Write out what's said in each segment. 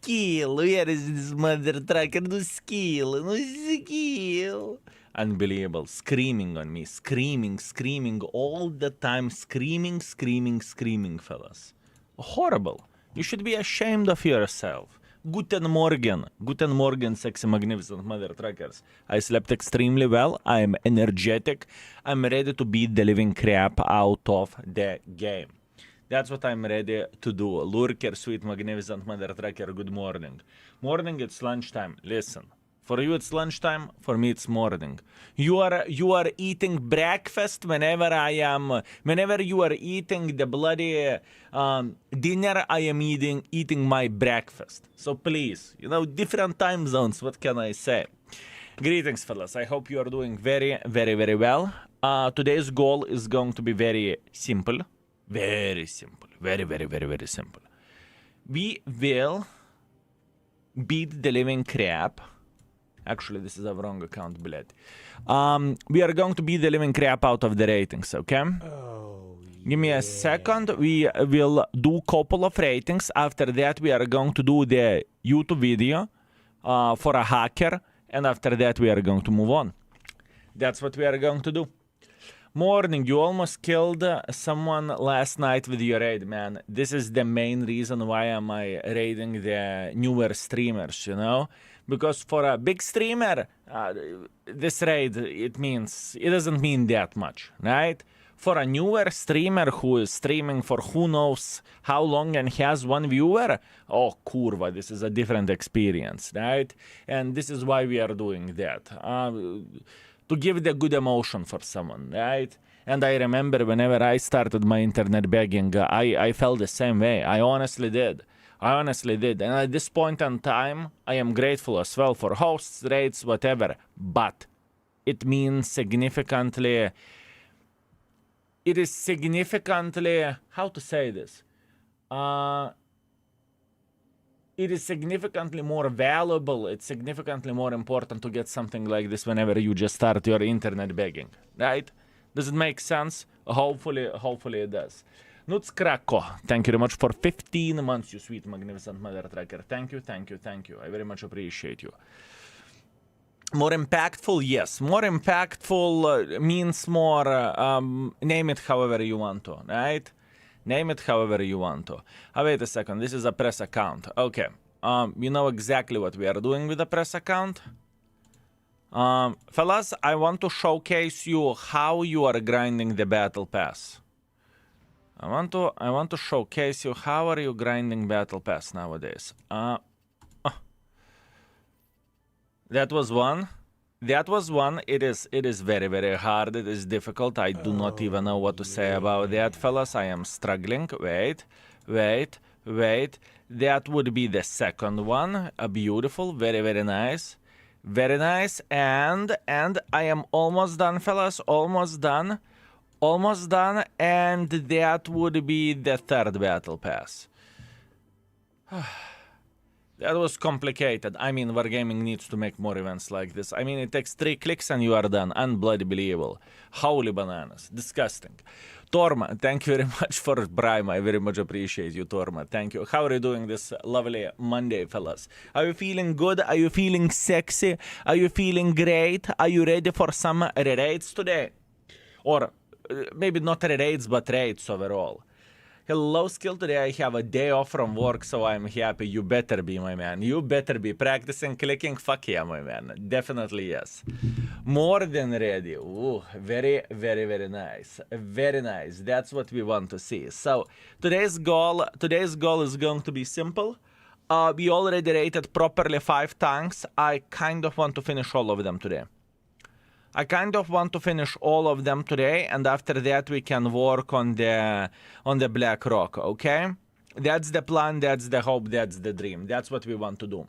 skill. Where is this mother trucker? No skill. No skill. Unbelievable. Screaming on me. Screaming all the time. Screaming, fellas. Horrible. You should be ashamed of yourself. Guten Morgen, sexy, magnificent mother truckers. I slept extremely well. I am energetic. I'm ready to beat the living crap out of the game. That's what I'm ready to do. Lurker, sweet, magnificent mother trucker, good morning. Morning, it's lunchtime. Listen. For you, it's lunchtime. For me, it's morning. You are eating breakfast whenever you are eating the bloody dinner, I am eating my breakfast. So please, different time zones. What can I say? Greetings, fellas. I hope you are doing very, very, very well. Today's goal is going to be very simple. Very simple. Very, very, very, very simple. We will beat the living crap. Actually, this is a wrong account, bled. We are going to beat the living crap out of the ratings, okay? Oh, Give me a second. We will do couple of ratings. After that, we are going to do the YouTube video for a hacker. And after that, we are going to move on. That's what we are going to do. Morning, you almost killed someone last night with your raid, man. This is the main reason why am I raiding the newer streamers, Because for a big streamer, this raid, it doesn't mean that much, right? For a newer streamer who is streaming for who knows how long and has one viewer, oh, kurva, this is a different experience, right? And this is why we are doing that. To give the good emotion for someone, right? And I remember whenever I started my internet begging, I felt the same way. I honestly did. And at this point in time, I am grateful as well for hosts, rates, whatever. But it means significantly... It is significantly... How to say this? It is significantly more valuable. It's significantly more important to get something like this whenever you just start your internet begging, right? Does it make sense? Hopefully it does. Nuts Krako, thank you very much for 15 months, you sweet, magnificent mother tracker. Thank you. I very much appreciate you. More impactful, yes. More impactful means more, name it however you want to, right? Name it however you want to. Wait a second, this is a press account. Okay, you know exactly what we are doing with the press account. Fellas, I want to showcase you how you are grinding the battle pass. I want to showcase you how are you grinding battle pass nowadays. That was one. It is very, very hard. It is difficult. I do not even know what to say about that, fellas. I am struggling. Wait. That would be the second one. Beautiful. Very, very nice. Very nice. And I am almost done, fellas. Almost done. And that would be the third battle pass. That was complicated. I mean, Wargaming needs to make more events like this. I mean, it takes 3 clicks and you are done. Unbloody believable. Holy bananas. Disgusting. Torma, thank you very much for Prime. I very much appreciate you, Torma. Thank you. How are you doing this lovely Monday, fellas? Are you feeling good? Are you feeling sexy? Are you feeling great? Are you ready for some raids today? Or maybe not raids, but raids overall. Hello, Skill. Today I have a day off from work, so I'm happy. You better be, my man. You better be practicing clicking. Fuck yeah, my man. Definitely yes. More than ready. Ooh, very, very, very nice. Very nice. That's what we want to see. So today's goal is going to be simple. We already rated properly 5 tanks. I kind of want to finish all of them today. And after that we can work on the Black Rock, okay? That's the plan, that's the hope, that's the dream. That's what we want to do.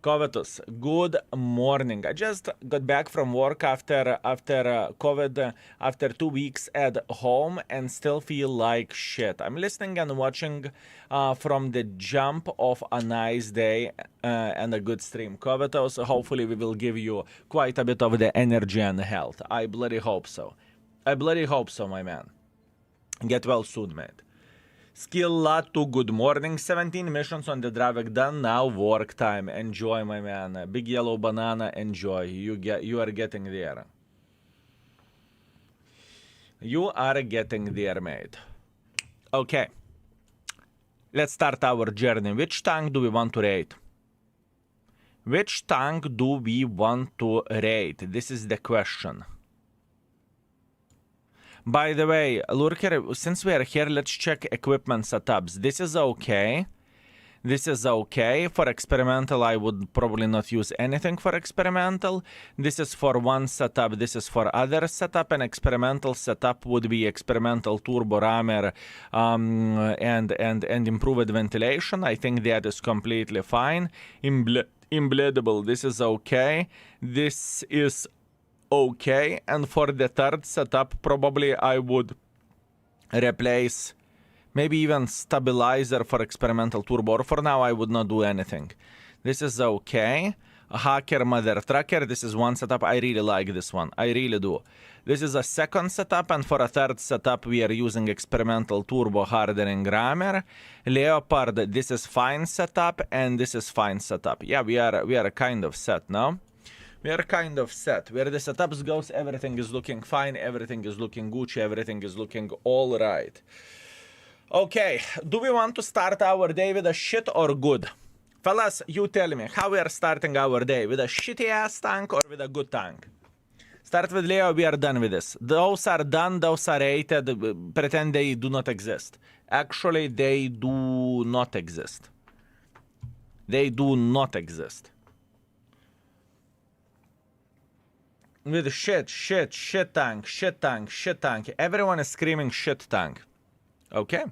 Covetous, good morning. I just got back from work after COVID, after 2 weeks at home, and still feel like shit. I'm listening and watching from the jump of a nice day and a good stream. Covetous, hopefully we will give you quite a bit of the energy and health. I bloody hope so. My man. Get well soon, mate. Skill lot 2, good morning. 17 missions on the Dravik done. Now work time. Enjoy, my man. Big yellow banana, enjoy. You are getting there. You are getting there, mate. Okay. Let's start our journey. Which tank do we want to raid? Which tank do we want to raid? This is the question. By the way, Lurker, since we are here, let's check equipment setups. This is okay. This is okay. For experimental, I would probably not use anything for experimental. This is for one setup. This is for other setup. An experimental setup would be experimental turbo rammer and improved ventilation. I think that is completely fine. Imbleedable, this is okay. This is okay. And for the third setup, probably I would replace maybe even stabilizer for experimental turbo. Or for now, I would not do anything. This is okay. A hacker mother tracker. This is one setup. I really like this one. I really do. This is a second setup, and for a third setup, we are using experimental turbo hardening rammer. Leopard, this is fine setup, and this is fine setup. Yeah, we are kind of set now. We are kind of set. Where the setups goes, everything is looking fine, everything is looking Gucci, everything is looking all right. Okay, do we want to start our day with a shit or good? Fellas, you tell me, how we are starting our day? With a shitty ass tank or with a good tank? Start with Leo, we are done with this. Those are done, those are rated, pretend they do not exist. Actually, they do not exist. They do not exist. With shit tank, shit tank, shit tank. Everyone is screaming shit tank. Okay.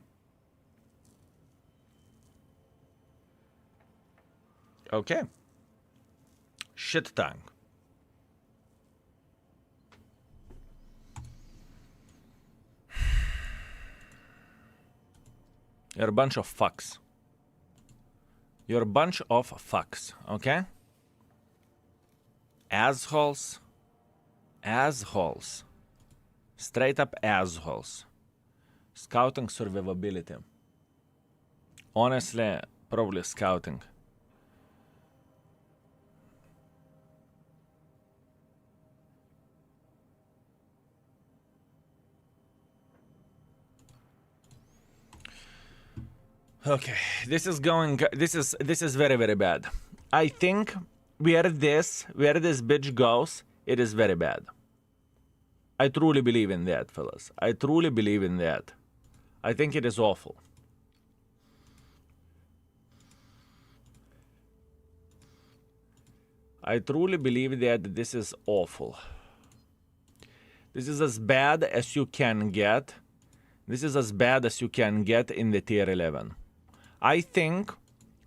Okay. Shit tank. You're a bunch of fucks. You're a bunch of fucks, okay? Assholes. Assholes. Straight up assholes. Scouting survivability. Honestly, probably scouting. Okay, this is very, very bad. I think where this bitch goes, it is very bad. I truly believe in that, fellas. I truly believe in that. I think it is awful. I truly believe that this is awful. This is as bad as you can get. This is as bad as you can get in the tier 11. I think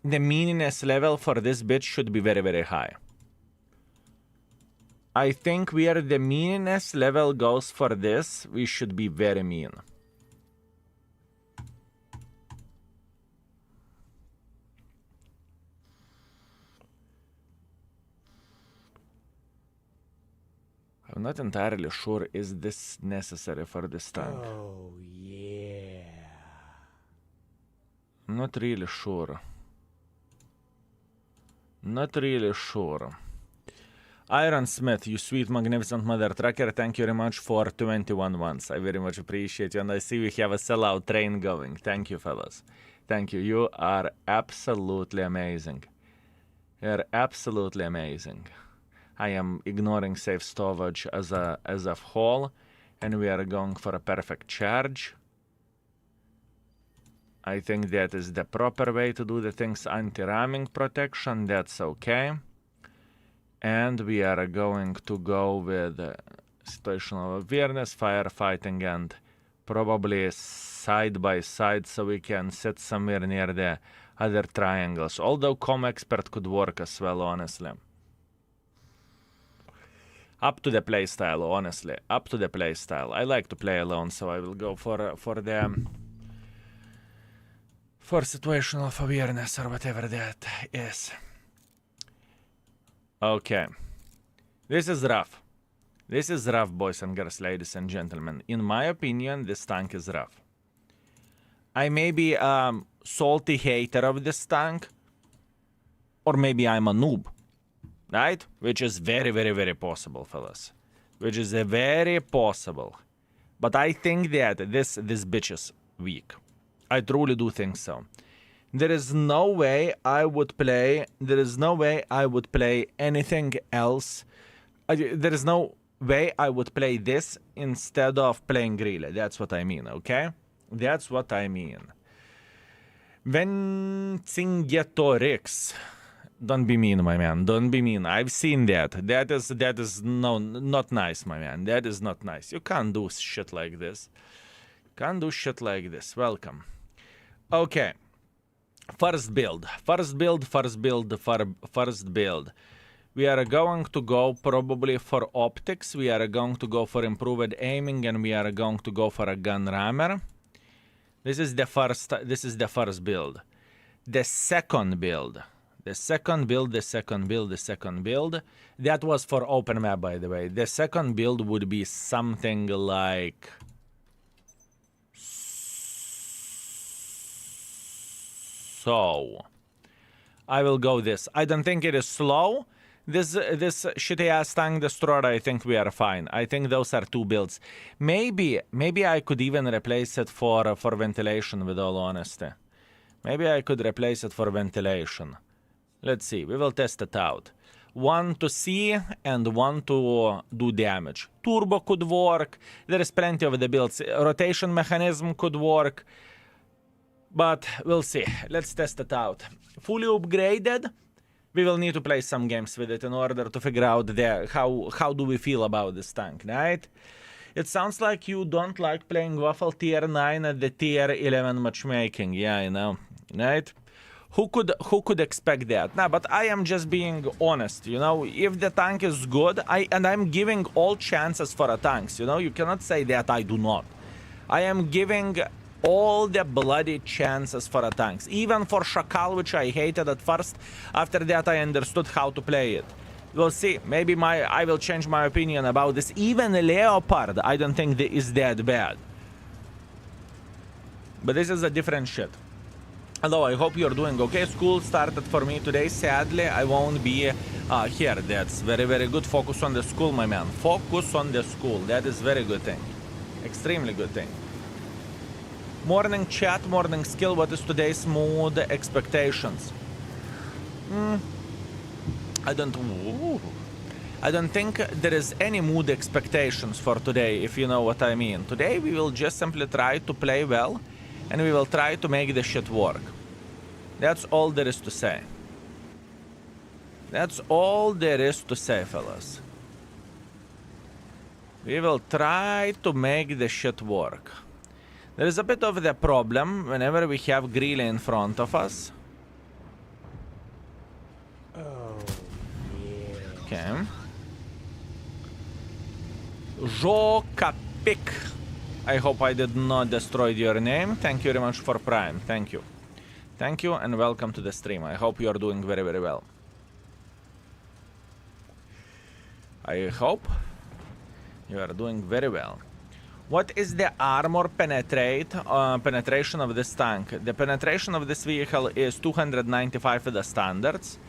the meanness level for this bitch should be very, very high. I think where the meanness level goes for this, we should be very mean. I'm not entirely sure is this necessary for this tank. Oh, yeah. I'm not really sure. Not really sure. Iron Smith, you sweet magnificent mother trucker, thank you very much for 21 months. I very much appreciate you, and I see we have a sellout train going. Thank you, fellas. Thank you. You are absolutely amazing. You're absolutely amazing. I am ignoring safe storage as a whole, and we are going for a perfect charge. I think that is the proper way to do the things. Anti-ramming protection, that's okay. And we are going to go with situational awareness, firefighting, and probably side by side so we can sit somewhere near the other triangles. Although Com Expert could work as well, honestly. Up to the playstyle, honestly. Up to the playstyle. I like to play alone, so I will go for situational awareness or whatever that is. Okay. This is rough. This is rough, boys and girls, ladies and gentlemen. In my opinion, this tank is rough. I may be salty hater of this tank, or maybe I'm a noob, right? Which is very, very, very possible, fellas. Which is a very possible. But I think that this bitch is weak. I truly do think so. There is no way I would play. There is no way I would play anything else. There is no way I would play this instead of playing Grille. That's what I mean, okay? That's what I mean. Vercingetorix. Don't be mean, my man. Don't be mean. I've seen that. That is no, not nice, my man. That is not nice. You can't do shit like this. Can't do shit like this. Welcome. Okay. First build. We are going to go probably for optics. We are going to go for improved aiming, and we are going to go for a gun rammer. This is the first build. The second build. That was for open map, by the way. The second build would be something like so. I will go this. I don't think it is slow. This shitty ass tank destroyer, I think we are fine. I think those are two builds. Maybe I could even replace it for ventilation, with all honesty. Maybe I could replace it for ventilation. Let's see. We will test it out. One to see and one to do damage. Turbo could work. There is plenty of the builds. Rotation mechanism could work. But we'll see. Let's test it out. Fully upgraded. We will need to play some games with it in order to figure out how do we feel about this tank, right? It sounds like you don't like playing Waffle tier 9 at the tier 11 matchmaking. Yeah, I know, right? Who could expect that? Nah, but I am just being honest, you know? If the tank is good, I'm giving all chances for a tanks, you know? You cannot say that I do not. I am giving all the bloody chances for a tanks. Even for Shakal, which I hated at first. After that, I understood how to play it. We'll see. Maybe I will change my opinion about this. Even Leopard, I don't think is that bad. But this is a different shit. Hello, I hope you're doing okay. School started for me today. Sadly, I won't be here. That's very, very good. Focus on the school, my man. Focus on the school. That is very good thing. Extremely good thing. Morning chat, morning skill. What is today's mood expectations? I don't think there is any mood expectations for today, if you know what I mean. Today we will just simply try to play well, and we will try to make the shit work. That's all there is to say. That's all there is to say, fellas. We will try to make the shit work. There is a bit of the problem whenever we have Grille in front of us. Oh, yeah. Okay. Jokapik. I hope I did not destroy your name. Thank you very much for Prime. Thank you. Thank you and welcome to the stream. I hope you are doing very, very well. I hope you are doing very well. What is the armor penetration of this tank? The penetration of this vehicle is 295 with the standards,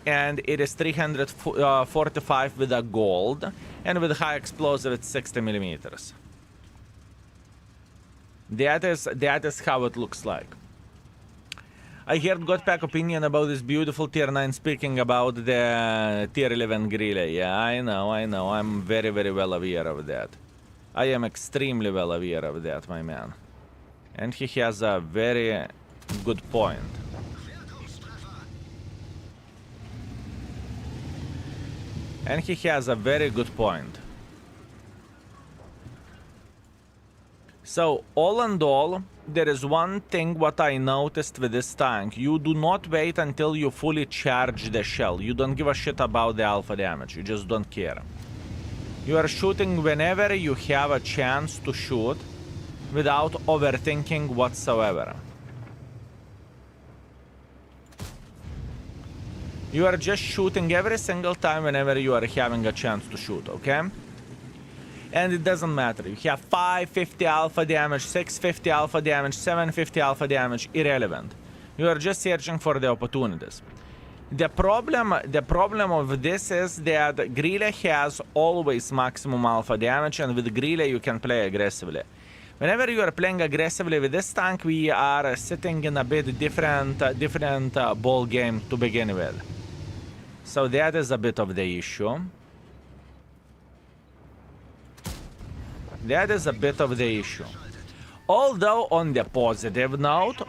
and it is 345 with the gold, and with high explosive it's 60 millimeters. That is how it looks like. I heard Godpack opinion about this beautiful tier 9 speaking about the tier 11 Grille. Yeah, I know. I'm very, very well aware of that. I am extremely well aware of that, my man. And he has a very good point. And he has a very good point. So, all in all, there is one thing what I noticed with this tank. You do not wait until you fully charge the shell. You don't give a shit about the alpha damage. You just don't care. You are shooting whenever you have a chance to shoot without overthinking whatsoever. You are just shooting every single time whenever you are having a chance to shoot, okay? And it doesn't matter. You have 550 alpha damage, 650 alpha damage, 750 alpha damage, irrelevant. You are just searching for the opportunities. The problem of this is that Grille has always maximum alpha damage, and with Grille you can play aggressively. Whenever you are playing aggressively with this tank, we are sitting in a bit different ball game to begin with. So that is a bit of the issue. That is a bit of the issue. Although on the positive note,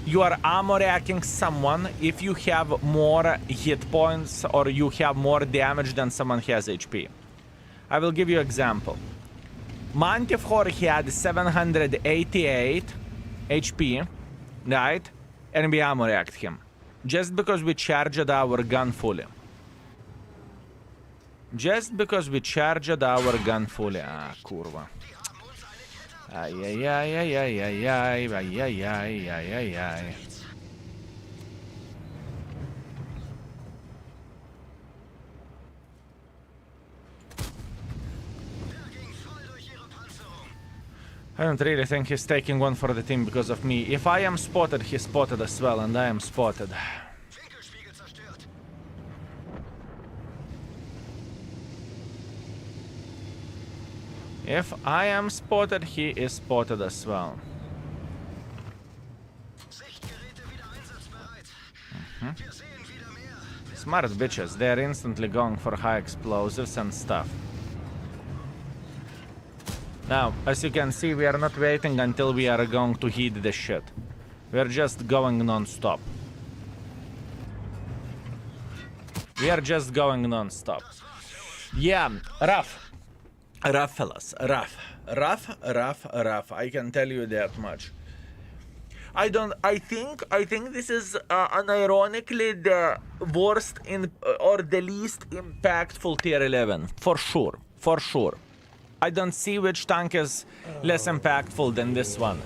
you are armor racking someone if you have more hit points or you have more damage than someone has HP. I will give you an example. Manticore had 788 HP, right? And we armor racked him. Just because we charged our gun fully. Ah, kurwa. Ay. 'I don't really think he's taking one for the team because of me. If I am spotted, he's spotted as well, and I am spotted. If I am spotted, he is spotted as well. Smart bitches, they're instantly going for high explosives and stuff. Now, as you can see, we are not waiting until we are going to hit the shit. We are just going non-stop. Yeah, rough. Rough, fellas. Rough. I can tell you that much. I think this is unironically the worst or the least impactful tier 11. For sure. I don't see which tank is less impactful than this one.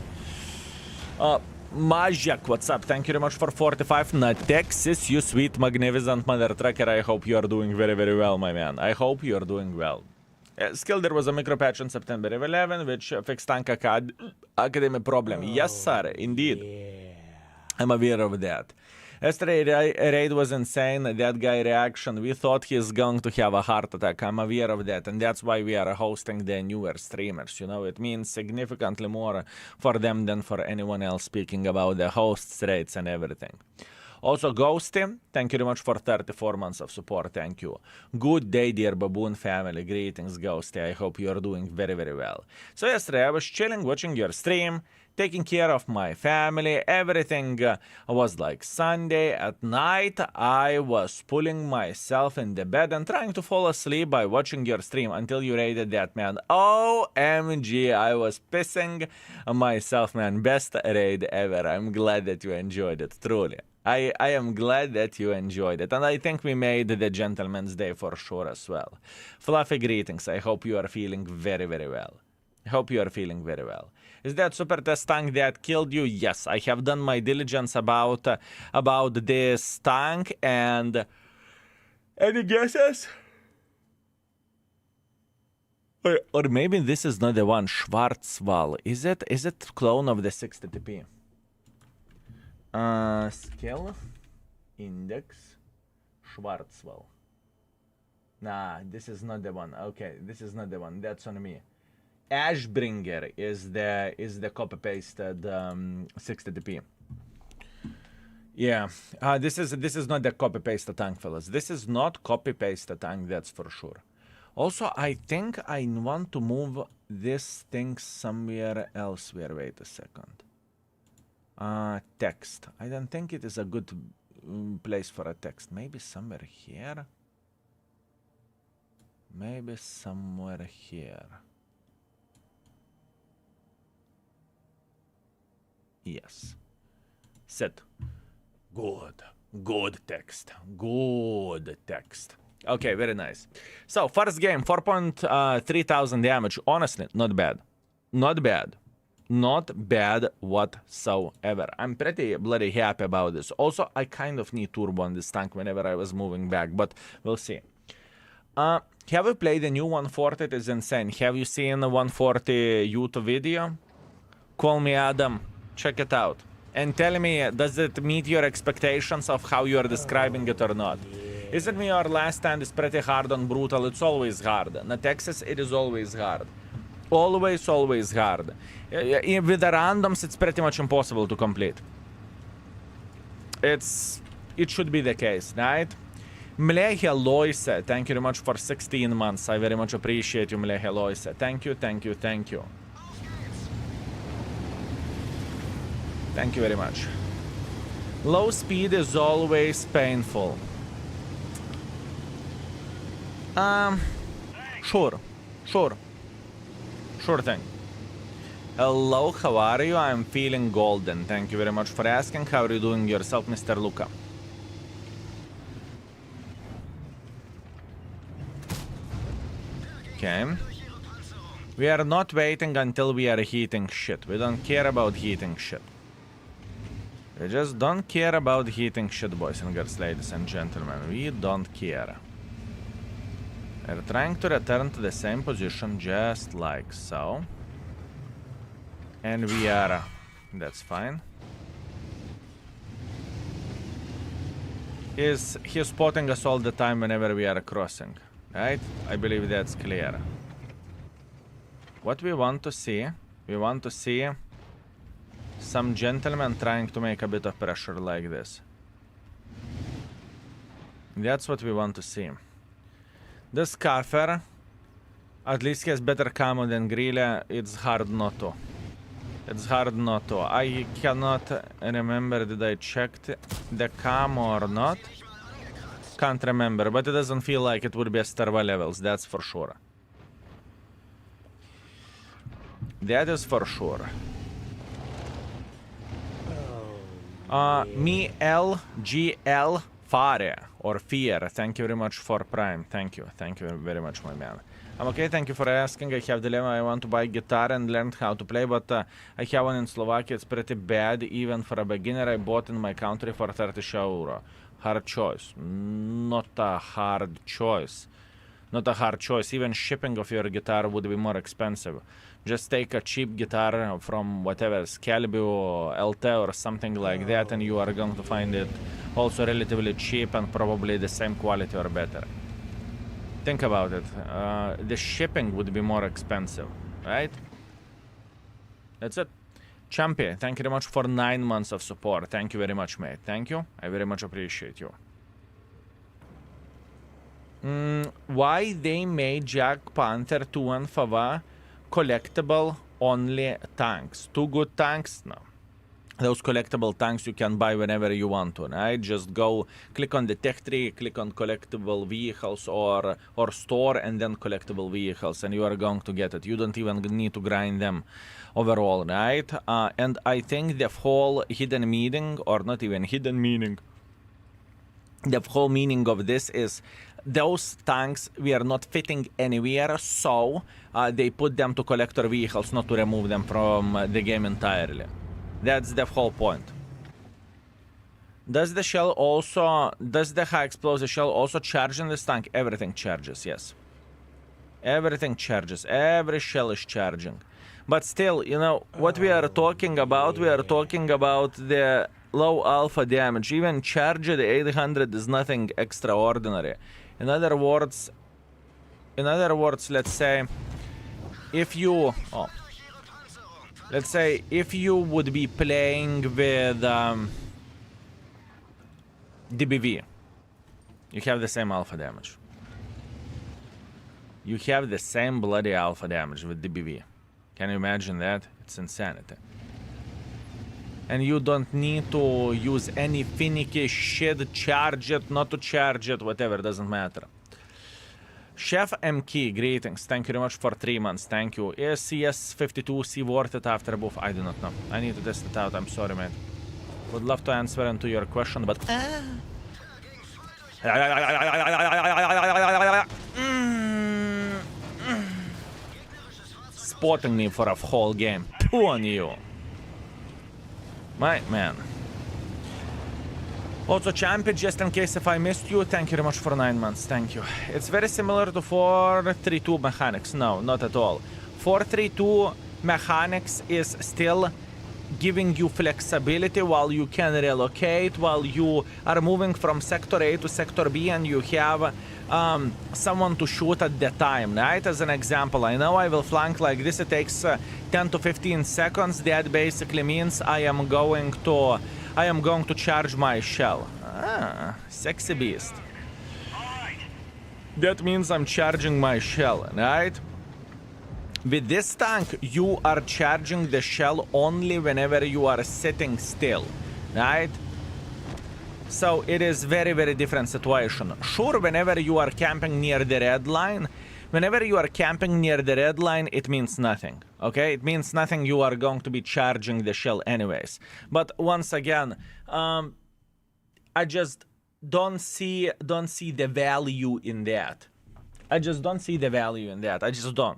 Majak, what's up? Thank you very much for 45. Texas, you sweet, magnificent mother trucker. I hope you are doing very, very well, my man. I hope you are doing well. Still, there was a micro patch on September 11, which fixed tank academy problem. Yes, sir, indeed. Yeah. I'm aware of that. Yesterday, raid was insane. That guy reaction, we thought he's going to have a heart attack. I'm aware of that, and that's why we are hosting the newer streamers. You know, it means significantly more for them than for anyone else speaking about the hosts, rates, and everything. Also, Ghosty, thank you very much for 34 months of support. Thank you. Good day, dear Baboon family. Greetings, Ghosty. I hope you are doing very, very well. So yesterday, I was chilling, watching your stream, taking care of my family. Everything was like Sunday. At night, I was pulling myself in the bed and trying to fall asleep by watching your stream until you raided that, man. OMG, I was pissing myself, man. Best raid ever. I'm glad that you enjoyed it, truly. I am glad that you enjoyed it, and I think we made the gentleman's day for sure as well. Fluffy greetings. I hope you are feeling very, very well. Is that super test tank that killed you? Yes, I have done my diligence about this tank, and any guesses? Or maybe this is not the one. Schwarzwald. Is it clone of the 60 TP? Skill, index, Schwarzwald. Nah, this is not the one. Okay, this is not the one. That's on me. Ashbringer is the copy pasted 60 TP. Yeah, this is not the copy paste tank, fellas. This is not copy paste tank. That's for sure. Also, I think I want to move this thing somewhere elsewhere. Wait a second. Text. I don't think it is a good place for a text. Maybe somewhere here. Maybe somewhere here. Yes. Set. Good text. Good text. Okay, very nice. So, first game, 4,300 damage. Honestly, not bad. Not bad. Not bad whatsoever. I'm pretty bloody happy about this. Also, I kind of need turbo on this tank whenever I was moving back, but we'll see. Have you played the new 140? It is insane. Have you seen the 140 YouTube video? Call me Adam. Check it out. And tell me, does it meet your expectations of how you are describing it or not? Is it me or last stand is pretty hard on brutal? It's always hard. In Texas, it is always hard. Always hard. With the randoms, it's pretty much impossible to complete. It should be the case, right? Mlehe Loise, thank you very much for 16 months. I very much appreciate you, Mlehe Loise. Thank you. Thank you very much. Low speed is always painful. Sure thing. Hello, how are you? I'm feeling golden. Thank you very much for asking. How are you doing yourself, Mr. Luca? Okay. We are not waiting until we are heating shit. We don't care about heating shit. We just don't care about heating shit, boys and girls, ladies and gentlemen. We don't care. We're trying to return to the same position, just like so. And we are... That's fine. He's spotting us all the time whenever we are crossing. Right? I believe that's clear. What we want to see... We want to see... some gentlemen trying to make a bit of pressure like this. That's what we want to see. This Kafir, at least he has better camo than Grille. It's hard not to. I cannot remember, did I check the camo or not? Can't remember, but it doesn't feel like it would be a Starva levels, that's for sure. That is for sure. Me LGL Fare or Fear. Thank you very much for Prime. Thank you very much, my man. I'm okay, thank you for asking. I have dilemma. I want to buy guitar and learn how to play, but I have one in Slovakia. It's pretty bad, even for a beginner. I bought in my country for 30 euro. Hard choice. Not a hard choice. Even shipping of your guitar would be more expensive. Just take a cheap guitar from whatever, Scalbio, LT or something like that, and you are going to find it also relatively cheap and probably the same quality or better. Think about it. The shipping would be more expensive, right? That's it. Champy, thank you very much for 9 months of support. Thank you very much, mate. Thank you. I very much appreciate you. Why they made Jack Panther 2 and Fava collectible only tanks? 2 good tanks? No. Those collectible tanks you can buy whenever you want to, right? Just go click on the tech tree, click on collectible vehicles or store, and then collectible vehicles, and you are going to get it. You don't even need to grind them overall, right? And I think the whole hidden meaning, or not even hidden meaning, the whole meaning of this is those tanks were not fitting anywhere, so they put them to collector vehicles, not to remove them from the game entirely. That's the whole point. Does the high explosive shell also charge in this tank? Everything charges, yes. Everything charges. Every shell is charging. But still, you know, what we are talking about, the low alpha damage. Even charged 800 is nothing extraordinary. In other words, let's say, if you... Let's say if you would be playing with DBV, you have the same alpha damage. You have the same bloody alpha damage with DBV. Can you imagine that? It's insanity. And you don't need to use any finicky shit, charge it, not to charge it, whatever, doesn't matter. Chef MK, greetings. Thank you very much for 3 months. Thank you. Is CS52C worth it after both? I do not know. I need to test it out. I'm sorry, man. Would love to answer into your question, but... Spotting me for a whole game. on you. My man. Also, champion, just in case if I missed you, thank you very much for 9 months. Thank you. It's very similar to 4-3-2 mechanics. No, not at all. 4-3-2 mechanics is still giving you flexibility while you can relocate, while you are moving from sector A to sector B and you have someone to shoot at the time, right? As an example, I know I will flank like this. It takes 10 to 15 seconds. That basically means I am going to charge my shell. Ah, sexy beast. That means I'm charging my shell, right? With this tank, you are charging the shell only whenever you are sitting still, right? So it is very, very different situation. Sure, whenever you are camping near the red line, it means nothing, okay? It means nothing. You are going to be charging the shell anyways. But once again, I just don't see the value in that. I just don't.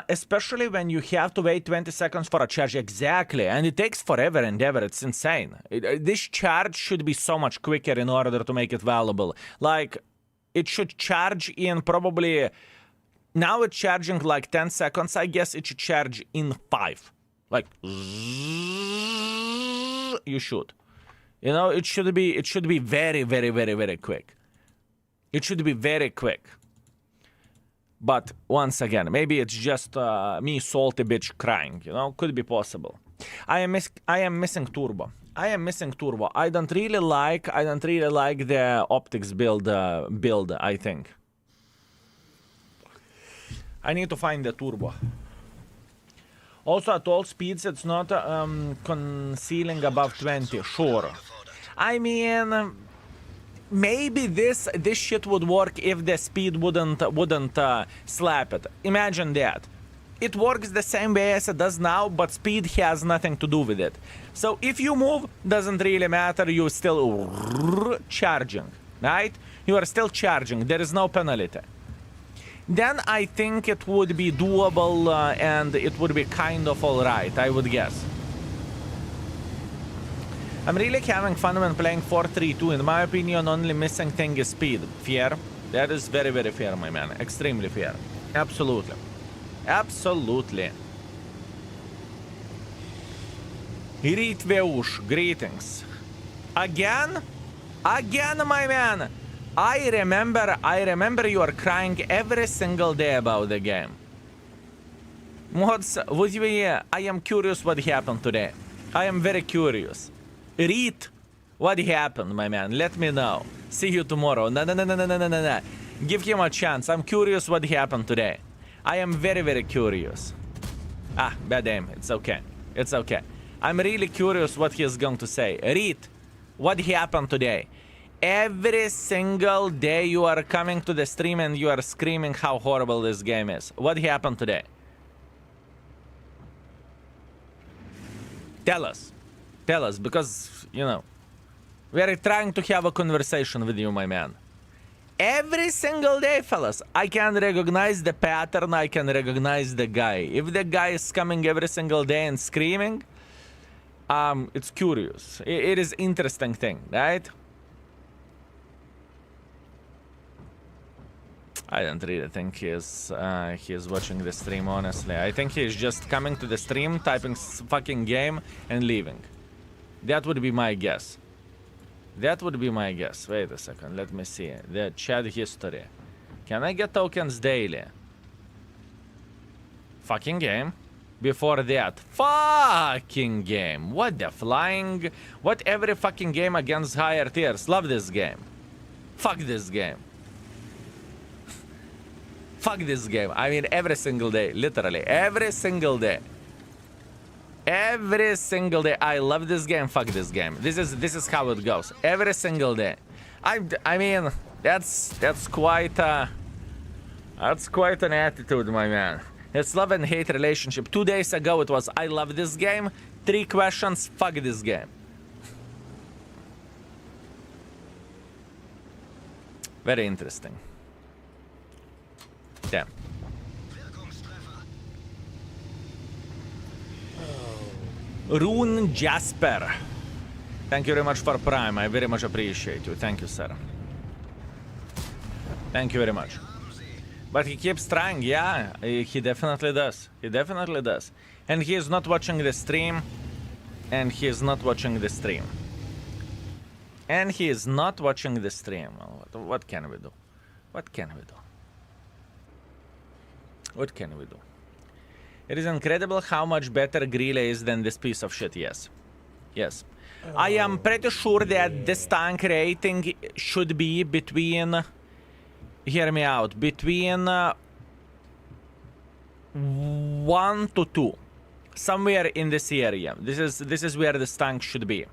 Especially when you have to wait 20 seconds for a charge. Exactly. And it takes forever and ever. It's insane. This charge should be so much quicker in order to make it valuable. Like, it should charge in probably... Now it's charging like 10 seconds. I guess it should charge in 5. Like, you should. You know, it should be very, very, very, very quick. It should be very quick. But once again, maybe it's just me salty bitch crying, you know? Could be possible. I am missing turbo. I don't really like the optics build, I think. I need to find the turbo. Also, at all speeds, it's not concealing above 20, sure. I mean... Maybe this shit would work if the speed wouldn't slap it. Imagine that. It works the same way as it does now, but speed has nothing to do with it. So if you move, doesn't really matter, you're still charging, right? You are still charging, there is no penalty. Then I think it would be doable and it would be kind of alright, I would guess. I'm really having fun when playing 4-3-2. In my opinion, only missing thing is speed. Fair. That is very, very fair, my man. Extremely fair. Absolutely. Absolutely. Ritveush, greetings. Again? Again, my man. I remember you are crying every single day about the game. I am curious what happened today. I am very curious. Read what happened, my man. Let me know. See you tomorrow. No. Give him a chance. I'm curious what happened today. I am very, very curious. Ah, bad aim. It's okay. It's okay. I'm really curious what he is going to say. Read what happened today. Every single day you are coming to the stream and you are screaming how horrible this game is. What happened today? Tell us. Tell us, because, you know, we are trying to have a conversation with you, my man. Every single day, fellas, I can recognize the pattern, I can recognize the guy. If the guy is coming every single day and screaming, it's curious. It is interesting thing, right? I don't really think he is watching the stream, honestly. I think he is just coming to the stream, typing fucking game, and leaving. That would be my guess. Wait a second, let me see. The chat history. Can I get tokens daily? Fucking game. Before that, fucking game. What the flying? What every fucking game against higher tiers? Love this game. Fuck this game. Fuck this game. I mean, every single day. Literally, every single day. Every single day. I love this game. Fuck this game. This is how it goes. Every single day. I mean, that's quite an attitude, my man. It's love and hate relationship. 2 days ago it was I love this game. 3 questions, fuck this game. Very interesting. Damn. Rune Jasper. Thank you very much for Prime. I very much appreciate you. Thank you, sir. Thank you very much. But he keeps trying, yeah. He definitely does. He definitely does. And he is not watching the stream. And he is not watching the stream. And he is not watching the stream. What can we do? What can we do? What can we do? It is incredible how much better Grille is than this piece of shit, yes. Yes. I am pretty sure that this tank rating should be between... Hear me out. Between 1 to 2. Somewhere in this area. This is where this tank should be.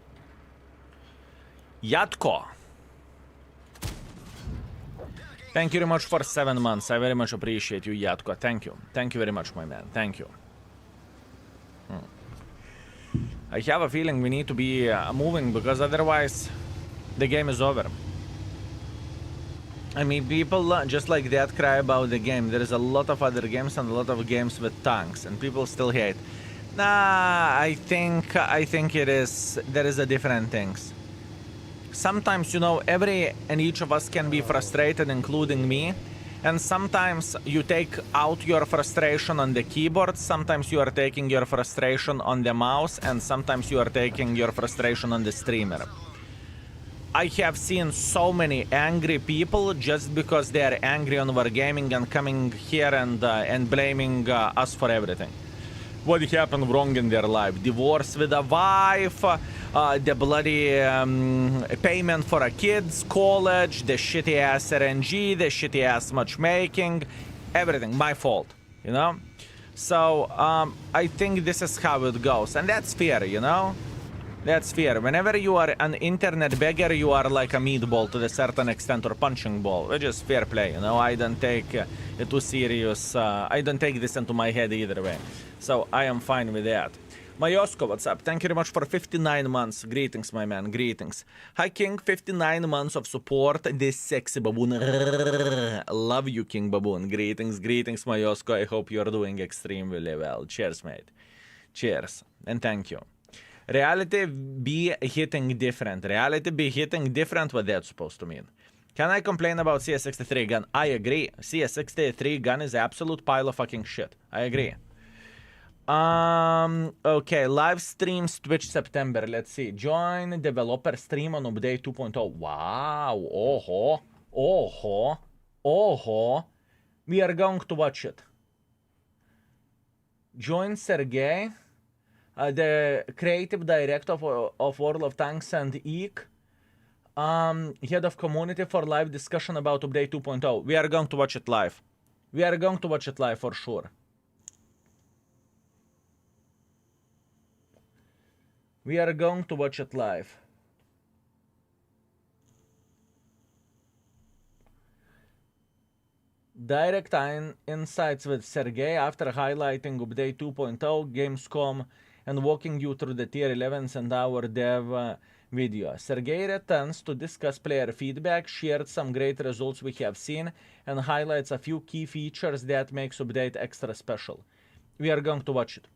Yatko. Thank you very much for 7 months. I very much appreciate you, Yatko. Thank you. Thank you very much, my man. Thank you. I have a feeling we need to be moving, because otherwise the game is over. I mean, people just like that cry about the game. There is a lot of other games and a lot of games with tanks, and people still hate. Nah, I think it is... There is a different things. Sometimes, you know, every and each of us can be frustrated, including me. And sometimes you take out your frustration on the keyboard, sometimes you are taking your frustration on the mouse, and sometimes you are taking your frustration on the streamer. I have seen so many angry people just because they are angry on Wargaming and coming here and blaming us for everything. What happened wrong in their life? Divorce with a wife, the bloody payment for a kid's college, the shitty ass RNG, the shitty ass matchmaking, everything, my fault, you know? So, I think this is how it goes, and that's fair, you know? That's fair. Whenever you are an internet beggar, you are like a meatball to a certain extent, or punching ball, which is fair play, you know? I don't take it too serious, I don't take this into my head either way. So, I am fine with that. Mayosko, what's up? Thank you very much for 59 months. Greetings, my man. Greetings. Hi, King. 59 months of support. This sexy baboon. Love you, King Baboon. Greetings, greetings, Mayosko. I hope you're doing extremely well. Cheers, mate. Cheers. And thank you. Reality be hitting different. Reality be hitting different. What that's supposed to mean. Can I complain about CS63 gun? I agree. CS63 gun is absolute pile of fucking shit. I agree. Okay, live streams Twitch September. Let's see. Join developer stream on update 2.0. Wow. Oho. Oho. Oho. We are going to watch it. Join Sergey, the creative director of World of Tanks and EEC, head of community for live discussion about update 2.0. We are going to watch it live. We are going to watch it live for sure. We are going to watch it live. Direct insights with Sergey after highlighting update 2.0, Gamescom, and walking you through the tier 11s and our dev video. Sergey returns to discuss player feedback, shared some great results we have seen, and highlights a few key features that makes update extra special. We are going to watch it.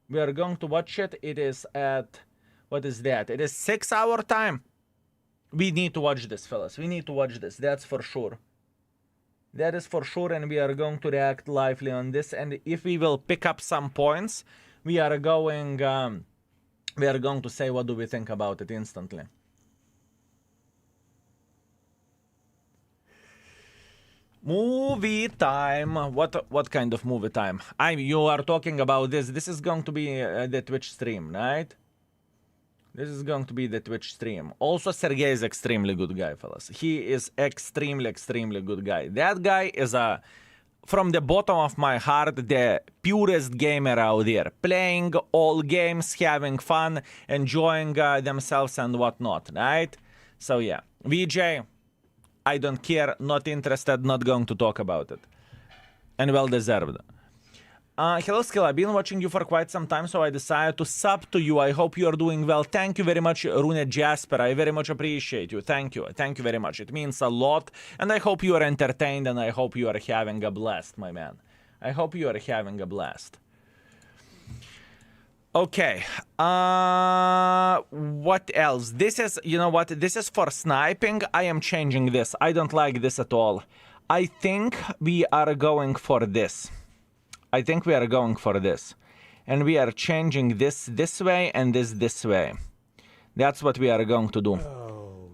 We are going to watch it. It is at... What is that? It is 6 hour time. We need to watch this, fellas. We need to watch this. That's for sure. That is for sure, and we are going to react lively on this. And if we will pick up some points, we are going to say what do we think about it instantly. Movie time. What kind of movie time? You are talking about this. This is going to be the Twitch stream, right? This is going to be the Twitch stream. Also, Sergey is extremely good guy, fellas. He is extremely good guy. That guy is from the bottom of my heart, the purest gamer out there. Playing all games, having fun, enjoying themselves and whatnot, right? So yeah, VJ, I don't care, not interested, not going to talk about it. And well deserved. Hello Skill, I've been watching you for quite some time, so I decided to sub to you. I hope you are doing well. Thank you very much, Rune Jasper. I very much appreciate you. Thank you. Thank you very much. It means a lot. And I hope you are entertained, and I hope you are having a blast, my man. I hope you are having a blast. Okay. What else? This is, you know what? This is for sniping. I am changing this. I don't like this at all. I think we are going for this. I think we are going for this. And we are changing this way and this way. That's what we are going to do.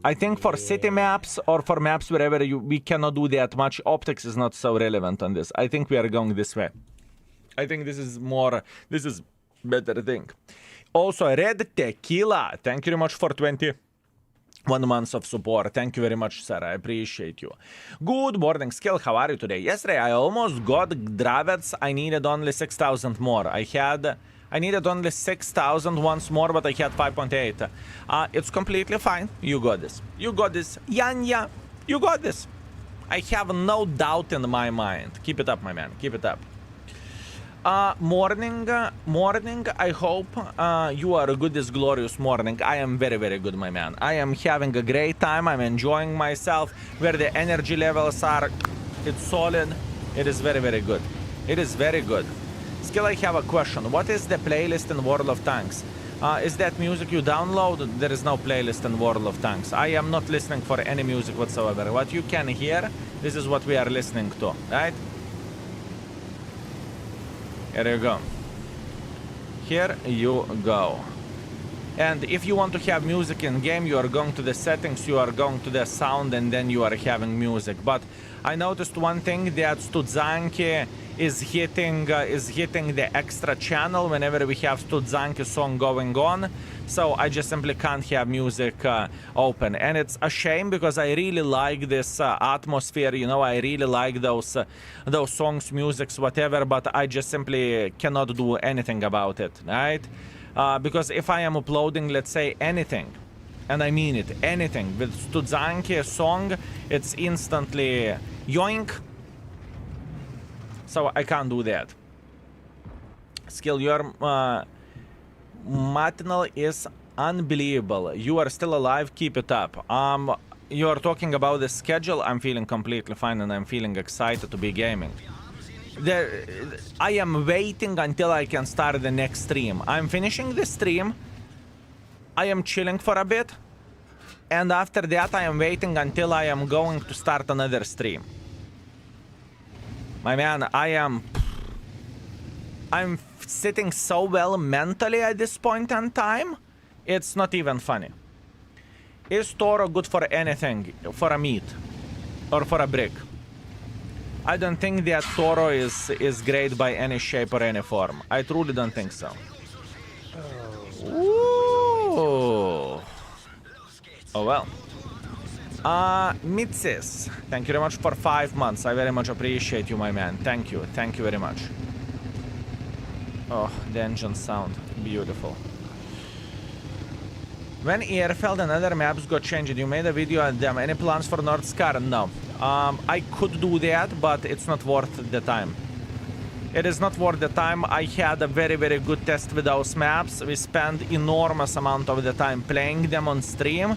I think for city maps or for maps wherever we cannot do that much, optics is not so relevant on this. I think we are going this way. I think this is better thing. Also, Red Tequila, thank you very much for 21 months of support. Thank you very much, sir. I appreciate you. Good morning, Skill. How are you today? Yesterday, I almost got Dravets. I needed only 6,000 more. I needed only 6,000 once more, but I had 5.8. It's completely fine. You got this. You got this. Yanya, you got this. I have no doubt in my mind. Keep it up, my man. Keep it up. Morning. I hope you are good this glorious morning. I am very, very good, my man. I am having a great time. I'm enjoying myself. Where the energy levels are, it's solid. It is very, very good. It is very good. Skill, I have a question. What is the playlist in World of Tanks? Is that music you download? There is no playlist in World of Tanks. I am not listening for any music whatsoever. What you can hear, this is what we are listening to, right? Here you go. Here you go. And if you want to have music in game, you are going to the settings, you are going to the sound, and then you are having music. But I noticed one thing, that Studzanki is hitting the extra channel whenever we have Studzanki song going on. So I just simply can't have music open. And it's a shame because I really like this atmosphere, you know, I really like those songs, musics, whatever, but I just simply cannot do anything about it, right? Because if I am uploading, let's say, anything, and I mean it, anything, with Studzanki song, it's instantly yoink. So I can't do that. Skill, your matinal is unbelievable. You are still alive, keep it up. You are talking about the schedule, I'm feeling completely fine and I'm feeling excited to be gaming. I am waiting until I can start the next stream. I'm finishing the stream. I am chilling for a bit. And after that, I am waiting until I am going to start another stream. My man, I'm sitting so well mentally at this point in time. It's not even funny. Is Toro good for anything? For a meat? Or for a brick? I don't think that Toro is great by any shape or any form. I truly don't think so. Ooh. Oh well. Mitsis, thank you very much for 5 months. I very much appreciate you, my man. Thank you very much. Oh, the engine sound, beautiful. When Airfeld and other maps got changed, you made a video on them. Any plans for North Scar? No. I could do that, but it's not worth the time. It is not worth the time. I had a very, very good test with those maps. We spent enormous amount of the time playing them on stream.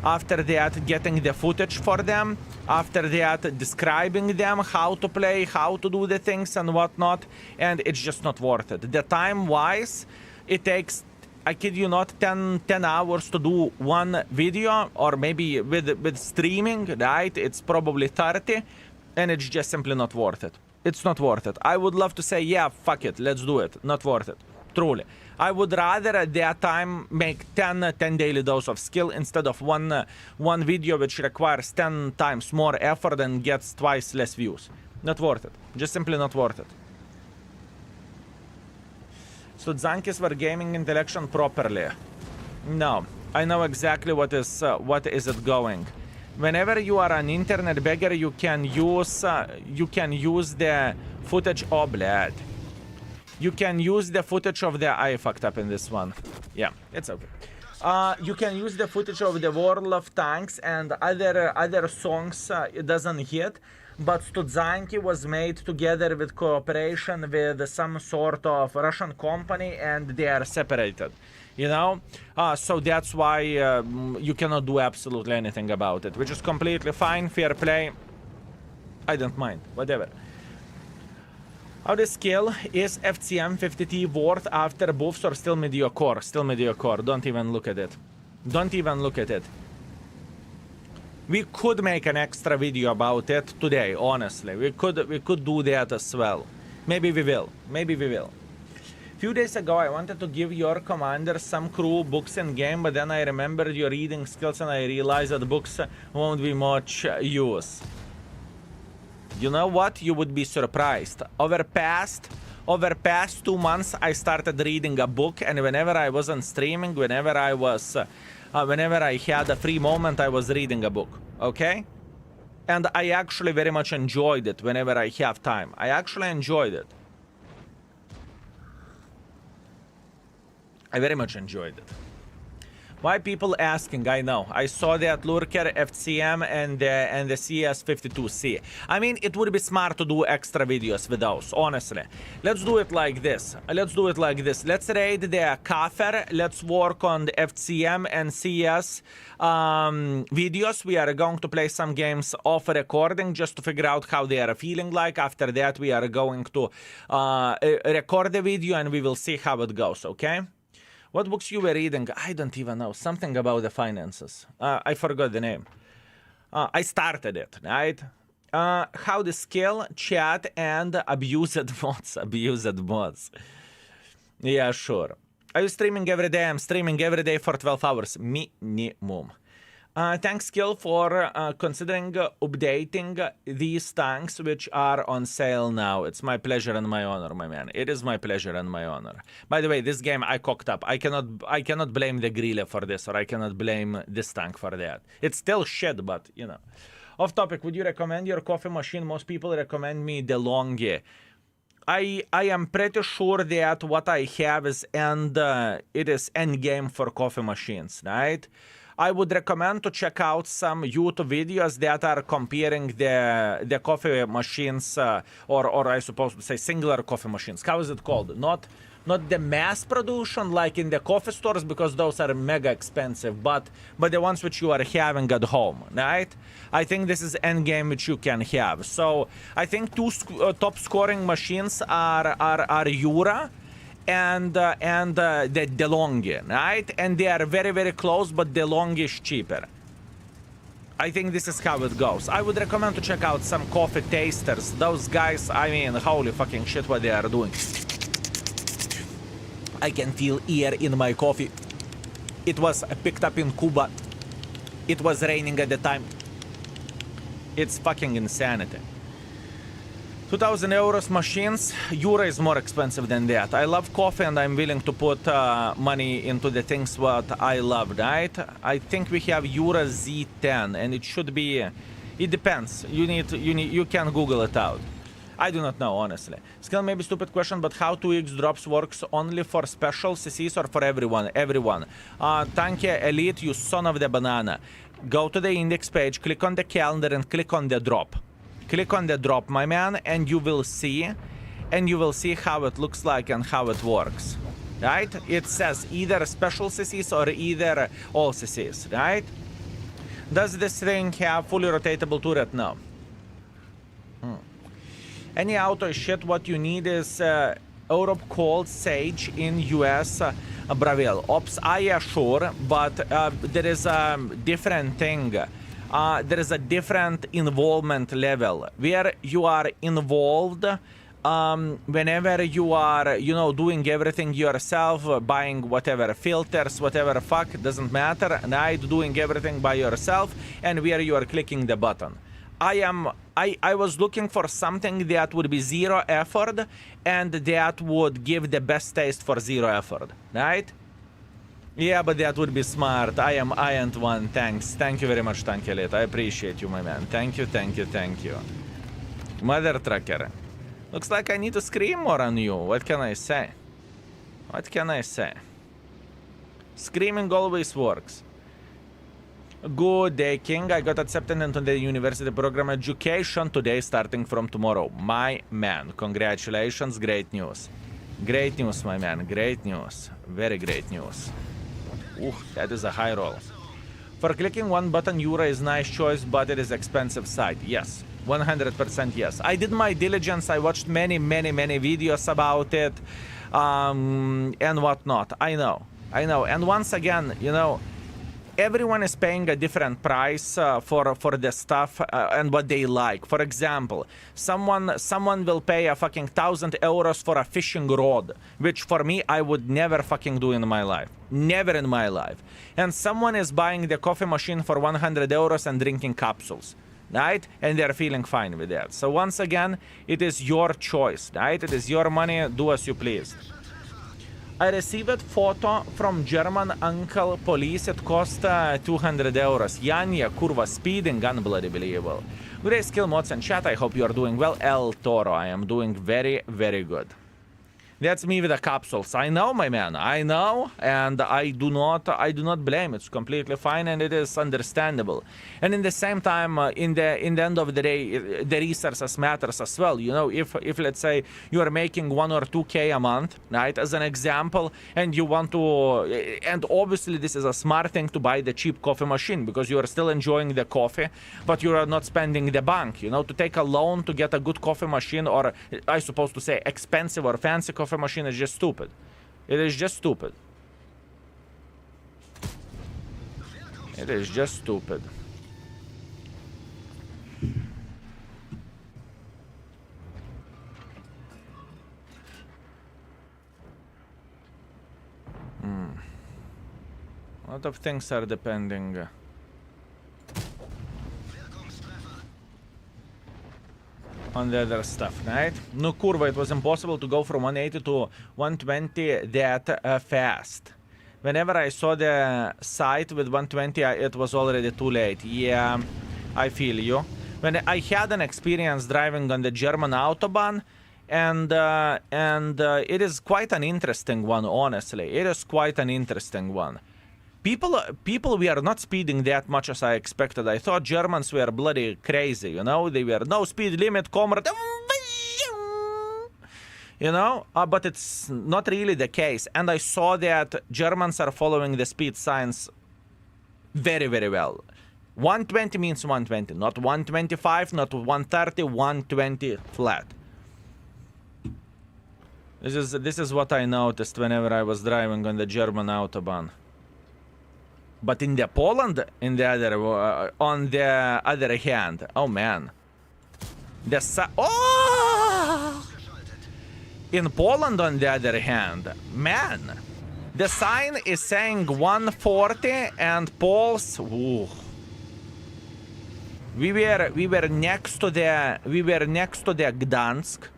After that, getting the footage for them. After that, describing them, how to play, how to do the things and whatnot. And it's just not worth it. The time-wise, it takes, I kid you not, 10 hours to do one video. Or maybe with streaming, right? It's probably 30. And it's just simply not worth it. It's not worth it. I would love to say, yeah, fuck it, let's do it. Not worth it. Truly. I would rather at that time make 10 daily dose of skill instead of one video which requires 10 times more effort and gets twice less views. Not worth it. Just simply not worth it. So Zankis were gaming intellection properly. No. I know exactly what is it going. Whenever you are an internet beggar, you can use the footage. Oh, blad. You can use the footage of the... I fucked up in this one. Yeah, it's okay. You can use the footage of the World of Tanks and other songs it doesn't hit. But Studzanki was made together with cooperation with some sort of Russian company and they are separated. You know? So that's why you cannot do absolutely anything about it. Which is completely fine, fair play. I don't mind, whatever. How the skill is FCM 50T worth after buffs or still mediocre? Still mediocre. Don't even look at it. Don't even look at it. We could make an extra video about it today, honestly. We could do that as well. Maybe we will. Maybe we will. Few days ago, I wanted to give your commander some cool books in game, but then I remembered your reading skills and I realized that books won't be much use. You know what? You would be surprised. Over past 2 months, I started reading a book, and whenever I wasn't streaming, whenever I had a free moment, I was reading a book. Okay? And I actually very much enjoyed it whenever I have time. I actually enjoyed it. I very much enjoyed it. Why people asking? I know. I saw that Lurker, FCM, and the CS52C. I mean, it would be smart to do extra videos with those, honestly. Let's do it like this. Let's raid the Kafir. Let's work on the FCM and CS videos. We are going to play some games off recording just to figure out how they are feeling like. After that, we are going to record the video and we will see how it goes, okay? What books you were reading? I don't even know. Something about the finances. I forgot the name. I started it, right? How the skill, chat, and abused mods. Abused mods. Yeah, sure. Are you streaming every day? I'm streaming every day for 12 hours. Minimum. Thanks, Skill, for considering updating these tanks, which are on sale now. It's my pleasure and my honor, my man. It is my pleasure and my honor. By the way, this game I cocked up. I cannot blame the Grille for this, or I cannot blame this tank for that. It's still shit, but, you know. Off topic, would you recommend your coffee machine? Most people recommend me DeLonghi. I am pretty sure that what I have is it is endgame for coffee machines, right? I would recommend to check out some YouTube videos that are comparing the coffee machines, or I suppose to say singular coffee machines. How is it called? Not the mass production like in the coffee stores, because those are mega expensive, but the ones which you are having at home, right? I think this is endgame which you can have. So I think two top scoring machines are Jura and the DeLonghi, right? And they are very, very close, but DeLonghi is cheaper. I think this is how it goes. I would recommend to check out some coffee tasters. Those guys, I mean, holy fucking shit what they are doing. I can feel air in my coffee. It was picked up in Cuba. It was raining at the time. It's fucking insanity. 2,000 euros machines. Euro is more expensive than that. I love coffee and I'm willing to put money into the things what I love, right? I think we have Euro Z10 and it should be, it depends. You can Google it out. I do not know, honestly. Skill may be stupid question, but how 2x drops works only for special CCs or for everyone? Everyone. Tanky Elite, you son of the banana. Go to the index page, click on the calendar and click on the drop. Click on the drop, my man, and you will see how it looks like and how it works. Right? It says either special CCs or either all CCs, right? Does this thing have fully rotatable turret? No. Any auto shit, what you need is Europe called Sage in US Bravil. Ops, yeah, sure, but there is a different thing. There is a different involvement level where you are involved whenever you are, you know, doing everything yourself, buying whatever filters, whatever fuck, doesn't matter, right? Doing everything by yourself, and where you are clicking the button. I was looking for something that would be zero effort and that would give the best taste for zero effort, right? Yeah, but that would be smart. I ain't one. Thanks. Thank you very much, Tankelit. I appreciate you, my man. Thank you, thank you, thank you. Mother trucker. Looks like I need to scream more on you. What can I say? What can I say? Screaming always works. Good day, King. I got accepted into the university program education today, starting from tomorrow. My man, congratulations. Great news. Great news, my man. Great news. Very great news. Ooh, that is a high roll. For clicking one button, Euro is nice choice, but it is expensive site. Yes, 100% yes. I did my diligence. I watched many videos about it, and whatnot. I know. And once again, you know, everyone is paying a different price for the stuff and what they like. For example, someone will pay a fucking 1,000 euros for a fishing rod, which for me I would never fucking do in my life. Never in my life. And someone is buying the coffee machine for 100 euros and drinking capsules. Right? And they're feeling fine with that. So once again, it is your choice, right? It is your money, do as you please. I received photo from German uncle police. It cost 200 euros. Janja, kurva, speeding, unbloody believable. Great skill mods and chat. I hope you are doing well. El Toro, I am doing very good. That's me with the capsules. I know, my man. I know, and I do not blame. It's completely fine, and it is understandable. And in the same time, in the end of the day, the resources matters as well. You know, if let's say you are making 1 or 2K a month, right, as an example, and you want to, and obviously this is a smart thing to buy the cheap coffee machine because you are still enjoying the coffee, but you are not spending the bank. You know, to take a loan to get a good coffee machine, or I suppose to say expensive or fancy coffee machine, is just stupid. It is just stupid. It is just stupid. A lot of things are depending. On the other stuff, right? No kurva, it was impossible to go from 180 to 120 that fast. Whenever I saw the site with 120, it was already too late. Yeah, I feel you. When I had an experience driving on the German Autobahn, and it is quite an interesting one, honestly. It is quite an interesting one. People were not speeding that much as I expected. I thought Germans were bloody crazy, you know? They were no speed limit, comrade. You know? But it's not really the case. And I saw that Germans are following the speed signs very well. 120 means 120, not 125, not 130, 120 flat. This is what I noticed whenever I was driving on the German Autobahn. But in the Poland, on the other hand, oh man, in Poland, on the other hand, man, the sign is saying 140, and Poles, ooh. We were next to the Gdansk.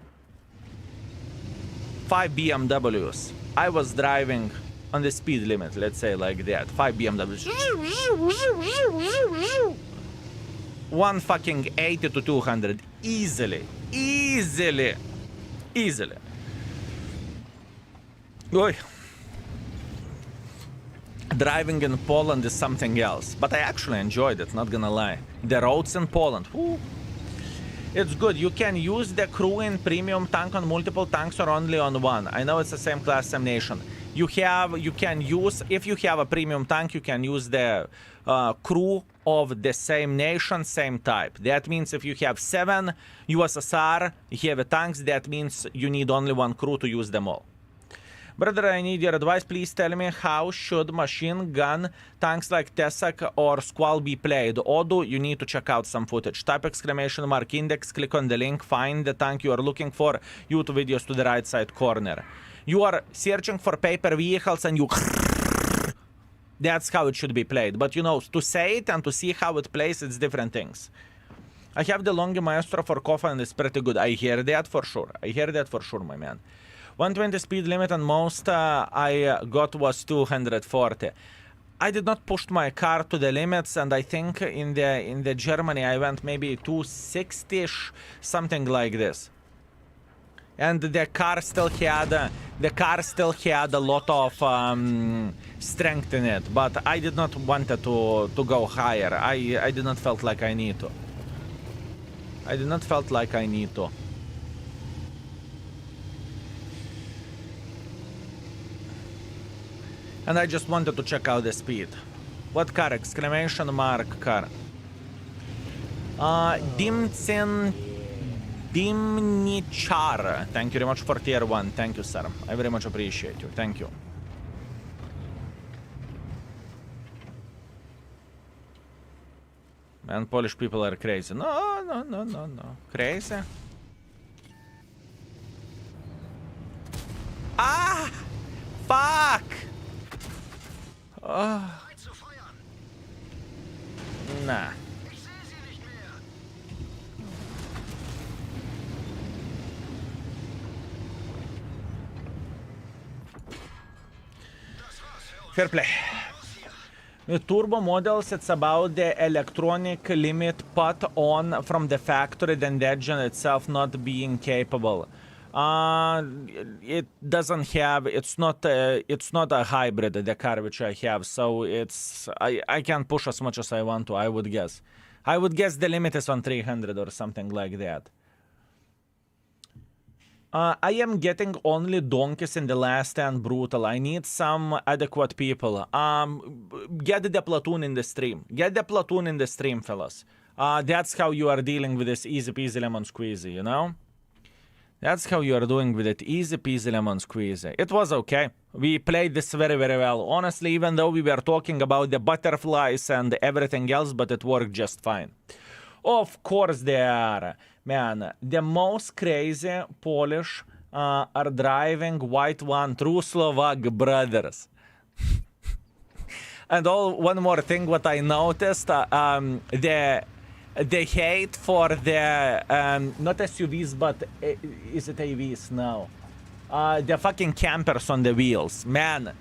5 BMWs. I was driving on the speed limit, let's say like that. 5 BMWs. One fucking 80 to 200. Easily. Oy. Driving in Poland is something else. But I actually enjoyed it, not gonna lie. The roads in Poland. Woo. It's good. You can use the crew in premium tank on multiple tanks or only on one. I know it's the same class, same nation. You can use, if you have a premium tank, you can use the crew of the same nation, same type. That means if you have 7 USSR heavy tanks, that means you need only one crew to use them all. Brother, I need your advice. Please tell me, how should machine gun tanks like Tessak or Squall be played? Odo, you need to check out some footage. Type exclamation mark index, click on the link, find the tank you are looking for, YouTube videos to the right side corner. You are searching for paper vehicles and you... That's how it should be played. But you know, to say it and to see how it plays, it's different things. I have the Longi Maestro for coffee and it's pretty good. I hear that for sure. I hear that for sure, my man. 120 speed limit and most I got was 240. I did not push my car to the limits, and I think in the Germany I went maybe 260-ish, something like this. And the car still had a lot of strength in it, but I did not want it to go higher. I did not felt like I need to. And I just wanted to check out the speed. What car? Exclamation mark car. Dimtsin Dimnichar. Thank you very much for tier 1. Thank you, sir. I very much appreciate you. Thank you. Man, Polish people are crazy. No. Crazy? Ah! Fuck! Oh. Nah. Fair play. With turbo models, it's about the electronic limit put on from the factory than the engine itself not being capable. It doesn't have. It's not a hybrid. The car which I have, so I can push as much as I want to. I would guess. I would guess the limit is on 300 or something like that. I am getting only donkeys in the last stand brutal. I need some adequate people. Get the platoon in the stream. Get the platoon in the stream, fellas. That's how you are dealing with this easy peasy lemon squeezy, you know? That's how you are doing with it. Easy peasy lemon squeezy. It was okay. We played this very, very well. Honestly, even though we were talking about the butterflies and everything else, but it worked just fine. Of course they are. Man, the most crazy Polish are driving white one, true Slovak brothers. And one more thing, what I noticed, the hate for the, not SUVs, but is it AVs? No. The fucking campers on the wheels. Man,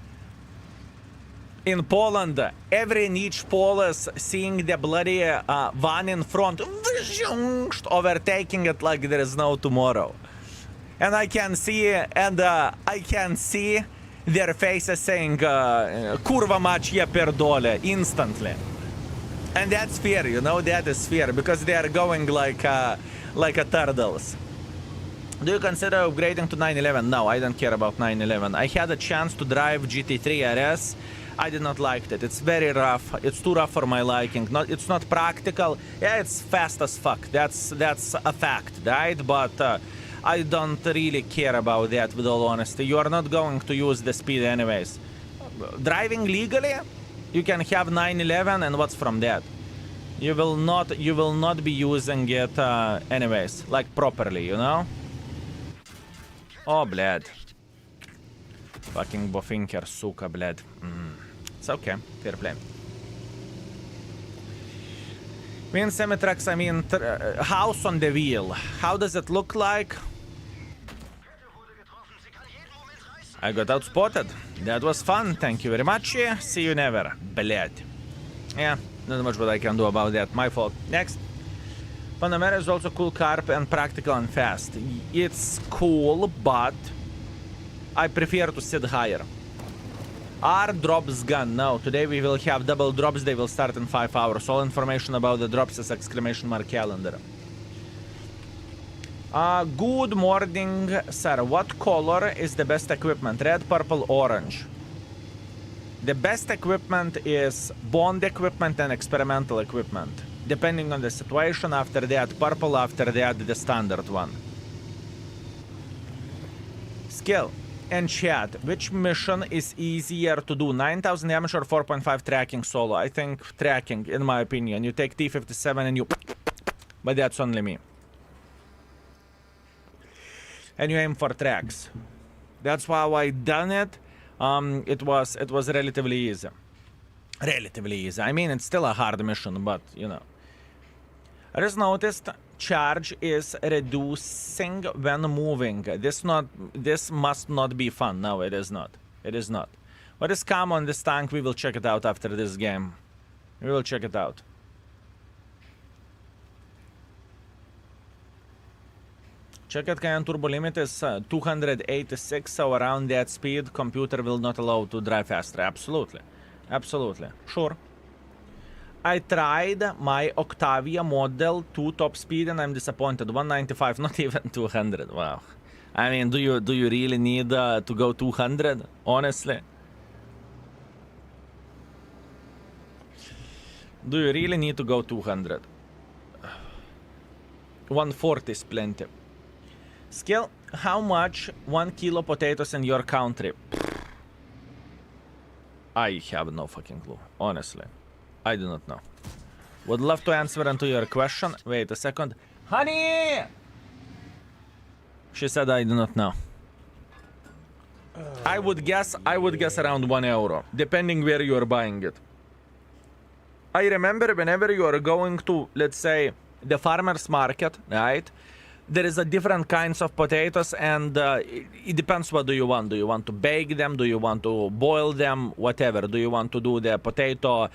in Poland, every niche Polish seeing the bloody van in front, overtaking it like there is no tomorrow. And I can see, their faces saying, kurva mać je pierdolę, instantly. And that's fear, you know, that is fear, because they are going like a turtles. Do you consider upgrading to 911? No, I don't care about 911. I had a chance to drive GT3 RS. I did not like it. It's very rough. It's too rough for my liking. It's not practical. Yeah, it's fast as fuck. That's a fact, right? But I don't really care about that, with all honesty. You are not going to use the speed anyways. Driving legally, you can have 911, and what's from that? You will not be using it anyways, like properly, you know? Oh, bled. Fucking bofinker, suka, bled. It's okay, fair play. Mean semi-trucks, I mean house on the wheel. How does it look like? I got outspotted. That was fun, thank you very much. See you never. Bled. Yeah, not much what I can do about that. My fault. Next. Panamera is also cool car and practical and fast. It's cool, but I prefer to sit higher. Are drops gone? No, today we will have double drops. They will start in 5 hours. All information about the drops is exclamation mark calendar. Good morning, sir. What color is the best equipment? Red, purple, orange? The best equipment is bond equipment and experimental equipment. Depending on the situation, after that purple, after that the standard one. Skill. And chat, which mission is easier to do? 9,000 damage or 4.5 tracking solo? I think tracking, in my opinion. You take T57 and you... But that's only me. And you aim for tracks. That's how I done it. It was relatively easy. Relatively easy. I mean, it's still a hard mission, but, you know. I just noticed charge is reducing when moving. This must not be fun. No, it is not. It is not. What is calm on this tank? We will check it out after this game. We will check it out. Check it, can turbo limit is 286, so around that speed, computer will not allow to drive faster. Absolutely. Absolutely. Sure. I tried my Octavia Model 2 top speed and I'm disappointed. 195, not even 200. Wow. I mean, do you really need to go 200? Honestly. Do you really need to go 200? 140 is plenty. Skill, how much 1 kilo potatoes in your country? I have no fucking clue, honestly. I do not know. Would love to answer into your question. Wait a second. Honey! She said I do not know. I would guess around €1, depending where you are buying it. I remember whenever you are going to, let's say, the farmer's market, right? There is a different kinds of potatoes, and it depends what do you want. Do you want to bake them? Do you want to boil them? Whatever. Do you want to do the potato?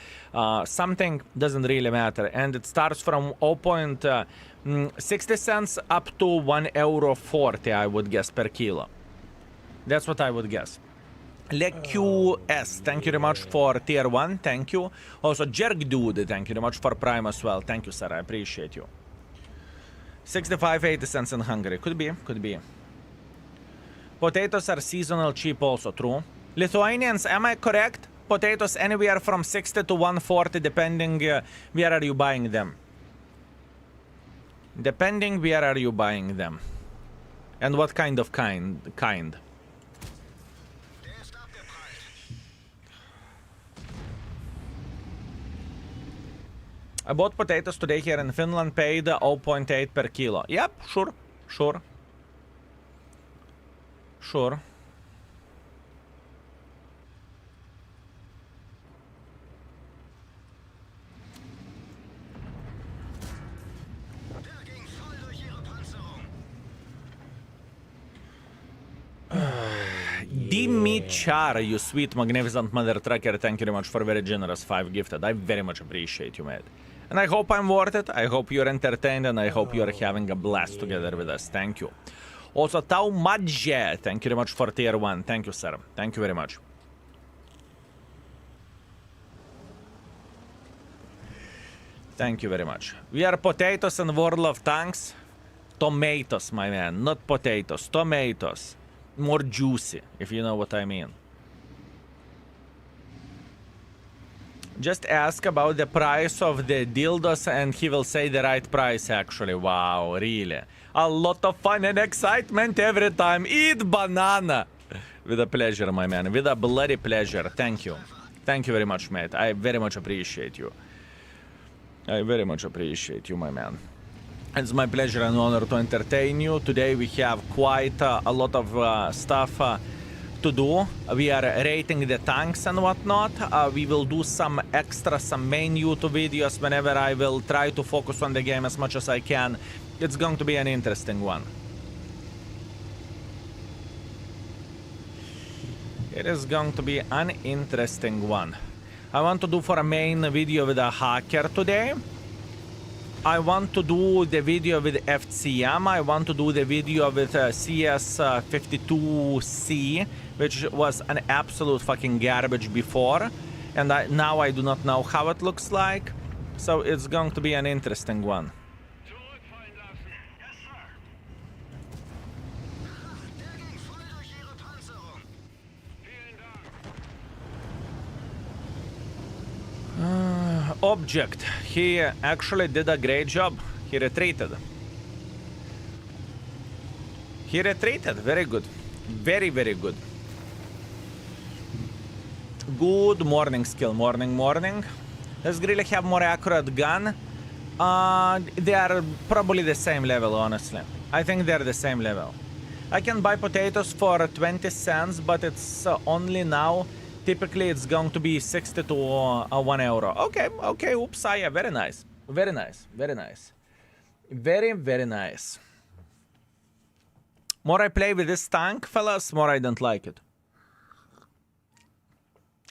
Something doesn't really matter. And it starts from 0.60 cents up to €1.40, I would guess, per kilo. That's what I would guess. LeQS, thank you very much for tier 1, thank you. Also, Jerk Dude, thank you very much for Prime as well. Thank you, sir, I appreciate you. 65-80 cents in Hungary. Could be, could be. Potatoes are seasonal cheap also, true. Lithuanians, am I correct? Potatoes anywhere from 60 to 140 depending where are you buying them. Depending where are you buying them. And what kind of kind. I bought potatoes today here in Finland, paid 0.8 per kilo. Yep, sure. Dimichar, you sweet, magnificent mother trucker, thank you very much for very generous 5 gifted. I very much appreciate you, mate. And I hope I'm worth it. I hope you're entertained, and I hope you're having a blast together with us. Thank you. Also, Tau Madje, thank you very much for tier 1. Thank you, sir. Thank you very much. Thank you very much. We are potatoes in World of Tanks. Tomatoes, my man. Not potatoes. Tomatoes. More juicy, if you know what I mean. Just ask about the price of the dildos and he will say the right price, actually. Wow, really. A lot of fun and excitement every time. Eat banana. With a pleasure, my man. With a bloody pleasure. Thank you. Thank you very much, mate. I very much appreciate you. I very much appreciate you, my man. It's my pleasure and honor to entertain you. Today we have quite a lot of stuff to do. We are rating the tanks and whatnot. We will do some main YouTube videos whenever I will try to focus on the game as much as I can. It's going to be an interesting one. It is going to be an interesting one. I want to do for a main video with a hacker today. I want to do the video with FCM. I want to do the video with CS52C, which was an absolute fucking garbage before. And now I do not know how it looks like. So it's going to be an interesting one. Object. He actually did a great job. He retreated. He retreated. Very good. Very, very good. Good morning, skill. Morning. Does Grille have more accurate gun? They are probably the same level, honestly. I think they're the same level. I can buy potatoes for 20 cents, but it's only now. Typically, it's going to be 60 to €1. Okay, oops, yeah, very nice. Very nice. Very nice. More I play with this tank, fellas, more I don't like it.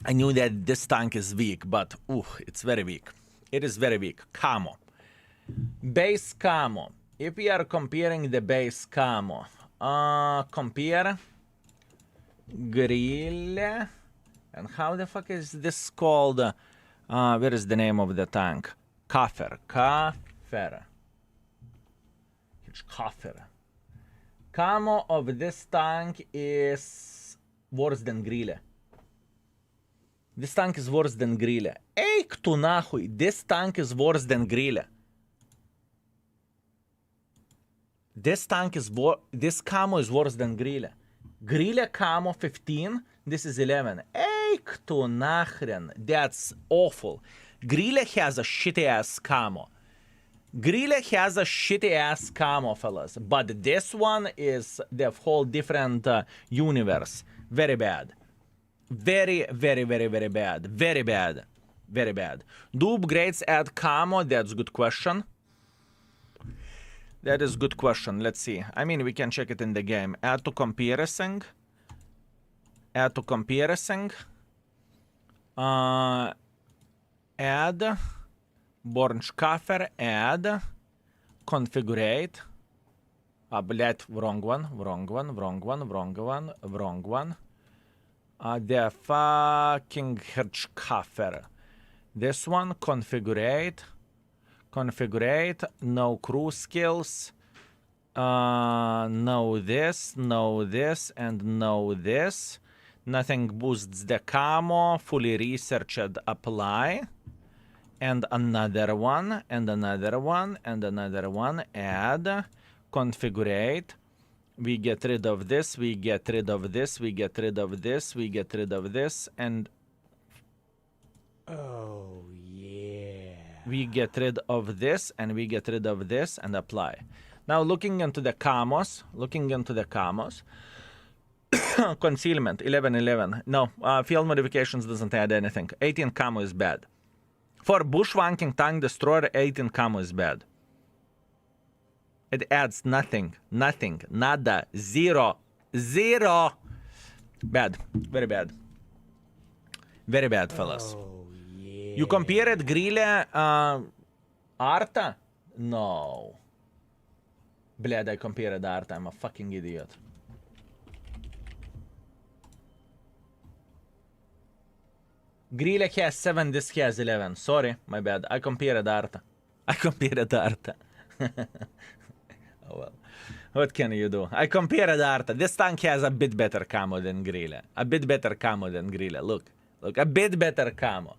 I knew that this tank is weak, but it's very weak. It is very weak. Camo. Base camo. If we are comparing the base camo, compare grill. And how the fuck is this called? Where is the name of the tank? Kafir. It's Kafir. Camo of this tank is worse than Grille. This tank is worse than Grille. Eik tu nahui. This tank is worse than Grille. This tank is this camo is worse than Grille. Grille camo 15, this is 11. Eik tu nachren, that's awful. Grille has a shitty ass camo. Grille has a shitty ass camo, fellas. But this one is the whole different universe. Very bad. Very, very, very, very bad. Very bad. Very bad. Do upgrades add camo? That's good question. That is good question. Let's see. I mean, we can check it in the game. Add to comparison. Add to comparison. Add. Born Schaffer. Add. Configurate. Блять, wrong one. Wrong one. Wrong one. Wrong one. Wrong one. The fucking Herschkaffer. This one. Configurate. Configurate, no crew skills, no this, and no this. Nothing boosts the camo, fully researched, apply. And another one, and another one, and another one, add, configurate. We get rid of this, we get rid of this, we get rid of this, we get rid of this, and... Oh, yeah. We get rid of this, and we get rid of this, and apply. Now, looking into the camos, concealment, 11-11. No, field modifications doesn't add anything. 18 camo is bad. For bushwhacking tank destroyer, 18 camo is bad. It adds nothing, nada, zero. Bad, very bad. Very bad, fellas. Oh, yeah. You compared Grille, Arta? No. Bled, I compared Arta. I'm a fucking idiot. Grille has 7, this has 11. Sorry, my bad. I compared Arta. Oh well. What can you do? I compared Arta. This tank has a bit better camo than Grille. Look, a bit better camo.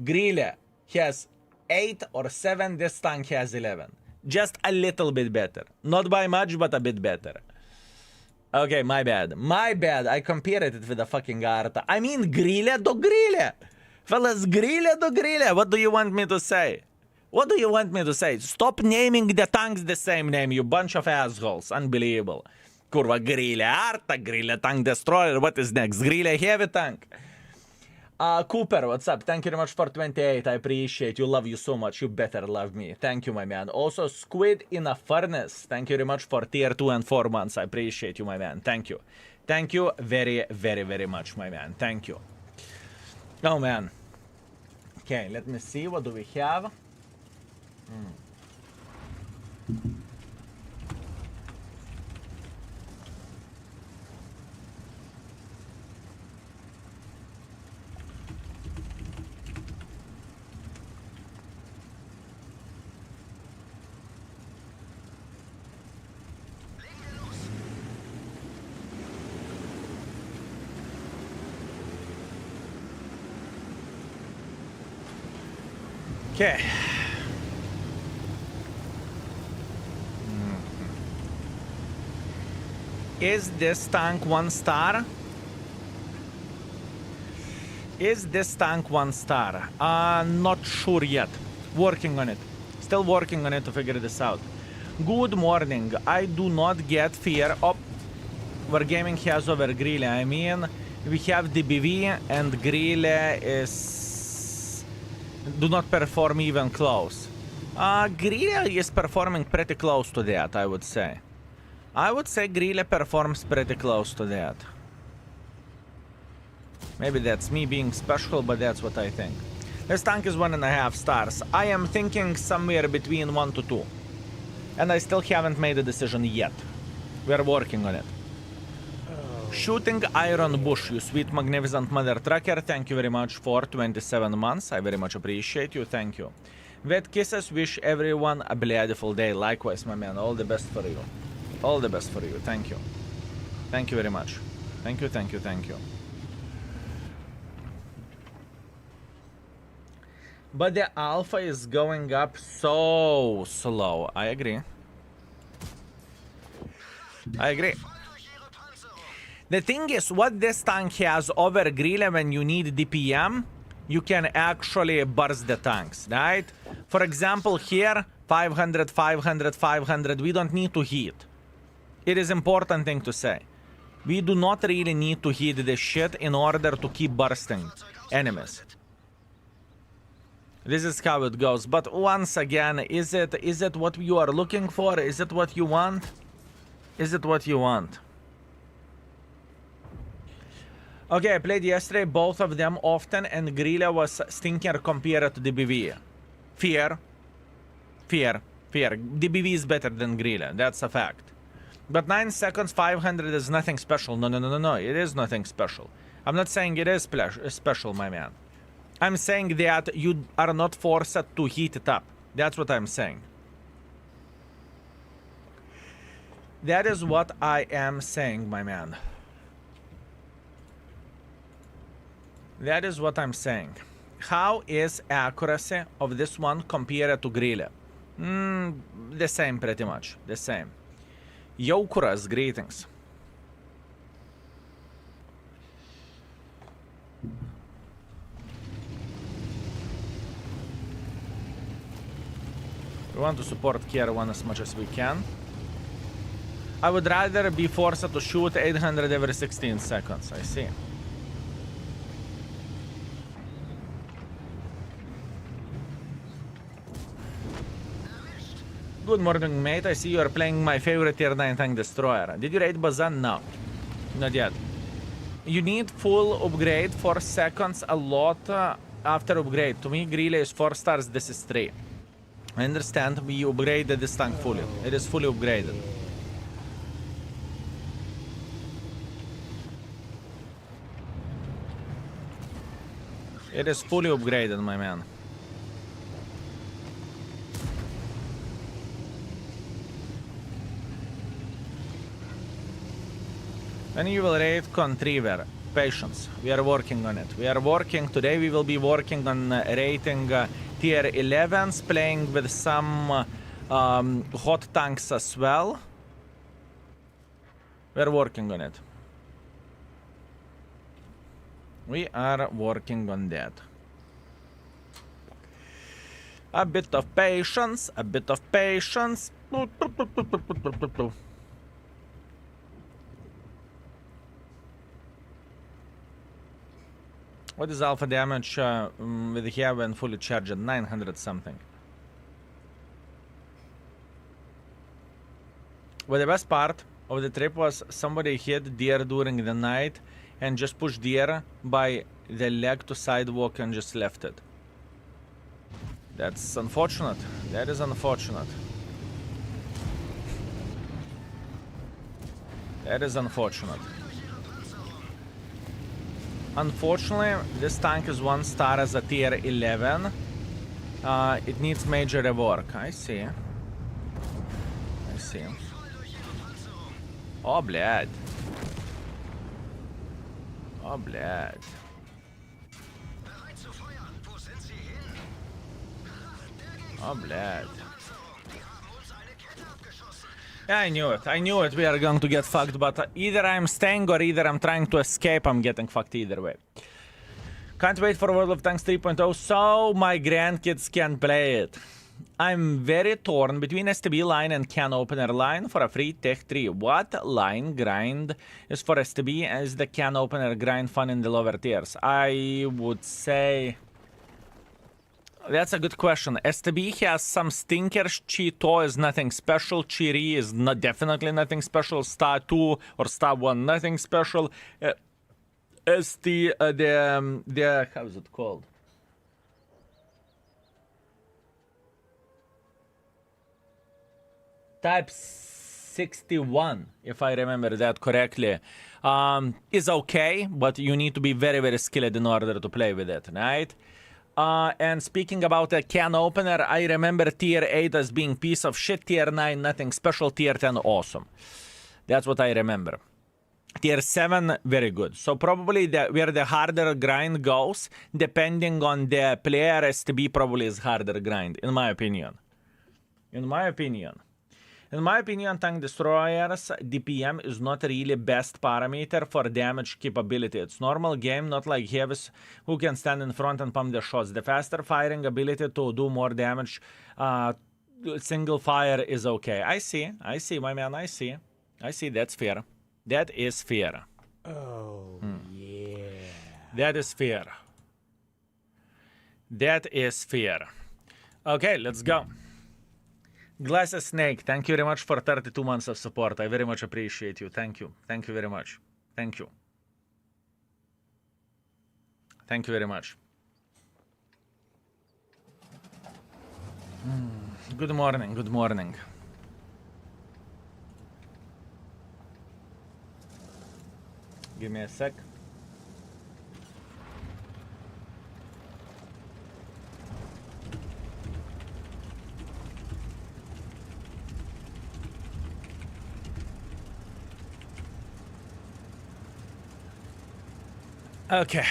Grille has 8 or 7. This tank has 11. Just a little bit better. Not by much, but a bit better. Okay, my bad. I compared it with the fucking Arta. I mean, Grille do Grille. Fellas, Grille do Grille. What do you want me to say? Stop naming the tanks the same name, you bunch of assholes. Unbelievable. Kurva, Grille Arta, Grille Tank Destroyer. What is next? Grille Heavy Tank. Cooper, what's up? Thank you very much for 28. I appreciate you. Love you so much. You better love me. Thank you, my man. Also, Squid in a Furnace. Thank you very much for tier 2 and 4 months. I appreciate you, my man. Thank you. Thank you very, very, very much, my man. Thank you. Oh, man. Okay, let me see. What do we have? Okay. Is this tank 1 star? Not sure yet. Working on it. Still working on it to figure this out. Good morning. I do not get fear of Wargaming has over Grille. I mean, we have DBV and Grille is... do not perform even close. Grille is performing pretty close to that, I would say. Grille performs pretty close to that. Maybe that's me being special, but that's what I think. This tank is 1.5 stars. I am thinking somewhere between 1 to 2. And I still haven't made a decision yet. We're working on it. Shooting Iron Bush, you sweet magnificent mother trucker. Thank you very much for 27 months. I very much appreciate you. Thank you. Wet kisses. Wish everyone a beautiful day. Likewise, my man. All the best for you. All the best for you. Thank you. Thank you very much. Thank you. But the alpha is going up so slow. I agree. I agree. The thing is, what this tank has over Grille when you need DPM, you can actually burst the tanks, right? For example, here, 500, 500, 500, we don't need to hit. It is important thing to say. We do not really need to hit this shit in order to keep bursting enemies. This is how it goes. But once again, is it what you are looking for? Is it what you want? Is it what you want? Okay, I played yesterday, both of them often, and Grille was stinker compared to DBV. Fear. DBV is better than Grille, that's a fact. But 9 seconds, 500 is nothing special. No, it is nothing special. I'm not saying it is special, my man. I'm saying that you are not forced to heat it up. That's what I'm saying. That is what I am saying, my man. That is what I'm saying. How is accuracy of this one compared to Grille? The same, pretty much. The same. Yokuras, greetings. We want to support Kier 1 as much as we can. I would rather be forced to shoot 800 every 16 seconds. I see. Good morning, mate. I see you are playing my favorite tier 9 tank destroyer. Did you raid Bazan? No. Not yet. You need full upgrade, 4 seconds, a lot after upgrade. To me, Grille is 4 stars, this is 3. I understand, we upgraded this tank fully. It is fully upgraded. It is fully upgraded, my man. When you will raid Contriver, patience. We are working on it. We are working today. We will be working on rating tier 11s, playing with some hot tanks as well. We are working on it. We are working on that. A bit of patience. A bit of patience. What is alpha damage with here when fully charged? 900 something. Well, the best part of the trip was somebody hit deer during the night and just pushed deer by the leg to sidewalk and just left it. That's unfortunate. That is unfortunate. That is unfortunate. Unfortunately, this tank is 1 star as a tier 11. It needs major rework. I see. I see. Oh, блядь. Oh, блядь. Oh, блядь. Yeah, I knew it. I knew it. We are going to get fucked, but either I'm staying or either I'm trying to escape. I'm getting fucked either way. Can't wait for World of Tanks 3.0 so my grandkids can play it. I'm very torn between STB line and can opener line for a free Tech 3. What line grind is for STB and is the can opener grind fun in the lower tiers? I would say... That's a good question. STB has some stinkers. Cheeto is nothing special. Chiri is not definitely nothing special. Star 2 or Star 1 nothing special. ST the how is it called? Type 61, if I remember that correctly, is okay, but you need to be very, very skilled in order to play with it, right? And speaking about a can opener, I remember tier 8 as being piece of shit, tier 9 nothing special, tier 10 awesome. That's what I remember. Tier 7 very good. So probably where the harder grind goes, depending on the player, STB probably is harder grind, in my opinion. In my opinion. In my opinion, tank destroyers DPM is not really best parameter for damage capability. It's normal game, not like heavies who can stand in front and pump their shots. The faster firing ability to do more damage, single fire is okay. I see, my man, I see, that's fair. That is fair. Oh, yeah. That is fair. That is fair. Okay, let's go. Glasses Snake, thank you very much for 32 months of support. I very much appreciate you. Thank you. Thank you very much. Thank you. Thank you very much. Good morning. Good morning. Give me a sec. Okay,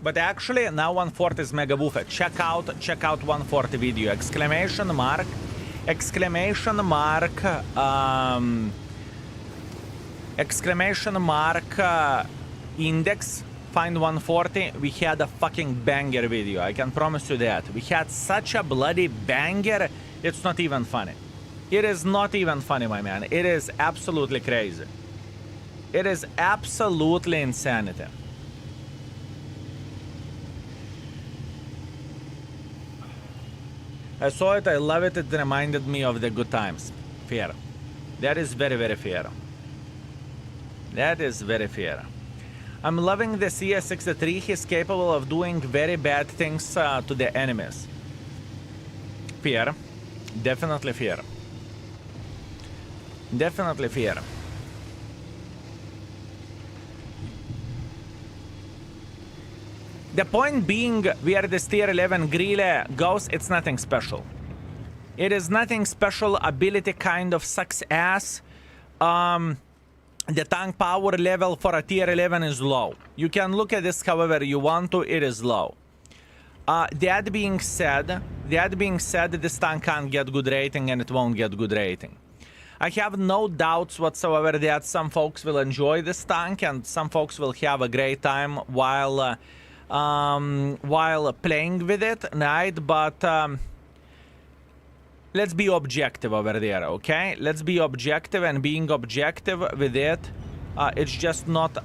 but actually now 140 is mega woofed. Check out 140 video. Exclamation mark index. Find 140. We had a fucking banger video. I can promise you that. We had such a bloody banger. It's not even funny. It is not even funny, my man. It is absolutely crazy. It is absolutely insanity. I saw it, I love it, it reminded me of the good times. Fair. That is very, very fair. That is very fair. I'm loving the CS63. He's capable of doing very bad things to the enemies. Fair. Definitely fair. Definitely fair. The point being, where this tier 11 Grille goes, it's nothing special. It is nothing special. Ability kind of sucks ass. The tank power level for a tier 11 is low. You can look at this however you want to, it is low. That being said, this tank can't get good rating and it won't get good rating. I have no doubts whatsoever that some folks will enjoy this tank and some folks will have a great time while playing with it, right? But let's be objective over there, okay? Let's be objective, and being objective with it, it is just not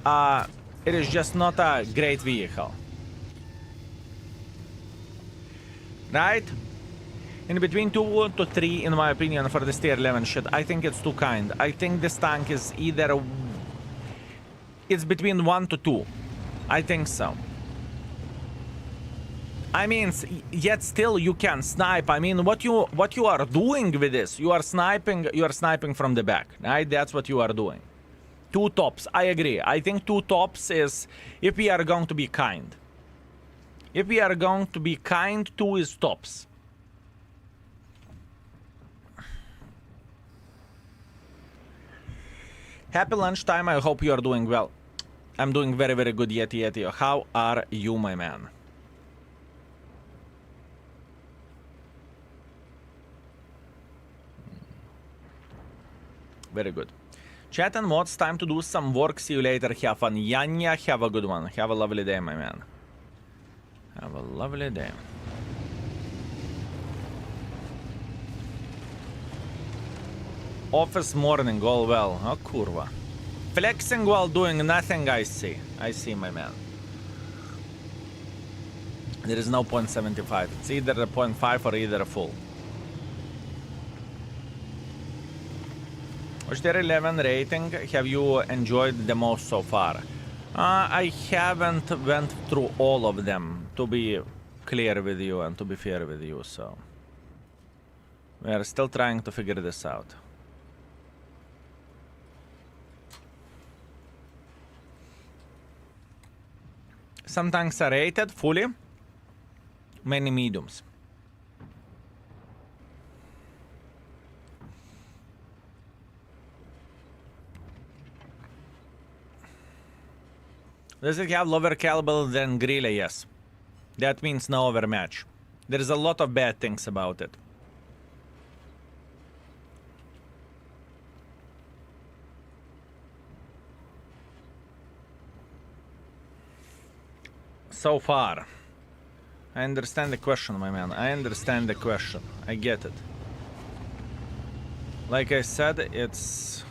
a great vehicle, right? In between 2 to 3, in my opinion, for this tier 11 shit. I think it's too kind. I think this tank is either... It's between 1 to 2. I think so. I mean, yet still you can snipe. I mean, what you are doing with this? You are sniping from the back, right? That's what you are doing. 2 tops. I agree. I think 2 tops is, if we are going to be kind. If we are going to be kind, 2 is tops. Happy lunchtime. I hope you are doing well. I'm doing very, very good, Yeti. How are you, my man? Very good. Chat and mods, time to do some work. See you later. Have fun. Yanya, have a good one. Have a lovely day, my man. Have a lovely day. Office morning, all well. Oh, kurva. Flexing while doing nothing, I see. I see, my man. There is no 0.75. It's either a 0.5 or either a full. Which tier 11 rating have you enjoyed the most so far? I haven't went through all of them, to be clear with you and to be fair with you, so... We are still trying to figure this out. Some tanks are rated fully, many mediums. Does it have lower caliber than Grille? Yes. That means no overmatch. There is a lot of bad things about it. So far. I understand the question, my man. I understand the question. I get it. Like I said, it's...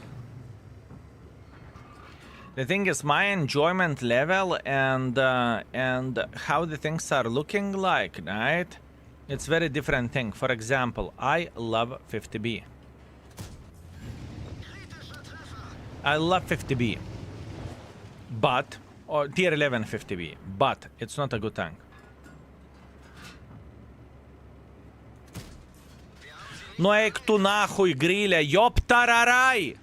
The thing is, my enjoyment level and how the things are looking like, right? It's very different thing. For example, I love 50B. I love 50B. But... Or tier 11 50B. But it's not a good tank. Ну эк ту нахуй, гриля, ёптарарай!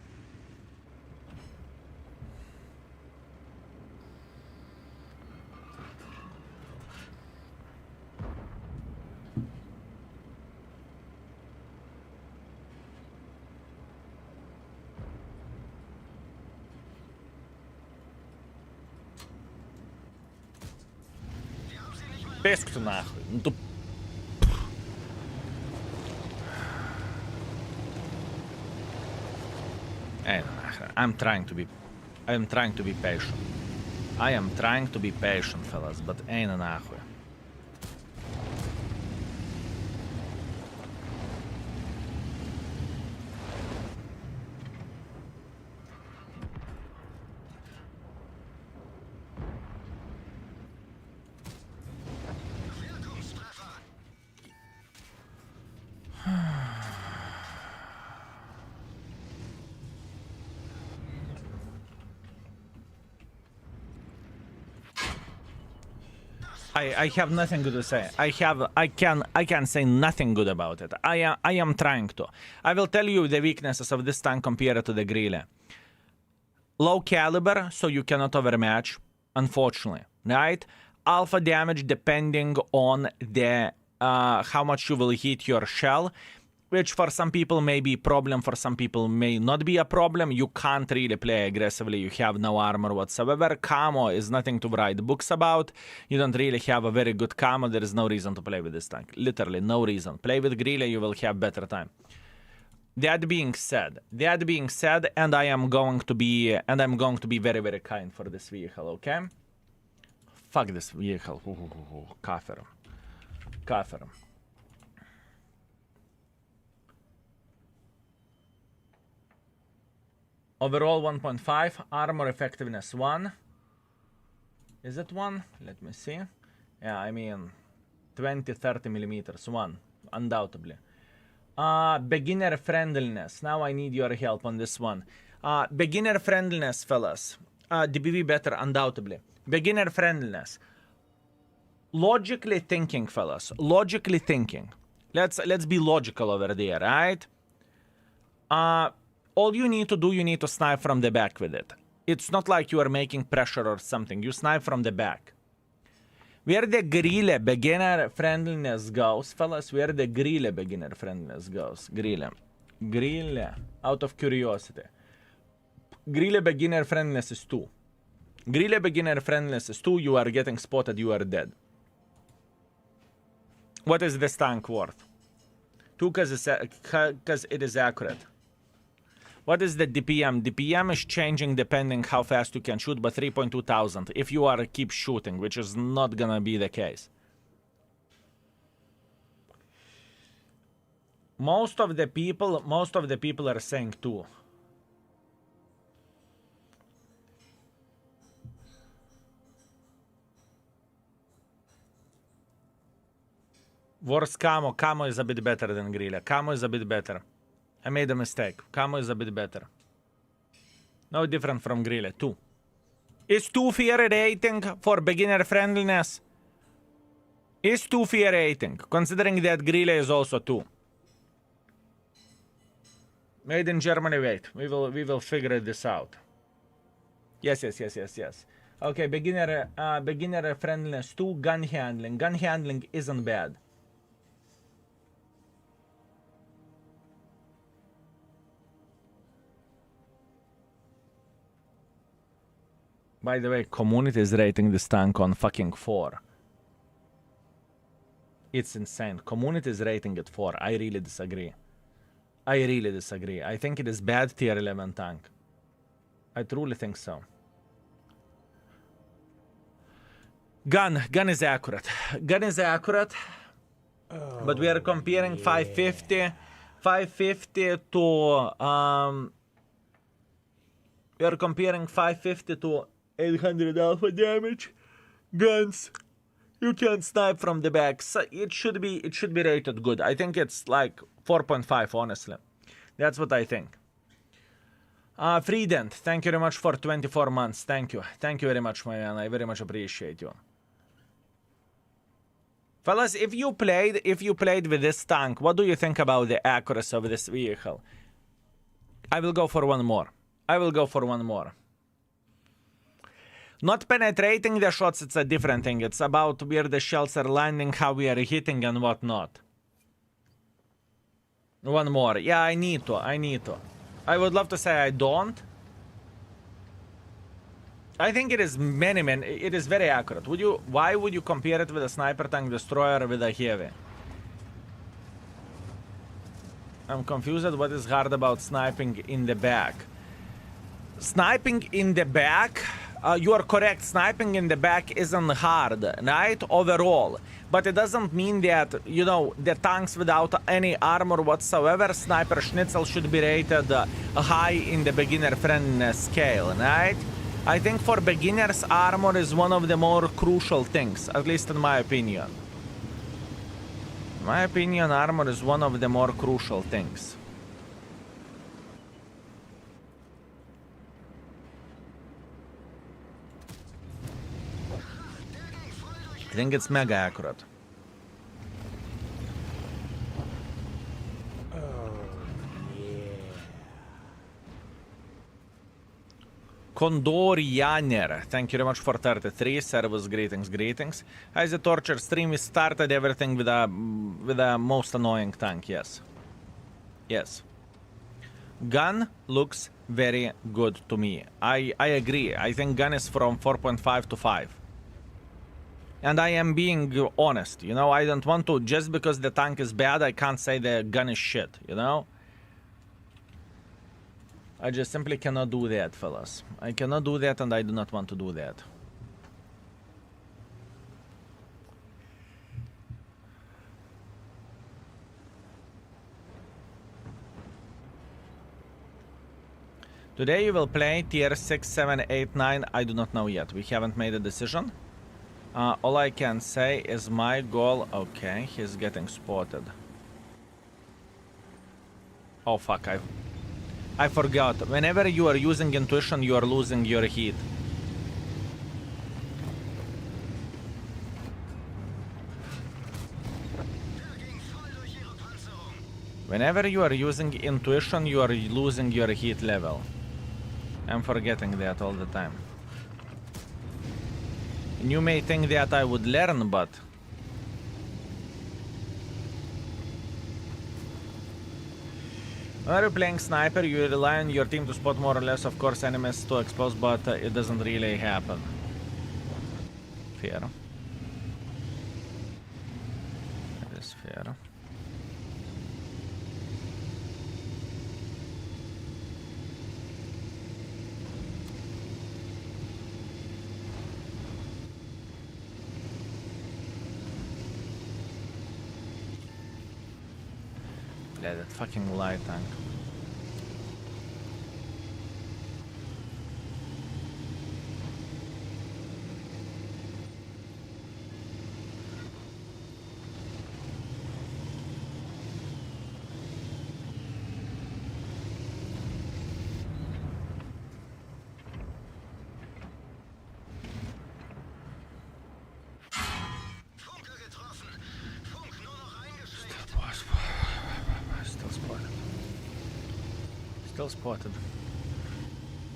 Песк ту нахуй. Ну ту... I'm trying to be patient. I am trying to be patient, fellas, but ain't нахуй. I have nothing good to say. I can say nothing good about it. I am trying to. I will tell you the weaknesses of this tank compared to the Grille. Low caliber, so you cannot overmatch, unfortunately, right? Alpha damage depending on the how much you will hit your shell, which for some people may be a problem, for some people may not be a problem. You can't really play aggressively, you have no armor whatsoever. Camo is nothing to write books about. You don't really have a very good camo, there is no reason to play with this tank. Literally, no reason. Play with Grille, you will have better time. That being said, and I'm going to be very, very kind for this vehicle, okay? Fuck this vehicle. Kafir. Overall 1.5, armor effectiveness 1. Is it 1? Let me see. Yeah, I mean 20-30 millimeters, 1, undoubtedly. Beginner friendliness. Now I need your help on this one. Beginner friendliness, fellas. DBV better, undoubtedly. Beginner friendliness. Logically thinking, fellas. Logically thinking. Let's be logical over there, right? All you need to do, you need to snipe from the back with it. It's not like you are making pressure or something. You snipe from the back. Where the Grille beginner friendliness goes, fellas, where the Grille beginner friendliness goes. Grille, out of curiosity. Grille beginner friendliness is 2. Grille beginner friendliness is 2, you are getting spotted, you are dead. What is this tank worth? 2 because it is accurate. What is the DPM? DPM is changing depending how fast you can shoot, but 3.2 thousand if you are keep shooting, which is not gonna be the case. Most of the people are saying 2. Worse camo. Camo is a bit better than Grille. Camo is a bit better. I made a mistake. Camo is a bit better. No different from Grille. 2. Is 2 fair rating for beginner friendliness? Is 2 fair rating, considering that Grille is also 2? Made in Germany, wait. We will figure this out. Yes. Okay, beginner friendliness 2, gun handling. Gun handling isn't bad. By the way, community is rating this tank on fucking 4. It's insane. Community is rating it 4. I really disagree. I think it is bad tier 11 tank. I truly think so. Gun is accurate. Gun is accurate. But we are comparing 550 to we are comparing 550 to 800 alpha damage guns. You can snipe from the back. So it should be rated good. I think it's like 4.5, honestly. That's what I think. Freedent, thank you very much for 24 months. Thank you. Thank you very much, my man. I very much appreciate you. Fellas, if you played with this tank, what do you think about the accuracy of this vehicle? I will go for one more. Not penetrating the shots, it's a different thing. It's about where the shells are landing, how we are hitting and whatnot. One more. Yeah, I need to. I would love to say I don't. I think it is it is very accurate. Why would you compare it with a sniper tank destroyer with a heavy? I'm confused at what is hard about sniping in the back. Sniping in the back, you are correct. Sniping in the back isn't hard, right? Overall. But it doesn't mean that, you know, the tanks without any armor whatsoever, Sniper Schnitzel should be rated high in the beginner friendliness scale, right? I think for beginners, armor is one of the more crucial things, at least in my opinion. In my opinion, armor is one of the more crucial things. I think it's mega accurate. Condorianer, thank you very much for 33. Servus, greetings. As a torture stream, we started everything with a most annoying tank, yes. Gun looks very good to me. I agree. I think gun is from 4.5 to 5. And I am being honest, you know, I don't want to, just because the tank is bad, I can't say the gun is shit, you know? I just simply cannot do that, fellas. I cannot do that, and I do not want to do that. Today you will play tier 6, 7, 8, 9. I do not know yet. We haven't made a decision. All I can say is my goal... Okay, he's getting spotted. Oh, fuck, I forgot. Whenever you are using intuition, you are losing your heat. Whenever you are using intuition, you are losing your heat level. I'm forgetting that all the time. And you may think that I would learn, but... When you're playing sniper, you rely on your team to spot more or less, of course, enemies to expose, but it doesn't really happen. Fair. It is fair. Yeah, that fucking light tank. Still spotted.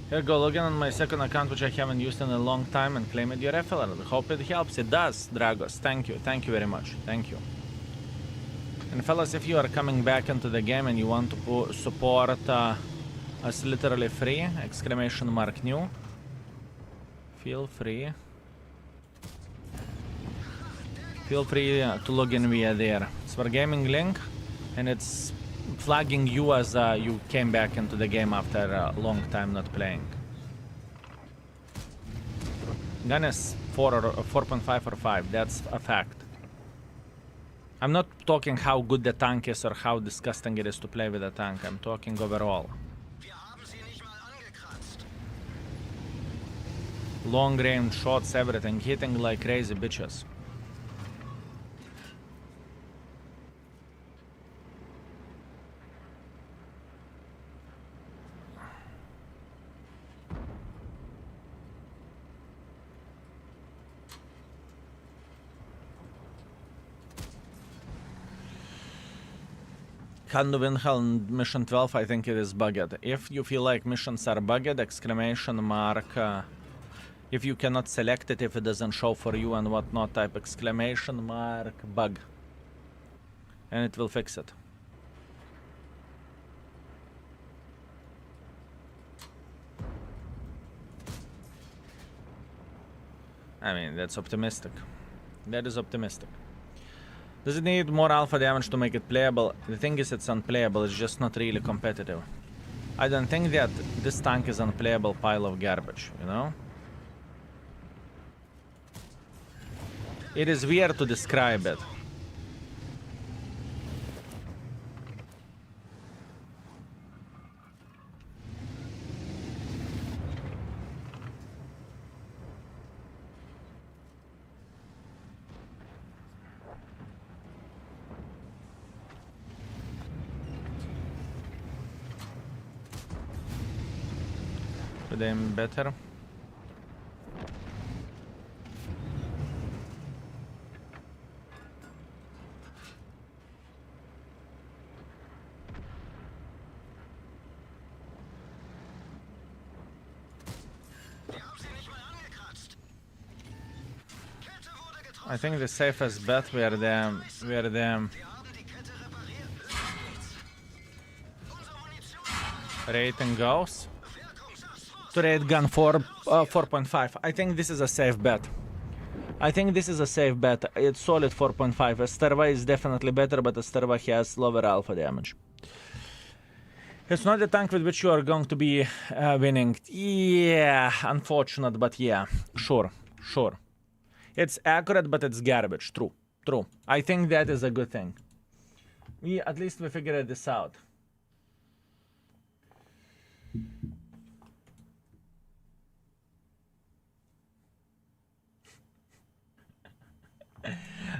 Here go, log in on my second account, which I haven't used in a long time, and claim it your referral. Hope it helps. It does, Dragos. Thank you very much. Thank you. And fellas, if you are coming back into the game and you want to support us literally free, !new, feel free. Feel free to log in via there. It's for gaming link, and it's flagging you as you came back into the game after a long time not playing. Gun is 4 or 4.5 or 5. That's a fact. I'm not talking how good the tank is or how disgusting it is to play with a tank. I'm talking overall. Long range shots, everything, hitting like crazy bitches. Handu mission 12, I think it is bugged. If you feel like missions are bugged, exclamation mark. If you cannot select it, if it doesn't show for you and whatnot, type exclamation mark bug. And it will fix it. I mean, that's optimistic. That is optimistic. Does it need more alpha damage to make it playable? The thing is, it's unplayable, it's just not really competitive. I don't think that this tank is an unplayable pile of garbage, you know? It is weird to describe it. Could aim better. I think the safest bet were the rating goes to rate gun 4.5. I think this is a safe bet. I think this is a safe bet. It's solid 4.5. Esterva is definitely better, but Esterva has lower alpha damage. It's not the tank with which you are going to be winning. Yeah, unfortunate, but yeah, sure. It's accurate, but it's garbage. True. I think that is a good thing. At least we figured this out.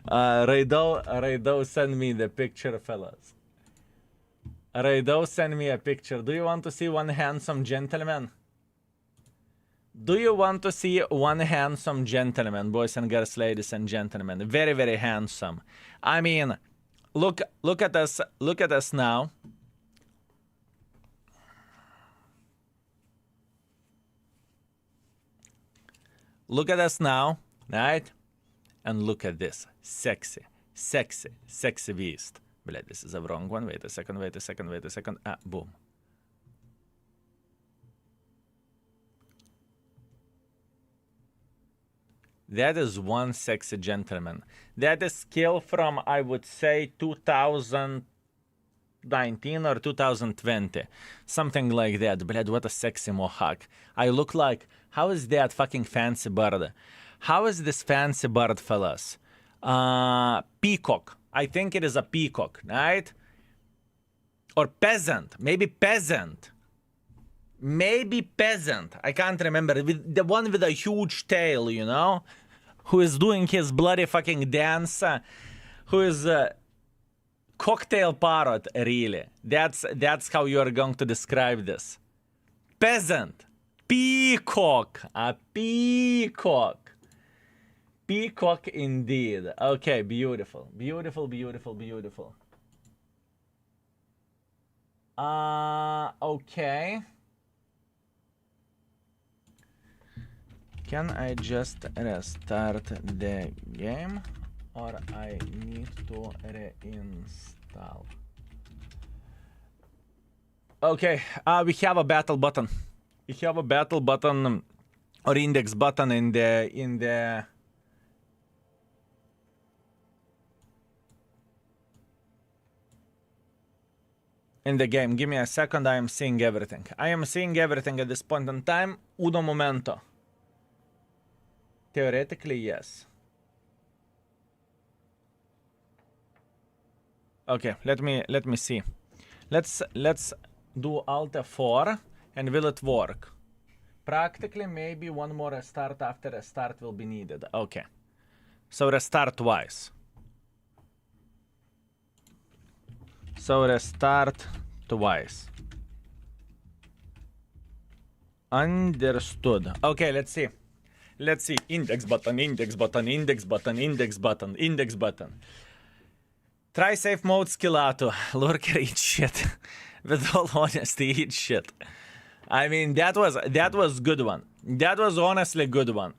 Raido, send me the picture, fellas. Raido, send me a picture. Do you want to see one handsome gentleman? Do you want to see one handsome gentleman, boys and girls, ladies and gentlemen? Very, very handsome. I mean, look at us now. Look at us now, right? And look at this. Sexy beast. Bleh, this is a wrong one. Wait a second. Ah, boom. That is one sexy gentleman. That is skill from, I would say, 2019 or 2020. Something like that. Bleh, what a sexy mohawk. I look like... How is that fucking fancy bird? How is this fancy bird, fellas? Peacock. I think it is a peacock, right? Or peasant. Maybe peasant. I can't remember. The one with a huge tail, you know? Who is doing his bloody fucking dance. Who is a cocktail parrot, really. That's how you are going to describe this. Peasant. Peacock. A peacock. Peacock indeed. Okay, beautiful. Okay. Can I just restart the game or I need to reinstall? Okay, we have a battle button. We have a battle button or index button in the game. Give me a second. I am seeing everything. I am seeing everything at this point in time. Uno momento. Theoretically, yes. Okay, let me see. Let's do Alt F4 and will it work? Practically, maybe one more restart after restart will be needed. Okay. So restart twice. So restart twice. Understood. Okay, let's see. Let's see. Index button, index button, index button, index button, index button. Try safe mode Skillato. Lurker, eat shit. With all honesty, eat shit. I mean, that was good one. That was honestly good one.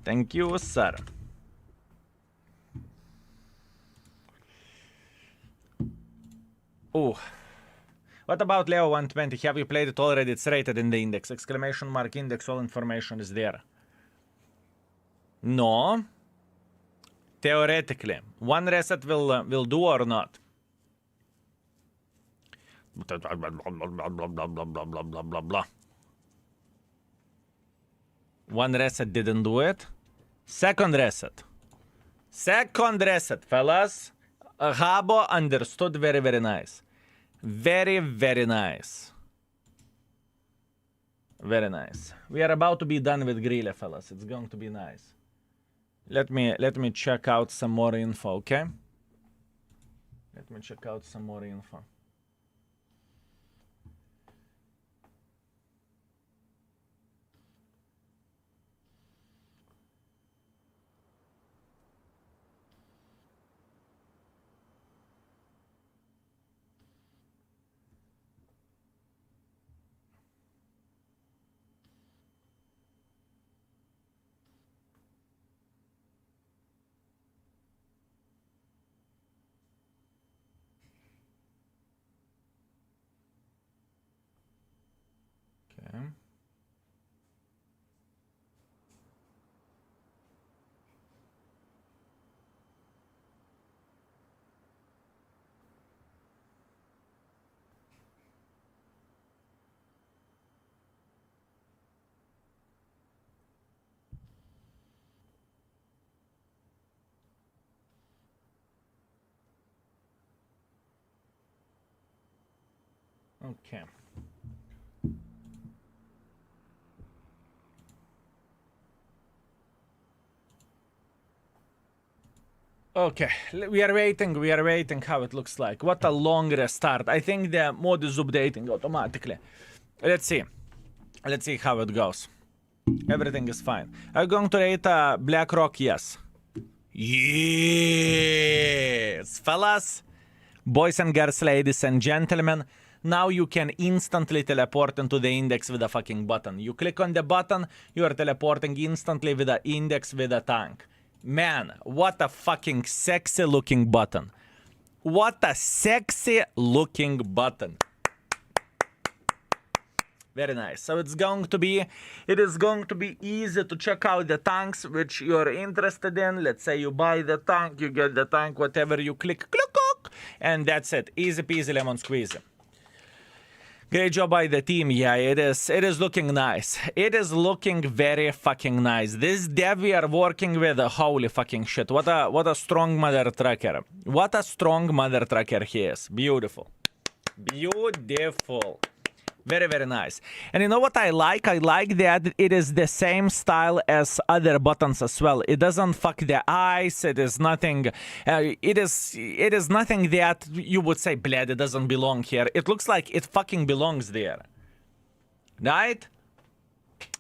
Thank you, sir. Oh. What about Leo 120? Have you played it already? It's rated in the index. Exclamation mark index, all information is there. No. Theoretically. One reset will do or not? Blah, blah, blah, blah, blah, blah, blah, blah, blah, blah. One reset didn't do it. Second reset. Second reset, fellas. Habo understood. Very, very nice. Very, very nice. Very nice. We are about to be done with Grille, fellas. It's going to be nice. Let me check out some more info, okay? Let me check out some more info. Okay. Okay. Okay, we are waiting how it looks like. What a long restart. I think the mod is updating automatically. Let's see how it goes. Everything is fine. I'm going to rate BlackRock, yes. Yes! Fellas, boys and girls, ladies and gentlemen, now you can instantly teleport into the index with a fucking button. You click on the button, you are teleporting instantly with the index with a tank. Man, what a fucking sexy looking button. What a sexy looking button. Very nice. So it is going to be easy to check out the tanks which you're interested in. Let's say you buy the tank, you get the tank, whatever you click, and that's it. Easy peasy lemon squeezy. Great job by the team. Yeah, it is looking nice. It is looking very fucking nice. This dev we are working with, holy fucking shit. What a strong mother trucker. What a strong mother trucker he is. Beautiful. Beautiful. Very, very nice. And you know what I like? I like that it is the same style as other buttons as well. It doesn't fuck the eyes. It is nothing. It is nothing that you would say, bled, it doesn't belong here. It looks like it fucking belongs there. Right?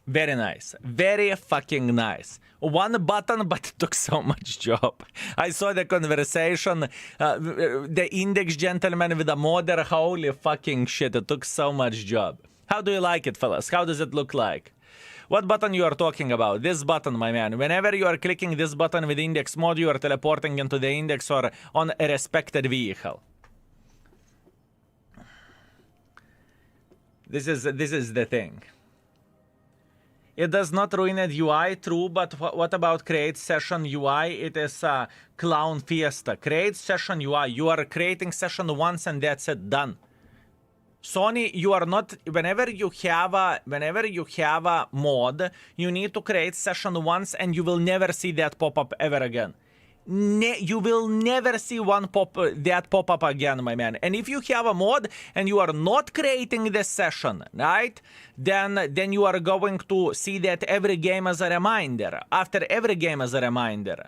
Very nice. Very fucking nice. One button, but it took so much job. I saw the conversation. The index gentleman with the modder. Holy fucking shit. It took so much job. How do you like it, fellas? How does it look like? What button you are talking about? This button, my man. Whenever you are clicking this button with index mode, you are teleporting into the index or on a respected vehicle. This is the thing. It does not ruin the UI, true, but what about create session UI? It is a clown fiesta. Create session UI. You are creating session once and that's it, done. Sony, you are not, whenever you have a mod, you need to create session once and you will never see that pop-up ever again. You will never see that pop-up again, my man. And if you have a mod and you are not creating this session, right? Then you are going to see that every game as a reminder. After every game as a reminder.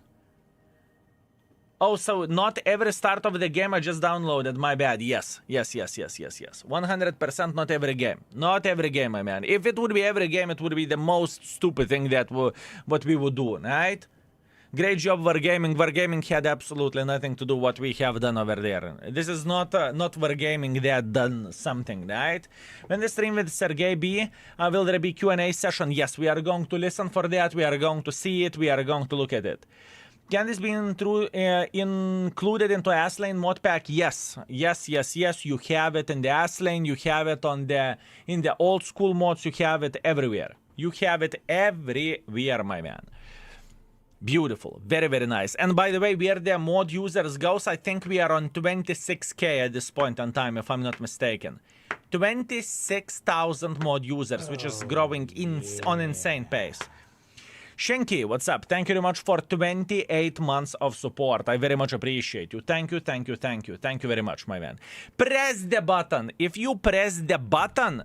Oh, so not every start of the game I just downloaded. My bad. Yes. 100% not every game. Not every game, my man. If it would be every game, it would be the most stupid thing that what we would do, right? Great job, Wargaming. Wargaming had absolutely nothing to do what we have done over there. This is not Wargaming that done something, right? When the stream with Sergey B, will there be Q&A session? Yes, we are going to listen for that. We are going to see it. We are going to look at it. Can this be included into Asslane mod pack? Yes. You have it in the Asslane. You have it in the old school mods. You have it everywhere. You have it everywhere, my man. Beautiful. Very, very nice. And by the way, where the mod users goes, I think we are on 26k at this point in time, if I'm not mistaken. 26,000 mod users, which is growing on insane pace. Shenki, what's up? Thank you very much for 28 months of support. I very much appreciate you. Thank you. Thank you very much, my man. Press the button. If you press the button,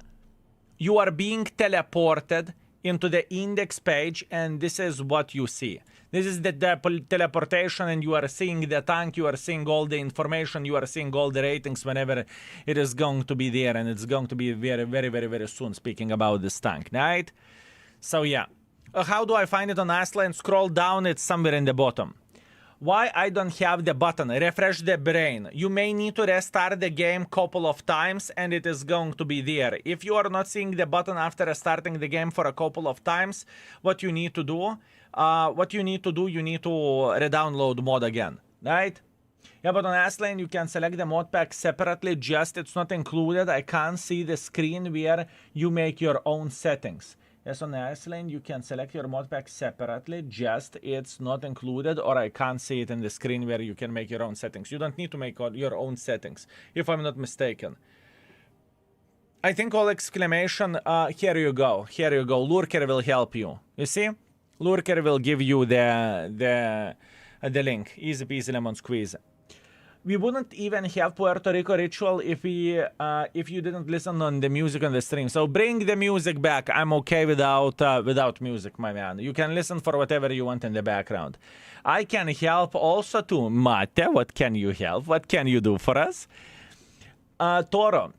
you are being teleported into the index page, and this is what you see. This is the teleportation, and you are seeing the tank, you are seeing all the information, you are seeing all the ratings whenever it is going to be there, and it's going to be very, very, very, very soon, speaking about this tank, right? So yeah. How do I find it on Aslan? Scroll down, it's somewhere in the bottom. Why I don't have the button? Refresh the brain. You may need to restart the game couple of times and it is going to be there. If you are not seeing the button after restarting the game for a couple of times, what you need to do, you need to re-download mod again, right? Yeah, but on Aslan you can select the mod pack separately, just it's not included. I can't see the screen where you make your own settings. Yes, on Aslan you can select your mod pack separately, just it's not included, or I can't see it in the screen where you can make your own settings. You don't need to make your own settings, if I'm not mistaken. I think all exclamation, here you go, Lurker will help you. You see? Lurker will give you the link. Easy peasy lemon squeeze. We wouldn't even have Puerto Rico ritual if you didn't listen on the music on the stream. So bring the music back. I'm okay without music, my man. You can listen for whatever you want in the background. I can help also too. Mate, what can you help? What can you do for us? Toro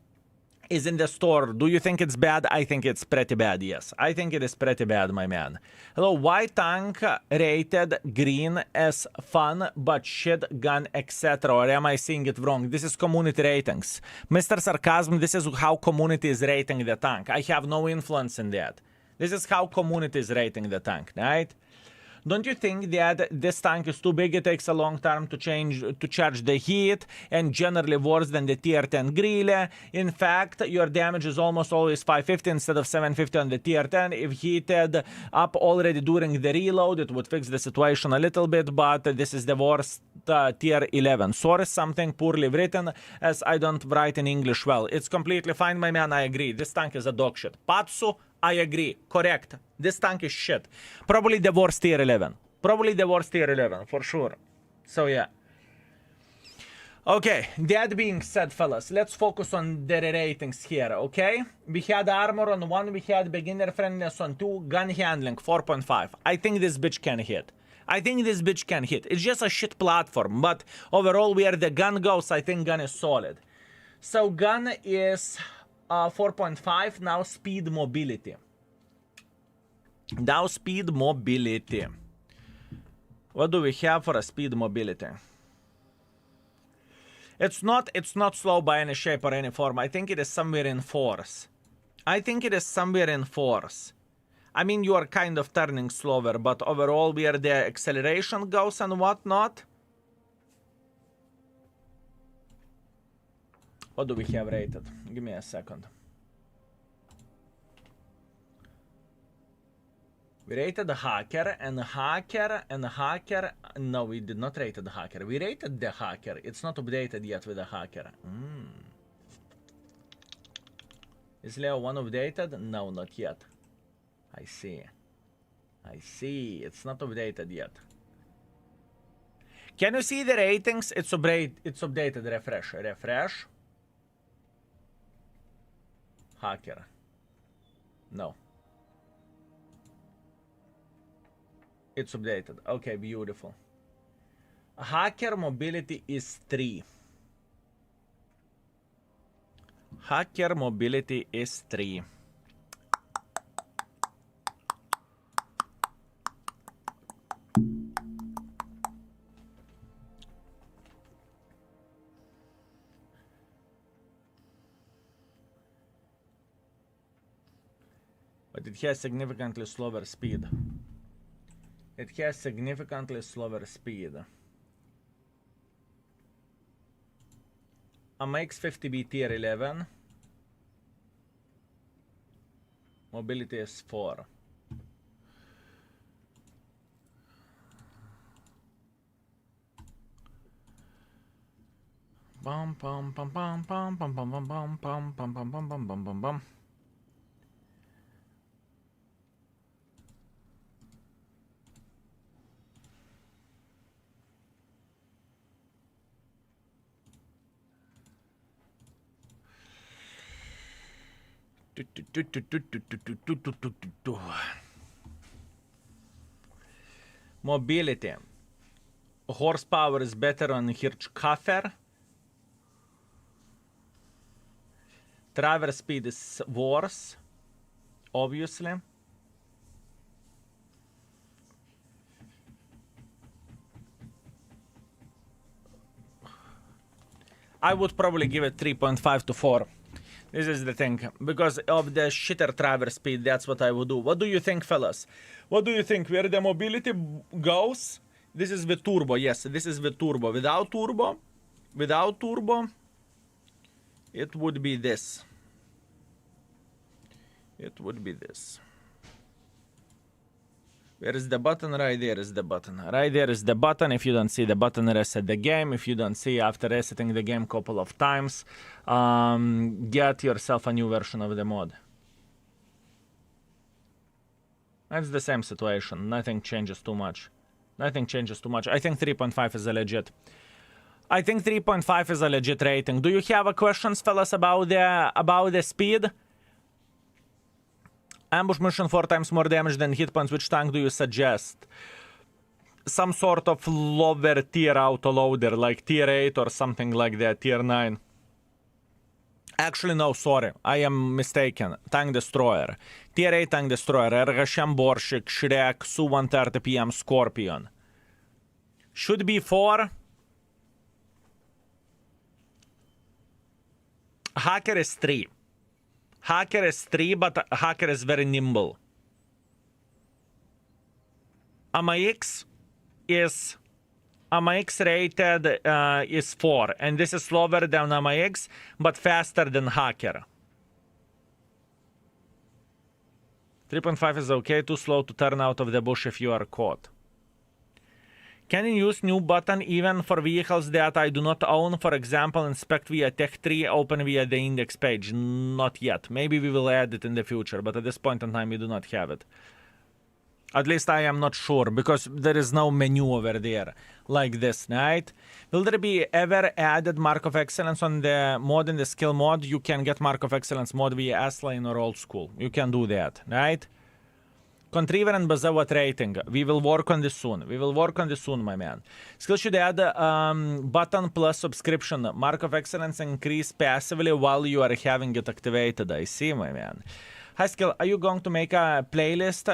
is in the store. Do you think it's bad? I think it's pretty bad, yes. I think it is pretty bad, my man. Hello, why tank rated green as fun but shit gun etc, or am I seeing it wrong? This is community ratings. Mr. Sarcasm, this is how community is rating the tank. I have no influence in that. This is how community is rating the tank, right? Don't you think that this tank is too big? It takes a long time to charge the heat, and generally worse than the tier 10 grille. In fact, your damage is almost always 550 instead of 750 on the tier 10. If heated up already during the reload, it would fix the situation a little bit, but this is the worst tier 11. Sorry, something poorly written, as I don't write in English well. It's completely fine, my man, I agree. This tank is a dog shit. Patsu, I agree. Correct. This tank is shit. Probably the worst tier 11. Probably the worst tier 11, for sure. So, yeah. Okay, that being said, fellas, let's focus on the ratings here, okay? We had armor on 1, we had beginner friendliness on 2, gun handling 4.5. I think this bitch can hit. It's just a shit platform, but overall, where the gun goes, I think gun is solid. So, gun is 4.5, now speed mobility. What do we have for a speed mobility? It's not slow by any shape or any form. I think it is somewhere in force. I mean, you are kind of turning slower, but overall where the acceleration goes and whatnot. What do we have rated? Give me a second. We rated the hacker. No, we did not rate the hacker. We rated the hacker. It's not updated yet with the hacker. Is Leo 1 updated? No, not yet. I see. I see. It's not updated yet. Can you see the ratings? It's updated. Refresh. Refresh. Hacker. No. It's updated. Okay, beautiful. Hacker mobility is 3. Hacker mobility is 3. But it has significantly slower speed. It has significantly slower speed. MX50B tier 11. Mobility is 4. Bum bum bum bum bum bum bum bum bum bum bum bum bum bum bum bum bum. Mobility. Horsepower is better on Hirschkaffer. Traverse speed is worse, obviously. I would probably give it 3.5 to 4. This is the thing. Because of the shitter traverse speed, that's what I would do. What do you think, fellas? What do you think? Where the mobility goes? This is with turbo. Yes, this is with turbo. Without turbo, it would be this. It would be this. Where is the button? Right there is the button. Right there is the button. If you don't see the button, reset the game. If you don't see after resetting the game a couple of times, get yourself a new version of the mod. It's the same situation. Nothing changes too much. Nothing changes too much. I think 3.5 is a legit. I think 3.5 is a legit rating. Do you have questions, fellas, about the speed? Ambush mission 4 times more damage than hit points. Which tank do you suggest? Some sort of lower tier autoloader, like tier 8 or something like that, tier 9. Actually, no, sorry. I am mistaken. Tank Destroyer. Tier 8 Tank Destroyer. Ergashem Borshik, Shrek, Su-130 PM, Scorpion. Should be 4. Hacker is 3. Hacker is 3, but Hacker is very nimble. AMAX rated is 4, and this is slower than AMAX, but faster than Hacker. 3.5 is okay, too slow to turn out of the bush if you are caught. Can you use new button even for vehicles that I do not own? For example, inspect via Tech 3, open via the index page. Not yet. Maybe we will add it in the future, but at this point in time we do not have it. At least I am not sure, because there is no menu over there like this, right? Will there be ever added Mark of Excellence on the mod in the skill mod? You can get Mark of Excellence mod via S-Lane or Old School. You can do that, right? Contriver and Bazawat rating. We will work on this soon. We will work on this soon, my man. Skill should add button plus subscription. Mark of Excellence increase passively while you are having it activated. I see, my man. High Skill, are you going to make a playlist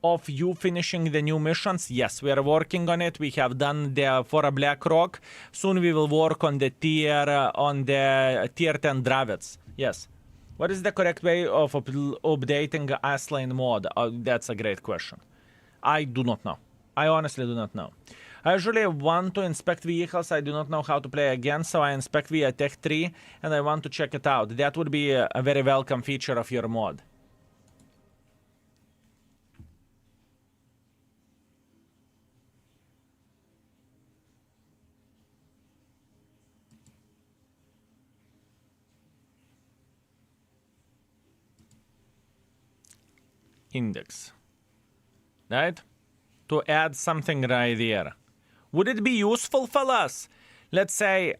of you finishing the new missions? Yes, we are working on it. We have done the for a Black Rock. Soon we will work on the tier 10 Dravets. Yes. What is the correct way of updating S-Lane mod? That's a great question. I do not know. I honestly do not know. I usually want to inspect vehicles I do not know how to play against, so I inspect via Tech 3 and I want to check it out. That would be a very welcome feature of your mod. index. Right? To add something right there. Would it be useful, fellas? Let's say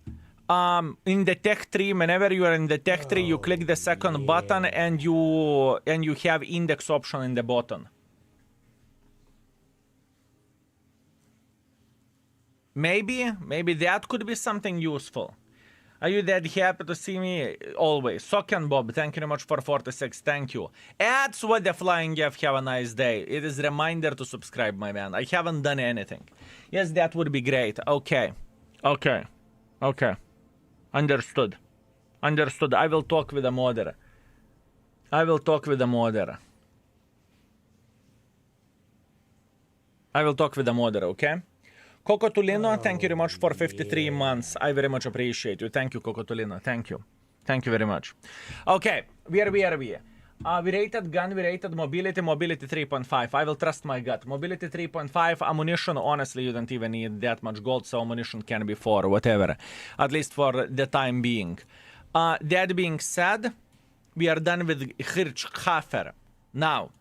in the tech tree, whenever you are in the tech tree, you click the second button and you have index option in the bottom. Maybe that could be something useful. Are you that happy to see me? Always. Sock and Bob, thank you very much for 46. Thank you. Ads with the flying F. Have a nice day. It is a reminder to subscribe, my man. I haven't done anything. Yes, that would be great. Okay. Understood. I will talk with the modder. Okay? Coco Tulino, thank you very much for 53 months. I very much appreciate you. Thank you, Coco Tulino. Thank you very much. Okay, where are we? We rated gun, we rated mobility 3.5. I will trust my gut. Mobility 3.5, ammunition, honestly, you don't even need that much gold, so ammunition can be 4, whatever. At least for the time being. That being said, we are done with Hirschhafer. Now,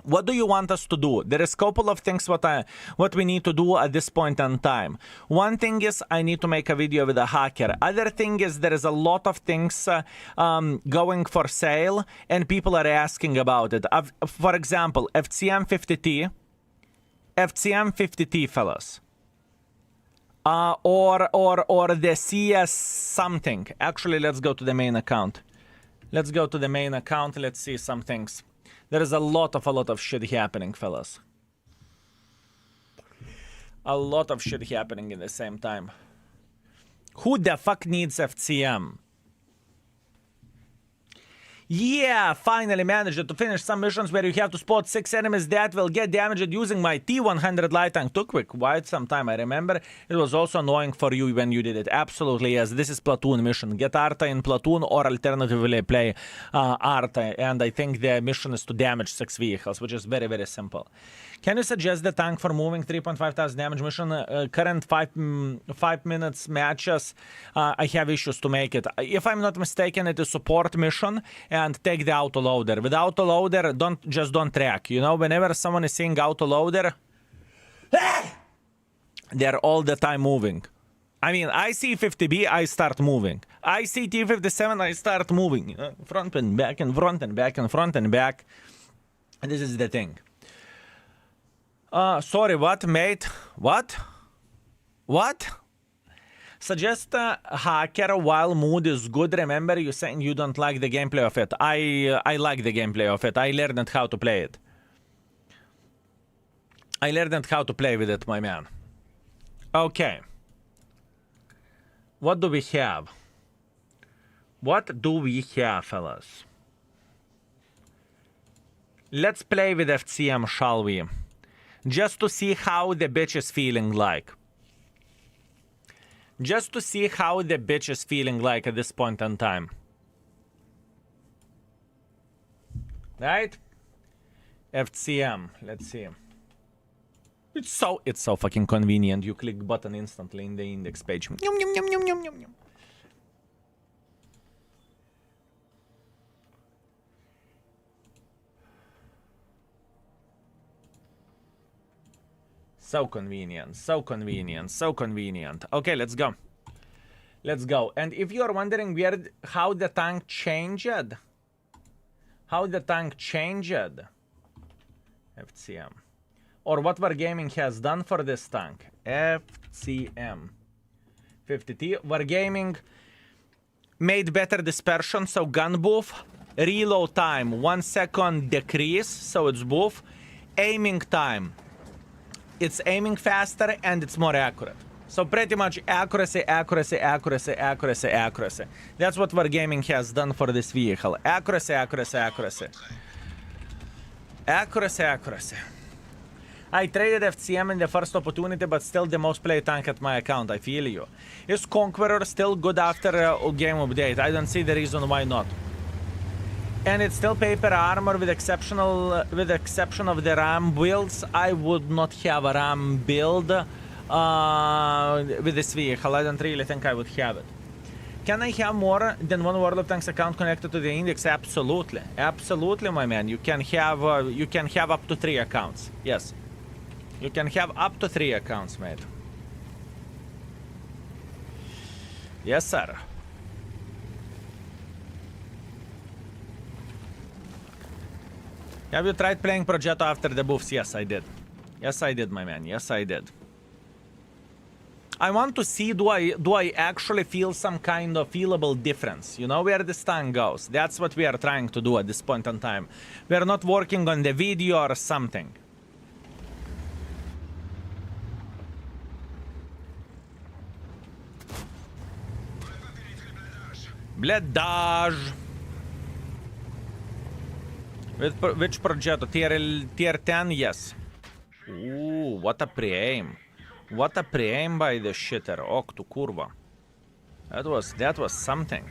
what do you want us to do? There is a couple of things what we need to do at this point in time. One thing is I need to make a video with a hacker. Other thing is there is a lot of things going for sale and people are asking about it. For example, FCM 50T, fellas. Or the CS something. Actually, let's go to the main account. Let's see some things. There is a lot of shit happening, fellas. A lot of shit happening in the same time. Who the fuck needs FCM? Yeah, finally managed to finish some missions where you have to spot 6 enemies that will get damaged using my T100 light tank. Took quite some time, I remember. It was also annoying for you when you did it. Absolutely, yes. This is Platoon mission. Get Arta in Platoon or alternatively play Arta. And I think the mission is to damage 6 vehicles, which is very, very simple. Can you suggest the tank for moving 3.5,000 damage mission? Current 5 minutes matches, I have issues to make it. If I'm not mistaken, it is support mission and take the autoloader. With autoloader, don't track. You know, whenever someone is seeing autoloader, they're all the time moving. I mean, I see 50B, I start moving. I see T57, I start moving. Front and back and front and back and front and back. And this is the thing. Sorry, what, mate? What? Suggest hacker while mood is good. Remember, you saying you don't like the gameplay of it. I like the gameplay of it. I learned how to play it. I learned how to play with it, my man. Okay. What do we have? Fellas? Let's play with FCM, shall we? Just to see how the bitch is feeling like. At this point in time. Right? FCM, let's see. It's so fucking convenient. You click button instantly in the index page. So convenient. Okay, let's go. And if you are wondering how the tank changed, FCM, or what Wargaming has done for this tank, FCM 50T, Wargaming made better dispersion, so gun buff, reload time 1 second decrease, so it's buff, aiming time. It's aiming faster and it's more accurate. So pretty much accuracy. That's what Wargaming has done for this vehicle. Accuracy. I traded FCM in the first opportunity, but still the most played tank at my account. I feel you. Is Conqueror still good after a game update? I don't see the reason why not. And it's still paper armor with exception of the RAM builds. I would not have a RAM build with this vehicle. I don't really think I would have it. Can I have more than one World of Tanks account connected to the index? Absolutely. Absolutely, my man. You can have up to 3 accounts. Yes. You can have up to 3 accounts, mate. Yes, sir. Have you tried playing Progetto after the buffs? Yes, I did. Yes, I did, my man. Yes, I did. I want to see, do I actually feel some kind of feelable difference? You know where this time goes. That's what we are trying to do at this point in time. We are not working on the video or something. Bledage. Which Progetto? Tier 10? Yes. Ooh, what a pre-aim. What a pre-aim by the shitter. Ok, tu kurva. That was something.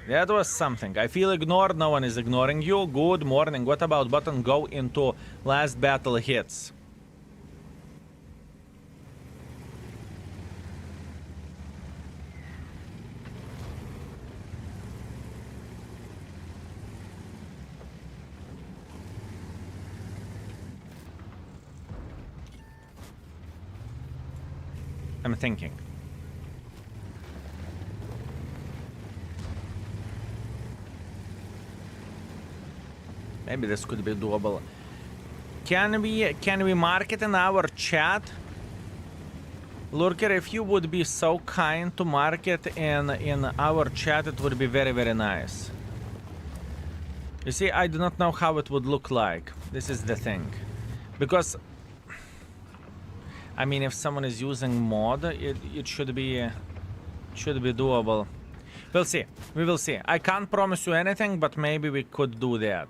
That was something. I feel ignored. No one is ignoring you. Good morning. What about button go into last battle hits? I'm thinking. Maybe this could be doable. Can we mark it in our chat? Lurker, if you would be so kind to mark it in our chat, it would be very, very nice. You see, I do not know how it would look like. This is the thing. Because I mean, if someone is using mod, it should be doable. We'll see. We will see. I can't promise you anything, but maybe we could do that.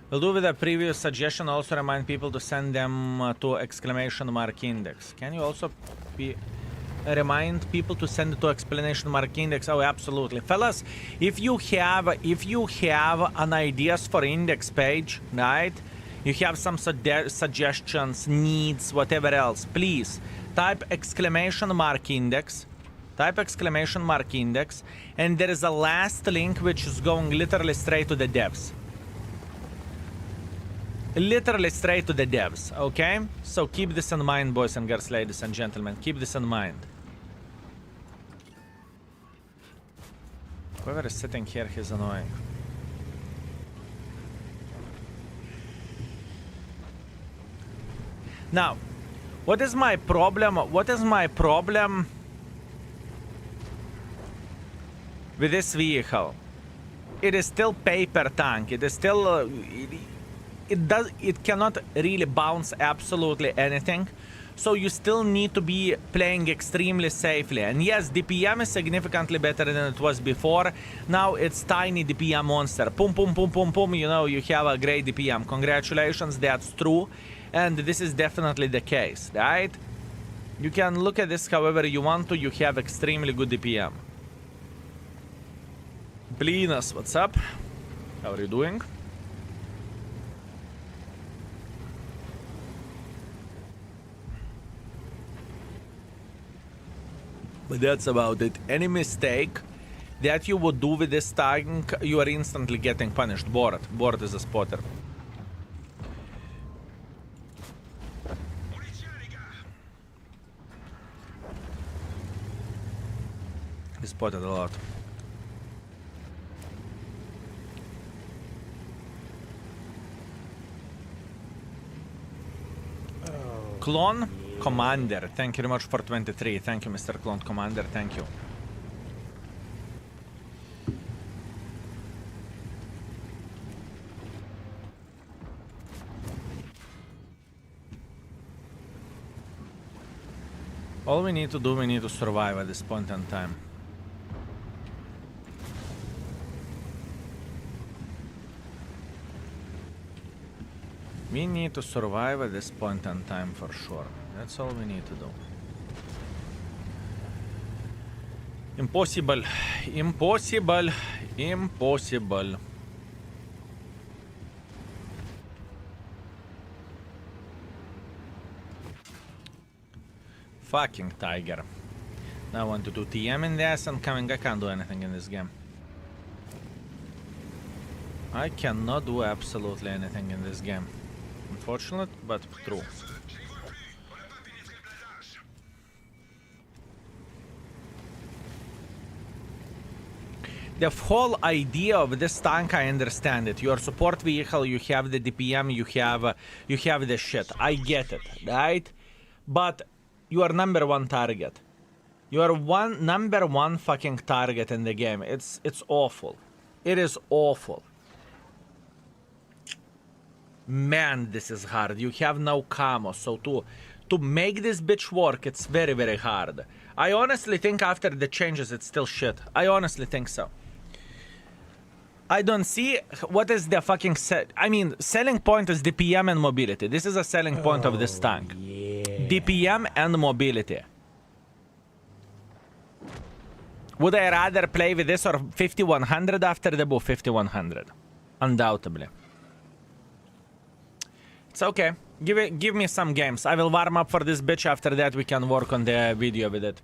We'll do with a previous suggestion. Also remind people to send them to exclamation mark index. Can you also remind people to send it to exclamation mark index? Oh, absolutely, fellas. If you have an ideas for index page, right? You have some suggestions, needs, whatever else. Please type exclamation mark index. Type exclamation mark index, and there is a last link which is going literally straight to the devs. Literally straight to the devs, okay? So keep this in mind, boys and girls, ladies and gentlemen. Keep this in mind. Whoever is sitting here, he's annoying. Now, what is my problem? What is my problem with this vehicle? It is still paper tank. It is still... it cannot really bounce absolutely anything. So you still need to be playing extremely safely. And yes, DPM is significantly better than it was before. Now it's tiny DPM monster. Pum, pum, pum, pum, pum. You know, you have a great DPM. Congratulations, that's true. And this is definitely the case, right? You can look at this however you want to. You have extremely good DPM. Blinas, what's up? How are you doing? But that's about it. Any mistake that you would do with this tank, you are instantly getting punished. Borat. Borat is a spotter. He spotted a lot. Clone Commander, thank you very much for 23. Thank you, Mr. Clone Commander. Thank you. All we need to do, we need to survive at this point in time. We need to survive at this point in time for sure. That's all we need to do. Impossible. Impossible. Impossible. Fucking tiger. Now I want to do TM in this and coming. I can't do anything in this game. I cannot do absolutely anything in this game. Unfortunate, but true. The whole idea of this tank, I understand it. Your support vehicle, you have the DPM, you have the shit. I get it, right? But you are number one target. You are number one fucking target in the game. It's awful. It is awful. Man, this is hard. You have no camo, so to make this bitch work, it's very, very hard. I honestly think after the changes, it's still shit. I honestly think so. I don't see what is the fucking selling point is DPM and mobility. This is a selling point of this tank. Yeah. DPM and mobility. Would I rather play with this or 5100 after the buff? 5100. Undoubtedly. It's okay. Give me some games. I will warm up for this bitch. After that, we can work on the video with it.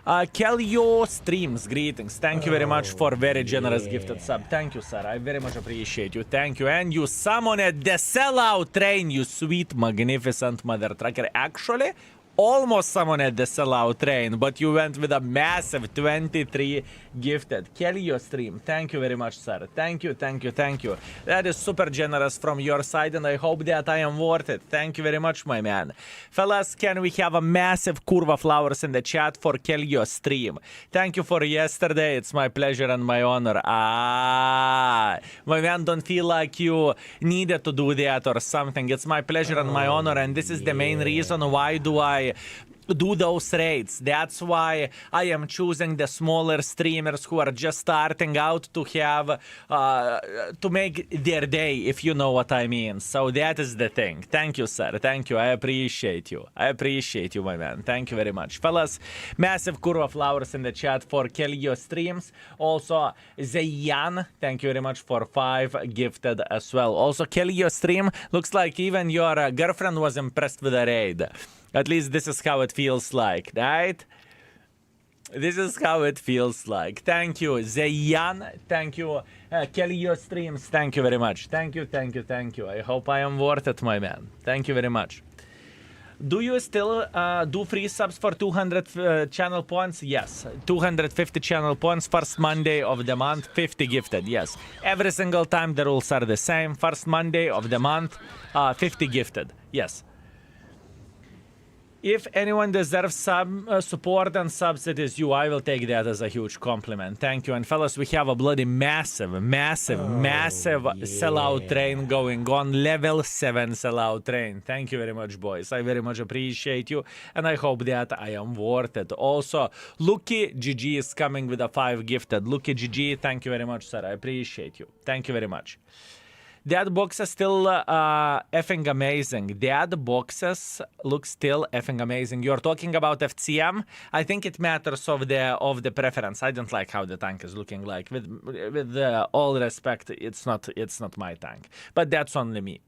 Kelio Streams, greetings. Thank you very much for very generous gifted sub. Thank you, sir. I very much appreciate you. Thank you. And you summoned the sellout train, you sweet, magnificent mother trucker. Actually, almost summoned the sellout train, but you went with a massive 23 gifted. Kelio Stream, thank you very much, sir. Thank you, thank you, thank you. That is super generous from your side, and I hope that I am worth it. Thank you very much, my man. Fellas, can we have a massive curva flowers in the chat for Kelio Stream? Thank you for yesterday. It's my pleasure and my honor. My man, don't feel like you needed to do that or something. It's my pleasure and my honor, and this is the main reason why do I do those raids. That's why I am choosing the smaller streamers who are just starting out to have to make their day, if you know what I mean. So that is the thing. Thank you, sir. Thank you. I appreciate you. I appreciate you, my man. Thank you very much. Fellas, massive curva flowers in the chat for Kelio Streams. Also, Zayan, thank you very much for 5 gifted as well. Also, Kelio Stream, looks like even your girlfriend was impressed with the raid. At least this is how it feels like, right? This is how it feels like. Thank you, Zayan. Thank you, Kelio Streams. Thank you very much. Thank you, thank you, thank you. I hope I am worth it, my man. Thank you very much. Do you still do free subs for 200 channel points? Yes. 250 channel points. First Monday of the month, 50 gifted. Yes. Every single time the rules are the same. First Monday of the month, 50 gifted. Yes. If anyone deserves some support and subs, it is you. I will take that as a huge compliment. Thank you. And fellas, we have a bloody massive sellout train going on. Level 7 sellout train. Thank you very much, boys. I very much appreciate you. And I hope that I am worth it. Also, Lucky GG is coming with a 5 gifted. Lucky GG, thank you very much, sir. I appreciate you. Thank you very much. That box is still effing amazing. That boxes look still effing amazing. You're talking about FCM? I think it matters of the preference. I don't like how the tank is looking like. With all respect, it's not my tank. But that's only me.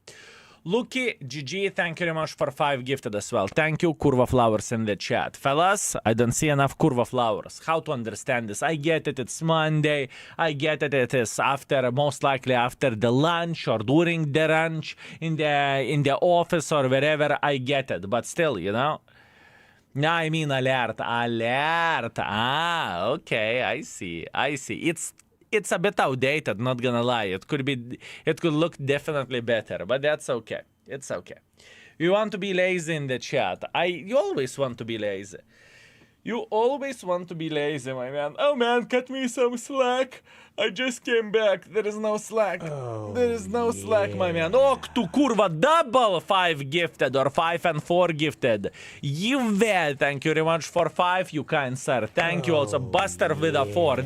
Lucky GG, thank you very much for 5 gifted as well. Thank you, curva flowers in the chat. Fellas, I don't see enough curva flowers. How to understand this? I get it, it's Monday. I get it, it is most likely after the lunch or during the lunch in the office or wherever. I get it, but still, you know. No, I mean alert. Ah, okay, I see. It's a bit outdated, not gonna lie. It could look definitely better, but that's okay. It's okay. You want to be lazy in the chat. You always want to be lazy. You always want to be lazy, my man. Oh man, cut me some slack. I just came back. There is no slack. There is no slack, my man. To kurva double 5 gifted or 5 and 4 gifted. Yive, thank you very much for 5, you kind sir. Thank you also. Buster with a 4.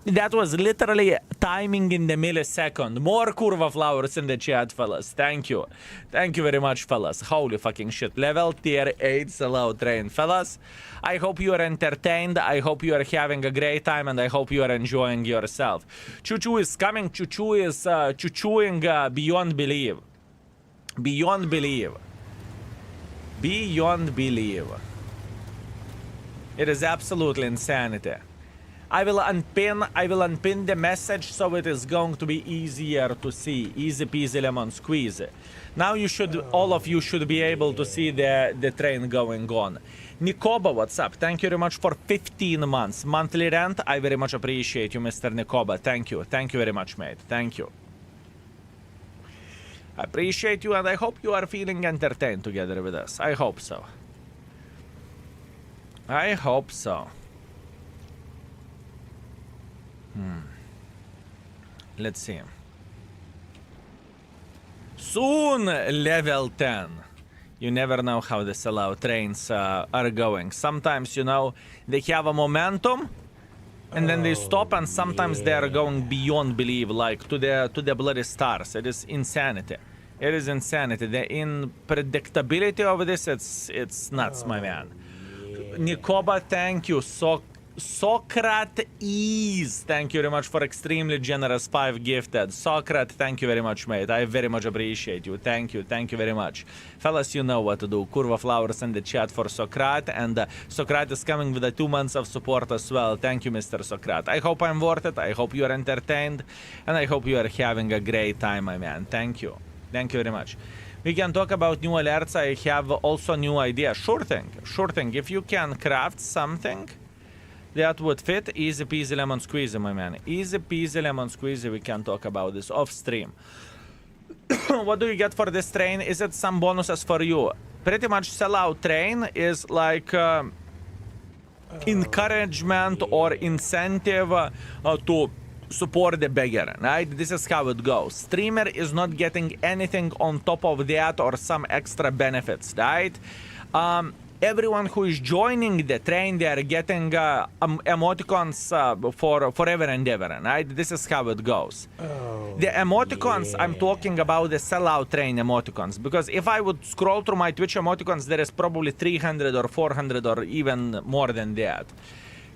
That was literally timing in the millisecond. More curva flowers in the chat, fellas. Thank you. Thank you very much, fellas. Holy fucking shit. Level tier 8 sellout train. Fellas, I hope you are entertained. I hope you are having a great time, and I hope you are enjoying yourself. Choo-choo is coming. Choo-choo is choo-chooing beyond belief. Beyond belief. Beyond belief. It is absolutely insanity. I will unpin the message so it is going to be easier to see. Easy peasy lemon squeezy. Now you should, all of you should be able to see the train going on. Nikoba, what's up? Thank you very much for 15 months. Monthly rent, I very much appreciate you, Mr. Nikoba. Thank you. Thank you very much, mate. Thank you. I appreciate you, and I hope you are feeling entertained together with us. I hope so. I hope so. Let's see. Soon, level 10. You never know how the sellout trains are going. Sometimes, you know, they have a momentum, and then they stop, and sometimes they are going beyond belief, like to the bloody stars. It is insanity. It is insanity. The unpredictability of this, it's nuts, my man. Nikoba, thank you. Socrates, thank you very much for extremely generous 5 gifted. Socrates, thank you very much, mate. I very much appreciate you. Thank you very much. Fellas, you know what to do. Curva flowers in the chat for Socrates, and Socrates is coming with 2 months of support as well. Thank you, Mr. Socrates. I hope I'm worth it. I hope you are entertained, and I hope you are having a great time, my man. Thank you. Thank you very much. We can talk about new alerts. I have also new idea. Sure thing. Sure thing. If you can craft something that would fit, easy peasy lemon squeezy, my man. Easy peasy lemon squeezy. We can talk about this off stream. What do you get for this train? Is it some bonuses for you? Pretty much sellout train is like encouragement or incentive to support the beggar, right? This is how it goes. Streamer is not getting anything on top of that or some extra benefits, right? Everyone who is joining the train, they are getting emoticons for forever and ever, right? This is how it goes. The emoticons, I'm talking about the sellout train emoticons, because if I would scroll through my Twitch emoticons, there is probably 300 or 400 or even more than that.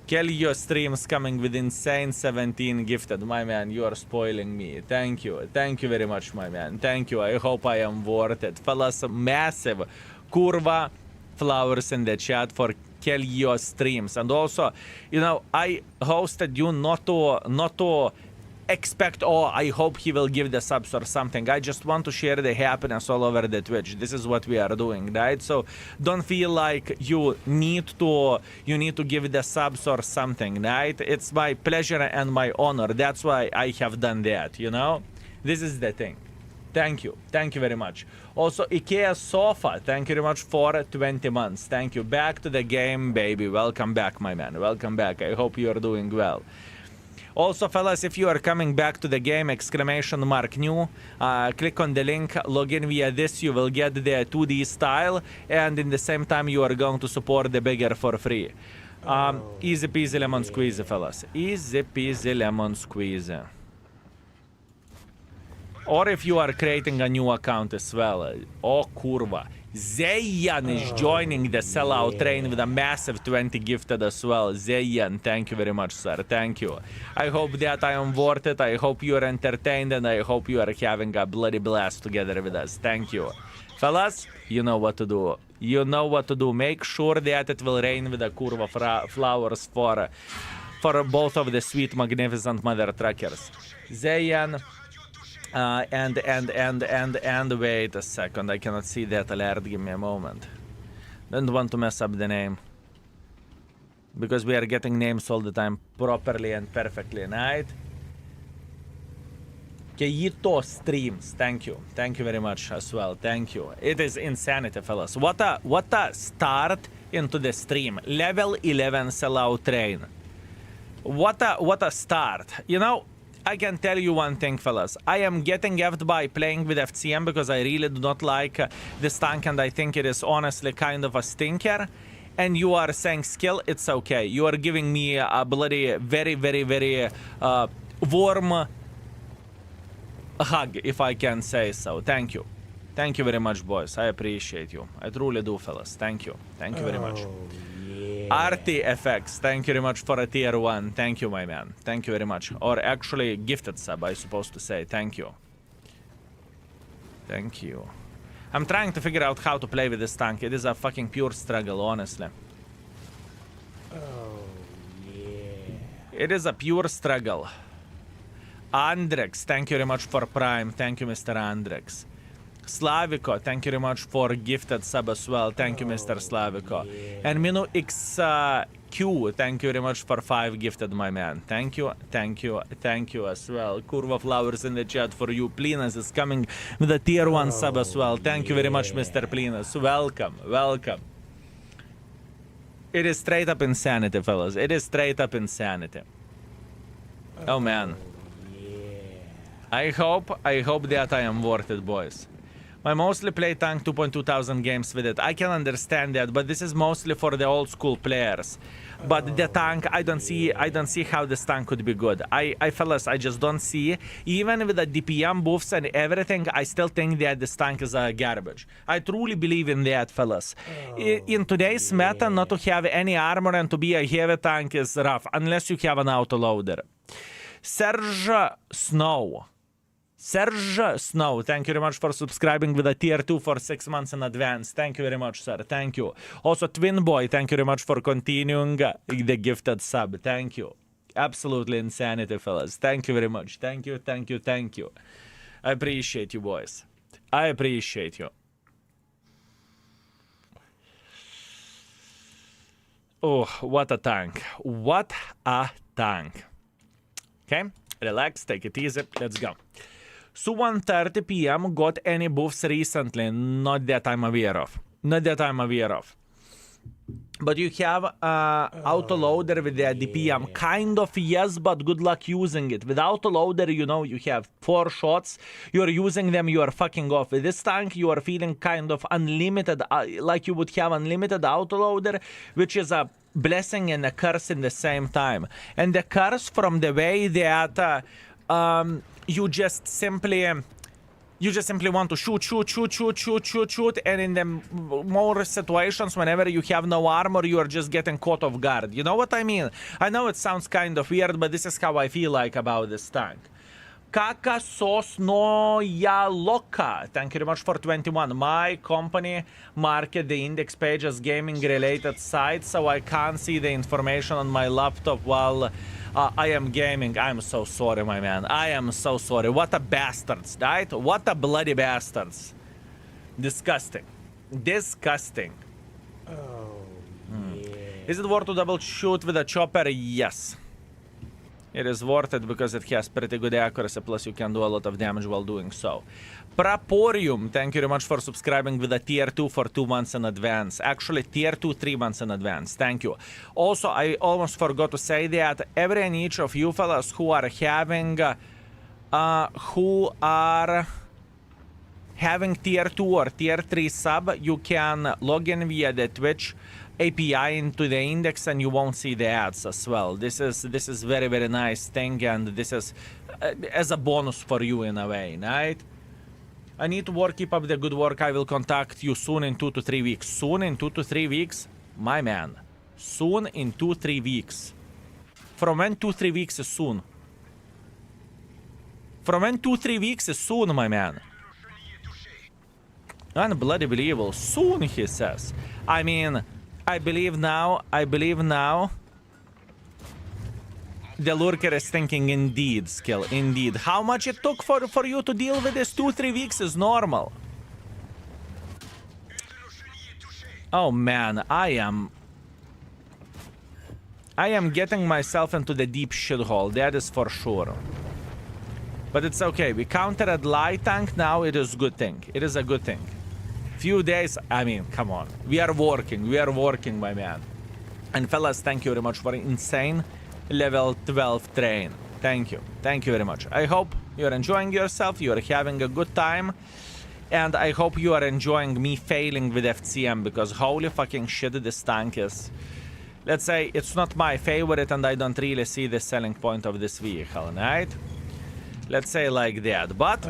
Kelly, your streams coming with insane 17 gifted. My man, you are spoiling me. Thank you. Thank you very much, my man. Thank you. I hope I am worth it. Fellas, massive Curva flowers in the chat for Kelly, your streams. And also, you know, I hosted you not to expect, oh, I hope he will give the subs or something. I just want to share the happiness all over the Twitch. This is what we are doing, right? So don't feel like you need to give the subs or something, right? It's my pleasure and my honor. That's why I have done that, you know? This is the thing. Thank you. Thank you very much. Also, IKEA Sofa, thank you very much for 20 months. Thank you. Back to the game, baby. Welcome back, my man. Welcome back. I hope you are doing well. Also, fellas, if you are coming back to the game, !new, click on the link, log in via this, you will get the 2D style, and in the same time you are going to support the beggar for free. Easy peasy lemon squeezy, fellas. Easy peasy lemon squeezy. Or if you are creating a new account as well. Oh, curva. Zayan is joining the sellout train with a massive 20 gifted as well. Zayan, thank you very much, sir. Thank you. I hope that I am worth it. I hope you are entertained, and I hope you are having a bloody blast together with us. Thank you. Fellas, you know what to do. You know what to do. Make sure that it will rain with the curva flowers for both of the sweet, magnificent mother truckers. Zayan. And wait a second, I cannot see that alert, give me a moment. Don't want to mess up the name. Because we are getting names all the time properly and perfectly, right? Keito streams, thank you. Thank you very much as well, thank you. It is insanity, fellas. What a start into the stream. Level 11 sellout train. What a start. You know, I can tell you one thing, fellas. I am getting effed by playing with FCM because I really do not like this tank, and I think it is honestly kind of a stinker. And you are saying skill, it's okay. You are giving me a bloody very, very, very warm hug, if I can say so. Thank you. Thank you very much, boys. I appreciate you. I truly do, fellas. Thank you. Thank you very much. RTFX, thank you very much for a tier 1. Thank you, my man. Thank you very much. Or actually, gifted sub, I supposed to say. Thank you. Thank you. I'm trying to figure out how to play with this tank. It is a fucking pure struggle, honestly. It is a pure struggle. Andrex, thank you very much for Prime. Thank you, Mr. Andrex. Slaviko, thank you very much for gifted sub as well. Thank you, Mr. Slaviko. And Minu XQ, thank you very much for 5 gifted, my man. Thank you, thank you, thank you as well. Curva Flowers in the chat for you. Plinas is coming with a tier 1 sub as well. Thank you very much, Mr. Plinas. Welcome, welcome. It is straight up insanity, fellas. It is straight up insanity. Oh, man. I hope that I am worth it, boys. I mostly play tank 2.2 thousand games with it. I can understand that, but this is mostly for the old school players. But the tank, I don't see how this tank could be good. Fellas, I just don't see. Even with the DPM buffs and everything, I still think that this tank is garbage. I truly believe in that, fellas. In today's meta, not to have any armor and to be a heavy tank is rough, unless you have an autoloader. Serge Snow, thank you very much for subscribing with a tier 2 for 6 months in advance. Thank you very much, sir. Thank you. Also, Twin Boy, thank you very much for continuing the gifted sub. Thank you. Absolutely insanity, fellas. Thank you very much. Thank you, thank you, thank you. I appreciate you, boys. I appreciate you. Oh, what a tank. What a tank. Okay, relax, take it easy. Let's go. So 1:30 p.m. got any buffs recently? Not that I'm aware of. Not that I'm aware of. But you have autoloader with the DPM. Kind of, yes, but good luck using it. With autoloader, you know, you have 4 shots. You're using them, you are fucking off. With this tank, you are feeling kind of unlimited, like you would have unlimited autoloader, which is a blessing and a curse in the same time. And the curse from the way that you just simply want to shoot, and in the more situations, whenever you have no armor, you are just getting caught off guard. You know what I mean? I know it sounds kind of weird, but this is how I feel like about this tank. Kaka Sosnoya Loka, thank you very much for 21. My company market the index page as gaming related site, so I can't see the information on my laptop while I am gaming. I'm so sorry, my man. I am so sorry. What a bastards, right? What a bloody bastards. Disgusting. Disgusting. Oh, yeah. Is it worth to double shoot with a chopper? Yes. It is worth it because it has pretty good accuracy, plus you can do a lot of damage while doing so. Praporium, thank you very much for subscribing with a tier 2 for 2 months in advance. Actually, tier 2, 3 months in advance. Thank you. Also, I almost forgot to say that every and each of you fellas who are having tier 2 or tier 3 sub, you can log in via the Twitch API into the index and you won't see the ads as well. This is very, very nice thing, and this is as a bonus for you in a way, right? I need to keep up the good work. I will contact you soon in 2 to 3 weeks. Soon in 2 to 3 weeks? My man. Soon in 2-3 weeks. From when 2-3 weeks is soon? From when 2-3 weeks is soon, my man? Unbloody believable. Soon, he says. I mean, I believe now. The lurker is thinking indeed, skill, indeed. How much it took for you to deal with this? 2-3 weeks is normal. Oh man, I am getting myself into the deep shithole, that is for sure. But it's okay, we countered light tank now, it is a good thing. It is a good thing. Few days, I mean, come on. We are working, my man. And fellas, thank you very much for insane level 12 train. Thank you very much. I hope you're enjoying yourself, you're having a good time, and I hope you are enjoying me failing with FCM, because holy fucking shit, this tank is, let's say, it's not my favorite, and I don't really see the selling point of this vehicle, right? Let's say like that, but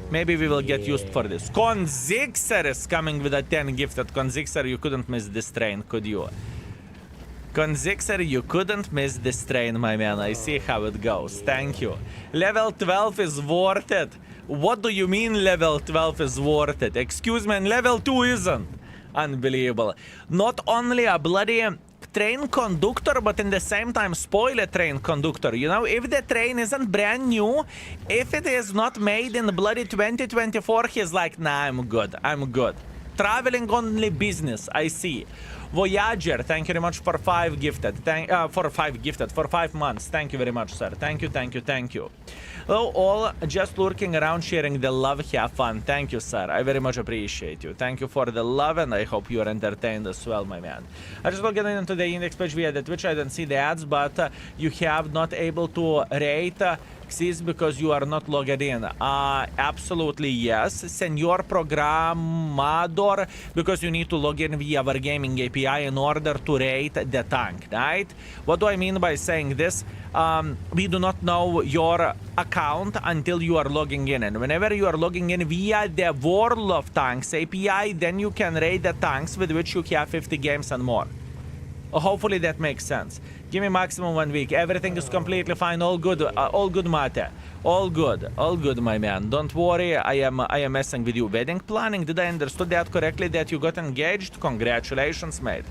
maybe we will get used for this. Konzixer is coming with a 10 gifted. Konzixer, you couldn't miss this train, could you? Konzixer, you couldn't miss this train, my man. I see how it goes. Thank you. Level 12 is worth it. What do you mean level 12 is worth it? Excuse me, and level 2 isn't. Unbelievable. Not only a bloody train conductor, but in the same time spoil a train conductor. You know, if the train isn't brand new, if it is not made in bloody 2024, he's like, nah, I'm good. I'm good. Traveling only business, I see. Voyager, thank you very much for 5 gifted. For 5 months. Thank you very much, sir. Thank you, thank you, thank you. Hello, all just lurking around, sharing the love. Have fun. Thank you, sir. I very much appreciate you. Thank you for the love, and I hope you are entertained as well, my man. I just logged into the index page via the Twitch. I don't see the ads, but you have not able to rate Xyz because you are not logged in. Absolutely yes, Senor Programador, because you need to log in via our gaming API in order to rate the tank, right? What do I mean by saying this? We do not know your account until you are logging in, and whenever you are logging in via the World of Tanks API, then you can rate the tanks with which you have 50 games and more. Hopefully that makes sense. Give me maximum 1 week. Everything is completely fine. All good, Mate. All good, my man. Don't worry. I am messing with you. Wedding planning. Did I understood that correctly? That you got engaged? Congratulations, mate.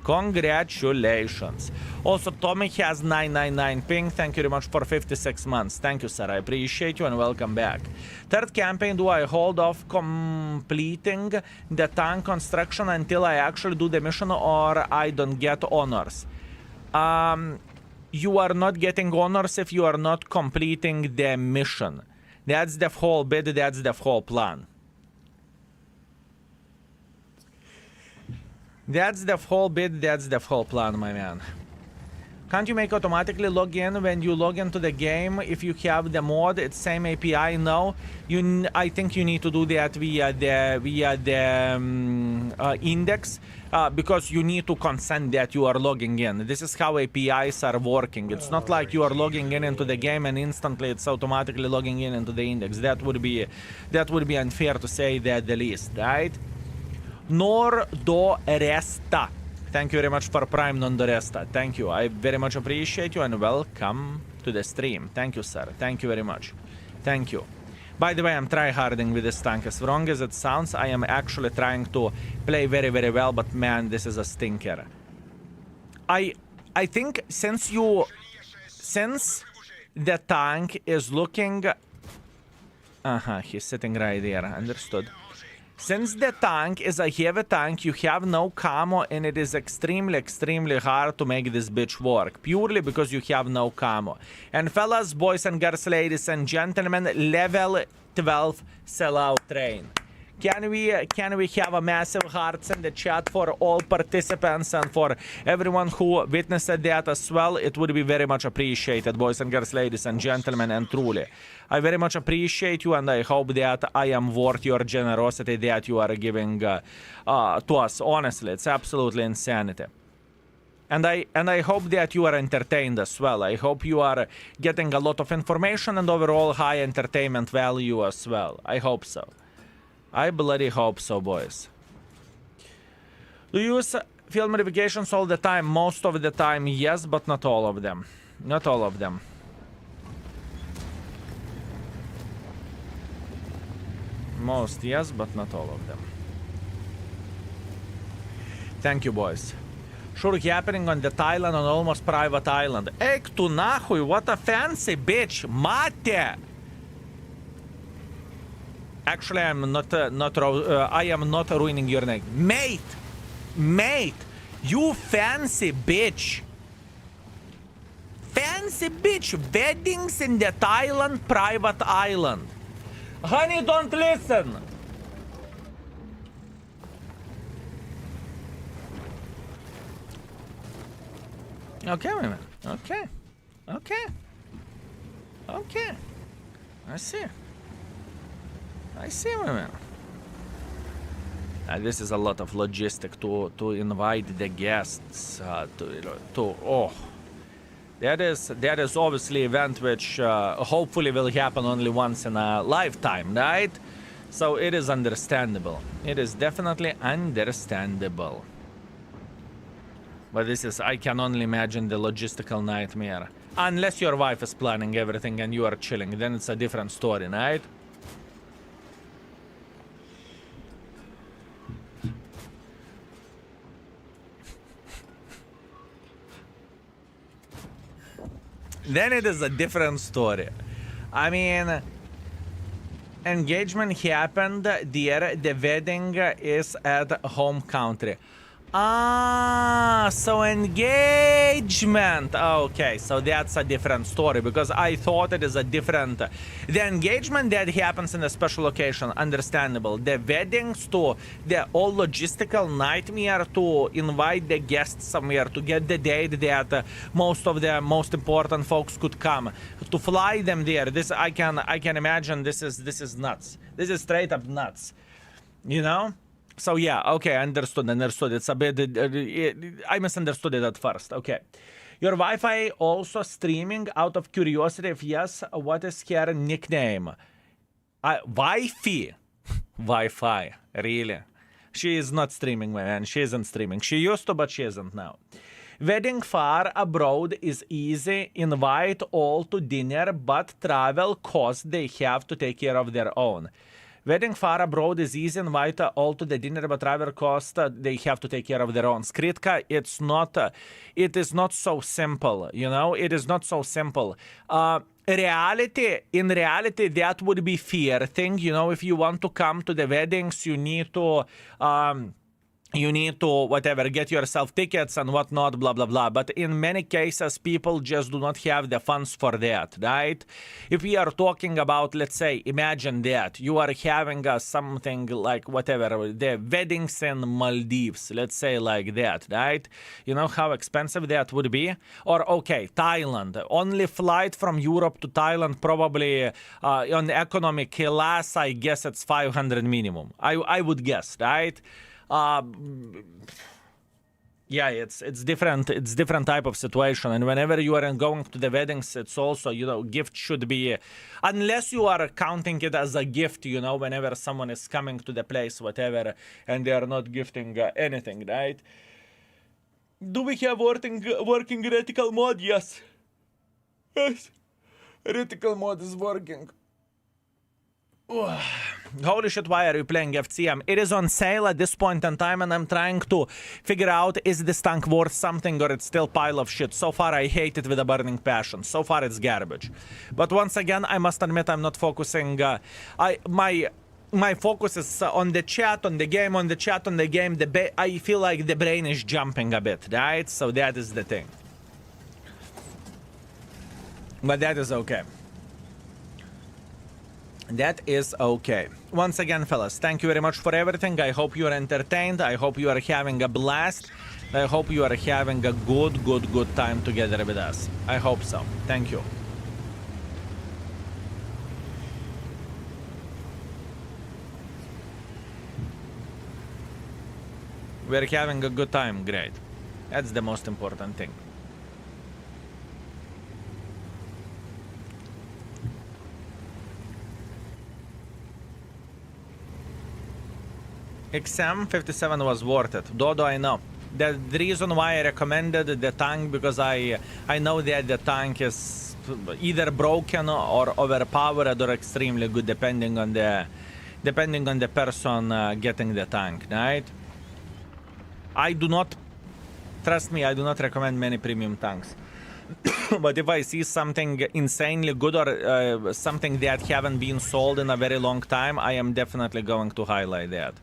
Congratulations. Also, Tommy has 999 ping. Thank you very much for 56 months. Thank you, sir. I appreciate you and welcome back. Third campaign, do I hold off completing the tank construction until I actually do the mission, or I don't get honors? You are not getting honors if you are not completing the mission. That's the whole bit. That's the whole plan. That's the whole bit, that's the whole plan, my man. Can't you make automatically log in when you log into the game if you have the mod? It's same API. No, I think you need to do that via the index because you need to consent that you are logging in. This is how APIs are working. It's not like you are logging in into the game and instantly it's automatically logging in into the index. That would be unfair to say that the least, right? Nor do resta. Thank you very much for Prime Non do resta. Thank you. I very much appreciate you and welcome to the stream. Thank you, sir. Thank you very much. Thank you. By the way, I'm tryharding with this tank. As wrong as it sounds, I am actually trying to play very, very well, but man, this is a stinker. I think since the tank is looking... he's sitting right there. Understood. Since the tank is a heavy tank, you have no camo, and it is extremely, extremely hard to make this bitch work, purely because you have no camo. And fellas, boys and girls, ladies and gentlemen, level 12 sellout train. Can we have a massive hearts in the chat for all participants and for everyone who witnessed that as well? It would be very much appreciated, boys and girls, ladies and gentlemen, and truly. I very much appreciate you, and I hope that I am worth your generosity that you are giving to us. Honestly, it's absolutely insanity. And I hope that you are entertained as well. I hope you are getting a lot of information and overall high entertainment value as well. I hope so. I bloody hope so, boys. Do you use field modifications all the time? Most of the time, yes, but not all of them. Not all of them. Most, yes, but not all of them. Thank you, boys. Sure happening on the Thailand, on almost private island. Ek tu nahuy, what a fancy bitch. Mate! Actually, I am not ruining your name. Mate, you fancy bitch. Fancy bitch. Weddings in the Thailand private island. Honey, don't listen. Okay, my man. Okay. I see. I see, my man. This is a lot of logistic to invite the guests oh. That is obviously an event which hopefully will happen only once in a lifetime, right? So it is understandable. It is definitely understandable. But I can only imagine the logistical nightmare. Unless your wife is planning everything and you are chilling, then it's a different story, right? then it is a different story. I mean, engagement happened there. The wedding is at home country. Ah, so engagement. Okay, so that's a different story because I thought it is a different. The engagement that happens in a special location, understandable. The weddings to the all logistical nightmare to invite the guests somewhere to get the date that most of the most important folks could come to fly them there. This I can imagine. This is nuts. This is straight up nuts. You know. So yeah, okay, understood. It's a bit, I misunderstood it at first. Okay. Your Wi-Fi also streaming? Out of curiosity, if yes, what is her nickname? Wi-Fi. Wi-Fi, really? She is not streaming, my man. She isn't streaming. She used to, but she isn't now. Wedding far abroad is easy. Invite all to dinner, but travel cost they have to take care of their own. Wedding far abroad is easy. Invite all to the dinner, but travel cost they have to take care of their own. Skritka, it's not. It is not so simple. You know, it is not so simple. In reality, that would be fair thing. You know, if you want to come to the weddings, you need to. Whatever, get yourself tickets and whatnot, blah, blah, blah. But in many cases, people just do not have the funds for that, right? If we are talking about, let's say, imagine that you are having something like whatever, the weddings in Maldives, let's say like that, right? You know how expensive that would be? Or, okay, Thailand. Only flight from Europe to Thailand probably on economic class, I guess it's 500 minimum. I would guess, right? Yeah, it's different. It's different type of situation, and whenever you are going to the weddings, it's also, you know, gift should be, unless you are counting it as a gift, you know, whenever someone is coming to the place, whatever, and they are not gifting anything, right? Do we have working reticle mode? Yes. Yes, reticle mode is working. Holy shit, why are you playing FCM? It is on sale at this point in time, and I'm trying to figure out, is this tank worth something or it's still pile of shit. So far, I hate it with a burning passion. So far, it's garbage. But once again, I must admit I'm not focusing. My focus is on the chat, on the game, on the chat, on the game. I feel like the brain is jumping a bit, right? So that is the thing. But that is okay. That is okay. Once again, fellas, thank you very much for everything. I hope you are entertained. I hope you are having a blast. I hope you are having a good time together with us. I hope so. Thank you. We're having a good time. Great. That's the most important thing. XM57 was worth it. Dodo, I know. The reason why I recommended the tank, because I know that the tank is either broken or overpowered or extremely good, depending on the person getting the tank, right? I do not, trust me, I do not recommend many premium tanks. But if I see something insanely good or something that haven't been sold in a very long time, I am definitely going to highlight that.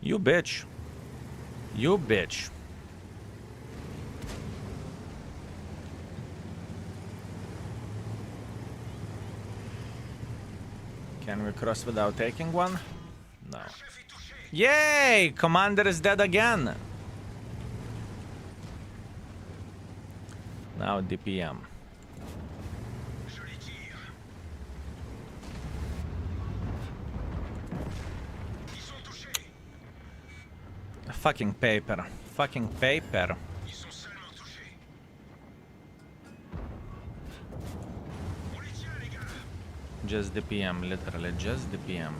You bitch. You bitch. Can we cross without taking one? No. Yay! Commander is dead again. Now DPM. Fucking paper. Fucking paper. Just DPM, literally, just DPM.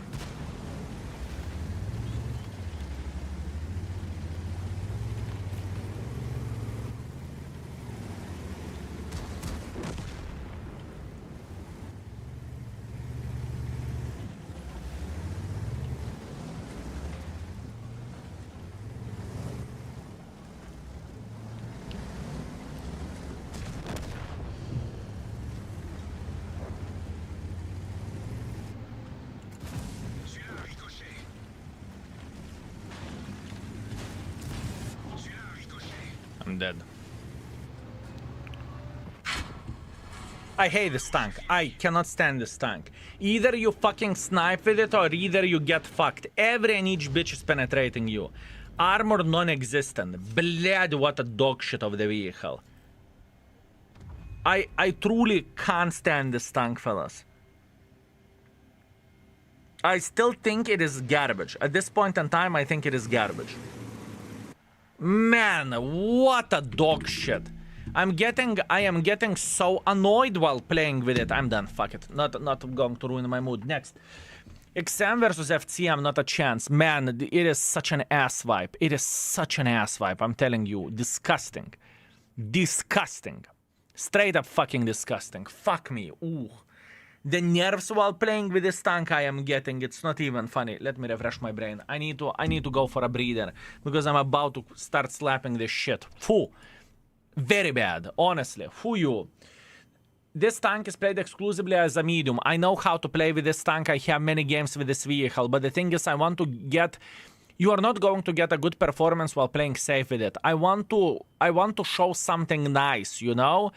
dead. I hate this tank. I cannot stand this tank. Either you fucking snipe with it or either you get fucked. Every and each bitch is penetrating you. Armor non-existent. Bled, what a dog shit of the vehicle. I truly can't stand this tank, fellas. I still think it is garbage. At this point in time, I think it is garbage. Man, what a dog shit. I am getting so annoyed while playing with it. I'm done, fuck it. Not going to ruin my mood. Next. XM versus FCM, not a chance. Man, it is such an ass vibe. It is such an ass vibe, I'm telling you. Disgusting. Disgusting. Straight up fucking disgusting. Fuck me. Ooh. The nerves while playing with this tank I am getting, it's not even funny. Let me refresh my brain. I need to go for a breather because I'm about to start slapping this shit. Phew. Very bad, honestly. Who you? This tank is played exclusively as a medium. I know how to play with this tank. I have many games with this vehicle, but the thing is I want to get... You are not going to get a good performance while playing safe with it. I want to show something nice, you know?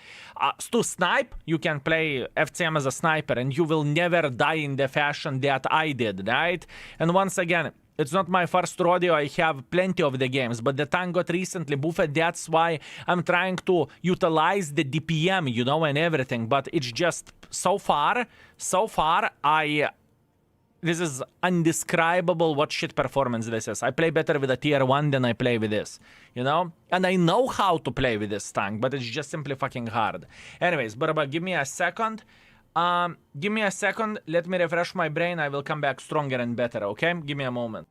To snipe, you can play FCM as a sniper and you will never die in the fashion that I did, right? And once again, it's not my first rodeo. I have plenty of the games, but the tank got recently buffed. That's why I'm trying to utilize the DPM, you know, and everything. But it's just so far, this is undescribable what shit performance this is. I play better with a tier 1 than I play with this, you know? And I know how to play with this tank, but it's just simply fucking hard. Anyways, but give me a second. Give me a second. Let me refresh my brain. I will come back stronger and better, okay? Give me a moment.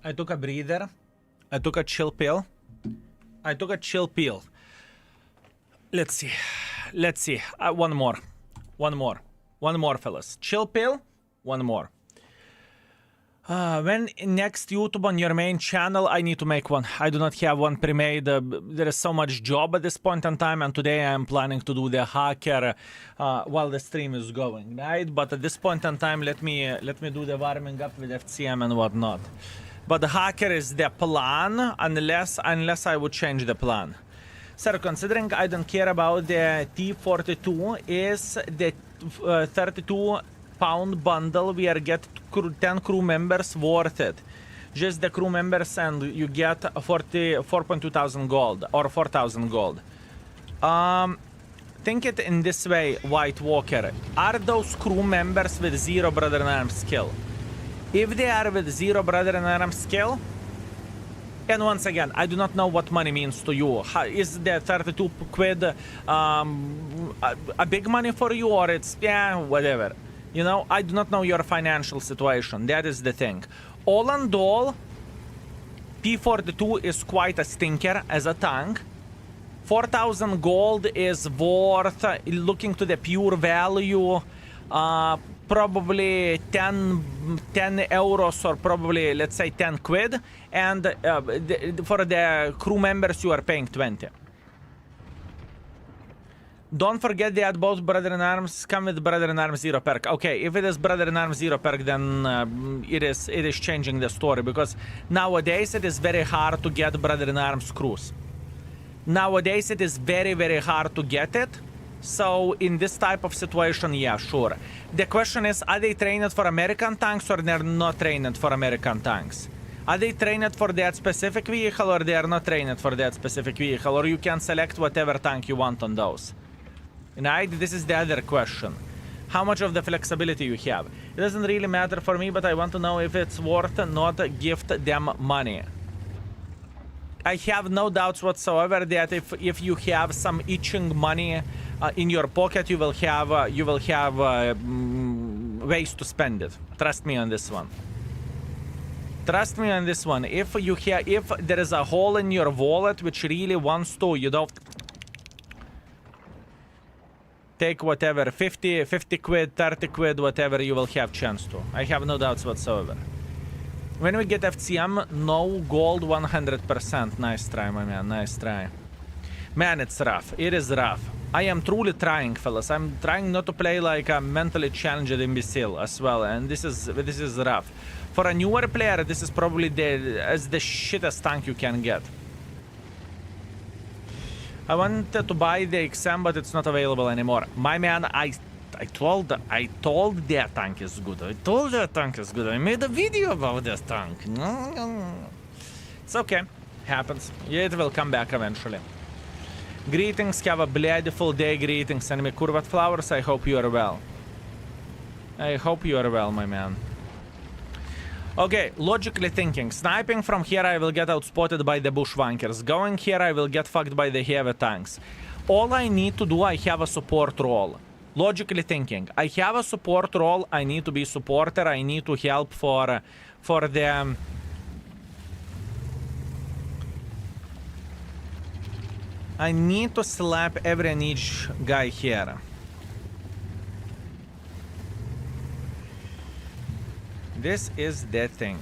I took a breather. I took a chill pill. I took a chill pill. Let's see. Let's see. One more. One more. One more, fellas. Chill pill. One more. When next YouTube on your main channel, I need to make one. I do not have one pre-made. There is so much job at this point in time, and today I am planning to do the hacker while the stream is going, right? But at this point in time, let me do the warming up with FCM and whatnot. But the hacker is the plan, unless I would change the plan. Sir, considering I don't care about the T42, is the 32-pound bundle we are get 10 crew members worth it? Just the crew members and you get 4.2 thousand gold or 4,000 gold. Think it in this way, White Walker. Are those crew members with 0 brother in arms skill? If they are with 0 brother in arms skill, and once again, I do not know what money means to you. Is the 32 quid a big money for you, or it's, yeah, whatever. You know, I do not know your financial situation. That is the thing. All in all, P42 is quite a stinker as a tank. 4,000 gold is worth, looking to the pure value, probably 10 euros or probably, let's say, 10 quid. And for the crew members, you are paying 20. Don't forget that both Brother in Arms come with Brother in Arms 0 perk. Okay, if it is Brother in Arms 0 perk, then it is changing the story, because nowadays it is very hard to get Brother in Arms crews. Nowadays it is very, very hard to get it. So in this type of situation, yeah, sure. The question is, are they trained for American tanks or they're not trained for American tanks? Are they trained for that specific vehicle or they are not trained for that specific vehicle? Or you can select whatever tank you want on those. Right? This is the other question. How much of the flexibility you have? It doesn't really matter for me, but I want to know if it's worth not gift them money. I have no doubts whatsoever that if you have some itching money in your pocket, you will have ways to spend it. Trust me on this one. Trust me on this one. If there is a hole in your wallet which really wants to, you know, take whatever, 50 quid, 30 quid, whatever, you will have chance to. I have no doubts whatsoever. When we get FCM, no gold 100%. Nice try, my man, nice try. Man, it's rough. It is rough. I am truly trying, fellas. I'm trying not to play like a mentally challenged imbecile as well, and this is rough. For a newer player, this is probably the shittest tank you can get. I wanted to buy the XM, but it's not available anymore. My man, I told that tank is good. I told that tank is good. I made a video about this tank. It's okay. Happens. Yeah, it will come back eventually. Greetings. Have a bloodful day. Greetings. Enemy Kurvat Flowers. I hope you are well. I hope you are well, my man. Okay, logically thinking. Sniping from here, I will get outspotted by the bushwankers. Going here, I will get fucked by the heavy tanks. All I need to do, I have a support role. Logically thinking, I have a support role. I need to be supporter. I need to help for the... I need to slap every and each guy here. This is the thing.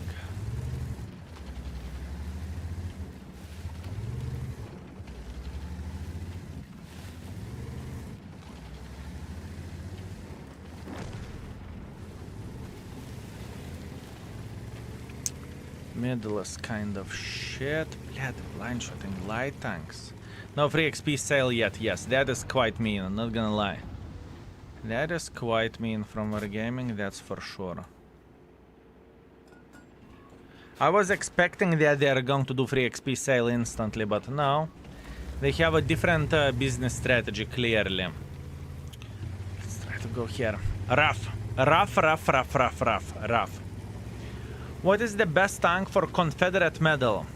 Middle is kind of shit. Blad, blind shooting, light tanks. No free XP sale yet. Yes, that is quite mean, I'm not gonna lie. That is quite mean from Wargaming, that's for sure. I was expecting that they are going to do free XP sale instantly, but no. They have a different business strategy, clearly. Let's try to go here. Rough. Rough. What is the best tank for Confederate medal?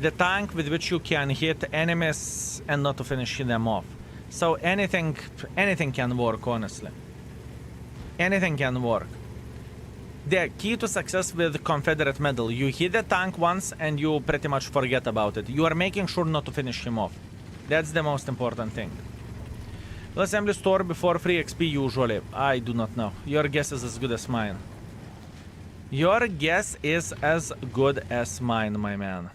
The tank with which you can hit enemies and not to finish them off. So anything can work, honestly. Anything can work. The key to success with Confederate medal, you hit the tank once and you pretty much forget about it. You are making sure not to finish him off. That's the most important thing. Will assembly store before free XP usually? I do not know. Your guess is as good as mine. Your guess is as good as mine, my man.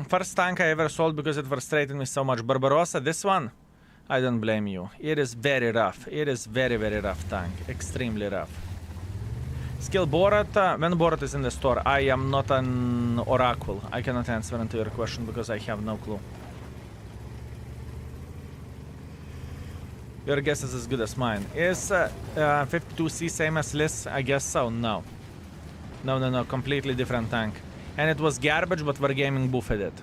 First tank I ever sold because it frustrated me so much. Barbarossa, this one? I don't blame you. It is very rough. It is very, very rough tank. Extremely rough. Skill Borat. When Borat is in the store, I am not an oracle. I cannot answer into your question because I have no clue. Your guess is as good as mine. Is 52C same as Liz? I guess so. No. No. Completely different tank. And it was garbage, but Wargaming buffed it.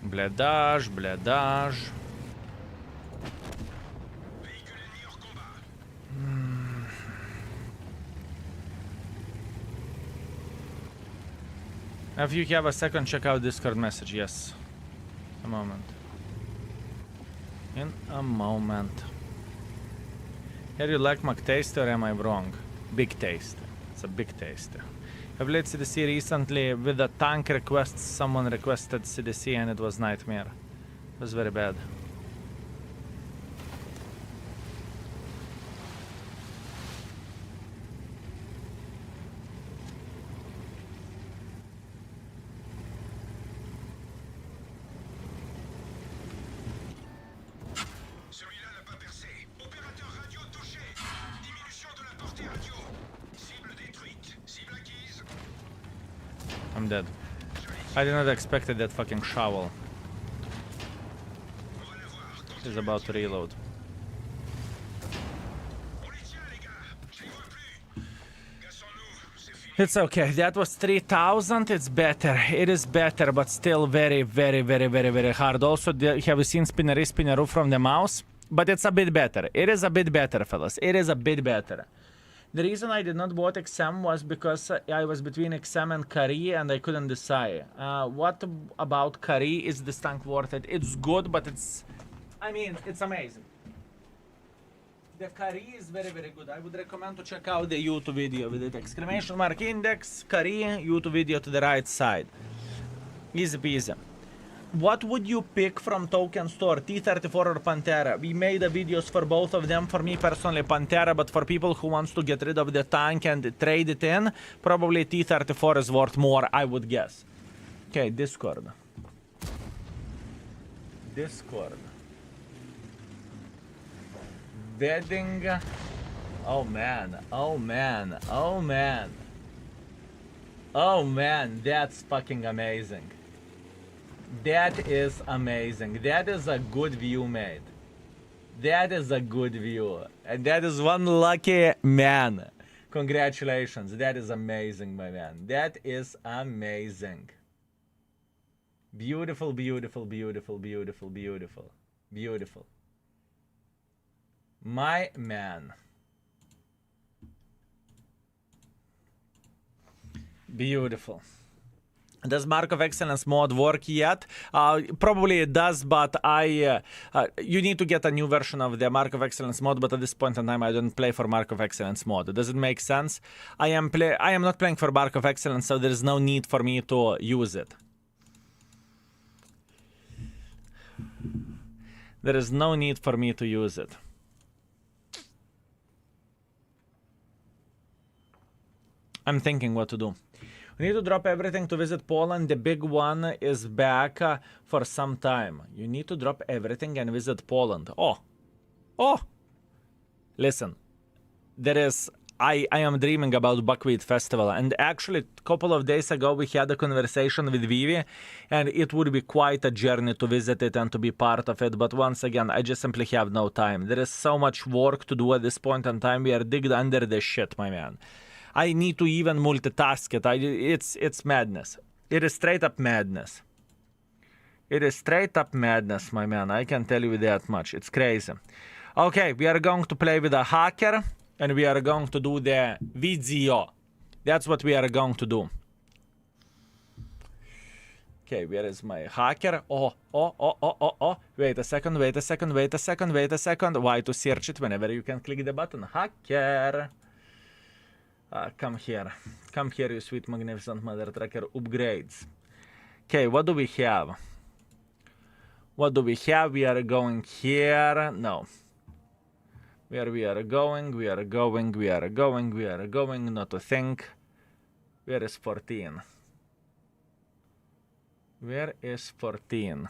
Blindage, blindage. If you have a second, check out Discord message. Yes. A moment. In a moment. Here you like McTaste or am I wrong? Big taste. It's a big taste. I played CDC recently with the tank requests. Someone requested CDC and it was nightmare. It was very bad. I'm dead. I did not expect that fucking shovel. He's about to reload. It's okay. That was 3,000. It's better. It is better, but still very, very, very, very, very hard. Also, have you seen spinneroo from the mouse? But it's a bit better. It is a bit better, fellas. It is a bit better. The reason I did not bought XM was because I was between XM and Kari and I couldn't decide. What about Kari? Is this tank worth it? It's good, but it's... I mean, it's amazing. The Kari is very, very good. I would recommend to check out the YouTube video with it. Exclamation mark index, Kari, YouTube video to the right side. Easy peasy. What would you pick from token store, T34 or Pantera? We made the videos for both of them. For me personally, Pantera, but for people who wants to get rid of the tank and trade it in, probably T34 is worth more, I would guess. Okay, Discord. Discord. Wedding. Oh man, oh man, oh man. Oh man, that's fucking amazing. That is amazing. That is a good view, mate. That is a good view. And that is one lucky man. Congratulations. That is amazing, my man. That is amazing. Beautiful, beautiful, beautiful, beautiful, beautiful. Beautiful. My man. Beautiful. Does Mark of Excellence mod work yet? Probably it does, but you need to get a new version of the Mark of Excellence mod, but at this point in time I don't play for Mark of Excellence mod. Does it make sense? I am not playing for Mark of Excellence, so there is no need for me to use it. There is no need for me to use it. I'm thinking what to do. We need to drop everything to visit Poland. The big one is back for some time. You need to drop everything and visit Poland. Oh! Listen, there is... I am dreaming about Buckwheat Festival, and actually a couple of days ago we had a conversation with Vivi, and it would be quite a journey to visit it and to be part of it, but once again, I just simply have no time. There is so much work to do at this point in time. We are digged under the shit, my man. I need to even multitask it. It's madness. It is straight up madness. It is straight up madness, my man. I can tell you that much. It's crazy. Okay, we are going to play with a hacker. And we are going to do the video. That's what we are going to do. Okay, where is my hacker? Oh. Wait a second. Why to search it whenever you can click the button? Hacker. Come here. Come here, you sweet, magnificent mother trucker. Upgrades. Okay, what do we have? We are going here. No. Where we are going, not to think. Where is 14? Where is 14?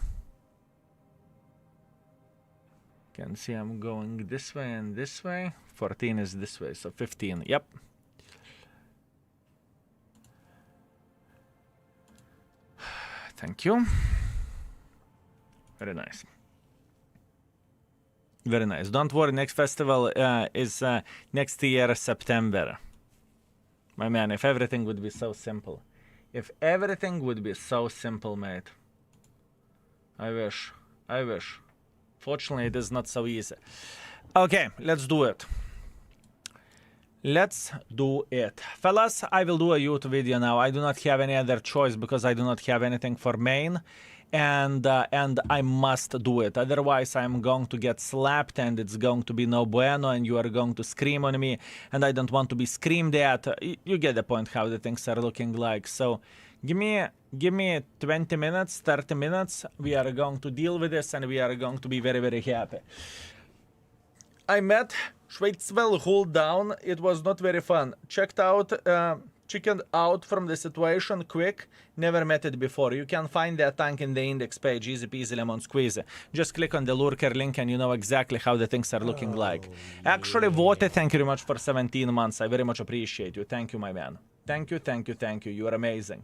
Can see I'm going this way and this way. 14 is this way, so 15, yep. Thank you. Very nice. Very nice. Don't worry, next festival is next year, September. My man, if everything would be so simple. If everything would be so simple, mate. I wish. Fortunately, it is not so easy. Okay, let's do it. Let's do it. Fellas, I will do a YouTube video now. I do not have any other choice because I do not have anything for main. And I must do it. Otherwise, I'm going to get slapped and it's going to be no bueno and you are going to scream on me and I don't want to be screamed at. You get the point how the things are looking like. So give me 20 minutes, 30 minutes. We are going to deal with this and we are going to be very, very happy. I met Schweizwell hold down. It was not very fun. Chickened out from the situation quick. Never met it before. You can find that tank in the index page. Easy peasy lemon squeezy. Just click on the lurker link and you know exactly how the things are looking like. Actually, Vote, thank you very much for 17 months. I very much appreciate you. Thank you, my man. Thank you. You are amazing.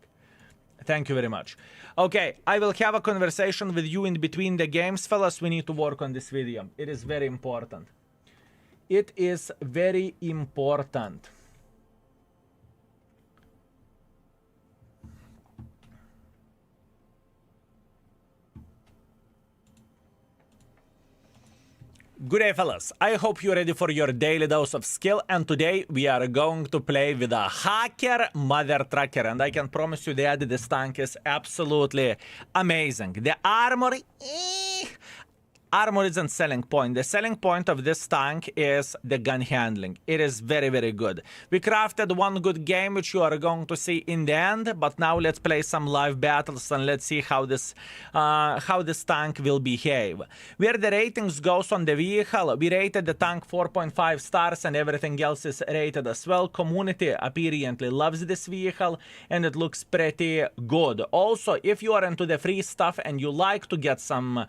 Thank you very much. Okay, I will have a conversation with you in between the games, fellas. We need to work on this video. It is very important. It is very important. Good day, fellas. I hope you're ready for your daily dose of skill, and today we are going to play with a hacker mother trucker, and I can promise you that this tank is absolutely amazing. The armor... Armor isn't selling point. The selling point of this tank is the gun handling. It is very, very good. We crafted one good game, which you are going to see in the end. But now let's play some live battles and let's see how this tank will behave. Where the ratings goes on the vehicle, we rated the tank 4.5 stars and everything else is rated as well. Community apparently loves this vehicle and it looks pretty good. Also, if you are into the free stuff and you like to get some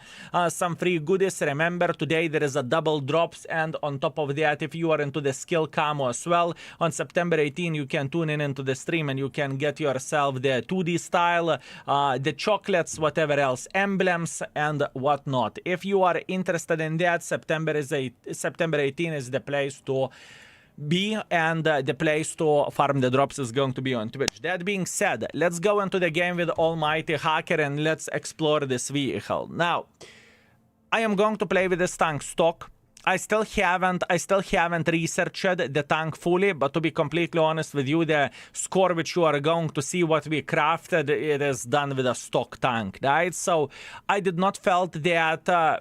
free goodies, remember today there is a double drops, and on top of that, if you are into the skill camo as well, on September 18 you can tune in into the stream and you can get yourself the 2D style, the chocolates, whatever else, emblems and whatnot. If you are interested in that, September 18 is the place to be, and the place to farm the drops is going to be on Twitch. That being said, let's go into the game with Almighty Hacker and let's explore this vehicle. Now, I am going to play with this tank stock. I still haven't researched the tank fully, but to be completely honest with you, the score which you are going to see what we crafted, it is done with a stock tank, right? So I did not felt that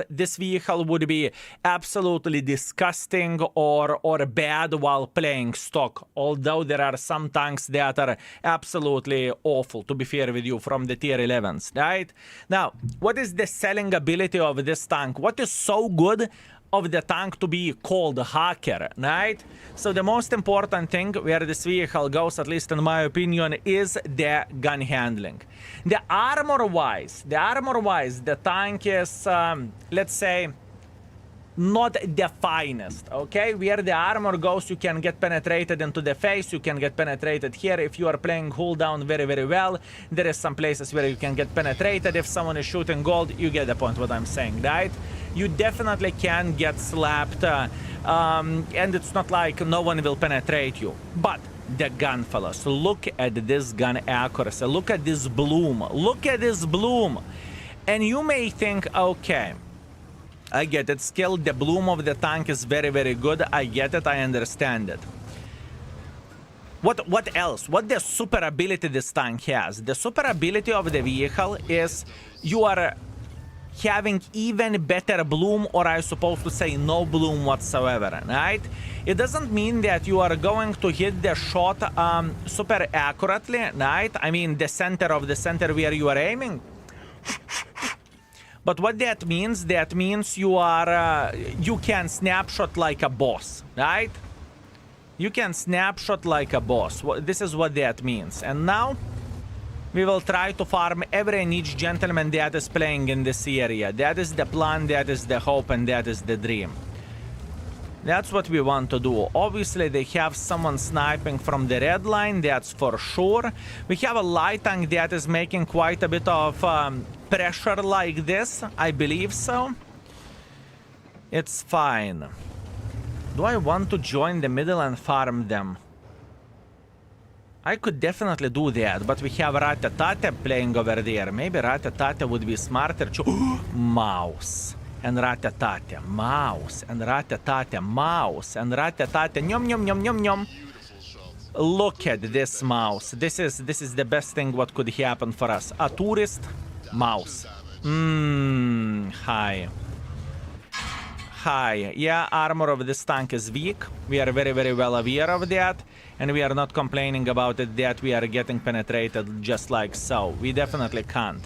this vehicle would be absolutely disgusting or bad while playing stock, although there are some tanks that are absolutely awful, to be fair with you, from the tier 11s, right? Now, what is the selling ability of this tank? What is so good of the tank to be called hacker, right? So the most important thing where this vehicle goes, at least in my opinion, is the gun handling. The armor-wise, the tank is, let's say, not the finest, okay? Where the armor goes, you can get penetrated into the face, you can get penetrated here. If you are playing hold down very, very well, there is some places where you can get penetrated. If someone is shooting gold, you get the point what I'm saying, right? You definitely can get slapped, and it's not like no one will penetrate you. But the gun, fellas, look at this gun accuracy, look at this bloom, look at this bloom. And you may think, okay, I get it, skill, the bloom of the tank is very, very good. I get it, I understand it. What else? What the super ability this tank has? The super ability of the vehicle is you are having even better bloom, or I supposed to say no bloom whatsoever, right? It doesn't mean that you are going to hit the shot super accurately, right? I mean the center of the center where you are aiming. But what that means you are, you can snapshot like a boss, right? You can snapshot like a boss. This is what that means. And now, we will try to farm every and each gentleman that is playing in this area. That is the plan, that is the hope, and that is the dream. That's what we want to do. Obviously, they have someone sniping from the red line, that's for sure. We have a light tank that is making quite a bit of pressure like this. I believe so. It's fine. Do I want to join the middle and farm them? I could definitely do that, but we have Ratatate playing over there. Maybe Ratatate would be smarter to... Mouse. And Ratatate, mouse, and Ratatate, mouse, and Ratatate, nyom nyom nyom nyom nyom. Look at this mouse. This is the best thing what could happen for us. A tourist, mouse. Hi. Hi. Yeah, armor of this tank is weak. We are very, very well aware of that. And we are not complaining about it that we are getting penetrated just like so. We definitely can't.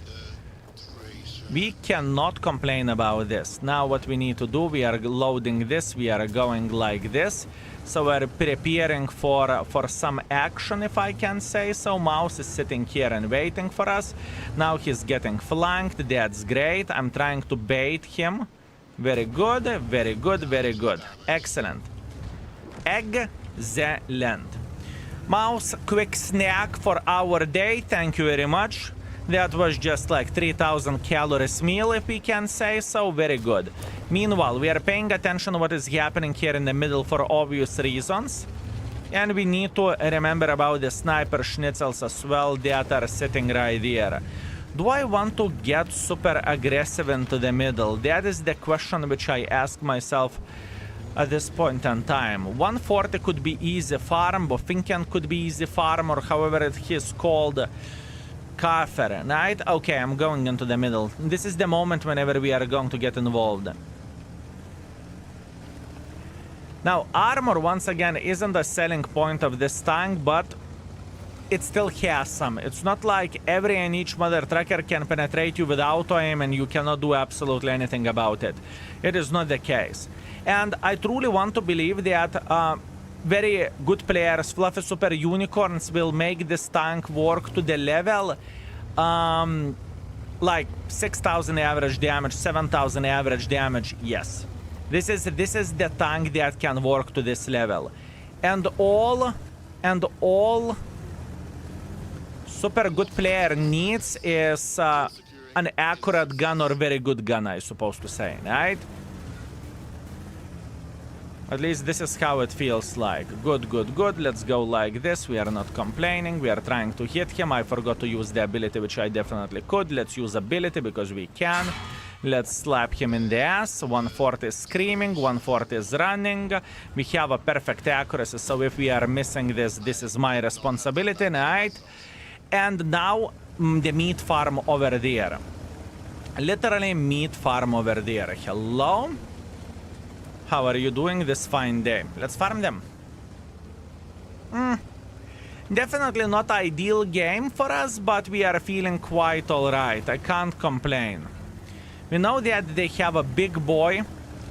We cannot complain about this. Now what we need to do, we are loading this, we are going like this. So we're preparing for some action, if I can say so. Mouse is sitting here and waiting for us. Now he's getting flanked, that's great. I'm trying to bait him. Very good, very good, very good. Excellent. Excellent. Mouse, quick snack for our day, thank you very much. That was just like 3,000 calories meal, if we can say so. Very good. Meanwhile, we are paying attention to what is happening here in the middle for obvious reasons. And we need to remember about the sniper schnitzels as well that are sitting right there. Do I want to get super aggressive into the middle? That is the question which I ask myself at this point in time. 140 could be easy farm, Bofinken could be easy farm, or however it is called. Kafir, right? Okay, I'm going into the middle. This is the moment whenever we are going to get involved. Now, armor, once again, isn't a selling point of this tank, but it still has some. It's not like every and each mother trucker can penetrate you with auto-aim and you cannot do absolutely anything about it. It is not the case. And I truly want to believe that very good players, fluffy super unicorns, will make this tank work to the level like 6,000 average damage, 7,000 average damage. Yes, this is the tank that can work to this level, and all super good player needs is an accurate gun or very good gun, I supposed to say, right? At least this is how it feels like. Good, good, good. Let's go like this. We are not complaining. We are trying to hit him. I forgot to use the ability, which I definitely could. Let's use ability because we can. Let's slap him in the ass. 140 is screaming. 140 is running. We have a perfect accuracy. So if we are missing this, this is my responsibility, right? And now the meat farm over there. Literally meat farm over there. Hello? How are you doing this fine day? Let's farm them. Definitely not ideal game for us, but we are feeling quite alright. I can't complain. We know that they have a big boy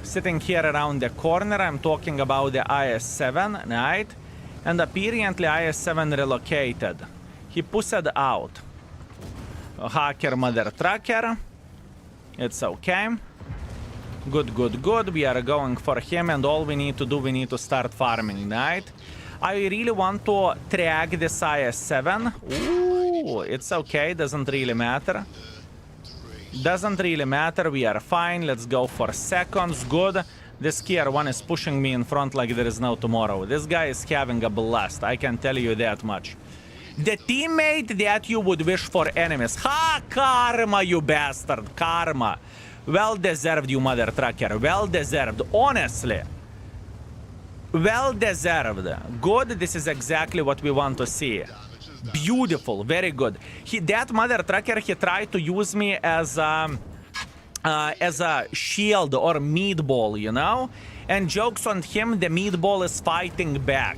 sitting here around the corner. I'm talking about the IS-7, right? And apparently IS-7 relocated. He pushed out. Hacker mother trucker. It's okay. Good, good, good. We are going for him, and all we need to do, we need to start farming, right? I really want to track this IS-7. Ooh, it's okay. Doesn't really matter. Doesn't really matter. We are fine. Let's go for seconds. Good. This Kier one is pushing me in front like there is no tomorrow. This guy is having a blast. I can tell you that much. The teammate that you would wish for enemies. Ha! Karma, you bastard. Karma. Well deserved, you mother trucker. Well deserved. Honestly. Well deserved. Good. This is exactly what we want to see. Beautiful. Very good. That mother trucker, he tried to use me as a shield or meatball, you know? And jokes on him, the meatball is fighting back.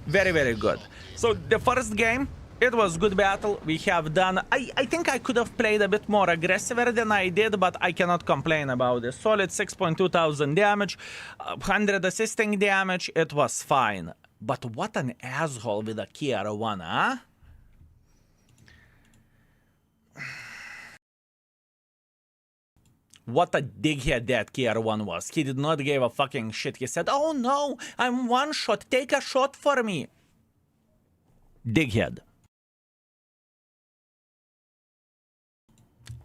Very, very good. So the first game, it was good battle. We have done... I think I could have played a bit more aggressive than I did, but I cannot complain about it. Solid 6.2 thousand damage, 100 assisting damage. It was fine. But what an asshole with a Kier 1, huh? What a dighead that Kier 1 was. He did not give a fucking shit. He said, oh no, I'm one shot. Take a shot for me. Dighead.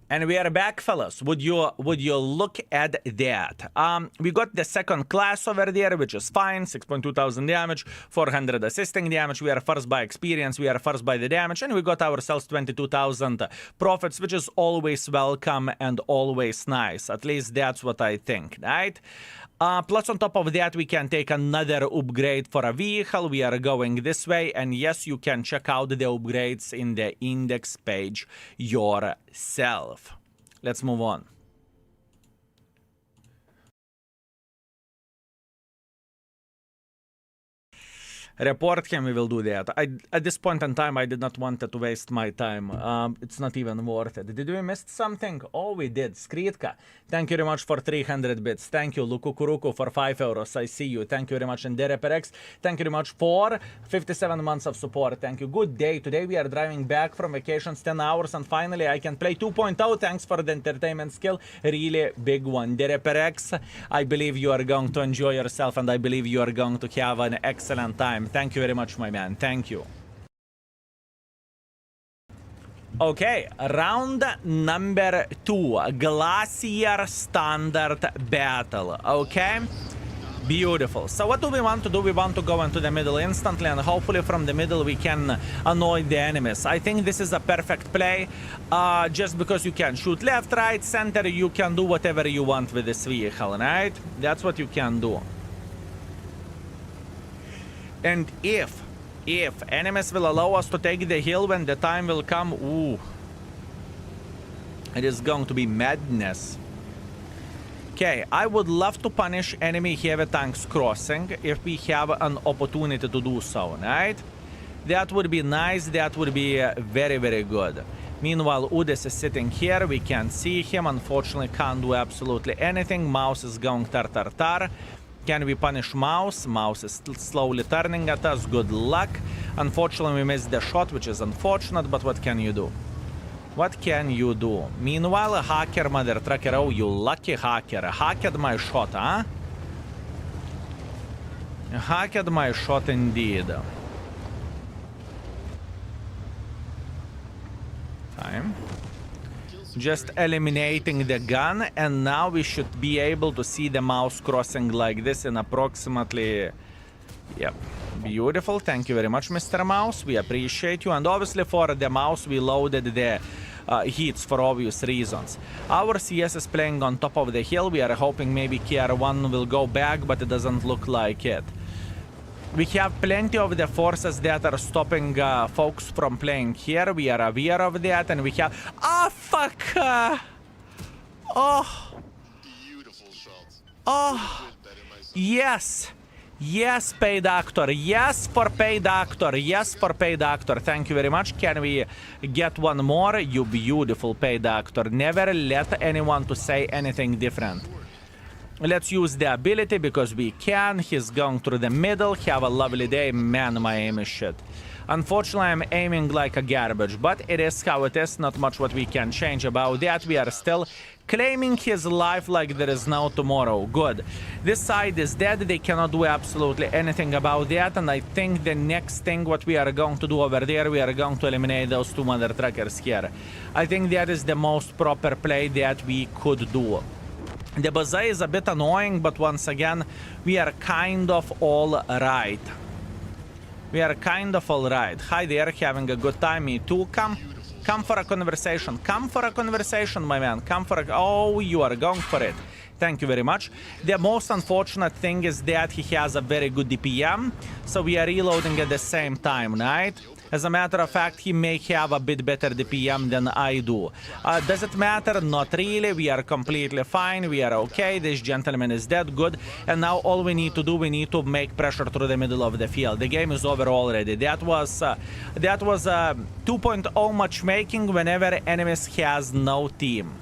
And we are back, fellas. Would you look at that? We got the second class over there, which is fine. 6.2 thousand damage, 400 assisting damage. We are first by experience. We are first by the damage. And we got ourselves 22,000 profits, which is always welcome and always nice. At least that's what I think, right? Plus, on top of that, we can take another upgrade for a vehicle. We are going this way. And yes, you can check out the upgrades in the index page yourself. Let's move on. Report him, we will do that. At this point in time, I did not want to waste my time. It's not even worth it. Did we miss something? Oh, we did. Skritka, thank you very much for 300 bits. Thank you, Lukukuruku, for 5 euros. I see you. Thank you very much. And DereperX, thank you very much for 57 months of support. Thank you. Good day. Today we are driving back from vacations, 10 hours, and finally I can play 2.0. Thanks for the entertainment skill. Really big one. DereperX, I believe you are going to enjoy yourself, and I believe you are going to have an excellent time. Thank you very much, my man. Thank you. Okay, round number 2. Glacier Standard Battle. Okay? Beautiful. So what do we want to do? We want to go into the middle instantly, and hopefully from the middle we can annoy the enemies. I think this is a perfect play. Just because you can shoot left, right, center, you can do whatever you want with this vehicle, right? That's what you can do. And if enemies will allow us to take the hill when the time will come, ooh, it is going to be madness. Okay, I would love to punish enemy heavy tanks crossing if we have an opportunity to do so, right? That would be nice, that would be very, very good. Meanwhile, Udis is sitting here, we can see him, unfortunately can't do absolutely anything. Mouse is going tar. Can we punish Mouse? Mouse is slowly turning at us. Good luck. Unfortunately, we missed the shot, which is unfortunate, but what can you do? What can you do? Meanwhile, a hacker, mother trucker. Oh, you lucky hacker. Hacked my shot, huh? Hacked my shot indeed. Time. Just eliminating the gun, and now we should be able to see the mouse crossing like this in approximately... Yep. Beautiful. Thank you very much, Mr. Mouse. We appreciate you. And obviously for the mouse, we loaded the hits for obvious reasons. Our CS is playing on top of the hill. We are hoping maybe KR1 will go back, but it doesn't look like it. We have plenty of the forces that are stopping folks from playing here. We are aware of that, and we have... Ah, fuck! Oh! Oh! Yes! Yes, paid actor. Yes, for paid actor. Yes, for paid actor. Thank you very much. Can we get one more? You beautiful paid actor. Never let anyone to say anything different. Let's use the ability because we can. He's going through the middle. Have a lovely day. Man, my aim is shit. Unfortunately, I'm aiming like a garbage, but it is how it is. Not much what we can change about that. We are still claiming his life like there is no tomorrow. Good. This side is dead. They cannot do absolutely anything about that. And I think the next thing what we are going to do over there, we are going to eliminate those two mother truckers here. I think that is the most proper play that we could do. The bazaar is a bit annoying, but once again, we are kind of all right. We are kind of all right. Hi there, having a good time. Me too. Come for a conversation. Come for a conversation, my man. Come for a... Oh, you are going for it. Thank you very much. The most unfortunate thing is that he has a very good DPM, so we are reloading at the same time, right? As a matter of fact, he may have a bit better DPM than I do. Does it matter? Not really. We are completely fine. We are okay. This gentleman is dead. Good. And now all we need to do, we need to make pressure through the middle of the field. The game is over already. That was 2.0 matchmaking whenever enemies has no team.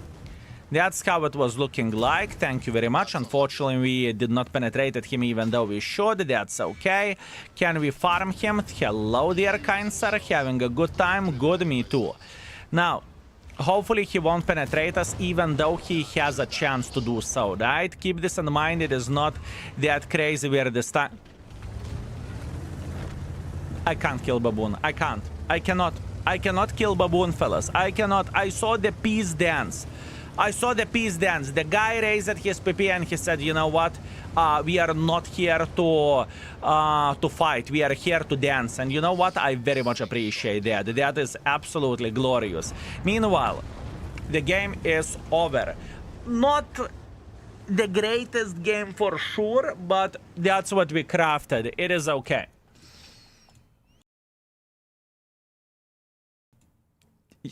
That's how it was looking like. Thank you very much. Unfortunately, we did not penetrate him even though we should. That's okay. Can we farm him? Hello there, kind sir. Having a good time? Good, me too. Now, hopefully he won't penetrate us even though he has a chance to do so, right? Keep this in mind. It is not that crazy where this time... I can't kill Baboon. I can't. I cannot kill Baboon, fellas. I cannot. I saw the peace dance. I saw the peace dance. The guy raised his PP and he said, you know what? We are not here to fight. We are here to dance. And you know what? I very much appreciate that. That is absolutely glorious. Meanwhile, the game is over. Not the greatest game for sure, but that's what we crafted. It is okay.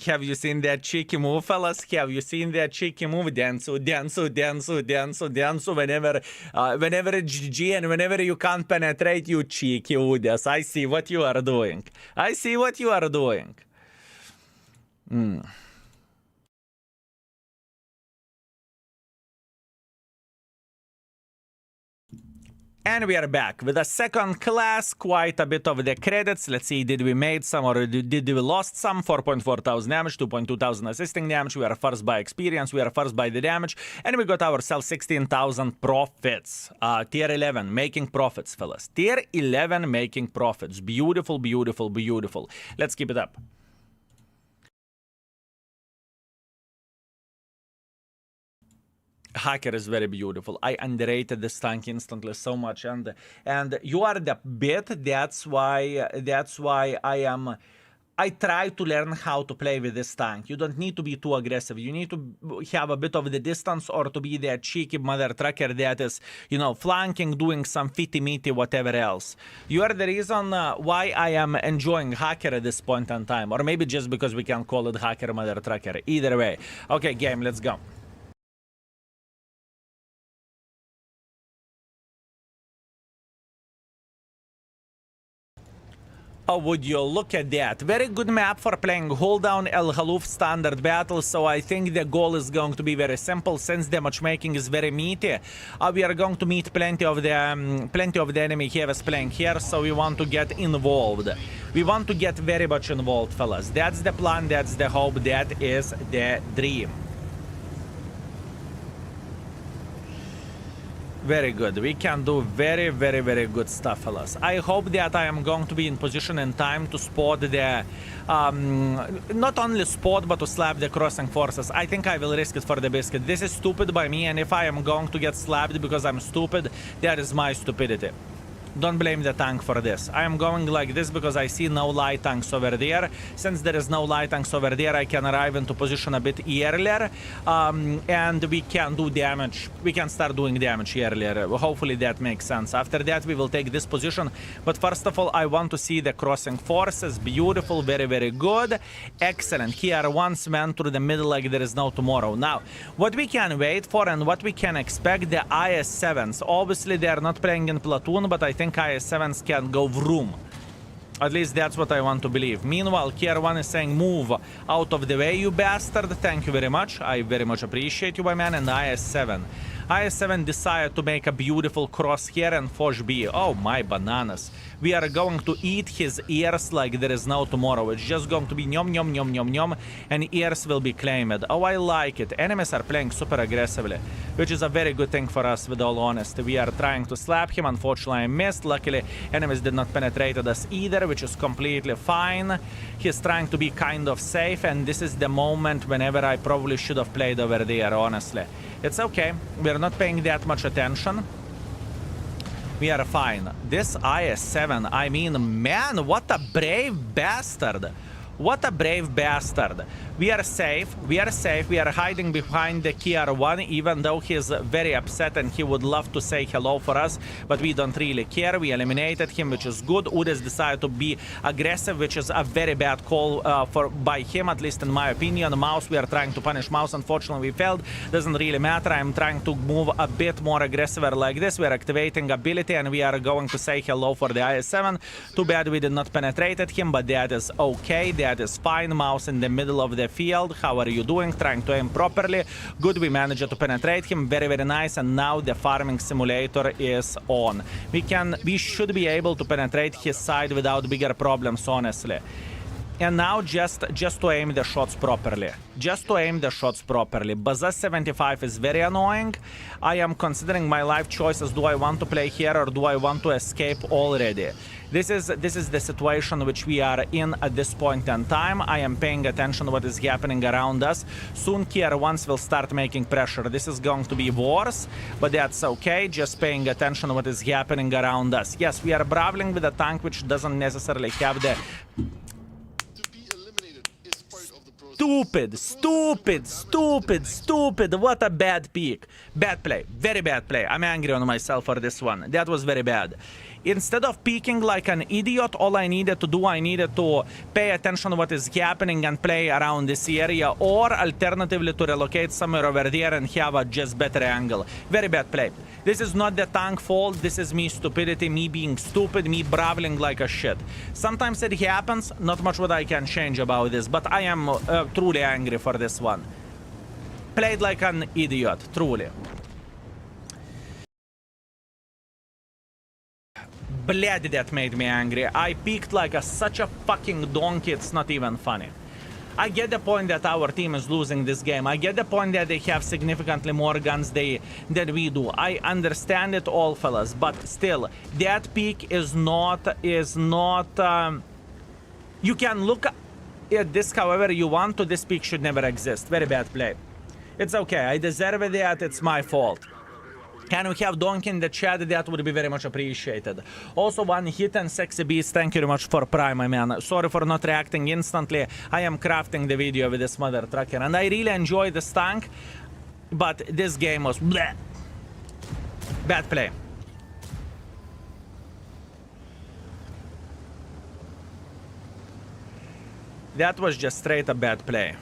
Have you seen that cheeky move, fellas? Have you seen that cheeky move? Dance, whenever GG and whenever you can't penetrate, you cheeky Udas. I see what you are doing. I see what you are doing. And we are back with a second class, quite a bit of the credits. Let's see, did we made some or did we lost some? 4.4 thousand damage, 2.2 thousand assisting damage. We are first by experience, we are first by the damage. And we got ourselves 16,000 profits. Tier 11, making profits, fellas. Tier 11, making profits. Beautiful, beautiful, beautiful. Let's keep it up. Hacker is very beautiful. I underrated this tank instantly so much, and you are the bit. That's why I try to learn how to play with this tank. You don't need to be too aggressive. You need to have a bit of the distance or to be that cheeky mother trucker that is, you know, flanking, doing some fitty-meaty, whatever else. You are the reason why I am enjoying Hacker at this point in time. Or maybe just because we can call it Hacker mother trucker. Either way. Okay, game, let's go. Oh, would you look at that? Very good map for playing hold down El Haluf standard battle, so I think the goal is going to be very simple. Since the matchmaking is very meaty, we are going to meet plenty of the enemy heavies playing here, so we want to get involved. We want to get very much involved, fellas. That's the plan, that's the hope, that is the dream. Very good. We can do very, very, very good stuff, fellas. I hope that I am going to be in position in time to spot the... not only spot, but to slap the crossing forces. I think I will risk it for the biscuit. This is stupid by me, and if I am going to get slapped because I'm stupid, that is my stupidity. Don't blame the tank for this. I am going like this because I see no light tanks over there. Since there is no light tanks over there, I can arrive into position a bit earlier. And we can do damage. We can start doing damage earlier. Hopefully that makes sense. After that, we will take this position. But first of all, I want to see the crossing forces. Beautiful. Very, very good. Excellent. Here, once man through the middle like there is no tomorrow. Now, what we can wait for and what we can expect, the IS-7s. Obviously, they are not playing in platoon, but I think IS-7s can go vroom. At least that's what I want to believe. Meanwhile, Tier 1 is saying, move out of the way, you bastard. Thank you very much. I very much appreciate you, my man. And IS-7. I7 decided to make a beautiful cross here and Foch B. Oh my bananas. We are going to eat his ears like there is no tomorrow. It's just going to be nyom nyom nyom nyom nyom and ears will be claimed. Oh, I like it. Enemies are playing super aggressively, which is a very good thing for us, with all honesty. We are trying to slap him. Unfortunately, I missed. Luckily, enemies did not penetrate us either, which is completely fine. He's trying to be kind of safe, and this is the moment whenever I probably should have played over there, honestly. It's okay. We're not paying that much attention. We are fine. This IS-7, I mean, man, what a brave bastard. What a brave bastard. We are safe. We are safe. We are hiding behind the KR1, even though he's very upset and he would love to say hello for us, but we don't really care. We eliminated him, which is good. Udes decided to be aggressive, which is a very bad call by him, at least in my opinion. Mouse, we are trying to punish Mouse. Unfortunately, we failed. Doesn't really matter. I'm trying to move a bit more aggressive like this. We are activating ability and we are going to say hello for the IS-7. Too bad we did not penetrate him, but that is okay. That is fine. Mouse in the middle of the field. How are you doing? Trying to aim properly. Good, we managed to penetrate him. Very, very nice. And now the farming simulator is on. We should be able to penetrate his side without bigger problems, honestly. And now just to aim the shots properly. Just to aim the shots properly. Baza 75 is very annoying. I am considering my life choices. Do I want to play here or do I want to escape already? This is the situation which we are in at this point in time. I am paying attention to what is happening around us. Soon KR1s will start making pressure. This is going to be worse, but that's okay. Just paying attention to what is happening around us. Yes, we are brawling with a tank which doesn't necessarily have the... Stupid. What a bad pick. Bad play. Very bad play. I'm angry on myself for this one. That was very bad. Instead of peeking like an idiot, all I needed to do, I needed to pay attention to what is happening and play around this area, or alternatively to relocate somewhere over there and have a just better angle. Very bad play. This is not the tank fault. This is me stupidity, me being stupid, me brawling like a shit. Sometimes it happens. Not much what I can change about this, but I am truly angry for this one. Played like an idiot, truly. Blood, that made me angry. I peaked like such a fucking donkey, it's not even funny. I get the point that our team is losing this game. I get the point that they have significantly more guns than we do. I understand it all, fellas, but still, that peak is not... you can look at this however you want to. This peak should never exist. Very bad play. It's okay. I deserve that. It's my fault. Can we have Donkey in the chat? That would be very much appreciated. Also, one hit and sexy beast. Thank you very much for Prime, my man. Sorry for not reacting instantly. I am crafting the video with this mother trucker, and I really enjoy this tank. But this game was bleh. Bad play. That was just straight a bad play.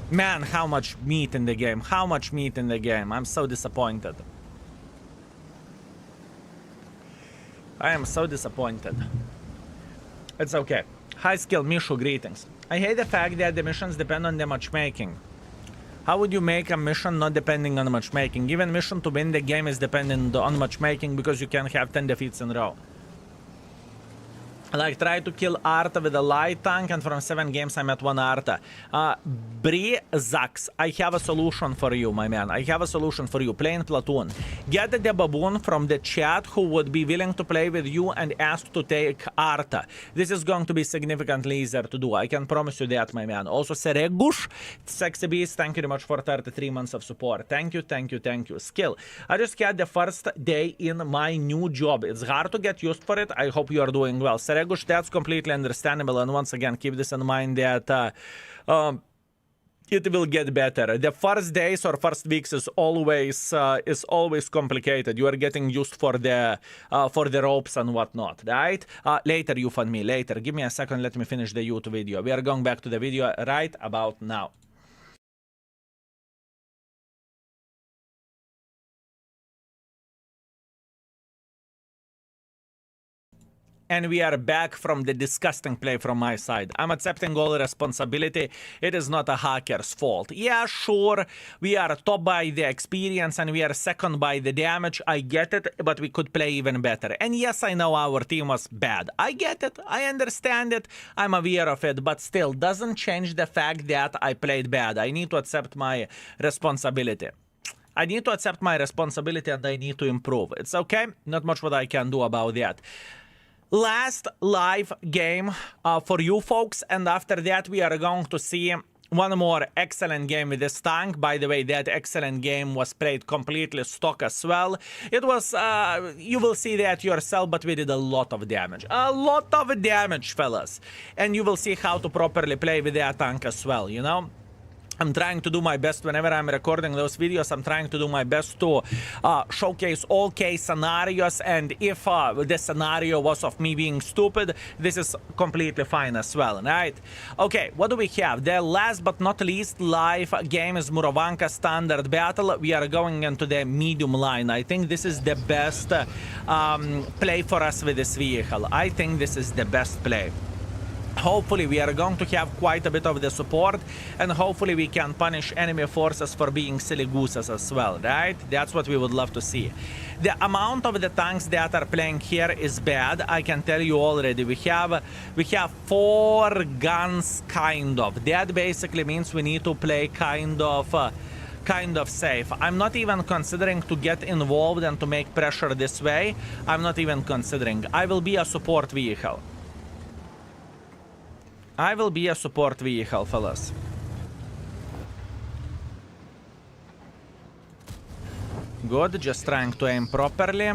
Man, how much meat in the game. How much meat in the game. I'm so disappointed. I am so disappointed. It's okay. High skill Mishu, greetings. I hate the fact that the missions depend on the matchmaking. How would you make a mission not depending on matchmaking? Given mission to win the game is dependent on matchmaking because you can have 10 defeats in a row. Like, try to kill Arta with a light tank, and from 7 games I'm at 1 Arta. Bree Zax, I have a solution for you, my man. I have a solution for you. Play in Platoon. Get the baboon from the chat who would be willing to play with you and ask to take Arta. This is going to be significantly easier to do. I can promise you that, my man. Also, Seregush, Sexy Beast, thank you very much for 33 months of support. Thank you, thank you, thank you. Skill. I just had the first day in my new job. It's hard to get used for it. I hope you are doing well. Seregush, that's completely understandable, and once again, keep this in mind that it will get better. The first days or first weeks is always complicated. You are getting used for the ropes and whatnot, right? Later, you fund me. Later, give me a second. Let me finish the YouTube video. We are going back to the video right about now. And we are back from the disgusting play from my side. I'm accepting all responsibility. It is not a hacker's fault. Yeah, sure, we are top by the experience and we are second by the damage. I get it, but we could play even better. And yes, I know our team was bad. I get it. I understand it. I'm aware of it. But still, doesn't change the fact that I played bad. I need to accept my responsibility. I need to accept my responsibility and I need to improve. It's okay. Not much what I can do about that. Last live game for you folks, and after that we are going to see one more excellent game with this tank. By the way, that excellent game was played completely stock as well. It was, you will see that yourself, but we did a lot of damage. A lot of damage, fellas. And you will see how to properly play with that tank as well, you know? I'm trying to do my best whenever I'm recording those videos. I'm trying to do my best to showcase all case scenarios. And if the scenario was of me being stupid, this is completely fine as well, right? Okay, what do we have? The last but not least live game is Murovanka Standard Battle. We are going into the medium line. I think this is the best play for us with this vehicle. I think this is the best play. Hopefully we are going to have quite a bit of the support, and hopefully we can punish enemy forces for being silly gooses as well, right? That's what we would love to see. The amount of the tanks that are playing here is bad. I can tell you already. We have 4 guns, kind of. That basically means we need to play kind of safe. I'm not even considering to get involved and to make pressure this way. I'm not even considering. I will be a support vehicle. I will be a support vehicle, fellas. Good, just trying to aim properly.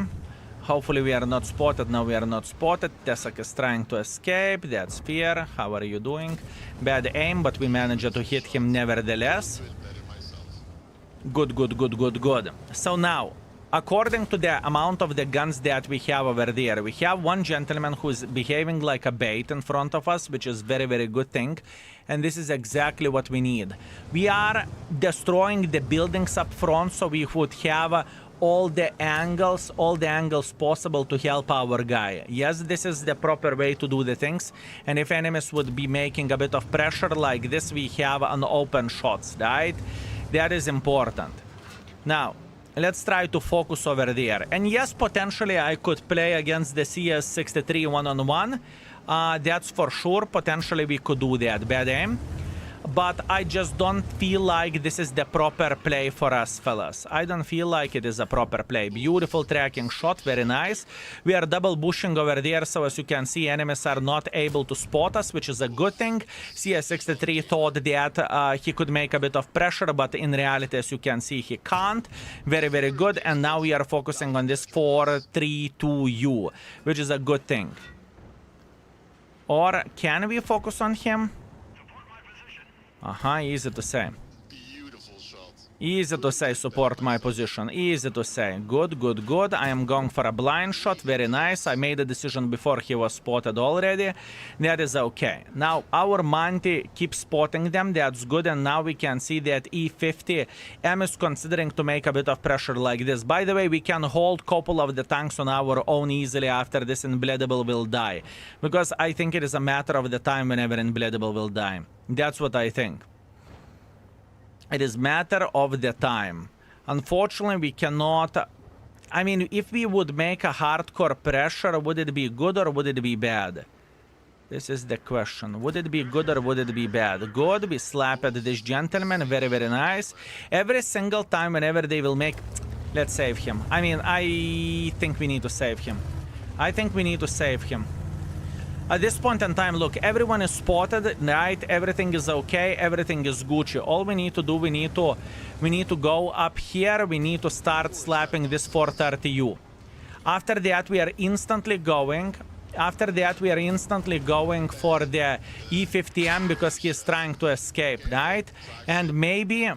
Hopefully we are not spotted. No, we are not spotted. Tesak is trying to escape. That's fair. How are you doing? Bad aim, but we managed to hit him nevertheless. Good, good, good, good, good. So now, according to the amount of the guns that we have over there, we have one gentleman who is behaving like a bait in front of us, which is very, very good thing. And this is exactly what we need. We are destroying the buildings up front, so we would have all the angles possible to help our guy. Yes, this is the proper way to do the things. And if enemies would be making a bit of pressure like this, we have an open shots, right? That is important. Now, let's try to focus over there. And yes, potentially I could play against the CS63 one-on-one. That's for sure. Potentially we could do that. Bad aim. But I just don't feel like this is the proper play for us, fellas. I don't feel like it is a proper play. Beautiful tracking shot. Very nice. We are double bushing over there, so as you can see, enemies are not able to spot us, which is a good thing. CS63 thought that he could make a bit of pressure, but in reality, as you can see, he can't. Very, very good. And now we are focusing on this 4-3-2U, which is a good thing. Or can we focus on him? Easy to say. Beautiful shot. Easy to say, support my position. Easy to say. Good, good, good. I am going for a blind shot. Very nice. I made a decision before he was spotted already. That is okay. Now, our Monty keeps spotting them. That's good. And now we can see that E50M is considering to make a bit of pressure like this. By the way, we can hold a couple of the tanks on our own easily after this Unbleedable will die. Because I think it is a matter of the time whenever Unbleedable will die. That's what I think. It is matter of the time. Unfortunately, we cannot... I mean, if we would make a hardcore pressure, would it be good or would it be bad? This is the question. Would it be good or would it be bad? Good, we slap at this gentleman. Very, very nice. Every single time whenever they will make... Let's save him. I mean, I think we need to save him. I think we need to save him. At this point in time, look, everyone is spotted, right? Everything is okay, everything is Gucci. All we need to do, we need to go up here, we need to start slapping this 430U. After that, we are instantly going for the E50M because he's trying to escape, right? And maybe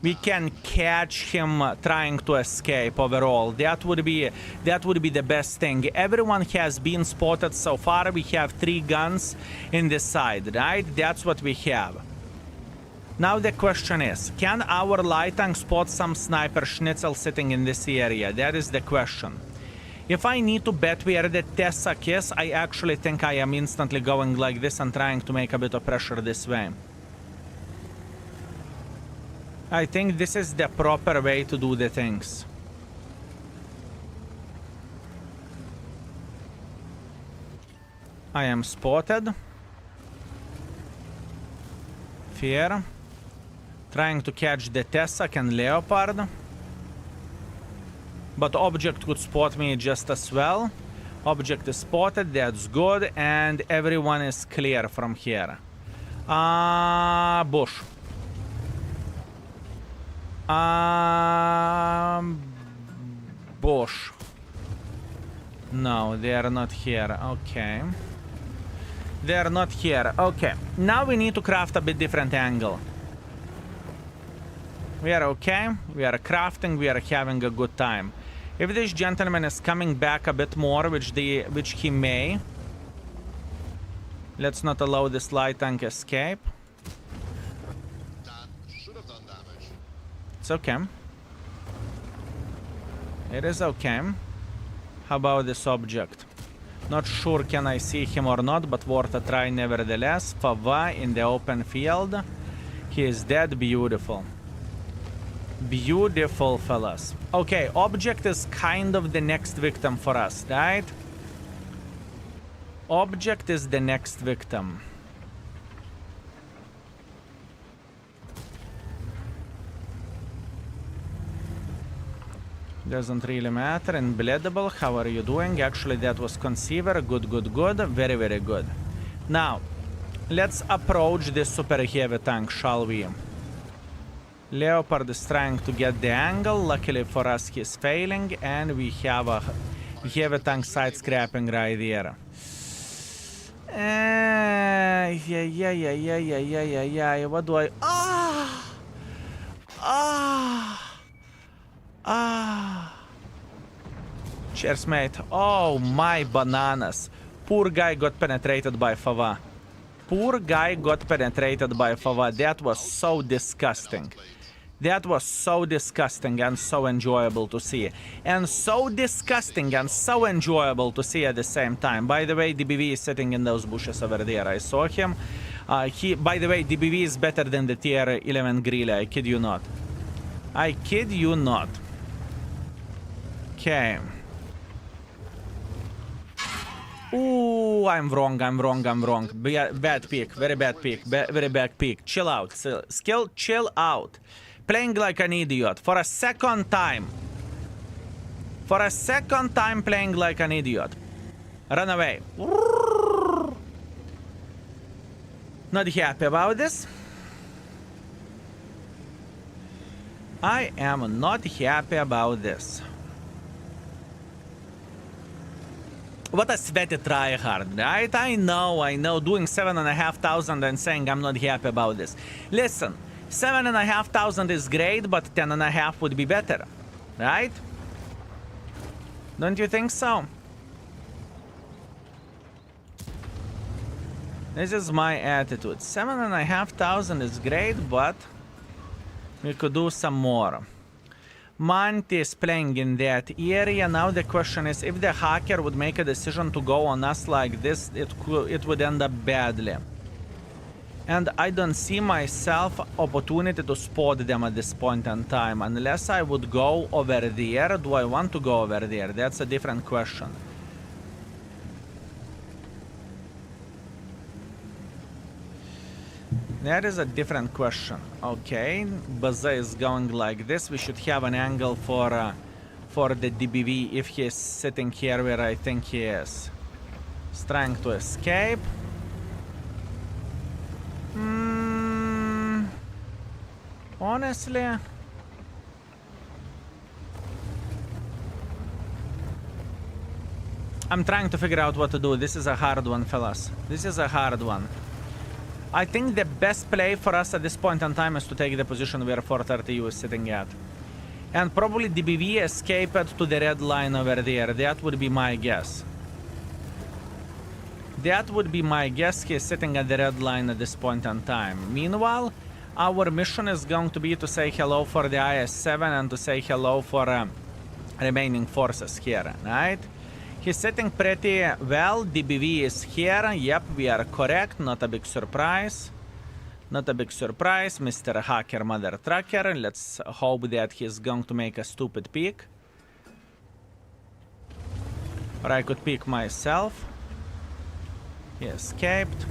we can catch him trying to escape overall. That would be the best thing. Everyone has been spotted so far. We have 3 guns in this side, right? That's what we have. Now the question is, can our light tank spot some sniper schnitzel sitting in this area? That is the question. If I need to bet where the Tessak is, I actually think I am instantly going like this and trying to make a bit of pressure this way. I think this is the proper way to do the things. I am spotted. Fear. Trying to catch the Tessak and Leopard. But object could spot me just as well. Object is spotted, that's good, and everyone is clear from here. Bush. Bush. No, they are not here. Okay. They are not here. Okay. Now we need to craft a bit different angle. We are okay. We are crafting. We are having a good time. If this gentleman is coming back a bit more, which he may, let's not allow this light tank escape. That should have done damage. It's okay. It is okay. How about this object? Not sure can I see him or not, but worth a try nevertheless. Fava in the open field. He is dead. Beautiful. Beautiful, fellas. Okay, object is kind of the next victim for us, right? Object is the next victim. Doesn't really matter. Unbelievable. How are you doing? Actually, that was Conceiver. Good, good, good. Very, very good. Now, let's approach this super heavy tank, shall we? Leopard is trying to get the angle. Luckily for us, he's failing. And we have a heavy tank side scrapping right there. Yeah. What do I... Cheers, mate. Oh, my bananas. Poor guy got penetrated by Fava. Poor guy got penetrated by Fava. That was so disgusting. That was so disgusting and so enjoyable to see. And so disgusting and so enjoyable to see at the same time. By the way, DBV is sitting in those bushes over there. I saw him. By the way, DBV is better than the tier 11 Grille. I kid you not. I kid you not. Okay. Ooh, I'm wrong. Bad pick. Very bad pick. Very bad pick. Chill out. Skill, chill out. Playing like an idiot. For a second time. For a second time playing like an idiot. Run away. Not happy about this. I am not happy about this. What a sweaty tryhard, right? I know, doing 7,500 and saying I'm not happy about this. Listen, 7,500 is great, but 10,500 would be better, right? Don't you think so? This is my attitude. 7,500 is great, but we could do some more. Monty is playing in that area. Now the question is, if the hacker would make a decision to go on us like this, it would end up badly. And I don't see myself opportunity to spot them at this point in time. Unless I would go over there. Do I want to go over there? That's a different question. That is a different question. Okay, Baza is going like this. We should have an angle for the DBV if he is sitting here where I think he is. He's trying to escape. Honestly, I'm trying to figure out what to do. This is a hard one, fellas. This is a hard one. I think the best play for us at this point in time is to take the position where 430U is sitting at. And probably DBV escaped to the red line over there. That would be my guess. That would be my guess. He is sitting at the red line at this point in time. Meanwhile, our mission is going to be to say hello for the IS-7 and to say hello for remaining forces here, right? He's sitting pretty well. DBV is here. Yep, we are correct. Not a big surprise. Not a big surprise. Mr. Hacker Mother Trucker. Let's hope that he's going to make a stupid pick. Or I could pick myself. He escaped.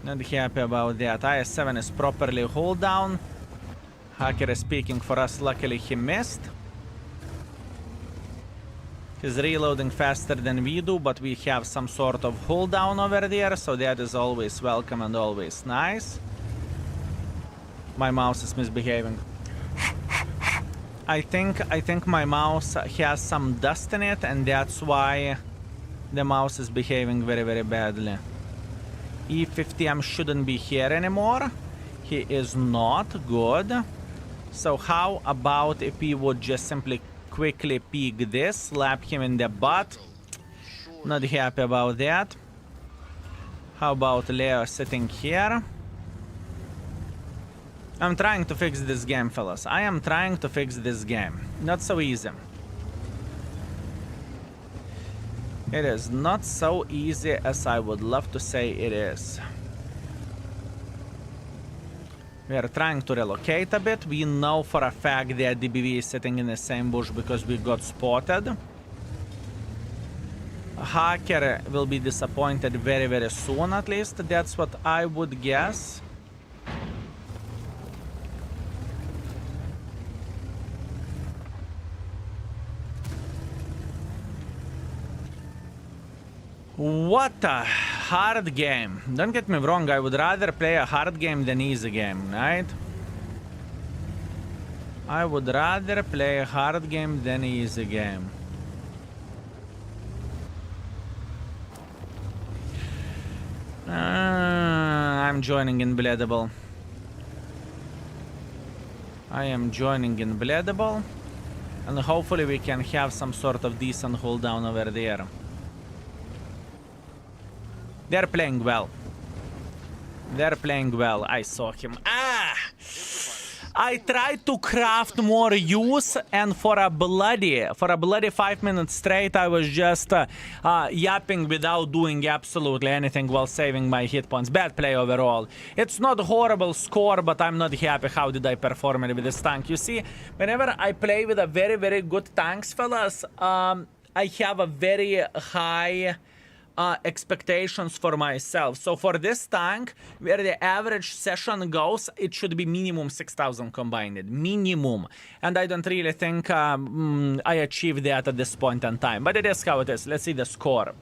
Not happy about that. IS-7 is properly hold down. Hacker is peeking for us. Luckily he missed. He's reloading faster than we do, but we have some sort of hold down over there, so that is always welcome and always nice. My mouse is misbehaving. I think my mouse has some dust in it, and that's why the mouse is behaving very, very badly. E50M shouldn't be here anymore. He is not good. So how about if we would just simply quickly peek this, slap him in the butt? Not happy about that. How about Leo sitting here? I'm trying to fix this game, fellas. I am trying to fix this game. Not so easy. It is not so easy as I would love to say it is. We are trying to relocate a bit. We know for a fact that DBV is sitting in the same bush because we got spotted. Hacker will be disappointed very, very soon, at least. That's what I would guess. What a hard game. Don't get me wrong, I would rather play a hard game than easy game, right? I would rather play a hard game than easy game. I'm joining in Bleedable. I am joining in Bleedable. And hopefully we can have some sort of decent hold down over there. They're playing well. They're playing well. I saw him. I tried to craft more use, and for a bloody 5 minutes straight, I was just yapping without doing absolutely anything while saving my hit points. Bad play overall. It's not a horrible score, but I'm not happy how did I perform it with this tank. You see, whenever I play with a very, very good tanks, fellas, I have a very high expectations for myself. So for this tank, where the average session goes, it should be minimum 6,000 combined. Minimum. And I don't really think I achieved that at this point in time. But it is how it is. Let's see the score.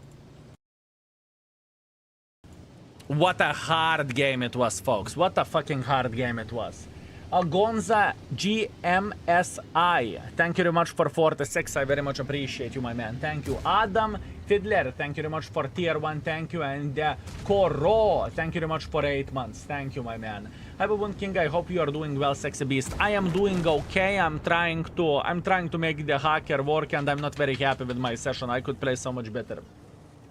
What a hard game it was, folks. What a fucking hard game it was. Gonza GMSI, thank you very much for 46. I very much appreciate you, my man. Thank you. Adam Fiddler, thank you very much for tier 1. Thank you. And Koro, thank you very much for 8 months. Thank you, my man. Hyperboon King, I hope you are doing well, sexy beast. I am doing okay. I'm trying to make the hacker work, and I'm not very happy with my session. I could play so much better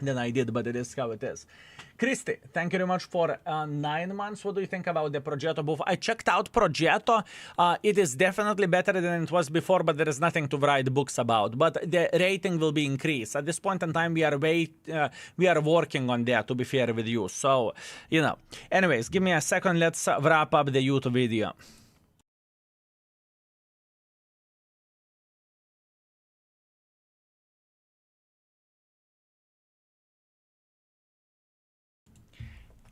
than I did, but it is how it is. Christy, thank you very much for 9 months. What do you think about the Progetto buff? I checked out Progetto. It is definitely better than it was before, but there is nothing to write books about. But the rating will be increased. At this point in time, we are working on that, to be fair with you. So, you know. Anyways, give me a second. Let's wrap up the YouTube video.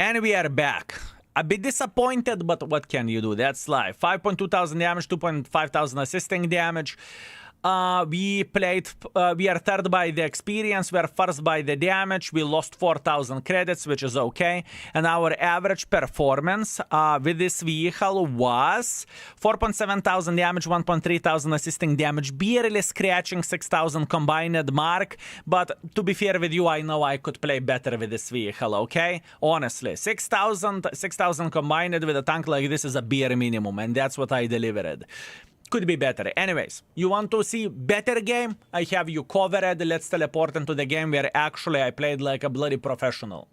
And we are back. A bit disappointed, but what can you do? That's life. 5.2 thousand damage, 2.5 thousand assisting damage. We are third by the experience, we are first by the damage, we lost 4,000 credits, which is okay, and our average performance with this vehicle was 4.7 thousand damage, 1.3 thousand assisting damage, barely scratching 6,000 combined mark, but to be fair with you, I know I could play better with this vehicle, okay? Honestly, 6,000 combined with a tank like this is a bare minimum, and that's what I delivered. Could be better. Anyways, you want to see better game? I have you covered. Let's teleport into the game where actually I played like a bloody professional.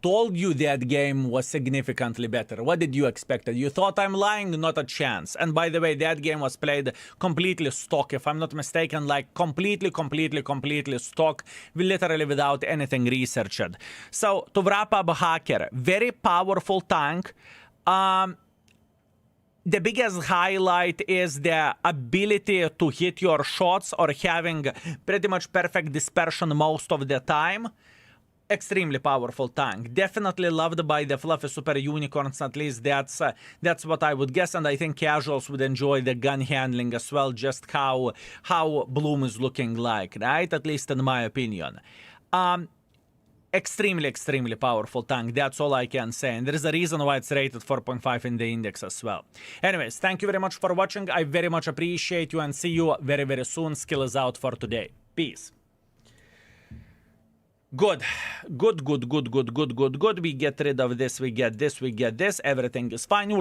told you that game was significantly better. What did you expect? You thought I'm lying? Not a chance. And by the way, that game was played completely stock, if I'm not mistaken, like completely stock, literally without anything researched. So to wrap up, Hacker, very powerful tank. The biggest highlight is the ability to hit your shots or having pretty much perfect dispersion most of the time. Extremely powerful tank. Definitely loved by the fluffy super unicorns. At least that's what I would guess, and I think casuals would enjoy the gun handling as well. Just how Bloom is looking like, right? At least in my opinion. Extremely powerful tank. That's all I can say. And there is a reason why it's rated 4.5 in the index as well. Anyways, thank you very much for watching. I very much appreciate you and see you very soon. Skill is out for today. Peace. Good. We get rid of this. We get this. Everything is fine.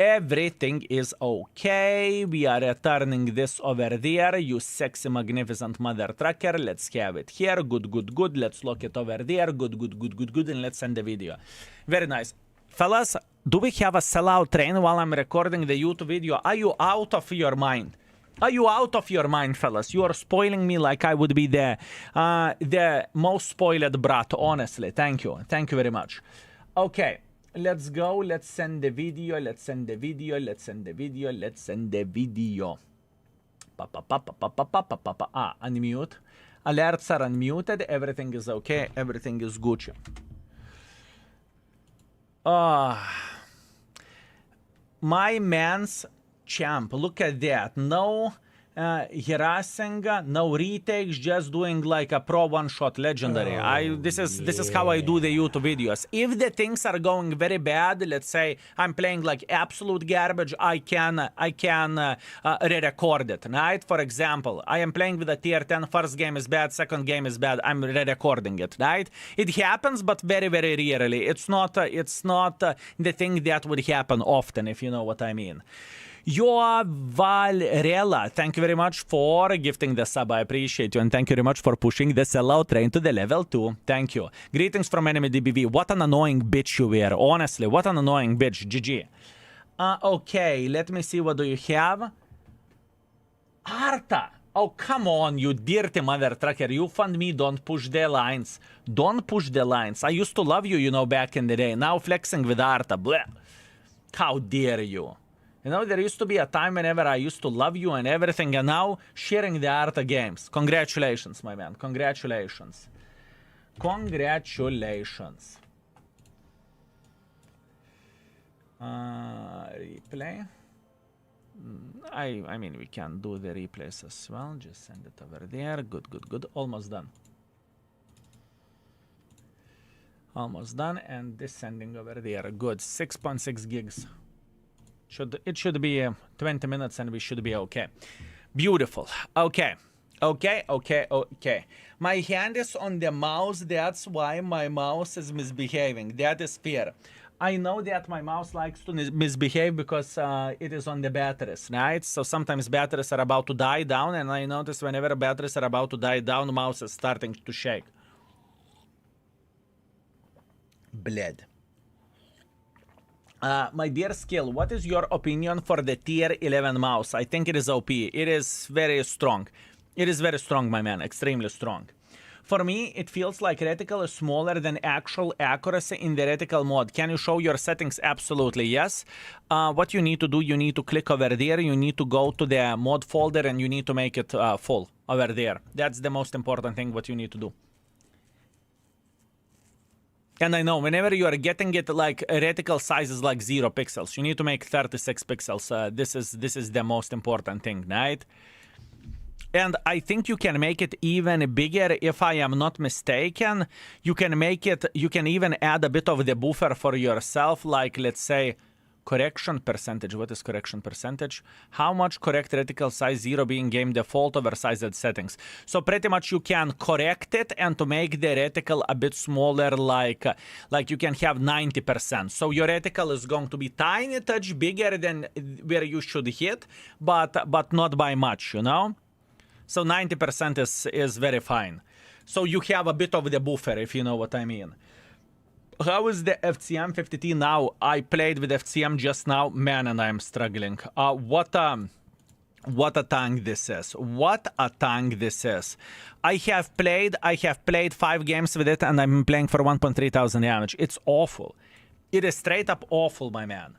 Everything is okay. We are returning this over there. You sexy, magnificent mother trucker. Let's have it here. Good. Let's lock it over there. Good. And let's send the video. Very nice. Fellas, do we have a sellout train while I'm recording the YouTube video? Are you out of your mind? Are you out of your mind, fellas? You are spoiling me like I would be the most spoiled brat, honestly. Thank you. Thank you very much. Okay. Let's go. Let's send the video. Unmute. Alerts are unmuted. Everything is okay. Everything is Gucci. My man's champ. Look at that. No harassing, no retakes, just doing like a pro one-shot legendary. This is how I do the YouTube videos. If the things are going very bad, let's say I'm playing like absolute garbage, I can re-record it, right? For example, I am playing with a tier 10, first game is bad, second game is bad, I'm re-recording it, right? It happens, but very rarely. It's not the thing that would happen often, if you know what I mean. Yoa Valrella, thank you very much for gifting the sub. I appreciate you, and thank you very much for pushing the sellout train to the level 2. Thank you. Greetings from enemy DBV. What an annoying bitch you were. Honestly, what an annoying bitch. GG. Okay, let me see. What do you have? Arta. Oh, come on, you dirty mother trucker. You fund me. Don't push the lines. Don't push the lines. I used to love you, you know, back in the day. Now flexing with Arta. Bleh. How dare you? You know, there used to be a time whenever I used to love you and everything, and now sharing the Arta games. Congratulations, my man. Congratulations. Replay. I mean, we can do the replays as well. Just send it over there. Good. Almost done. And this sending over there. Good. 6.6 gigs. It should be 20 minutes and we should be okay. Beautiful. Okay. My hand is on the mouse. That's why my mouse is misbehaving. That is fair. I know that my mouse likes to misbehave because it is on the batteries, right? So sometimes batteries are about to die down, and I notice whenever batteries are about to die down, the mouse is starting to shake. Bled. My dear Skill, what is your opinion for the tier 11 mouse? I think it is OP. It is very strong. It is very strong, my man. Extremely strong. For me, it feels like reticle is smaller than actual accuracy in the reticle mode. Can you show your settings? Absolutely, yes. What you need to do, you need to click over there. You need to go to the mod folder and you need to make it full over there. That's the most important thing what you need to do. And I know, whenever you are getting it, like, reticle size is like 0 pixels. You need to make 36 pixels. This is the most important thing, right? And I think you can make it even bigger, if I am not mistaken. You can make it, you can even add a bit of the buffer for yourself, like, let's say, correction percentage. What is correction percentage? How much correct reticle size 0 being game default oversized settings. So pretty much you can correct it and to make the reticle a bit smaller, like you can have 90%. So your reticle is going to be tiny touch bigger than where you should hit, but not by much, you know? So 90% is very fine. So you have a bit of the buffer, if you know what I mean. How is the FCM 50T now? I played with FCM just now, man, and I'm struggling. What a tank this is. What a tank this is. I have played 5 games with it, and I'm playing for 1.3 thousand damage. It's awful. It is straight up awful, my man.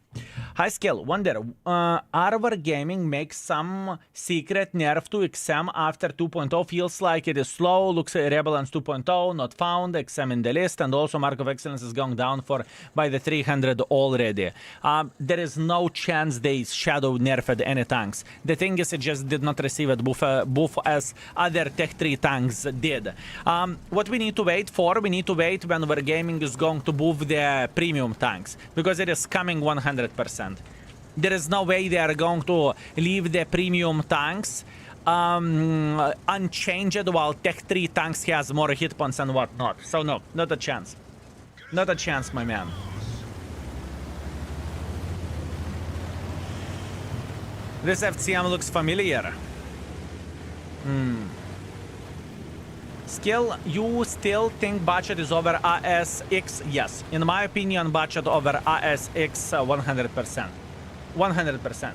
High skill, wonder, Arvar Gaming makes some secret nerf to XM after 2.0. Feels like it is slow, looks Rebellions 2.0, not found, XM in the list, and also Mark of Excellence is going down by the 300 already. There is no chance they shadow nerfed any tanks. The thing is, it just did not receive it buff as other Tech 3 tanks did. What we need to wait for, we need to wait when War Gaming is going to buff the premium tanks, because it is coming 100%. There is no way they are going to leave the premium tanks unchanged while Tech 3 tanks has more hit points and whatnot. So no, not a chance. Not a chance, my man. This FCM looks familiar. Skill, you still think budget is over ASX? Yes. In my opinion, budget over ASX 100%. 100%.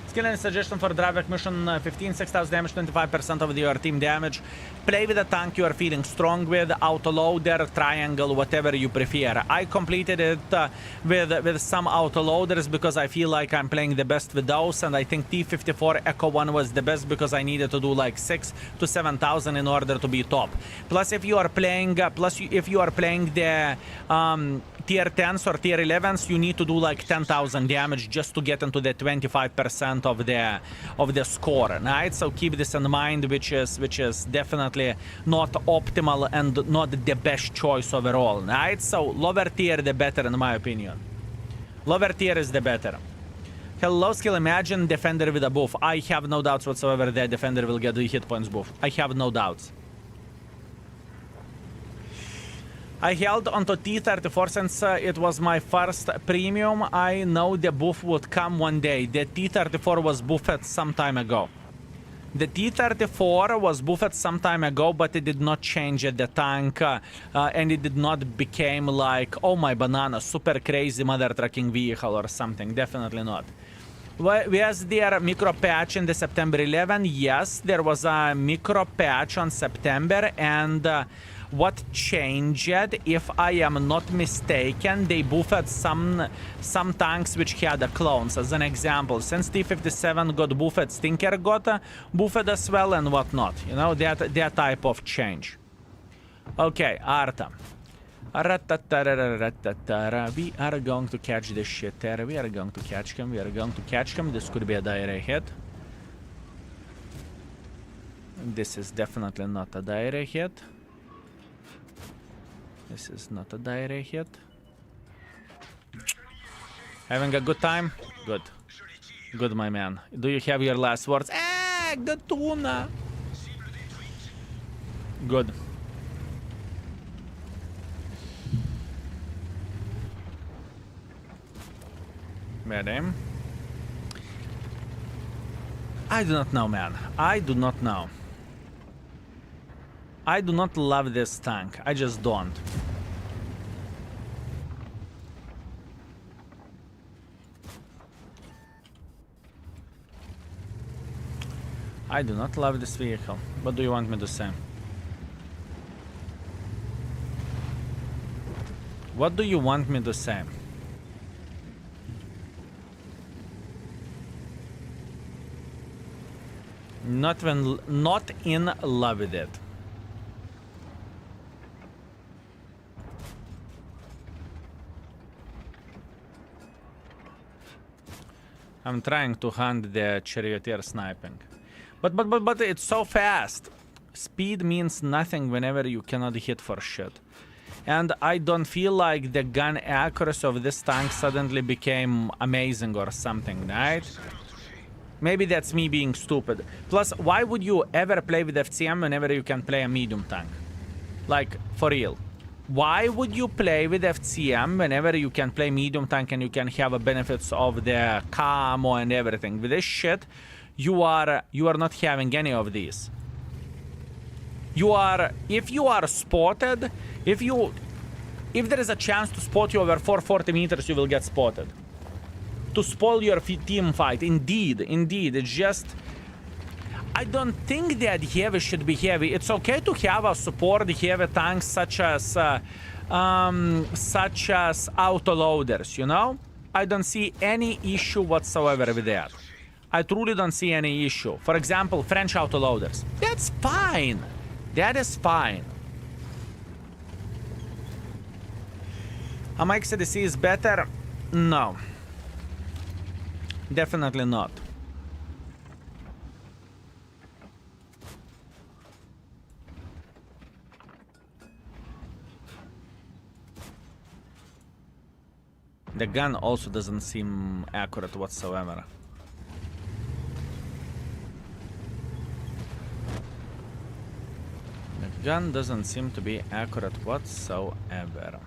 Skill and suggestion for Drive Mission 15, 6,000 damage, 25% of your team damage. Play with a tank you are feeling strong with, autoloader, triangle, whatever you prefer. I completed it with some autoloaders because I feel like I'm playing the best with those, and I think T54 Echo 1 was the best because I needed to do like 6 to 7,000 in order to be top. Plus, if you are playing, the tier 10s or tier 11s, you need to do like 10,000 damage just to get into the 25% of the score, right? So keep this in mind, which is definitely not optimal and not the best choice overall, right? So lower tier the better in my opinion. Lower tier is the better. Hello skill, imagine defender with a buff. I have no doubts whatsoever that defender will get the hit points buff. I have no doubts. I held onto T34 since it was my first premium. I know the buff would come one day. The T34 was buffed some time ago. The T34 was buffed some time ago, but it did not change the tank, and it did not become like, oh my banana, super crazy mother trucking vehicle or something. Definitely not. Was there a micro patch in the September 11? Yes, there was a micro patch on September, and what changed, if I am not mistaken, they buffed some tanks which had clones. As an example, since T57 got buffed, Stinker got buffed as well and whatnot. You know, that type of change. Okay, Arta. We are going to catch this shit there. We are going to catch him. We are going to catch him. This could be a direct hit. This is definitely not a direct hit. This is not a direct hit. Having a good time? Good. Good, my man. Do you have your last words? Good tuna. Good. Bad aim. I do not know, man. I do not know. I do not love this tank. I just don't. I do not love this vehicle. What do you want me to say? What do you want me to say? Not in love with it. I'm trying to hunt the charioteer sniping. But it's so fast. Speed means nothing whenever you cannot hit for shit. And I don't feel like the gun accuracy of this tank suddenly became amazing or something, right? Maybe that's me being stupid. Plus, why would you ever play with FCM whenever you can play a medium tank? Like, for real. Why would you play with FCM whenever you can play medium tank and you can have the benefits of the camo and everything? With this shit, you are not having any of these. if you are spotted, if there is a chance to spot you over 440 meters, you will get spotted. To spoil your team fight, indeed, it's just... I don't think that heavy should be heavy. It's okay to have a support heavy tanks such as autoloaders, you know? I don't see any issue whatsoever with that. I truly don't see any issue. For example, French autoloaders. That's fine. That is fine. Am XDC is better? No. Definitely not. The gun also doesn't seem accurate whatsoever. The gun doesn't seem to be accurate whatsoever.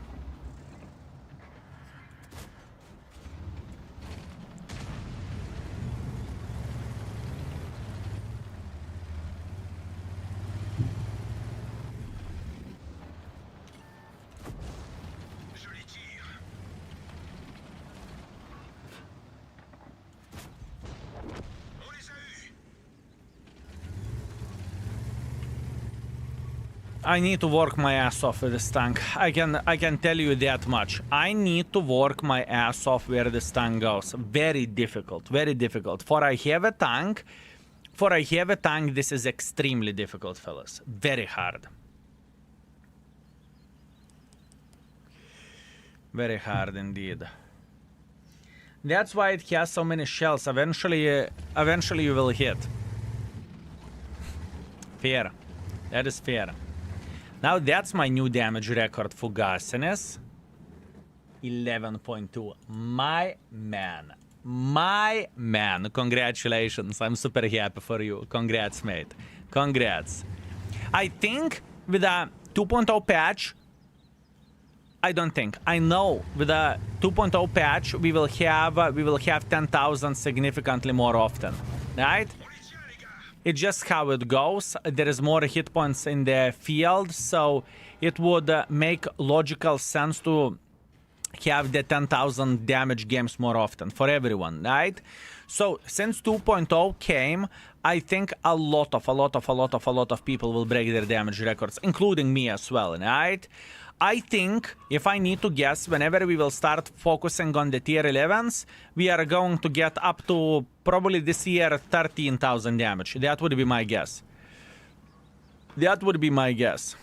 I need to work my ass off with this tank. I can tell you that much. I need to work my ass off where this tank goes. Very difficult, very difficult. For a heavy tank, this is extremely difficult, fellas. Very hard. Very hard indeed. That's why it has so many shells. Eventually you will hit. Fair. That is fair. Now that's my new damage record for Fugaciness. 11.2. My man. My man. Congratulations. I'm super happy for you. Congrats, mate. Congrats. I think with a 2.0 patch, I don't think. I know with a 2.0 patch we will have 10,000 significantly more often. Right? It's just how it goes. There is more hit points in the field, so it would make logical sense to have the 10,000 damage games more often for everyone, right? So since 2.0 came, I think a lot of people will break their damage records, including me as well, right? I think, if I need to guess, whenever we will start focusing on the tier 11s, we are going to get up to probably this year 13,000 damage. That would be my guess. That would be my guess.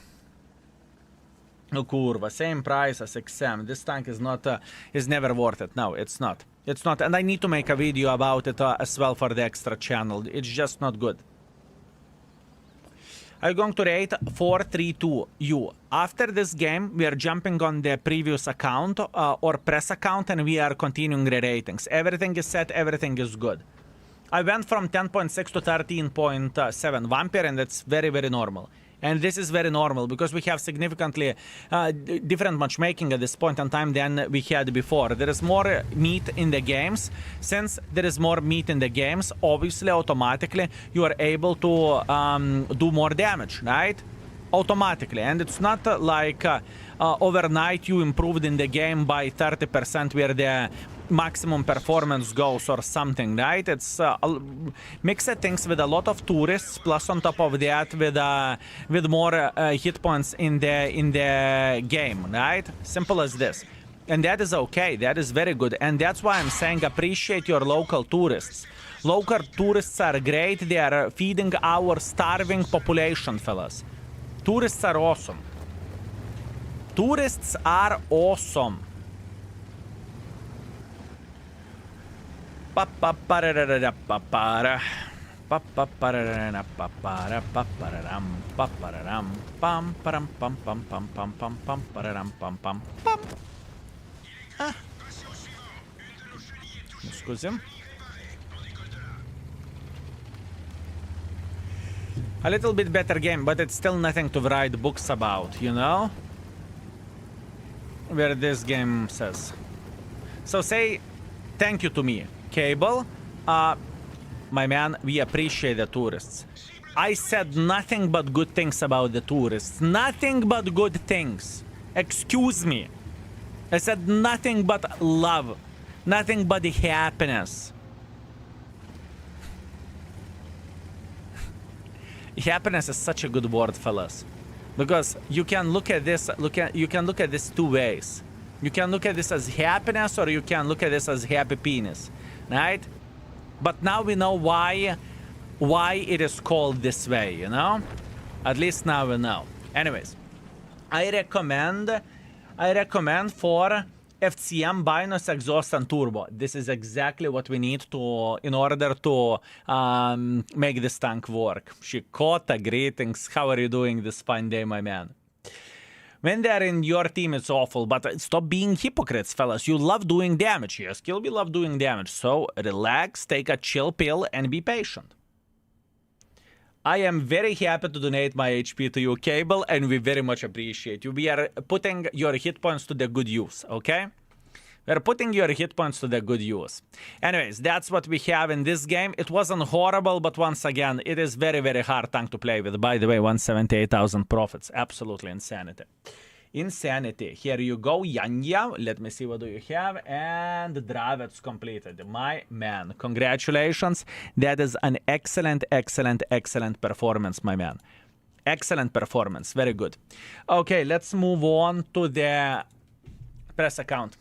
No curva, same price as XM. This tank is not, is never worth it. No, it's not. It's not, and I need to make a video about it as well for the extra channel. It's just not good. I'm going to rate 432U. After this game, we are jumping on the previous account or press account, and we are continuing the ratings. Everything is set, everything is good. I went from 10.6 to 13.7 Vampire, and that's very, very normal. And this is very normal because we have significantly different matchmaking at this point in time than we had before. There is more meat in the games. Since there is more meat in the games, obviously, automatically, you are able to do more damage, right? Automatically. And it's not like overnight you improved in the game by 30% where the maximum performance goes or something, right? It's mixed things with a lot of tourists, plus on top of that with more hit points in the game, right? Simple as this. And that is okay. That is very good. And that's why I'm saying appreciate your local tourists. Local tourists are great. They are feeding our starving population, fellas. Tourists are awesome. Tourists are awesome. Scusi. A little bit better game, but it's still nothing to write books about, you know? Where this game says. So say thank you to me. Cable, my man, we appreciate the tourists. I said nothing but good things about the tourists. Nothing but good things. Excuse me. I said nothing but love. Nothing but happiness. Happiness is such a good word, fellas. Because you can look at this, you can look at this two ways. You can look at this as happiness, or you can look at this as happy penis. Right? But now we know why it is called this way, you know? At least now we know. Anyways, I recommend for FCM Binos exhaust and turbo. This is exactly what we need to in order to make this tank work. Shikota, greetings. How are you doing this fine day, my man? When they're in your team, it's awful, but stop being hypocrites, fellas. You love doing damage. Yes, Kilby love doing damage. So relax, take a chill pill, and be patient. I am very happy to donate my HP to you, Cable, and we very much appreciate you. We are putting your hit points to the good use, okay? We're putting your hit points to the good use. Anyways, that's what we have in this game. It wasn't horrible, but once again, it is very, very hard tank to play with. By the way, 178,000 profits. Absolutely insanity. Insanity. Here you go, Yanya. Let me see what do you have. And Dravets completed. My man, congratulations. That is an excellent, excellent, excellent performance, my man. Excellent performance. Very good. Okay, let's move on to the press account.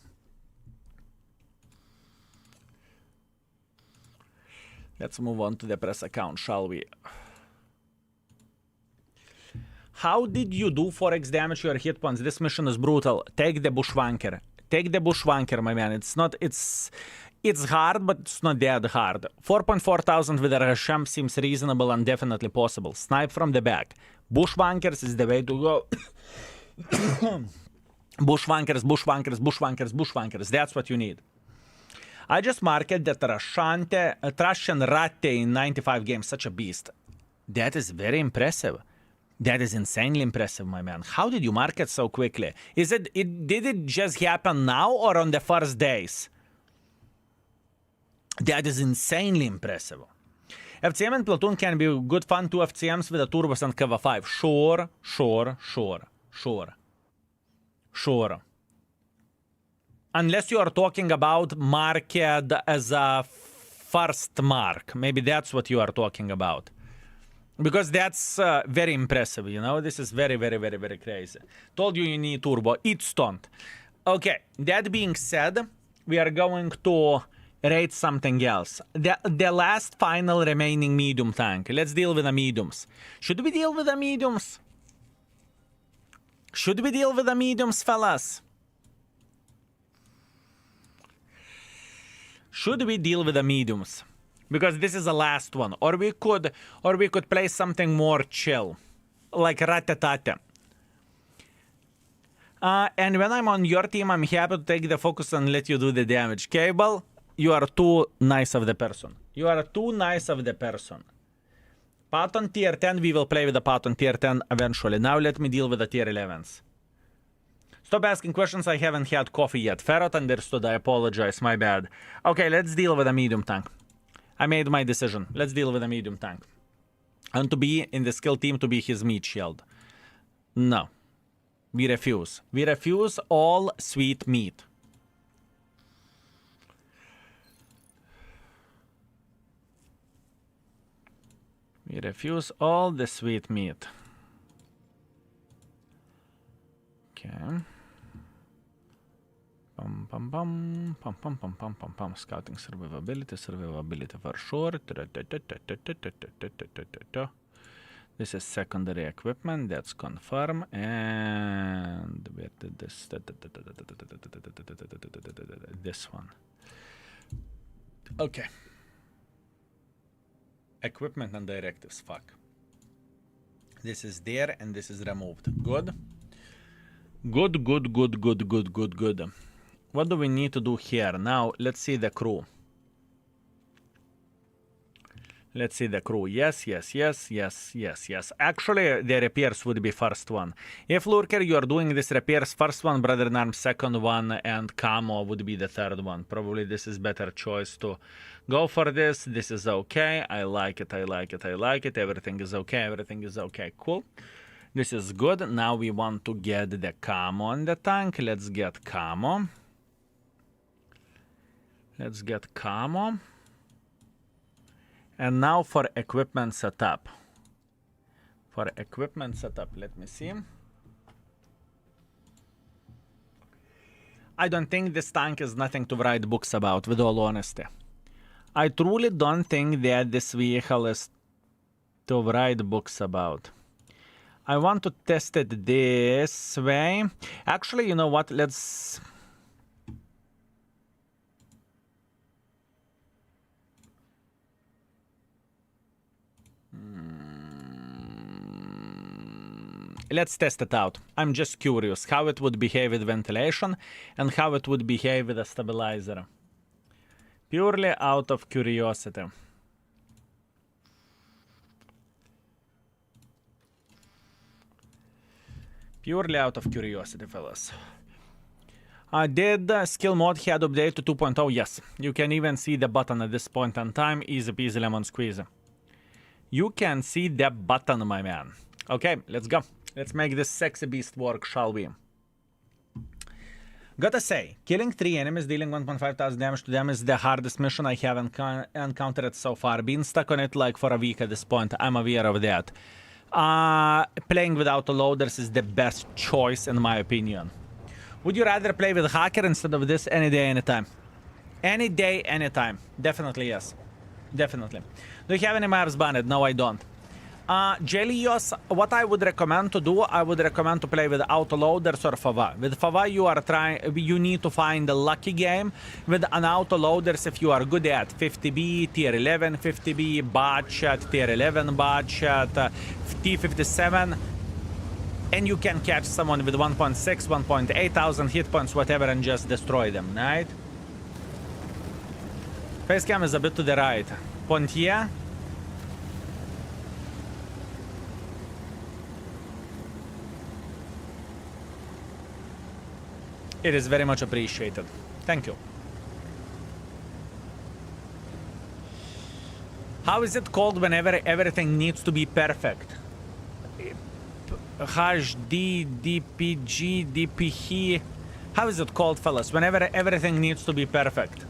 Let's move on to the press account, shall we? How did you do Forex damage your hit points? This mission is brutal. Take the bushwanker. Take the bushwanker, my man. It's hard, but it's not that hard. 4,400 with a Hashem seems reasonable and definitely possible. Snipe from the back. Bushwankers is the way to go. Bushwankers, bushwankers, bushwankers, bushwankers. That's what you need. I just marked that Russian Ratte in 95 games, such a beast. That is very impressive. That is insanely impressive, my man. How did you mark it so quickly? Did it just happen now or on the first days? That is insanely impressive. FCM and Platoon can be good fun, 2 FCMs with a turbos and cover 5. Sure. Unless you are talking about marked as a first mark. Maybe that's what you are talking about. Because that's very impressive, you know? This is very, very, very, very crazy. Told you need turbo. It's stunned. Okay, that being said, we are going to rate something else. The last final remaining medium tank. Let's deal with the mediums. Should we deal with the mediums? Should we deal with the mediums, fellas? Should we deal with the mediums? Because this is the last one. Or we could play something more chill. Like Ratatata. And when I'm on your team, I'm happy to take the focus and let you do the damage. Cable, you are too nice of the person. You are too nice of the person. Patton tier 10, we will play with the Patton tier 10 eventually. Now let me deal with the tier 11s. Stop asking questions, I haven't had coffee yet. Ferret understood, I apologize, my bad. Okay, let's deal with a medium tank. I made my decision. Let's deal with a medium tank. And to be in the skill team to be his meat shield. No. We refuse. We refuse all sweet meat. We refuse all the sweet meat. Okay. Scouting survivability for sure. This is secondary equipment, that's confirm. And where did this one. Okay. Equipment and directives, fuck. This is there and this is removed. Good. Good. What do we need to do here? Now, let's see the crew. Let's see the crew. Yes, yes, yes, yes, yes, yes. Actually, the repairs would be first one. If Lurker, you are doing this repairs, first one, Brother in Arms, second one, and Camo would be the third one. Probably this is better choice to go for this. This is okay. I like it, I like it, I like it. Everything is okay, everything is okay. Cool. This is good. Now we want to get the Camo on the tank. Let's get Camo. Let's get Camo. And now for equipment setup. For equipment setup, let me see. I don't think this tank is nothing to write books about, with all honesty. I truly don't think that this vehicle is to write books about. I want to test it this way. Actually, you know what? Let's... Let's test it out. I'm just curious how it would behave with ventilation and how it would behave with a stabilizer. Purely out of curiosity. Purely out of curiosity, fellas. Did skill mod had update to 2.0? Yes. You can even see the button at this point in time. Easy peasy lemon squeeze. You can see the button, my man. Okay, let's go. Let's make this sexy beast work, shall we? Gotta say, killing 3 enemies, dealing 1,500 damage to them is the hardest mission I have encountered so far. Been stuck on it like for a week at this point. I'm aware of that. Playing with autoloaders is the best choice in my opinion. Would you rather play with Hacker instead of this any day, anytime? Any day, anytime. Definitely yes. Definitely. Do you have any maps banned? No, I don't. Jelios, what I would recommend to do, I would recommend to play with autoloaders or Fava. With Fava, you need to find a lucky game. With an autoloaders, if you are good at 50B, tier 11 50B, budget, tier 11 budget, T57, and you can catch someone with 1.6, 1.8 thousand hit points, whatever, and just destroy them, right? Facecam is a bit to the right. Pontier. It is very much appreciated. Thank you. How is it called whenever everything needs to be perfect? HD, DPG, DPH. How is it called, fellas? Whenever everything needs to be perfect.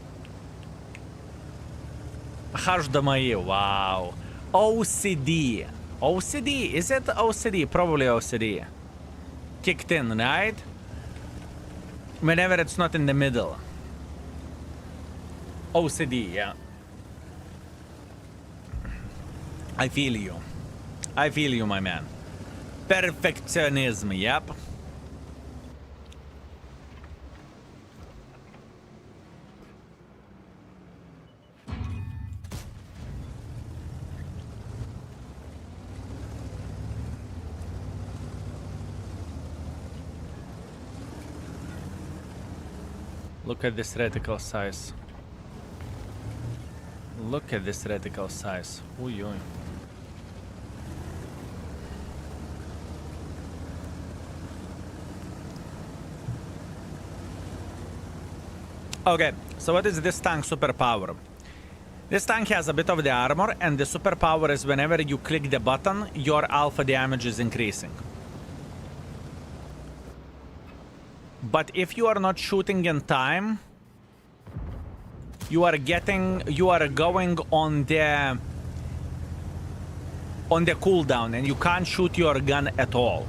HDMI, wow. OCD. OCD, is it OCD? Probably OCD. Kicked in, right? Whenever it's not in the middle. OCD, yeah. I feel you. I feel you, my man. Perfectionism, yep. Look at this reticle size. Look at this reticle size. Uy, uy. Okay, so what is this tank superpower? This tank has a bit of the armor, and the superpower is whenever you click the button, your alpha damage is increasing. But if you are not shooting in time, you are going on the cooldown, and you can't shoot your gun at all.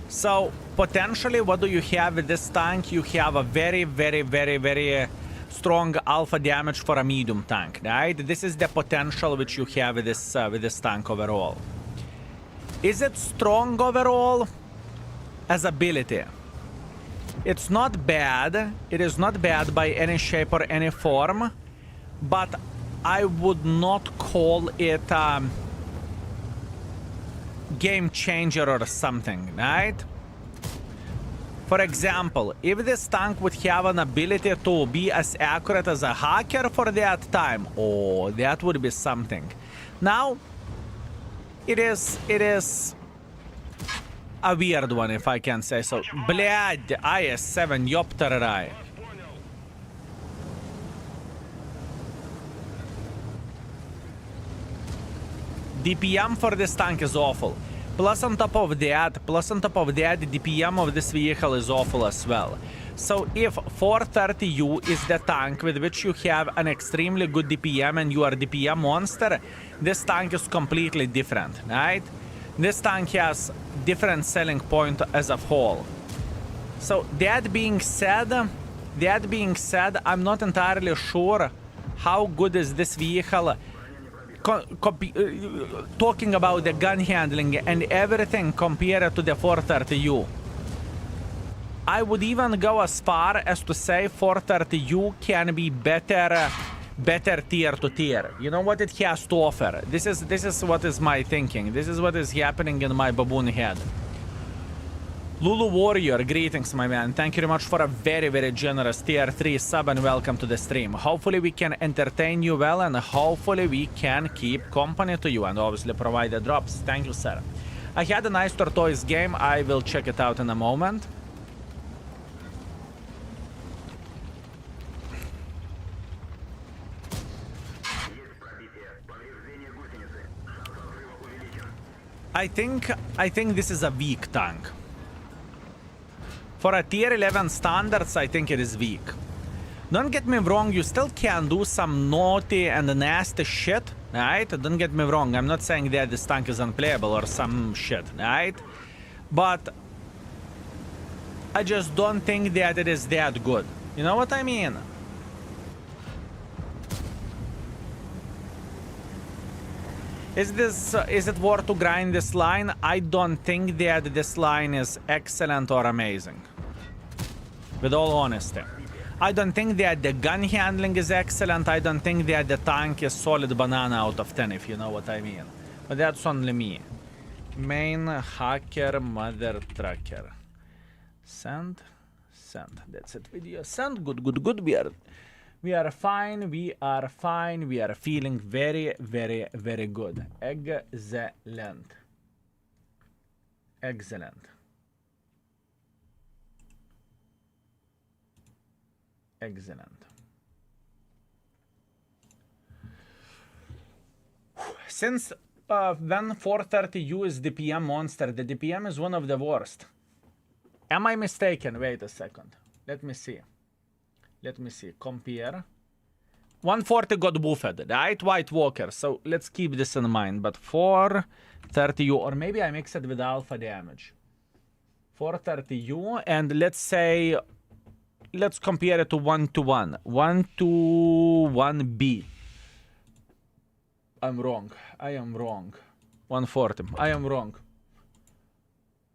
So potentially, what do you have with this tank? You have a very, very, very, very strong alpha damage for a medium tank, right? This is the potential which you have with this tank overall. Is it strong overall? As ability, it's not bad. It is not bad by any shape or any form, but I would not call it game changer or something, right? For example, if this tank would have an ability to be as accurate as a hacker for that time, oh, that would be something. Now, it is a weird one, if I can say so. Блядь, IS-7, ёпта. DPM for this tank is awful. Plus on top of that, the DPM of this vehicle is awful as well. So if 430U is the tank with which you have an extremely good DPM and you are DPM monster, this tank is completely different, right? This tank has different selling point as a whole. So that being said, I'm not entirely sure how good is this vehicle. Talking about the gun handling and everything compared to the 430U. I would even go as far as to say 430U can be better tier to tier. You know what it has to offer. This is what is my thinking. This is what is happening in my baboon head. Lulu Warrior, greetings, my man. Thank you very much for a very, very generous tier 3 sub and welcome to the stream. Hopefully we can entertain you well and hopefully we can keep company to you and obviously provide the drops. Thank you, sir. I had a nice Tortoise game. I will check it out in a moment. I think this is a weak tank. For a tier 11 standards, I think it is weak. Don't get me wrong, you still can do some naughty and nasty shit, right? Don't get me wrong, I'm not saying that this tank is unplayable or some shit, right? But I just don't think that it is that good. You know what I mean? Is it worth to grind this line? I don't think that this line is excellent or amazing. With all honesty. I don't think that the gun handling is excellent. I don't think that the tank is solid banana out of 10, if you know what I mean. But that's only me. Main hacker mother tracker. Send. That's it. Video. Send. Good. We are fine. We are feeling very, very, very good. Excellent. Since when 430U is DPM monster, the DPM is one of the worst. Am I mistaken? Wait a second. Let me see. Compare. 140 got buffed, right? White Walker. So let's keep this in mind. But 430U, or maybe I mix it with alpha damage. 430U, and let's say, let's compare it to 1-to-1. 1-to-1B. I am wrong. 140. I am wrong.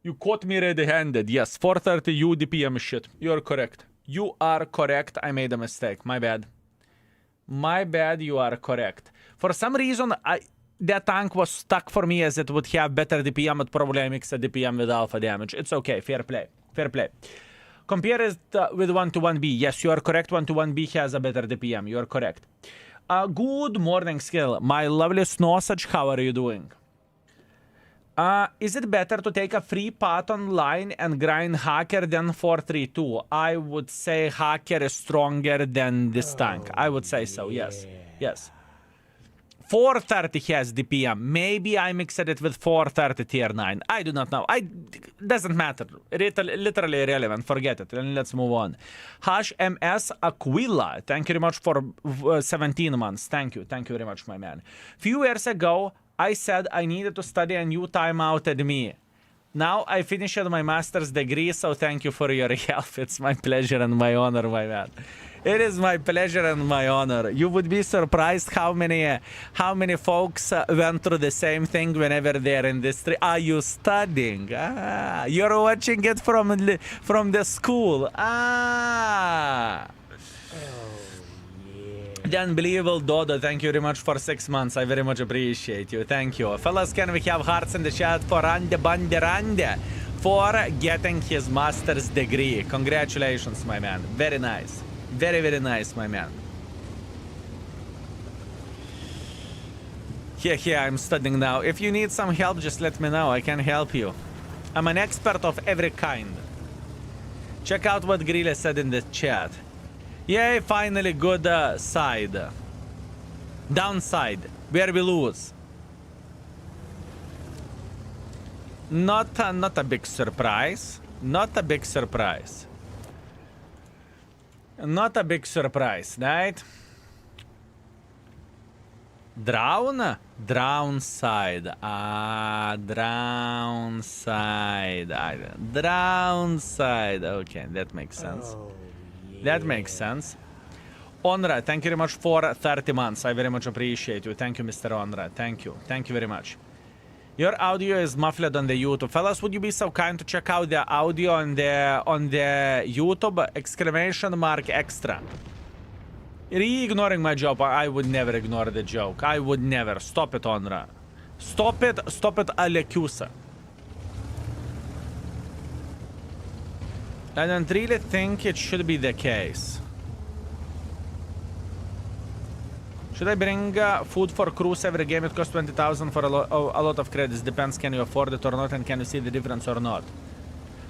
You caught me red-handed. Yes, 430U DPM shit. You're correct. You are correct. I made a mistake. My bad. You are correct. For some reason, that tank was stuck for me as it would have better DPM, but probably I mixed a DPM with alpha damage. It's okay. Fair play. Compare it with 1-to-1B. Yes, you are correct. 1-to-1B has a better DPM. You are correct. Good morning, Skill. My lovely Snosage, how are you doing? Is it better to take a free pot online and grind hacker than 432? I would say hacker is stronger than this tank. I would say so, yes. 430 has DPM. Maybe I mixed it with 430 tier 9. I do not know. Doesn't matter. Literally irrelevant. Forget it. And let's move on. Hash MS Aquila. Thank you very much for 17 months. Thank you. Thank you very much, my man. Few years ago, I said I needed to study and you timeouted me. Now I finished my master's degree, so thank you for your help. It's my pleasure and my honor, my man. It is my pleasure and my honor. You would be surprised how many folks went through the same thing whenever they're in this. Are you studying? You're watching it from the school. The unbelievable Dodo, thank you very much for 6 months. I very much appreciate you. Thank you. Fellas, can we have hearts in the chat for Rande Bande Rande? for getting his master's degree. Congratulations, my man. Very nice. Very, very nice, my man. Here, I'm studying now. If you need some help, just let me know. I can help you. I'm an expert of every kind. Check out what Grilla said in the chat. Yay, finally good side. Downside, where we lose. Not a big surprise. Not a big surprise. Not a big surprise, right? Drown? Drown side. Ah, drown side. Drown side. Okay, that makes sense. Oh, yeah. That makes sense. Onra, thank you very much for 30 months. I very much appreciate you. Thank you, Mr. Onra. Thank you. Thank you very much. Your audio is muffled on the YouTube. Fellas, would you be so kind to check out the audio on the YouTube? Exclamation mark extra. Are you ignoring my joke? I would never ignore the joke. I would never. Stop it, Onra. Stop it. Stop it, Alecusa. I don't really think it should be the case. Should I bring food for cruise every game? It costs 20,000 for a lot of credits. Depends, can you afford it or not, and can you see the difference or not?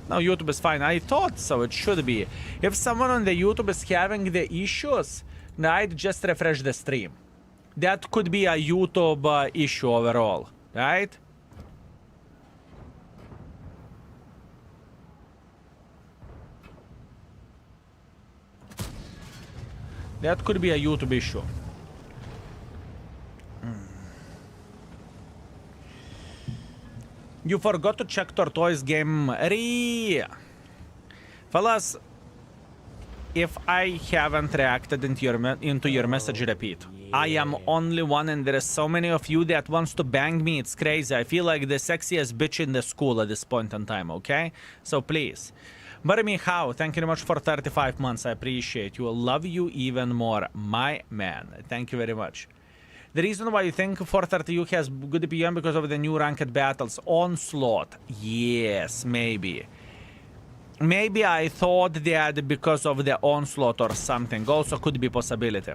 No, YouTube is fine. I thought so. It should be. If someone on the YouTube is having the issues, right, just refresh the stream. That could be a YouTube issue overall, right? That could be a YouTube issue. You forgot to check Tortoise game. Fellas, if I haven't reacted into your message, repeat. I am only one and there is so many of you that wants to bang me. It's crazy. I feel like the sexiest bitch in the school at this point in time, okay? So please. Barmy How, thank you very much for 35 months. I appreciate you. Love you even more. My man. Thank you very much. The reason why you think 430U has good PM because of the new ranked battles. Onslaught. Yes, maybe. Maybe I thought that because of the Onslaught or something. Also could be possibility.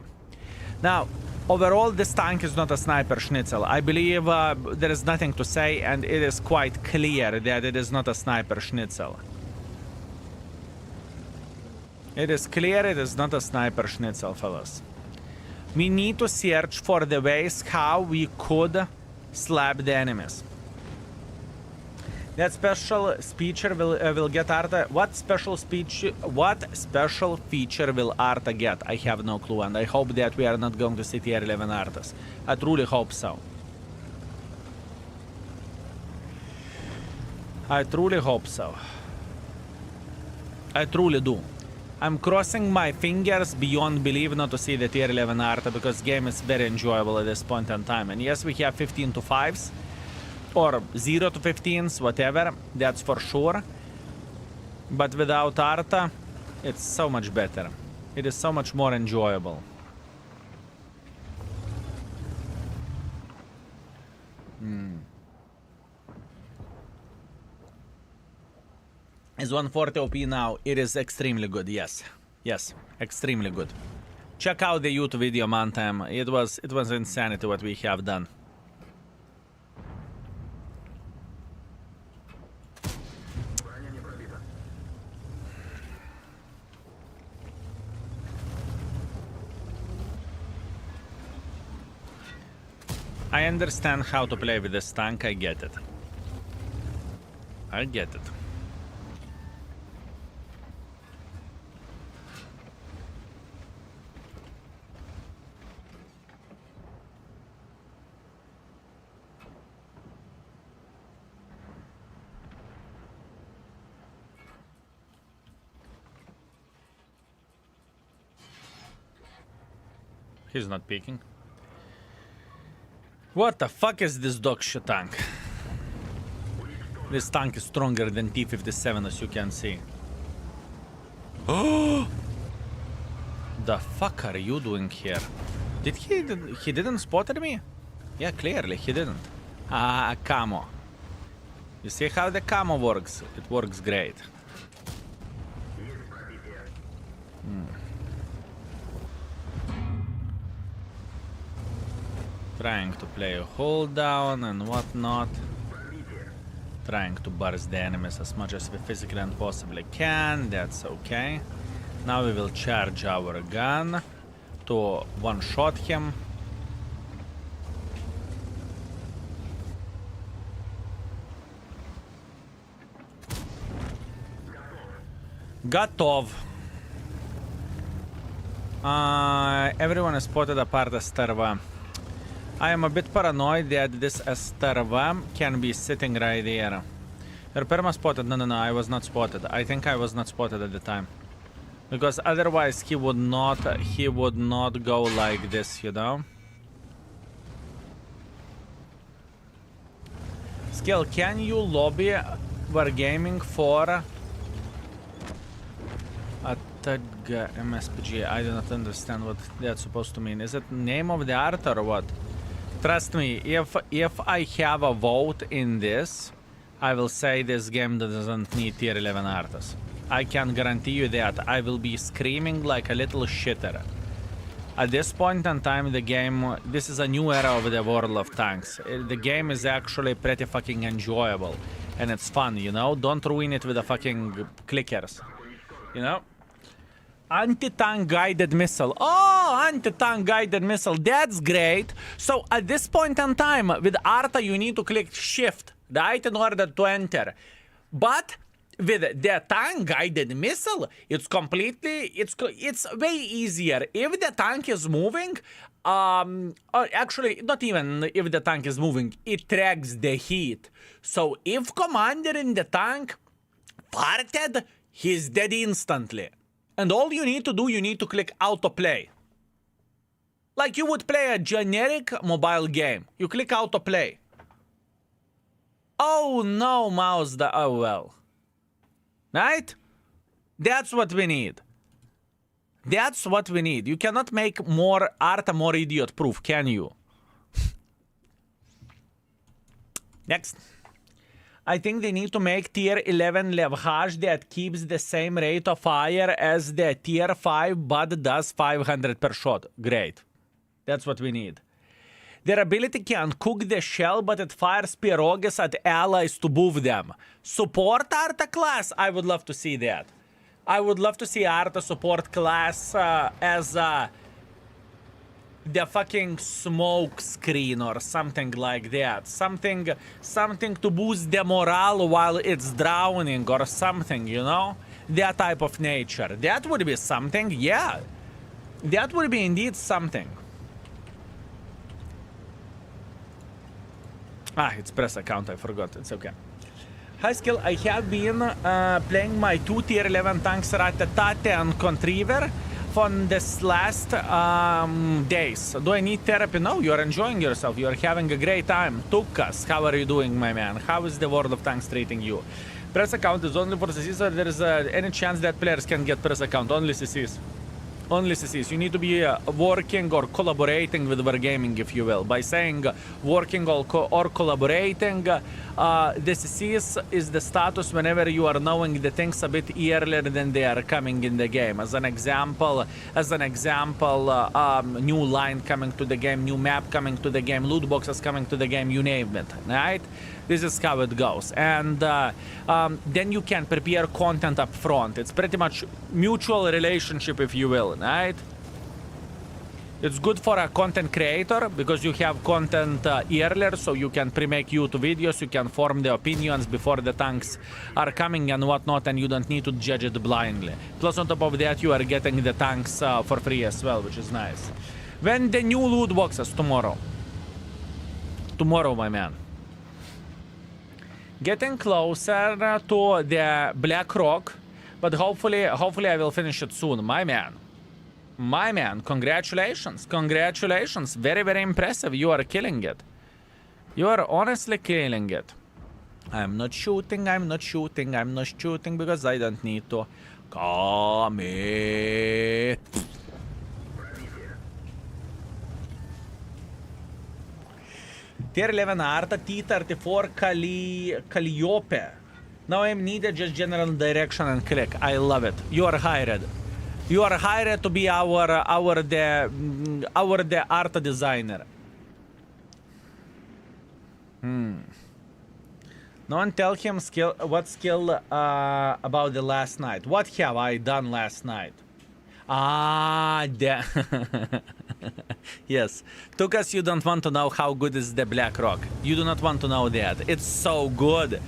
Now, overall, this tank is not a sniper schnitzel. I believe there is nothing to say, and it is quite clear that it is not a sniper schnitzel. It is clear it is not a sniper schnitzel, fellas. We need to search for the ways how we could slap the enemies. That special feature will get Arta. What special feature will Arta get? I have no clue, and I hope that we are not going to see tier 11 Artas. I truly hope so. I truly hope so. I truly do. I'm crossing my fingers beyond belief not to see the tier 11 Arta, because game is very enjoyable at this point in time. And yes, we have 15 to 5s. Or 0 to 15s, whatever, that's for sure. But without Arta, it's so much better. It is so much more enjoyable. Is 140 OP now? It is extremely good, yes. Yes, extremely good. Check out the YouTube video, Montime. It was insanity what we have done. I understand how to play with this tank, I get it. I get it. He's not peeking. What the fuck is this dog shit tank? This tank is stronger than T57, as you can see. Oh! The fuck are you doing here? Did he didn't spot me? Yeah, clearly he didn't. Ah, camo. You see how the camo works? It works great. Trying to play a hold down and whatnot. Trying to burst the enemies as much as we physically and possibly can. That's okay. Now we will charge our gun to one-shot him. Готов. Everyone is spotted apart as Starva. I am a bit paranoid that this Starva can be sitting right here. Your perma spotted? No, I was not spotted. I think I was not spotted at the time. Because otherwise he would not go like this, you know? Skill, can you lobby Wargaming for a tag MSPG? I do not understand what that's supposed to mean. Is it name of the art or what? Trust me, if I have a vote in this, I will say this game doesn't need tier 11 artists. I can guarantee you that. I will be screaming like a little shitter. At this point in time, the game, this is a new era of the World of Tanks. The game is actually pretty fucking enjoyable. And it's fun, you know? Don't ruin it with the fucking clickers. You know? Anti-tank guided missile. Oh, anti-tank guided missile. That's great. So at this point in time, with Arta, you need to click shift, right, in order to enter. But with the tank guided missile, it's completely, it's way easier. If the tank is moving, or actually, not even if the tank is moving, it tracks the heat. So if commander in the tank farted, he's dead instantly. And all you need to do, you need to click autoplay. Like you would play a generic mobile game. You click autoplay. Oh no, mouse, oh well. Right? That's what we need. That's what we need. You cannot make Arta more idiot-proof, can you? Next. I think they need to make tier 11 leverage that keeps the same rate of fire as the tier 5 but does 500 per shot. Great. That's what we need. Their ability can cook the shell, but it fires pierogies at allies to move them. Support Arta class? I would love to see that. I would love to see Arta support class as the fucking smoke screen or something like that. Something to boost the morale while it's drowning or something, you know? That type of nature. That would be something, yeah. That would be indeed something. Ah, it's press account, I forgot, it's okay. High skill, I have been playing my 2 tier 11 tanks Ratatate and Contriver from this last days. Do I need therapy? No, you're enjoying yourself, you're having a great time. Tukas, how are you doing, my man? How is the World of Tanks treating you? Press account is only for CCs, or there is any chance that players can get press account? Only CCs. Only CCs. You need to be working or collaborating with Wargaming, if you will. By saying working or collaborating, the CCs is the status whenever you are knowing the things a bit earlier than they are coming in the game. As an example, new line coming to the game, new map coming to the game, loot boxes coming to the game, you name it, right? This is how it goes. And then you can prepare content up front. It's pretty much mutual relationship, if you will, right? It's good for a content creator because you have content earlier, so you can pre-make YouTube videos, you can form the opinions before the tanks are coming and whatnot, and you don't need to judge it blindly. Plus, on top of that, you are getting the tanks for free as well, which is nice. When the new loot boxes? Tomorrow. Tomorrow, my man. Getting closer to the Black Rock, but hopefully I will finish it soon. My man, congratulations, congratulations. Very, very impressive. You are killing it. You are honestly killing it. I'm not shooting because I don't need to commit. Tier 11 Arta, T34 Calliope. Now I'm needed just general direction and click. I love it. You are hired. You are hired to be our art designer. No one tell him what skill about the last night. What have I done last night? Yes. Tukas, you don't want to know how good is the Black Rock. You do not want to know that. It's so good.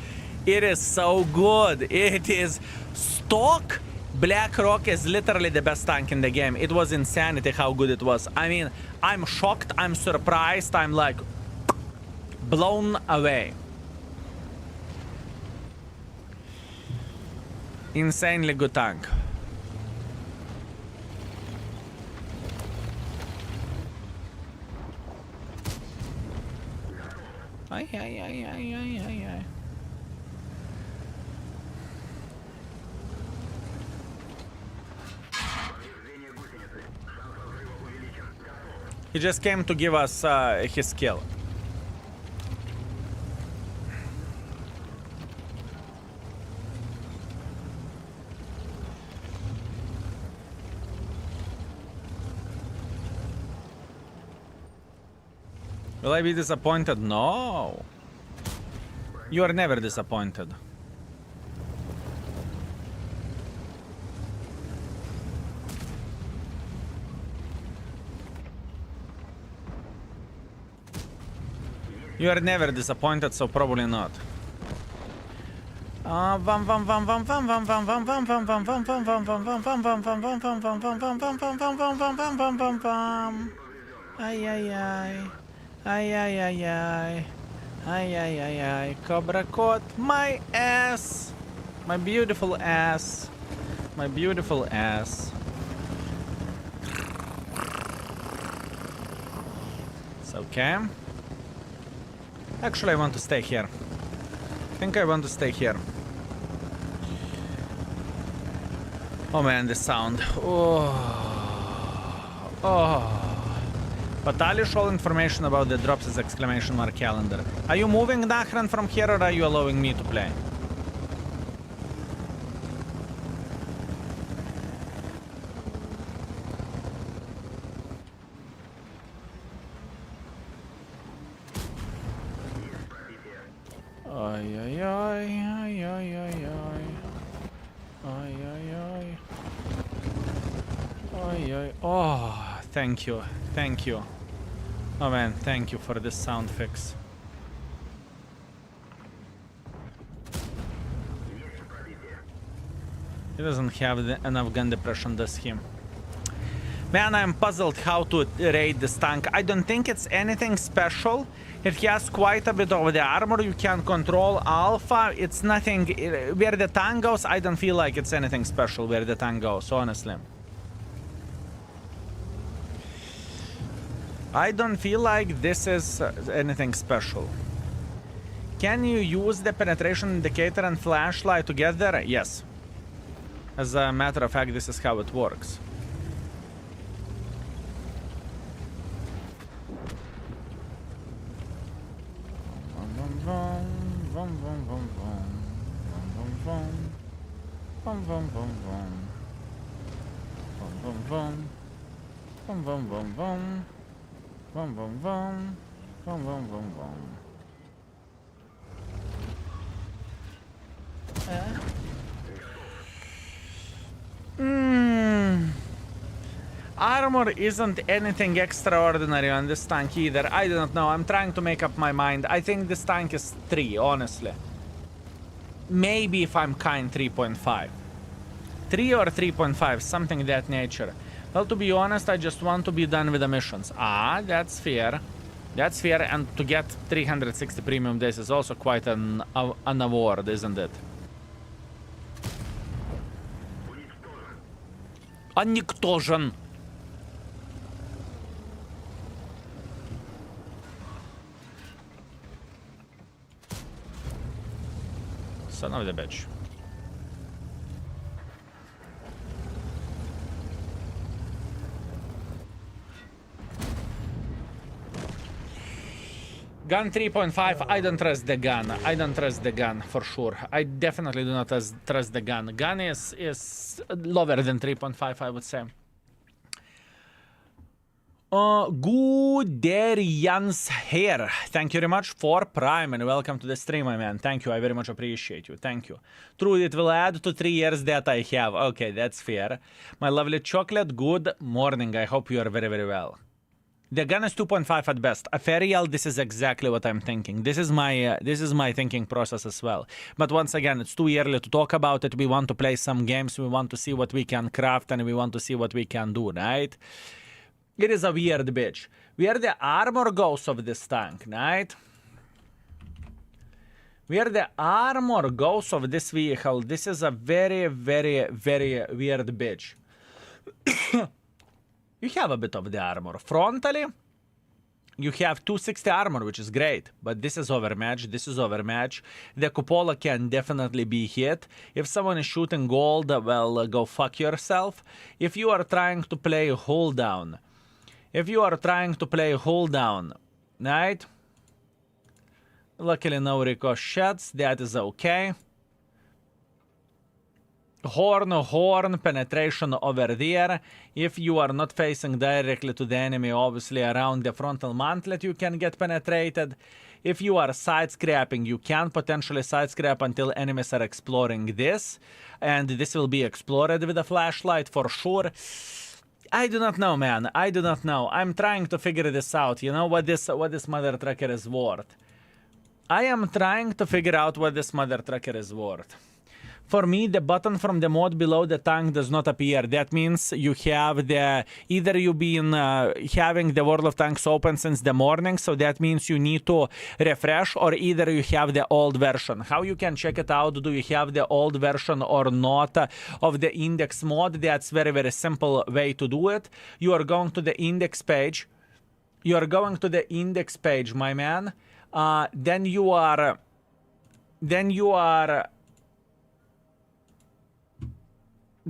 It is so good. It is stock. Black Rock is literally the best tank in the game. It was insanity how good it was. I mean, I'm shocked. I'm surprised. I'm like blown away. Insanely good tank. Ay. He just came to give us his skill. Will I be disappointed? No. You are never disappointed. You are never disappointed, so probably not. Ay. Cobra caught my ass. My beautiful ass. My beautiful ass. It's okay. Actually, I want to stay here. I think I want to stay here. Oh man, the sound. Patalish, all information about the drops is exclamation mark calendar. Are you moving Dachran from here or are you allowing me to play? Ay. Oh, thank you. Thank you. Oh man, thank you for this sound fix. He doesn't have enough gun depression, does he? Man, I'm puzzled how to raid this tank. I don't think it's anything special. It has quite a bit of the armor. You can control alpha. It's nothing. Where the tank goes, I don't feel like it's anything special where the tank goes, honestly. I don't feel like this is anything special. Can you use the penetration indicator and flashlight together? Yes. As a matter of fact, this is how it works. Armor isn't anything extraordinary on this tank either. I don't know. I'm trying to make up my mind. I think this tank is 3, honestly. Maybe if I'm kind, 3.5. 3 or 3.5, something of that nature. Well, to be honest, I just want to be done with the missions. Ah, that's fair. That's fair, and to get 360 premium days is also quite an award, isn't it? Уничтожен. Son of the bitch. Gun 3.5, I don't trust the gun. I don't trust the gun for sure. I definitely do not trust the gun. Gun is lower than 3.5, I would say. Guderians here. Thank you very much for Prime and welcome to the stream, my man. Thank you. I very much appreciate you. Thank you. True, it will add to 3 years that I have. Okay, that's fair. My lovely chocolate, good morning. I hope you are very, very well. The gun is 2.5 at best. Ethereal, this is exactly what I'm thinking. This is my thinking process as well. But once again, it's too early to talk about it. We want to play some games. We want to see what we can craft and we want to see what we can do, right? It is a weird bitch. Where the armor goes of this tank, right? Where the armor goes of this vehicle, this is a very, very, very weird bitch. You have a bit of the armor. Frontally, you have 260 armor, which is great. But this is overmatched. This is overmatched. The cupola can definitely be hit. If someone is shooting gold, well, go fuck yourself. If you are trying to play hold down, right? Luckily, no ricochets. That is okay. Horn, penetration over there. If you are not facing directly to the enemy, obviously around the frontal mantlet, you can get penetrated. If you are side scrapping, you can potentially side scrap until enemies are exploring this. And this will be explored with a flashlight for sure. I do not know, man. I do not know. I'm trying to figure this out. You know what this mother trucker is worth. I am trying to figure out what this mother trucker is worth. For me, the button from the mod below the tank does not appear. That means you have the... Either you've been having the World of Tanks open since the morning, so that means you need to refresh, or either you have the old version. How you can check it out? Do you have the old version or not of the index mod? That's very, very simple way to do it. You are going to the index page. My man. Then you are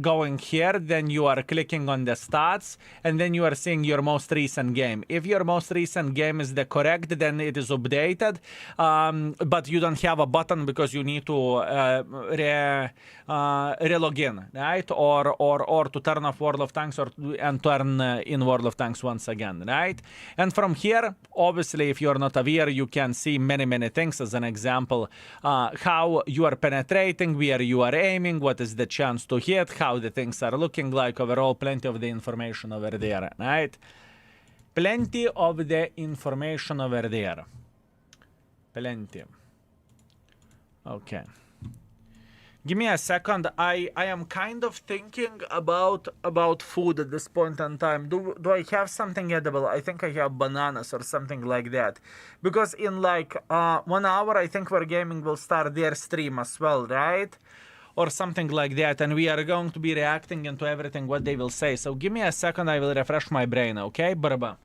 going here, then you are clicking on the stats, and then you are seeing your most recent game. If your most recent game is the correct, then it is updated, but you don't have a button because you need to re-log in, right? Or to turn off World of Tanks and turn in World of Tanks once again, right? And from here, obviously, if you're not aware, you can see many, many things. As an example, how you are penetrating, where you are aiming, what is the chance to hit, how the things are looking like. Overall, plenty of the information over there, right? Plenty of the information over there. Plenty. Okay. Give me a second. I am kind of thinking about food at this point in time. Do I have something edible? I think I have bananas or something like that. Because in like 1 hour, I think Wargaming will start their stream as well, right? Or something like that, and we are going to be reacting into everything what they will say. So give me a second, I will refresh my brain, okay? Baraba.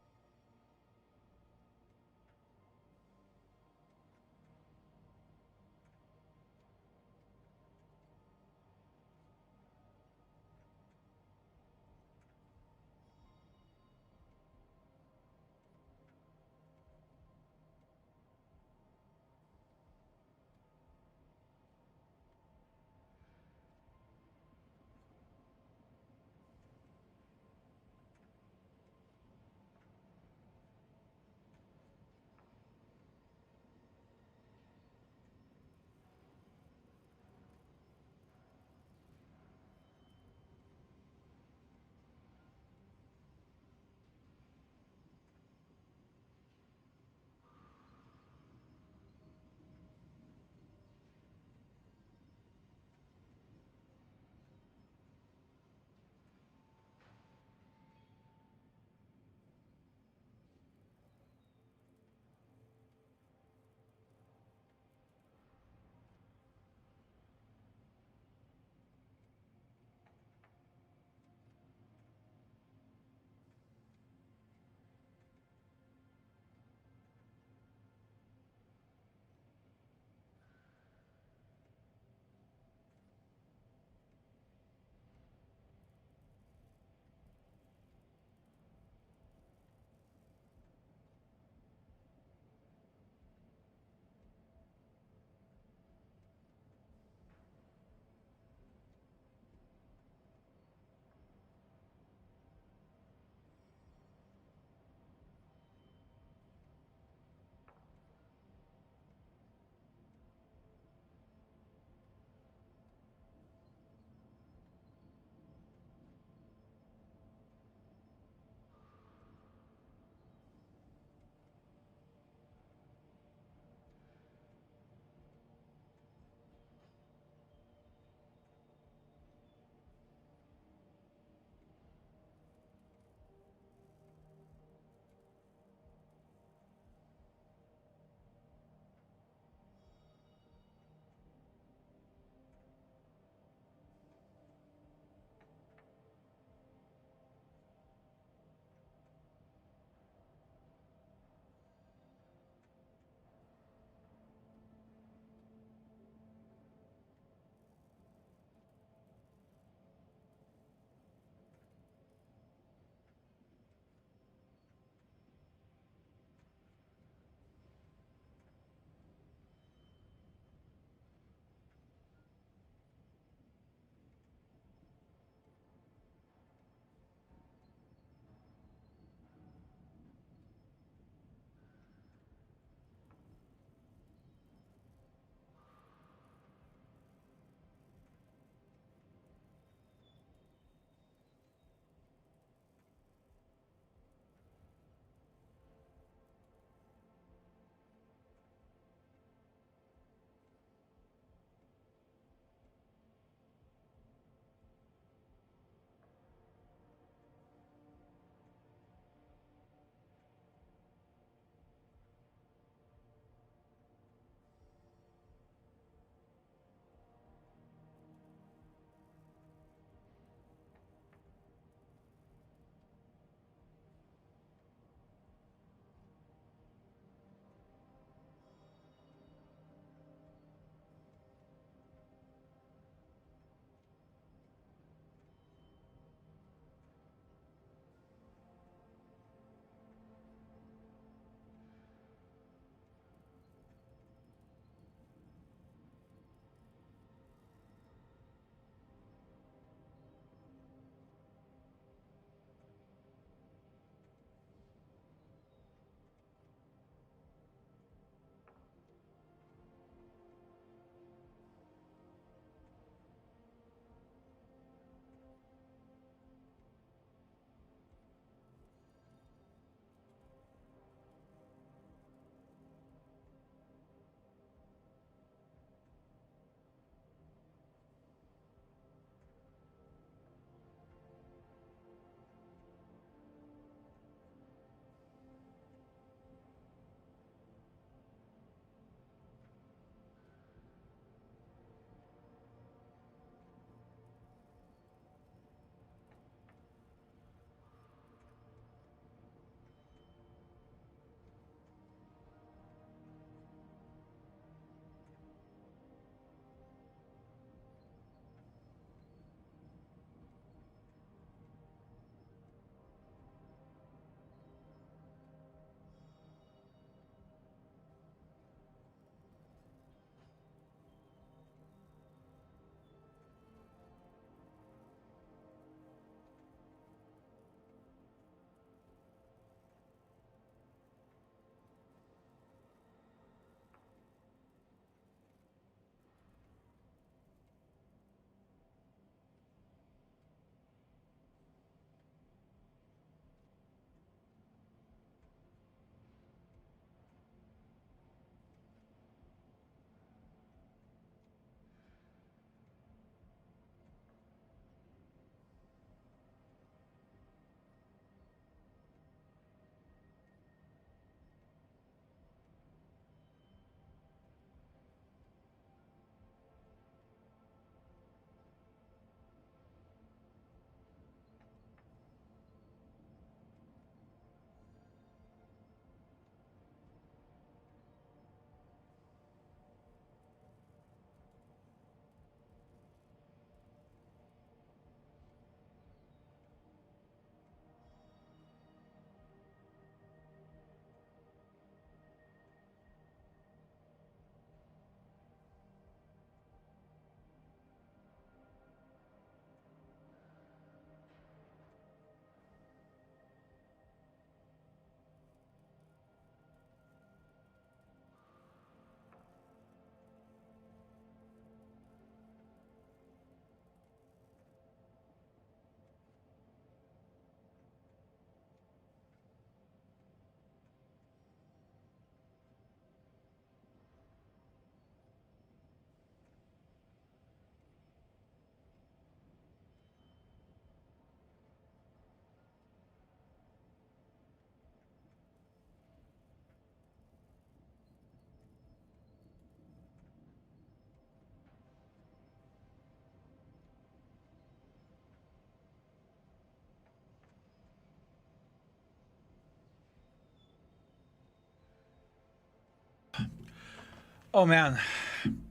Oh man,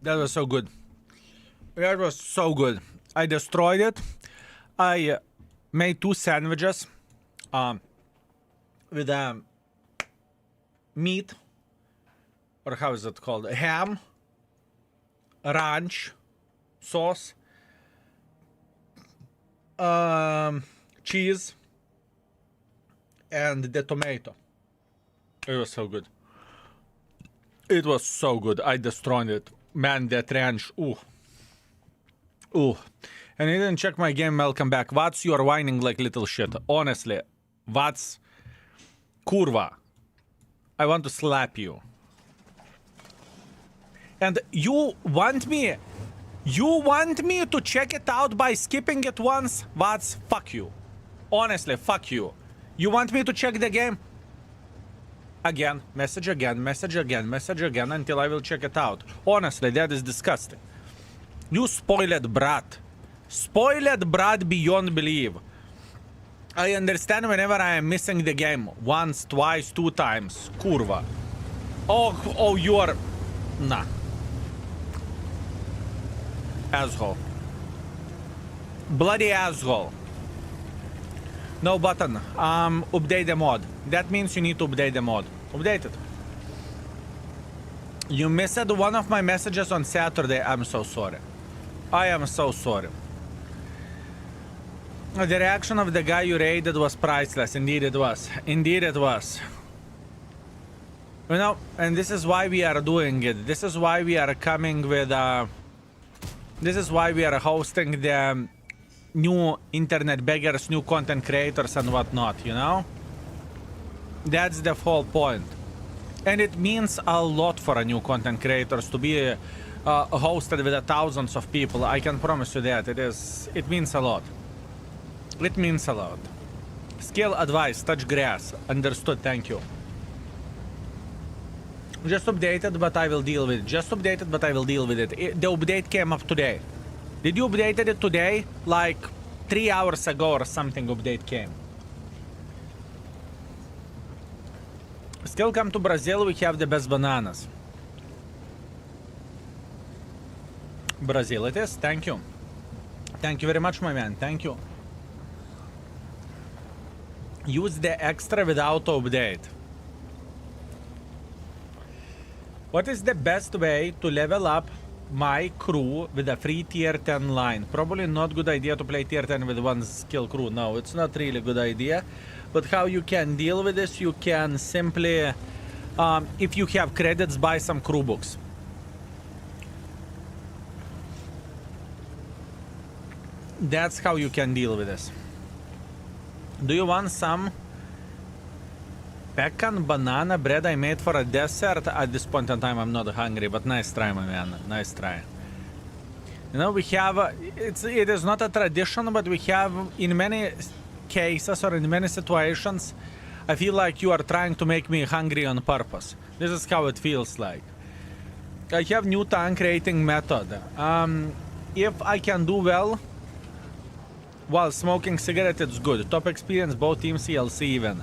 that was so good. That was so good. I destroyed it. I made 2 sandwiches with meat, or how is it called? Ham, ranch, sauce, cheese, and the tomato. It was so good. It was so good. I destroyed it. Man, that ranch. Ooh. Ooh. And I didn't check my game. Welcome back. What's your whining like little shit? Honestly. What's... Kurva. I want to slap you. And you want me... You want me to check it out by skipping it once? What's... Fuck you. Honestly, fuck you. You want me to check the game? Again, message again, message again, message again until I will check it out. Honestly, that is disgusting. You spoiled brat. Spoiled brat beyond belief. I understand whenever I am missing the game. Once, twice, 2 times. Kurva. Oh, you are... Nah. Asshole. Bloody asshole. No button. Update the mod. That means you need to update the mod. Update it. You missed one of my messages on Saturday. I'm so sorry. I am so sorry. The reaction of the guy you raided was priceless. Indeed it was. Indeed it was. You know, and this is why we are doing it. This is why we are coming with... This is why we are hosting the... new internet beggars, new content creators and whatnot, you know? That's the whole point. And it means a lot for a new content creators to be hosted with thousands of people. I can promise you that. It means a lot. It means a lot. Skill advice, touch grass. Understood, thank you. Just updated, but I will deal with it. Just updated, but I will deal with it. The update came up today. Did you update it today? Like 3 hours ago or something update came. Still come to Brazil, we have the best bananas. Brazil it is, thank you. Thank you very much, my man, thank you. Use the extra without update. What is the best way to level up my crew with a free tier 10 line? Probably not good idea to play tier 10 with one skill crew. No, it's not really a good idea. But how you can deal with this, you can simply, if you have credits, buy some crew books. That's how you can deal with this. Do you want some pecan banana bread I made for a dessert? At this point in time, I'm not hungry, but nice try, my man. Nice try. You know, we have, it is not a tradition, but we have, in many cases or in many situations, I feel like you are trying to make me hungry on purpose. This is how it feels like. I have new tank rating method. If I can do well while smoking cigarette, it's good. Top experience, both teams CLC even.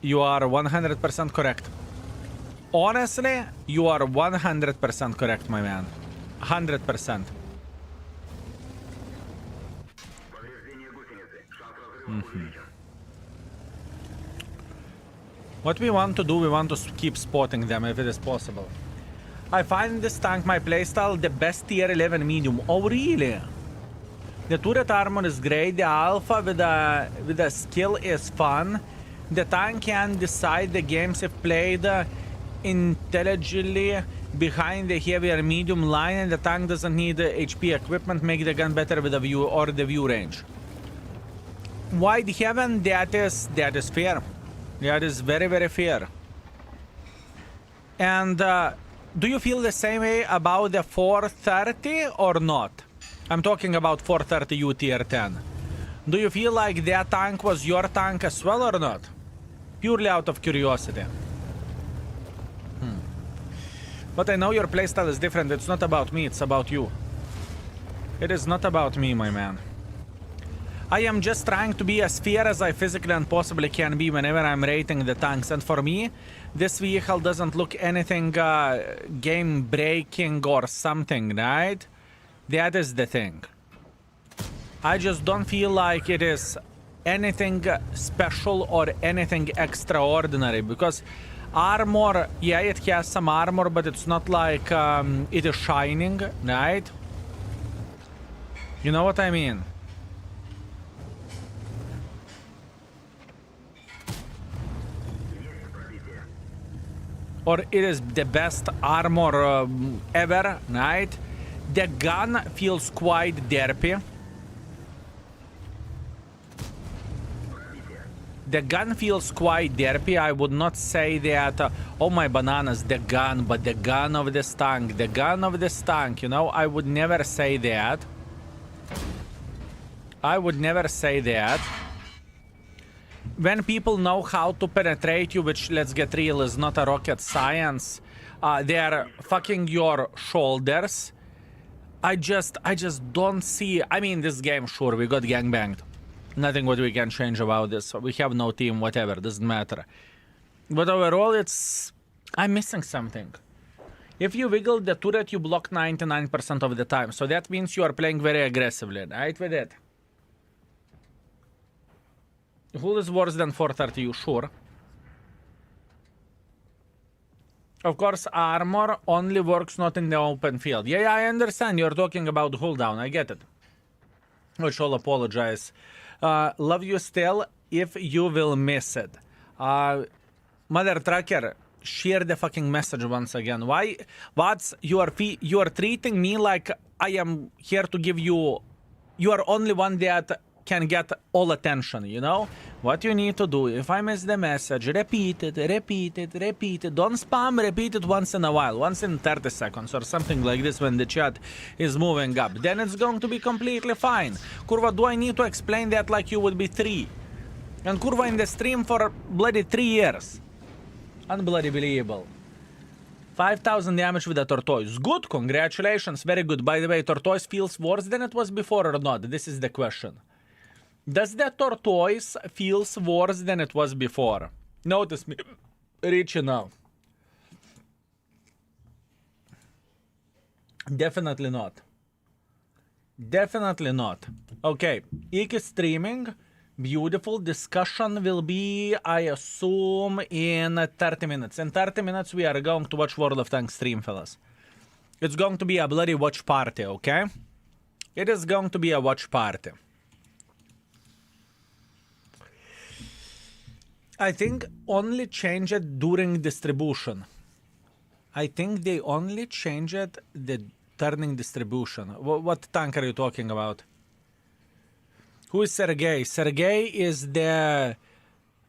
You are 100% correct. Honestly, you are 100% correct, my man. 100%. What we want to do, we want to keep spotting them if it is possible. I find this tank, my playstyle, the best tier 11 medium. Oh, really? The turret armor is great. The alpha with the skill is fun. The tank can decide the games if played intelligently behind the heavier medium line, and the tank doesn't need HP equipment, make the gun better with the view or the view range. Wide heaven, that is fair. That is very, very fair. And do you feel the same way about the 430 or not? I'm talking about 430U tier 10. Do you feel like that tank was your tank as well or not? Purely out of curiosity. But I know your playstyle is different. It's not about me, it's about you. It is not about me, my man. I am just trying to be as fair as I physically and possibly can be whenever I'm rating the tanks. And for me, this vehicle doesn't look anything game-breaking or something, right? That is the thing. I just don't feel like it is anything special or anything extraordinary, because armor, yeah, it has some armor, but it's not like it is shining, right? You know what I mean? Or it is the best armor ever, right? The gun feels quite derpy. The gun feels quite derpy. I would not say that, oh my bananas, the gun, but the gun of this tank, the gun of this tank, you know? I would never say that. I would never say that. When people know how to penetrate you, which, let's get real, is not a rocket science, they are fucking your shoulders. I just don't see. I mean, this game, sure, we got gangbanged. Nothing what we can change about this. We have no team, whatever, doesn't matter. But overall, it's... I'm missing something. If you wiggle the turret, you block 99% of the time. So that means you are playing very aggressively, right, with it? Who is worse than 430, you sure? Of course, armor only works not in the open field. Yeah, I understand. You're talking about cooldown. I get it. Which I'll apologize. Love you still if you will miss it. Mother Trucker, share the fucking message once again. Why? You are treating me like I am here to give you... You are only one that can get all attention, you know? What you need to do, if I miss the message, repeat it, repeat it, repeat it. Don't spam, repeat it once in a while, once in 30 seconds or something like this when the chat is moving up. Then it's going to be completely fine. Kurva, do I need to explain that like you would be 3? And Kurva in the stream for bloody 3 years. Unbloody believable. 5,000 damage with a tortoise. Good, congratulations, very good. By the way, tortoise feels worse than it was before or not? This is the question. Does the tortoise feels worse than it was before? Notice me reaching out. Definitely not. Definitely not. Okay, Iki streaming. Beautiful. Discussion will be, I assume, in 30 minutes. In 30 minutes, we are going to watch World of Tanks stream, fellas. It's going to be a bloody watch party, okay? It is going to be a watch party. I think only change it during distribution. I think they only change it the turning distribution. What tank are you talking about? Who is Sergey? Sergey is the...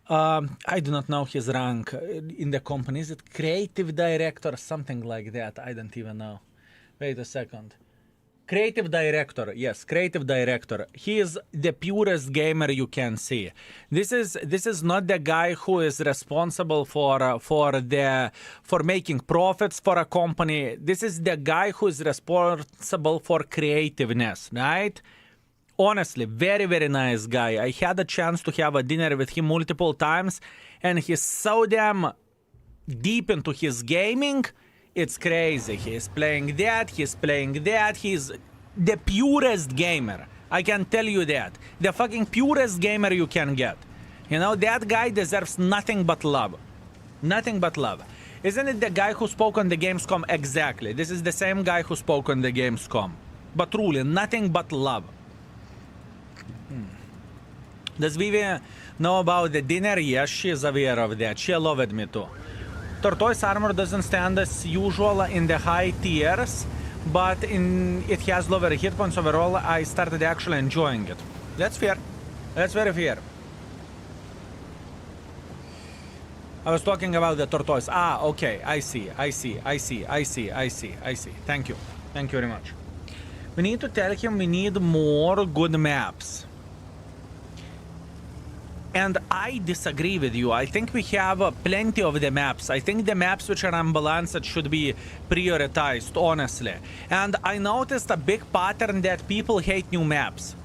I do not know his rank in the company. Is it creative director? Something like that. I don't even know. Wait a second. Creative director. Yes, creative director. He is the purest gamer you can see. This is not the guy who is responsible for making profits for a company. This is the guy who is responsible for creativeness, right? Honestly, very, very nice guy. I had a chance to have a dinner with him multiple times, and he's so damn deep into his gaming. It's crazy. He's playing that, he's playing that. He's the purest gamer. I can tell you that. The fucking purest gamer you can get. You know, that guy deserves nothing but love. Nothing but love. Isn't it the guy who spoke on the Gamescom? Exactly. This is the same guy who spoke on the Gamescom. But truly, nothing but love. Does Vivi know about the dinner? Yes, she is aware of that. She loved me too. Tortoise armor doesn't stand as usual in the high tiers, but it has lower hit points overall. I started actually enjoying it. That's fair. That's very fair. I was talking about the tortoise. Ah, okay. I see. Thank you. Thank you very much. We need to tell him we need more good maps. And I disagree with you. I think we have plenty of the maps. I think the maps which are unbalanced should be prioritized, honestly. And I noticed a big pattern that people hate new maps.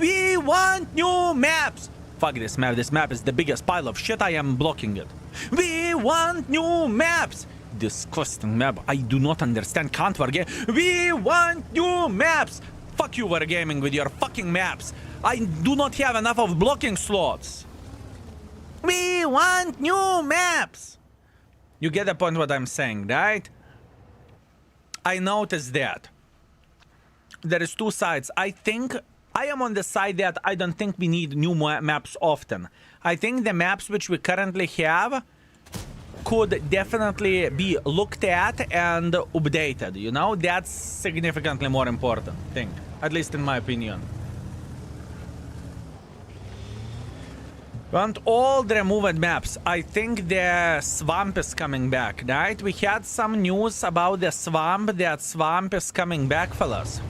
We want new maps. Fuck this map. This map is the biggest pile of shit. I am blocking it. We want new maps. Disgusting map. I do not understand. Can't forget. We want new maps. Fuck you, Wargaming, with your fucking maps. I do not have enough of blocking slots. We want new maps. You get the point what I'm saying, right? I noticed that. There is two sides. I think I am on the side that I don't think we need new maps often. I think the maps which we currently have could definitely be looked at and updated, you know? That's significantly more important thing, at least in my opinion. Want all the removed maps. I think the swamp is coming back, right? We had some news about the swamp. That swamp is coming back, fellas.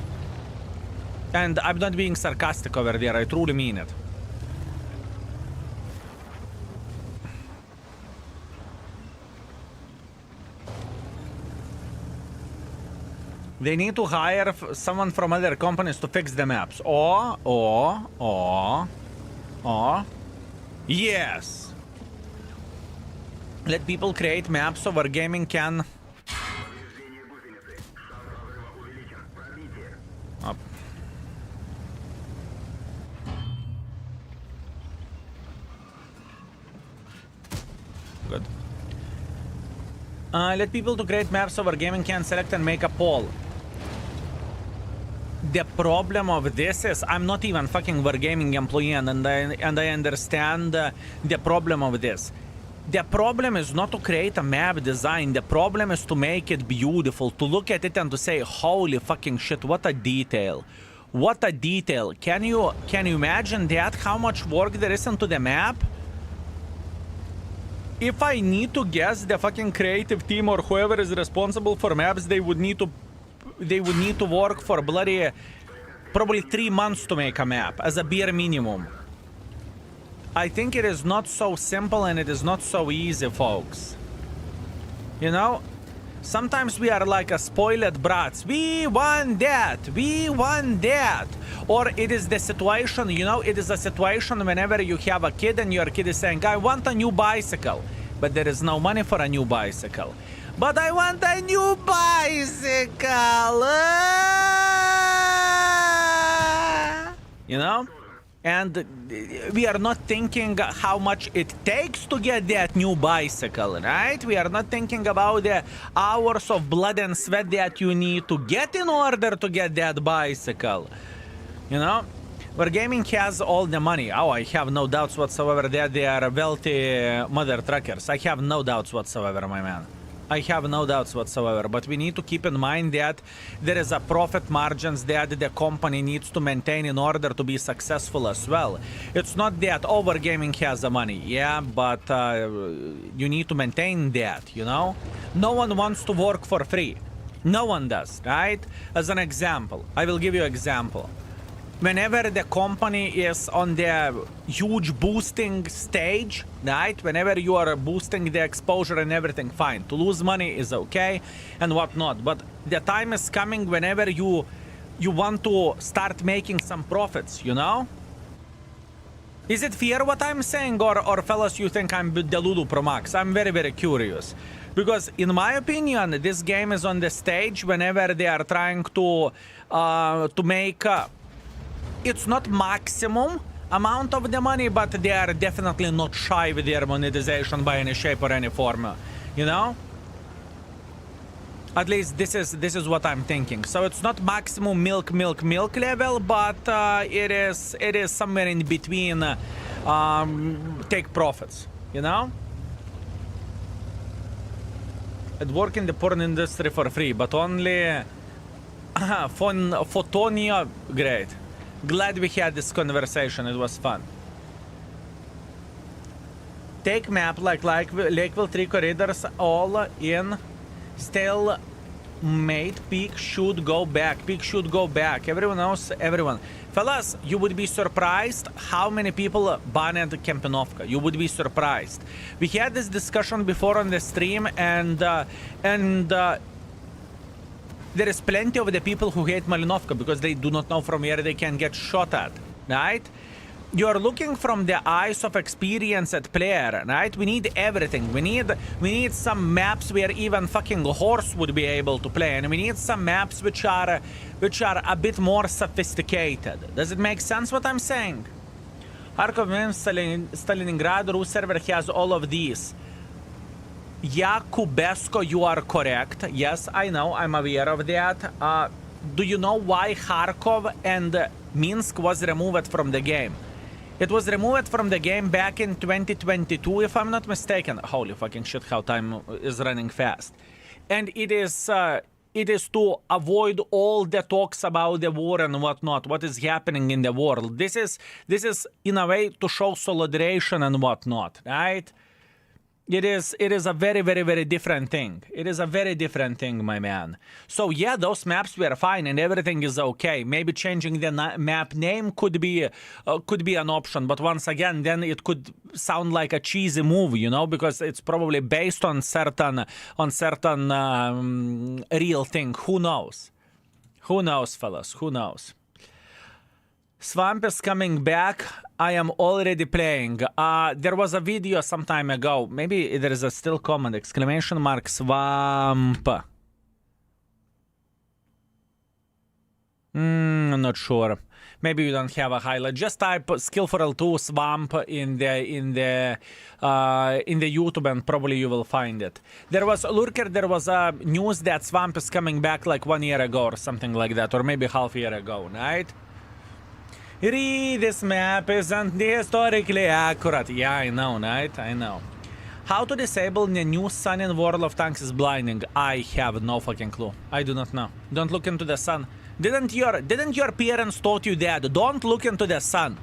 And I'm not being sarcastic over there. I truly mean it. They need to hire someone from other companies to fix the maps. Or... Yes. Let people create maps so Wargaming can... Up. Good. Let people to create maps so Wargaming can select and make a poll. The problem of this is I'm not even fucking Wargaming employee, and I understand the problem of this. The problem is not to create a map design. The problem is to make it beautiful, to look at it and to say, holy fucking shit, what a detail. What a detail. Can you imagine that? How much work there is into the map? If I need to guess, the fucking creative team or whoever is responsible for maps, they would need to work for bloody probably 3 months to make a map as a bare minimum. I think it is not so simple and it is not so easy, folks. You know, sometimes we are like a spoiled brats. We want that. We want that. Or it is the situation, you know, it is a situation whenever you have a kid and your kid is saying, I want a new bicycle, but there is no money for a new bicycle. But I want a new bicycle. You know? And we are not thinking how much it takes to get that new bicycle, right? We are not thinking about the hours of blood and sweat that you need to get in order to get that bicycle. You know? Wargaming has all the money. Oh, I have no doubts whatsoever that they are wealthy mother truckers. I have no doubts whatsoever, my man. I have no doubts whatsoever, but we need to keep in mind that there is a profit margins that the company needs to maintain in order to be successful as well. It's not that Wargaming has the money, yeah, but you need to maintain that, you know? No one wants to work for free. No one does, right? As an example, I will give you an example. Whenever the company is on the huge boosting stage, right? Whenever you are boosting the exposure and everything, fine. To lose money is okay and whatnot. But the time is coming whenever you want to start making some profits, you know? Is it fair what I'm saying, or fellas, you think I'm Delulu Pro Max? I'm very, very curious. Because in my opinion, this game is on the stage whenever they are trying to make... it's not maximum amount of the money, but they are definitely not shy with their monetization by any shape or any form, you know? At least this is what I'm thinking. So it's not maximum milk level, but it is somewhere in between take profits, you know? I'd work in the porn industry for free, but only Photonia, great. Glad we had this conversation, it was fun. Take map like Lakeville 3 corridors all in. Still made. Peak should go back. Peak should go back. Everyone else, everyone. Fellas, you would be surprised how many people banned Kempenovka. You would be surprised. We had this discussion before on the stream, and there is plenty of the people who hate Malinovka because they do not know from where they can get shot at. right? You're looking from the eyes of experienced player, right? We need everything. We need some maps where even fucking horse would be able to play, and we need some maps which are a bit more sophisticated. Does it make sense what I'm saying? Kharkov, Stalingrad, Rus server has all of these. Yakubesko, you are correct. Yes, I know. I'm aware of that. Do you know why Kharkov and Minsk was removed from the game? It was removed from the game back in 2022, if I'm not mistaken. Holy fucking shit, how time is running fast. And it is to avoid all the talks about the war and whatnot, what is happening in the world. This is in a way to show solidarity and whatnot, right? It is a very, very, very different thing. It is a very different thing, my man. So yeah, those maps were fine and everything is okay. Maybe changing the map name could be an option, but once again, then it could sound like a cheesy move, you know, because it's probably based on certain real thing. Who knows? Who knows, fellas? Who knows? Swamp is coming back. I am already playing. There was a video some time ago. Maybe there is a still comment. Exclamation mark Swamp. I'm not sure. Maybe you don't have a highlight. Just type skill for L2 Swamp in the YouTube and probably you will find it. There was Lurker. There was a news that Swamp is coming back like 1 year ago or something like that, or maybe half a year ago, right? This map isn't historically accurate. Yeah, I know, right? I know. How to disable the new sun in World of Tanks is blinding. I have no fucking clue. I do not know. Don't look into the sun. Didn't your parents taught you that? Don't look into the sun.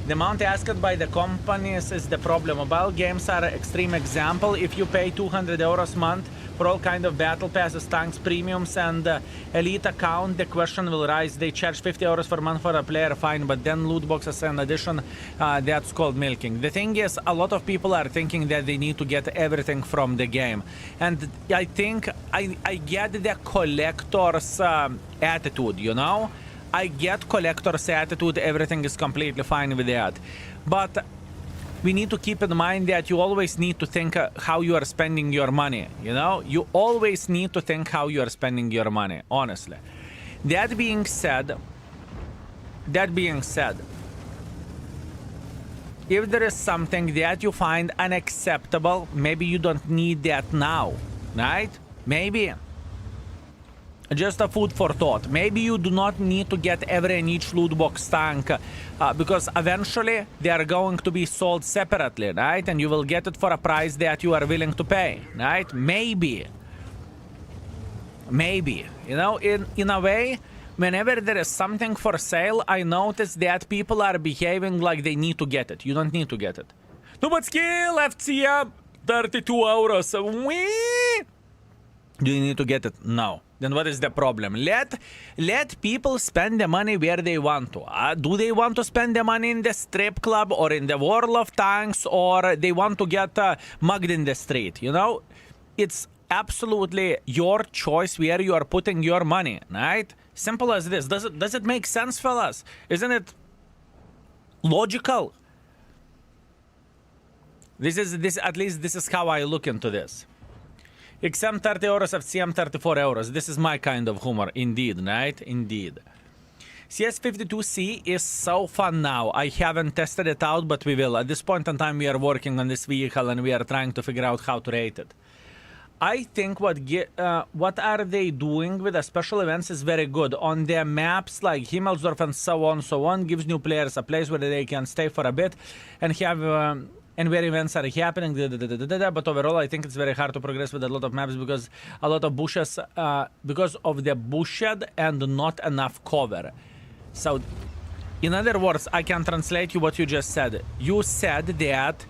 The amount asked by the companies is the problem. Mobile games are an extreme example. If you pay 200 euros a month for all kind of battle passes, tanks, premiums, and elite account, the question will rise. They charge 50 euros per month for a player, fine, but then loot boxes and addition, that's called milking. The thing is, a lot of people are thinking that they need to get everything from the game. And I think I get the collector's attitude, you know? I get collector's attitude, everything is completely fine with that. But we need to keep in mind that you always need to think how you are spending your money, you know? You always need to think how you are spending your money, honestly. That being said, if there is something that you find unacceptable, maybe you don't need that now, right? Maybe. Just a food for thought. Maybe you do not need to get every and each loot box tank because eventually they are going to be sold separately, right? And you will get it for a price that you are willing to pay, right? Maybe. Maybe. You know, in a way, whenever there is something for sale, I notice that people are behaving like they need to get it. You don't need to get it. No, but skill, FCM, 32 euros. Do you need to get it? No. Then what is the problem? Let people spend the money where they want to. Do they want to spend the money in the strip club or in the World of Tanks, or they want to get mugged in the street? You know, it's absolutely your choice where you are putting your money, right? Simple as this. Does it make sense, fellas? Isn't it logical? At least this is how I look into this. XM 30 euros, FCM 34 euros. This is my kind of humor. Indeed, right? Indeed. CS52C is so fun now. I haven't tested it out, but we will. At this point in time, we are working on this vehicle and we are trying to figure out how to rate it. I think what are they doing with the special events is very good. On their maps like Himmelsdorf and so on, gives new players a place where they can stay for a bit and have... and where events are happening, but overall I think it's very hard to progress with a lot of maps because a lot of bushes, because of the bushed and not enough cover. So, in other words, I can translate you what you just said. You said that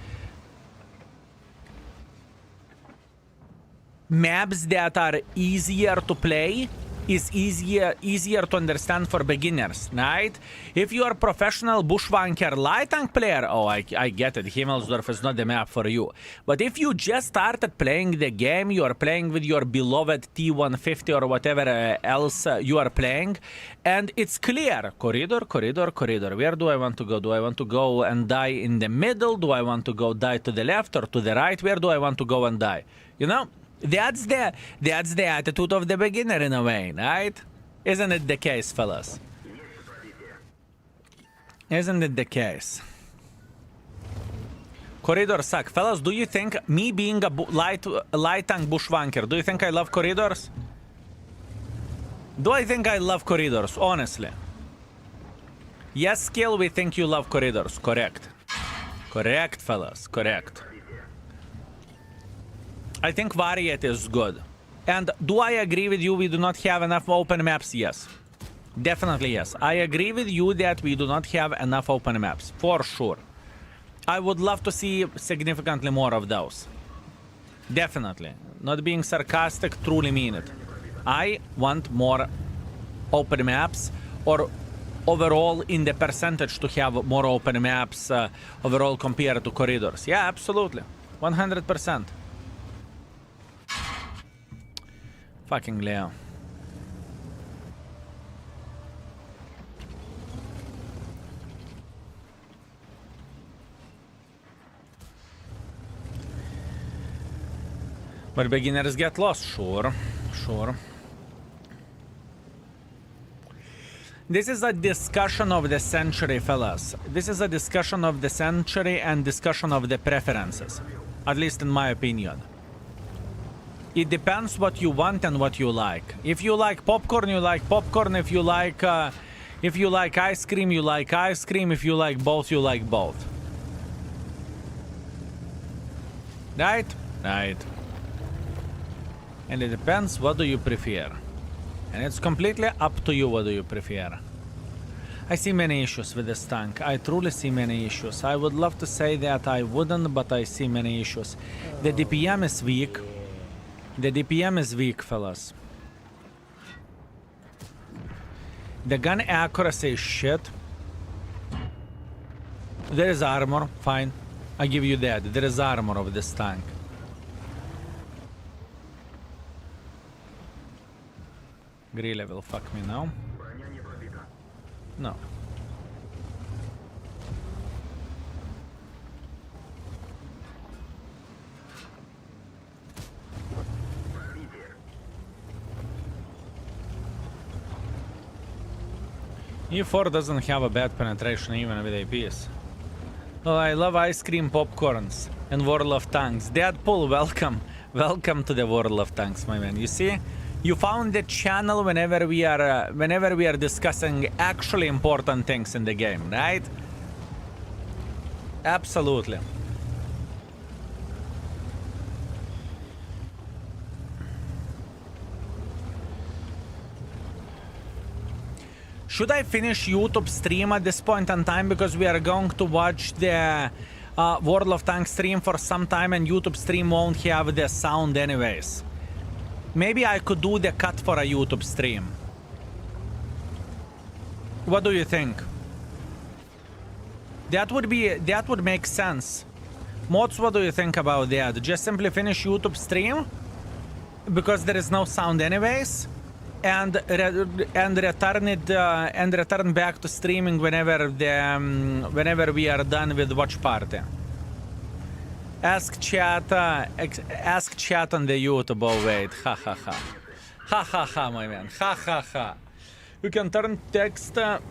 maps that are easier to play is easier to understand for beginners, right? If you are a professional bushwanker light tank player, oh, I get it. Himmelsdorf is not the map for you. But if you just started playing the game, you are playing with your beloved T150 or whatever else you are playing, and it's clear. Corridor, corridor, corridor. Where do I want to go? Do I want to go and die in the middle? Do I want to go die to the left or to the right? Where do I want to go and die? You know? That's the attitude of the beginner in a way, right? Isn't it the case, fellas? Isn't it the case? Corridors suck. Fellas, do you think me being a light tank bushwanker, do you think I love corridors? Do I think I love corridors, honestly? Yes, Skill, we think you love corridors. Correct. Correct, fellas. Correct. I think variety is good. And do I agree with you we do not have enough open maps? Yes. Definitely yes. I agree with you that we do not have enough open maps. For sure. I would love to see significantly more of those. Definitely. Not being sarcastic, truly mean it. I want more open maps, or overall in the percentage to have more open maps overall compared to corridors. Yeah, absolutely. 100%. Fucking Leo. But beginners get lost, sure. Sure. This is a discussion of the century, fellas. This is a discussion of the century and discussion of the preferences. At least in my opinion. It depends what you want and what you like. If you like popcorn, you like popcorn. If you like ice cream, you like ice cream. If you like both, you like both. Right? Right. And it depends what do you prefer. And it's completely up to you what do you prefer. I see many issues with this tank. I truly see many issues. I would love to say that I wouldn't, but I see many issues. The DPM is weak. The DPM is weak, fellas. The gun accuracy is shit. There is armor, fine. I give you that. There is armor of this tank. Grille will fuck me now. No. E4 doesn't have a bad penetration even with APs. Oh, I love ice cream popcorns and World of Tanks. Deadpool, welcome. Welcome to the World of Tanks, my man. You see? You found the channel whenever we are discussing actually important things in the game, right? Absolutely. Should I finish YouTube stream at this point in time because we are going to watch the World of Tanks stream for some time and YouTube stream won't have the sound anyways? Maybe I could do the cut for a YouTube stream. What do you think? That would make sense. Mods, what do you think about that? Just simply finish YouTube stream because there is no sound anyways, and return back to streaming whenever we are done with watch party. Ask chat on the YouTube. Oh wait, ha ha ha, ha ha ha, my man, ha ha ha. You can turn text on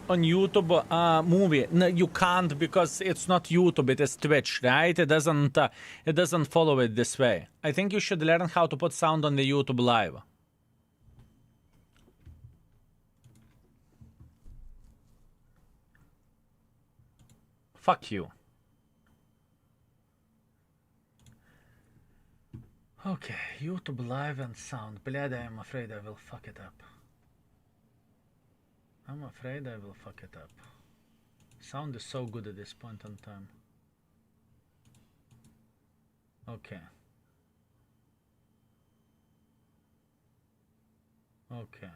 YouTube movie. No, you can't because it's not YouTube. It is Twitch, right? It doesn't follow it this way. I think you should learn how to put sound on the YouTube live. Fuck you. Okay, YouTube live and sound. Bled, I am afraid I will fuck it up. I'm afraid I will fuck it up. Sound is so good at this point in time. Okay. Okay.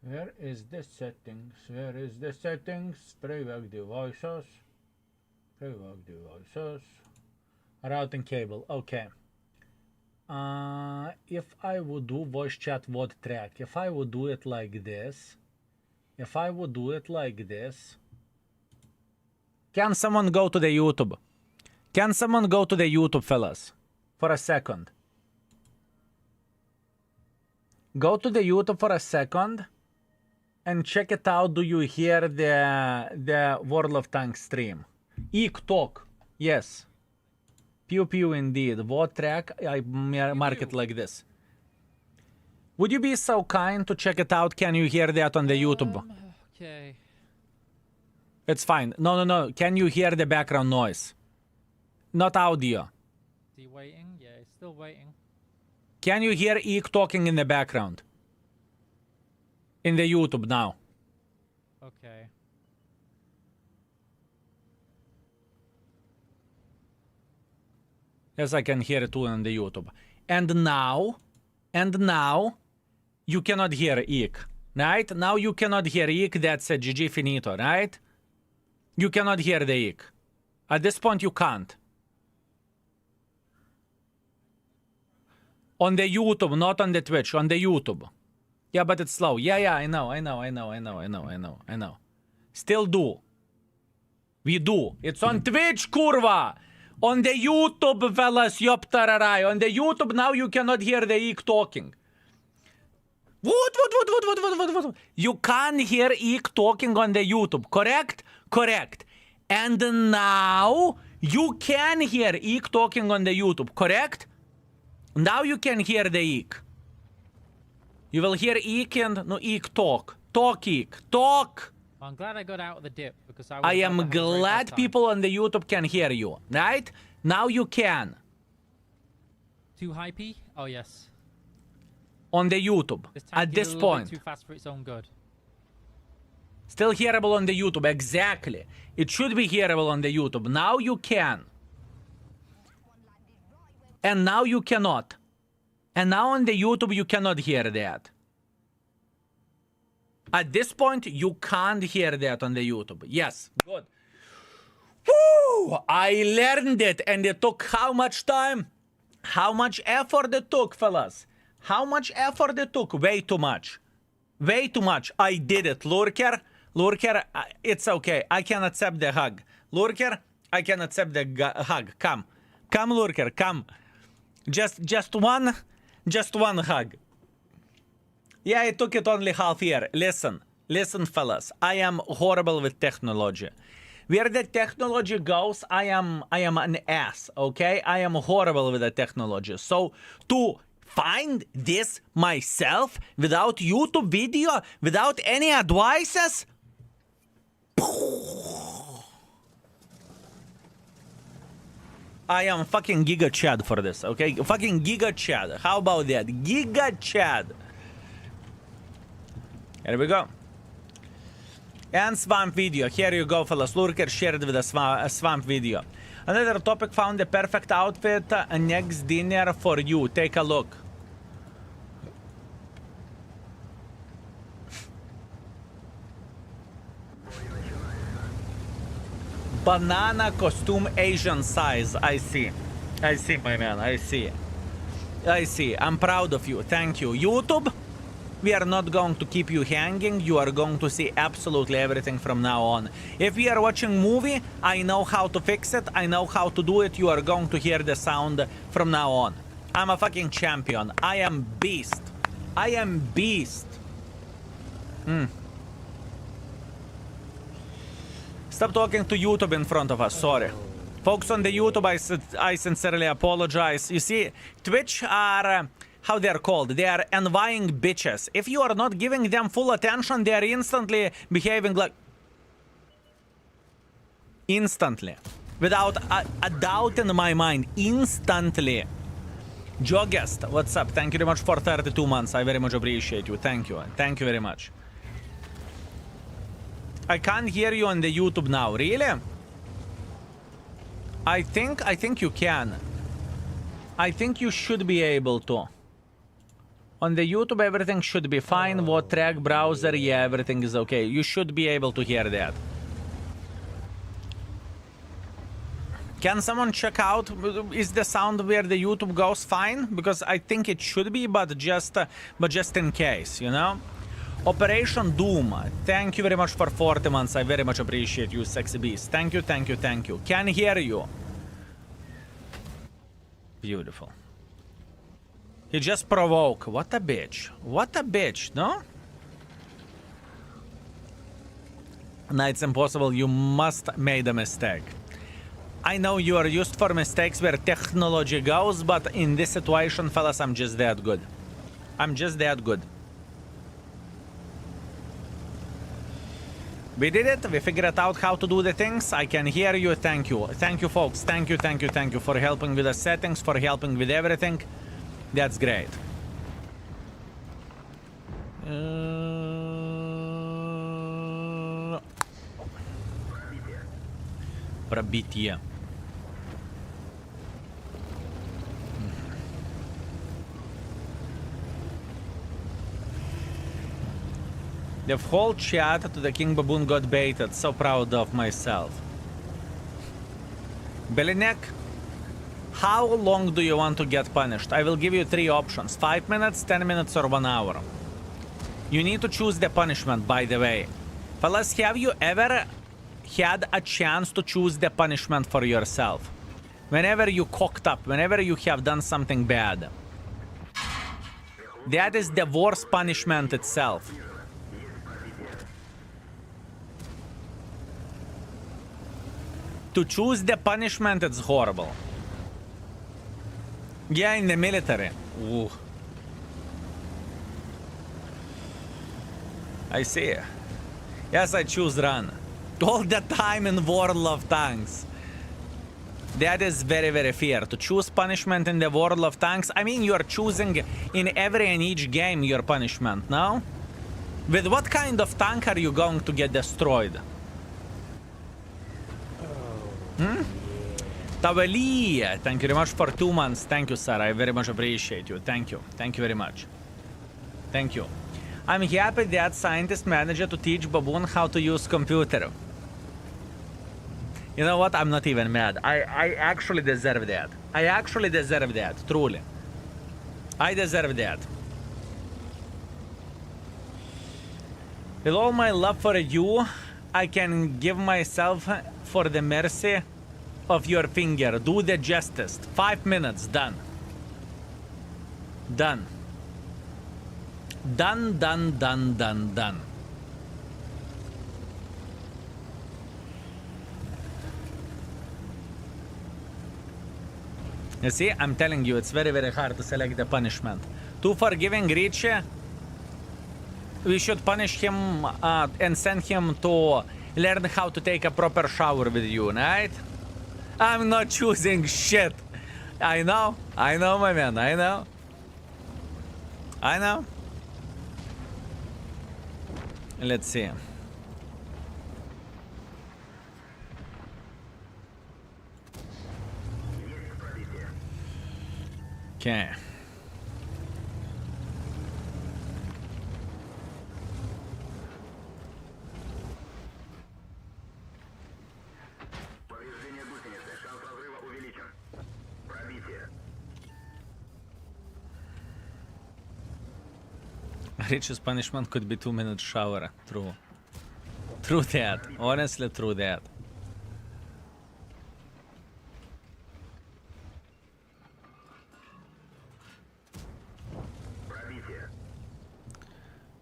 Where is the settings? Where is the settings? Private devices. Private devices. Routing cable. Okay. If I would do voice chat VOD track, if I would do it like this, can someone go to the YouTube? Can someone go to the YouTube, fellas? For a second. Go to the YouTube for a second and check it out. Do you hear the World of Tanks stream? Eek talk. Yes. Pew pew indeed. VOD track, I mark it like this. Would you be so kind to check it out? Can you hear that on the YouTube? Okay. It's fine. No. Can you hear the background noise? Not audio. Is he waiting? Yeah, he's still waiting. Can you hear Eek talking in the background? In the YouTube now. Okay. Yes, I can hear it too on the YouTube. And now, you cannot hear Eek, right? Now you cannot hear Eek, that's a GG finito, right? You cannot hear the Eek. At this point, you can't. On the YouTube, not on the Twitch, on the YouTube. Yeah, but it's slow. Yeah, I know. Still do. We do. It's on Twitch, kurva! On the YouTube, fellas, yoptararai. On the YouTube, now you cannot hear the Eek talking. What? You can't hear Eek talking on the YouTube, correct? Correct. And now, you can hear Eek talking on the YouTube, correct? Now you can hear the Eek. You will hear Eek and no Eek talk. Talk, Eek. Talk! I'm glad I got out of the dip because I am glad people on the YouTube can hear you, right? Now you can. Too hypey? Oh yes. On the YouTube, This tank at is this a little point. bit too fast for its own good. Still hearable on the YouTube, exactly. It should be hearable on the YouTube. Now you can. And now you cannot. And now on the YouTube you cannot hear that. At this point, you can't hear that on the YouTube. Yes, good. Woo! I learned it, and it took how much time? How much effort it took, fellas? How much effort it took? Way too much. Way too much. I did it. Lurker, it's okay. I can accept the hug. Lurker, I can accept the hug. Come, Lurker, come. Just one hug. Yeah, it took it only half year. Listen, fellas. I am horrible with technology. Where the technology goes, I am an ass, okay? I am horrible with the technology. So, to find this myself without YouTube video, without any advices, I am fucking Giga Chad for this, okay? Fucking Giga Chad. How about that? Giga Chad. Here we go. And swamp video. Here you go, fellas. Lurker shared with a swamp video. Another topic: found the perfect outfit. Next dinner for you. Take a look. Banana costume Asian size. I see, my man. I see. I'm proud of you. Thank you. YouTube, we are not going to keep you hanging. You are going to see absolutely everything from now on. If we are watching movie, I know how to fix it. I know how to do it. You are going to hear the sound from now on. I'm a fucking champion. I am beast. Stop talking to YouTube in front of us. Sorry. Folks on the YouTube, I sincerely apologize. You see, Twitch are... how they are called? They are envying bitches. If you are not giving them full attention, they are instantly behaving like... Instantly. Without a doubt in my mind. Instantly. Jogest, what's up? Thank you very much for 32 months. I very much appreciate you. Thank you. Thank you very much. I can't hear you on the YouTube now. Really? I think you can. I think you should be able to. On the YouTube, everything should be fine. What track browser? Yeah, everything is okay. You should be able to hear that. Can someone check out? Is the sound where the YouTube goes fine? Because I think it should be, but just in case, you know. Operation Doom. Thank you very much for 40 months. I very much appreciate you, sexy beast. Thank you, thank you, thank you. Can hear you. Beautiful. He just provoke. What a bitch. What a bitch, no? No, it's impossible. You must made a mistake. I know you are used for mistakes where technology goes, but in this situation, fellas, I'm just that good. I'm just that good. We did it. We figured out how to do the things. I can hear you. Thank you. Thank you, folks. Thank you, thank you, thank you for helping with the settings, for helping with everything. That's great. Пробитие. The whole chat to the King Baboon got baited. So proud of myself. Belinek, how long do you want to get punished? I will give you 3 options. 5 minutes, 10 minutes, or 1 hour. You need to choose the punishment, by the way. Fellas, have you ever had a chance to choose the punishment for yourself? Whenever you cocked up, whenever you have done something bad. That is the worst punishment itself. To choose the punishment, it's horrible. Yeah, in the military. Ooh. I see. Yes, I choose run. All the time in World of Tanks. That is very, very fair. To choose punishment in the World of Tanks, I mean, you are choosing in every and each game your punishment, no? With what kind of tank are you going to get destroyed? Tawali, thank you very much for 2 months. Thank you, sir. I very much appreciate you. Thank you. Thank you very much. Thank you. I'm happy that scientist managed to teach Baboon how to use computer. You know what? I'm not even mad. I actually deserve that. I actually deserve that. Truly. I deserve that. With all my love for you, I can give myself for the mercy of your finger. Do the justice. 5 minutes. Done. Done. Done, done, done, done, done. You see, I'm telling you, it's very, very hard to select the punishment. Too forgiving, Richie. We should punish him and send him to learn how to take a proper shower with you, right? I'm not choosing shit. I know, my man, I know. I know. Let's see. Okay. Rich's punishment could be 2-minute shower. True. True that. Honestly, true that.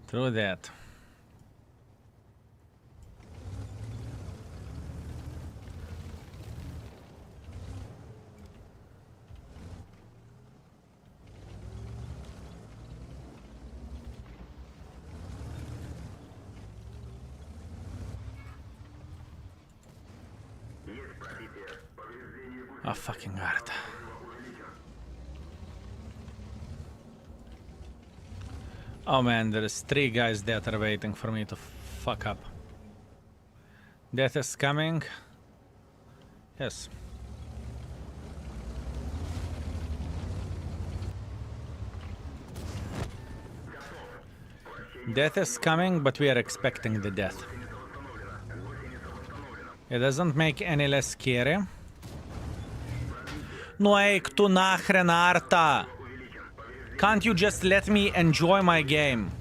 True that. Oh, fucking hard. Oh man, there is 3 guys that are waiting for me to fuck up. Death is coming. Yes. Death is coming, but we are expecting the death. It doesn't make any less scary. No eik tu nachren, Arta! Can't you just let me enjoy my game?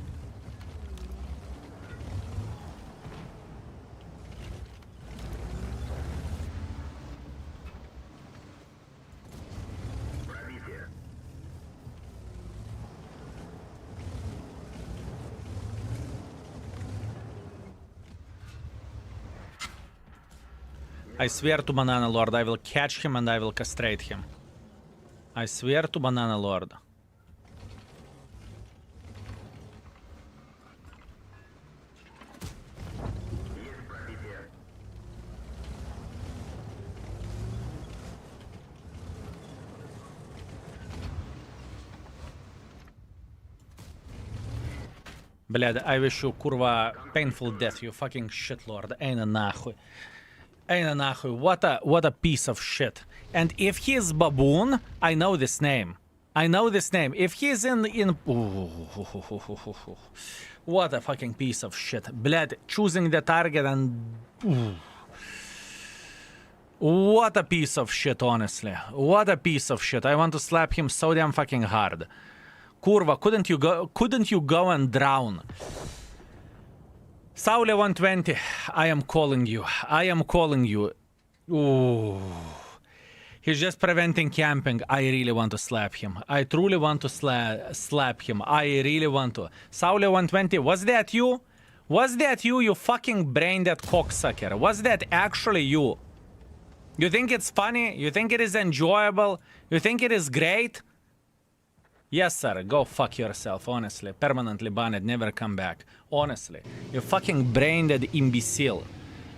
I swear to Banana Lord, I will catch him and I will castrate him. I swear to Banana Lord. Блядь, I wish you, kurva, painful death, you fucking shitlord. Eina nахуй. Eina nахуй. What a piece of shit. And if he is baboon, I know this name. I know this name. If he is in... What a fucking piece of shit. Блядь, choosing the target and... What a piece of shit, honestly. What a piece of shit. I want to slap him so damn fucking hard. Kurva, couldn't you go and drown? Saule 120, I am calling you. I am calling you. Ooh. He's just preventing camping. I really want to slap him. I truly want to slap him. I really want to. Saule 120, was that you? Was that you, you fucking brain-dead cocksucker? Was that actually you? You think it's funny? You think it is enjoyable? You think it is great? Yes, sir. Go fuck yourself, honestly. Permanently banned, never come back. Honestly. You fucking brain-dead imbecile.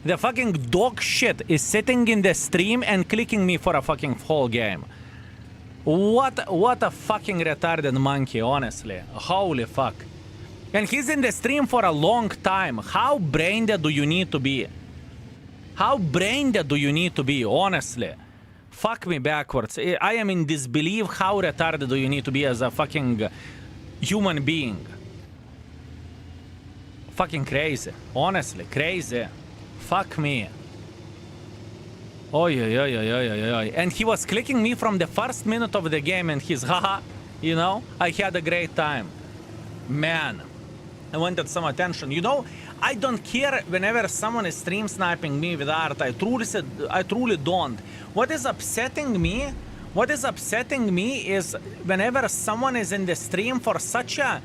The fucking dog shit is sitting in the stream and clicking me for a fucking whole game. What a fucking retarded monkey, honestly. Holy fuck. And he's in the stream for a long time. How brain-dead do you need to be? How brain-dead do you need to be, honestly? Fuck me backwards. I am in disbelief how retarded do you need to be as a fucking human being. Fucking crazy. Honestly, crazy. Fuck me. Oi, oi, oi, oi, oi, oi. And he was clicking me from the first minute of the game and he's haha, you know? I had a great time. Man. I wanted some attention. You know, I don't care whenever someone is stream sniping me with art. I truly don't. What is upsetting me is whenever someone is in the stream for such a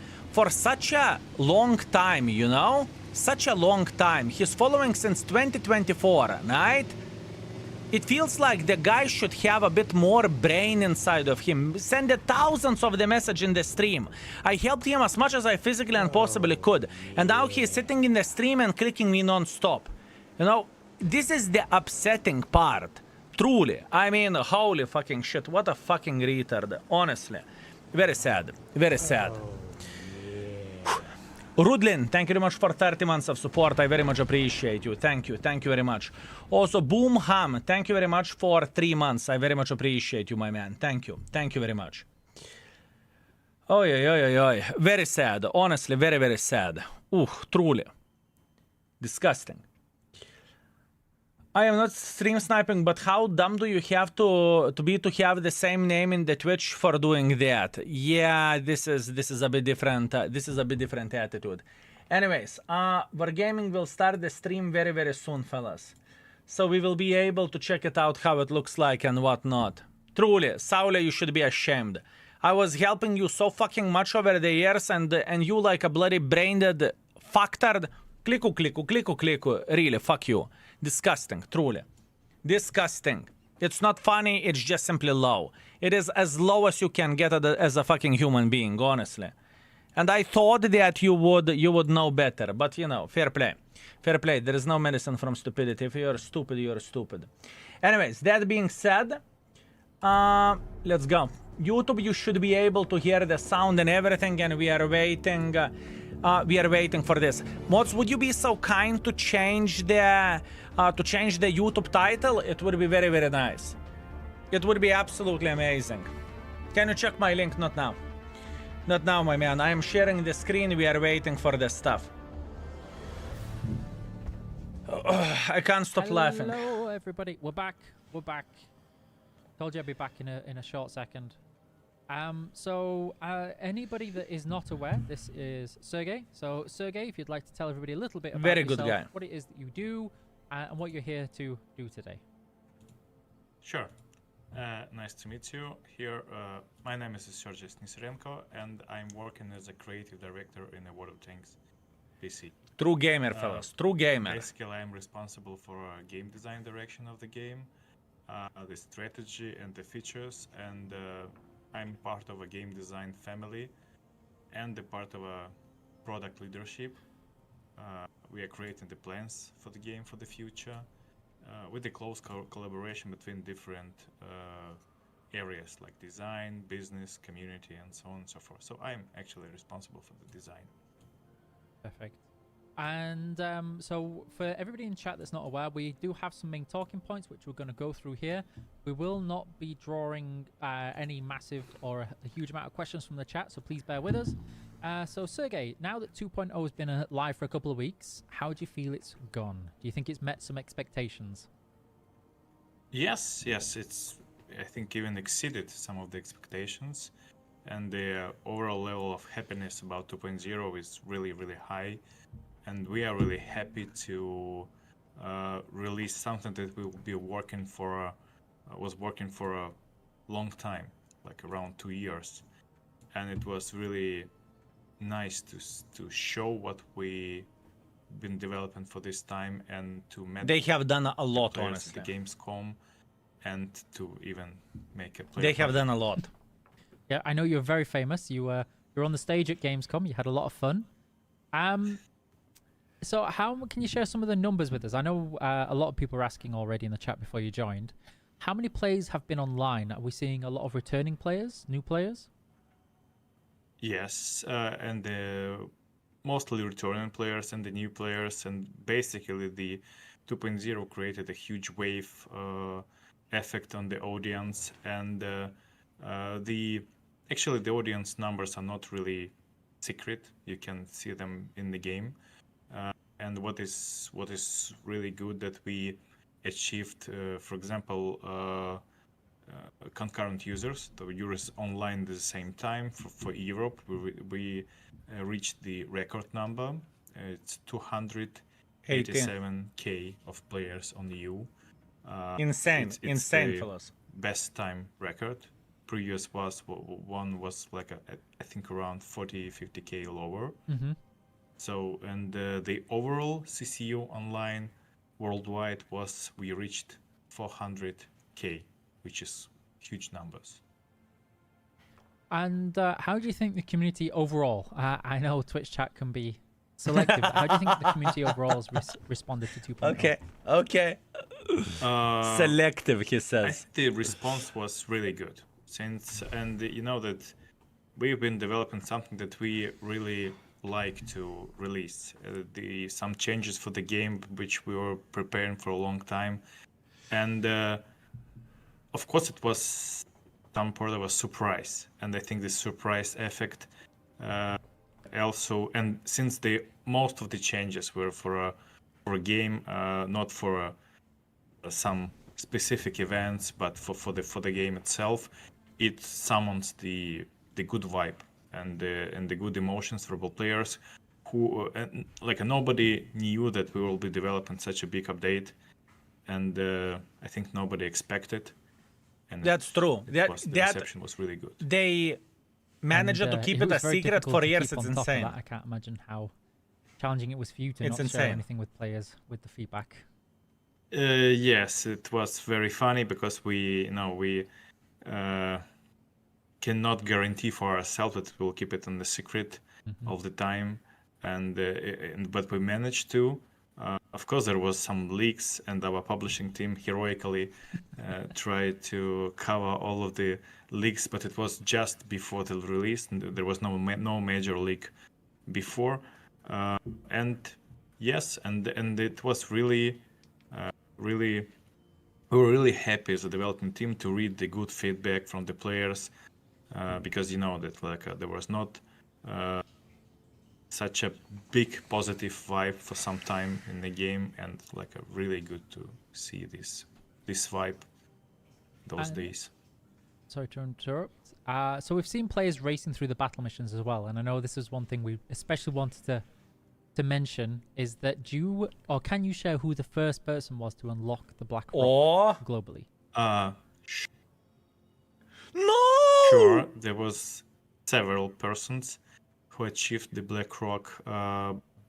long time, you know? Such a long time. He's following since 2024, right? It feels like the guy should have a bit more brain inside of him. Send thousands of the message in the stream. I helped him as much as I physically and possibly could. And now he's sitting in the stream and clicking me non-stop. You know, this is the upsetting part. Truly. I mean, holy fucking shit. What a fucking retard. Honestly. Very sad. Very sad. Rudlin, thank you very much for 30 months of support. I very much appreciate you. Thank you. Thank you very much. Also, Boomham, thank you very much for 3 months. I very much appreciate you, my man. Thank you. Thank you very much. Oi, oi, oi, oi. Very sad. Honestly, very, very sad. Truly. Disgusting. I am not stream sniping, but how dumb do you have to have the same name in the Twitch for doing that? Yeah, this is a bit different. This is a bit different attitude. Anyways, Wargaming will start the stream very, very soon, fellas. So we will be able to check it out, how it looks like and whatnot. Truly, Saule, you should be ashamed. I was helping you so fucking much over the years, and you like a bloody brain-dead fucktard. Clicku, clicku, clicku, clicku. Really, fuck you. Disgusting, truly. Disgusting. It's not funny, it's just simply low. It is as low as you can get as a fucking human being, honestly. And I thought that you would know better, but you know, fair play. Fair play, there is no medicine from stupidity. If you're stupid, you're stupid. Anyways, that being said, let's go. YouTube, you should be able to hear the sound and everything, and we are waiting We are waiting for this. Mods, would you be so kind to change the YouTube title? It would be very, very nice. It would be absolutely amazing. Can you check my link? Not now. Not now, my man. I am sharing the screen. We are waiting for the stuff. I can't stop laughing. Hello, everybody. We're back. We're back. Told you I'd be back in a short second. So anybody that is not aware, this is Sergey. So Sergey, if you'd like to tell everybody a little bit about Very good yourself, guy. what it is that you do, and what you're here to do today. Sure. Nice to meet you. Here, my name is Sergey Snisarenko, and I'm working as a creative director in the World of Tanks PC. True gamer, fellas. True gamer. Basically, I'm responsible for game design direction of the game, the strategy and the features, and I'm part of a game design family and a part of a product leadership. We are creating the plans for the game for the future with the close collaboration between different areas like design, business, community, and so on and so forth. So I'm actually responsible for the design. Perfect. And so for everybody in chat that's not aware, we do have some main talking points which we're going to go through here. We will not be drawing any massive or a huge amount of questions from the chat, so please bear with us. So Sergey, now that 2.0 has been live for a couple of weeks, how do you feel it's gone? Do you think it's met some expectations? Yes, it's I think even exceeded some of the expectations, and the overall level of happiness about 2.0 is really, really high. And we are really happy to release something that we will be working for, was working for a long time, like around 2 years. And it was really nice to show what we been developing for this time and to meet They have done a lot, players honestly. at the Gamescom and to even make a player. They have done a lot. Yeah, I know you're very famous. You're on the stage at Gamescom. You had a lot of fun. So how can you share some of the numbers with us? I know a lot of people are asking already in the chat before you joined. How many players have been online? Are we seeing a lot of returning players, new players? Yes, and mostly returning players and the new players, and basically the 2.0 created a huge wave effect on the audience, and the audience numbers are not really secret. You can see them in the game. And what is really good that we achieved, for example, concurrent users, the users online at the same time for Europe. We reached the record number. It's 287k of players on EU. Insane, It's insane, the fellas. best time record. Previous one was like I think around 40-50k lower. Mm-hmm. So, and the overall CCU online worldwide we reached 400k, which is huge numbers. And how do you think the community overall? I know Twitch chat can be selective. But how do you think the community overall has responded to 2.0? Okay. Selective, he I says. think the response was really good, and you know that we've been developing something that we really like to release. Some changes for the game which we were preparing for a long time, and of course it was some part of a surprise, and I think the surprise effect also, and since most of the changes were for a game, not for some specific events, but for the game itself, it summons the good vibe and the good emotions for both players who nobody knew that we will be developing such a big update, and I think nobody expected. And That's true. the reception was really good. They managed to keep it a was very secret difficult for to years. keep It's on top of insane. that. I can't imagine how challenging it was for you to It's not share insane. anything with players with the feedback. Yes, it was very funny because we cannot guarantee for ourselves that we'll keep it in the secret all the time, but we managed to. Of course, there was some leaks, and our publishing team heroically tried to cover all of the leaks, but it was just before the release, and there was no major leak before, and yes, and it was really, really. We were really happy as a development team to read the good feedback from the players, because you know that there was not such a big positive vibe for some time in the game, and really good to see this vibe those days. Sorry to interrupt. So we've seen players racing through the battle missions as well, and I know this is one thing we especially wanted to mention is that can you share who the first person was to unlock the Black Rock globally? No! Sure, there was several persons who achieved the Black Rock,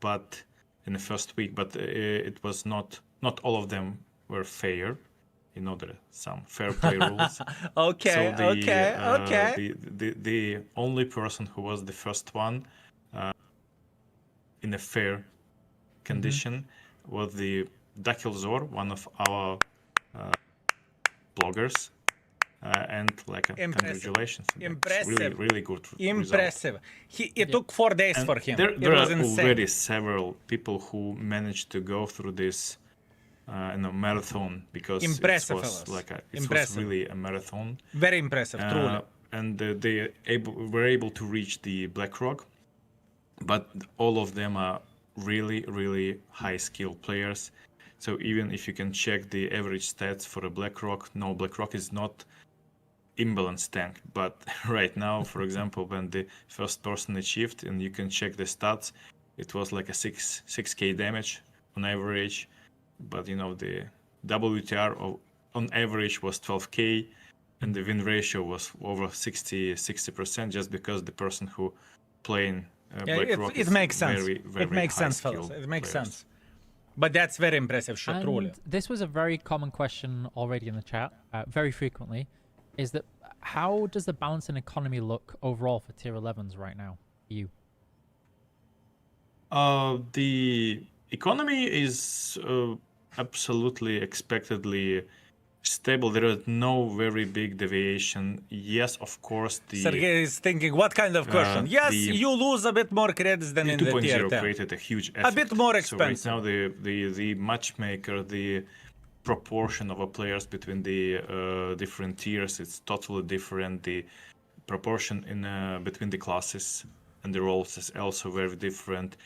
but in the first week, but it was not all of them were fair. You know, there are some fair play rules. Okay, So okay. The only person who was the first one in a fair condition was the Dakilzor, one of our bloggers, and congratulations. Impressive. It's really good Impressive. It took 4 days result. for And him. There It was are insane. already several people who managed to go through this marathon, because Impressive, it was fellas. it Impressive. was really a marathon. Very impressive, truly. And they were able to reach the Black Rock, but all of them are really high skill players. So even if you can check the average stats for a Black Rock, no, Black Rock is not imbalanced tank. But right now, for example, when the first person achieved, and you can check the stats, it was like a 6k damage on average. But you know, the WTR on average was 12k, and the win ratio was over 60%, just because the person who playing Black Rock it is makes sense. very It makes sense, fellas. high-skilled It makes players. sense. But that's very impressive, shit, truly. And this was a very common question already in the chat, very frequently, is that how does the balance in economy look overall for tier 11s right now for you? The economy is absolutely expectedly stable. There is no very big deviation. Yes, of course, the Sergey is thinking, what kind of question? Yes, you lose a bit more credits than in the tier 2.0 10. created a huge effect. bit more So expensive. right now, the matchmaker, the proportion of players between the different tiers, it's totally different. The proportion in between the classes and the roles is also very different.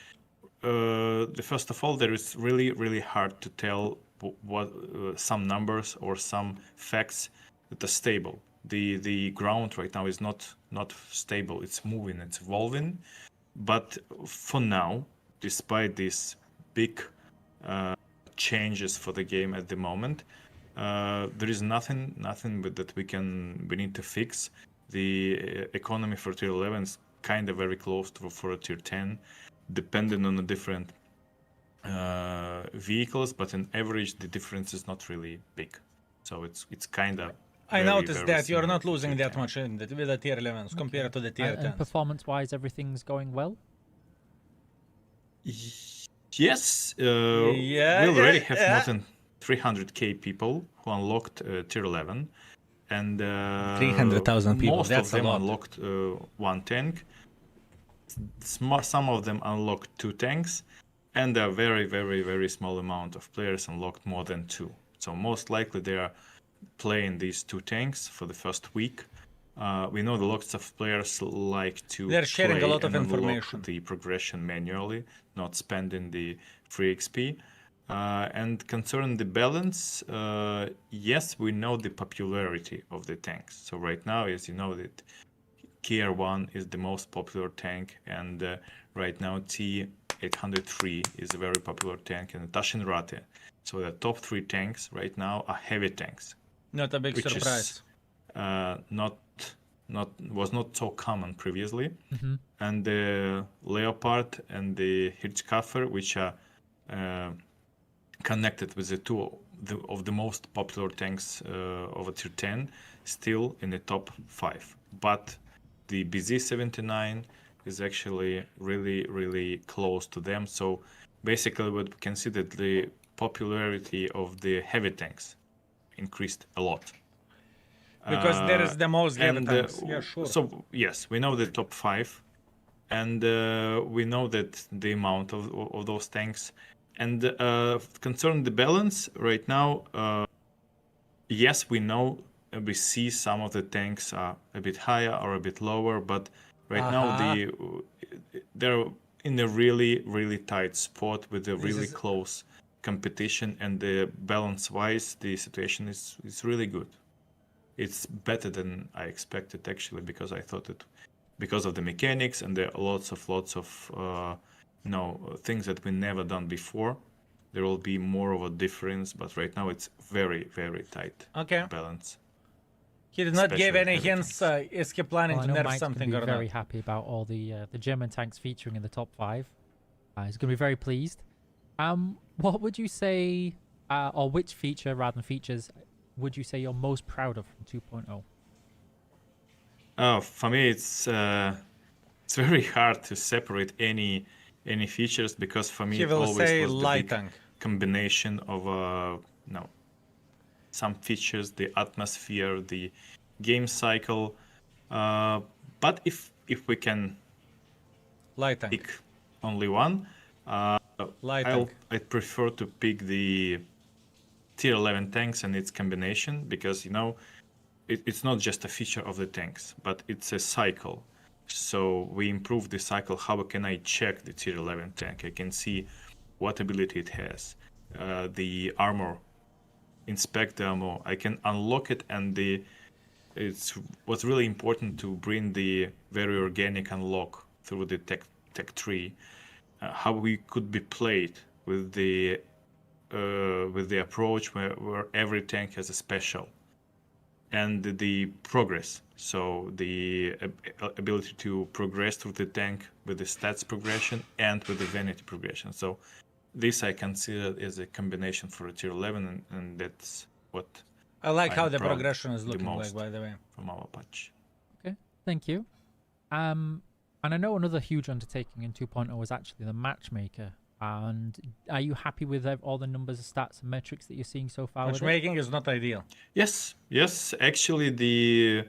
First of all, there is really hard to tell what some numbers or some facts that are stable. The ground right now is not stable. It's moving, it's evolving. But for now, despite these big changes for the game at the moment, there is nothing that we need to fix. The economy for tier 11 is kind of very close to for a tier 10, depending on the different vehicles, but on average the difference is not really big. So it's kind of. I noticed that you're similar not to losing tier that 10. much with the tier 11s compared to the tier And 10s. performance-wise, everything's going well? Yes, Yeah, we already yeah, have yeah. more than 300k people who unlocked tier 11, and 300,000 people, most that's of a them lot. unlocked one tank. Some of them unlocked 2 tanks, and a very small amount of players unlocked more than 2. So most likely they are playing these 2 tanks for the first week. We know that lots of players like to They're sharing a play lot of and unlock information. the progression manually, not spending the free XP. And concerning the balance, yes, we know the popularity of the tanks. So right now, as you know, that Kier 1 is the most popular tank, and right now T803 is a very popular tank, and Tashin Rate. So the top 3 tanks right now are heavy tanks, Not a big which surprise. is was not so common previously. And the Leopard and the Hirzkaffer, which are connected with the 2 of the most popular tanks of a tier 10, still in the top 5. But the BZ79 is actually really close to them. So basically what we can see that the popularity of the heavy tanks increased a lot. Because there is the most heavy And, tanks. Yeah, sure. So yes, we know the top 5, and we know that the amount of those tanks. And concerning the balance, right now, yes, we know we see some of the tanks are a bit higher or a bit lower, but right now they're in a really tight spot with a really close competition, and the balance-wise, the situation is really good. It's better than I expected actually, because I thought it, because of the mechanics and there are lots of things that we never done before, there will be more of a difference, but right now it's very tight balance. He did not give Especially any heavy hints. tanks. Is he planning Well, I to know nerf Mike's going to something be or very not? happy about all the German tanks featuring in the top 5. He's going to be very pleased. What would you say, or which feature rather than features, would you say you're most proud of from 2.0? For me, it's very hard to separate any features, because for me He it will always say was the light big tank. combination of some features, the atmosphere, the game cycle. But if we can Light tank. pick only one, Light tank. I'd prefer to pick the tier 11 tanks and its combination, because it's not just a feature of the tanks, but it's a cycle. So we improve the cycle. How can I check the tier 11 tank? I can see what ability it has, the armor, inspect the ammo. I can unlock it, and it's what's really important to bring the very organic unlock through the tech tree. How we could be played with the approach where every tank has a special, and the progress. So the ability to progress through the tank with the stats progression and with the vanity progression. So this I consider as a combination for a tier 11, and that's what I like how I'm the proud progression is the looking like, most by the way. from our patch. Okay, thank you. And I know another huge undertaking in 2.0 is actually the matchmaker. And are you happy with all the numbers, stats, and metrics that you're seeing so far with it? Matchmaking is not ideal. Yes. Actually, the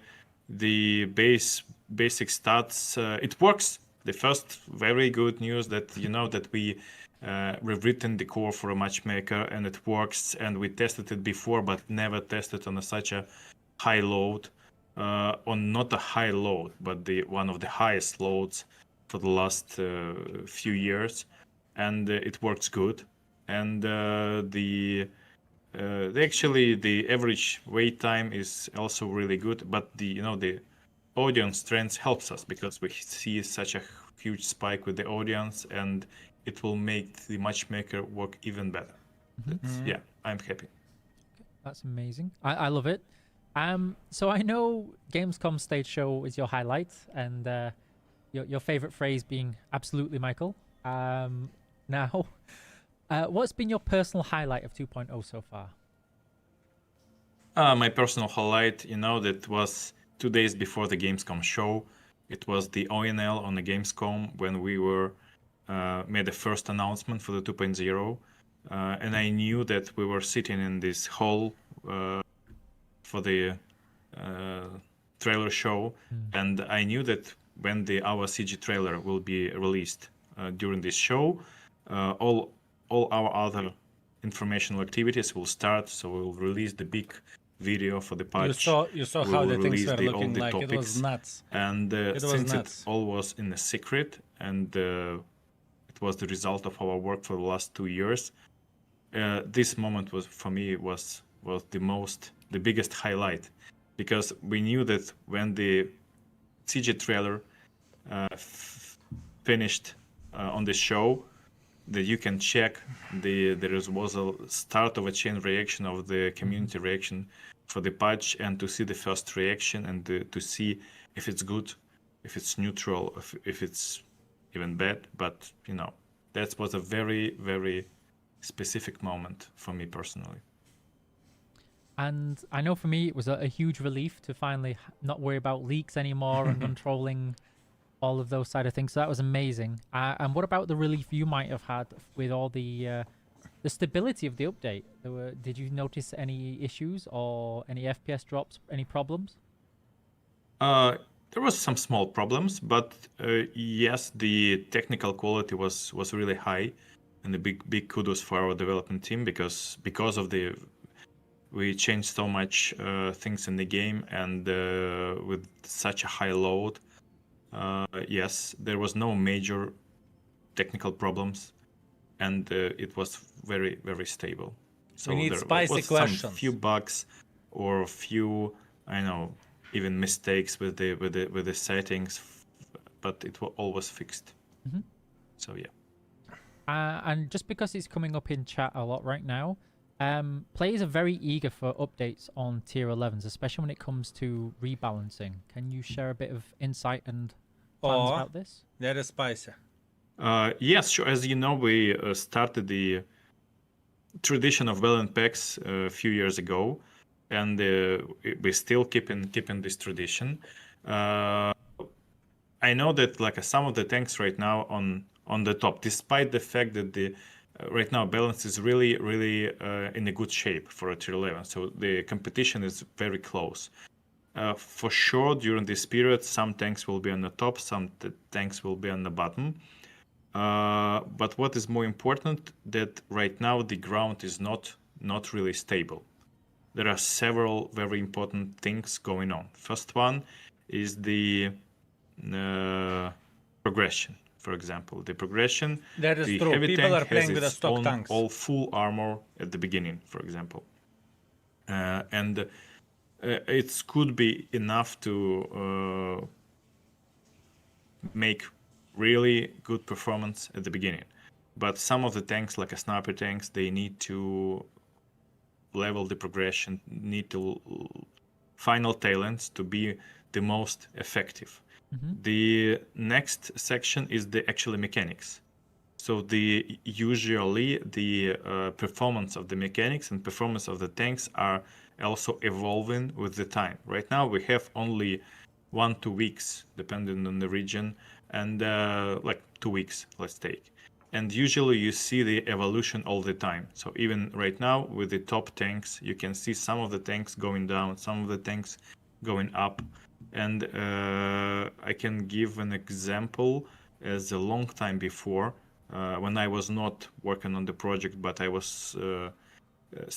basic stats, it works. The first very good news that that we've written the core for a matchmaker, and it works. And we tested it before, but never tested on such a high load, on not a high load, but one of the highest loads for the last few years, and it works good. And the average wait time is also really good, but the audience trends helps us, because we see such a huge spike with the audience, and it will make the matchmaker work even better. Yeah, I'm happy. That's amazing. I love it. So I know Gamescom stage show is your highlight, and your favorite phrase being "absolutely, Michael." Now, what's been your personal highlight of 2.0 so far? My personal highlight, that was 2 days before the Gamescom show. It was the ONL on the Gamescom, when we made the first announcement for the 2.0, and I knew that we were sitting in this hall for the trailer show, and I knew that when our CG trailer will be released during this show, all our other informational activities will start. So we will release the big video for the patch. You saw We how will the things release were all looking the like. It was topics. nuts. And was since nuts. it all was in a secret, and it was the result of our work for the last 2 years, this moment was, for me, was the biggest highlight, because we knew that when the CG trailer finished on the show, that you can check there was a start of a chain reaction of the community reaction for the patch, and to see the first reaction, and to see if it's good, if it's neutral, if it's even bad. But that was a very, very specific moment for me personally. And I know for me it was a huge relief to finally not worry about leaks anymore and controlling all of those side of things. So that was amazing. And what about the relief you might have had with all the stability of the update? Did you notice any issues or any FPS drops, any problems? there was some small problems, but yes, the technical quality was really high, and a big kudos for our development team because of we changed so much things in the game, and with such a high load, yes, there was no major technical problems, and it was very stable. So We need there spicy was questions. some few bugs or few, I know, even mistakes with the settings, but it was always fixed. So yeah. And just because it's coming up in chat a lot right now, players are very eager for updates on tier 11s, especially when it comes to rebalancing. Can you share a bit of insight and plans Oh. about this? That is spicy. Yes, sure. As you know, we started the tradition of Valiant packs a few years ago, and we're still keeping this tradition. I know that like some of the tanks right now on the top, despite the fact that the right now balance is really in a good shape for a tier 11, so the competition is very close. For sure, during this period, some tanks will be on the top, some tanks will be on the bottom. But what is more important, that right now the ground is not really stable. There are several very important things going on. First one is the progression. For example, the progression. That is the true. Heavy People tank are playing has with the its stock own tanks. all full armor at the beginning, for example, and it could be enough to make really good performance at the beginning. But some of the tanks, like a sniper tanks, they need to level the progression, need to final talents to be the most effective. The next section is the actual mechanics. So usually the performance of the mechanics and performance of the tanks are also evolving with the time. Right now we have only 1-2 weeks, depending on the region, and like 2 weeks, let's take. And usually you see the evolution all the time. So even right now with the top tanks, you can see some of the tanks going down, some of the tanks going up. And I can give an example as a long time before, when I was not working on the project, but I was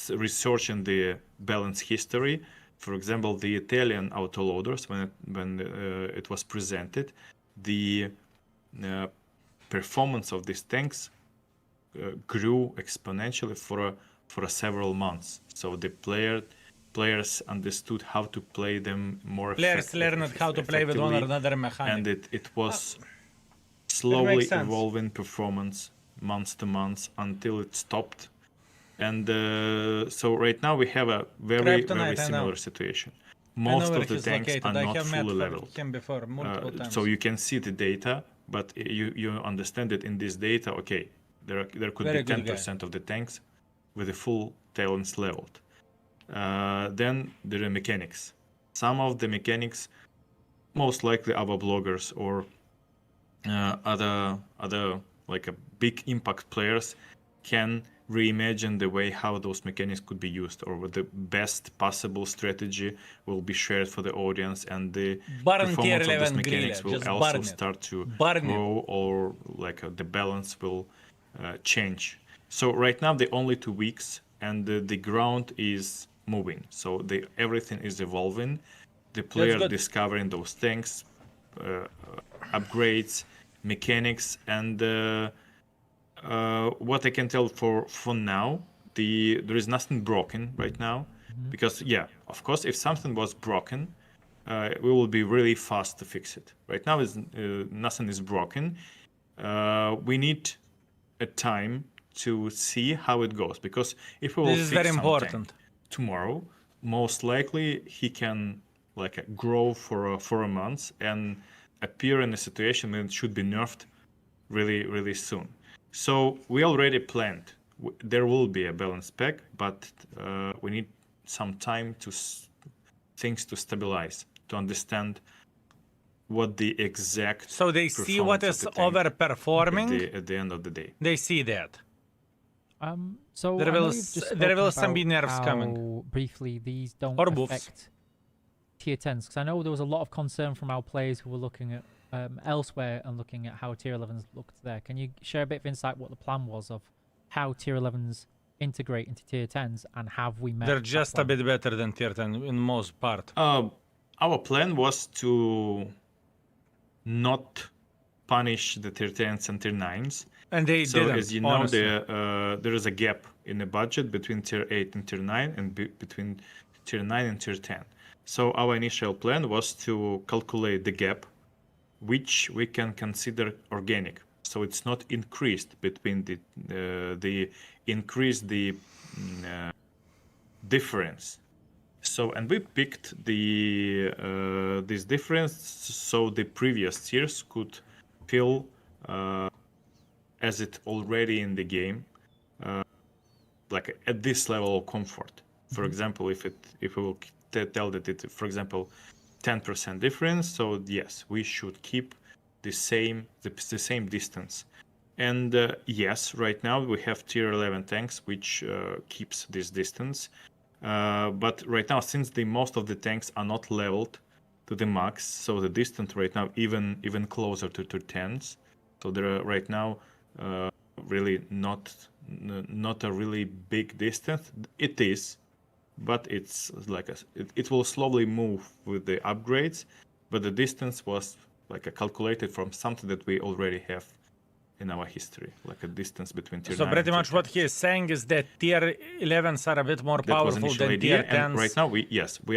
researching the balance history. For example, the Italian autoloaders, when it was presented, the performance of these tanks grew exponentially for several months. So the players understood how to play them more Players learned how to play with one or another mechanic. And it was slowly makes sense. evolving performance month to month until it stopped. And so right now we have a very Kryptonite, I know. similar situation. I know Most where of the he's tanks located. are I not have met fully leveled. him before multiple times. So you can see the data, but you understand that in this data, okay, there could Very be good guy. 10% of the tanks with the full talents leveled. Then there are mechanics. Some of the mechanics, most likely our bloggers or other like a big impact players can reimagine the way how those mechanics could be used, or what the best possible strategy will be shared for the audience, and the Burn tier performance of 11 these mechanics grille, will just also burn it. start to Burn it. grow, or like the balance will change. So right now the only 2 weeks, and the ground is moving, so everything is evolving. The player good. discovering those things, upgrades, mechanics, and what I can tell for now, there is nothing broken right now, because yeah, of course, if something was broken, we will be really fast to fix it. Right now, nothing is broken. We need a time to see how it goes, because if we will This is fix very something important. tomorrow, most likely he can grow for a month and appear in a situation when it should be nerfed really soon. So we already planned. There will be a balance pack, but we need some time to things to stabilize, to understand what the exact. So they see what performance is of the tank overperforming. at the end of the day. They see that. So There I know will you've just there will spoken some be about nerfs coming. how briefly these don't Or buffs. affect tier 10s? Because I know there was a lot of concern from our players who were looking at elsewhere and looking at how tier 11s looked there. Can you share a bit of insight what the plan was of how tier 11s integrate into tier 10s and have we met They're that just a plan? bit better than tier 10 in most part. Our plan was to not punish the tier 10s and tier 9s. And they So didn't, as you know, honestly. there is a gap in the budget between tier 8 and tier 9 and between tier 9 and tier 10. So our initial plan was to calculate the gap, which we can consider organic. So it's not increased between the difference. So, and we picked this difference so the previous tiers could feel as it already in the game, like at this level of comfort. For example, if we will tell that it, for example, 10% difference, so yes, we should keep the same distance. And yes, right now we have tier 11 tanks which keeps this distance. But right now, since most of the tanks are not leveled to the max, so the distance right now even closer to 10s. So there are right now really not a really big distance. It is, but it's like it will slowly move with the upgrades. But the distance was like calculated from something that we already have in our history, like a distance between tier 9 So pretty and much tier what he is saying is that tier 11s are a bit more that was powerful initial than idea, tier 10s and right now we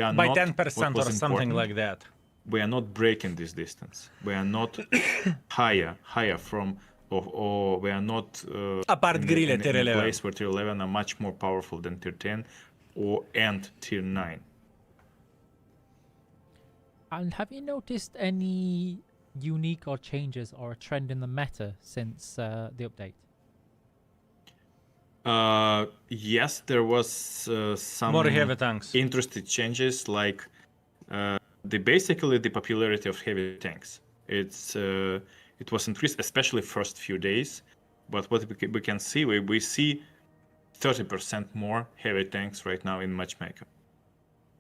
are by not 10% what was or something important, like that. we are not breaking this distance. We are not higher from or we are not Apart in grille in tier a 11. place where tier 11 are much more powerful than tier 10 and tier 9. And have you noticed any unique or changes or a trend in the meta since the update? Yes, there was some More heavy tanks. interesting changes, like basically the popularity of heavy tanks. It was increased, especially first few days. But what we can see, we see 30% more heavy tanks right now in matchmaker.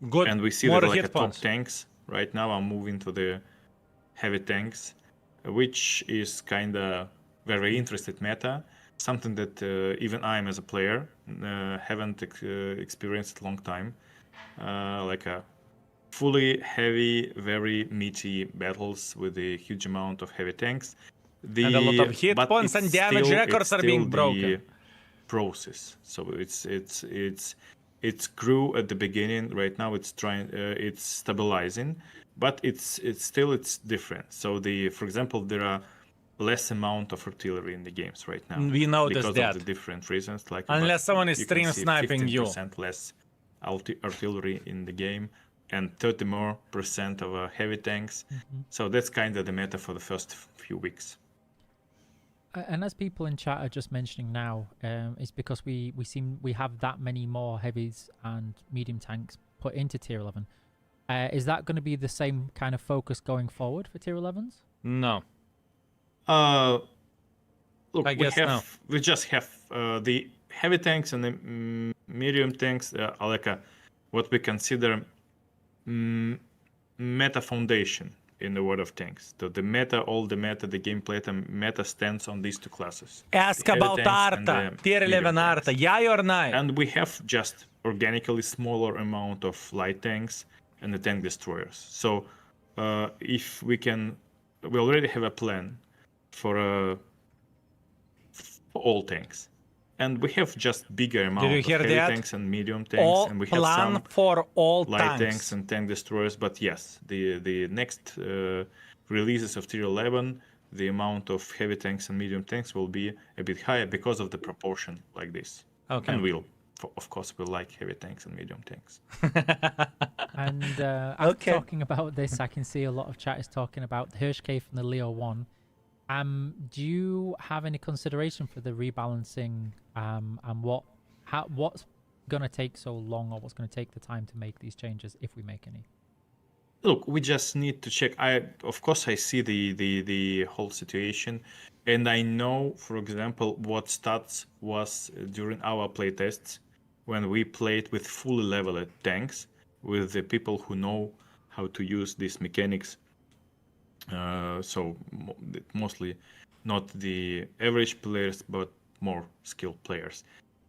Good. And we see more that like hit top points. tanks right now are moving to the heavy tanks, which is kind of very interesting meta. Something that even I, as a player, haven't experienced a long time. Like a fully heavy, very meaty battles with a huge amount of heavy tanks. And a lot of hit but points it's and damage still- records it's are being still broken. the process. So it's grew at the beginning. Right now it's it's stabilizing, but it's different. So for example, there are less amount of artillery in the games right now. We noticed because that. of the different reasons. Like Unless but someone is you can stream see sniping you. 15% less artillery in the game and 30% more of heavy tanks. So that's kind of the meta for the first few weeks. And as people in chat are just mentioning now, it's because we have that many more heavies and medium tanks put into tier 11. Is that going to be the same kind of focus going forward for tier 11s? No. Look, I guess no. we just have the heavy tanks and the medium tanks are like what we consider meta foundation in the world of tanks. So the gameplay, the meta stands on these two classes. Ask The heavy about tanks and Arta. the Tier medium 11 tanks. Arta. Yay or nay? And we have just organically smaller amount of light tanks and the tank destroyers. So if we already have a plan for all tanks. And we have just bigger amount you of hear heavy that? tanks and medium tanks, All and we have plan some for all light tanks tanks. and tank destroyers. But yes, the next releases of tier 11, the amount of heavy tanks and medium tanks will be a bit higher because of the proportion like this. Okay. And of course, we'll like heavy tanks and medium tanks. And after Okay. talking about this, I can see a lot of chat is talking about the Hirsch Cave and the Leo 1. Do you have any consideration for the rebalancing and what's going to take so long, or what's going to take the time to make these changes if we make any? Look, we just need to check. Of course, I see the whole situation, and I know, for example, what stats was during our playtests when we played with fully leveled tanks with the people who know how to use these mechanics. So mostly not the average players, but more skilled players.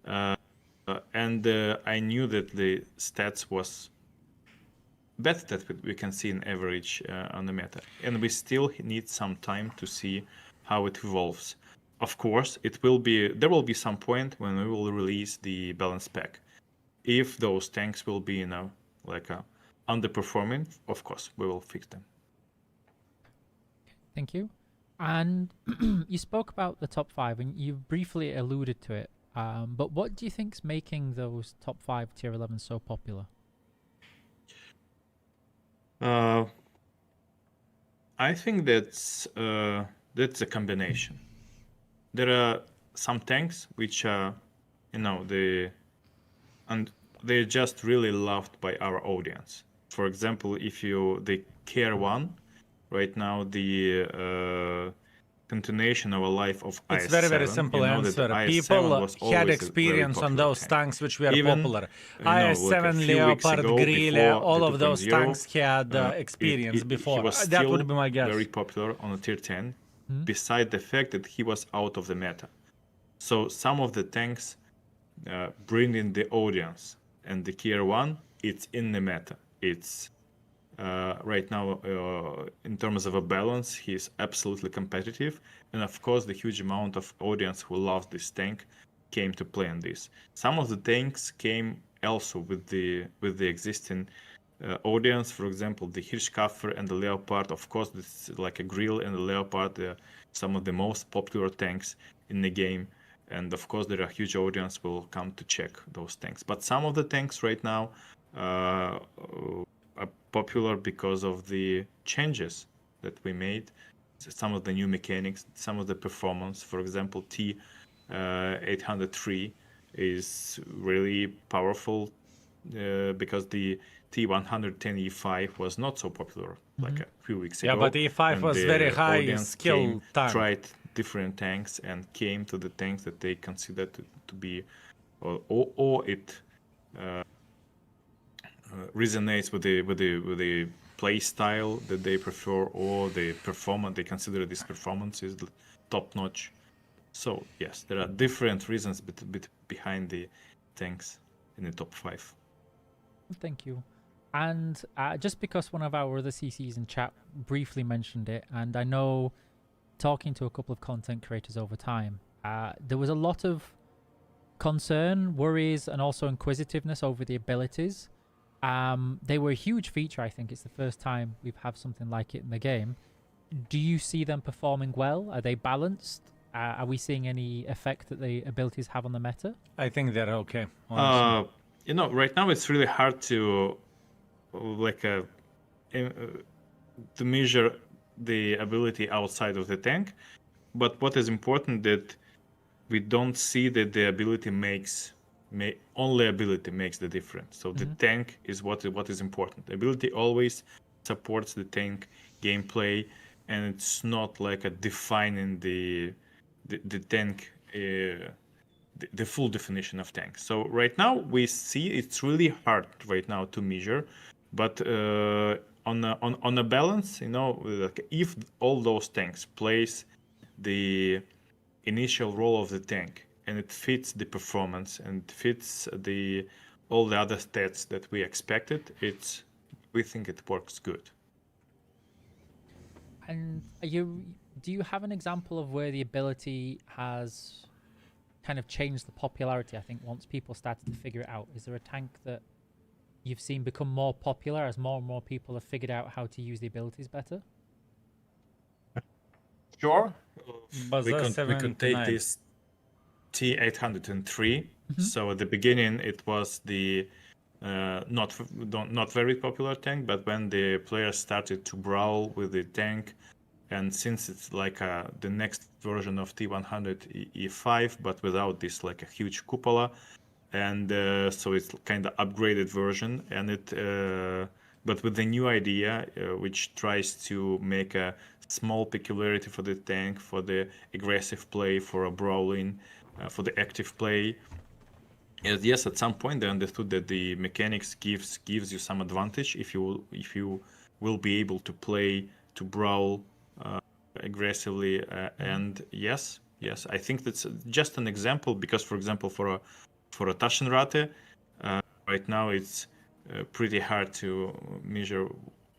And I knew that the stats was better that we can see in average on the meta, and we still need some time to see how it evolves. Of course, there will be some point when we will release the balance pack. If those tanks will be, underperforming, of course, we will fix them. Thank you. And you spoke about the top 5, and you briefly alluded to it. But what do you think's making those top 5 tier 11 so popular? I think that's a combination. There are some tanks which are, they're just really loved by our audience. For example, the Care 1, right now the continuation of a life of It's IS-7. very, very simple answer. People had experience on those tanks which were popular. IS-7, Leopard, Grille, all of those tanks had experience before. That would be my guess. Very popular on a tier 10, beside the fact that he was out of the meta. So some of the tanks bring in the audience, and the Tier 1, it's in the meta. It's right now, in terms of a balance, he's absolutely competitive, and of course the huge amount of audience who loves this tank came to play on this. Some of the tanks came also with the existing audience. For example, the Hirschkaffer and the Leopard. Of course, it's like a Grill and the Leopard, some of the most popular tanks in the game, and of course there are huge audience will come to check those tanks. But some of the tanks right now are popular because of the changes that we made, some of the new mechanics, some of the performance. For example, T803 is really powerful because the T110E5 was not so popular like a few weeks ago. Yeah, but E5 and was the very high audience skill tank. tried different tanks and came to the tanks that they considered to be, or it resonates with the play style that they prefer, or the performance. They consider this performance is top notch. So yes, there are different reasons behind the tanks in the top 5. Thank you. And just because one of our other CCs in chat briefly mentioned it, and I know talking to a couple of content creators over time, there was a lot of concern, worries, and also inquisitiveness over the abilities. They were a huge feature. I think it's the first time we've had something like it in the game. Do you see them performing well? Are they balanced? Are we seeing any effect that the abilities have on the meta? I think they're okay. Honestly. Right now it's really hard to to measure the ability outside of the tank. But what is important that we don't see that the ability only ability makes the difference. So the tank is what is important. The ability always supports the tank gameplay, and it's not like a defining the tank, the full definition of tank. So right now we see it's really hard right now to measure, but on a balance, like if all those tanks plays the initial role of the tank, and it fits the performance and fits all the other stats that we expected, we think it works good. And do you have an example of where the ability has kind of changed the popularity? I think once people started to figure it out, is there a tank that you've seen become more popular as more and more people have figured out how to use the abilities better? Sure. But we could take this T803. So at the beginning it was the not very popular tank, but when the players started to brawl with the tank, and since it's like the next version of T100E5, but without this like a huge cupola, and so it's kind of upgraded version, and but with the new idea, which tries to make a small peculiarity for the tank, for the aggressive play, for a brawling, for the active play. Yes, at some point they understood that the mechanics gives you some advantage if you will be able to play to brawl aggressively. And yes, I think that's just an example because, for example, for a Taschenrate, right now it's pretty hard to measure.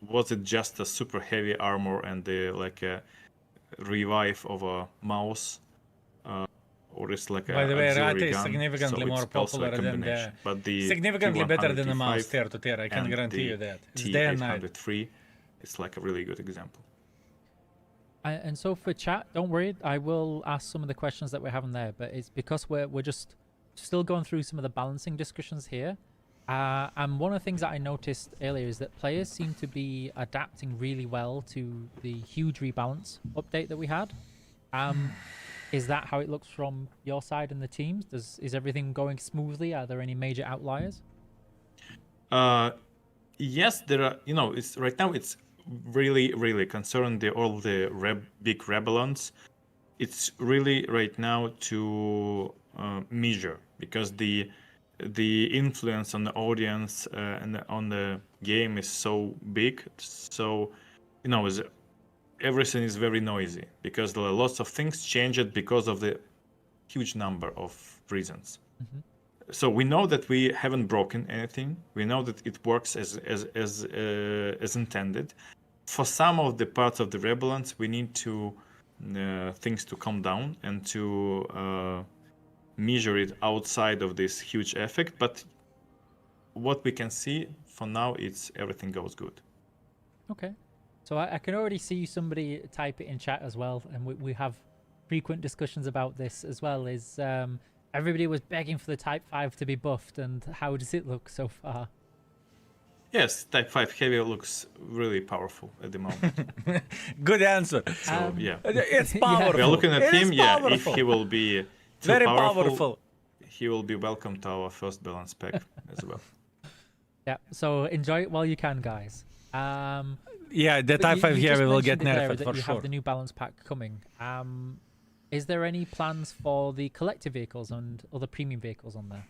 Was it just a super heavy armor and like a revive of a mouse? Or it's like By a the way, auxiliary Rate is gun, significantly so more it's also a popular than the combination. But the significantly better than the mouse T100, T5 tier to tier. I can and guarantee the you that. It's day and night. T803, it's like a really good example. And so for chat, don't worry, I will ask some of the questions that we're having there, but it's because we're just still going through some of the balancing discussions here. And one of the things that I noticed earlier is that players seem to be adapting really well to the huge rebalance update that we had. Is that how it looks from your side and the teams? Is everything going smoothly? Are there any major outliers? Yes, there are. It's right now. It's really concerned all the big rebellions. It's really right now to measure because the influence on the audience and on the game is so big. So everything is very noisy because there are lots of things changed because of the huge number of reasons. So we know that we haven't broken anything. We know that it works as intended. For some of the parts of the rebellions, we need to things to calm down and to measure it outside of this huge effect. But what we can see for now, it's everything goes good. Okay. So I can already see somebody type it in chat as well, and we have frequent discussions about this as well. Is everybody was begging for the Type 5 to be buffed, and how does it look so far? Yes, Type 5 Heavy looks really powerful at the moment. Good answer. So yeah, It's powerful. we are looking at It is him. Yeah, if powerful. he will be too Very powerful, powerful. he will be welcome to our first balance pack as well. Yeah. So enjoy it while you can, guys. Yeah, the But Type 5 you here just will get mentioned it there nerfed that for you sure. have the new balance pack coming. Is there any plans for the collective vehicles and other premium vehicles on there?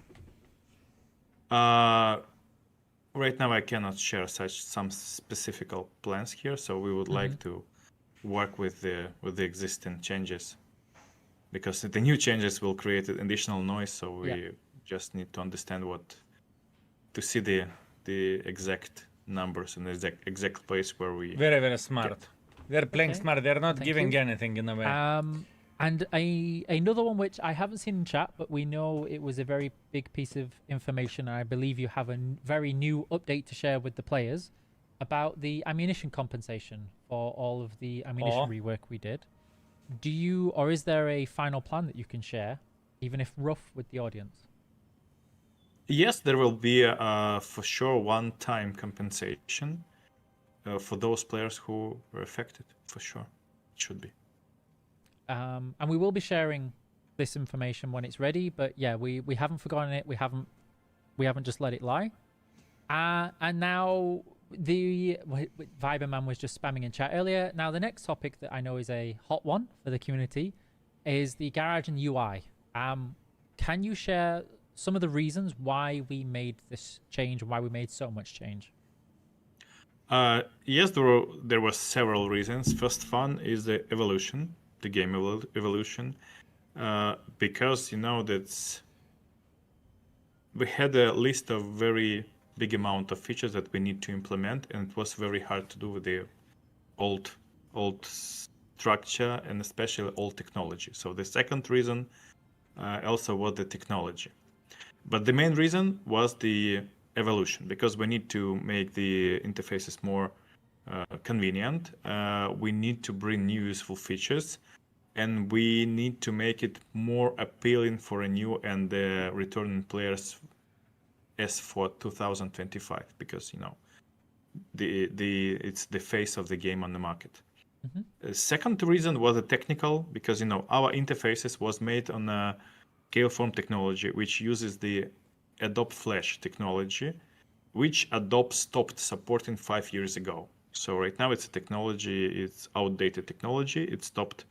Right now, I cannot share some specific plans here. So we would like to work with the existing changes because the new changes will create additional noise. So we just need to understand to see the exact numbers and the exact place where we. Very, very smart. Get. They're playing Okay. smart. They're not Thank giving you. anything in a way. And another one which I haven't seen in chat, but we know it was a very big piece of information. And I believe you have a very new update to share with the players about the ammunition compensation for all of the ammunition rework we did. Do you, or is there a final plan that you can share, even if rough, with the audience? Yes, there will be for sure one-time compensation for those players who were affected. For sure, it should be. And we will be sharing this information when it's ready. But yeah, we haven't forgotten it. We haven't just let it lie. And now the Viberman was just spamming in chat earlier. Now the next topic that I know is a hot one for the community is the garage and UI. Can you share some of the reasons why we made this change, why we made so much change? Yes, there were several reasons. First one is the evolution, the game evolution, because that we had a list of very big amount of features that we need to implement, and it was very hard to do with the old structure and especially old technology. So the second reason also was the technology. But the main reason was the evolution, because we need to make the interfaces more convenient. We need to bring new useful features, and we need to make it more appealing for a new and returning players as for 2025, because it's the face of the game on the market. Second reason was the technical, because our interfaces was made on a Scaleform technology, which uses the Adobe Flash technology, which Adobe stopped supporting 5 years ago. So right now it's a technology, it's outdated technology. It stopped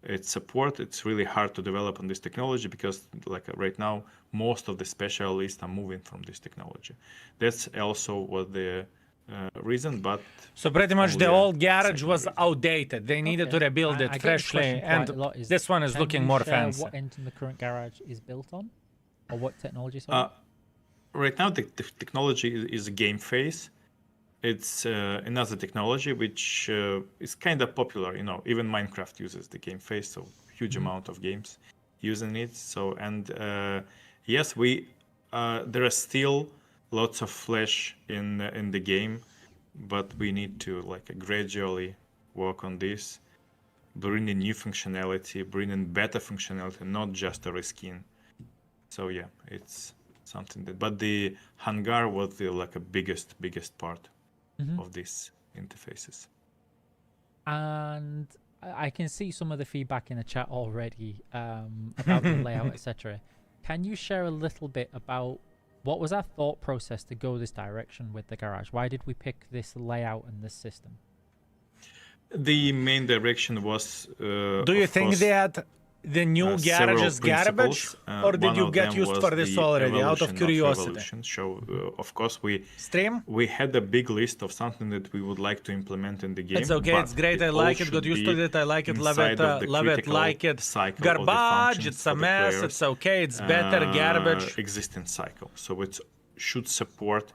its support. It's really hard to develop on this technology because, like right now, most of the specialists are moving from this technology. That's also what the reason, but So pretty much only the a old garage second was reason. outdated. They needed to Okay. rebuild I it get this freshly, question and quite a lot, this one is can looking you more share fancy. what engine the current garage is built on, or what technology? Sorry. Right now, the technology is game phase. It's another technology which is kind of popular. You know, even Minecraft uses the game phase, so huge amount of games using it. So and yes, we there are still lots of flash in the game, but we need to like gradually work on this, bring in new functionality, bring in better functionality, not just a reskin. So yeah, it's something that. But the hangar was the like a biggest part of these interfaces. And I can see some of the feedback in the chat already about the layout, etc. Can you share a little bit about what was our thought process to go this direction with the garage? Why did we pick this layout and this system? The main direction was. Do you think that the new garage several is garbage, principles. or did One you of get them used was for this the already? Out of evolution, not curiosity. revolution. So, of course, Stream? we had a big list of something that we would like to implement in the game. It's okay. but It's great. I all like it. should Got used be to it. I like it. Love it. inside of the Love it. critical Like it. cycle of the Garbage. functions It's a for the mess. players, It's okay. It's better. Garbage. Existing cycle. So it should support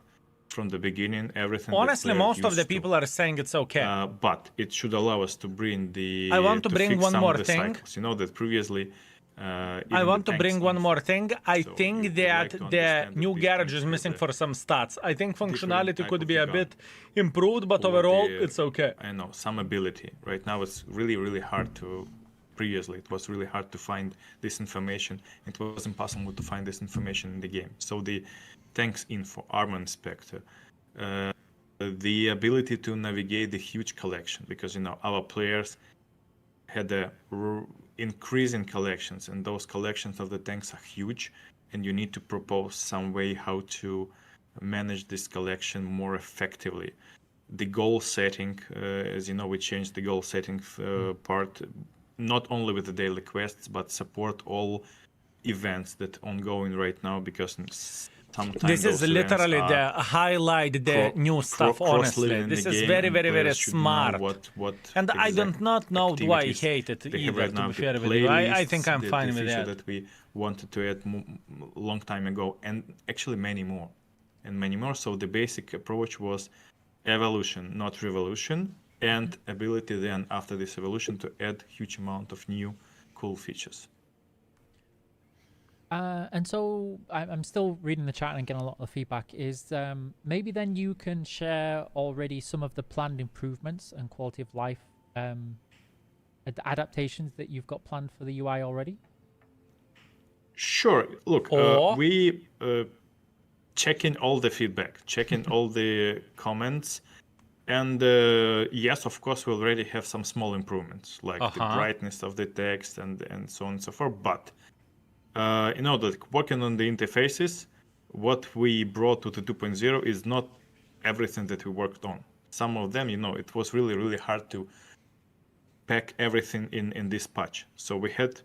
from the beginning everything. Honestly, that most of the used to. people are saying it's okay. But it should allow us to bring the. I want to bring fix one some more of the thing. cycles. You know that previously. I want to bring one more thing. I So you think would that like to the understand that new these garage things is have missing a for some stats. I think functionality type could of be a gun. bit improved, but or overall, the, it's okay. I know some ability. Right now, it's really hard to. Previously, it was really hard to find this information. It was impossible to find this information in the game. So the tanks info, armor inspector, the ability to navigate the huge collection, because you know our players had a increase in collections, and those collections of the tanks are huge, and you need to propose some way how to manage this collection more effectively. The goal setting, as you know, we changed the goal setting part, not only with the daily quests, but support all events that ongoing right now, because sometimes This is those events literally are the highlight, the new stuff. Honestly, cross-living in this the is game, very, and very, very players should know smart. what And I do exact not know why I activities hate it they have either. right To now. be The fair with you, I think playlists, I'm fine the with feature that. that we wanted to add long time ago, and actually many more. So the basic approach was evolution, not revolution, and ability then after this evolution to add huge amount of new cool features. And so I'm still reading the chat and getting a lot of feedback. Is maybe then you can share already some of the planned improvements and quality of life adaptations that you've got planned for the UI already? Sure. Look, Or- we checking all the feedback, checking all the comments, and yes, of course, we already have some small improvements, like the brightness of the text and so on and so forth. But you know that working on the interfaces, what we brought to the 2.0 is not everything that we worked on. Some of them, you know, it was really hard to pack everything in this patch. So we had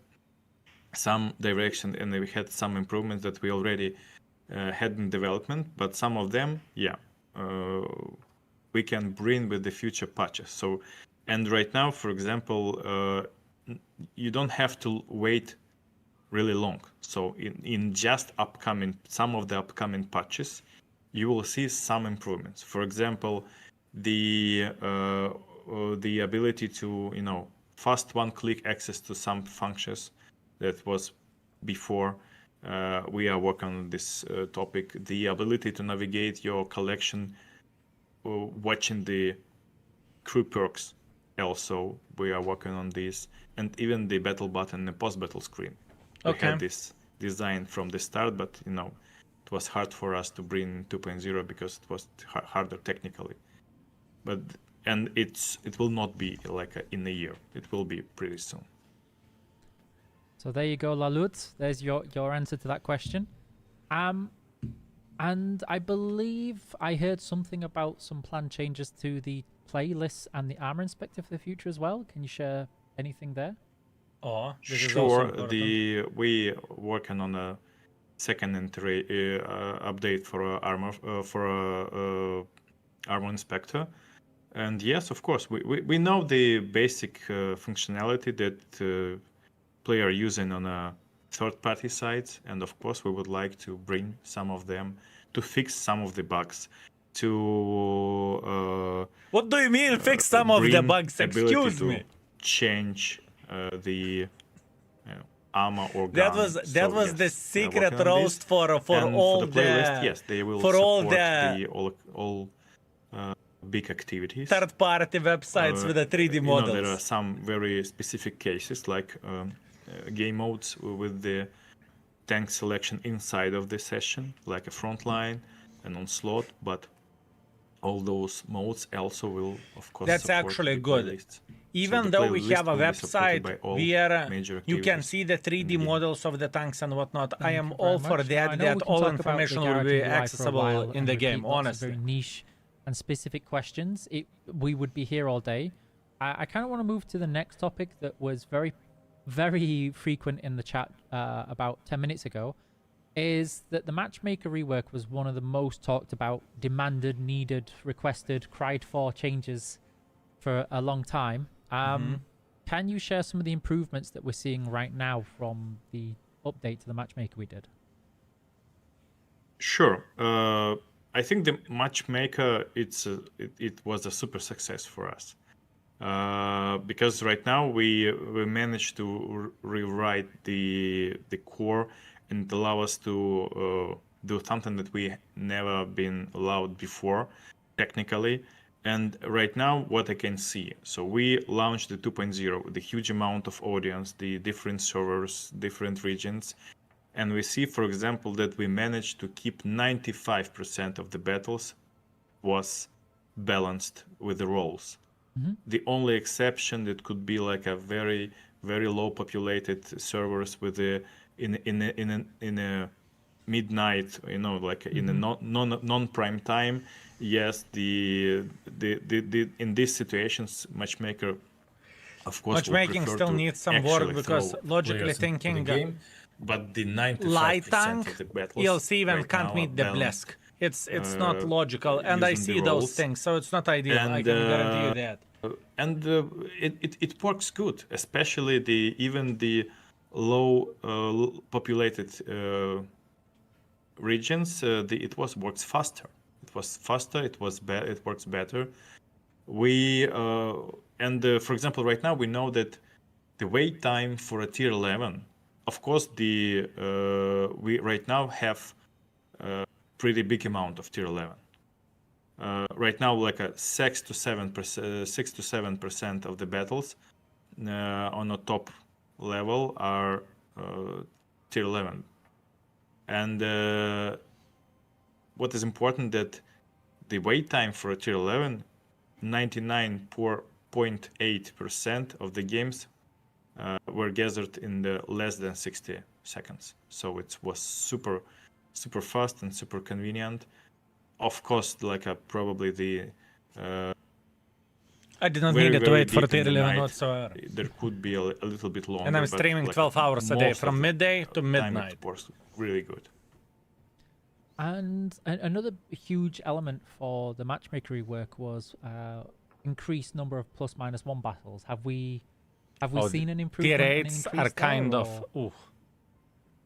some direction and we had some improvements that we already had in development, but some of them, we can bring with the future patches. So, and right now, for example, you don't have to wait really long. So in just some of the upcoming patches, you will see some improvements. For example, the ability to, you know, fast one-click access to some functions that was before. We are working on this topic. The ability to navigate your collection, watching the crew perks. Also, we are working on this, and even the battle button and the post-battle screen. We had this design from the start, but you know, it was hard for us to bring 2.0 because it was harder technically. But it will not be like in a year. It will be pretty soon. So there you go, Lalut. There's your answer to that question. And I believe I heard something about some planned changes to the playlists and the armor inspector for the future as well. Can you share anything there? Oh, this is also Sure, important. we working on a second update for armor armor inspector, and yes, of course, we know the basic functionality that player using on a third-party sites, and of course, we would like to bring some of them to fix some of the bugs, to What do you mean fix some of the bring bugs? ability Excuse to me. change the armor or That gun. was So, that was yes, the we are secret working on this. roast for And all for the playlist, the yes, they will for all support the all big activities. third party websites with the 3D You models. know, there are some very specific cases like game modes with the tank selection inside of the session, like a frontline and on slot, but all those modes also will, of course, That's support actually the good. playlists. Even the though we playlist have a will be supported website by all where major you can activities see the in 3D the game. models of the tanks and whatnot, I Thank am you all very for much. Now, I that. know That we can all talk about information the will garage be and UI for a accessible while in and the repeat game. lots of Honestly, very niche and specific questions. We would be here all day. I kind of want to move to the next topic that was very, very frequent in the chat about 10 minutes ago, is that the matchmaker rework was one of the most talked about, demanded, needed, requested, cried for changes for a long time. Can you share some of the improvements that we're seeing right now from the update to the matchmaker we did? Sure. I think the matchmaker it was a super success for us because right now we managed to rewrite the core and allow us to do something that we never been allowed before technically. And right now, what I can see, so we launched the 2.0, the huge amount of audience, the different servers, different regions, and we see, for example, that we managed to keep 95% of the battles was balanced with the roles. The only exception that could be like a very, very low populated servers with a in a midnight, you know, like in a non prime time. Yes, the in these situations, matchmaker, of course, will matchmaking prefer still to needs some work actually because throw logically players into thinking, the game, but the 95% light tank of the battles ELC even right can't now meet are the balanced, blesk. It's not logical, and I using the see those roles. things, so it's not ideal. I And, can guarantee you that. And it works good, especially even the low populated regions. It works faster. It was faster. It works better. We for example, right now we know that the wait time for a tier 11. Of course, we right now have a pretty big amount of tier 11. Right now, like a 6 to 7% of the battles on a top level are tier 11. And what is important that the wait time for a tier 11, 99.8% of the games were gathered in the less than 60 seconds. So it was super fast and super convenient. Of course, like probably the I did not very, need to very wait for deep tier in the 11 night, whatsoever. there could be a little bit longer. And I'm but, streaming like, 12 hours a day, most from of the midday to time midnight. It works really good. And another huge element for the matchmaker rework was increased number of +-1 battles. Have we seen an improvement? Tier an 8s increase are kind there, of... or- Ooh.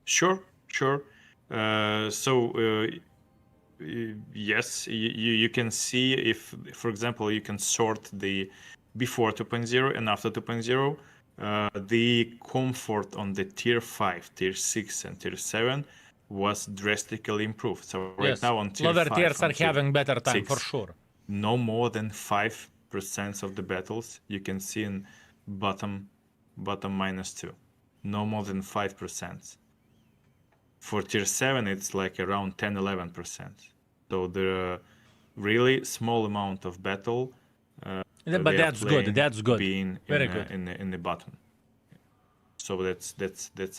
Sure. Yes, you can see if, for example, you can sort the before 2.0 and after 2.0. The comfort on the tier 5, tier 6, and tier 7 was drastically improved. So right Yes, now on tier lower 5, tiers on are tier having better time, 6, for sure. no more than 5% of the battles you can see in bottom -2. No more than 5%. For tier 7, it's like around 10-11%. So the really small amount of battle. But they are that's good. playing That's good. Being Very in, good. in the bottom. So that's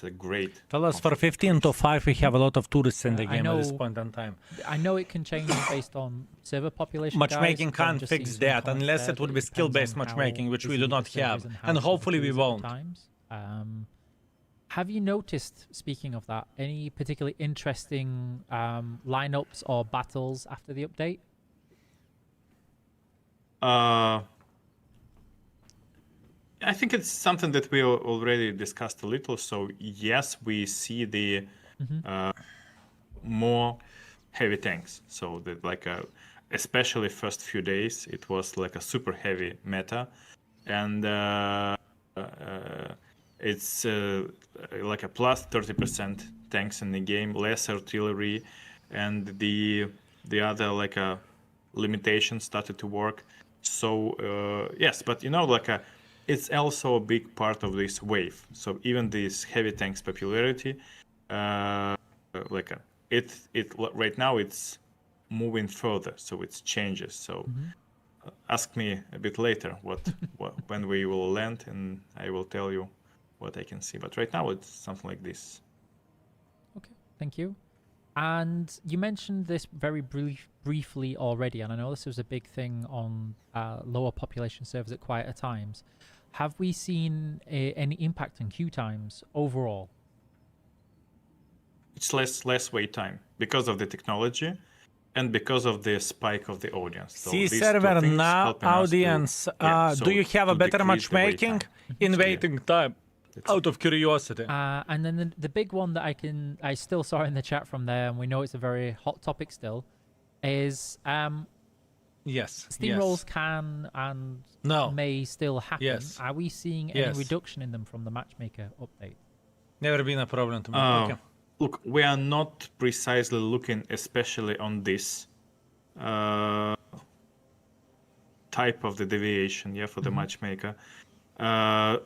a great. Fellas, for 15 to 5, we have a lot of tourists in the I game at this know- point in time. I know it can change based on server population. Matchmaking guys. I'm can't just fix seeing some that comments unless there it would that be depends skill-based on how matchmaking, which we busy do the not servers have, how and difficult hopefully it we is at the won't. times. Have you noticed, speaking of that, any particularly interesting lineups or battles after the update? I think it's something that we already discussed a little. So yes, we see the more heavy tanks. So that especially first few days, it was like a super heavy meta, and it's like a plus 30% tanks in the game, less artillery, and the other limitations started to work. So yes, but it's also a big part of this wave. So even this heavy tanks popularity, it right now it's moving further, so it's changes. So ask me a bit later what when we will land, and I will tell you what I can see. But right now it's something like this. Okay, thank you. And you mentioned this very briefly already, and I know this was a big thing on lower population servers at quieter times. Have we seen any impact on queue times overall? It's less wait time because of the technology and because of the spike of the audience. So See these two server things now, helping us to- audience. yeah, Do you have a to better decrease the wait matchmaking time. in Yeah. waiting time? That's Out of curiosity. And then the big one that I still saw in the chat from there, and we know it's a very hot topic still, is Yes. steamrolls can and No. may still happen. Yes. Are we seeing Yes. any reduction in them from the matchmaker update? Never been a problem to me. Okay. Look, we are not precisely looking especially on this type of the deviation, for the matchmaker,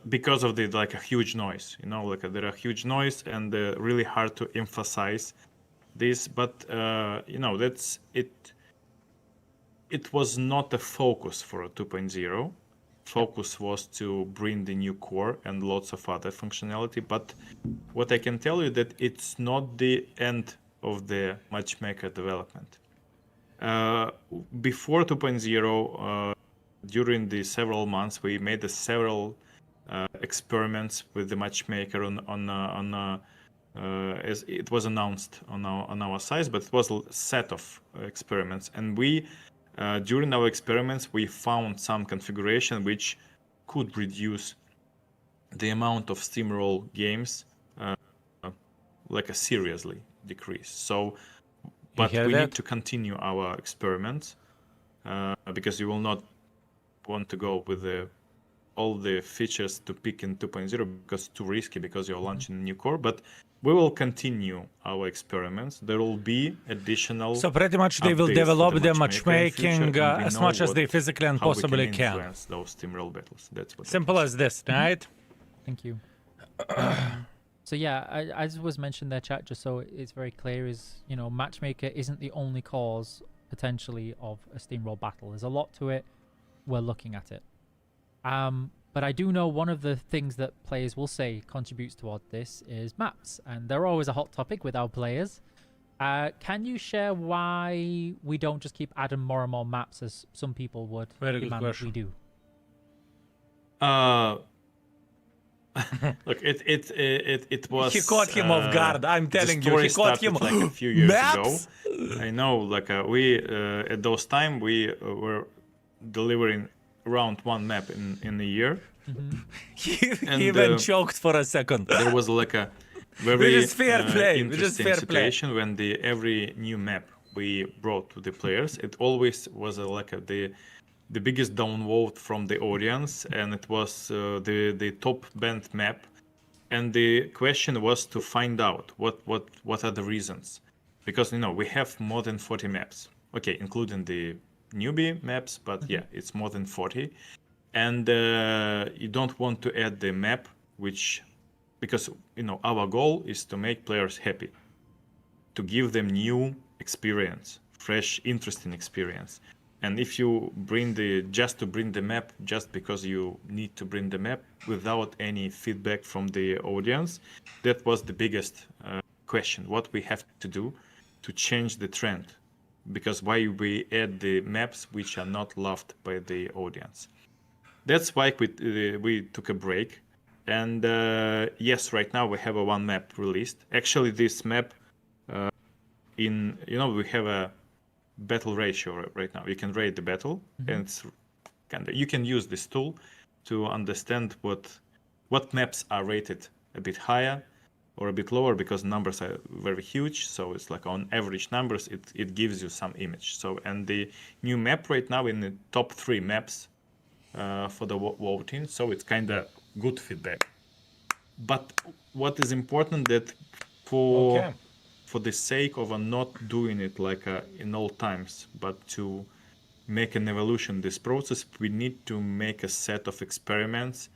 because of the a huge noise. There are huge noise and really hard to emphasize this. But that's it. It was not a focus for a 2.0. Focus was to bring the new core and lots of other functionality. But what I can tell you that it's not the end of the matchmaker development. Before 2.0, during the several months, we made several experiments with the matchmaker as it was announced on our site, but it was a set of experiments, and we. During our experiments, we found some configuration which could reduce the amount of steamroll games, seriously decrease. So, but we need to continue our experiments because you will not want to go with all the features to pick in 2.0 because it's too risky because you're launching a new core. But we will continue our experiments. There will be additional. So pretty much they will develop the matchmaking as much as they physically and possibly can. Influence those steamroll battles. That's what. Simple as this, right? Thank you. So yeah, as was mentioned there, chat, just so it's very clear, is matchmaker isn't the only cause potentially of a steamroll battle. There's a lot to it. We're looking at it. But I do know one of the things that players will say contributes toward this is maps, and they're always a hot topic with our players. Can you share why we don't just keep adding more and more maps as some people would demand that we do? Look, it was. He caught him off guard. I'm telling you, he caught him. A few years Maps? ago. I know, we at those time we were delivering around one map in a year. He even choked for a second. There was a very interesting situation play. when every new map we brought to the players, it always was the biggest downvote from the audience, and it was the top banned map. And the question was to find out what are the reasons, because we have more than 40 maps, okay, including the newbie maps, but yeah, it's more than 40, and you don't want to add the map because our goal is to make players happy, to give them new experience, fresh, interesting experience. And if you bring just to bring the map just because you need to bring the map without any feedback from the audience, that was the biggest question. What we have to do to change the trend, because why we add the maps which are not loved by the audience. That's why we took a break And yes, right now we have a one map released. Actually, this map, we have a battle ratio right now. You can rate the battle, and it's you can use this tool to understand what maps are rated a bit higher or a bit lower, because numbers are very huge. So it's like on average numbers, it gives you some image. So, and the new map right now in the top 3 maps for the voting, so it's kind of good feedback. But what is important that for the sake of not doing it like in all times, but to make an evolution this process, we need to make a set of experiments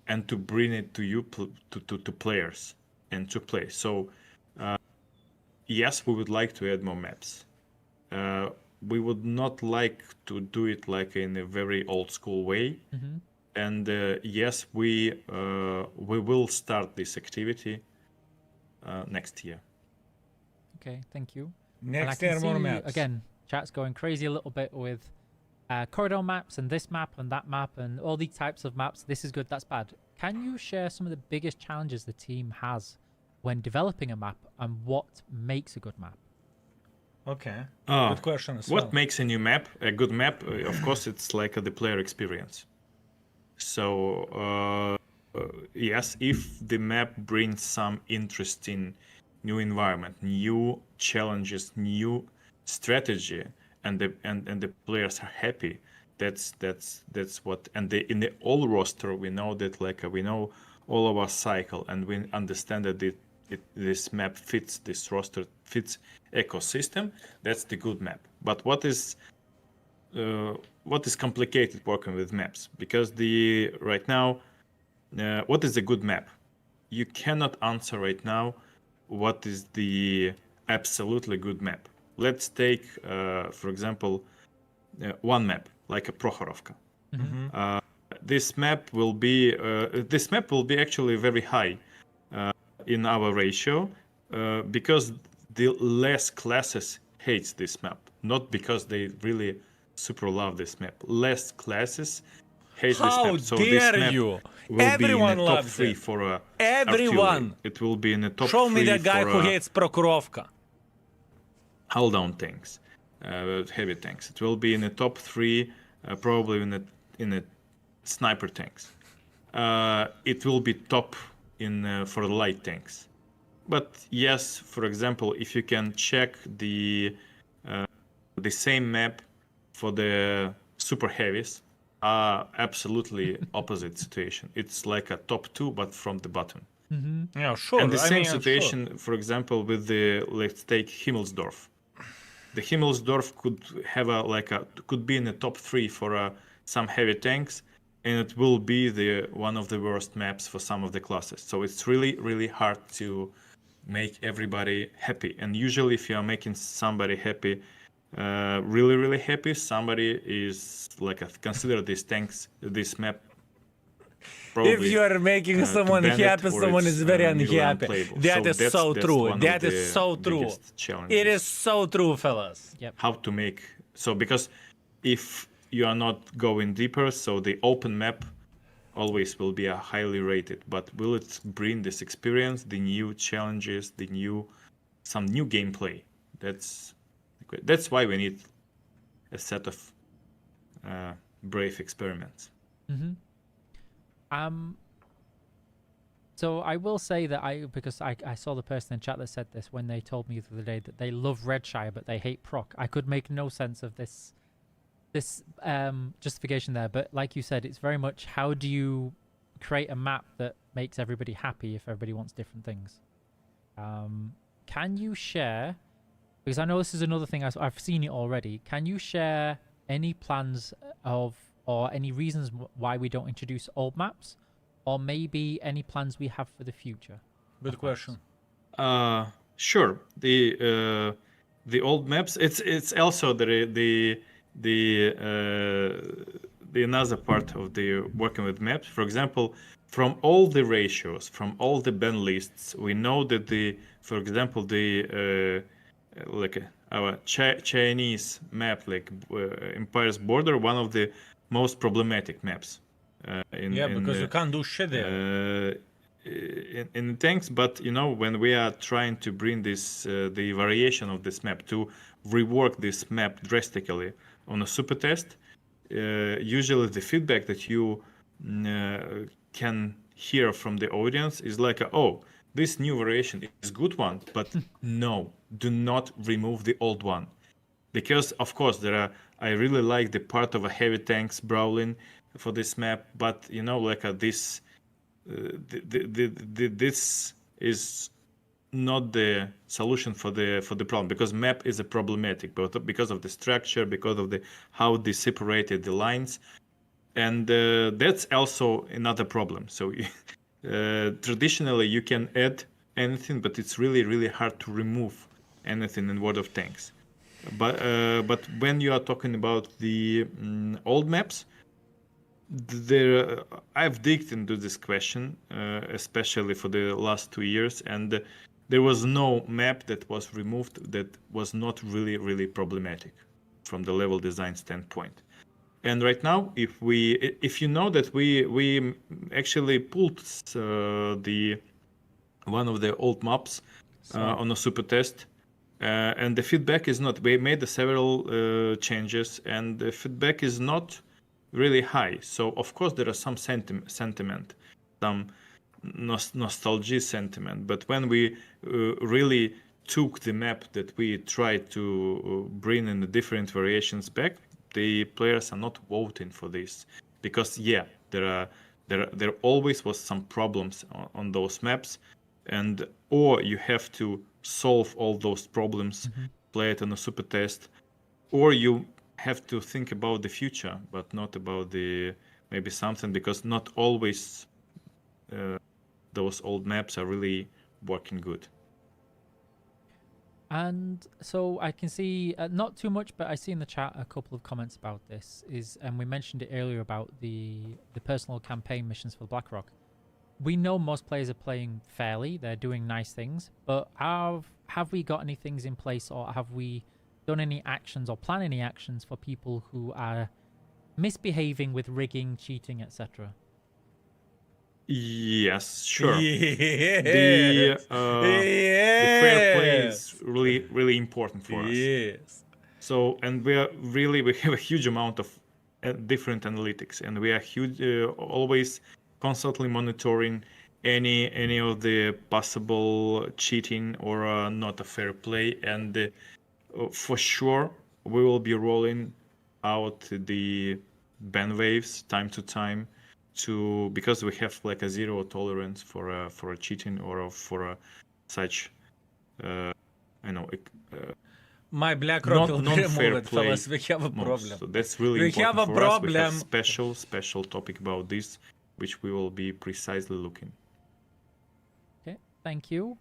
and to bring it to you to players and to play. So yes, we would like to add more maps. We would not like to do it like in a very old school way. And yes, we will start this activity next year. Okay, thank you. Next and I year, can more see, maps. Again, chat's going crazy a little bit with corridor maps and this map and that map and all these types of maps. This is good, that's bad. Can you share some of the biggest challenges the team has when developing a map and what makes a good map? Okay. Good question as well. What makes a new map a good map? Of course, it's like the player experience. So yes, if the map brings some interesting new environment, new challenges, new strategy, and the players are happy, that's what. And in the all roster, we know that we know all of our cycle, and we understand that this map fits this roster, fits ecosystem. That's the good map. But what is complicated working with maps? Because right now, what is a good map? You cannot answer right now what is the absolutely good map. Let's take, for example, one map like a Prokhorovka. This map will be actually very high in our ratio because the less classes hates this map, not because they really super love this map. Less classes hate this How map. So dare this map you? will Everyone be in the top loves 3 it. for Everyone. artillery. It will be in the top Show 3 me the guy for who hates Prokhorovka. hull down tanks, heavy tanks. It will be in the top 3, probably in the sniper tanks. It will be top in for light tanks. But yes, for example, if you can check the same map for the super heavies, absolutely opposite situation. It's like a top 2, but from the bottom. Yeah, sure. And the same sure. situation, for example, with let's take Himmelsdorf. The Himmelsdorf could have could be in the top 3 for some heavy tanks, and it will be one of the worst maps for some of the classes. So it's really, really hard to make everybody happy. And usually, if you are making somebody happy, really, really happy, somebody is consider this map. Probably, If you are making someone happy, someone is very unhappy. That is so true. That is so true. It is so true, fellas. Yep. How to make because if you are not going deeper, so the open map always will be a highly rated. But will it bring this experience, the new challenges, some new gameplay? That's why we need a set of brave experiments. So I will say that because I saw the person in chat that said this when they told me the other day that they love Redshire but they hate Proc. I could make no sense of this justification there, but like you said, it's very much how do you create a map that makes everybody happy if everybody wants different things. Can you share, because I know this is another thing I've seen it already, can you share any plans or any reasons why we don't introduce old maps, or maybe any plans we have for the future? Good question. Sure. The old maps. It's also the another part of the working with maps. For example, from all the ratios, from all the ban lists, we know that for example, our Chinese map, Empire's Border, one of the most problematic maps. Because you can't do shit there. In tanks. But when we are trying to bring this the variation of this map to rework this map drastically on a super test, usually the feedback that you can hear from the audience is like, oh, this new variation is good one, but no, do not remove the old one. Because of course I really like the part of a heavy tanks brawling for this map, but this this is not the solution for the problem, because map is a problematic, but because of the structure, because of the how they separated the lines, and that's also another problem. So traditionally you can add anything, but it's really hard to remove anything in World of Tanks. But when you are talking about the old maps, I've digged into this question, especially for the last 2 years, and there was no map that was removed that was not really problematic from the level design standpoint. And right now, if you know that we actually pulled the one of the old maps on a super test, and the feedback is not. We made several changes, and the feedback is not really high. So of course there are some sentiment, some nostalgia sentiment. But when we really took the map that we tried to bring in the different variations back, the players are not voting for this, because there always was some problems on those maps, and or you have to solve all those problems, play it on a super test, or you have to think about the future, but not about the maybe something, because not always those old maps are really working good. And so I can see not too much, but I see in the chat a couple of comments about this. And we mentioned it earlier about the personal campaign missions for BlackRock. We know most players are playing fairly; they're doing nice things. But have we got any things in place, or have we done any actions or plan any actions for people who are misbehaving with rigging, cheating, etc.? Yes, sure. Yes. The fair play is really important for us. Yes. So, and we have a huge amount of different analytics, and we are always constantly monitoring any of the possible cheating or not a fair play, and for sure we will be rolling out the ban waves time to time, because we have like a zero tolerance for a cheating or for such My BlackRock will be non-fair removed, play fellas. We have a moves. problem. So that's really We important have a for us. We problem. have special topic about this, which we will be precisely looking. Okay, thank you.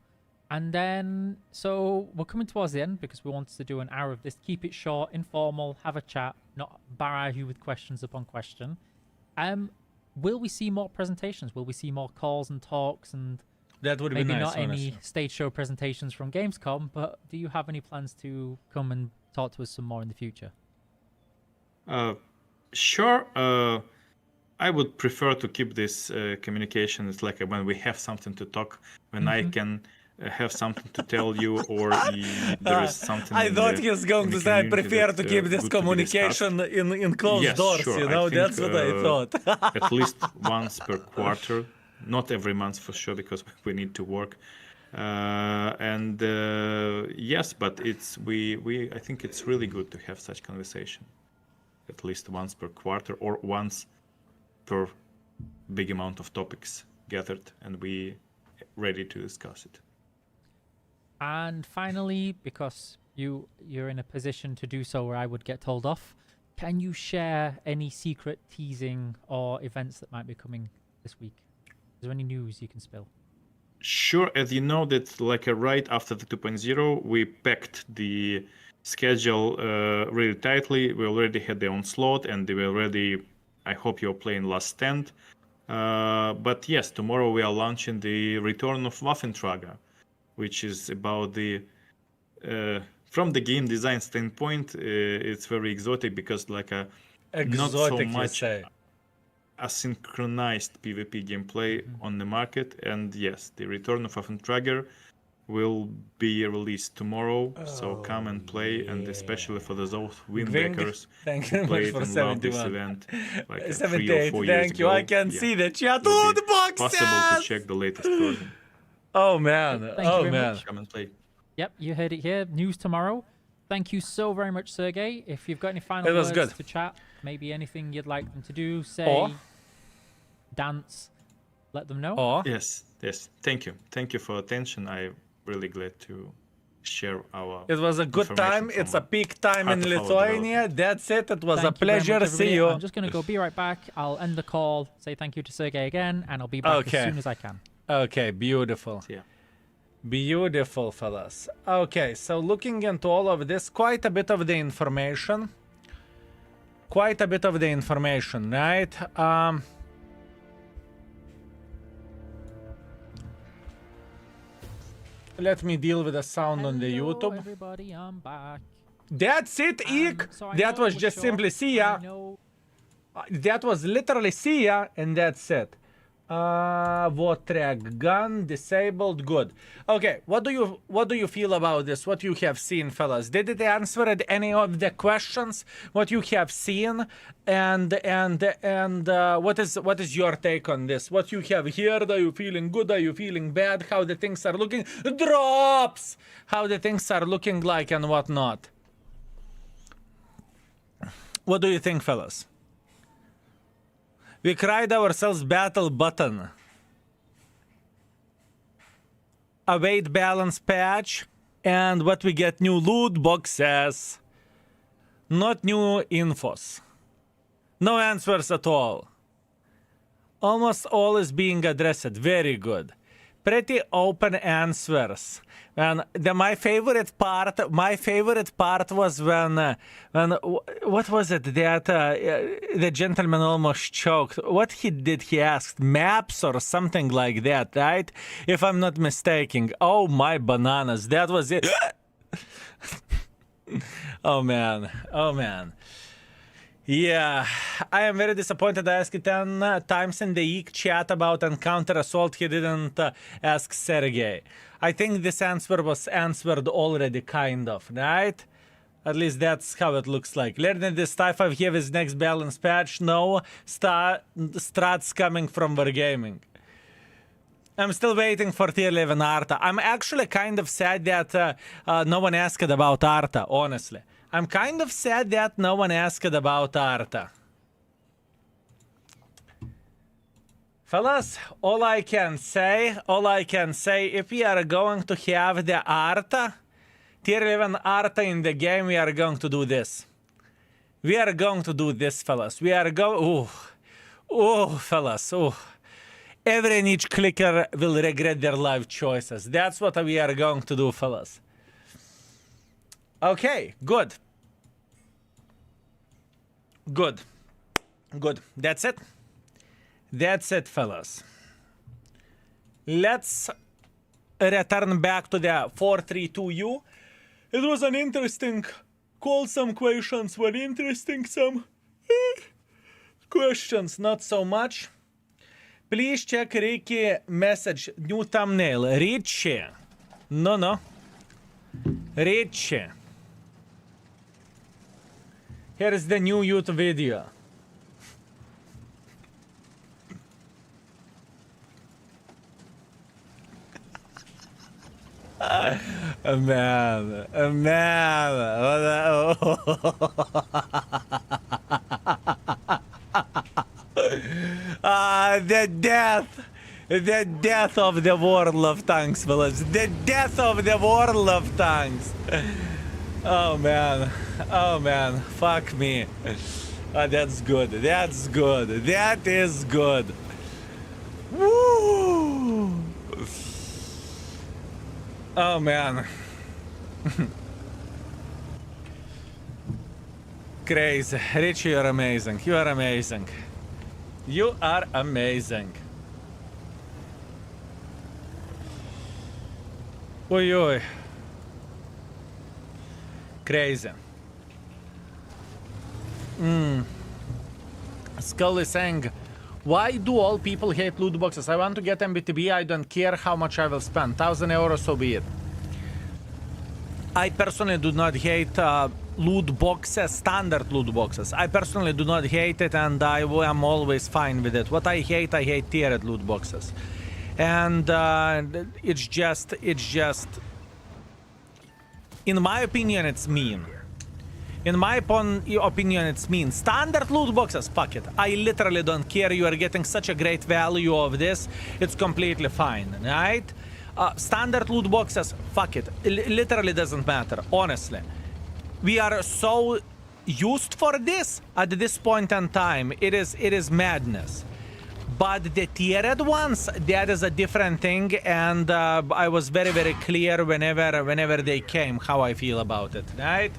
And then, so we're coming towards the end because we wanted to do an hour of this. Keep it short, informal, have a chat, not barrage you with questions upon question. Will we see more presentations? Will we see more calls and talks, and That would be maybe nice, not honestly. any stage show presentations from Gamescom, but do you have any plans to come and talk to us some more in the future? Sure. I would prefer to keep this communication. It's like when we have something to talk, when I can have something to tell you, or there is something. I thought he was going to say, I community prefer that, to keep this good to be discussed. communication in closed Yes, doors, sure. you know? I think, That's what I thought. At least once per quarter, not every month for sure, because we need to work. Yes, but I think it's really good to have such conversation, at least once per quarter or once per big amount of topics gathered, and we ready to discuss it. And finally, because you're in a position to do so where I would get told off, can you share any secret teasing or events that might be coming this week? Is there any news you can spill? Sure. As you know, that like right after the 2.0, we packed the schedule really tightly. We already had the onslaught, and they were already, I hope you're playing Last Stand. But yes, tomorrow we are launching the Return of Waffentrager, which is about the from the game design standpoint, it's very exotic, because like Exotic, not so you much say. asynchronized PvP gameplay on the market. And yes, the Return of Trigger will be released tomorrow. So come and play, and especially for those windbreakers thank who you very much played for and loved this 71. event like 3 or 78, 4 years thank you. ago. I can Yeah, see the chat. it'll Oh, be the box possible to check the latest version. Oh man, Thank you oh very man. much. Come and play. Yep, you heard it here. News tomorrow. Thank you so very much, Sergey. If you've got any final It was words good. to chat, maybe anything you'd like them to do, say, Or- dance, let them know. Oh, Yes, yes. Thank you. Thank you for attention. I'm really glad to share our. it was a good information time. It's from a peak time in heart of our Lithuania. That's it. It was Thank a you very much, pleasure. See everybody. you. I'm just going to go be right back. I'll end the call, say thank you to Sergey again, and I'll be back Okay. as soon as I can. Okay, beautiful. Yeah. Beautiful, fellas. Okay, so looking into all of this, quite a bit of the information. Quite a bit of the information, right? Let me deal with the sound on the Hello, YouTube. everybody, I'm back. That's it, Eek. So I That know was it just short. simply see ya. I know That was literally see ya, and that's it. What track? Gun disabled. Good. Okay. What do you feel about this? What you have seen, fellas? Did it answer any of the questions? What you have seen, and what is your take on this? What you have heard? Are you feeling good? Are you feeling bad? How the things are looking? Drops. How the things are looking like and whatnot. What do you think, fellas? We cried ourselves battle button. Await balance patch. And what we get, new loot boxes. Not new infos. No answers at all. Almost all is being addressed. Very good. Pretty open answers. And my favorite part was when what was it that the gentleman almost choked? What he asked? Maps or something like that, right? If I'm not mistaken. Oh my bananas, that was it. Oh man, oh man. Yeah, I am very disappointed. I asked 10 times in the EEK chat about encounter assault. He didn't ask Sergey. I think this answer was answered already, kind of, right? At least that's how it looks like. Learning this type of have his next balance patch. No strats coming from Wargaming. I'm still waiting for Tier 11 Arta. I'm actually kind of sad that no one asked about Arta, honestly. I'm kind of sad that no one asked about Arta. Fellas, all I can say, if we are going to have the Arta, Tier 11 Arta in the game, we are going to do this. We are going to do this, fellas. We are going... fellas, Every niche clicker will regret their life choices. That's what we are going to do, fellas. Okay, good. Good. That's it. That's it, fellas. Let's return back to the 432U. It was an interesting call. Some questions were interesting. Some questions not so much. Please check Ricky message. New thumbnail. Richie. No. Richie. Here is the new YouTube video. A man. The death of the world of tanks, fellas. The death of the world of tanks. Oh man, fuck me. That's good. That is good. Woo! Oh man. Crazy. Richie, you're amazing. You are amazing. Oi. Crazy. Skull is saying, Why do all people hate loot boxes? I want to get MBTB. I don't care how much I will spend. 1,000 euros, so be it. I personally do not hate loot boxes, standard loot boxes. I personally do not hate it, and I am always fine with it. What I hate tiered loot boxes. And it's just, in my opinion, it's mean. In my opinion, it's mean. Standard loot boxes, fuck it. I literally don't care. You are getting such a great value of this. It's completely fine, right? Standard loot boxes, fuck it. Literally doesn't matter, honestly. We are so used for this at this point in time. It is madness. But the tiered ones, that is a different thing, and I was very, very clear whenever they came how I feel about it, right?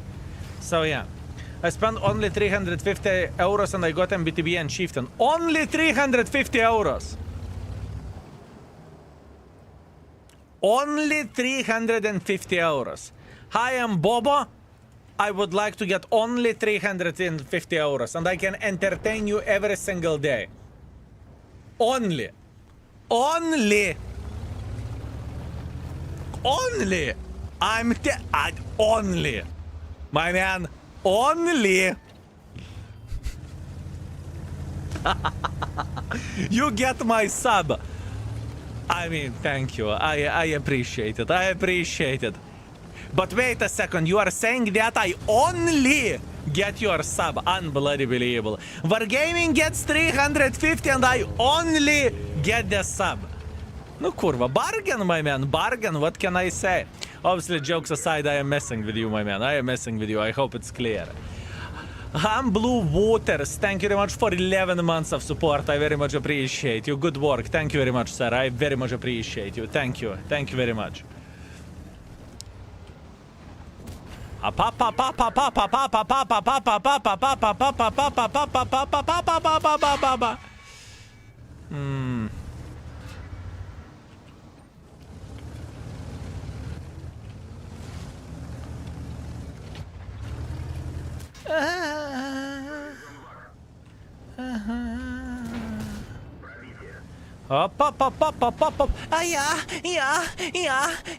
So yeah, I spent only 350 euros and I got MBTB and Chieftain. Only 350 euros! Only 350 euros. Hi, I'm Bobo. I would like to get only 350 euros and I can entertain you every single day. Only. Only. Only. Only. My man, only. You get my sub. I mean, thank you. I appreciate it. I appreciate it. But wait a second. You are saying that I only get your sub. Unbelievable. Wargaming gets 350 and I only get the sub. No kurva. Bargain, my man. Bargain. What can I say? Obviously, jokes aside, I am messing with you, my man. I am messing with you. I hope it's clear. I'm Blue Waters. Thank you very much for 11 months of support. I very much appreciate you. Good work. Thank you very much, sir. I very much appreciate you. Thank you. Thank you very much.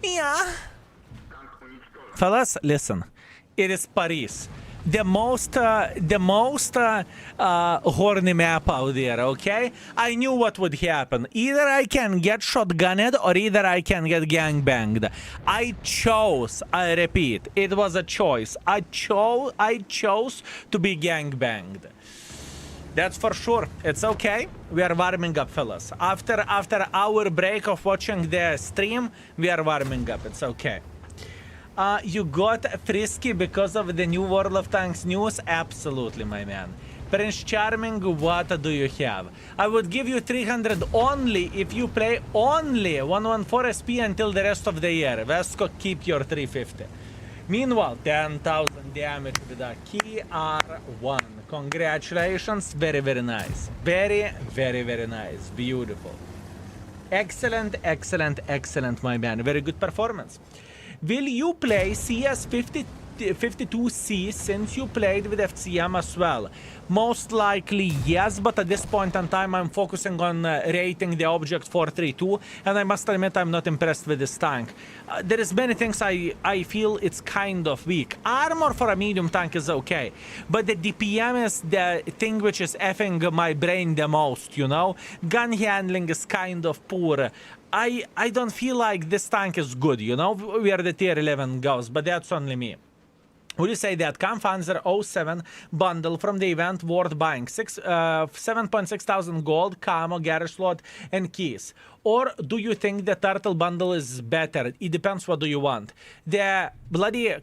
Yeah. Fellas, listen. It is Paris. The most horny map out there, okay? I knew what would happen. Either I can get shotgunned or either I can get gangbanged. I chose, I repeat, it was a choice. I chose to be gangbanged. That's for sure. It's okay. We are warming up, fellas. After our break of watching the stream, we are warming up. It's okay. You got frisky because of the new World of Tanks news? Absolutely, my man. Prince Charming, what do you have? I would give you 300 only if you play only 114 SP until the rest of the year. Vesco, keep your 350. Meanwhile, 10,000 damage with a key R1. Congratulations. Very, very nice. Very, very, very nice. Beautiful. Excellent, excellent, excellent, my man. Very good performance. Will you play CS 52C since you played with FCM as well? Most likely yes, but at this point in time I'm focusing on rating the object 432, and I must admit I'm not impressed with this tank. There is many things I feel it's kind of weak. Armor for a medium tank is okay, but the DPM is the thing which is effing my brain the most, you know? Gun handling is kind of poor. I don't feel like this tank is good, you know? We are the tier 11 goes, but that's only me. Would you say that Kampfpanzer 07 bundle from the event worth buying? 7.6 thousand gold, camo, garage slot, and keys? Or do you think the turtle bundle is better? It depends what do you want. The bloody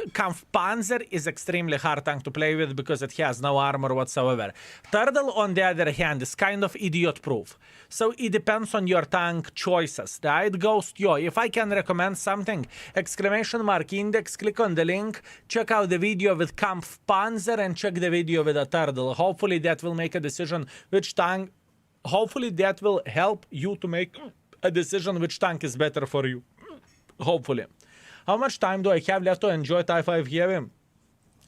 Kampfpanzer is extremely hard tank to play with because it has no armor whatsoever. Turtle, on the other hand, is kind of idiot-proof. So it depends on your tank choices, right? Ghost, yo, if I can recommend something, !index, click on the link, check out the video with Kampfpanzer and check the video with a turtle. Hopefully that will make a decision which tank, hopefully that will help you to make a decision which tank is better for you. Hopefully. How much time do I have left to enjoy TIE 5 Heavy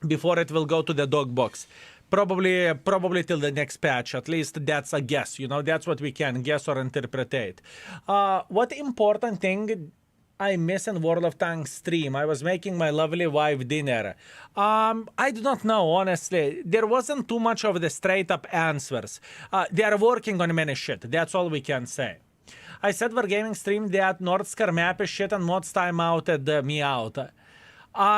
before it will go to the dog box? Probably till the next patch. At least that's a guess. You know, that's what we can guess or interpret. What important thing I miss in World of Tanks stream? I was making my lovely wife dinner. I do not know, honestly. There wasn't too much of the straight up answers. They are working on many shit. That's all we can say. I said for gaming stream that Nordscar map is shit and mods timeouted me out.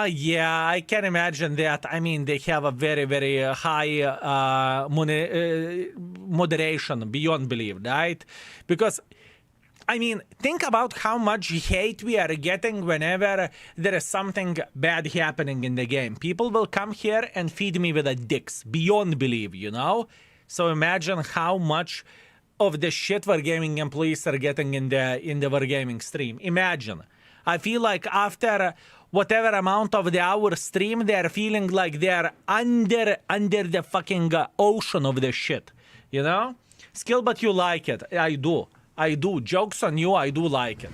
Yeah, I can imagine that. I mean, they have a very, very high moderation, beyond belief, right? Because, I mean, think about how much hate we are getting whenever there is something bad happening in the game. People will come here and feed me with a dicks, beyond belief, you know? So imagine how much of the shit Wargaming employees are getting in the Wargaming stream. Imagine. I feel like after whatever amount of the hour stream, they're feeling like they're under the fucking ocean of the shit. You know? Skill, but you like it. I do. Jokes on you, I do like it.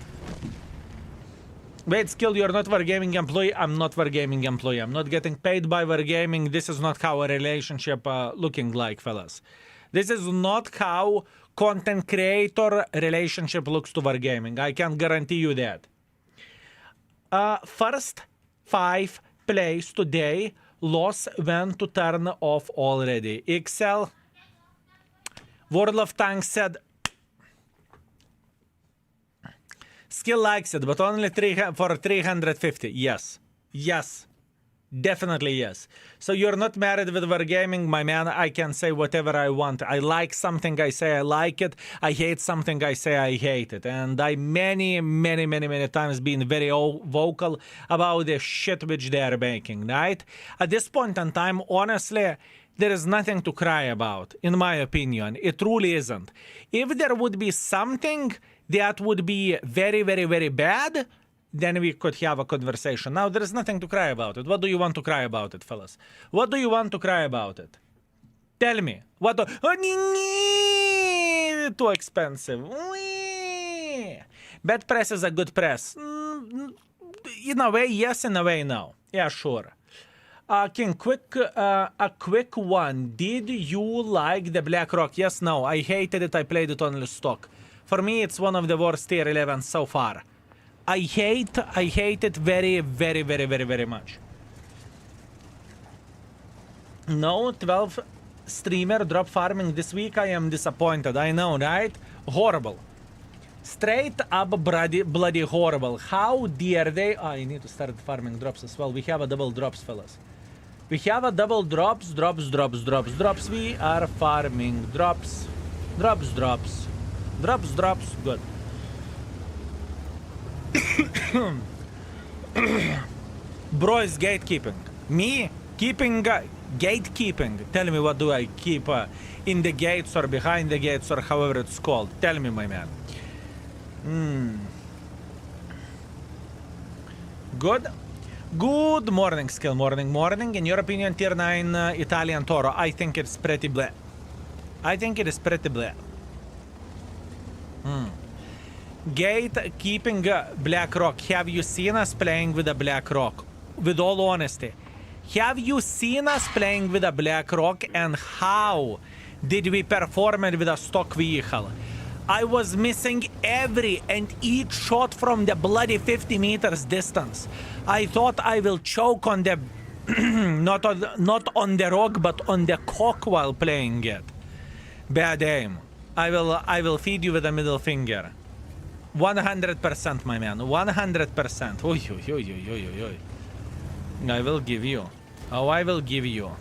Wait, Skill, you're not Wargaming employee? I'm not Wargaming employee. I'm not getting paid by Wargaming. This is not how a relationship looking like, fellas. This is not how content creator relationship looks to Wargaming. I can guarantee you that. First 5 plays today, loss went to turn off already. XL, World of Tanks said, Skill likes it, but only for 350. Yes. Yes. Definitely yes. So you're not married with Wargaming, my man. I can say whatever I want. I like something, I say I like it. I hate something, I say I hate it. And I many times been very vocal about the shit which they are making, right? At this point in time, honestly, there is nothing to cry about, in my opinion. It truly isn't. If there would be something that would be very, very, very bad, then we could have a conversation. Now, there is nothing to cry about it. What do you want to cry about it, fellas? What do you want to cry about it? Tell me. What? Too expensive. Bad press is a good press. In a way, yes. In a way, no. Yeah, sure. King, a quick one. Did you like the Black Rock? Yes, no. I hated it. I played it only stock. For me, it's one of the worst tier 11 so far. I hate it very, very, very, very, very much. No 12 streamer drop farming this week. I am disappointed. I know, right? Horrible. Straight up bloody horrible. How dare they? I need to start farming drops as well. We have a double drops, fellas. We have a double drops. We are farming drops. Drops. Good. Bro is gatekeeping. Me? Keeping gatekeeping. Tell me, what do I keep in the gates or behind the gates or however it's called? Tell me, my man. Good. Good morning, Skill. Morning. In your opinion, tier 9 Italian Toro. I think it's pretty bleh. Gatekeeping Black Rock. Have you seen us playing with a Black Rock? With all honesty. Have you seen us playing with a Black Rock, and how did we perform it with a stock vehicle? I was missing every and each shot from the bloody 50 meters distance. I thought I will choke on the not on the rock but on the cock while playing it. Bad aim. I will feed you with a middle finger. 100%, my man. 100%. Oy. I will give you. Oh, I will give you.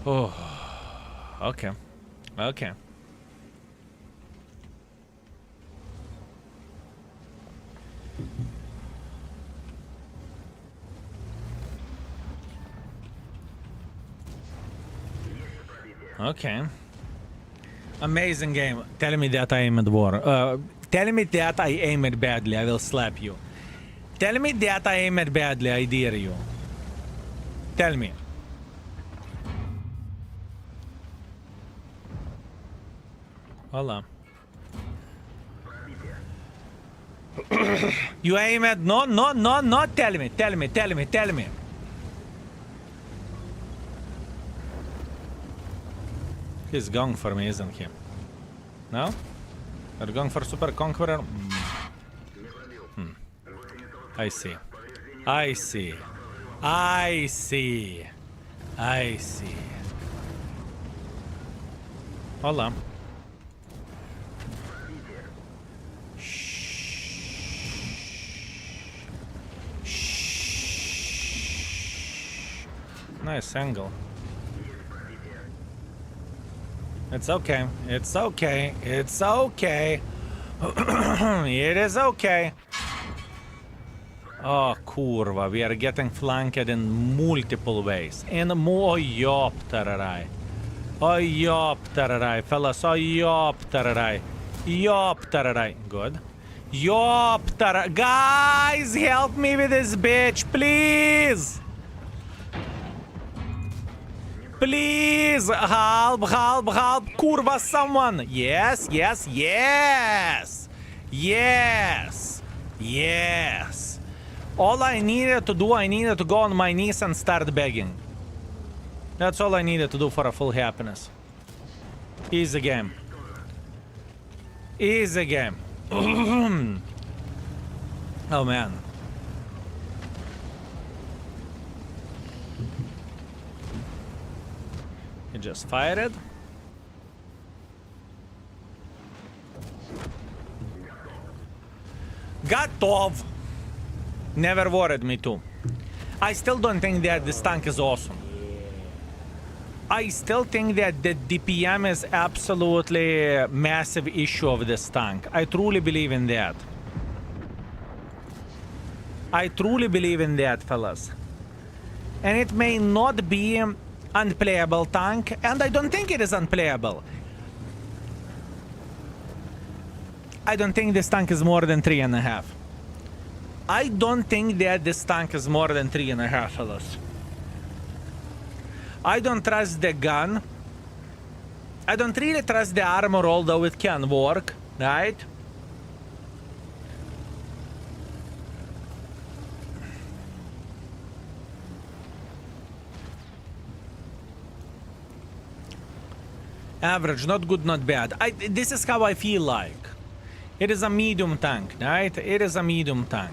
Oh, okay. Okay. Okay. Amazing game. Tell me that I aim at war. Tell me that I aim it badly. I will slap you. Tell me that I aim it badly, I dare you. Tell me. Hold on. You aim at... No, tell me. He's going for me, isn't he? No? They're going for Super Conqueror? I see. Hold on. Nice angle. It's okay. It is okay. Oh, kurva, we are getting flanked in multiple ways. In more yoptararai. Oh, yoptararai, fellas. Oh, yoptararai. Good. Yoptararai. Guys, help me with this bitch, please. Please, help. Kurva, someone. Yes. All I needed to do, I needed to go on my knees and start begging. That's all I needed to do for a full happiness. Easy game. Oh, man. He just fired. Готов. Never worried me too. I still don't think that this tank is awesome. I still think that the DPM is absolutely a massive issue of this tank. I truly believe in that. Fellas. And it may not be unplayable tank, and I don't think it is unplayable. I don't think this tank is more than 3.5. I don't think that this tank is more than 3.5, fellas. I don't trust the gun. I don't really trust the armor, although it can work, right? Average, not good, not bad. This is how I feel like. It is a medium tank, right? It is a medium tank.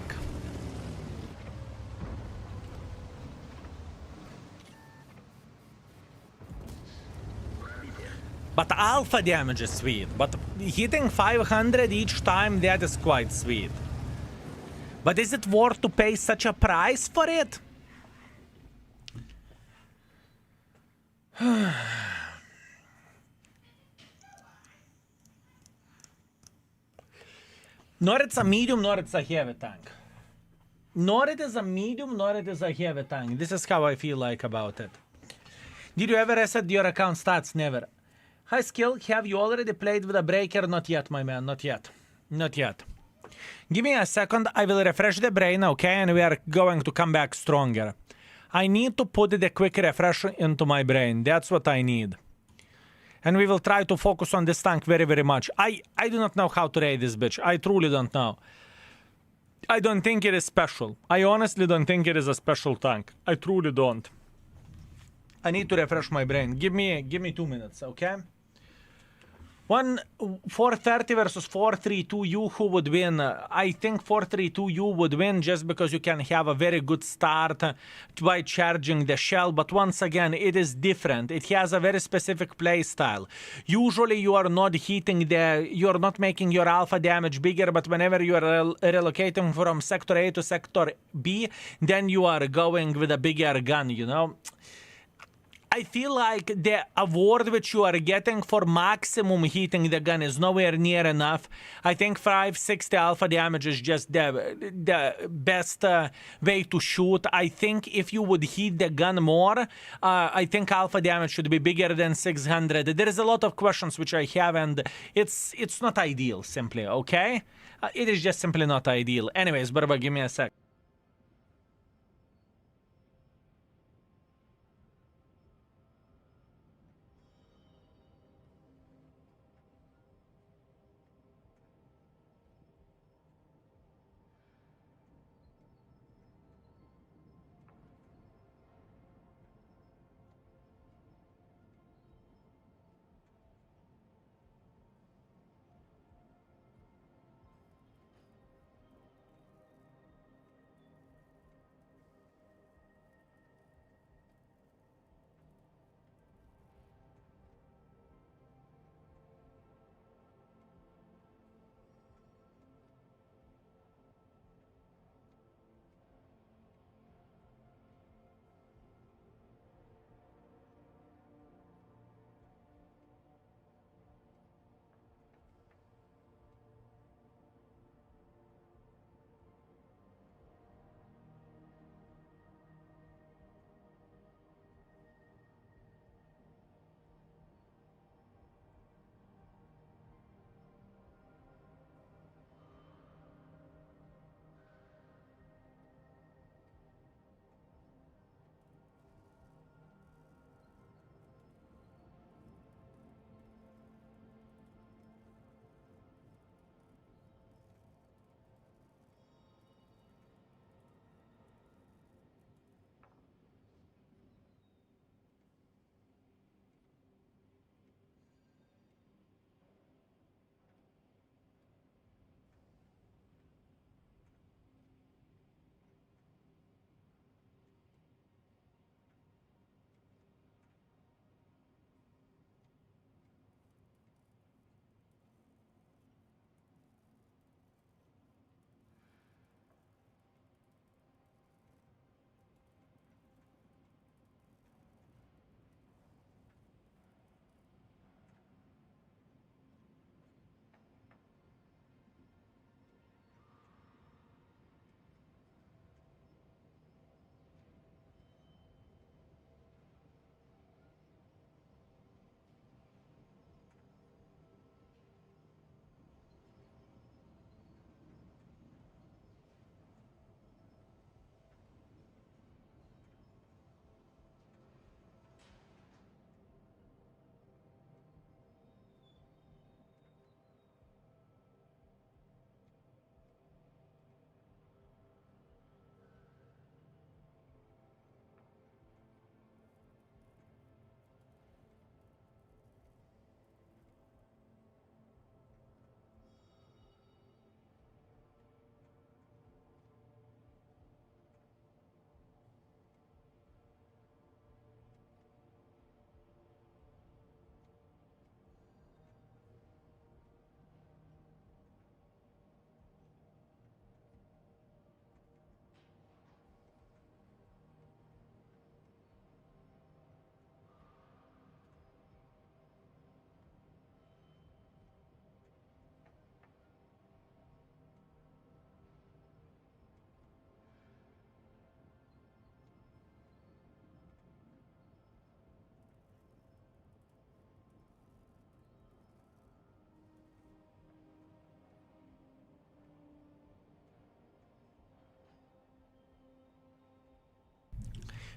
But alpha damage is sweet. But hitting 500 each time, that is quite sweet. But is it worth to pay such a price for it? Nor it's a medium, nor it's a heavy tank. Nor it is a medium, nor it is a heavy tank. This is how I feel like about it. Did you ever reset your account stats? Never. High skill, have you already played with a breaker? Not yet, my man, not yet. Give me a second, I will refresh the brain, okay? And we are going to come back stronger. I need to put the quick refresh into my brain. That's what I need. And we will try to focus on this tank very, very much. I do not know how to raid this bitch. I truly don't know. I don't think it is special. I honestly don't think it is a special tank. I truly don't. I need to refresh my brain. Give me 2 minutes, okay? 430 versus 432, you who would win? I think 432 you would win just because you can have a very good start by charging the shell, but once again, it is different. It has a very specific play style. Usually you are not you're not making your alpha damage bigger, but whenever you are relocating from sector A to sector B, then you are going with a bigger gun, you know? I feel like the award which you are getting for maximum hitting the gun is nowhere near enough. I think 560 alpha damage is just the best way to shoot. I think if you would hit the gun more, I think alpha damage should be bigger than 600. There is a lot of questions which I have, and it's not ideal, simply, okay? It is just simply not ideal. Anyways, Barba, give me a sec.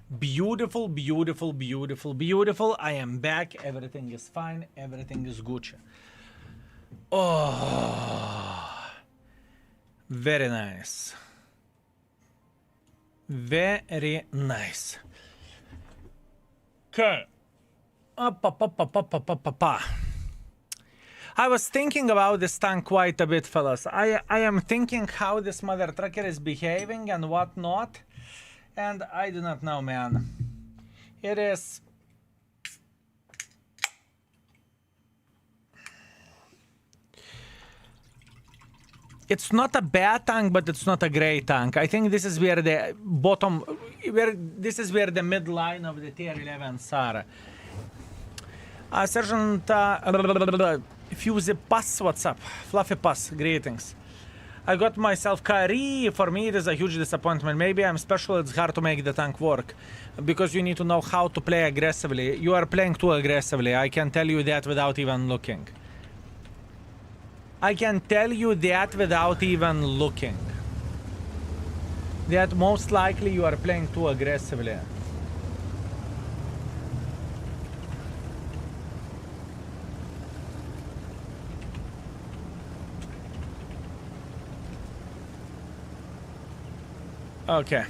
Beautiful, beautiful, beautiful, beautiful. I am back. Everything is fine. Everything is Gucci. Oh, very nice. Very nice. Okay. I was thinking about this tank quite a bit, fellas. I am thinking how this mother trucker is behaving and whatnot. And I do not know, man. It is... It's not a bad tank, but it's not a great tank. I think this is where the bottom... this is where the midline of the T11s are. Sergeant... Fuse Pass, what's up? Fluffy Pass, greetings. I got myself Kari. For me, it is a huge disappointment. Maybe I'm special. It's hard to make the tank work because you need to know how to play aggressively. You are playing too aggressively. I can tell you that without even looking. I can tell you that without even looking. That most likely you are playing too aggressively. Okay.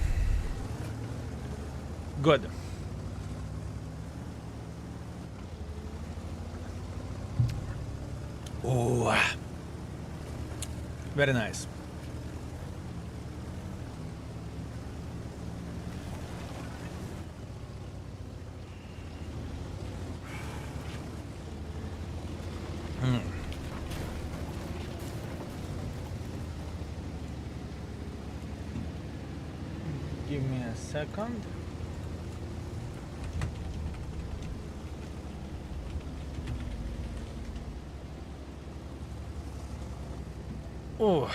Good. Oh. Very nice. Give me a second. Oh,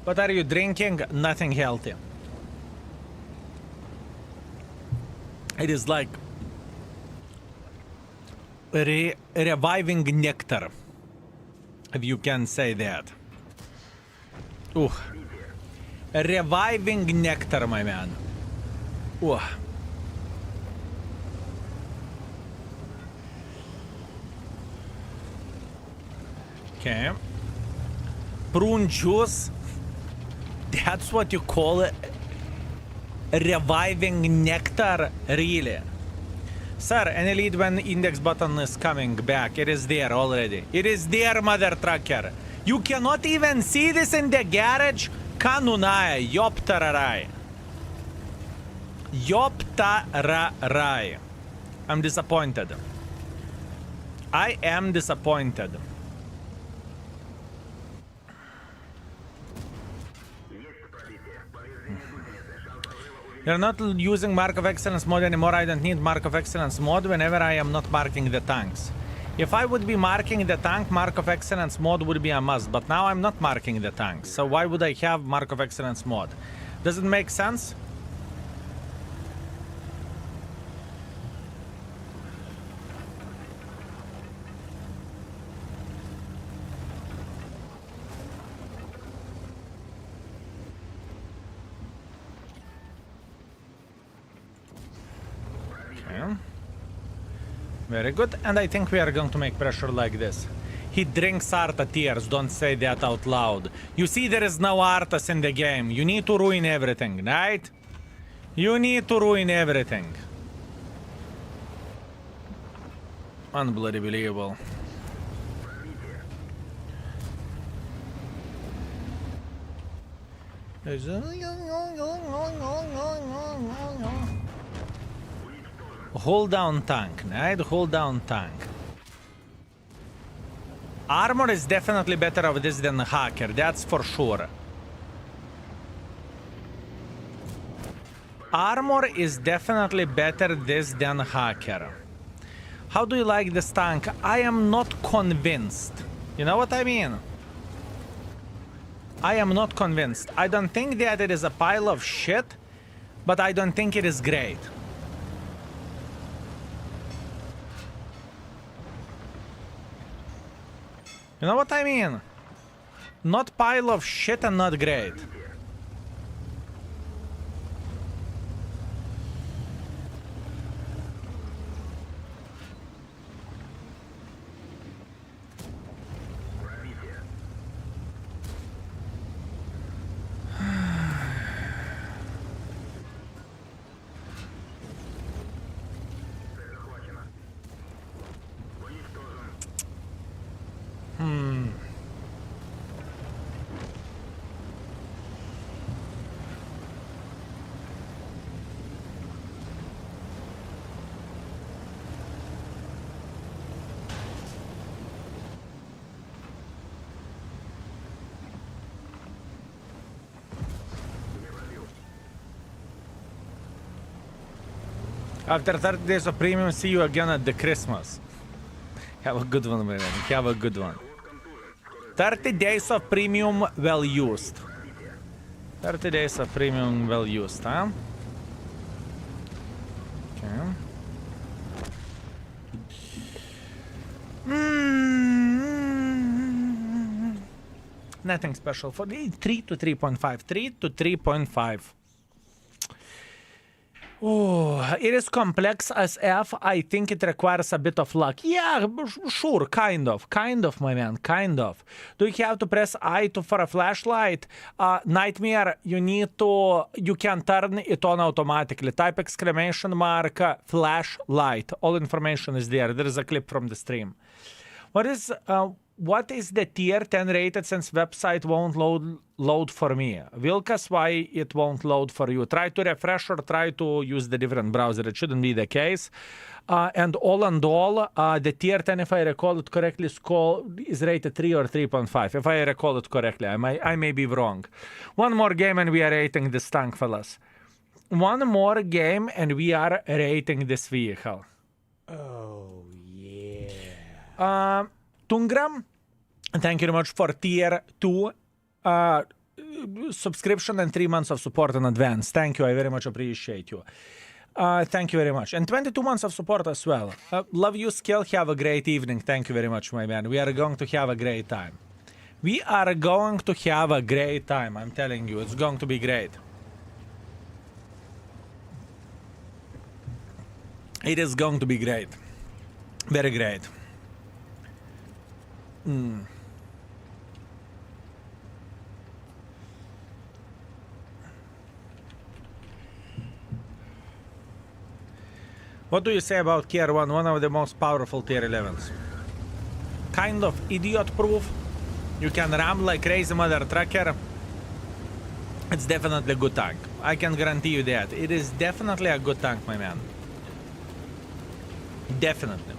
what are you drinking? Nothing healthy. It is like reviving nectar, if you can say that. Ooh. Reviving nectar, my man. Ooh. Okay. Prune juice. That's what you call it? Reviving nectar? Really? Sir, any lead when index button is coming back? It is there already. It is there, mother trucker. You cannot even see this in the garage? Kanunai, Yoptararai. Yoptararai. I'm disappointed. I am disappointed. You're not using Mark of Excellence mode anymore. I don't need Mark of Excellence mode whenever I am not marking the tanks. If I would be marking the tank, Mark of Excellence mode would be a must, but now I'm not marking the tanks, so why would I have Mark of Excellence mode? Does it make sense? Okay. Very good, and I think we are going to make pressure like this. He drinks Arta tears, don't say that out loud. You see, there is no Artas in the game. You need to ruin everything, right? You need to ruin everything. Unbelievable. Hold down tank, right? Hold down tank. Armor is definitely better of this than hacker, that's for sure. Armor is definitely better this than hacker. How do you like this tank? I am not convinced. You know what I mean? I am not convinced. I don't think that it is a pile of shit, but I don't think it is great. You know what I mean? Not pile of shit and not great. After 30 days of premium, see you again at the Christmas. Have a good one, my man. Have a good one. 30 days of premium well used. 30 days of premium well used, huh? Okay. Nothing special for the 3 to 3.5. 3 to 3.5. Oh, it is complex as F. I think it requires a bit of luck. Yeah, sure, kind of, my man, kind of. Do you have to press I for a flashlight? Nightmare, you can turn it on automatically. Type exclamation mark flashlight. All information is there. There is a clip from the stream. What is the tier 10 rated since website won't load for me? Vilkas, why it won't load for you? Try to refresh or try to use the different browser. It shouldn't be the case. And all in all, the tier 10, if I recall it correctly, is rated 3 or 3.5. If I recall it correctly, I may be wrong. One more game and we are rating this tank, fellas. One more game and we are rating this vehicle. Oh, yeah. Tungram, thank you very much for tier 2 subscription and 3 months of support in advance. Thank you, I very much appreciate you. Thank you very much. And 22 months of support as well. Love you, Skill. Have a great evening. Thank you very much, my man. We are going to have a great time. We are going to have a great time. I'm telling you, it's going to be great. It is going to be great. Very great. What do you say about Tier 1, one of the most powerful Tier 11s? Kind of idiot-proof. You can ram like crazy mother trucker. It's definitely a good tank. I can guarantee you that. It is definitely a good tank, my man. Definitely.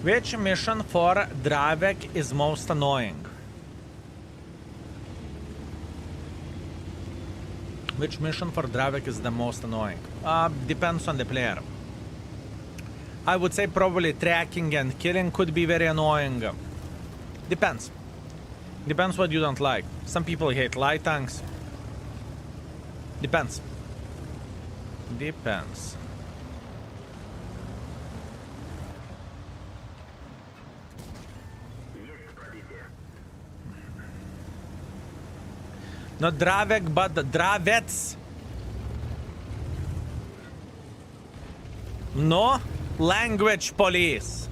Which mission for Dravek is most annoying? Which mission for Dravek is the most annoying? Depends on the player. I would say probably tracking and killing could be very annoying. Depends. Depends what you don't like. Some people hate light tanks. Depends. Depends. Not Dravek, but Dravets. No language police.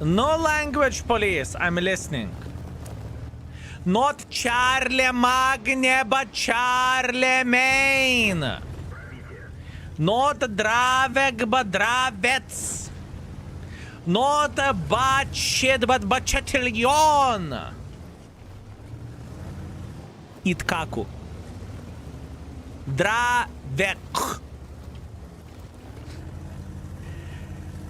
No language police. I'm listening. Not Charlie Magne, but Charlie Main. Not Dravek, but Dravets. Not Batshit, but Bachatilion. Itkaku. Dravek.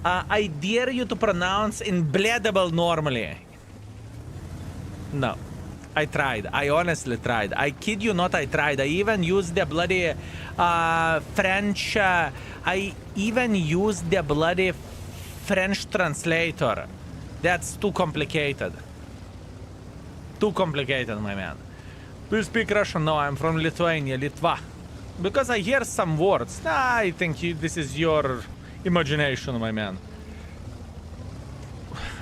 I dare you to pronounce Inbleedable normally. No. I tried. I honestly tried. I kid you not, I tried. I even used the bloody French... I even used the bloody French translator. That's too complicated. Too complicated, my man. Do you speak Russian? No, I'm from Lithuania, Litva. Because I hear some words. I think this is your imagination, my man.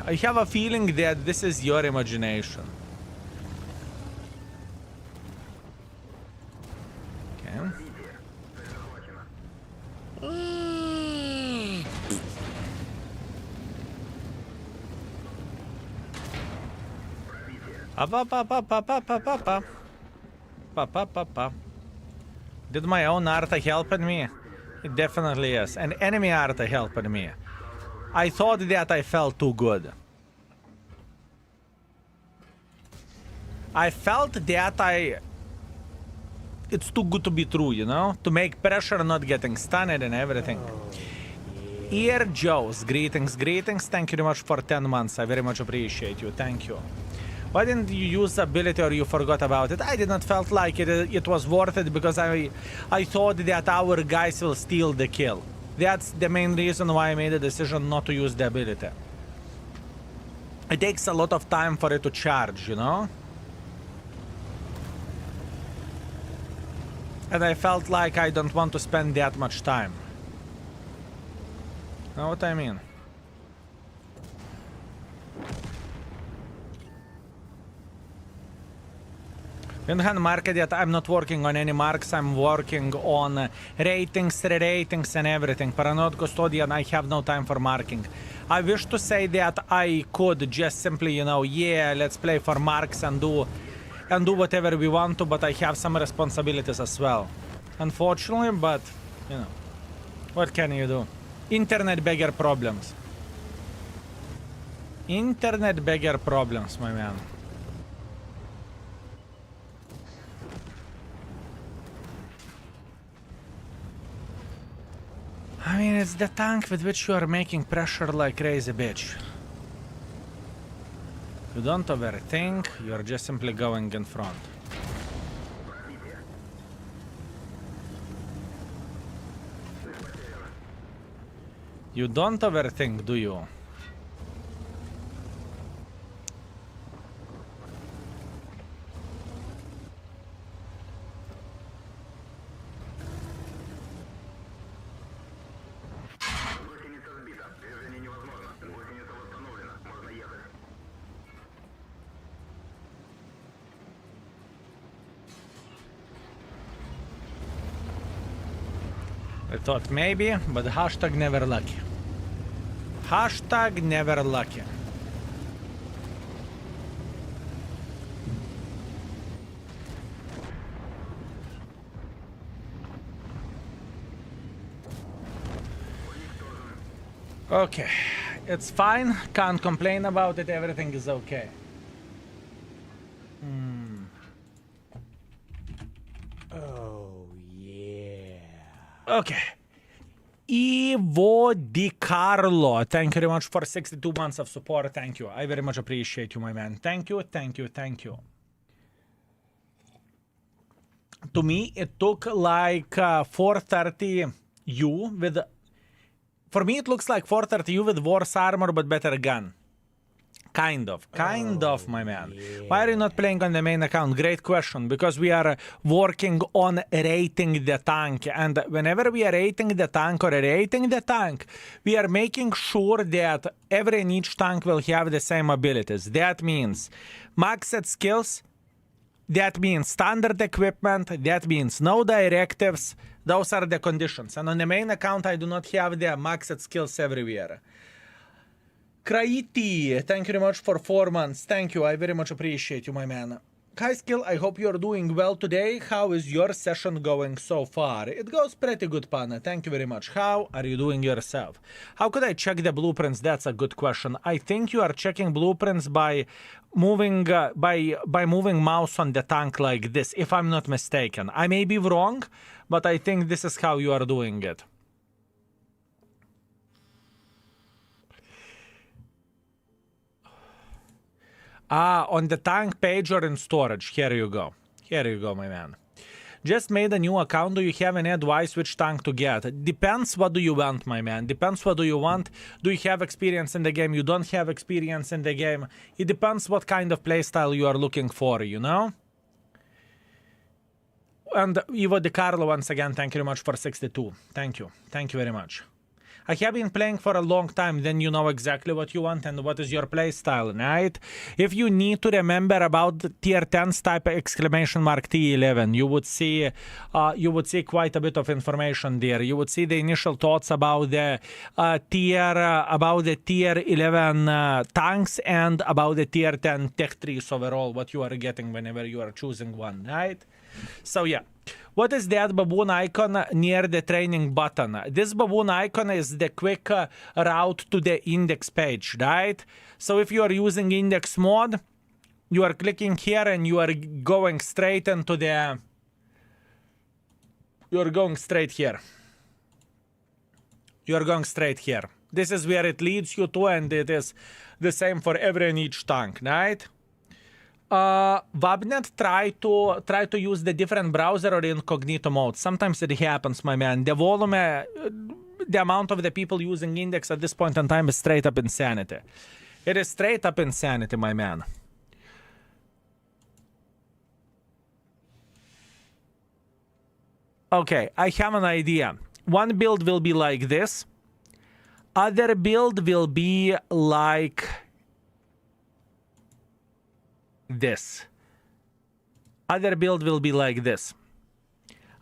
I have a feeling that this is your imagination. Okay. Did my own art helping me? It definitely is. And enemy art helping me. I thought that I felt too good. I felt that it's too good to be true, you know? To make pressure, not getting stunned and everything. Ear Joes, greetings, greetings. Thank you very much for 10 months. I very much appreciate you. Thank you. Why didn't you use the ability or you forgot about it? I did not felt like it was worth it because I thought that our guys will steal the kill. That's the main reason why I made the decision not to use the ability. It takes a lot of time for it to charge, you know? And I felt like I don't want to spend that much time. Know what I mean? Winhan market yet, I'm not working on any marks, I'm working on ratings, re-ratings and everything. Paranoid Custodian, I have no time for marking. I wish to say that I could just simply, you know, yeah, let's play for marks and do whatever we want to, but I have some responsibilities as well. Unfortunately, but, you know, what can you do? Internet beggar problems. Internet beggar problems, my man. I mean, it's the tank with which you are making pressure like crazy, bitch. You don't overthink, you're just simply going in front. You don't overthink, do you? I thought maybe, but hashtag never lucky. Hashtag never lucky. Okay, it's fine. Can't complain about it. Everything is okay. Oh, yeah. Okay. Ivo Di Carlo, thank you very much for 62 months of support. Thank you. I very much appreciate you, my man. Thank you, thank you, thank you. To me, it took like 430 U with... For me, it looks like 430 U with worse armor but better gun. Kind of, my man. yeah. Why are you not playing on the main account? Great question, because we are working on rating the tank, and whenever we are rating the tank or rating the tank, we are making sure that every and each tank will have the same abilities. That means maxed skills, that means standard equipment, that means no directives. Those are the conditions. And on the main account, I do not have the maxed skills everywhere. Kraiti, thank you very much for 4 months. Thank you, I very much appreciate you, my man. High Skill, I hope you're doing well today. How is your session going so far? It goes pretty good, Pana. Thank you very much. How are you doing yourself? How could I check the blueprints? That's a good question. I think you are checking blueprints by moving by moving mouse on the tank like this, if I'm not mistaken. I may be wrong, but I think this is how you are doing it. Ah, on the tank page or in storage. Here you go. Here you go, my man. Just made a new account. Do you have any advice which tank to get? Depends what do you want, my man. Depends what do you want. Do you have experience in the game? You don't have experience in the game. It depends what kind of playstyle you are looking for, you know? And Ivo Di Carlo, once again, thank you very much for 62. Thank you. Thank you very much. I have been playing for a long time, then you know exactly what you want and what is your playstyle, right? If you need to remember about the tier 10s type exclamation mark T11, you would see quite a bit of information there. You would see the initial thoughts about the tier 11 tanks and about the tier 10 tech trees overall, what you are getting whenever you are choosing one, right? So yeah. What is that baboon icon near the training button? This baboon icon is the quick route to the index page, right? So if you are using index mode, you are clicking here and you are going straight into the... You're going straight here. You're going straight here. This is where it leads you to, and it is the same for every and each tank, right? Wabnet, try to use the different browser or incognito mode. Sometimes it happens, my man. The volume, the amount of the people using Index at this point in time is straight up insanity. It is straight up insanity, my man. Okay, I have an idea. One build will be like this. Other build will be like this. Other build will be like this.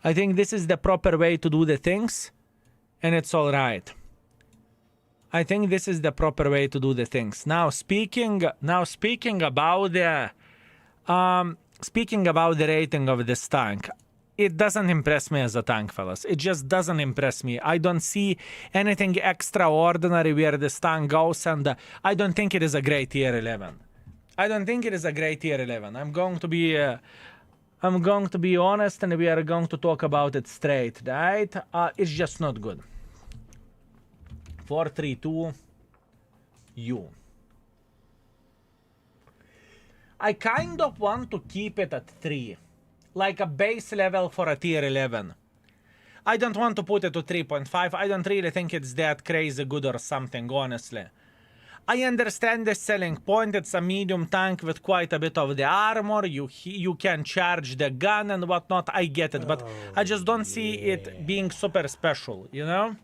I think this is the proper way to do the things, and it's all right. I think this is the proper way to do the things. Now speaking about the rating of this tank. It doesn't impress me as a tank, fellas. It just doesn't impress me. I don't see anything extraordinary where this tank goes, and I don't think it is a great tier 11. I don't think it is a great tier 11. I'm going to be honest, and we are going to talk about it straight, right? It's just not good. 4-3-2 U. I kind of want to keep it at 3. Like a base level for a tier 11. I don't want to put it to 3.5. I don't really think it's that crazy good or something, honestly. I understand the selling point. It's a medium tank with quite a bit of the armor. You can charge the gun and whatnot. I get it, but I just don't see it being super special, you know?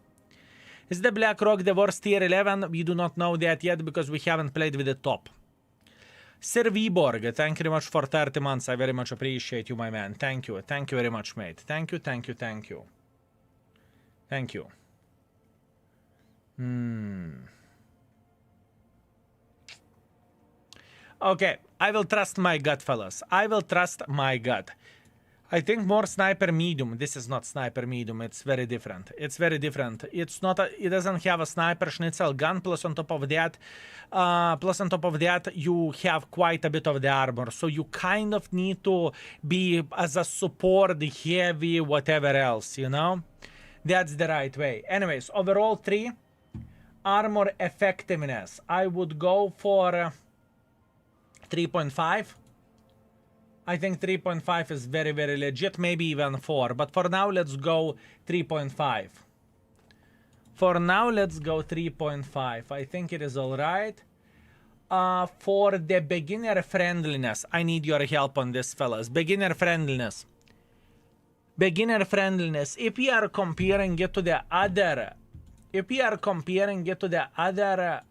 Is the Black Rock the worst tier 11? We do not know that yet because we haven't played with the top. Sir Viborg, thank you very much for 30 months. I very much appreciate you, my man. Thank you. Thank you very much, mate. Thank you, thank you, thank you. Thank you. Okay, I will trust my gut, fellas. I will trust my gut. I think more sniper medium. This is not sniper medium. It's very different. It's very different. It's not. It doesn't have a sniper schnitzel gun. Plus on top of that, you have quite a bit of the armor. So you kind of need to be as a support, heavy, whatever else. You know, that's the right way. Anyways, overall 3 armor effectiveness. I would go for 3.5. I think 3.5 is very, very legit, maybe even 4. But for now, let's go 3.5. For now, let's go 3.5. I think it is all right. For the beginner friendliness, I need your help on this, fellas. Beginner friendliness. Beginner friendliness. If we are comparing it to the other... If we are comparing it to the other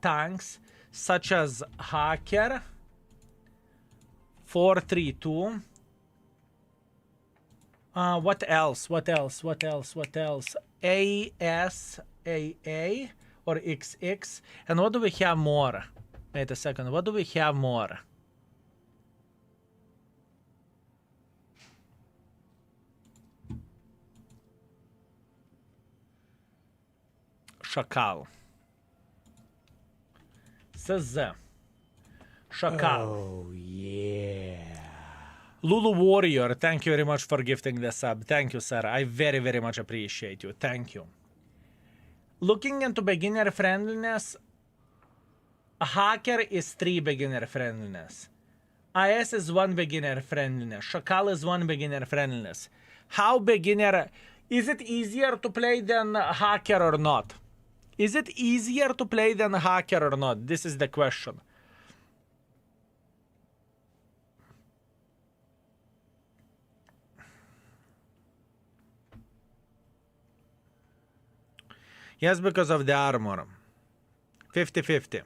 tanks, such as Hacker... 4-3-2. What else? ASAA or XX. And what do we have more? Wait a second. What do we have more? Shakal. SZ. Shakal. Oh, yeah. Lulu Warrior, thank you very much for gifting the sub. Thank you, sir. I very, very much appreciate you. Thank you. Looking into beginner friendliness, Hacker is 3 beginner friendliness. IS is 1 beginner friendliness. Shakal is 1 beginner friendliness. How beginner... Is it easier to play than Hacker or not? Is it easier to play than Hacker or not? This is the question. Yes, because of the armor. 50-50.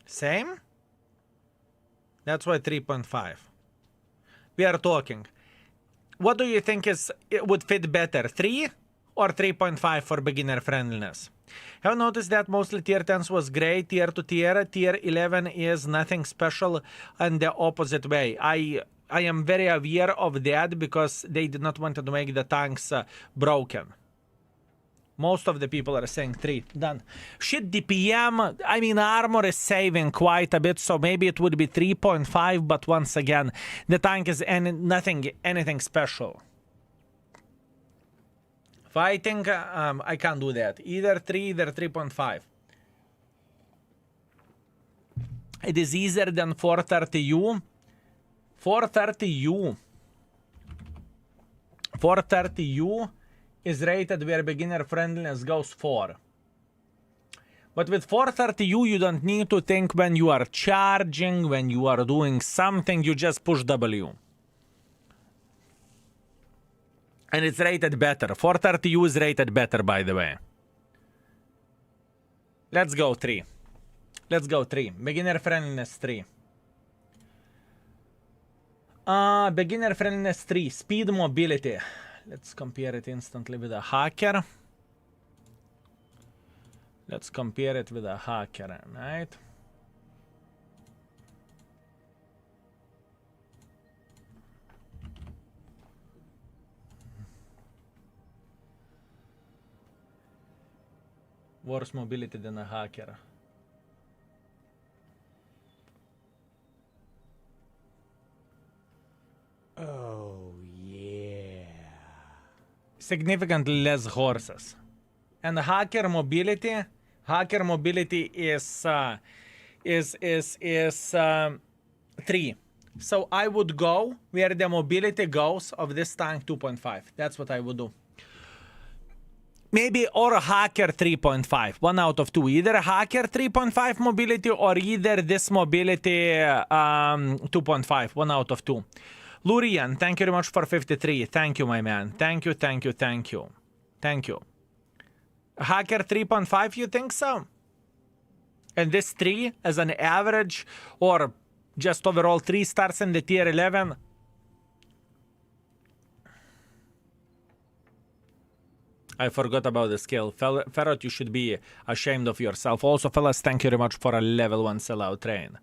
Same? That's why 3.5. We are talking. What do you think it would fit better? 3 or 3.5 for beginner friendliness? Have noticed that mostly tier 10s was great, tier to tier. Tier 11 is nothing special and the opposite way. I am very aware of that because they did not want to make the tanks broken. Most of the people are saying 3. Done. Shit, DPM, I mean, armor is saving quite a bit, so maybe it would be 3.5, but once again, the tank is anything special. Fighting, I can't do that. Either 3, either 3.5. It is easier than 430U. 430U. 430U is rated where beginner friendliness goes 4. But with 430U, you don't need to think when you are charging, when you are doing something, you just push W. And it's rated better. 430U is rated better, by the way. Let's go 3. Let's go 3. Beginner friendliness 3. Beginner friendliness 3. Speed mobility. Let's compare it instantly with a hacker. Let's compare it with a hacker, right? Worse mobility than a hacker. Oh, yeah. Significantly less horses. And hacker mobility is 3. So I would go where the mobility goes of this tank 2.5. That's what I would do. Maybe or a hacker 3.5. 1 out of 2. Either a hacker 3.5 mobility or either this mobility 2.5. 1 out of 2. Lurian, thank you very much for 53. Thank you, my man. Thank you, thank you, thank you. Thank you. Hacker 3.5, you think so? And this 3 as an average or just overall 3 stars in the tier 11? I forgot about the skill. Ferret, you should be ashamed of yourself. Also, fellas, thank you very much for a level 1 sellout train.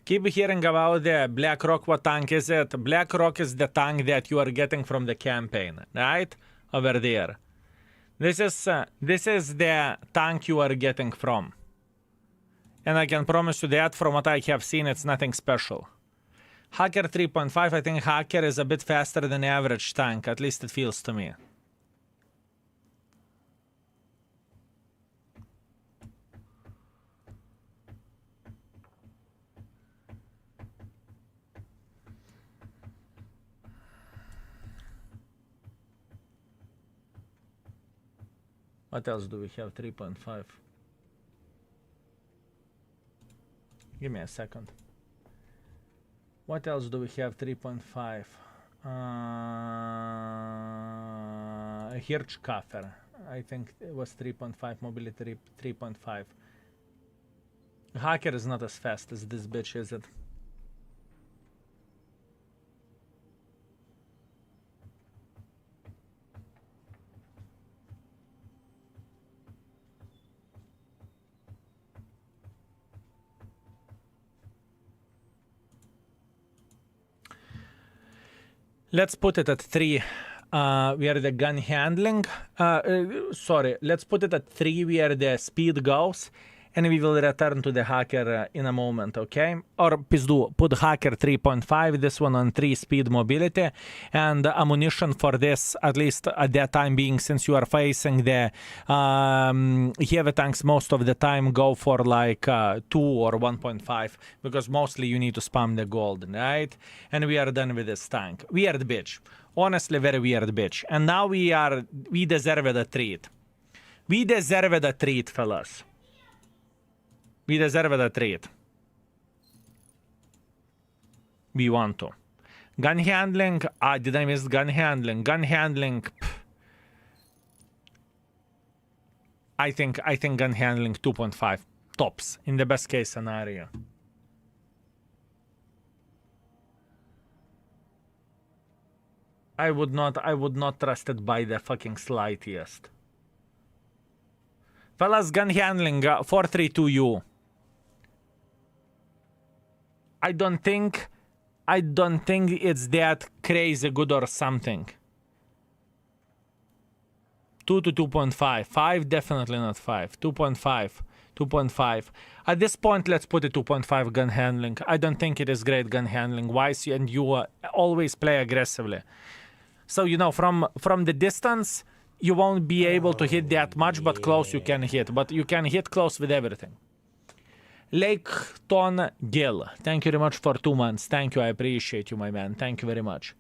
Keep hearing about the Black Rock. What tank is it? Black Rock is the tank that you are getting from the campaign, right? Over there. This is the tank you are getting from. And I can promise you that from what I have seen, it's nothing special. Hacker 3.5, I think Hacker is a bit faster than average tank. At least it feels to me. What else do we have? 3.5. Give me a second. What else do we have? 3.5. Hirschkaffer. I think it was 3.5. Mobility 3.5. Hacker is not as fast as this bitch, is it? Let's put it at 3 where the gun handling. Sorry, let's put it at 3 where the speed goes. And we will return to the hacker in a moment, okay? Or pizdu, put hacker 3.5, this one on 3 speed mobility. And ammunition for this, at least at that time being, since you are facing the heavy tanks most of the time, go for like 2 or 1.5. Because mostly you need to spam the gold, right? And we are done with this tank. Weird bitch. Honestly, very weird bitch. And now we deserve a treat. We deserve a treat, fellas. We deserve a treat. We want to. Gun handling. Did I miss gun handling? Gun handling. I think gun handling 2.5 tops in the best case scenario. I would not trust it by the fucking slightest. Fellas, gun handling 432U. I don't think it's that crazy good or something. 2 to 2.5. 5, definitely not 5. 2.5. 2.5. At this point, let's put it 2.5 gun handling. I don't think it is great gun handling wise, and you always play aggressively. So, you know, from the distance, you won't be able to hit that much, but close you can hit. But you can hit close with everything. Laketon Gill, thank you very much for 2 months. Thank you, I appreciate you, my man. Thank you very much.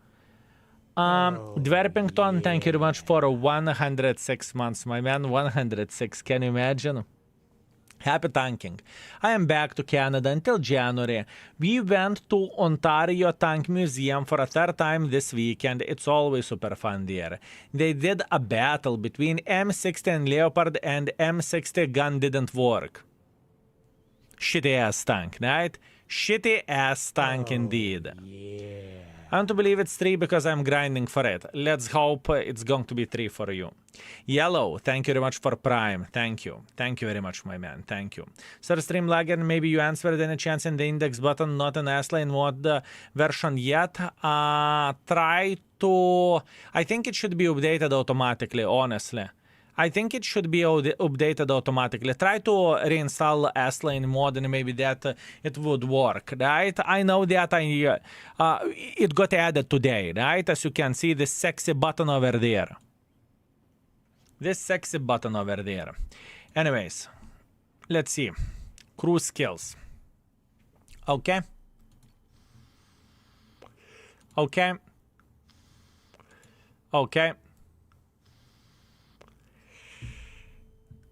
Dwerpington, thank you very much for 106 months, my man. 106, can you imagine? Happy tanking. I am back to Canada until January. We went to Ontario Tank Museum for a third time this weekend. It's always super fun there. They did a battle between M60 and Leopard, and M60 gun didn't work. Shitty ass tank, right? Shitty ass tank indeed. Yeah. I want to believe it's 3 because I'm grinding for it. Let's hope it's going to be 3 for you. Yellow, thank you very much for Prime. Thank you. Thank you very much, my man. Thank you. Sir Stream Lager, maybe you answered any chance in the index button, not an S-Lane mod version yet. Try to... I think it should be updated automatically, honestly. I think it should be updated automatically. Try to reinstall S-Lane mod and maybe that it would work, right? I know that it got added today, right? As you can see, this sexy button over there. This sexy button over there. Anyways, let's see. Crew skills. Okay. Okay. Okay.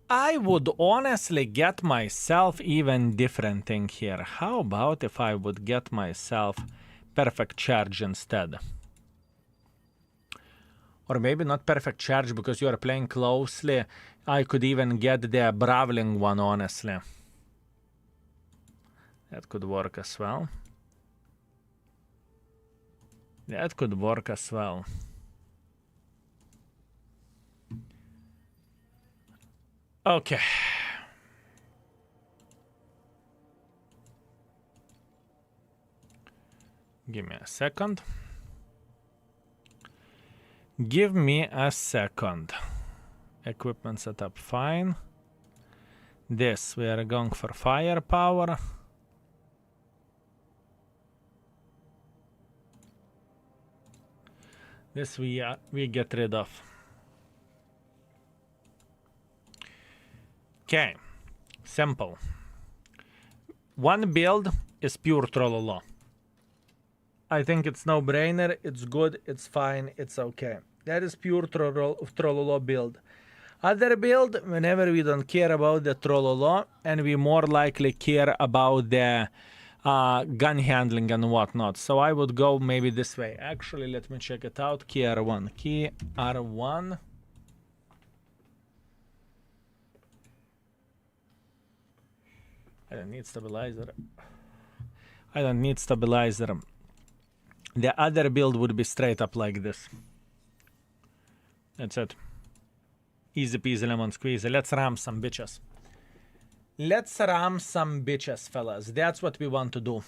I would honestly get myself even different thing here. How about if I would get myself perfect charge instead? Or maybe not perfect charge because you are playing closely. I could even get the Brawling one, honestly. That could work as well. That could work as well. Okay. Give me a second. Give me a second. Equipment setup, fine. This, we are going for firepower. This we get rid of. Okay, simple. One build is pure Trollolo. I think it's no-brainer, it's good, it's fine, it's okay. That is pure Trollolo build. Other build, whenever we don't care about the Trollolo, and we more likely care about the gun handling and whatnot. So I would go maybe this way. Actually, let me check it out. Key R1. Key R1. I don't need stabilizer. I don't need stabilizer. The other build would be straight up like this. That's it. Easy peasy lemon squeezy. Let's ram some bitches. Let's ram some bitches, fellas. That's what we want to do.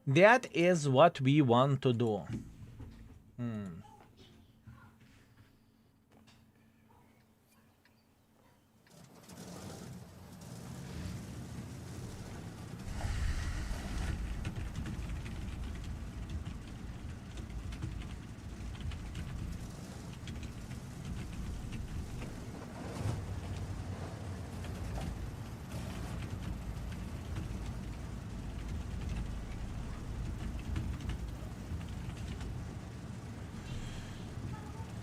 That is what we want to do.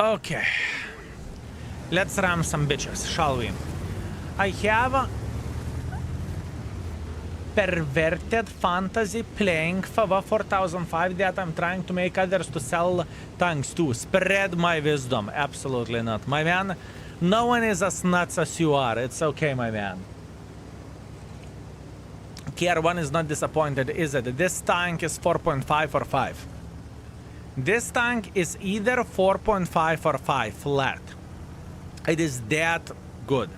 Okay, let's ram some bitches, shall we? I have perverted fantasy playing FAVA 4005 that I'm trying to make others to sell tanks to. Spread my wisdom. Absolutely not, my man. No one is as nuts as you are. It's okay, my man. KR1 is not disappointed, is it? This tank is 4.5 or 5. This tank is either 4.5 or 5 flat. It is that good.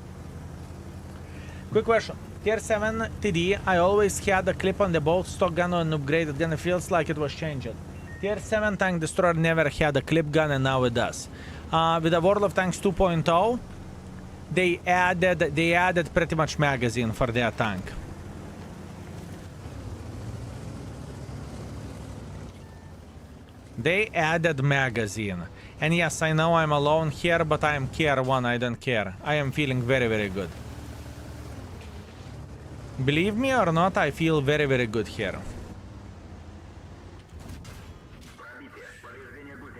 Quick question. Tier 7 TD, I always had a clip on the both stock gun and upgraded gun. It feels like it was changed. Tier 7 Tank Destroyer never had a clip gun and now it does. With the World of Tanks 2.0, they added pretty much magazine for their tank. They added magazine. And yes, I know I'm alone here, but I am KR1, I don't care. I am feeling very, very good. Believe me or not, I feel very, very good here.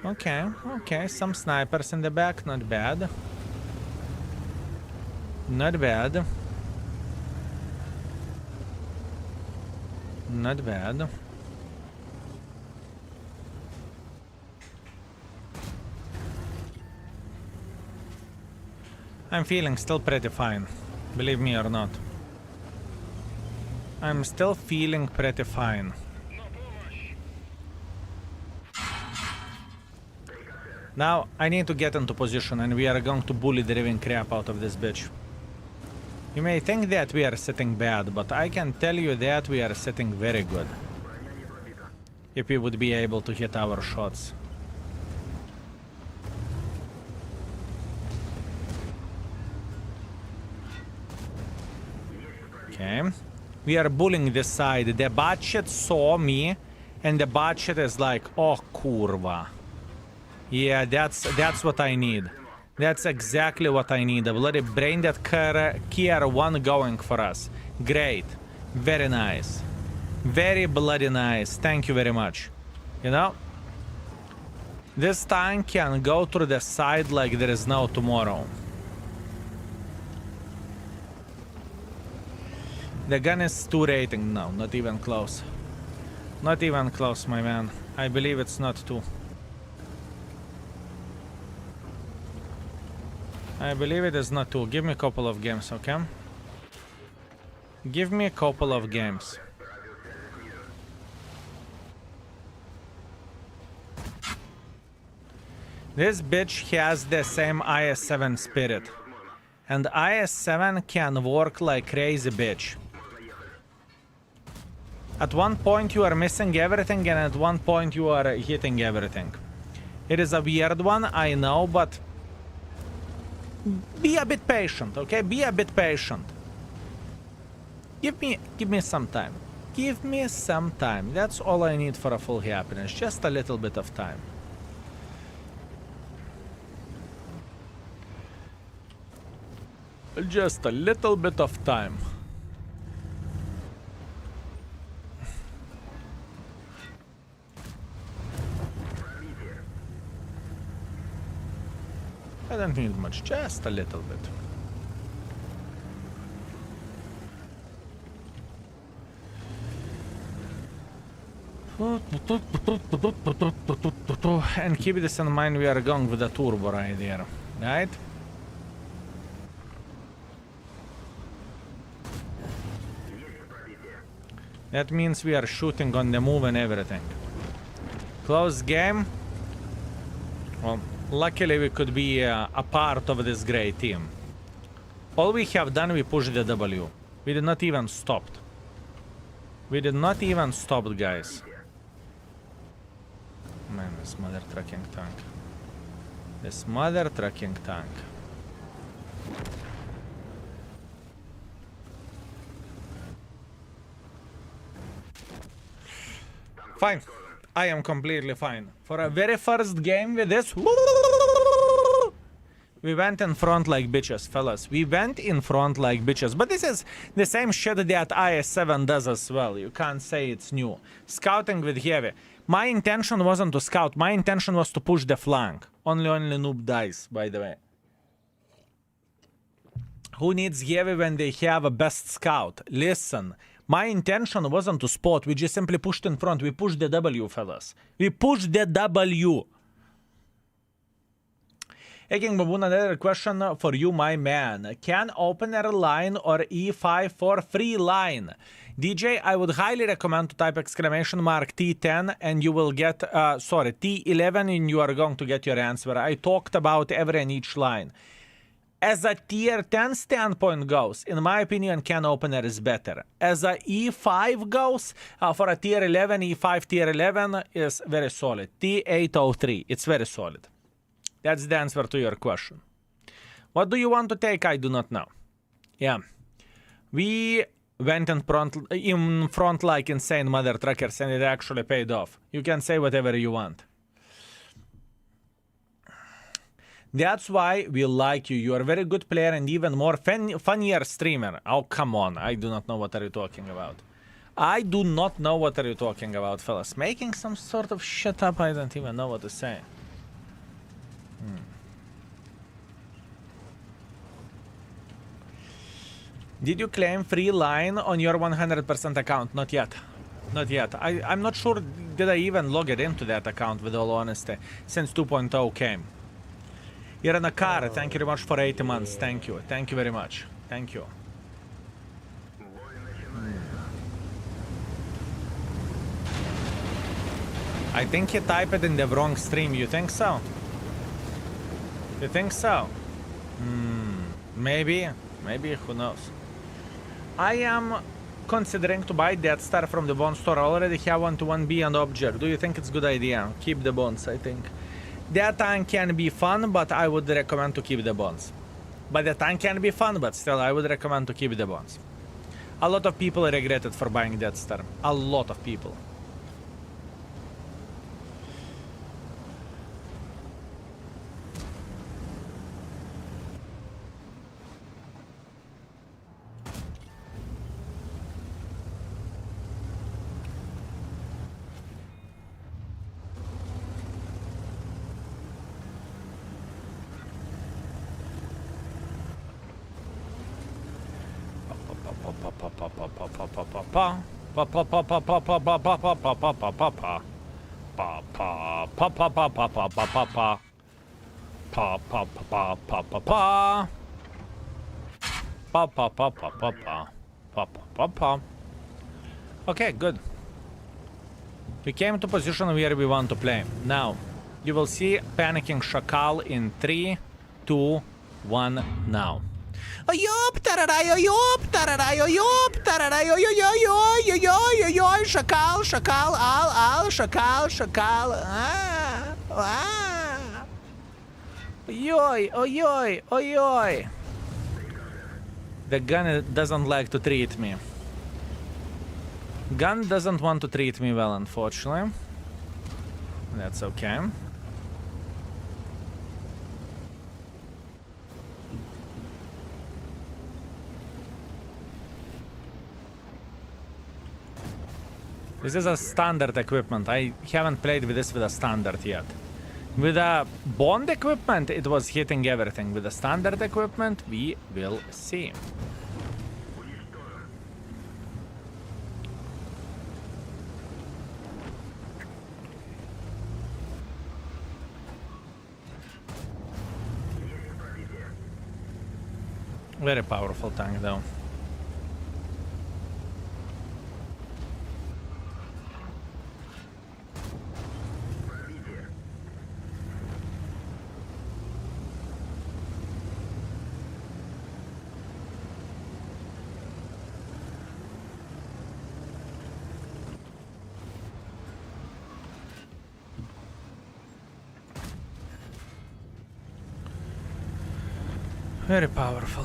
Okay, okay, some snipers in the back, not bad. Not bad. Not bad. I'm feeling still pretty fine, believe me or not. I'm still feeling pretty fine. Now, I need to get into position and we are going to bully the living crap out of this bitch. You may think that we are sitting bad, but I can tell you that we are sitting very good. If we would be able to hit our shots. Okay. We are bullying this side. The bot shit saw me, and the bot shit is like, oh, kurva. Yeah, that's what I need. That's exactly what I need. A bloody brain that care one going for us. Great. Very nice. Very bloody nice. Thank you very much. You know? This tank can go through the side like there is no tomorrow. The gun is 2 rating. No, not even close. Not even close, my man. I believe it's not 2. I believe it is not 2. Give me a couple of games, okay? Give me a couple of games. This bitch has the same IS-7 spirit. And IS-7 can work like crazy bitch. At one point you are missing everything and at one point you are hitting everything. It is a weird one, I know, but... be a bit patient, okay? Be a bit patient. Give me some time. Give me some time. That's all I need for a full happiness. Just a little bit of time. Just a little bit of time. I don't need much, just a little bit. And keep this in mind, we are going with the turbo right here, right? That means we are shooting on the move and everything. Close game. Well, luckily we could be a part of this great team. All we have done, we pushed the W. We did not even stopped. We did not even stop, guys. Man, this mother trucking tank. This mother trucking tank. Fine. I am completely fine. For a very first game with this, we went in front like bitches, fellas. We went in front like bitches. But this is the same shit that IS-7 does as well. You can't say it's new. Scouting with heavy. My intention wasn't to scout. My intention was to push the flank. Only noob dies, by the way. Who needs heavy when they have a best scout? Listen. My intention wasn't to spot, we just simply pushed in front. We pushed the W, fellas. We pushed the W. Hey King Baboon, another question for you, my man. Can opener line or E5 for free line? DJ, I would highly recommend to type exclamation mark T10 and you will get, sorry, T11 and you are going to get your answer. I talked about every and each line. As a tier 10 standpoint goes, in my opinion, can opener is better. As a E5 goes, for a tier 11, E5 tier 11 is very solid. T803, it's very solid. That's the answer to your question. What do you want to take? I do not know. Yeah. We went in front like insane mother truckers and it actually paid off. You can say whatever you want. That's why we like you. You are a very good player and even more funnier streamer. Oh, come on. I do not know what are you talking about. I do not know what are you talking about, fellas. Making some sort of shit up, I don't even know what to say. Did you claim free line on your 100% account? Not yet. Not yet. I'm not sure did I even log it into that account, with all honesty, since 2.0 came. You're in a car. Thank you very much for 80 months. Thank you. Thank you very much. Thank you. I think he typed it in the wrong stream. You think so? You think so? Maybe. Maybe. Who knows? I am considering to buy Death Star from the bond store. I already have one to 1B and object. Do you think it's a good idea? Keep the bonds, I think. That tank can be fun, but I would recommend to keep the bonds. But the tank can be fun, but still I would recommend to keep the bonds. A lot of people regretted for buying Death Star. A lot of people. Okay, good. We came to position where we want to play. Now, you will see panicking Shakal in 3, 2, 1 now. Shakal, shakal, al, shakal, shakal. Oi, oi, oi, oi, oi. The gun doesn't like to treat me. Gun doesn't want to treat me well, unfortunately. That's okay. This is a standard equipment. I haven't played with this with a standard yet. With a bond equipment, it was hitting everything. With the standard equipment, we will see. Very powerful tank, though. Very powerful.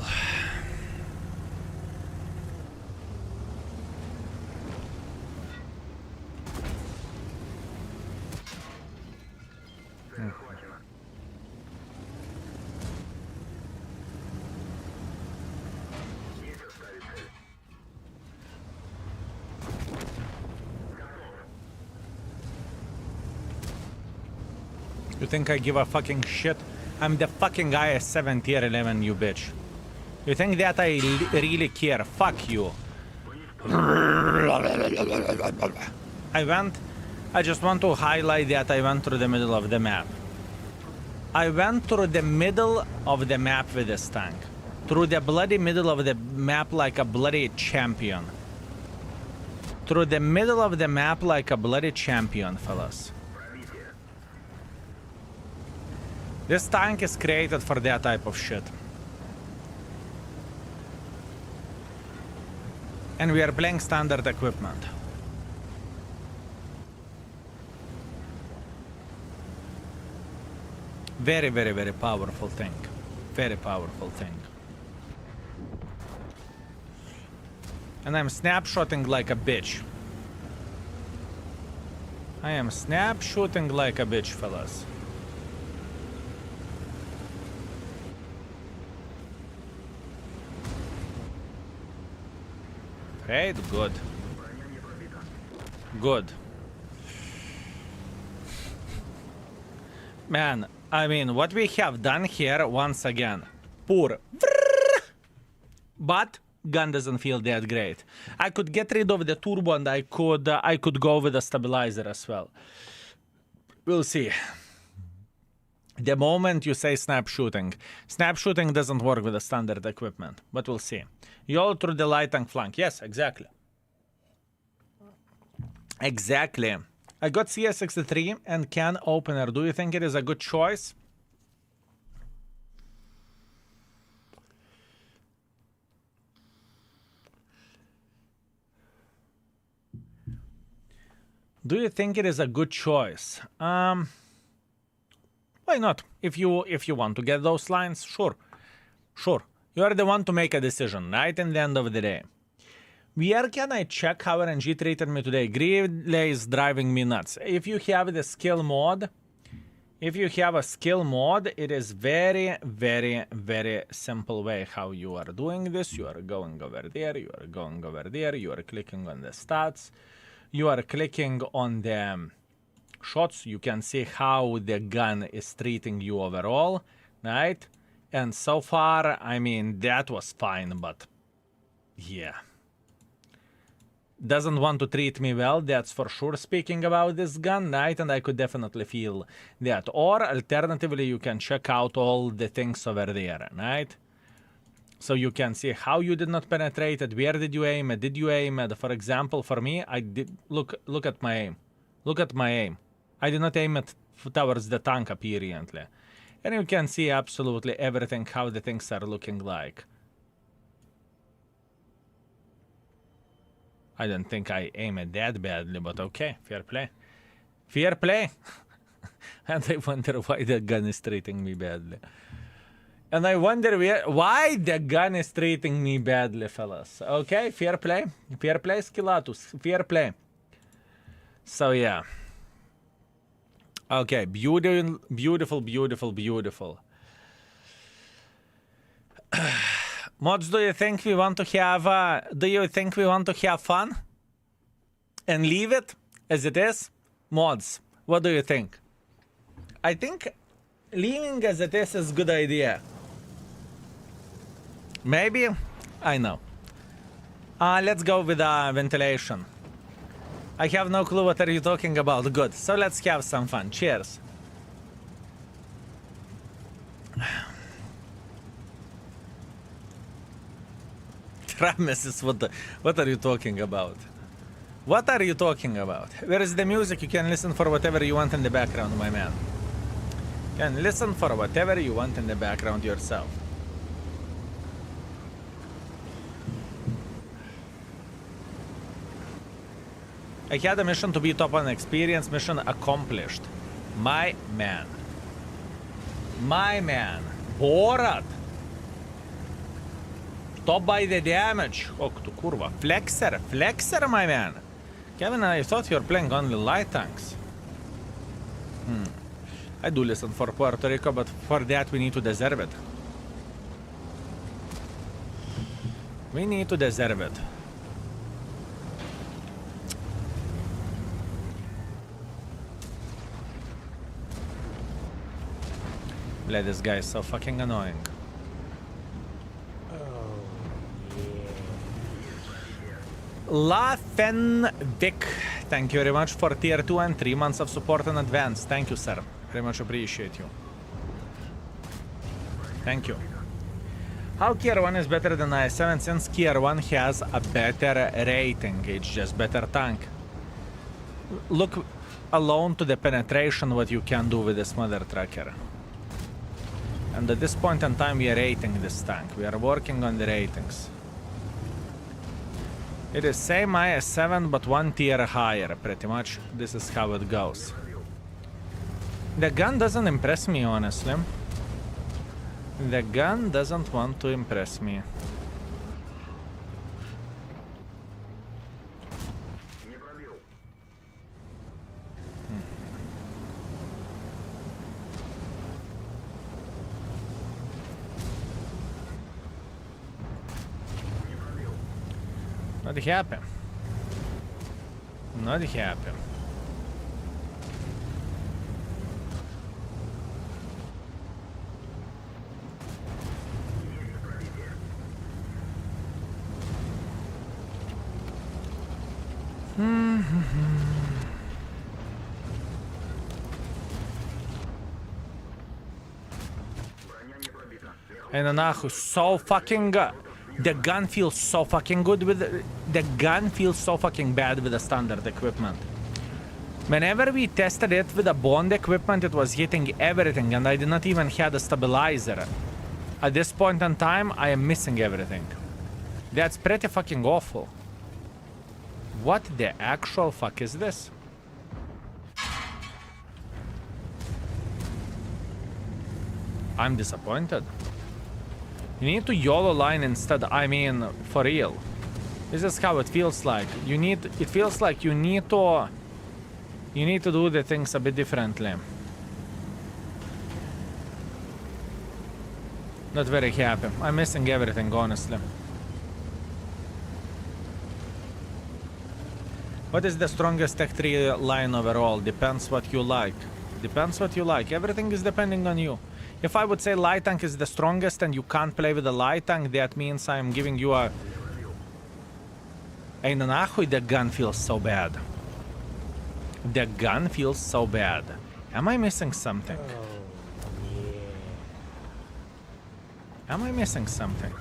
You think I give a fucking shit? I'm the fucking IS-7 tier 11, you bitch. You think that I really care? Fuck you. I just want to highlight that I went through the middle of the map. I went through the middle of the map with this tank. Through the bloody middle of the map like a bloody champion. Through the middle of the map like a bloody champion, fellas. This tank is created for that type of shit. And we are playing standard equipment. Very, very, very powerful thing. Very powerful thing. And I'm snapshotting like a bitch. I am snapshotting like a bitch, fellas. Great, good. Good. Man, I mean, what we have done here, once again, poor. But gun doesn't feel that great. I could get rid of the turbo and I could go with a stabilizer as well. We'll see. The moment you say snap shooting doesn't work with the standard equipment, but we'll see. Y'all through the light tank flank. Yes, exactly. Exactly. I got CS63 and can opener. Do you think it is a good choice? Do you think it is a good choice? Why not? If you want to get those lines, sure. Sure. You are the one to make a decision, right? In the end of the day. Where can I check how RNG treated me today? Gridley is driving me nuts. If you have the skill mod, it is very, very, very simple way how you are doing this. You are going over there, you are going over there, you are clicking on the stats, you are clicking on the shots. You can see how the gun is treating you overall, right? And so far, I mean, that was fine, but yeah. Doesn't want to treat me well, that's for sure, speaking about this gun, right? And I could definitely feel that. Or alternatively, you can check out all the things over there, right? So you can see how you did not penetrate it, where did you aim it, did you aim it? For example, for me, I did, look at my aim. Look at my aim. I did not aim it towards the tank, apparently. And you can see absolutely everything, how the things are looking like. I don't think I aim it that badly, but okay, fair play. Fair play! And I wonder why the gun is treating me badly. And I wonder why the gun is treating me badly, fellas. Okay, fair play. Fair play, Skillatus. Fair play. So, yeah. Okay, beautiful, beautiful, beautiful, beautiful. Mods, do you think we want to have fun? And leave it as it is? Mods, what do you think? I think leaving as it is a good idea. Maybe? I know. Let's go with ventilation. I have no clue what are you talking about. Good. So let's have some fun. Cheers. Rameses, what are you talking about? What are you talking about? Where is the music? You can listen for whatever you want in the background, my man. You can listen for whatever you want in the background yourself. I had a mission to be top on experience. Mission accomplished. My man. My man. Borat. Top by the damage. Oh, tu kurva. Flexer. Flexer, my man. Kevin, I thought you were playing only light tanks. I do listen for Puerto Rico, but for that we need to deserve it. We need to deserve it. Bleh, this guy is so fucking annoying. La Fenvic, thank you very much for tier 2 and 3 months of support in advance. Thank you, sir. Very much appreciate you. Thank you. How Tier 1 is better than i7 since Tier 1 has a better rating. It's just better tank. Look alone to the penetration what you can do with this mother tracker. And at this point in time we are rating this tank. We are working on the ratings. It is same IS-7 but 1 tier higher, pretty much. This is how it goes. The gun doesn't impress me, honestly. The gun doesn't want to impress me. Not happy. Not happy. And нахуй, so fucking the gun feels so fucking good with the gun feels so fucking bad with the standard equipment. Whenever we tested it with the bond equipment, it was hitting everything, and I did not even have a stabilizer. At this point in time, I am missing everything. That's pretty fucking awful. What the actual fuck is this? I'm disappointed. You need to YOLO line instead, I mean, for real. This is how it feels like. It feels like you need to do the things a bit differently. Not very happy. I'm missing everything, honestly. What is the strongest Tech 3 line overall? Depends what you like. Depends what you like. Everything is depending on you. If I would say light tank is the strongest and you can't play with the light tank, that means I'm giving you a... Hey, нахуй, the gun feels so bad. The gun feels so bad. Am I missing something? Am I missing something?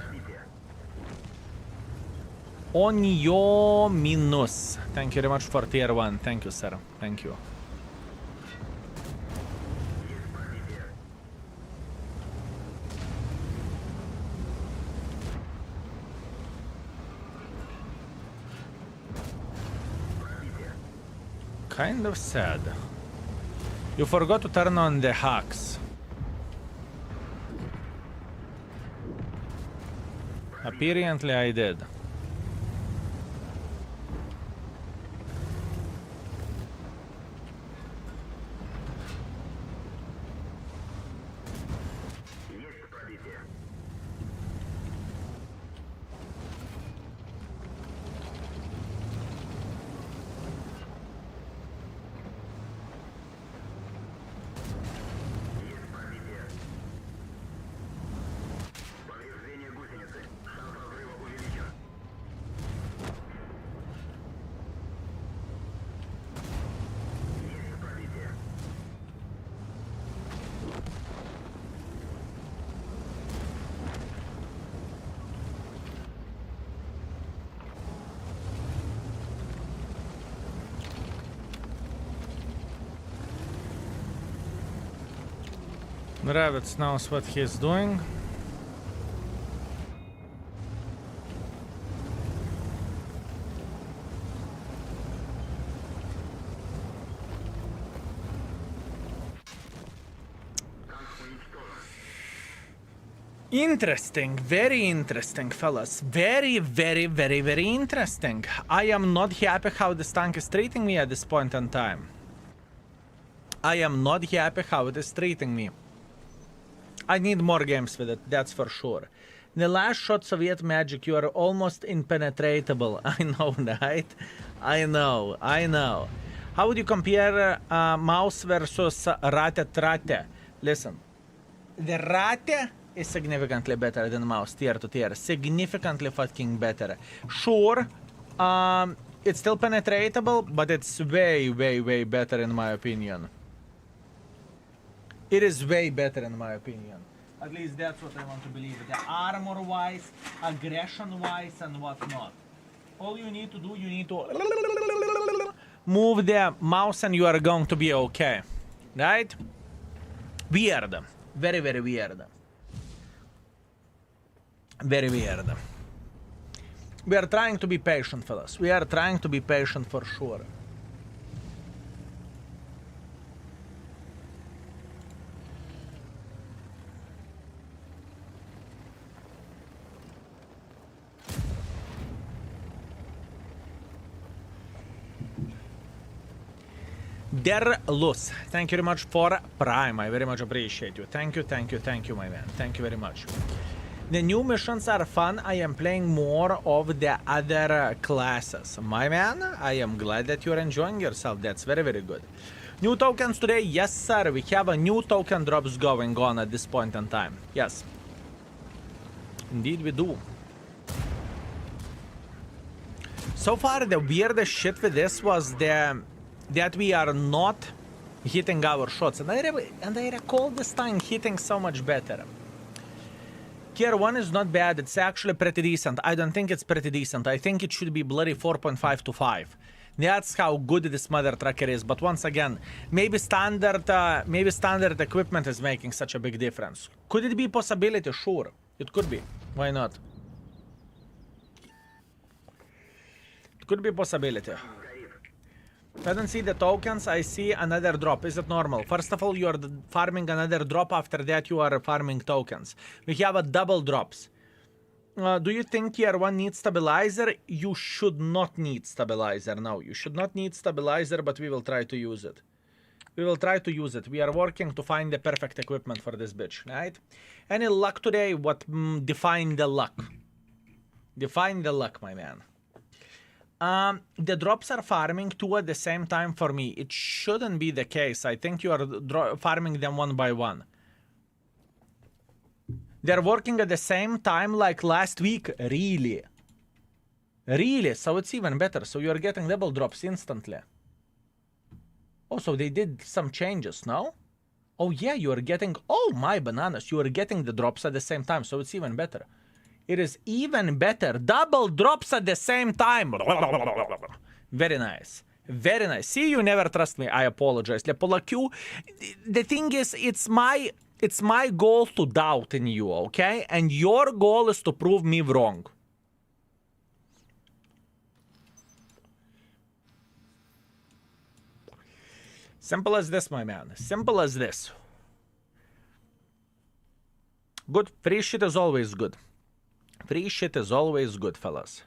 Onyo minus. Thank you very much for tier 1. Thank you, sir. Thank you. Kind of sad. You forgot to turn on the hacks. Apparently I did. Ravitz knows what he's doing. Interesting, very interesting, fellas. Very, very, very, very interesting. I am not happy how this tank is treating me at this point in time. I am not happy how it is treating me. I need more games with it, that's for sure. The last shot Soviet magic, you are almost impenetrable. I know, right? I know. How would you compare mouse versus rate? Listen, the rate is significantly better than mouse, tier to tier. Significantly fucking better. Sure, it's still penetratable, but it's way, way, way better in my opinion. It is way better in my opinion. At least that's what I want to believe. The armor-wise, aggression-wise, and whatnot. All you need to do, you need to move the mouse and you are going to be okay. Right? Weird. Very, very weird. Very weird. We are trying to be patient, fellas. We are trying to be patient for sure. Derlus, thank you very much for Prime. I very much appreciate you. Thank you, my man. Thank you very much. The new missions are fun. I am playing more of the other classes. My man, I am glad that you're enjoying yourself. That's very, very good. New tokens today? Yes, sir. We have a new token drops going on at this point in time. Yes. Indeed, we do. So far, the weirdest shit with this was that we are not hitting our shots. And I recall this time hitting so much better. Tier 1 is not bad, it's actually pretty decent. I don't think it's pretty decent. I think it should be bloody 4.5 to 5. That's how good this mother trucker is. But once again, maybe standard equipment is making such a big difference. Could it be a possibility? Sure, it could be. Why not? It could be a possibility. I don't see the tokens, I see another drop. Is it normal? First of all, you are farming another drop. After that, you are farming tokens. We have a double drops. Do you think tier 1 needs stabilizer? You should not need stabilizer. No, you should not need stabilizer, but we will try to use it. We will try to use it. We are working to find the perfect equipment for this bitch, right? Any luck today? What define the luck? Define the luck, my man. The drops are farming 2 at the same time for me. It shouldn't be the case. I think you are farming them 1 by 1. They're working at the same time like last week. Really? Really? So it's even better. So you're getting double drops instantly. Oh, so they did some changes, no? Oh yeah, you are getting... Oh my bananas. You are getting the drops at the same time. So it's even better. It is even better. Double drops at the same time. Very nice. Very nice. See, you never trust me. I apologize. The thing is, it's my goal to doubt in you, okay? And your goal is to prove me wrong. Simple as this, my man. Simple as this. Good. Free shit is always good. Free shit is always good, fellas.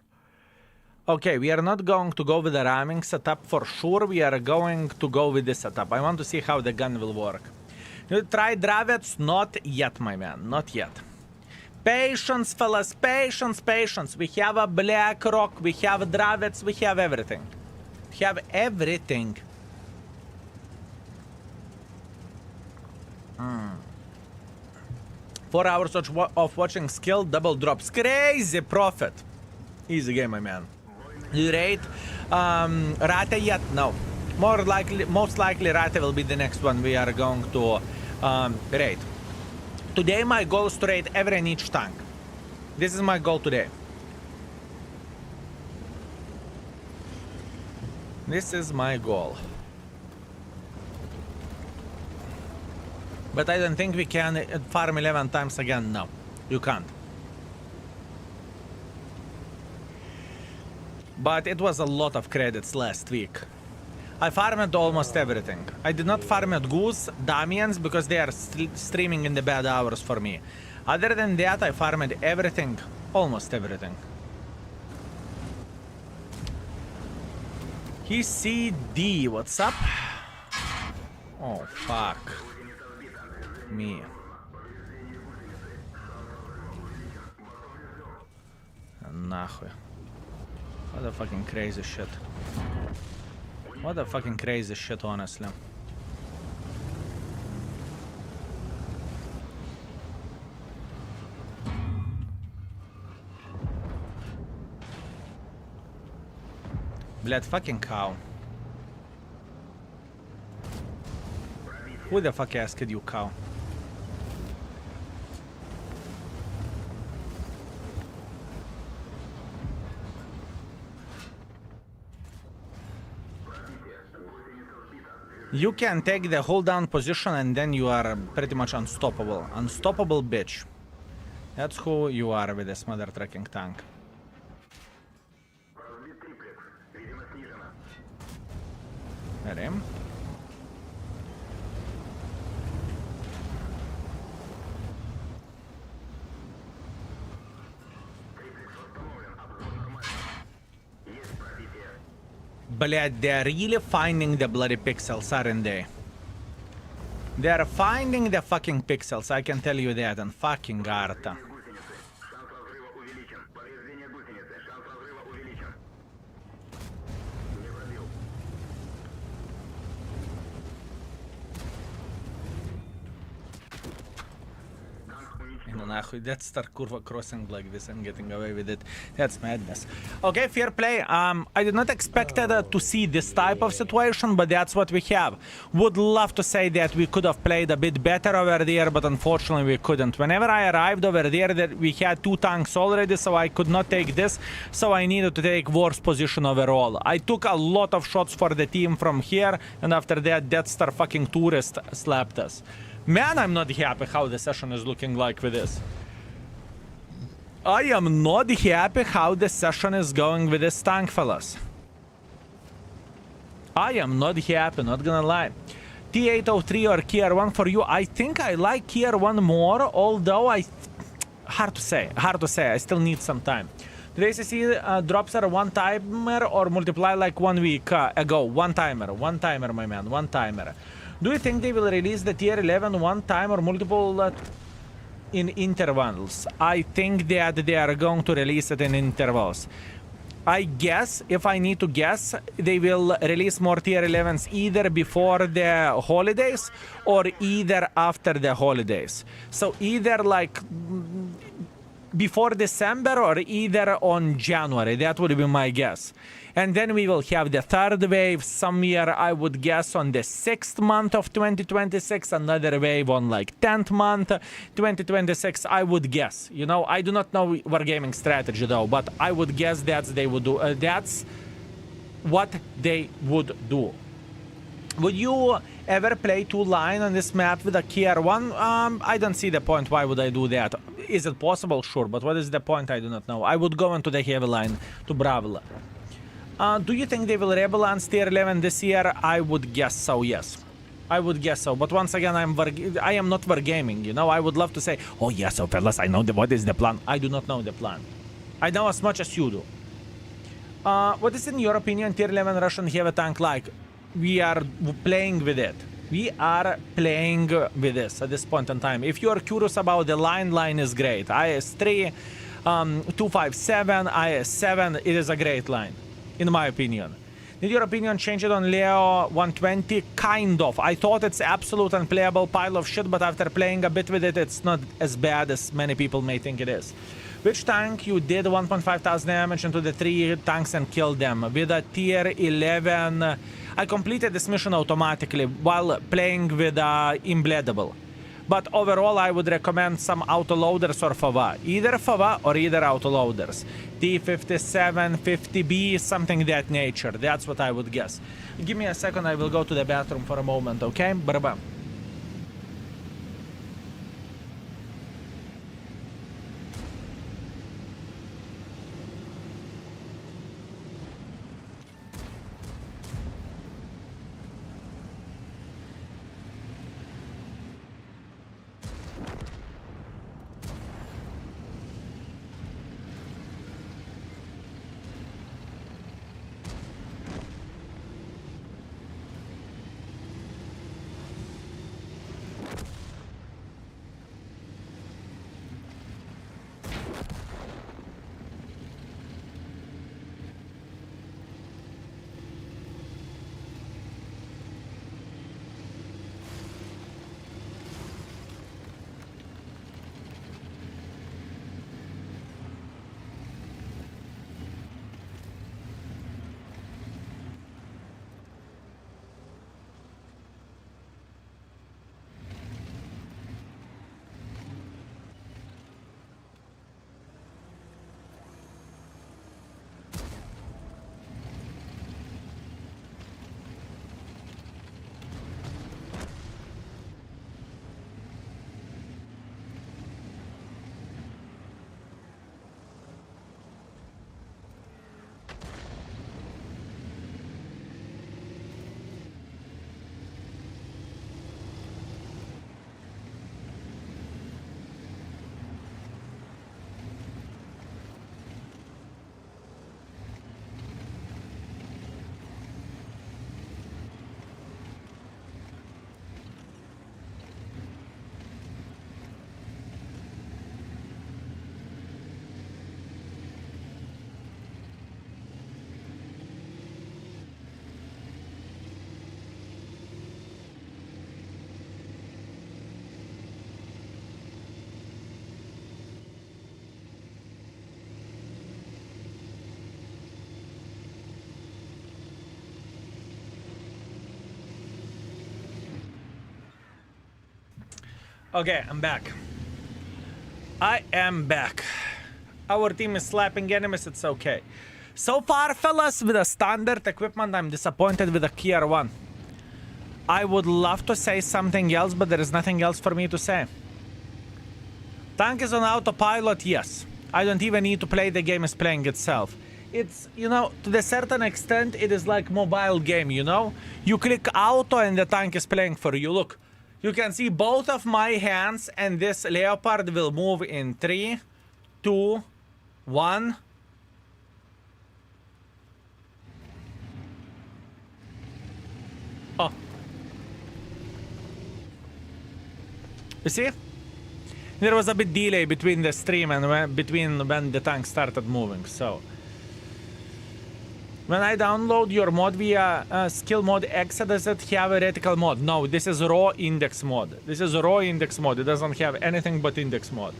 Okay, we are not going to go with the ramming setup for sure. We are going to go with this setup. I want to see how the gun will work. You try Dravets? Not yet, my man. Not yet. Patience, fellas. Patience, patience. We have a Black Rock. We have Dravets. We have everything. We have everything. 4 hours of watching skill, double drops. Crazy profit. Easy game, my man. You rate Rate yet? No. Most likely Rate will be the next one we are going to rate. Today my goal is to rate every and each tank. This is my goal today. This is my goal. But I don't think we can farm 11 times again. No, you can't. But it was a lot of credits last week. I farmed almost everything. I did not farm at Goose, Damians, because they are streaming in the bad hours for me. Other than that, I farmed everything. Almost everything. He's CD. What's up? Oh, fuck. Me. Нахуй. What a fucking crazy shit. What a fucking crazy shit, honestly. Блядь, fucking cow. Who the fuck asked you, cow? You can take the hold down position and then you are pretty much unstoppable. Unstoppable bitch. That's who you are with this mother trucking tank. Ready? Блядь, they're really finding the bloody pixels, aren't they? They're finding the fucking pixels, I can tell you that, and fucking Arta. No нахуй, Death Star kurva crossing like this and getting away with it. That's madness. Okay, fair play. I did not expect to see this type of situation, but that's what we have. Would love to say that we could have played a bit better over there, but unfortunately we couldn't. Whenever I arrived over there, that we had 2 tanks already, so I could not take this, so I needed to take worse position overall. I took a lot of shots for the team from here, and after that, Death Star fucking tourist slapped us. Man, I'm not happy how the session is looking like with this. I am not happy how the session is going with this tank, fellas. I am not happy, not gonna lie. T803 or Kier 1 for you. I think I like Kier 1 more, although hard to say, I still need some time. The ACC drops are 1 timer or multiply like 1 week ago. 1 timer, my man, 1 timer. Do you think they will release the tier 11 1 time or multiple in intervals? I think that they are going to release it in intervals. I guess, if I need to guess, they will release more tier 11s either before the holidays or either after the holidays. So either like before December or either on January. That would be my guess. And then we will have the 3rd wave somewhere, I would guess, on the 6th month of 2026. Another wave on like 10th month 2026, I would guess. You know, I do not know Wargaming strategy though, but I would guess that's that's what they would do. Would you ever play 2 line on this map with a Kier 1? I don't see the point. Why would I do that? Is it possible? Sure, but what is the point? I do not know. I would go into the heavy line to Bravel. Do you think they will rebalance tier 11 this year? I would guess so, yes. I would guess so, but once again, I am not Wargaming, you know? I would love to say, oh yes, so fellas, I know what is the plan. I do not know the plan. I know as much as you do. What is, in your opinion, tier 11 Russian heavy tank like? We are playing with it. We are playing with this at this point in time. If you are curious about the line is great. IS-3, 257, IS-7, it is a great line, in my opinion. Did your opinion change it on Leo 120? Kind of. I thought it's absolute unplayable pile of shit, but after playing a bit with it, it's not as bad as many people may think it is. Which tank you did 1,500 damage into the 3 tanks and killed them? With a tier 11... I completed this mission automatically while playing with Imbleedable. But overall, I would recommend some autoloaders or FAVA. Either FAVA or either autoloaders. T57, 50B, something that nature. That's what I would guess. Give me a second, I will go to the bathroom for a moment, okay? Bye-bye. Okay, I'm back. I am back. Our team is slapping enemies, it's okay. So far, fellas, with a standard equipment, I'm disappointed with the Kier 1. I would love to say something else, but there is nothing else for me to say. Tank is on autopilot, yes. I don't even need to play, the game is playing itself. It's, you know, to a certain extent, it is like mobile game, you know? You click auto and the tank is playing for you. Look, you can see both of my hands and this leopard will move in 3, 2, 1. Oh. You see? There was a bit delay between the stream and when the tank started moving, so. When I download your mod via skill mod X, does it have a reticle mod? No, this is raw index mod. This is raw index mod. It doesn't have anything but index mod.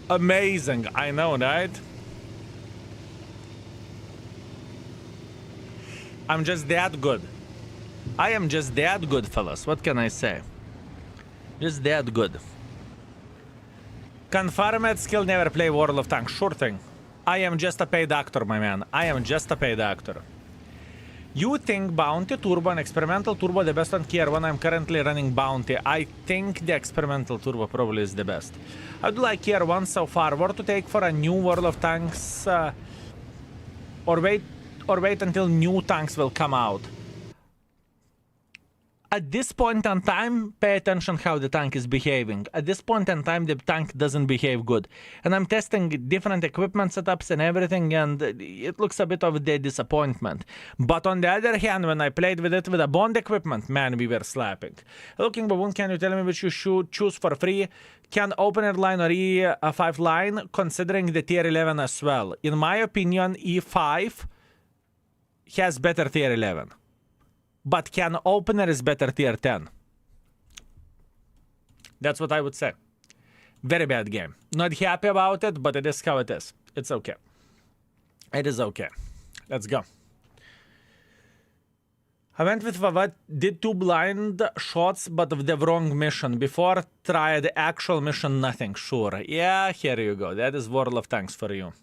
Amazing, I know, right? I'm just that good. I am just that good, fellas. What can I say? Just that good. Confirmed skill never play World of Tanks. Sure thing. I am just a paid actor, my man. I am just a paid actor. You think Bounty, Turbo, and Experimental Turbo the best on Kier 1? I'm currently running Bounty. I think the Experimental Turbo probably is the best. I do like Kier 1 so far. What to take for a new World of Tanks? Or wait until new tanks will come out. At this point in time, pay attention how the tank is behaving. At this point in time, the tank doesn't behave good. And I'm testing different equipment setups and everything, and it looks a bit of a disappointment. But on the other hand, when I played with it with a Bond equipment, man, we were slapping. Looking Baboon, can you tell me which you should choose for free? Can opener line or E5 line, considering the tier 11 as well? In my opinion, E5 has better tier 11. But can opener is better tier 10. That's what I would say. Very bad game. Not happy about it, but it is how it is. It's okay. It is okay. Let's go. I went with Vavat, did 2 blind shots, but of the wrong mission. Before, tried the actual mission, nothing. Sure. Yeah, here you go. That is World of Tanks for you.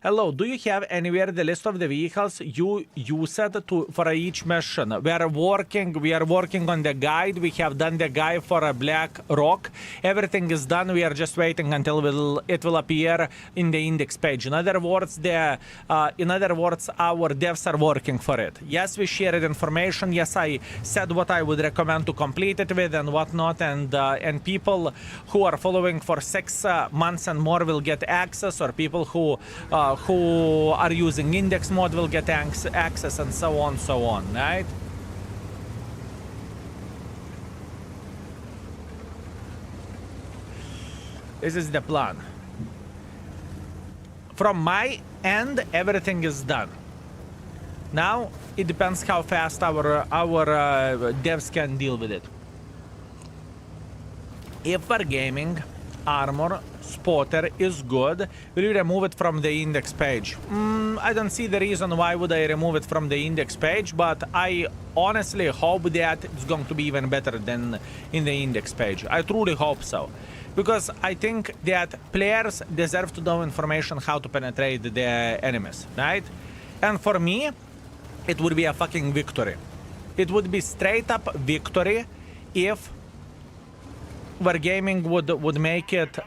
Hello, do you have anywhere the list of the vehicles you used for each mission? We are working on the guide. We have done the guide for a Black Rock. Everything is done. We are just waiting until it will appear in the index page. In other words, our devs are working for it. Yes, we shared information. Yes, I said what I would recommend to complete it with and whatnot. And people who are following for 6 months and more will get access, or people who are using index mode will get access, and so on, right? This is the plan. From my end, everything is done. Now, it depends how fast our devs can deal with it. If we're gaming, armor, spotter is good, will you remove it from the index page? I don't see the reason why would I remove it from the index page, but I honestly hope that it's going to be even better than in the index page. I truly hope so. Because I think that players deserve to know information how to penetrate the enemies, right? And for me, it would be a fucking victory. It would be straight up victory if Wargaming would make it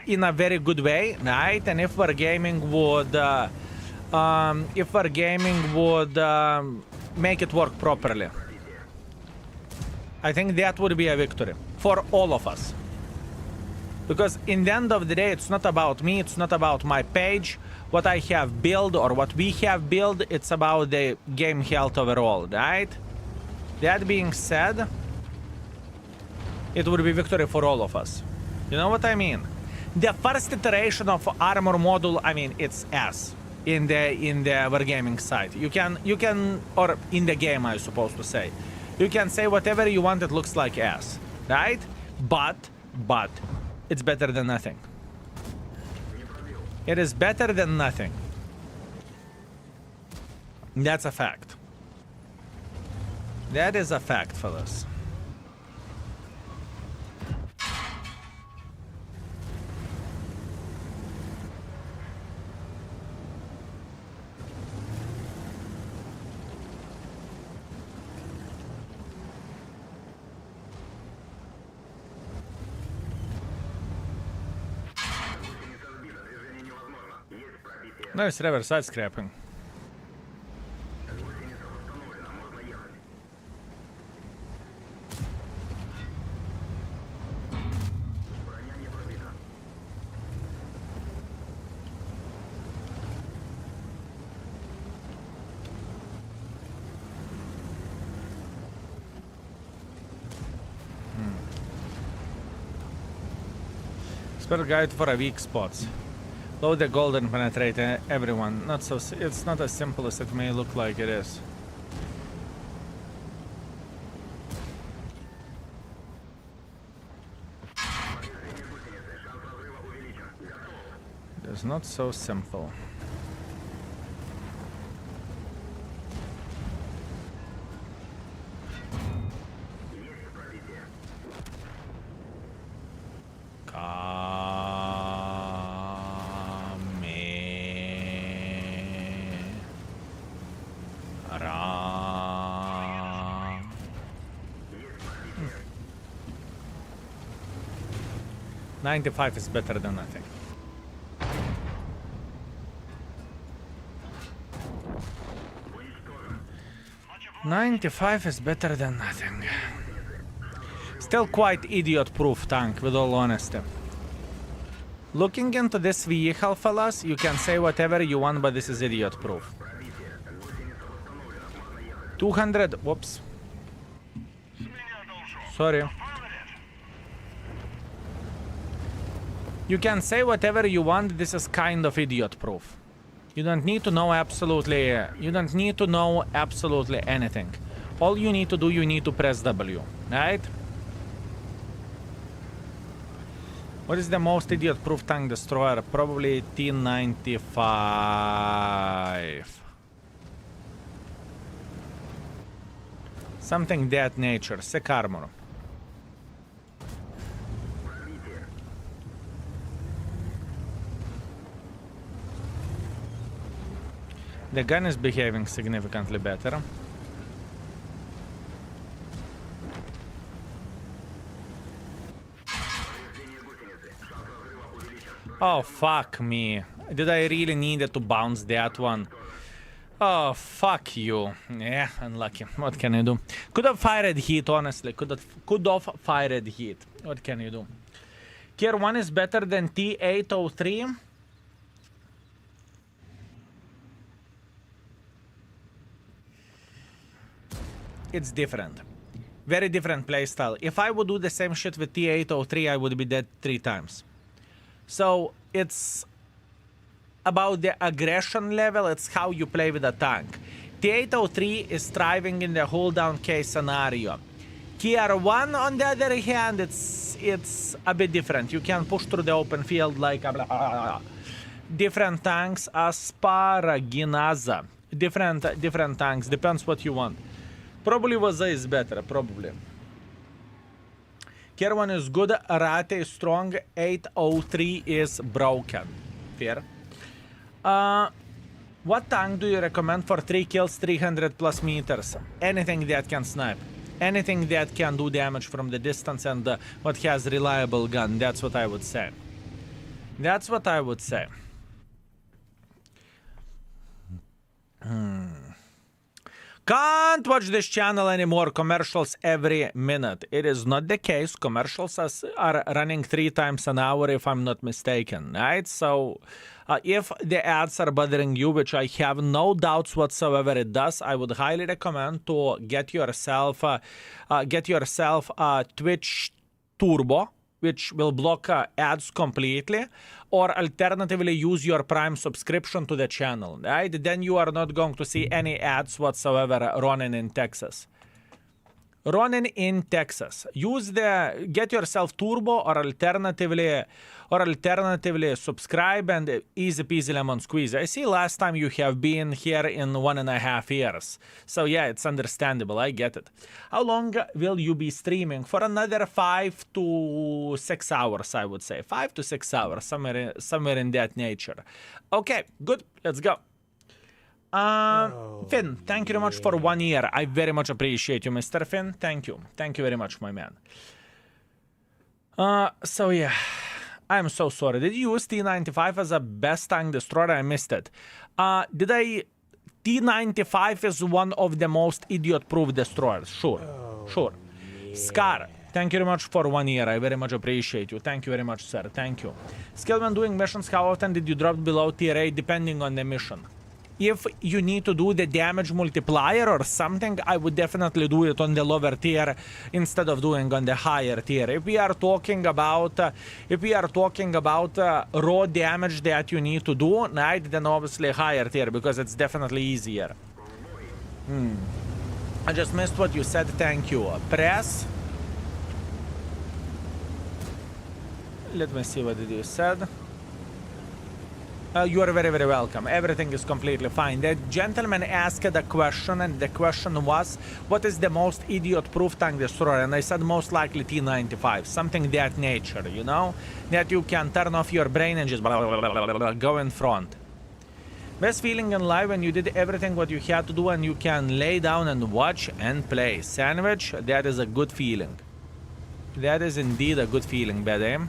in a very good way, right? And if Wargaming would make it work properly, I think that would be a victory for all of us. Because in the end of the day, it's not about me, it's not about my page, what I have built or what we have built, it's about the game health overall, right? That being said, it would be victory for all of us. You know what I mean? The first iteration of armor module, I mean, it's ass in the Wargaming side. You can, or in the game, I suppose to say. You can say whatever you want, it looks like ass, right? But, it's better than nothing. It is better than nothing. That's a fact. That is a fact, fellas. Nice reverse side scrapping. Spell guide for a weak spots. Load the gold and penetrate everyone. Not so. It's not as simple as it may look like it is. It's not so simple. Camera. 95 is better than nothing. $95 is better than nothing. Still quite idiot-proof tank, with all honesty. Looking into this vehicle, fellas, you can say whatever you want, but this is idiot-proof. 200... Whoops. Sorry. You can say whatever you want, this is kind of idiot-proof. You don't need to know absolutely... You don't need to know absolutely anything. All you need to do, you need to press W, right? What is the most idiot-proof tank destroyer? Probably T95. Something that nature. Sick armor. The gun is behaving significantly better. Oh, fuck me. Did I really need to bounce that one? Oh, fuck you. Yeah, unlucky. What can I do? Could have fired heat, honestly. Could have fired heat. What can you do? Tier 1 is better than T803. It's different. Very different playstyle. If I would do the same shit with T803, I would be dead 3 times. So, it's about the aggression level, it's how you play with a tank. T803 is thriving in the hold down case scenario. Tier 1, on the other hand, it's a bit different. You can push through the open field like blah, blah, blah. Different tanks, Asparaginaza. Different tanks, depends what you want. Probably Waza is better, probably. Tier 1 is good, Arate is strong, 803 is broken. Fair. What tank do you recommend for 3 kills, 300 plus meters? Anything that can snipe. Anything that can do damage from the distance and what has reliable gun. That's what I would say. That's what I would say. Can't watch this channel anymore. Commercials every minute. It is not the case. Commercials are running 3 times an hour, if I'm not mistaken, right? So, if the ads are bothering you, which I have no doubts whatsoever it does, I would highly recommend to get yourself Twitch Turbo, which will block ads completely, or alternatively use your Prime subscription to the channel, right? Then you are not going to see any ads whatsoever running in Texas. Running in Texas. Get yourself Turbo, or alternatively subscribe, and easy peasy lemon squeeze. I see last time you have been here in 1.5 years. So yeah, it's understandable, I get it. How long will you be streaming? For another 5 to 6 hours, I would say. 5 to 6 hours, somewhere in that nature. Okay, good, let's go. Finn, thank you very much for 1 year. I very much appreciate you, Mr. Finn. Thank you. Thank you very much, my man. So yeah. I'm so sorry. Did you use T95 as a best tank destroyer? I missed it. T95 is one of the most idiot-proof destroyers. Sure. Sure. Scar, thank you very much for 1 year. I very much appreciate you. Thank you very much, sir. Thank you. Skill when doing missions, how often did you drop below tier 8 depending on the mission? If you need to do the damage multiplier or something, I would definitely do it on the lower tier instead of doing on the higher tier. If we are talking about raw damage that you need to do, right, then obviously higher tier because it's definitely easier. I just missed what you said. Thank you. Press. Let me see what did you said. You are very, very welcome. Everything is completely fine. The gentleman asked a question, and the question was, what is the most idiot-proof tank destroyer? And I said most likely T95, something that nature, you know? That you can turn off your brain and just blah, blah, blah, blah, blah, blah, go in front. Best feeling in life when you did everything what you had to do and you can lay down and watch and play. Sandwich, that is a good feeling. That is indeed a good feeling, bad aim.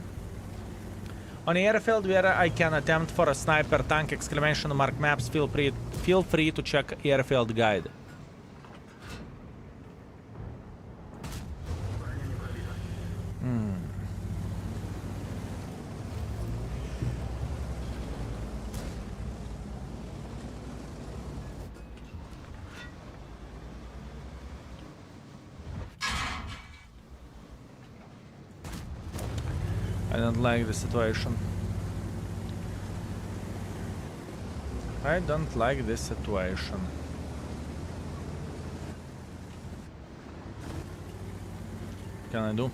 On the airfield where I can attempt for a sniper tank exclamation mark maps, feel free to check airfield guide. I don't like the situation. I don't like this situation. What can I do?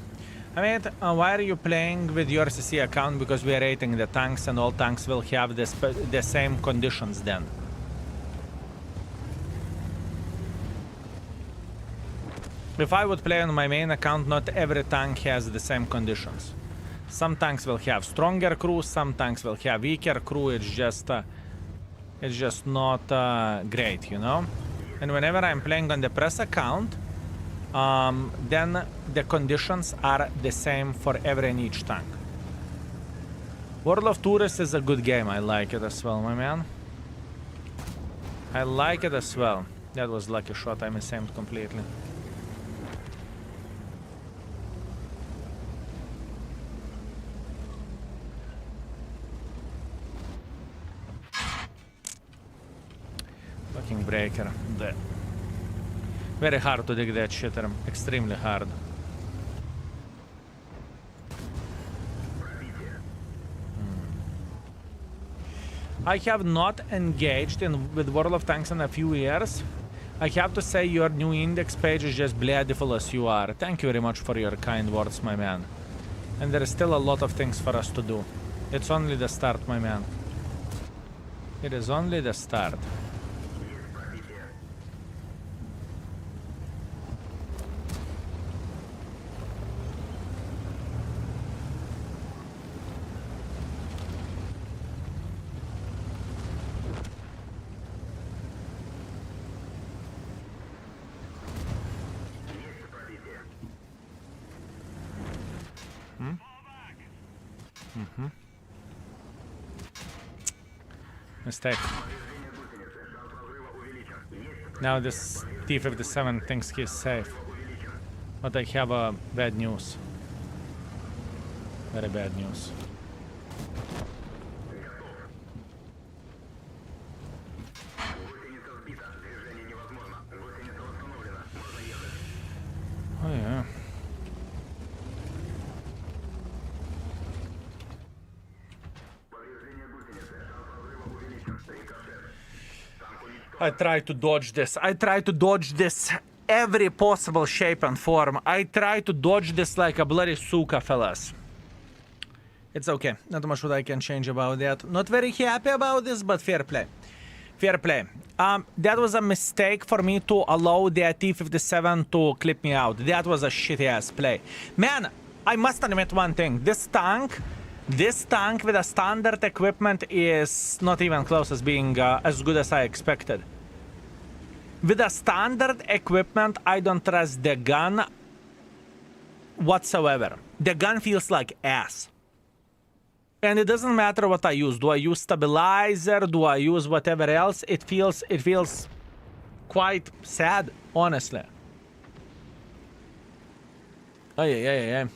I mean, why are you playing with your CC account? Because we are rating the tanks and all tanks will have the same conditions then. If I would play on my main account, not every tank has the same conditions. Some tanks will have stronger crew, some tanks will have weaker crew. It's just not great, you know. And whenever I'm playing on the press account, then the conditions are the same for every and each tank. World of Tourists is a good game. I like it as well, my man. I like it as well. That was lucky shot. I misaimed completely. Fucking breaker. There. Very hard to dig that shitter. Extremely hard. I have not engaged with World of Tanks in a few years. I have to say your new index page is just beautiful as you are. Thank you very much for your kind words, my man. And there is still a lot of things for us to do. It's only the start, my man. It is only the start. Mistake. Now this T57 thinks he's safe. But I have bad news. Very bad news. Oh yeah. I try to dodge this. I try to dodge this every possible shape and form. I try to dodge this like a bloody suka, fellas. It's okay. Not much what I can change about that. Not very happy about this, but fair play. Fair play. That was a mistake for me to allow the T57 to clip me out. That was a shitty-ass play. Man, I must admit one thing. This tank with a standard equipment is not even close as being as good as I expected. With a standard equipment, I don't trust the gun whatsoever. The gun feels like ass. And it doesn't matter what I use. Do I use stabilizer? Do I use whatever else? It feels quite sad, honestly. Oh, yeah.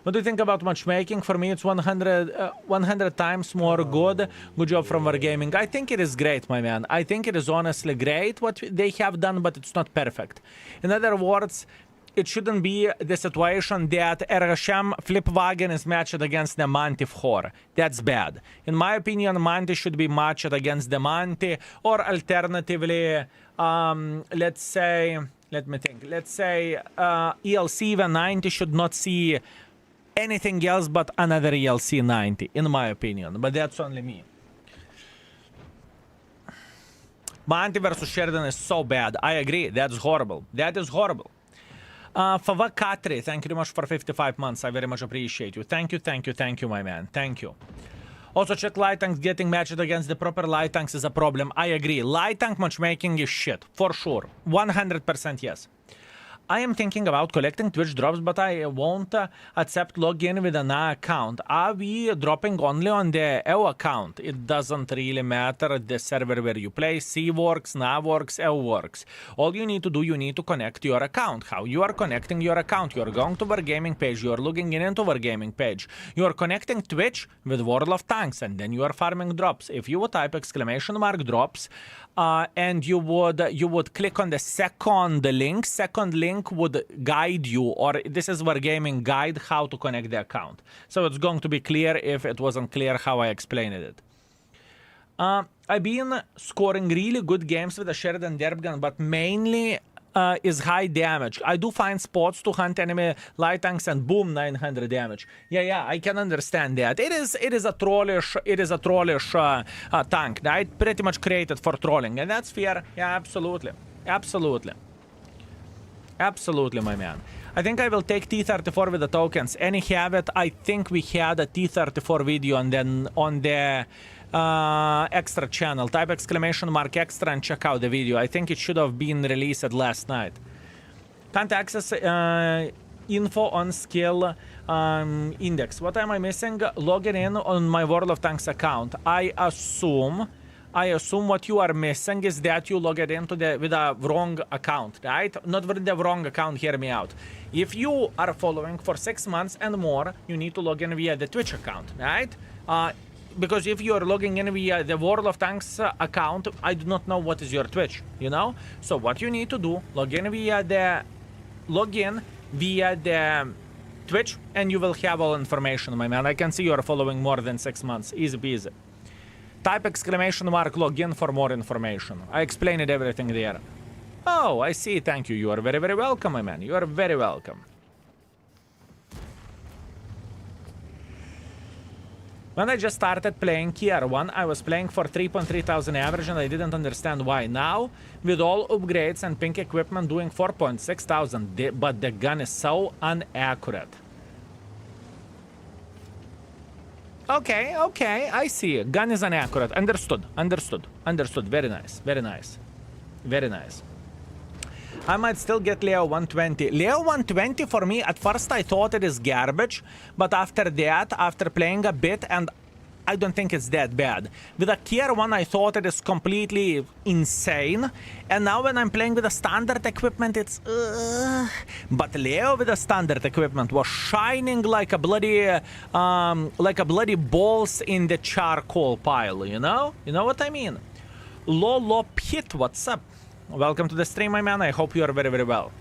What do you think about matchmaking? For me, it's 100 times more good. Good job from Wargaming. I think it is great, my man. I think it is honestly great what they have done, but it's not perfect. In other words, it shouldn't be the situation that Erasham Flipwagen is matched against the Manti Hor. That's bad. In my opinion, Manti should be matched against the Manti, or alternatively, let's say, let me think. Let's say ELC 90 should not see anything else but another ELC 90, in my opinion. But that's only me. Manti versus Sheridan is so bad. I agree. That's horrible. That is horrible. Fava Katri, thank you very much for 55 months. I very much appreciate you. Thank you, my man. Thank you. Also, check light tanks. Getting matched against the proper light tanks is a problem. I agree. Light tank matchmaking is shit. For sure. 100% yes. I am thinking about collecting Twitch drops, but I won't accept login with an A account. Are we dropping only on the L account? It doesn't really matter the server where you play. C works, NA works, L works. All you need to do, you need to connect your account. How you are connecting your account? You are going to Wargaming page. You are logging in into Wargaming page. You are connecting Twitch with World of Tanks, and then you are farming drops. If you would type exclamation mark drops, and you would click on the second link would guide you, or this is Wargaming guide how to connect the account. So it's going to be clear if it wasn't clear how I explained it. I've been scoring really good games with the Sheridan Derp gun, but mainly is high damage. I do find spots to hunt enemy light tanks and boom, 900 damage. Yeah, I can understand that. It is a trollish tank, right? Pretty much created for trolling, and that's fair. Yeah, absolutely, my man. I think I will take T34 with the tokens. Any have it? I think we had a T34 video and then on the extra channel. Type exclamation mark extra and check out the video. I think it should have been released last night. Can't access info on skill index. What am I missing? Logging in on my World of Tanks account. I assume what you are missing is that you logged into with a wrong account, right? Not with the wrong account, hear me out. If you are following for 6 months and more, you need to log in via the Twitch account, right? Because if you are logging in via the World of Tanks account, I do not know what is your Twitch, you know? So what you need to do, log in via the Twitch, and you will have all information, my man. I can see you are following more than 6 months. Easy peasy. Type exclamation mark login for more information. I explained everything there. Oh, I see. Thank you. You are very, very welcome, my man. You are very welcome. When I just started playing Tier 1, I was playing for 3,300 average and I didn't understand why. Now, with all upgrades and pink equipment doing 4,600, but the gun is so inaccurate. Okay, I see. Gun is inaccurate. Understood. Very nice. I might still get Leo 120. Leo 120 for me, at first I thought it is garbage, but after that, after playing a bit, and I don't think it's that bad. With a Tier 1, I thought it is completely insane, and now when I'm playing with the standard equipment, it's But Leo with the standard equipment was shining like a bloody balls in the charcoal pile, you know? You know what I mean? Lolo Pit, what's up? Welcome to the stream, my man. I hope you are very, very well.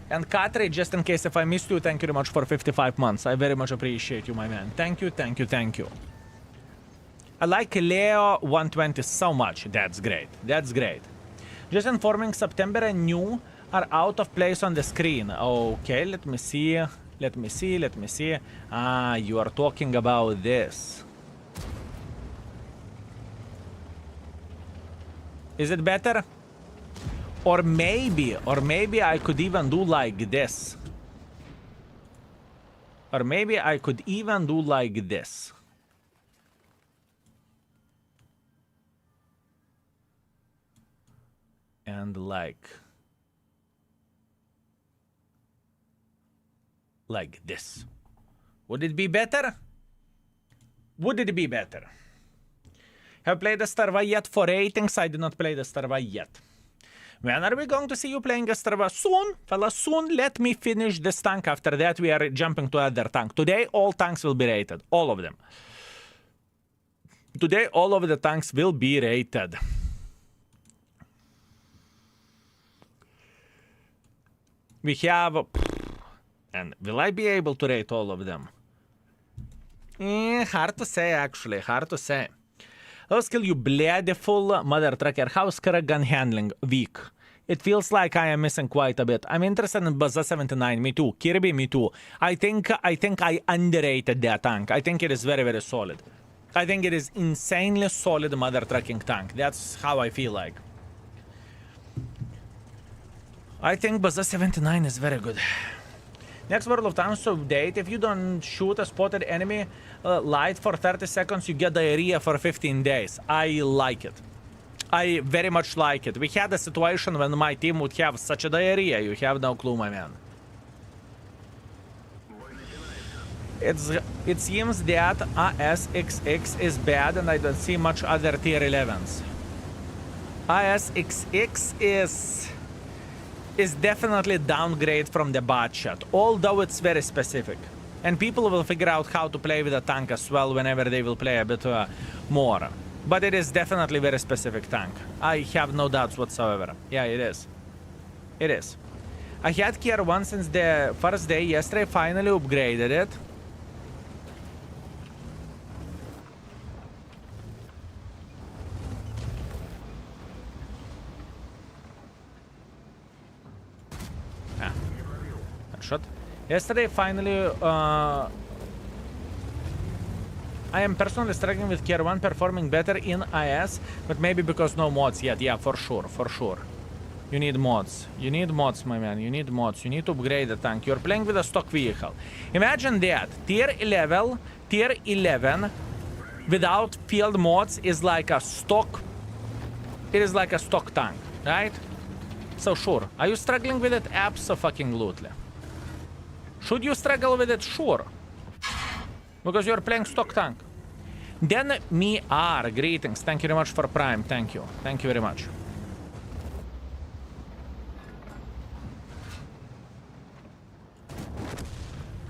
And Katri, just in case if I missed you, thank you very much for 55 months. I very much appreciate you, my man. Thank you. I like Leo 120 so much. That's great. Just informing, September and new are out of place on the screen. Okay, let me see. Ah, you are talking about this. Is it better? Or maybe I could even do like this. And like this. Would it be better? Would it be better? Have played the Starva yet for ratings? I did not play the Starva yet. When are we going to see you playing a Starva? Soon, fellas, soon. Let me finish this tank. After that, we are jumping to other tank. Today, all tanks will be rated. All of them. Today, all of the tanks will be rated. We have... And will I be able to rate all of them? Hard to say, actually. Hard to say. I'll skill you Bladeful Mother Trucker. How's current gun handling? Weak. It feels like I am missing quite a bit. I'm interested in Baza 79. Me too. Kirby, me too. I think I underrated that tank. I think it is very, very solid. I think it is insanely solid Mother Trucking tank. That's how I feel like. I think Baza 79 is very good. Next World of Tanks update, if you don't shoot a spotted enemy light for 30 seconds, you get diarrhea for 15 days. I like it. I very much like it. We had a situation when my team would have such a diarrhea. You have no clue, my man. It seems that ASXX is bad and I don't see much other tier 11s. ASXX is definitely downgrade from the bot shot, although it's very specific. And people will figure out how to play with a tank as well whenever they will play a bit more. But it is definitely very specific tank. I have no doubts whatsoever. Yeah, it is. It is. I had Tier 1 since the first day yesterday, finally upgraded it. Shot. Yesterday, finally, I am personally struggling with Tier 1 performing better in IS, but maybe because no mods yet. Yeah, for sure, for sure. You need mods. You need mods, my man. You need mods. You need to upgrade the tank. You're playing with a stock vehicle. Imagine that. Tier 11 without field mods is like a stock. It is like a stock tank, right? So sure. Are you struggling with it? Abso-fucking-lutely. Should you struggle with it? Sure. Because you're playing stock tank. Then me are. Greetings. Thank you very much for Prime. Thank you. Thank you very much.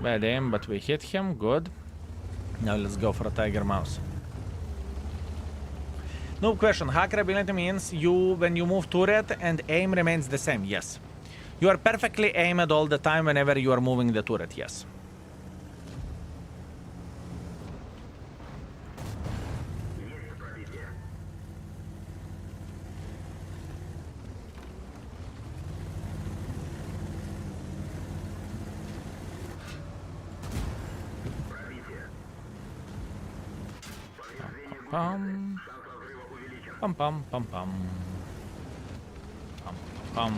Bad aim, but we hit him. Good. Now let's go for a Tiger Mouse. No question. Hacker ability means when you move turret and aim remains the same. Yes. You are perfectly aimed all the time whenever you are moving the turret, yes. Pum pum pum pum pum pum pum.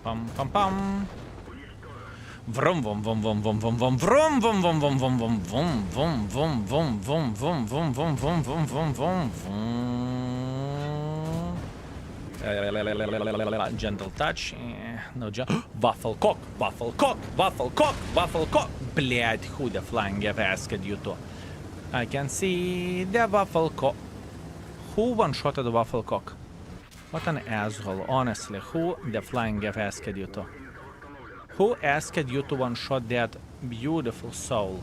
Pum pum pum. Vroom vom vom vom vom vom vom vroom vom vom vom vom vom vom vom vom vom vom vom vom vom vom vom vom vom. Gentle touch. No waffle cock, waffle cock, waffle cock, waffle cock. Блядь, who the flying F asked you to? I can see the waffle cock. Who one-shotted the waffle cock? What an asshole, honestly. Who the flying F asked you to? Who asked you to one-shot that beautiful soul?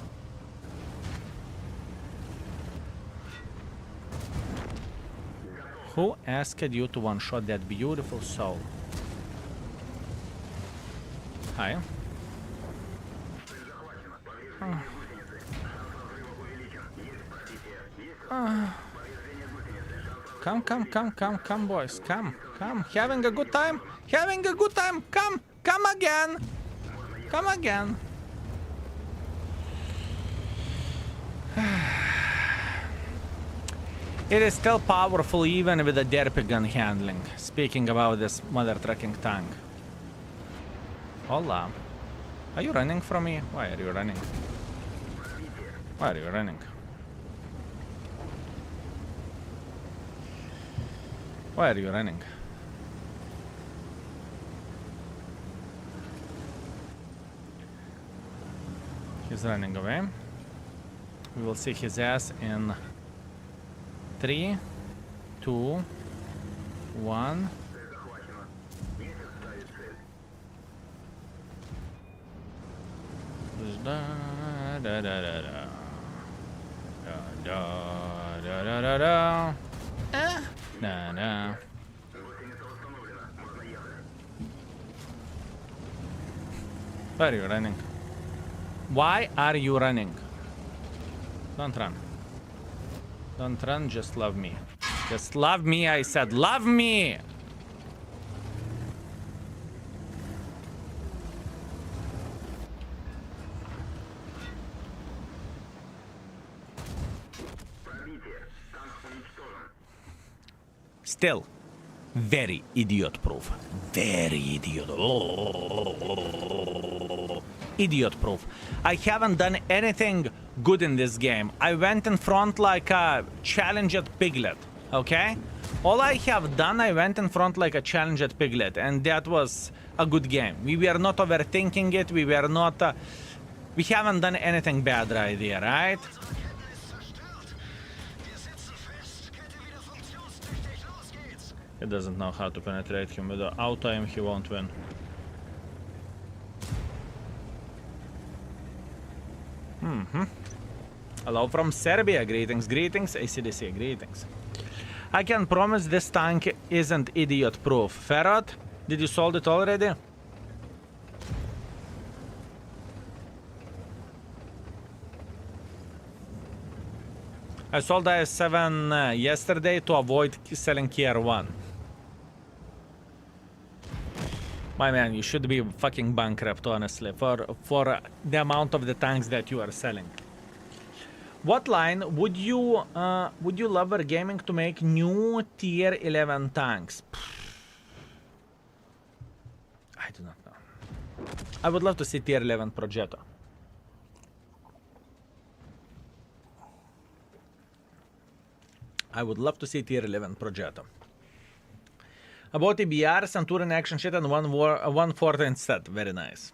Who asked you to one-shot that beautiful soul? Hi. Come, boys, come. Having a good time? Having a good time? Come again. Come again. It is still powerful even with the derpy gun handling. Speaking about this mother trucking tank. Hola. Are you running from me? Why are you running? Why are you running? Why are you running? He's He's running away. We will see his ass in 3, 2, 1. Da da da da da. Da da da da da. Da da. Why are you running? Why are you running? Don't run. Don't run, just love me. Just love me, I said. Love me! Still, very idiot proof. Very idiot. Idiot proof. I haven't done anything good in this game. I went in front like a challenged piglet, okay? All I have done, I went in front like a challenged piglet, and that was a good game. We were not overthinking it. We were not... we haven't done anything bad right here, right? He doesn't know how to penetrate him. With the auto aim, he won't win. Hello from Serbia. Greetings, greetings. ACDC, greetings. I can promise this tank isn't idiot-proof. Ferret, did you solve it already? I sold IS-7 yesterday to avoid selling Kier 1. My man, you should be fucking bankrupt, honestly, for the amount of the tanks that you are selling. What line would you love Wargaming to make new tier 11 tanks? I do not know. I would love to see tier 11 Progetto. I would love to see tier 11 Progetto. About EBR, Centurion action shit and 1/4 instead. Very nice.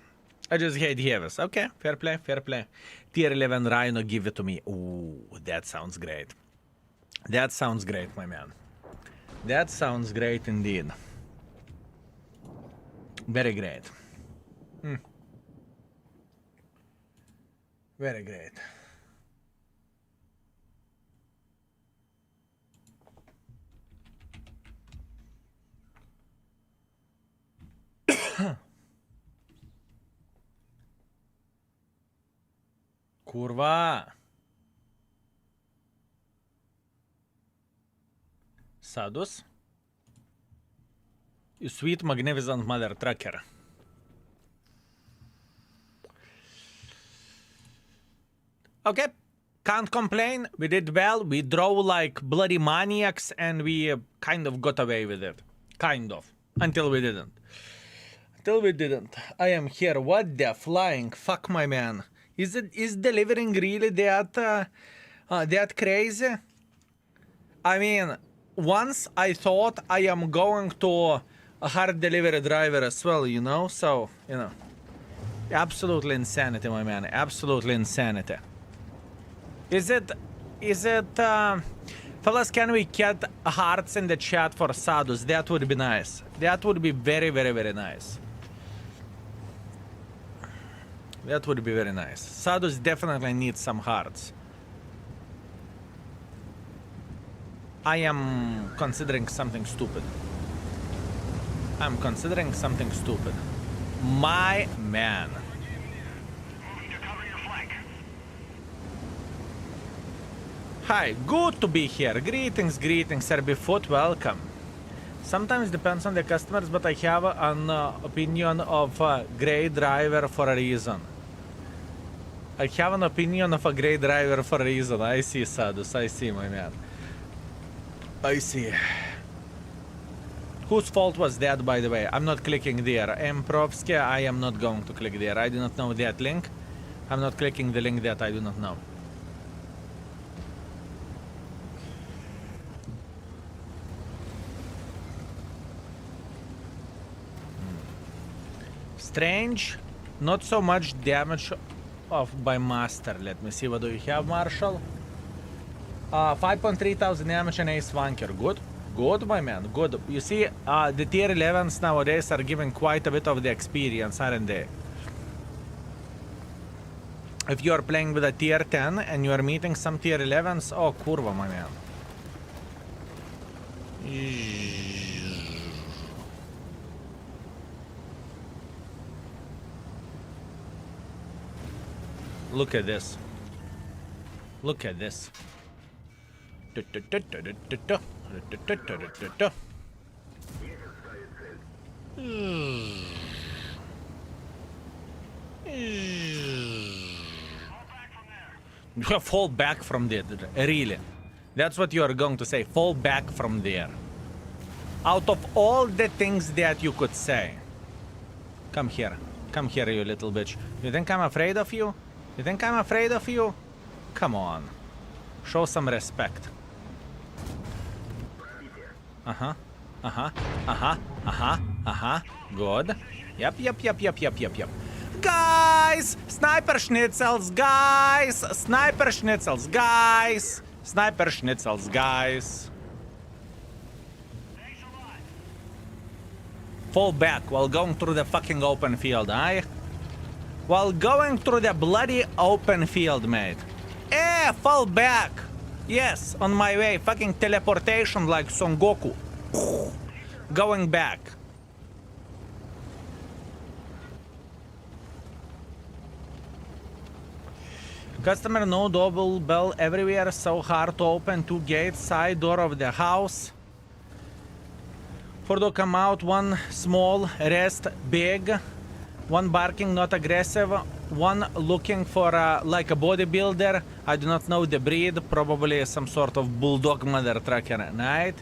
I just hate heavies. Okay, fair play, fair play. Tier 11 Rhino, give it to me. Ooh, that sounds great. That sounds great, my man. That sounds great indeed. Very great. Very great. Kurwa. Sadus. You sweet magnificent mother trucker. Okay. Can't complain. We did well. We drove like bloody maniacs and we kind of got away with it. Kind of. Until we didn't. Until we didn't. I am here. What the flying fuck, my man. Is delivering really that crazy? I mean, once I thought I am going to a hard delivery driver as well, you know? So, you know. Absolutely insanity, my man. Absolutely insanity. Is it, fellas, can we get hearts in the chat for Sadus? That would be nice. That would be very, very, very nice. That would be very nice. Sadus definitely needs some hearts. I am considering something stupid. I'm considering something stupid. My man. Hi, good to be here. Greetings, greetings, Serbifoot, welcome. Sometimes depends on the customers, but I have an opinion of a great driver for a reason. I have an opinion of a great driver for a reason. I see, Sadus. I see, my man. I see. Whose fault was that, by the way? I'm not clicking there. Emprovsky, I am not going to click there. I do not know that link. I'm not clicking the link that I do not know. Strange. Not so much damage by master. Let me see, what do you have, Marshall? 5.3 thousand damage and ace flanker. Good. Good, my man. Good. You see, the tier 11s nowadays are giving quite a bit of the experience, aren't they? If you are playing with a tier 10 and you are meeting some tier 11s, oh, kurva, my man. Look at this. Look at this. Fall back from there. Really. That's what you are going to say. Fall back from there. Out of all the things that you could say. Come here. Come here, you little bitch. You think I'm afraid of you? You think I'm afraid of you? Come on. Show some respect. Uh-huh. Uh-huh. Uh-huh. Uh-huh. Uh-huh. Good. Yep. Guys! Sniper schnitzels, guys! Sniper schnitzels, guys! Sniper schnitzels, guys! Fall back while going through the fucking open field, eh? While going through the bloody open field, mate. Fall back! Yes, on my way. Fucking teleportation like Son Goku. Going back. Customer, no double bell everywhere. So hard to open 2 gates. Side door of the house. For to come out, 1 small, rest big. 1 barking, not aggressive. 1 looking for like a bodybuilder. I do not know the breed. Probably some sort of bulldog mother trucker at night.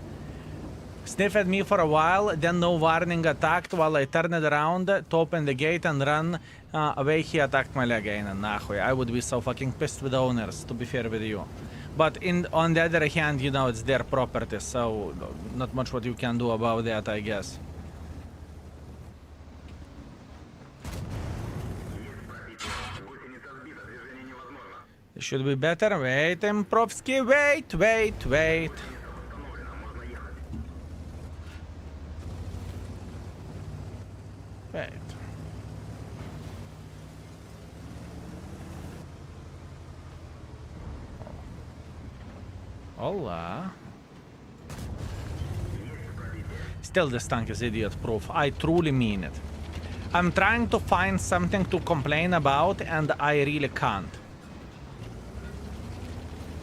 Sniff at me for a while, then no warning, attacked while I turned it around to open the gate and run away. He attacked my leg again, and nahui. I would be so fucking pissed with the owners, to be fair with you. But on the other hand, you know, it's their property, so not much what you can do about that, I guess. It should be better. Wait, Improvsky, wait. Wait. Hola. Still, this tank is idiot-proof. I truly mean it. I'm trying to find something to complain about, and I really can't.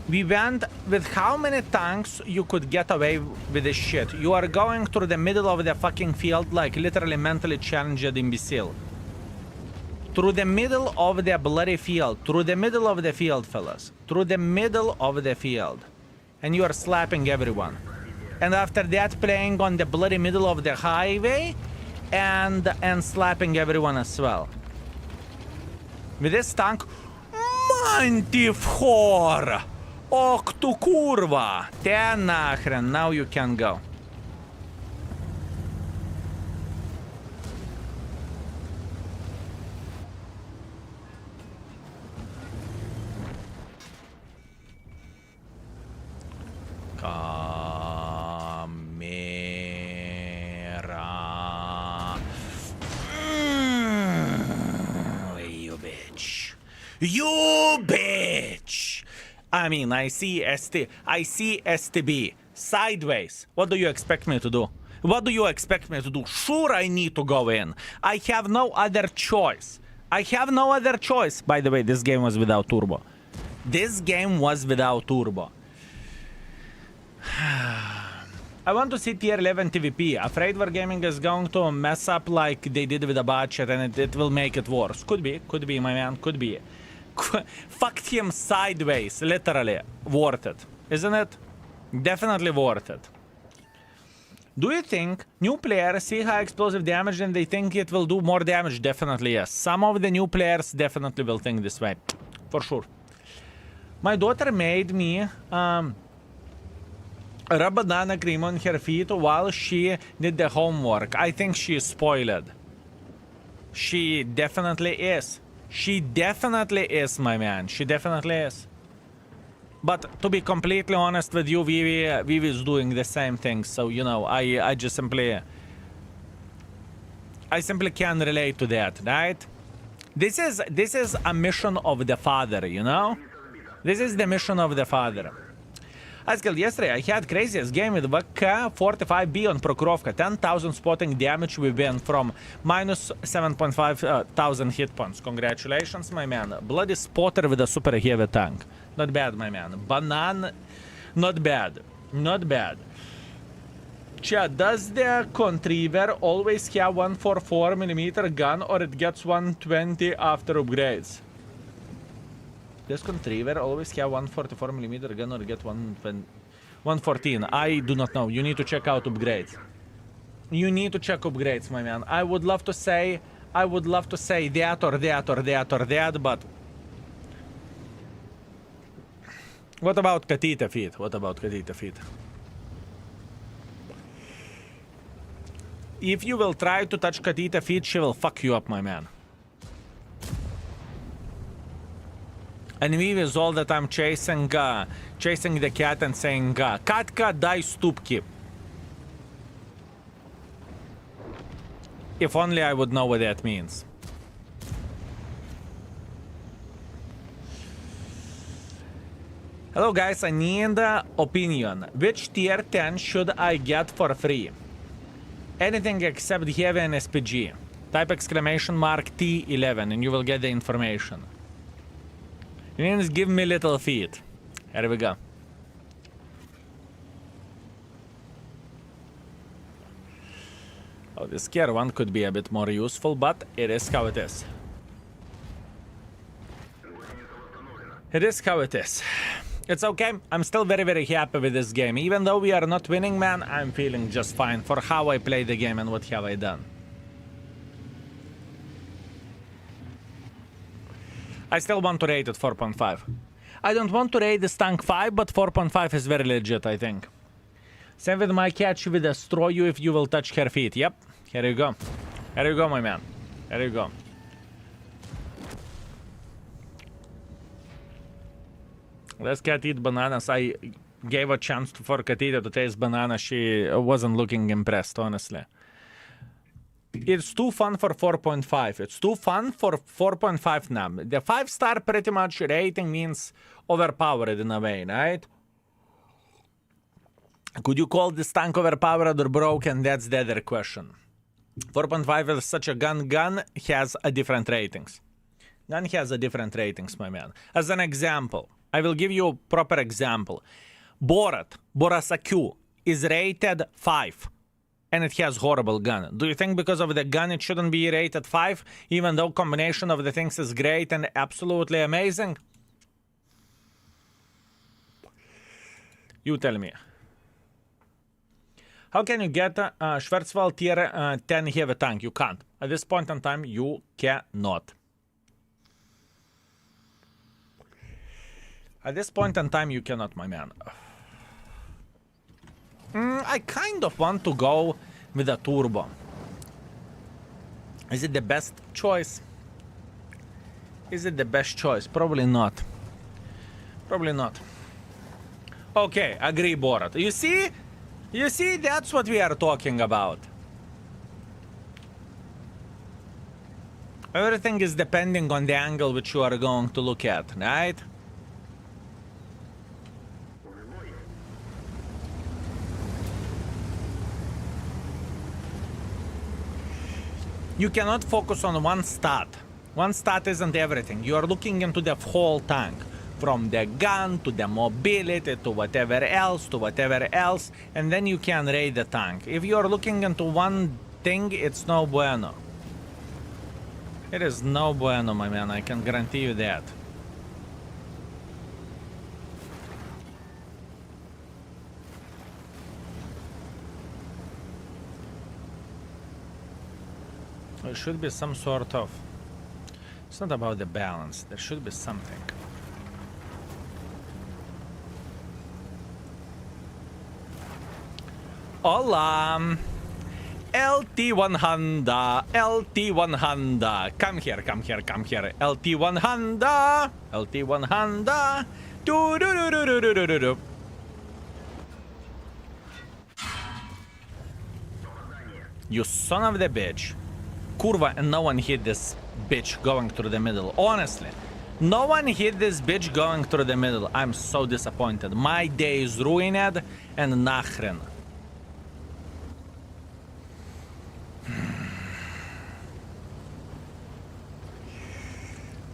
We went with how many tanks you could get away with this shit. You are going through the middle of the fucking field like literally mentally challenged imbecile. Through the middle of the bloody field. Through the middle of the field, fellas. Through the middle of the field. And you are slapping everyone. And after that, playing on the bloody middle of the highway and slapping everyone as well. With this tank, Mantifhor! Och tu kurva! Ten nachren, now you can go. Camera. You bitch. You bitch! I mean, I see STB. Sideways. What do you expect me to do? What do you expect me to do? Sure, I need to go in. I have no other choice. By the way, this game was without turbo. I want to see tier 11 TVP. Afraid Wargaming is going to mess up like they did with the budget and it will make it worse. Could be, my man, could be. Fucked him sideways, literally. Worth it, isn't it? Definitely worth it. Do you think new players see high explosive damage and they think it will do more damage? Definitely yes. Some of the new players definitely will think this way. For sure. My daughter made me rub banana cream on her feet while she did the homework. I think she is spoiled. She definitely is. She definitely is, my man. She definitely is. But to be completely honest with you, Vivi is doing the same thing. So, you know, I just simply... I simply can't relate to that, right? This is a mission of the father, you know? This is the mission of the father. Askell, yesterday I had craziest game with VK 45B on Prokrovka. 10,000 spotting damage. We went from minus 7.5 thousand hit points. Congratulations, my man. Bloody spotter with a super heavy tank. Not bad, my man. Banan, not bad. Not bad. Chat, does the Contriver always have 144mm gun or it gets 120 after upgrades? Does Contriver always have 144mm gun or get 114? I do not know. You need to check out upgrades. You need to check upgrades, my man. I would love to say that or that or that or that, but... What about Katita feet? What about Katita feet? If you will try to touch Katita feet, she will fuck you up, my man. And Vivi is all the time chasing the cat and saying, Katka, dai stupki. If only I would know what that means. Hello guys, I need opinion. Which tier 10 should I get for free? Anything except heavy and SPG. Type exclamation mark T11 and you will get the information. You need to give me little feet. Here we go. Oh, this gear one could be a bit more useful, but it is how it is. It is how it is. It's okay. I'm still very, very happy with this game. Even though we are not winning, man, I'm feeling just fine for how I play the game and what have I done. I still want to rate it 4.5. I don't want to rate this tank 5, but 4.5 is very legit, I think. Same with my cat, she will destroy you if you will touch her feet. Yep, here you go. Here you go, my man. Here you go. Let's cat eat bananas. I gave a chance for Katita to taste banana. She wasn't looking impressed, honestly. It's too fun for 4.5. It's too fun for 4.5 now. The 5-star pretty much rating means overpowered in a way, right? Could you call this tank overpowered or broken? That's the other question. 4.5 is such a gun. Gun has a different ratings. Gun has a different ratings, my man. As an example, I will give you a proper example. Borat, Borasaq is rated 5. And it has horrible gun. Do you think because of the gun it shouldn't be rated 5? Even though combination of the things is great and absolutely amazing? You tell me. How can you get Schwarzwald tier 10 heavy tank? You can't. At this point in time, you cannot. At this point in time, you cannot, my man. I kind of want to go with a turbo. Is it the best choice? Is it the best choice? Probably not. Probably not. Okay, agree, Borat. You see? You see, that's what we are talking about. Everything is depending on the angle which you are going to look at, right? You cannot focus on one stat. One stat isn't everything. You are looking into the whole tank. From the gun, to the mobility, to whatever else, and then you can rate the tank. If you are looking into one thing, it's no bueno. It is no bueno, my man, I can guarantee you that. There should be some sort of... It's not about the balance. There should be something. Hola! LT100, LT100. Come here, come here, come here. LT100, LT100. Do do do do do do do do do. You son of the bitch. Kurva, and no one hit this bitch going through the middle. Honestly, no one hit this bitch going through the middle. I'm so disappointed. My day is ruined and nachren.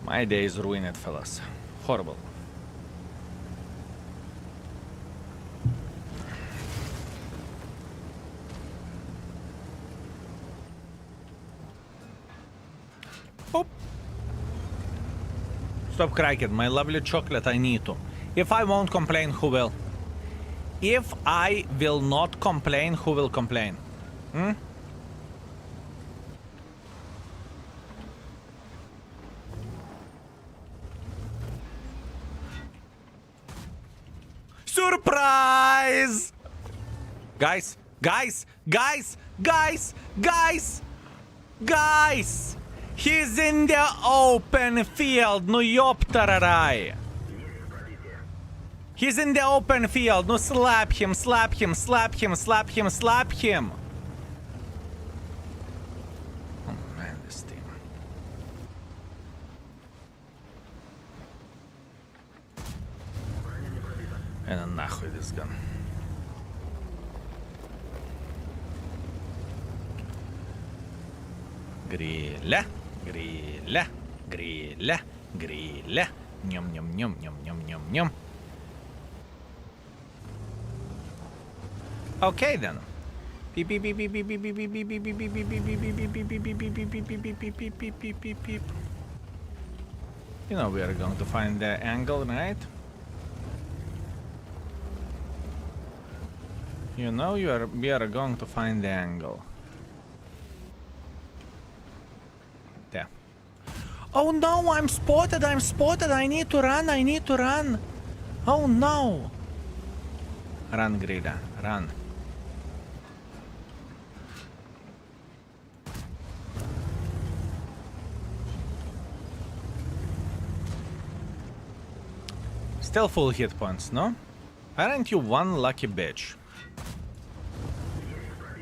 My day is ruined, fellas. Horrible. Boop. Stop cracking, my lovely chocolate, I need to. If I won't complain, who will? If I will not complain, who will complain? Hmm? Surprise! Guys, guys, guys, guys, guys, guys! He's in the open field, no ёптараrai! He's in the open field, no slap him, slap him, slap him, slap him, slap him! Oh man, this team. And нахуй this gun. Гриля, гриля, гриля, гриля. Ням-ням-ням-ням-ням-ням-ням. Okay then. Beep beep beep beep beep beep beep beep beep beep beep beep beep beep beep beep beep. You know we are going to find the angle, right? You know we are going to find the angle. There. Oh no, I'm spotted, I need to run, I need to run. Oh no. Run, Grida, run. Still full hit points, no? Aren't you one lucky bitch?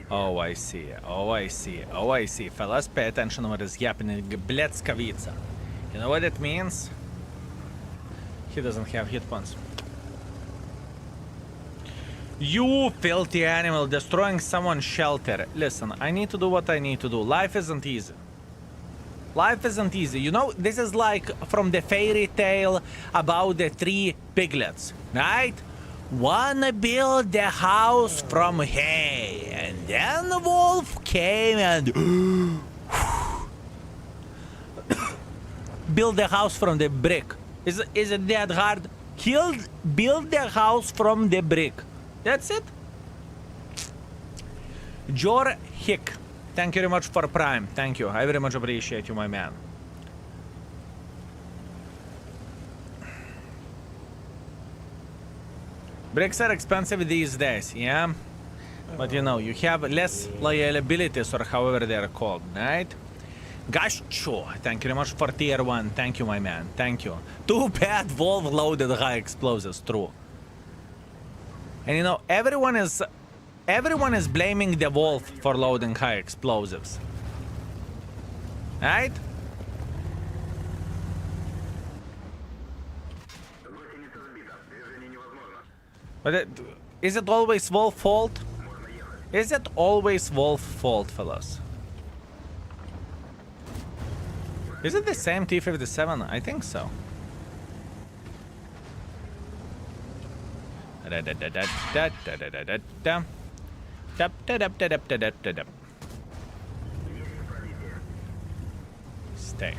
Oh, I see. Oh, I see. Oh, I see. Fellas, pay attention to what is happening. Bletskavica. You know what it means? He doesn't have hit points. You filthy animal, destroying someone's shelter. Listen, I need to do what I need to do. Life isn't easy. Life isn't easy. You know, this is like from the fairy tale about the three piglets, right? One built the house from hay, and then the wolf came and built the house from the brick. Is it that hard? Build the house from the brick. That's it. Jor Hick, thank you very much for Prime. Thank you. I very much appreciate you, my man. Bricks are expensive these days, yeah? But you know, you have less liabilities or however they are called, right? Gascho, thank you very much for tier 1. Thank you, my man. Thank you. Too bad Wolf loaded high explosives, true. And you know, everyone is blaming the Wolf for loading high explosives. Right? But is it always Wolf fault? Is it always Wolf fault, fellas? Is it the same T57? I think so. Stay.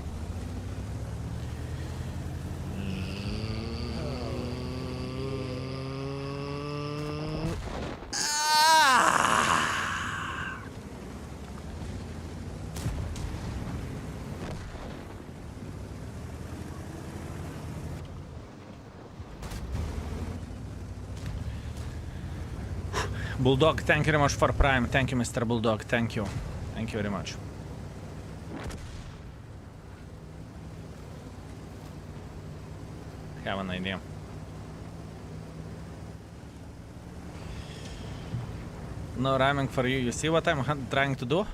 Bulldog, thank you very much for Prime. Thank you, Mr. Bulldog. Thank you. Thank you very much. I have an idea. No rhyming for you. You see what I'm trying to do?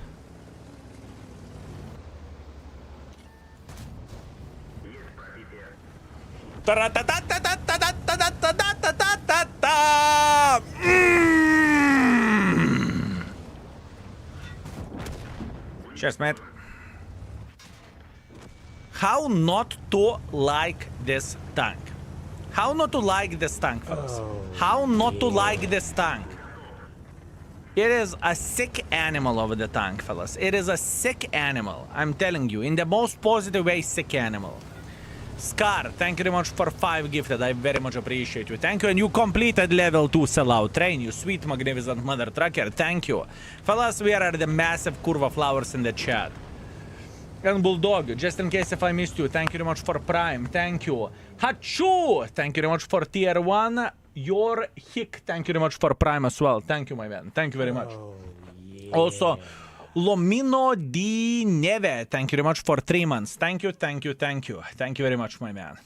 Cheers, mate. How not to like this tank? How not to like this tank, fellas? How not to like this tank? It is a sick animal over the tank, fellas. It is a sick animal. I'm telling you, in the most positive way, sick animal. Scar, thank you very much for 5 gifted. I very much appreciate you. Thank you. And you completed level 2 sellout train, you sweet magnificent mother trucker. Thank you. Fellas, we are the massive curva flowers in the chat. And Bulldog, just in case if I missed you, thank you very much for Prime. Thank you. Hachu, thank you very much for tier 1. Your Hick, thank you very much for Prime as well. Thank you, my man. Thank you very much. Also, Lomino Di Neve, thank you very much for 3 months. Thank you, thank you, thank you. Thank you very much, my man.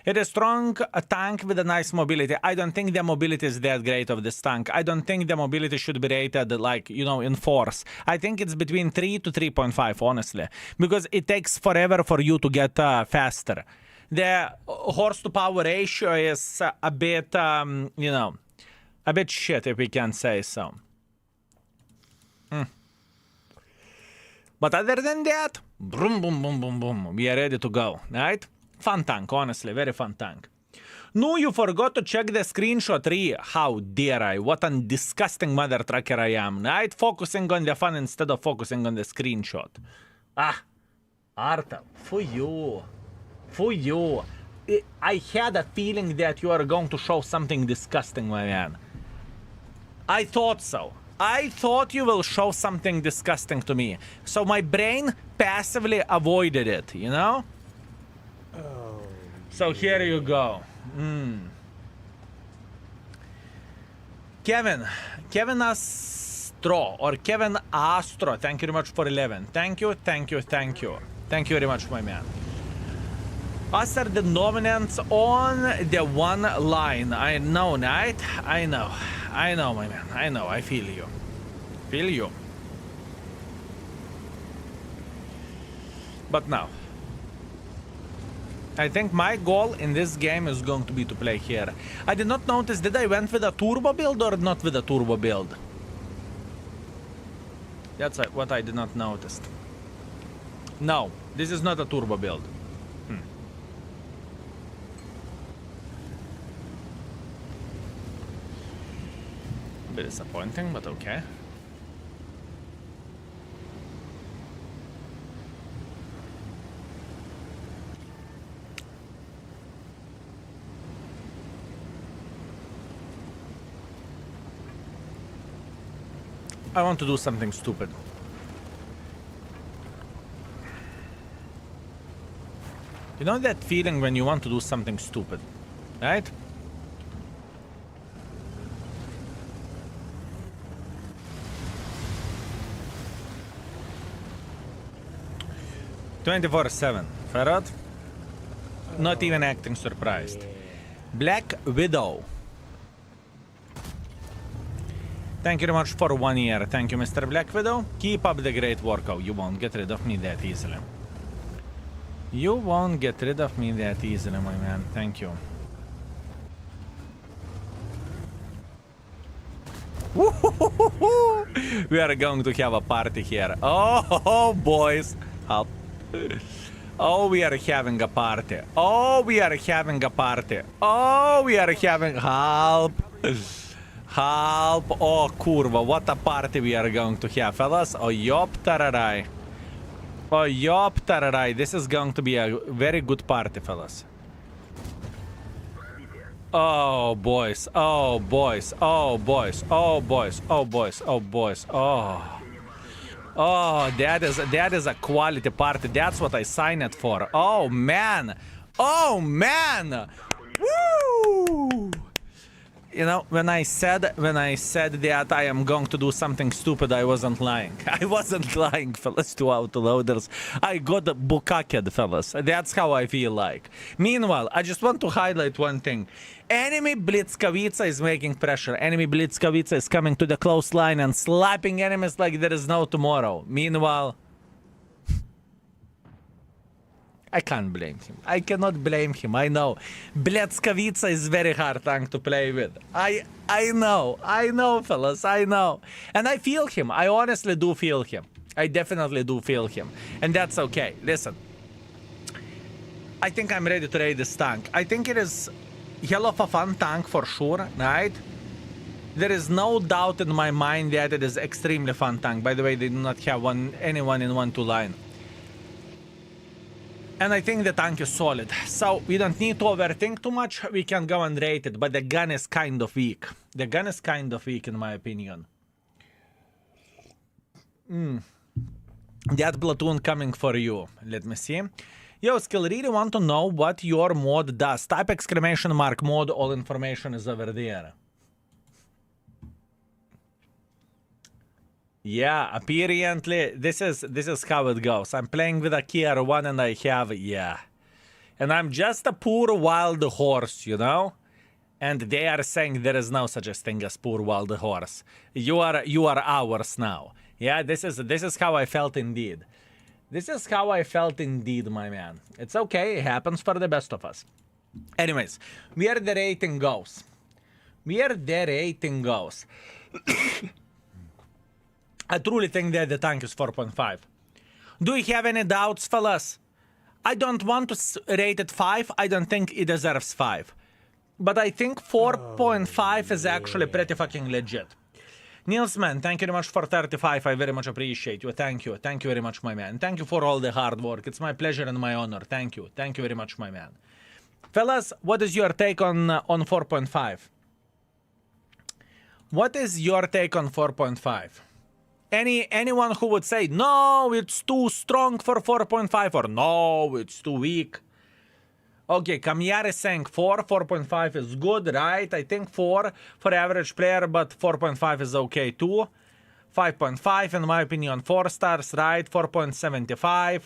It is strong, a tank with a nice mobility. I don't think the mobility is that great of this tank. I don't think the mobility should be rated like, you know, in force. I think it's between 3 to 3.5, honestly. Because it takes forever for you to get faster. The horse to power ratio is a bit, you know, a bit shit, if we can say so. But other than that, boom, boom, boom, boom, boom, we are ready to go, right? Fun tank, honestly, very fun tank. No, you forgot to check the screenshot, Ree. How dare I? What a disgusting mother trucker I am, right? Focusing on the fun instead of focusing on the screenshot. Ah, Arta, for you. For you. I had a feeling that you are going to show something disgusting, my man. I thought so. I thought you will show something disgusting to me. So my brain passively avoided it, you know? Oh, So here you go. Kevin Astro, or Kevin Astro, thank you very much for 11. Thank you, thank you, thank you. Thank you very much, my man. Us are the dominants on the one line. I know, right? I know, my man. I know, I feel you. Feel you. But now, I think my goal in this game is going to be to play here. I did not notice, did I went with a turbo build or not with a turbo build? That's what I did not notice. No, this is not a turbo build. Bit disappointing, but okay. I want to do something stupid. You know that feeling when you want to do something stupid, right? "24/7, Ferret. Not even acting surprised. Black Widow. Thank you very much for 1 year. Thank you, Mr. Black Widow. Keep up the great workout. You won't get rid of me that easily. You won't get rid of me that easily, my man. Thank you. We are going to have a party here. Oh, boys. Help. Oh, we are having a party. Oh, we are having a party. Oh, we are having... Help. Help. Oh, kurva. What a party we are going to have, fellas. Oh, yop tararai. Oh, yop tararai. This is going to be a very good party, fellas. Oh, boys. Oh, boys. Oh, boys. Oh, boys. Oh, boys. Oh, boys. Oh. Oh, that is a quality party. That's what I signed it for. Oh, man. Oh, man. Woo! you know, when I said that I am going to do something stupid, I wasn't lying. I wasn't lying, fellas, to autoloaders. I got bukaked, fellas. That's how I feel like. Meanwhile, I just want to highlight one thing. Enemy Blitzkowitza is making pressure. Enemy Blitzkowitza is coming to the close line and slapping enemies like there is no tomorrow. Meanwhile, I can't blame him. I cannot blame him. I know. Blitzkowitza is very hard tank to play with. I know, fellas. I know. And I feel him. I honestly do feel him. I definitely do feel him. And that's okay. Listen. I think I'm ready to raid this tank. I think it is hell of a fun tank for sure, right? There is no doubt in my mind that it is extremely fun tank. By the way, they do not have anyone in 1-2 line. And I think the tank is solid. So we don't need to overthink too much. We can go and rate it. But the gun is kind of weak. The gun is kind of weak in my opinion. That platoon coming for you. Let me see. Yo, Skill, really want to know what your mod does. Type exclamation mark mod. All information is over there. Yeah, apparently this is how it goes. I'm playing with a Kier 1 and I have, yeah. And I'm just a poor wild horse, you know? And they are saying there is no such a thing as poor wild horse. You are ours now. Yeah, this is how I felt indeed. This is how I felt indeed, my man. It's okay, it happens for the best of us. Anyways, where the rating goes. Where the rating goes. I truly think that the tank is 4.5. Do you have any doubts, fellas? I don't want to rate it 5. I don't think it deserves 5. But I think 4.5 is actually pretty fucking legit. Niels, man, thank you very much for 35. I very much appreciate you. Thank you. Thank you very much, my man. Thank you for all the hard work. It's my pleasure and my honor. Thank you. Thank you very much, my man. Fellas, what is your take on 4.5? What is your take on 4.5? Anyone who would say, no, it's too strong for 4.5 or no, it's too weak. Okay, Kamyar is saying 4.5 is good, right? I think 4 for average player, but 4.5 is okay too. 5.5 in my opinion, 4 stars, right? 4.75,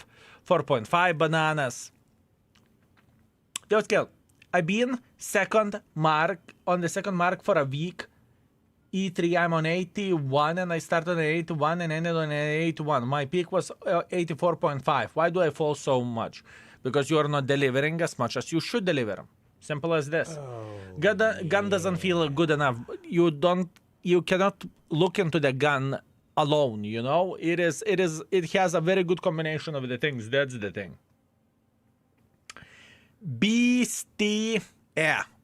4.5 bananas. Yo, Skill, I've been on the second mark for a week. E3, I'm on 81 and I started on 81 and ended on 81. My peak was 84.5. Why do I fall so much? Because you are not delivering as much as you should deliver. Simple as this. Gun doesn't feel good enough. You cannot look into the gun alone, you know? It has a very good combination of the things. That's the thing. Beastie,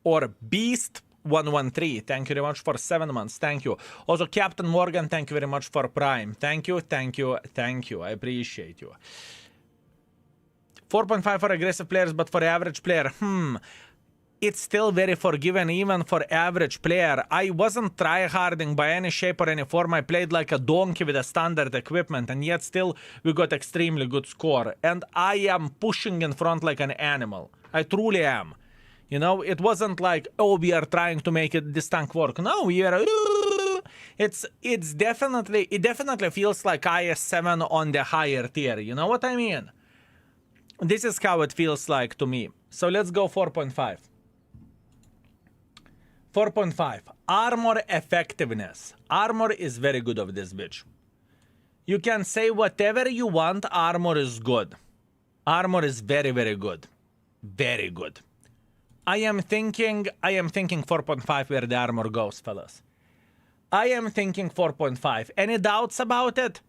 or Beast 113, thank you very much for 7 months. Thank you. Also, Captain Morgan, thank you very much for Prime. Thank you, thank you, thank you. I appreciate you. 4.5 for aggressive players, but for average player, it's still very forgiving even for average player. I wasn't tryharding by any shape or any form. I played like a donkey with a standard equipment, and yet still we got extremely good score. And I am pushing in front like an animal. I truly am. You know, it wasn't like, oh, we are trying to make this tank work. No, we are. It definitely feels like IS-7 on the higher tier. You know what I mean? This is how it feels like to me. So let's go 4.5. 4.5. Armor effectiveness. Armor is very good of this bitch. You can say whatever you want. Armor is good. Armor is very, very good. Very good. I am thinking 4.5 where the armor goes, fellas. I am thinking 4.5. Any doubts about it?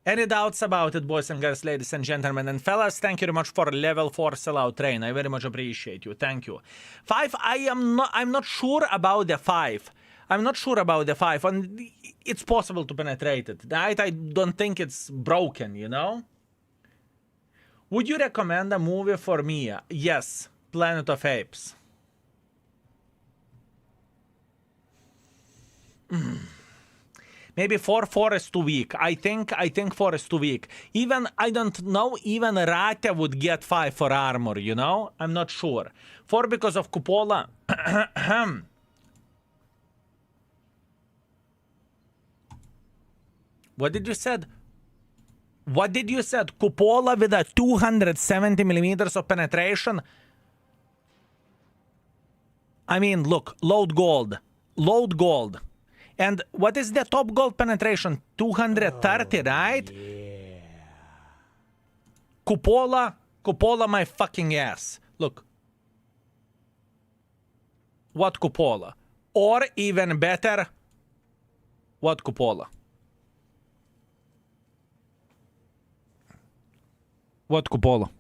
Any doubts about it, boys and girls, ladies and gentlemen? And fellas, thank you very much for level 4 sellout train. I very much appreciate you. Thank you. 5, I'm not sure about the 5. I'm not sure about the 5. And it's possible to penetrate it, right? I don't think it's broken, you know? Would you recommend a movie for me? Yes. Planet of Apes. Maybe 4 is too weak. I think 4 is too weak. Even, I don't know, even Rate would get 5 for armor, you know? I'm not sure. 4 because of Cupola. What did you said? What did you said? Cupola with a 270 millimeters of penetration? I mean, look, load gold. Load gold. And what is the top gold penetration? 230, right? Yeah. Cupola my fucking ass. Look. What cupola? Or even better, what cupola? What cupola?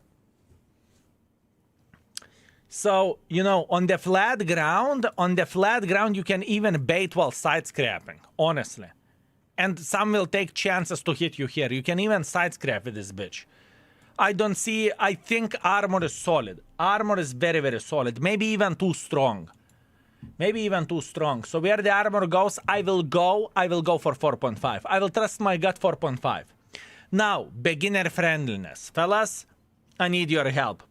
So, you know, on the flat ground, you can even bait while side scrapping, honestly. And some will take chances to hit you here. You can even side scrap with this bitch. I think armor is solid. Armor is very, very solid. Maybe even too strong. So where the armor goes, I will go for 4.5. I will trust my gut 4.5. Now, beginner friendliness. Fellas, I need your help.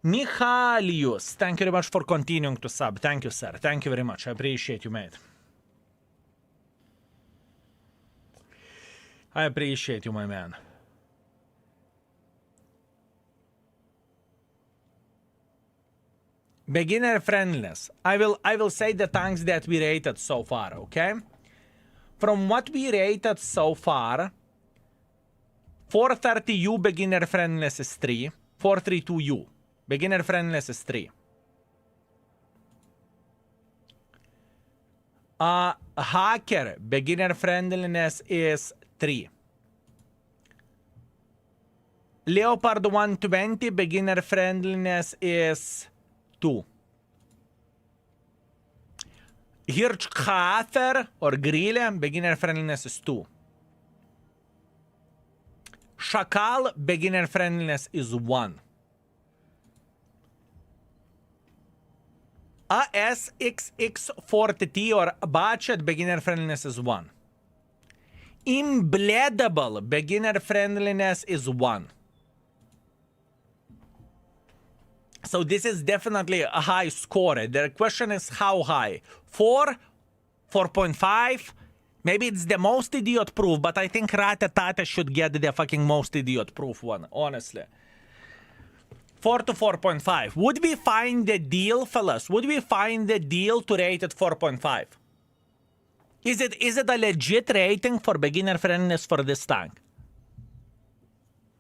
Michalius, thank you very much for continuing to sub. Thank you, sir. Thank you very much. I appreciate you, mate. I appreciate you, my man. Beginner friendliness. I will say the tanks that we rated so far, okay? From what we rated so far, 430U beginner friendliness is 3. 432U beginner friendliness is 3. Hacker beginner friendliness is 3. Leopard 120 beginner friendliness is 2. Hirschhafer or Grille beginner friendliness is 2. Shakal beginner friendliness is 1. ASXX40T or Bachet beginner friendliness is 1. Imbleddable beginner friendliness is 1. So this is definitely a high score. The question is how high? 4? 4.5? Maybe it's the most idiot proof, but I think Ratatata should get the fucking most idiot proof one, honestly. 4 to 4.5. Would we find the deal, fellas? Would we find the deal to rate it 4.5? Is it a legit rating for beginner friendliness for this tank?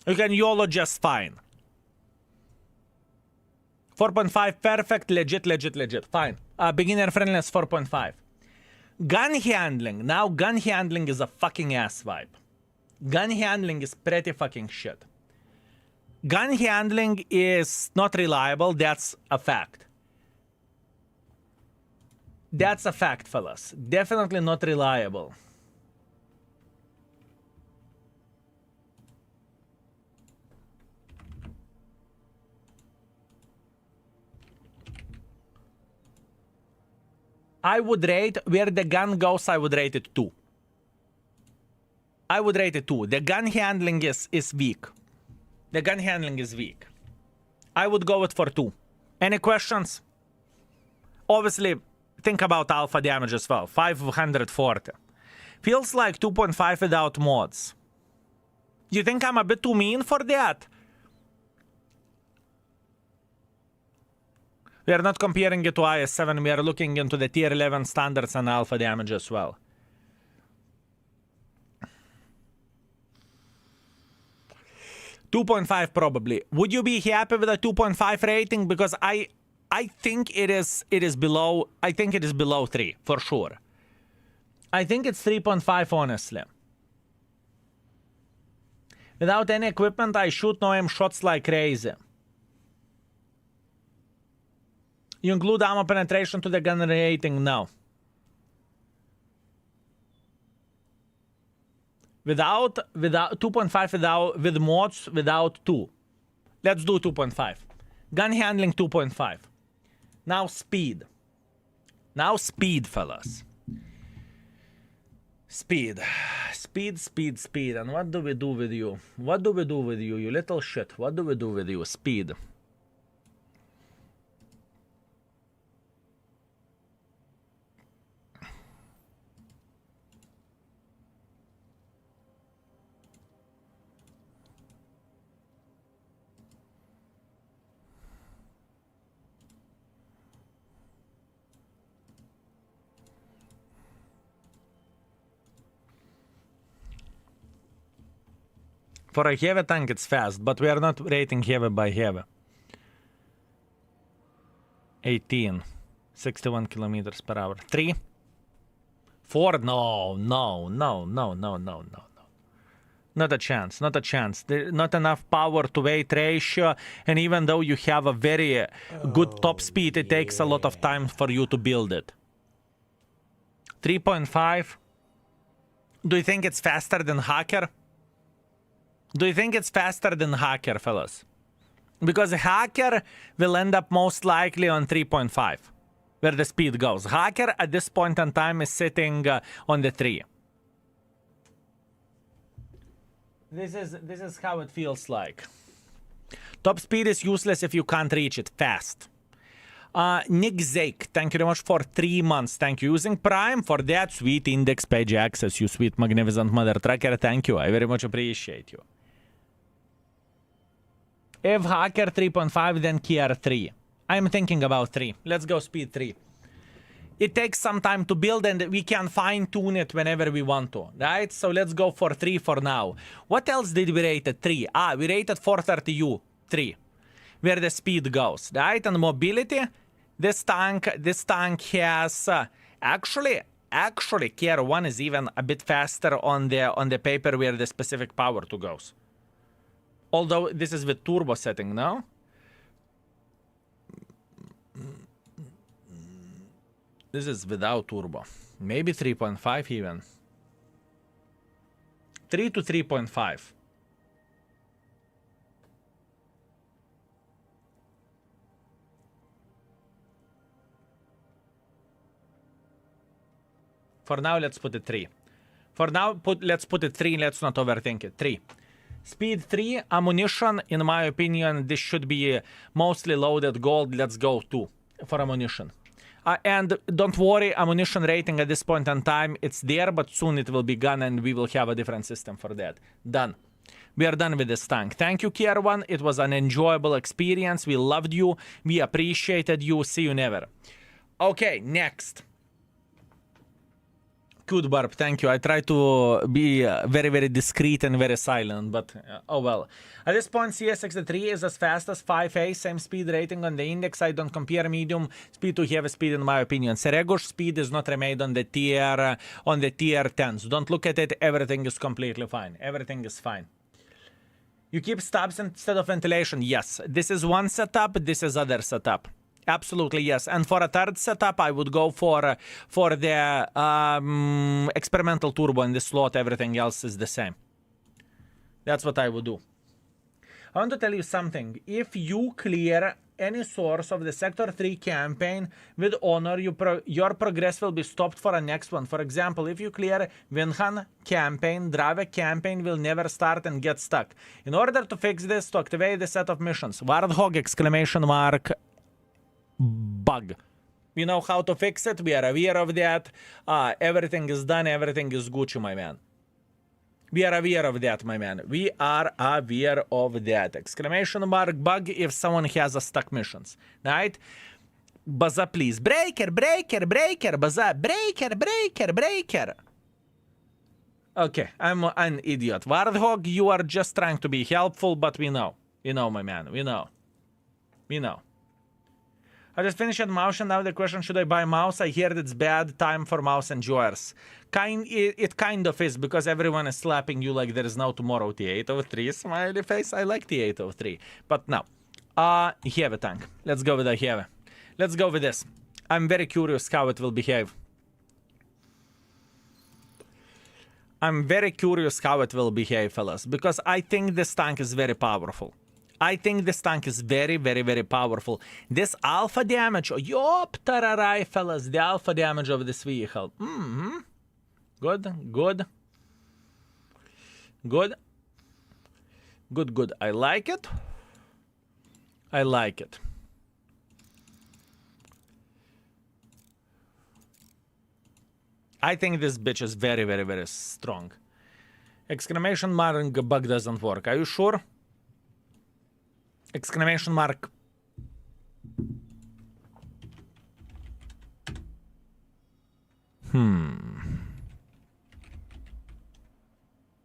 You can YOLO just fine. 4.5, perfect, legit, fine. Beginner friendliness 4.5. Gun handling. Now gun handling is a fucking ass vibe. Gun handling is pretty fucking shit. Gun handling is not reliable, that's a fact. That's a fact, fellas. Definitely not reliable. I would rate, where the gun goes, I would rate it 2. I would rate it 2. The gun handling is weak. The gun handling is weak. I would go with for 2. Any questions? Obviously, think about alpha damage as well. 540. Feels like 2.5 without mods. You think I'm a bit too mean for that? We are not comparing it to IS-7. We are looking into the tier 11 standards and alpha damage as well. $2.5 probably. Would you be happy with a 2.5 rating? Because I think it is below. I think it is below 3 for sure. I think it's 3.5 honestly. Without any equipment, I shoot no-aim shots like crazy. You include ammo penetration to the gun rating? No. Without 2.5 with mods, without 2. Let's do 2.5. Gun handling 2.5. Now speed. Now speed, fellas. Speed. Speed. And what do we do with you? What do we do with you, you little shit? What do we do with you? Speed. For a heavy tank, it's fast, but we are not rating heavy by heavy. 18. 61 kilometers per hour. 3. 4. No. Not a chance. Not a chance. There's not enough power to weight ratio. And even though you have a very good top speed, it takes a lot of time for you to build it. 3.5. Do you think it's faster than Hacker? Do you think it's faster than Hacker, fellas? Because Hacker will end up most likely on 3.5, where the speed goes. Hacker at this point in time is sitting on the 3. This is how it feels like. Top speed is useless if you can't reach it fast. Nick Zake, thank you very much for 3 months. Thank you. Using Prime for that sweet index page access, you sweet magnificent mother trucker. Thank you. I very much appreciate you. If Hacker 3.5, then Kier 3. I'm thinking about 3. Let's go speed 3. It takes some time to build and we can fine-tune it whenever we want to, right? So let's go for 3 for now. What else did we rate at 3? We rated 430U 3, where the speed goes, right? And mobility, this tank has actually Kier 1 is even a bit faster on the paper where the specific power to goes. Although this is with turbo setting now. This is without turbo. Maybe 3.5 even. 3 to 3.5. For now, let's put it 3. For now, let's put it 3. Let's not overthink it. 3. Speed 3. Ammunition, in my opinion, this should be mostly loaded gold. Let's go 2 for ammunition. And don't worry, ammunition rating at this point in time, it's there, but soon it will be gone and we will have a different system for that. Done. We are done with this tank. Thank you, Kier 1. It was an enjoyable experience. We loved you. We appreciated you. See you never. Okay, next. Good burp, thank you. I try to be very, very discreet and very silent, but oh well. At this point, CS63 is as fast as 5A, same speed rating on the index. I don't compare medium speed to heavy speed in my opinion. Seregosh speed is not remade on the tier 10s. Don't look at it, everything is completely fine. Everything is fine. You keep stabs instead of ventilation? Yes. This is one setup, this is other setup. Absolutely, yes. And for a third setup, I would go for the experimental turbo in the slot. Everything else is the same. That's what I would do. I want to tell you something. If you clear any source of the Sector 3 campaign with honor, your progress will be stopped for a next one. For example, if you clear Winhan campaign, Drave campaign will never start and get stuck. In order to fix this, to activate the set of missions, Warthog exclamation mark bug. We know how to fix it. We are aware of that. Everything is done. Everything is Gucci, my man. We are aware of that, my man. We are aware of that. Exclamation mark bug if someone has a stuck missions. Right? Baza, please. Breaker, breaker, breaker. Baza, breaker, breaker, breaker. Okay, I'm an idiot. Warthog, you are just trying to be helpful, but we know. We know, my man. We know. We know. I just finished mouse and now the question, should I buy mouse? I heard it's bad time for mouse enjoyers. It kind of is, because everyone is slapping you like there is no tomorrow. T803 smiley face. I like T803. But now, heavy tank. Let's go with a heavy. Let's go with this. I'm very curious how it will behave. I'm very curious how it will behave, fellas, because I think this tank is very powerful. I think this tank is very, very, very powerful. This alpha damage, yop, tararai, fellas, the alpha damage of this vehicle. Good, good. Good. Good, good. I like it. I like it. I think this bitch is very, very, very strong. Exclamation mark bug doesn't work. Are you sure? Exclamation mark.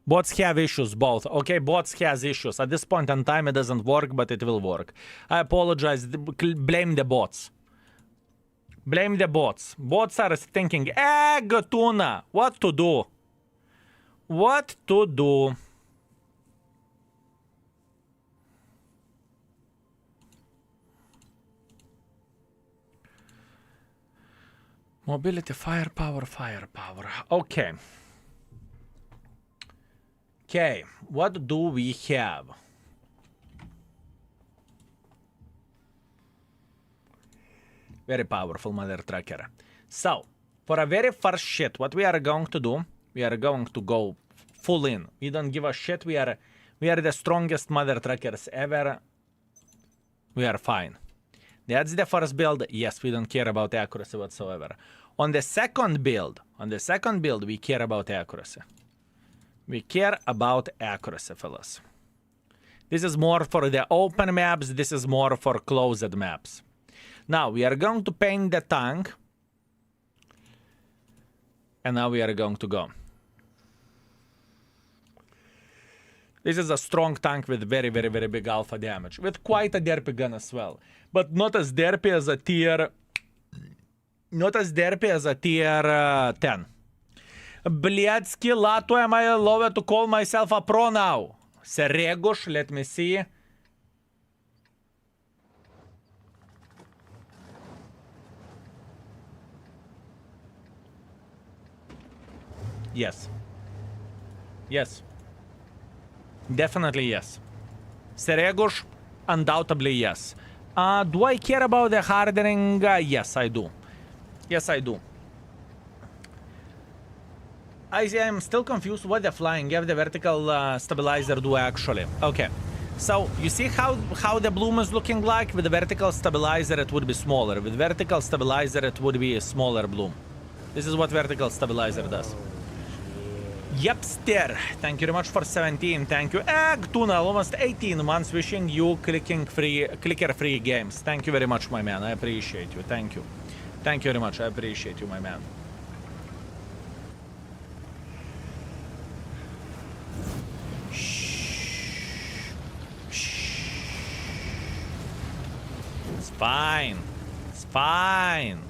Bots have issues, both. Okay, bots has issues. At this point in time, it doesn't work, but it will work. I apologize. Blame the bots. Blame the bots. Bots are thinking, Tuna, what to do? What to do? Mobility, firepower. Okay. Okay, what do we have? Very powerful mother trucker. So, for a very first shit, what we are going to do, we are going to go full in. We don't give a shit. We are the strongest mother truckers ever. We are fine. That's the first build. Yes, we don't care about accuracy whatsoever. On the second build, we care about accuracy. We care about accuracy, fellas. This is more for the open maps. This is more for closed maps. Now, we are going to paint the tank. And now we are going to go. This is a strong tank with very, very, very big alpha damage. With quite a derpy gun as well. But not as derpy as a tier... Not as derpy as a tier 10. Bliadsky, Lato, am I allowed to call myself a pro now? Seregush, let me see. Yes. Yes. Definitely yes. Seregush, undoubtedly yes. Do I care about the hardening? Yes, I do. Yes, I do. I am still confused what the flying F, the vertical stabilizer do actually. Okay. So, you see how the bloom is looking like? With the vertical stabilizer it would be smaller. With vertical stabilizer it would be a smaller bloom. This is what vertical stabilizer does. Yepster, thank you very much for 17. Thank you. Tuna, almost 18 months. Wishing you clicker-free games. Thank you very much, my man. I appreciate you. Thank you. Thank you very much. I appreciate you, my man. It's fine. It's fine.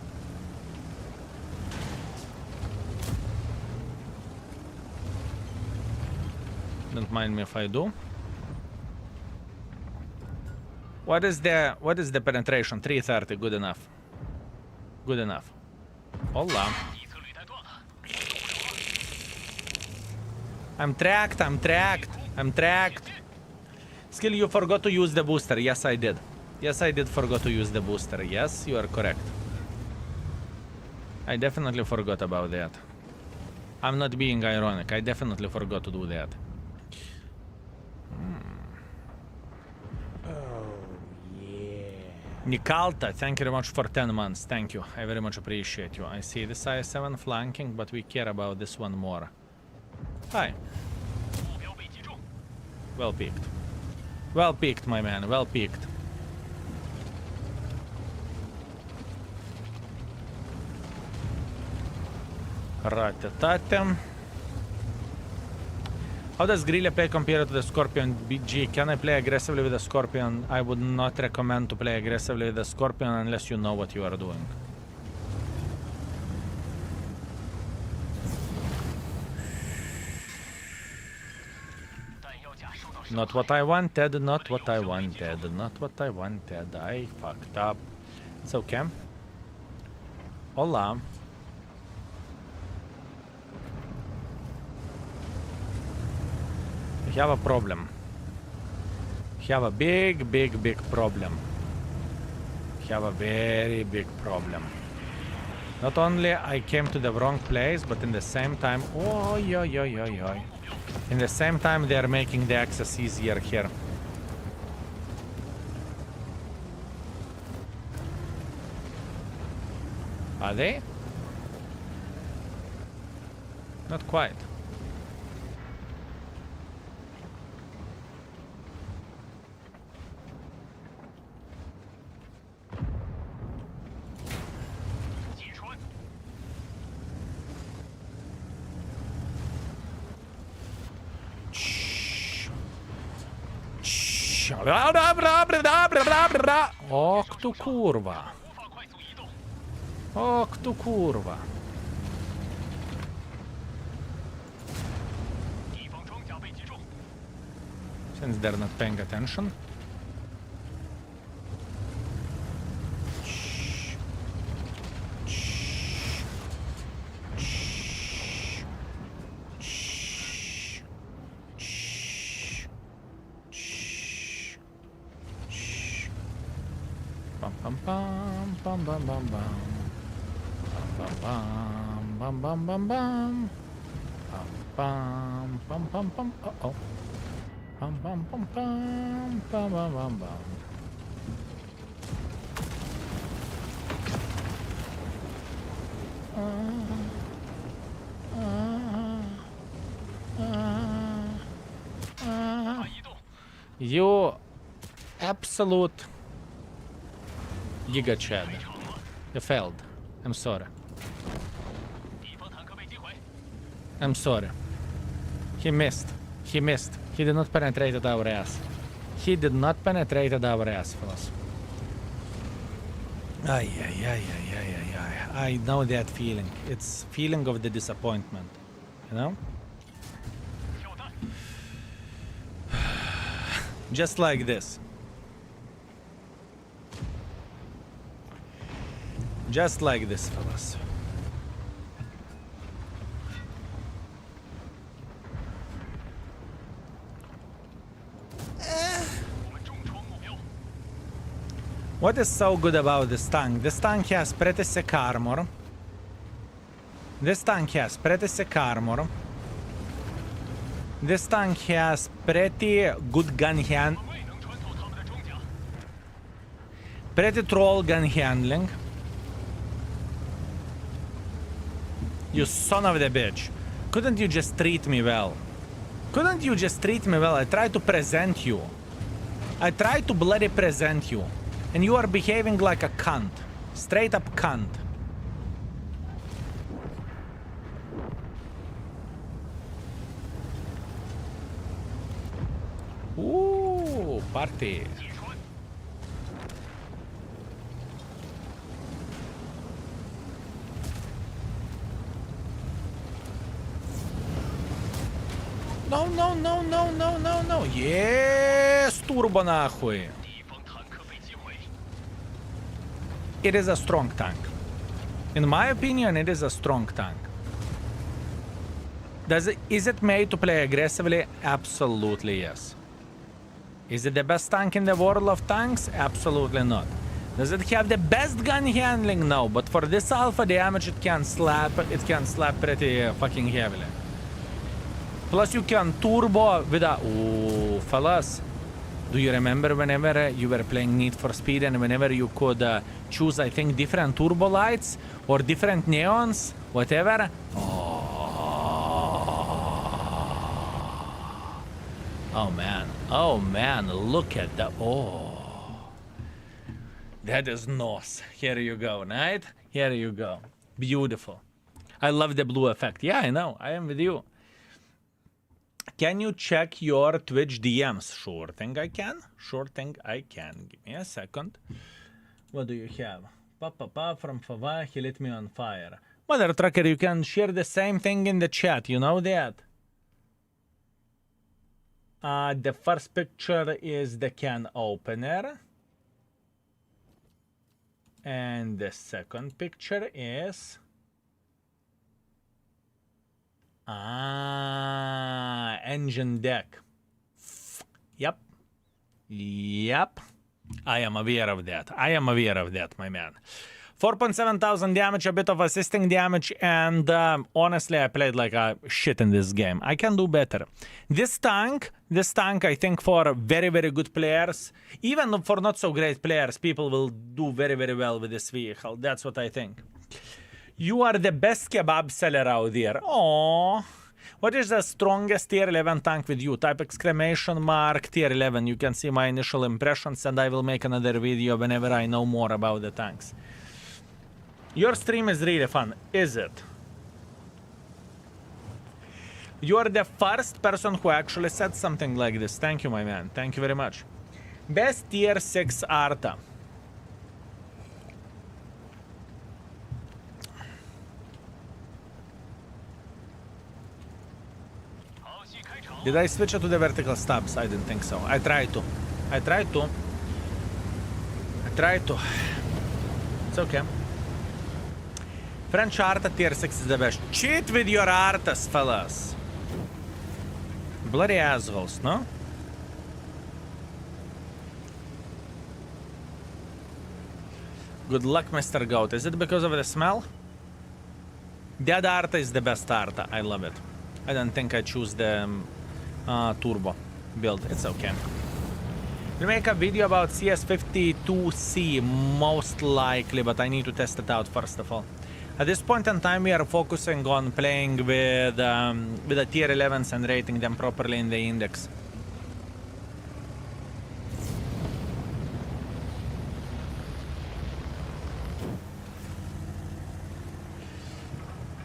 Don't mind me if I do. What is the penetration? 330, good enough. Good enough. Hola. I'm tracked. Skill, you forgot to use the booster. Yes, I did. Yes, I did forgot to use the booster. Yes, you are correct. I definitely forgot about that. I'm not being ironic. I definitely forgot to do that. Nikalta, thank you very much for 10 months. Thank you. I very much appreciate you. I see this I7 flanking, but we care about this one more. Hi. Well picked. Well picked, my man. Well picked. Ratatatem. How does Grilla play compared to the Scorpion BG? Can I play aggressively with the Scorpion? I would not recommend to play aggressively with the Scorpion unless you know what you are doing. Not what I wanted, not what I wanted, not what I wanted. I fucked up. It's okay. Hola. We have a problem. We have a big, big, big problem. We have a very big problem. Not only I came to the wrong place, but in the same time, oh, yo. In the same time, they are making the access easier here. Are they? Not quite. Ok tu kurwa. Ok tu kurwa. Since they're not paying attention. Bum bum bum bum bum bum bum. Bum bum bum bum bum. Bum bum bum bum. Uh-oh. Bum bum bum bum bum bum bum bum. You absolute Giga Chad. You failed. I'm sorry. I'm sorry. He missed. He missed. He did not penetrate our ass. He did not penetrate our ass, fellas. Ay, ay, ay, ay, ay, ay, ay. I know that feeling. It's feeling of the disappointment. You know? Just like this. Just like this, fellas. What is so good about this tank? This tank has pretty sick armor. This tank has pretty sick armor. This tank has pretty good gun hand. Pretty troll gun handling. You son of a bitch. Couldn't you just treat me well? Couldn't you just treat me well? I tried to present you. I tried to bloody present you. And you are behaving like a cunt. Straight up cunt. Ooh, party. No, no, no, no, no, no, no. Yes, turbo нахуй. It is a strong tank. In my opinion, it is a strong tank. Is it made to play aggressively? Absolutely yes. Is it the best tank in the world of tanks? Absolutely not. Does it have the best gun handling? No, but for this alpha damage it can slap pretty fucking heavily. Plus you can turbo with a... Ooh, fellas. Do you remember whenever you were playing Need for Speed and whenever you could choose, I think, different turbo lights or different neons, whatever? Oh man. Oh man, look at that. Oh. That is nice. Here you go, right? Here you go. Beautiful. I love the blue effect. Yeah, I know. I am with you. Can you check your Twitch DMs? Sure thing I can. Sure thing I can. Give me a second. What do you have? Papa from Fava, he lit me on fire. Mother trucker, you can share the same thing in the chat. You know that? The first picture is the can opener. And the second picture is... engine deck. Yep. Yep. I am aware of that. I am aware of that, my man. 4.7 thousand damage, a bit of assisting damage, and honestly, I played like a shit in this game. I can do better. This tank, I think for very, very good players, even for not so great players, people will do very, very well with this vehicle. That's what I think. You are the best kebab seller out there. Aww. What is the strongest tier 11 tank with you? Type exclamation mark tier 11. You can see my initial impressions and I will make another video whenever I know more about the tanks. Your stream is really fun, is it? You are the first person who actually said something like this. Thank you, my man. Thank you very much. Best tier 6 Arta. Did I switch it to the vertical stabs? I didn't think so. I tried to. It's okay. French Arta tier 6 is the best. Cheat with your Artas, fellas. Bloody assholes, no? Good luck, Mr. Goat. Is it because of the smell? That Arta is the best Arta. I love it. I don't think I choose the turbo build. It's okay. We'll make a video about CS52C most likely, but I need to test it out first of all. At this point in time, we are focusing on playing with the tier 11s and rating them properly in the index.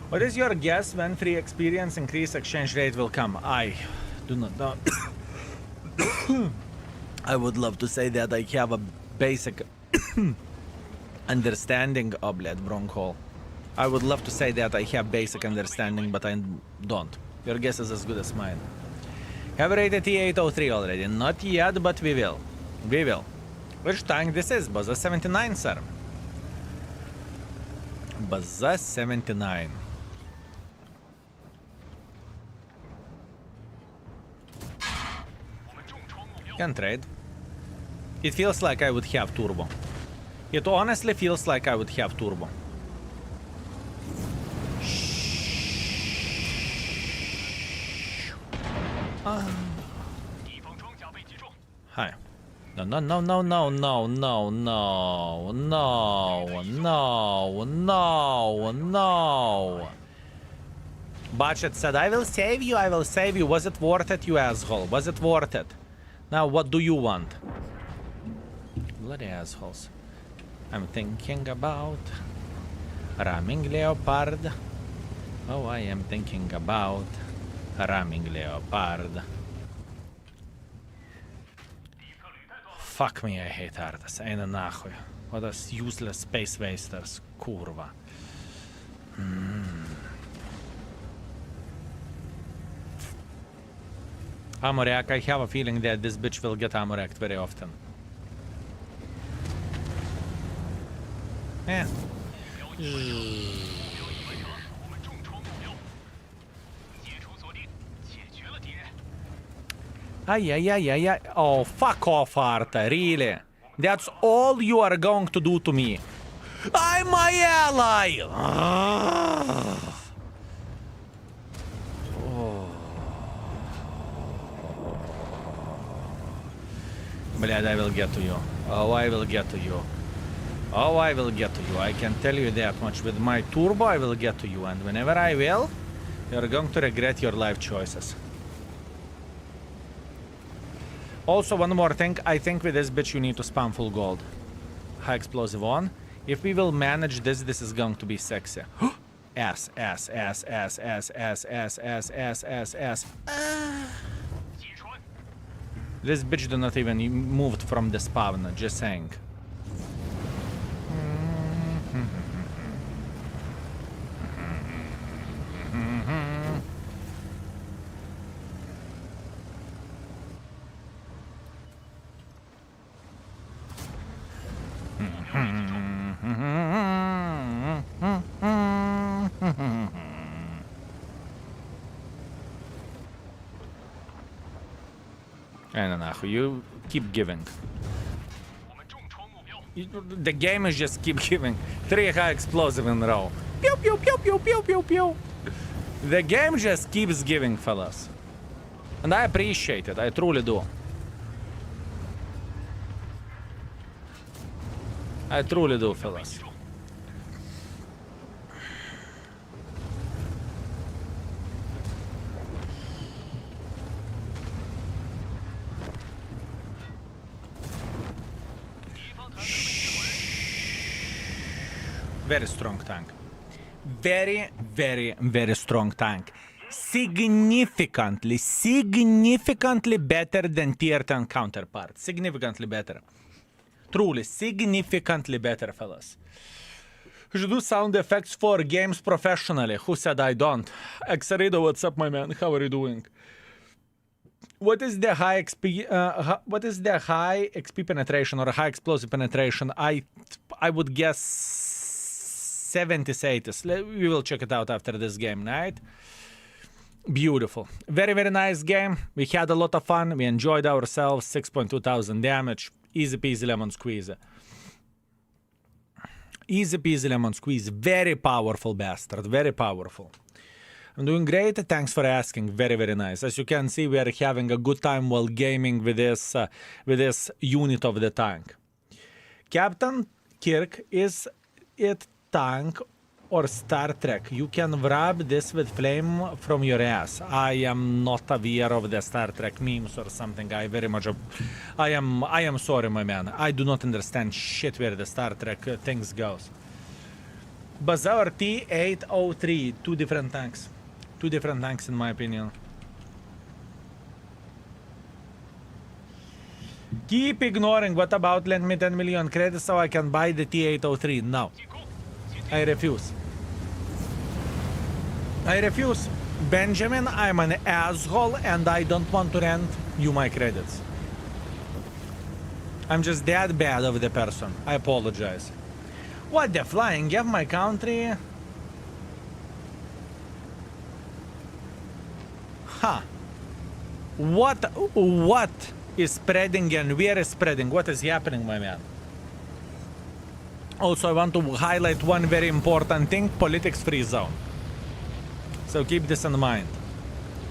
What is your guess when free experience increase exchange rate will come? I do not know. I would love to say that I have a basic understanding of Bled Bronkhole. I would love to say that I have basic understanding, but I don't. Your guess is as good as mine. Have rated T803 already? Not yet, but we will. We will. Which tank this is? Baza 79, sir. Baza 79. Can trade. It feels like I would have turbo. It honestly feels like I would have turbo. Hi. No, no, no, no, no, no, no, no, no, no, no, no. Budget said, I will save you, I will save you. Was it worth it, you asshole? Was it worth it? Now, what do you want? Bloody assholes. I'm thinking about ramming leopard. Oh, I am thinking about ramming leopard. Fuck me, I hate Artas. Ej na nahoj. What a useless space wasters. Kurva. Amorak, I have a feeling that this bitch will get Amorak very often. Yeah. Ay, ay, ay, ay, ay. Oh, fuck off, Arta, really? That's all you are going to do to me. I'm my ally! Blad, I will get to you. Oh, I will get to you. Oh, I will get to you. I can tell you that much. With my turbo, I will get to you. And whenever I will, you're going to regret your life choices. Also, one more thing. I think with this bitch, you need to spam full gold. High explosive on. If we will manage this, this is going to be sexy. Ass, ass, ass, ass, ass, ass, ass, ass, ass, ass, ass. This bitch do not even moved from the spawn, just saying. I don't know, you keep giving. The game is just keep giving. 3 high explosive in a row. Pew, pew, pew, pew, pew, pew, pew. The game just keeps giving, fellas. And I appreciate it, I truly do. I truly do, fellas. Very strong tank. Very, very, very strong tank. significantly better than tier 10 counterpart. Significantly better. Truly, significantly better, fellas. You should do sound effects for games professionally. Who said I don't? Xarido, what's up, my man? How are you doing? What is the high XP? What is the high XP penetration or high explosive penetration? I would guess 70s, 80s. We will check it out after this game, right? Beautiful. Very, very nice game. We had a lot of fun. We enjoyed ourselves. 6,200 damage. Easy peasy lemon squeeze. Easy peasy lemon squeeze. Very powerful bastard. Very powerful. I'm doing great. Thanks for asking. Very, very nice. As you can see, we are having a good time while gaming with this unit of the tank. Captain Kirk, is it tank or Star Trek? You can wrap this with flame from your ass. I am not aware of the Star Trek memes or something. I am sorry, my man. I do not understand shit where the Star Trek things goes. Bazaar T803, two different tanks. Two different tanks in my opinion. Keep ignoring. What about lend me 10 million credits so I can buy the T803? No. I refuse. I refuse. Benjamin, I'm an asshole and I don't want to rent you my credits. I'm just that bad of the person. I apologize. What the flying? Give my country. Huh. What is spreading and where is spreading? What is happening, my man? Also, I want to highlight one very important thing. Politics free zone. So keep this in mind.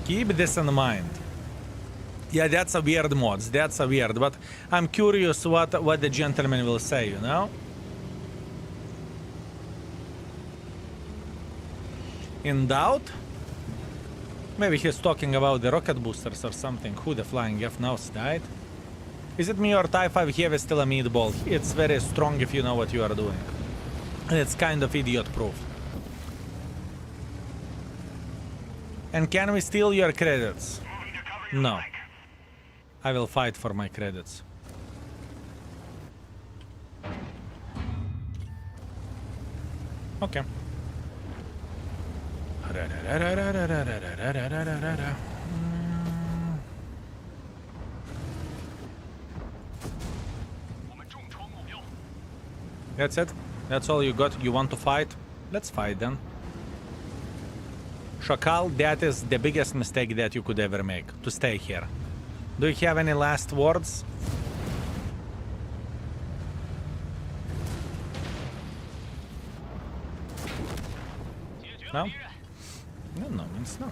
Keep this in mind. Yeah, that's a weird mod. That's a weird. But I'm curious what the gentleman will say, you know? In doubt? Maybe he's talking about the rocket boosters or something. Who the flying F knows, right? Is it me or TIE 5 Heavy still a meatball? It's very strong if you know what you are doing. It's kind of idiot-proof. And can we steal your credits? No. I will fight for my credits. Okay. That's it? That's all you got? You want to fight? Let's fight then. Shakal, that is the biggest mistake that you could ever make, to stay here. Do you have any last words? No? No means no.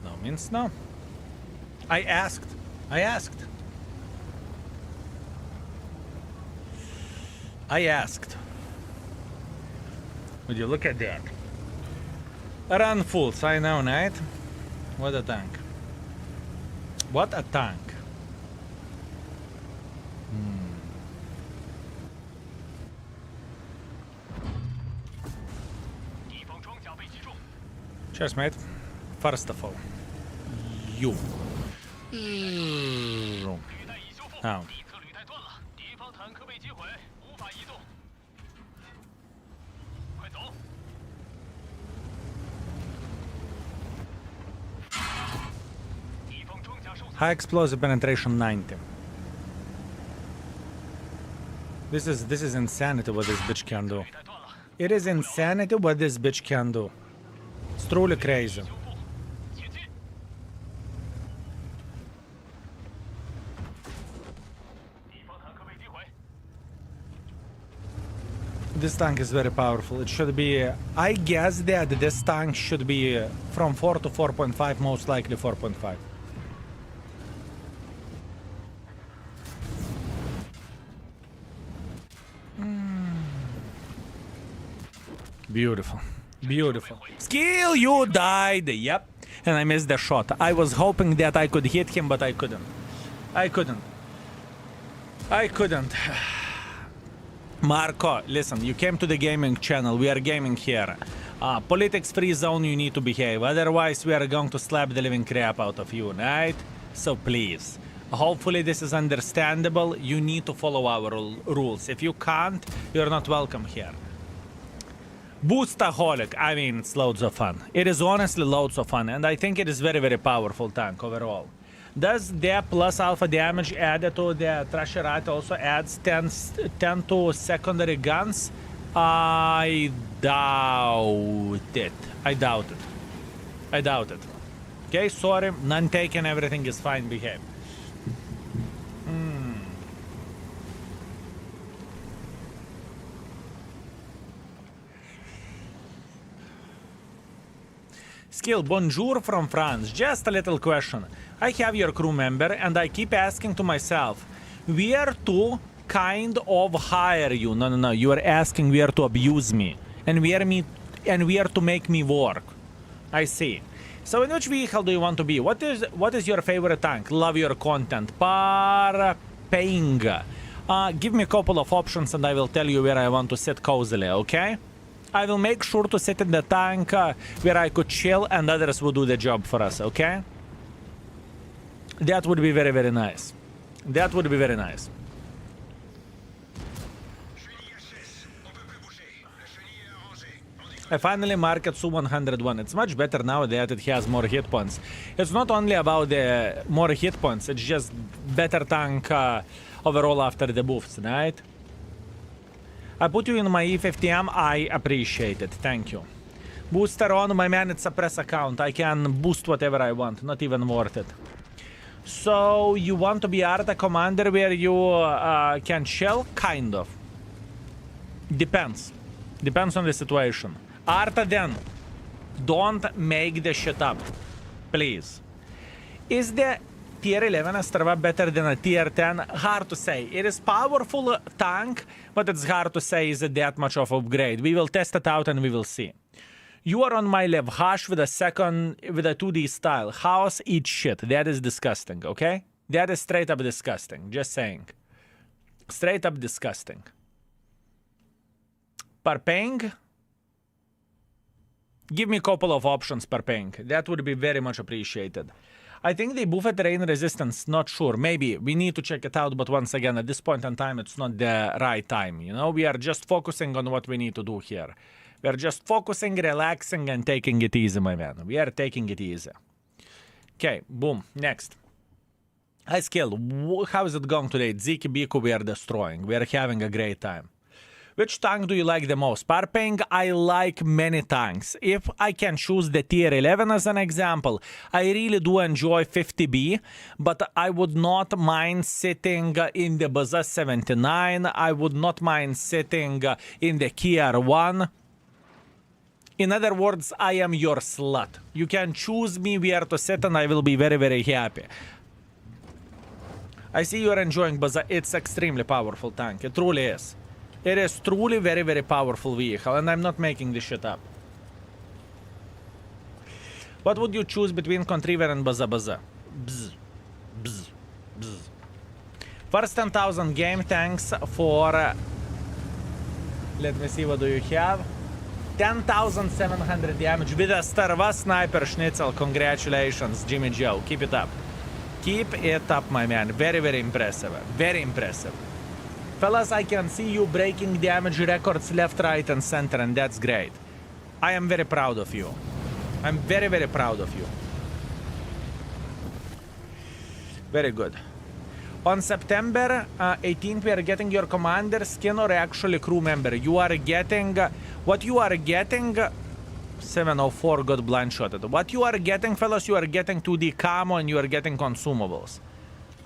No means no. I asked. Would you look at that? Run fools, I know, right? What a tank. What a tank. Cheers, mate. First of all, you. Now. High explosive penetration 90. This is insanity what this bitch can do. It is insanity what this bitch can do. It's truly crazy. This tank is very powerful. It should be, I guess that this tank should be from 4 to 4.5, most likely 4.5. Beautiful. Beautiful. Skill, you died. Yep. And I missed the shot. I was hoping that I could hit him, but I couldn't. I couldn't. Marco, listen, you came to the gaming channel. We are gaming here. Politics-free zone, you need to behave. Otherwise, we are going to slap the living crap out of you, right? So please, hopefully this is understandable. You need to follow our rules. If you can't, you're not welcome here. Boostaholic, I mean, it's loads of fun. It is honestly loads of fun, and I think it is very, very powerful tank overall. Does the plus alpha damage added to the Trasherite also adds 10 to secondary guns? I doubt it. I doubt it. I doubt it. Okay, sorry, none taken, everything is fine, behave. Skill, bonjour from France. Just a little question. I have your crew member and I keep asking to myself, where to kind of hire you? No. You are asking where to abuse me and where to make me work. I see. So in which vehicle do you want to be? What is your favorite tank? Love your content. Paying. Give me a couple of options and I will tell you where I want to sit cozily, okay? I will make sure to sit in the tank where I could chill and others will do the job for us, okay? That would be very, very nice. That would be very nice. I finally marked Su-101. It's much better now that it has more hit points. It's not only about the more hit points, it's just better tank overall after the buffs, right? I put you in my E50M, I appreciate it, thank you. Booster on, my man, it's a press account. I can boost whatever I want, not even worth it. So, you want to be Arta commander where you can chill? Kind of. Depends. Depends on the situation. Arta then, don't make the shit up. Please. Is the tier 11 Astrava better than a tier 10? Hard to say. It is powerful tank, but it's hard to say is it that much of upgrade. We will test it out and we will see. You are on my level, Hash with a 2D style. House eat shit. That is disgusting, okay? That is straight up disgusting. Just saying. Straight up disgusting. Parpeng? Give me a couple of options, Parpeng. That would be very much appreciated. I think they buffet terrain resistance, not sure. Maybe. We need to check it out, but once again, at this point in time, it's not the right time, you know? We are just focusing on what we need to do here. We are just focusing, relaxing, and taking it easy, my man. We are taking it easy. Okay, boom. Next. High skill. How is it going today? Ziki Biku we are destroying. We are having a great time. Which tank do you like the most? Parpeng, I like many tanks. If I can choose the tier 11 as an example, I really do enjoy 50B, but I would not mind sitting in the Baza 79. I would not mind sitting in the Kia 1. In other words, I am your slut. You can choose me where to sit and I will be very, very happy. I see you are enjoying Baza. It's extremely powerful tank. It truly is. It is truly very, very powerful vehicle, and I'm not making this shit up. What would you choose between Contriver and Baza? Bzz. Bzz. Bzz. First 10,000 game, thanks for... let me see, what do you have? 10,700 damage with a Starva Sniper Schnitzel. Congratulations, Jimmy Joe. Keep it up. Keep it up, my man. Very, very impressive. Very impressive. Fellas, I can see you breaking damage records left, right, and center, and that's great. I am very proud of you. I'm very, very proud of you. Very good. On September 18th, we are getting your commander skin or actually crew member. You are getting... what you are getting... 704 got blind shotted. What you are getting, fellas, you are getting 2D camo and you are getting consumables.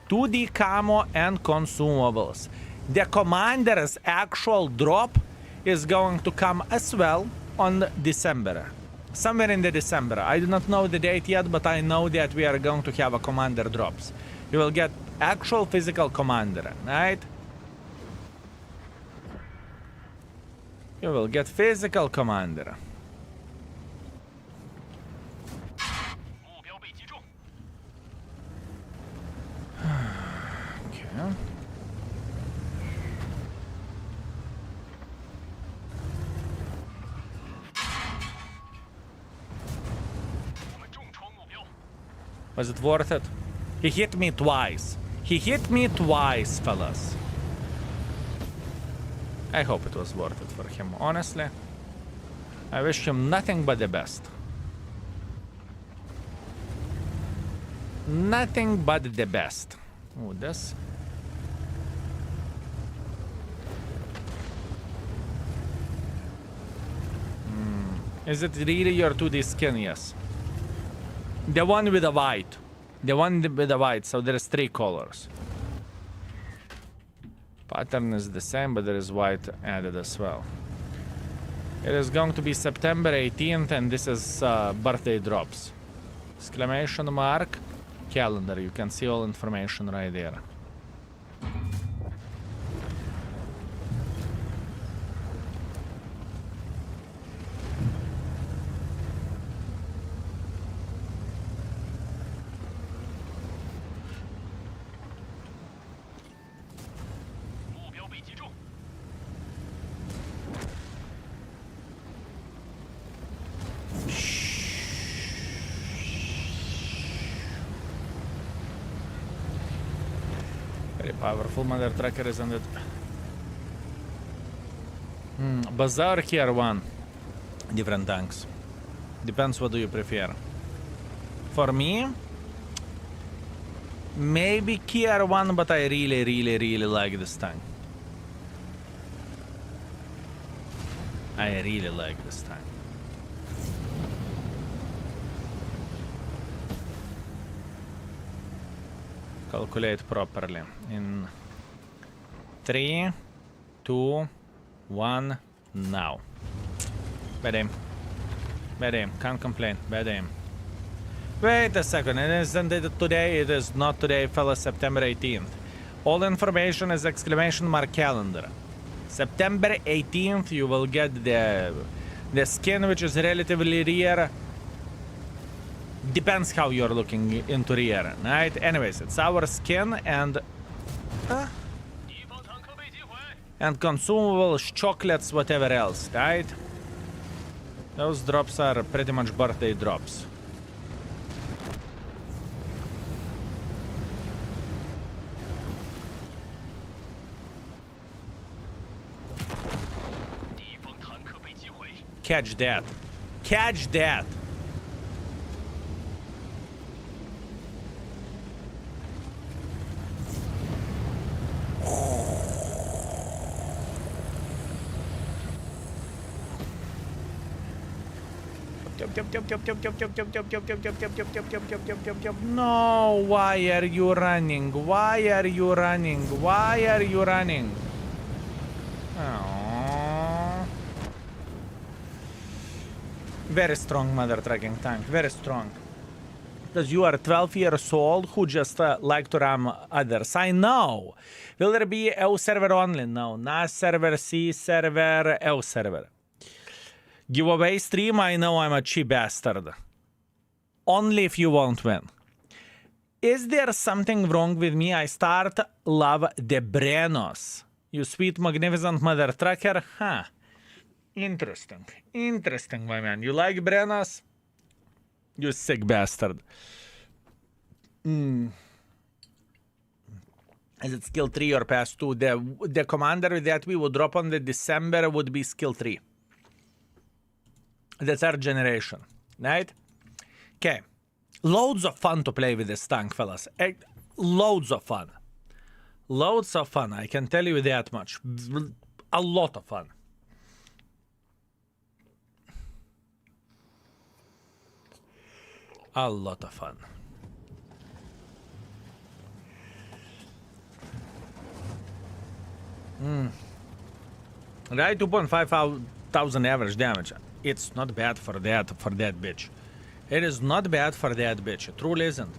2D camo and consumables. The commander's actual drop is going to come as well on December. Somewhere in the December. I do not know the date yet, but I know that we are going to have a commander drops. You will get actual physical commander, right? You will get physical commander. Okay. Was it worth it? He hit me twice. He hit me twice, fellas. I hope it was worth it for him, honestly. I wish him nothing but the best. Nothing but the best. Oh, this. Is it really your 2D skin? Yes. The one with the white. The one with the white, so there's 3 colors. Pattern is the same, but there is white added as well. It is going to be September 18th, and this is birthday drops. Exclamation mark, calendar. You can see all information right there. Very powerful mother tracker, isn't it? Bazaar here one. Different tanks. Depends what do you prefer. For me, maybe Kier 1, but I really like this tank. I really like this tank. Calculate properly. In 3, 2, 1, now. Bad aim. Bad aim. Can't complain. Bad aim. Wait a second. Isn't it today? It is not today, fellas. September 18th. All information is exclamation mark calendar. September 18th, you will get the skin, which is relatively rare. Depends how you're looking into rare, right? Anyways, it's our skin and consumables, chocolates, whatever else, right? Those drops are pretty much birthday drops. Catch that. Catch that. No, why are you running? Why are you running? Why are you running? Aww. Very strong mother tracking tank, very strong. Because you are 12 years old who just like to ram others. I know. Will there be EU server only? No. NAS server, C server, EU server. Giveaway stream, I know I'm a cheap bastard. Only if you won't win. Is there something wrong with me? I start love the Brenos. You sweet magnificent mother tracker? Huh. Interesting. Interesting, my man. You like Brenos? You sick bastard. Is it skill 3 or pass 2? The commander that we would drop on the December would be skill 3. The 3rd generation, right? Okay. Loads of fun to play with this tank, fellas. Loads of fun. Loads of fun, I can tell you that much. A lot of fun. A lot of fun. Right, 2.5 thousand average damage. It's not bad for that bitch. It is not bad for that bitch. It truly isn't.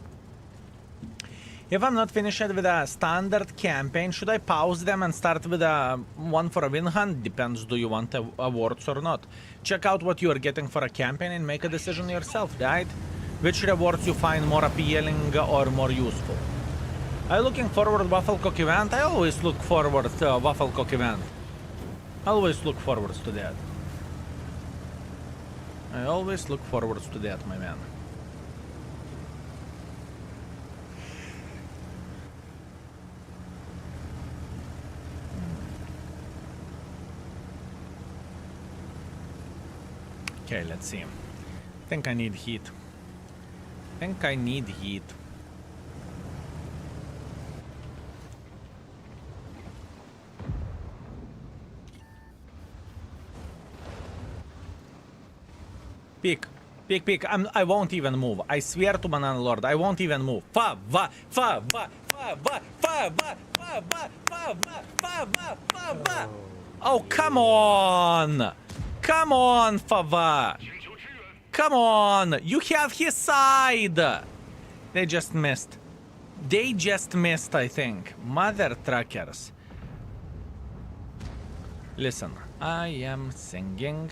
If I'm not finished with a standard campaign, should I pause them and start with a one for a win hunt? Depends, do you want awards or not? Check out what you are getting for a campaign and make a decision yourself, right? Which rewards you find more appealing or more useful? Are you looking forward to Waffle Cook event? I always look forward to Waffle Cook event. I always look forward to that. I always look forward to that, my man. Okay, let's see. Think I need heat. Think I need heat. Peek. Peek. I won't even move. I swear to Banana Lord, I won't even move. Fa. Oh, come on! Come on, Fava! Come on! You have his side! They just missed. They just missed, I think. Mother truckers. Listen, I am singing.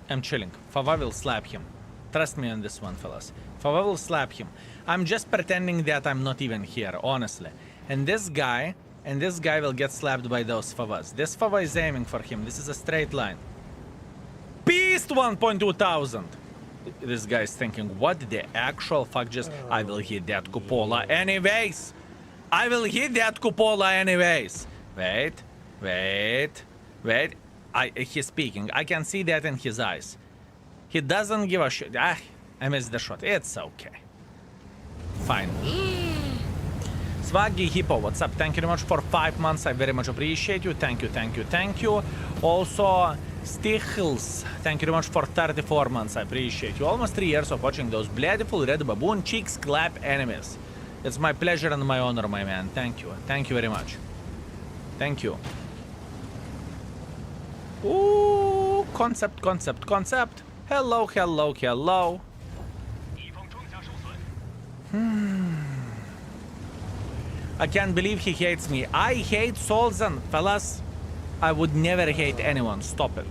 I'm chilling. Fava will slap him. Trust me on this one, fellas. Fava will slap him. I'm just pretending that I'm not even here, honestly. And this guy will get slapped by those Favas. This Fava is aiming for him. This is a straight line. Beast 1.2 thousand. This guy's thinking, what the actual fuck just... I will hit that cupola anyways. I will hit that cupola anyways. Wait. He's speaking. I can see that in his eyes. He doesn't give a shit. Ah, I missed the shot. It's okay. Fine. Swaggy Hippo, what's up? Thank you very much for 5 months. I very much appreciate you. Thank you. Also, Stichels, thank you very much for 34 months. I appreciate you. Almost 3 years of watching those beautiful red baboon cheeks clap enemies. It's my pleasure and my honor, my man. Thank you. Thank you very much. Thank you. Ooh, concept. Hello. I can't believe he hates me. I hate Solzan, fellas. I would never hate anyone. Stop it.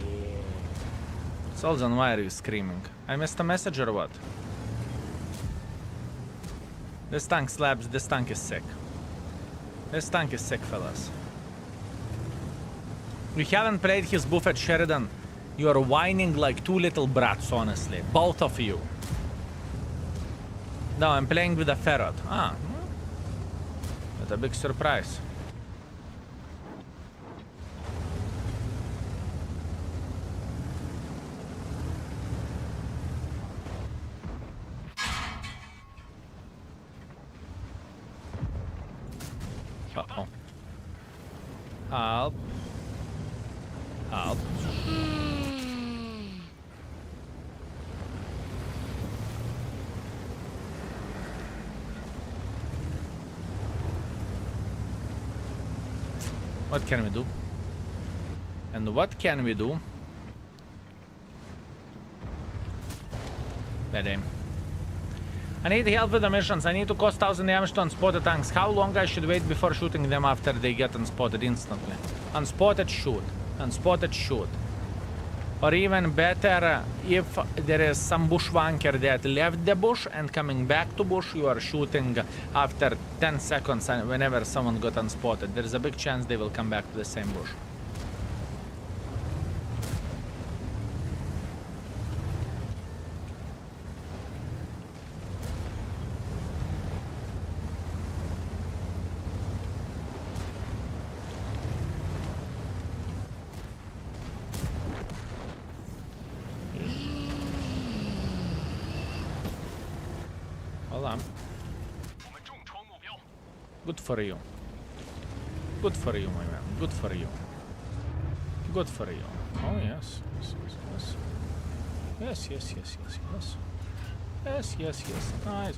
Solzan, why are you screaming? I missed a message or what? This tank slaps. This tank is sick. This tank is sick, fellas. You haven't played his buff at Sheridan. You are whining like two little brats, honestly. Both of you. No, I'm playing with a ferret. Ah. That's a big surprise. Uh-oh. Help. What can we do? And what can we do? Bad aim. I need help with the missions. I need to cost 1000 damage to unspotted tanks. How long I should wait before shooting them after they get unspotted instantly? Unspotted, shoot. Unspotted, shoot. Or even better, if there is some bushwanker that left the bush and coming back to bush, you are shooting after 10 seconds whenever someone got unspotted. There's a big chance they will come back to the same bush. Good for you. Good for you, my man. Good for you. Good for you. Oh, yes. Yes. Nice.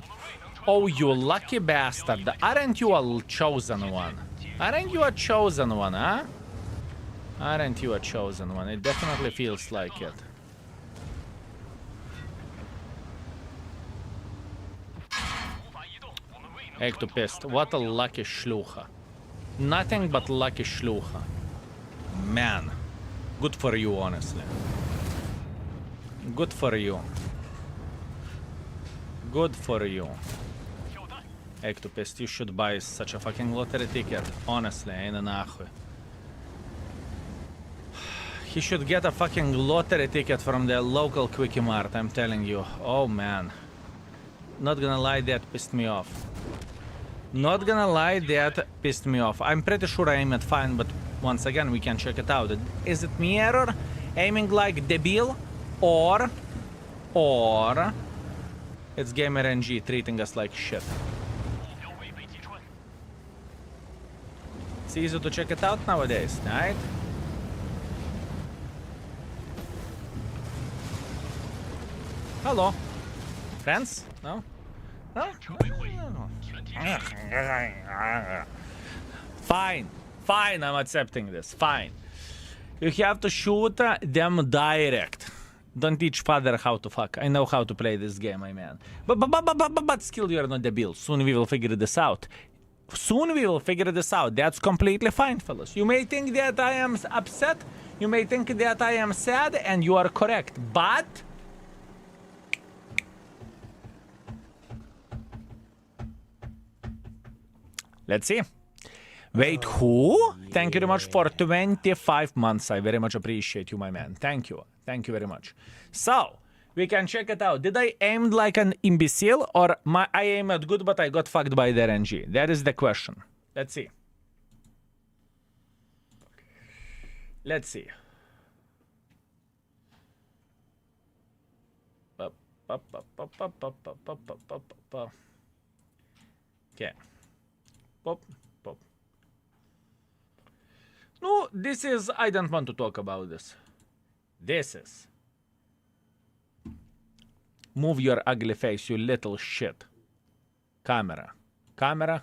Oh, you lucky bastard. Aren't you a chosen one? Aren't you a chosen one, huh? Aren't you a chosen one? It definitely feels like it. Ectopist, what a lucky shlucha. Nothing but lucky shlucha. Man, good for you, honestly. Good for you. Good for you. Ectopist, you should buy such a fucking lottery ticket. Honestly, ain't nahue. He should get a fucking lottery ticket from the local Quickie Mart, I'm telling you. Oh man. Not gonna lie, that pissed me off. Not gonna lie, that pissed me off. I'm pretty sure I aim it fine, but once again, we can check it out. Is it me error? aiming like debil, or it's Gamer NG treating us like shit. It's easy to check it out nowadays, right? Hello. Friends? No? No? Fine. Fine, I'm accepting this. Fine. You have to shoot them direct. Don't teach father how to fuck. I know how to play this game, my man. But still, you're not debil. Soon we will figure this out. Soon we will figure this out. That's completely fine, fellas. You may think that I am upset. You may think that I am sad, and you are correct. But let's see. Wait, who? Thank you very much for 25 months. I very much appreciate you, my man. Thank you. Thank you very much. So, we can check it out. Did I aim like an imbecile, or I aimed good but I got fucked by the RNG? That is the question. Let's see. Let's see. Okay. Pop, pop. No, this is... I don't want to talk about this. This is... Move your ugly face, you little shit. Camera. Camera.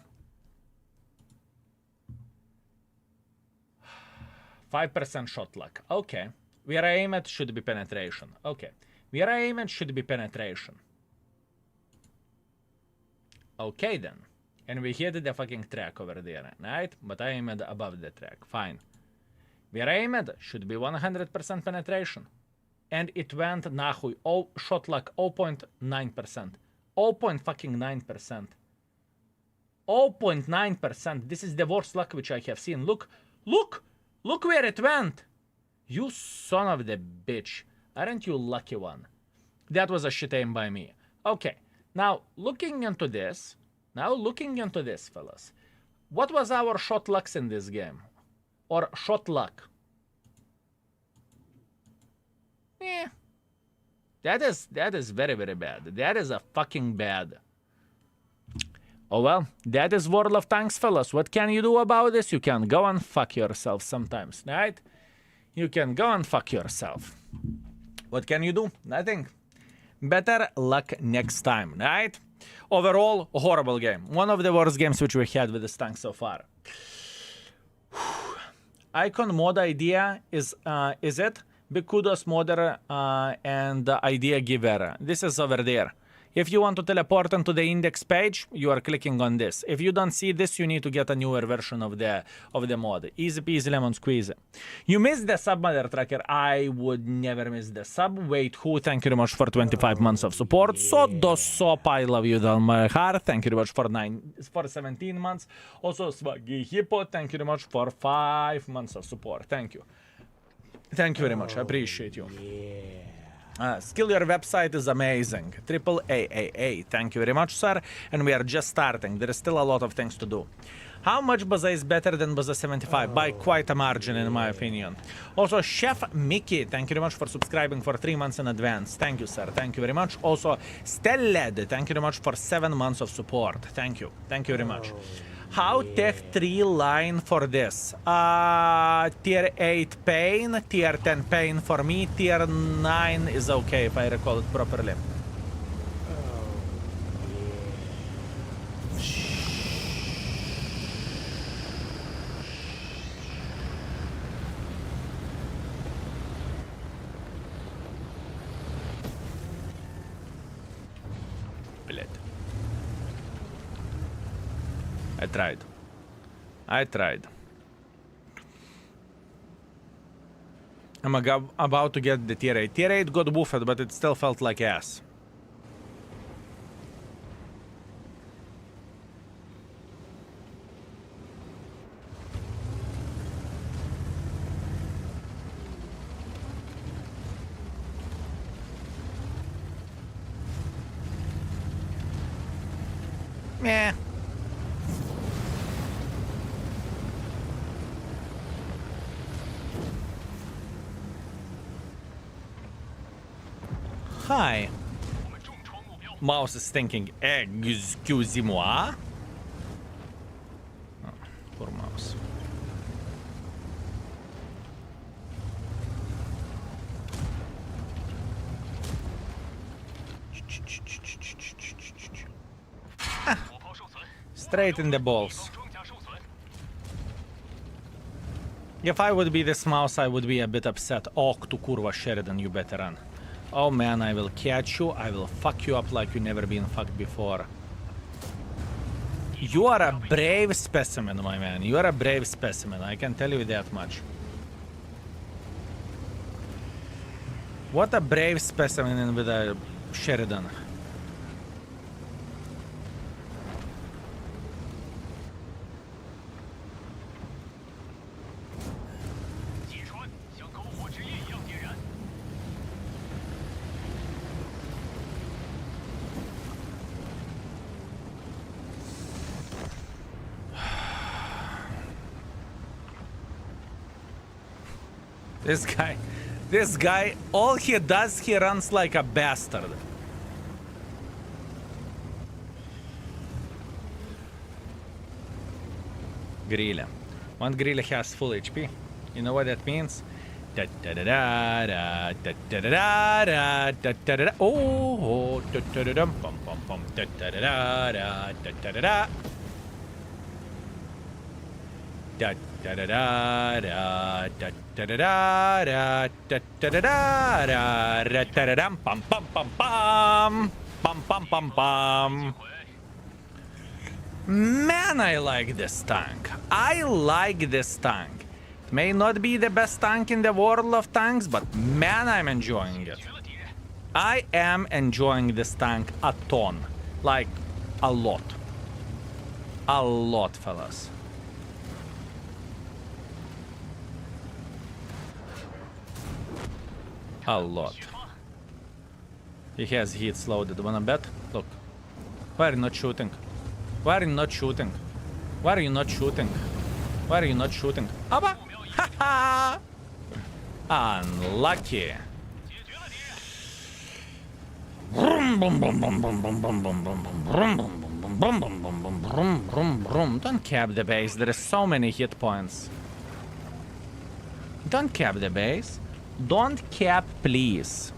5% shot luck. Okay. Where I aim at should be penetration. Okay. Where I aim at should be penetration. Okay then. And we hit the fucking track over there, right? But I aim at above the track. Fine. Where I aim at should be 100% penetration. And it went nahui. Oh, shot luck 0.9%. 0.9%. 0.9%. This is the worst luck which I have seen. Look. Look. Look where it went. You son of the bitch. Aren't you lucky one? That was a shit aim by me. Okay. Now, looking into this, fellas. What was our shot lucks in this game? Or shot luck? Eh. That is very, very bad. That is a fucking bad. Oh well, that is World of Tanks, fellas. What can you do about this? You can go and fuck yourself sometimes, right? You can go and fuck yourself. What can you do? Nothing. Better luck next time, right? Overall, horrible game. One of the worst games which we had with this tank so far. Icon mod idea is it? Big kudos modder and idea giver. This is over there. If you want to teleport into the index page, you are clicking on this. If you don't see this, you need to get a newer version of the mod. Easy peasy lemon squeeze. You missed the sub, mother tracker. I would never miss the sub. Wait, who? Thank you very much for 25 months of support. So sop, I love you down my heart. Thank you very much for 17 months. Also, Swaggy Hippo, thank you very much for 5 months of support. Thank you. Thank you very much. I appreciate you. Skill your website is amazing. Triple AAA. Thank you very much, sir. And we are just starting. There is still a lot of things to do. How much Baza is better than Baza 75? By quite a margin, in my opinion. Also, Chef Mickey, thank you very much for subscribing for 3 months in advance. Thank you, sir. Thank you very much. Also, Stelled, thank you very much for 7 months of support. Thank you. Thank you very much. How Tech 3 line for this? Tier 8 pain, Tier 10 pain for me, Tier 9 is okay if I recall it properly. I tried. I'm about to get the tier 8. Tier 8 got buffed, but it still felt like ass. Meh. Hi. Mouse is thinking, excusez-moi. Oh, poor mouse. Straight in the balls. If I would be this mouse, I would be a bit upset. Oh, tu kurva, Sheridan, you better run. Oh man, I will catch you. I will fuck you up like you never been fucked before. You are a brave specimen, my man. You are a brave specimen. I can tell you that much. What a brave specimen with a Sheridan. This guy, all he does, he runs like a bastard. Grille. One Grille has full HP. You know what that means? Oh, pum pum pum. Man, I like this tank. I like this tank. It may not be the best tank in the world of tanks, but man, I'm enjoying it. I am enjoying this tank a ton. Like, a lot. A lot, fellas. A lot. He has hits loaded. Wanna bet? Look. Why are you not shooting? Why are you not shooting? Why are you not shooting? Why are you not shooting? Abba! Haha! Unlucky. Don't cap the base. There is so many hit points. Don't cap the base. Don't cap, please.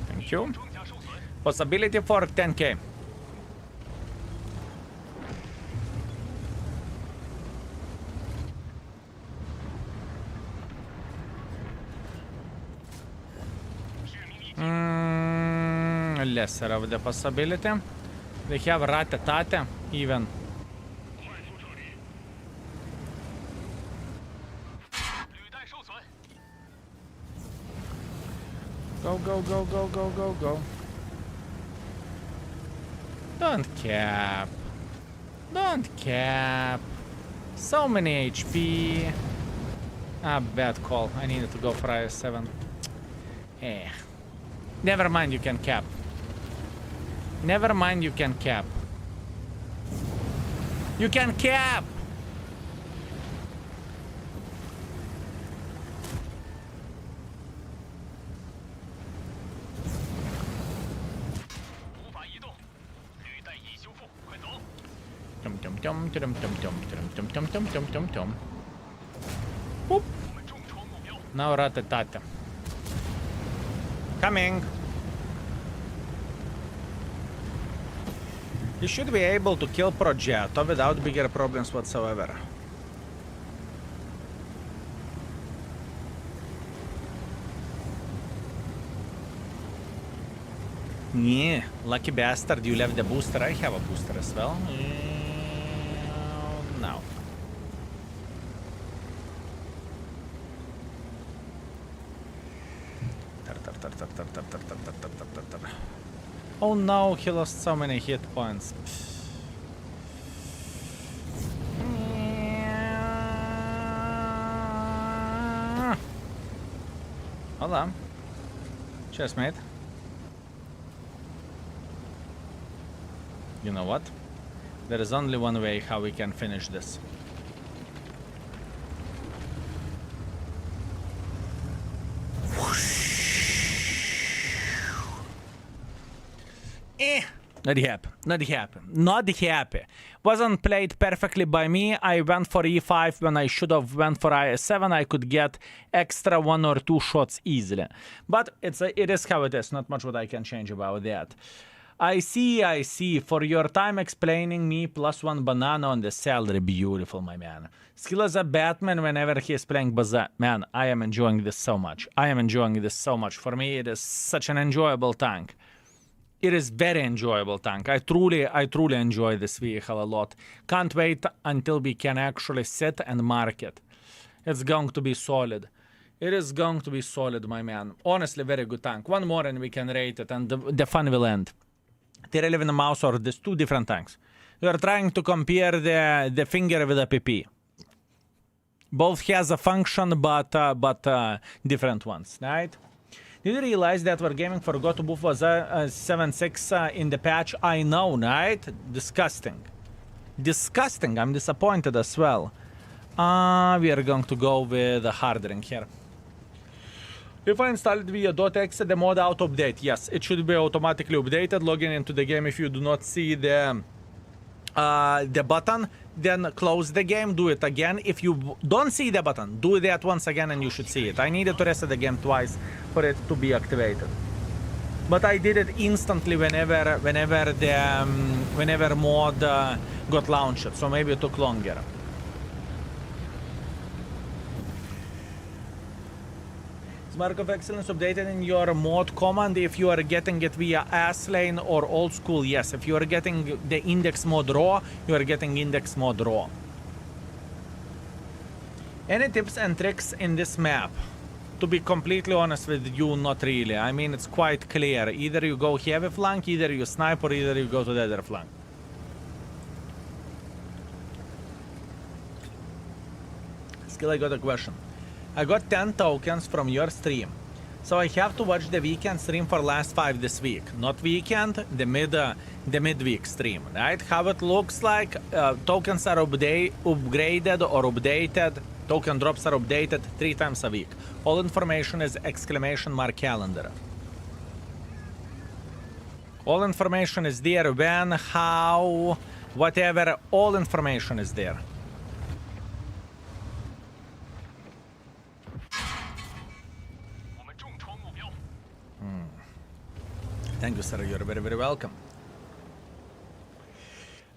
Thank you. Possibility for 10k. Lesser of the possibility. We have Ratatate even. Go, go, go, go, go, go, go. Don't cap. Don't cap. So many HP. Ah, bad call. I needed to go for IS-7. Eh. Never mind, you can cap. Never mind, you can cap. You can cap! Boop. Now Ratatata. Coming. You should be able to kill Progetto without bigger problems whatsoever. Yeah, lucky bastard, you left the booster. I have a booster as well. No. Oh no, he lost so many hit points. Hold on. Cheers, mate. You know what? There is only one way how we can finish this. Not happy. Not happy. Not happy. Wasn't played perfectly by me. I went for e5 when I should have went for is7. I could get extra 1 or 2 shots easily. But it is how it is. Not much what I can change about that. I see. For your time explaining me, +1 banana on the salary. Beautiful, my man. Skill as a Batman whenever he is playing Baza. Man, I am enjoying this so much. For me, it is such an enjoyable tank. It is very enjoyable tank. I truly enjoy this vehicle a lot. Can't wait until we can actually sit and mark it. It's going to be solid. It is going to be solid, my man. Honestly, very good tank. One more and we can rate it and the fun will end. T11 mouse or these two different tanks. We are trying to compare the finger with a PP. Both has a function, but different ones, right? Did you realize that Wargaming forgot to buff was a 7.6 in the patch? I know, right? Disgusting. Disgusting. I'm disappointed as well. We are going to go with a hardening here. If I install it via .exe, the mod auto update. Yes, it should be automatically updated. Logging into the game if you do not see the button, then close the game, do it again. If you don't see the button, do that once again and you should see it. I needed to reset the game twice for it to be activated. But I did it instantly whenever mod got launched, so maybe it took longer. Mark of Excellence updated in your mod command if you are getting it via S-Lane or old school. Yes, if you are getting the index mod raw, you are getting index mod raw. Any tips and tricks in this map? To be completely honest with you, not really. I mean, it's quite clear. Either you go heavy flank, either you snipe, or either you go to the other flank. Still, I got a question. I got 10 tokens from your stream, so I have to watch the weekend stream for last 5 this week. Not weekend, the midweek stream, right? How it looks like, tokens are upgraded or updated, token drops are updated 3 times a week. All information is !calendar. All information is there, when, how, whatever, all information is there. Thank you, sir. You're very, very welcome.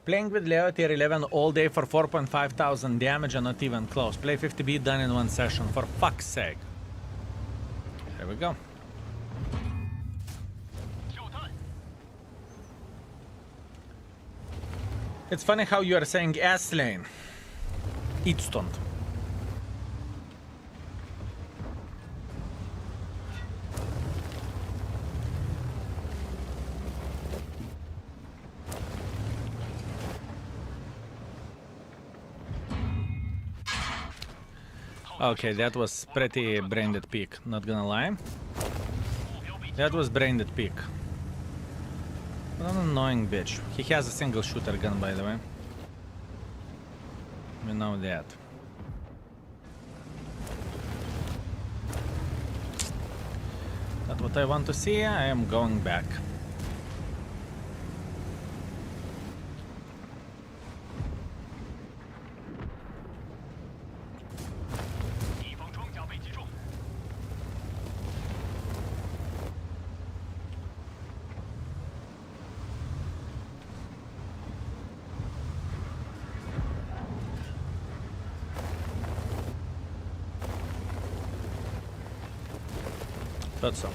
Playing with Leo tier 11 all day for 4,500 damage and not even close. Play 50B done in 1 session, for fuck's sake. Here we go. It's funny how you are saying S-Lane. Idstund. Okay, that was pretty brain-dead peak, not gonna lie. That was brain-dead peak. What an annoying bitch. He has a single shooter gun, by the way. We know that. That's what I want to see. I am going back. Thought so.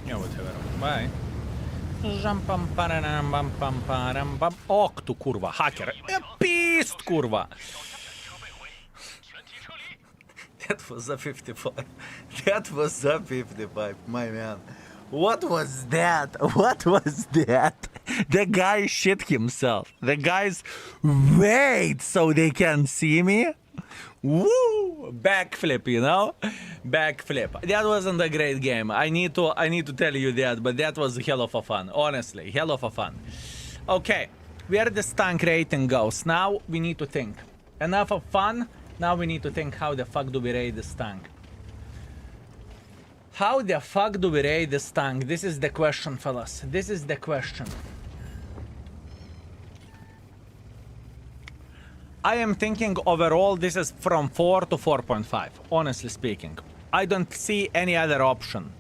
Yeah, whatever. Bye. Och tu kurwa, hacker. Pist kurwa. That was a 55. That was a 55, my man. What was that? What was that? The guy shit himself. The guys wait so they can see me. Woo! Backflip, you know? Backflip. That wasn't a great game. I need to tell you that, but that was hell of a fun. Honestly, hell of a fun. Okay, where this tank rating goes. Now we need to think. Enough of fun. Now we need to think how the fuck do we raid this tank. How the fuck do we raid this tank? This is the question, fellas. This is the question. I am thinking overall this is from 4 to 4.5, honestly speaking. I don't see any other option.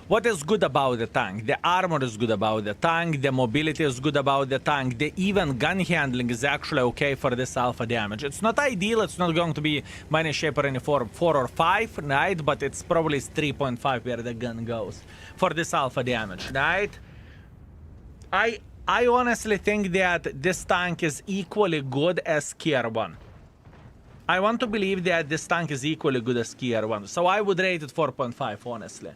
What is good about the tank? The armor is good about the tank, the mobility is good about the tank, the even gun handling is actually okay for this alpha damage. It's not ideal, it's not going to be by any shape or any form 4 or 5, right? But it's probably 3.5 where the gun goes for this alpha damage, right? I honestly think that this tank is equally good as Kier 1. I want to believe that this tank is equally good as Kier 1, so I would rate it 4.5, honestly.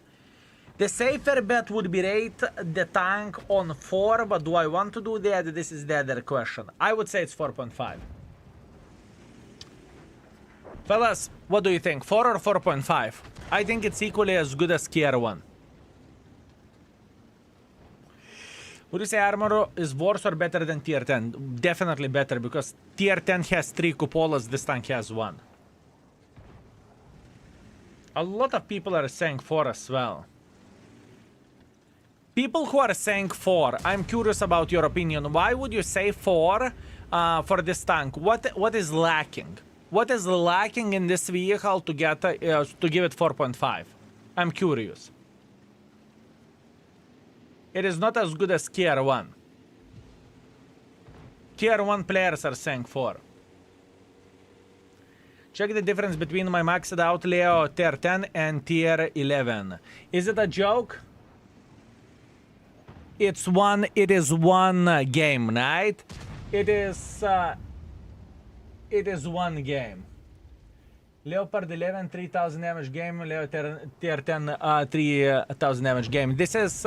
The safer bet would be rate the tank on 4, but do I want to do that? This is the other question. I would say it's 4.5. Fellas, what do you think? 4 or 4.5? I think it's equally as good as Kier 1. Would you say armor is worse or better than tier 10? Definitely better, because tier 10 has 3 cupolas, this tank has 1. A lot of people are saying 4 as well. People who are saying 4, I'm curious about your opinion. Why would you say 4 for this tank? What is lacking? What is lacking in this vehicle to get to give it 4.5? I'm curious. It is not as good as Kier 1. Tier 1 players are saying 4. Check the difference between my maxed out Leo tier 10 and tier 11. Is it a joke? It is one game, right? It is one game. Leopard 11 3000 damage game, Leo tier 10 3000 damage game. This is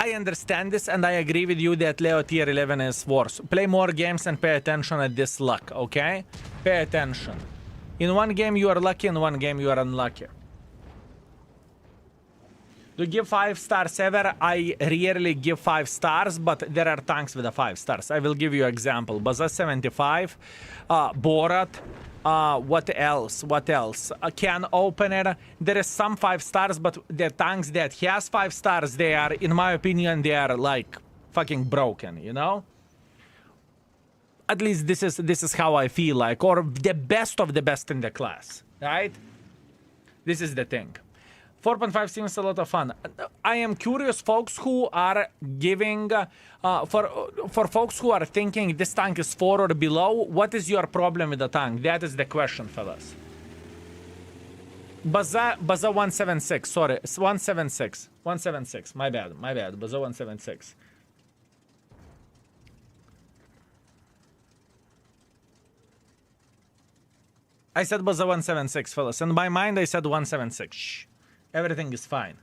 I understand this and I agree with you that Leo tier 11 is worse. Play more games and pay attention at this luck, okay? Pay attention. In one game you are lucky, in one game you are unlucky. To give 5 stars ever, I rarely give 5 stars, but there are tanks with a 5 stars. I will give you example. Baza 75, Borat, what else? Can Opener. There is some 5 stars, but the tanks that has 5 stars, they are, in my opinion, they are like fucking broken, you know? At least this is how I feel like, or the best of the best in the class, right? This is the thing. 4.5 seems a lot of fun. I am curious, folks who are giving, for folks who are thinking this tank is 4 or below, what is your problem with the tank? That is the question, fellas. Baza 176, sorry, 176, 176, my bad, Baza 176. I said Baza 176, fellas. In my mind, I said 176. Shh. Everything is fine.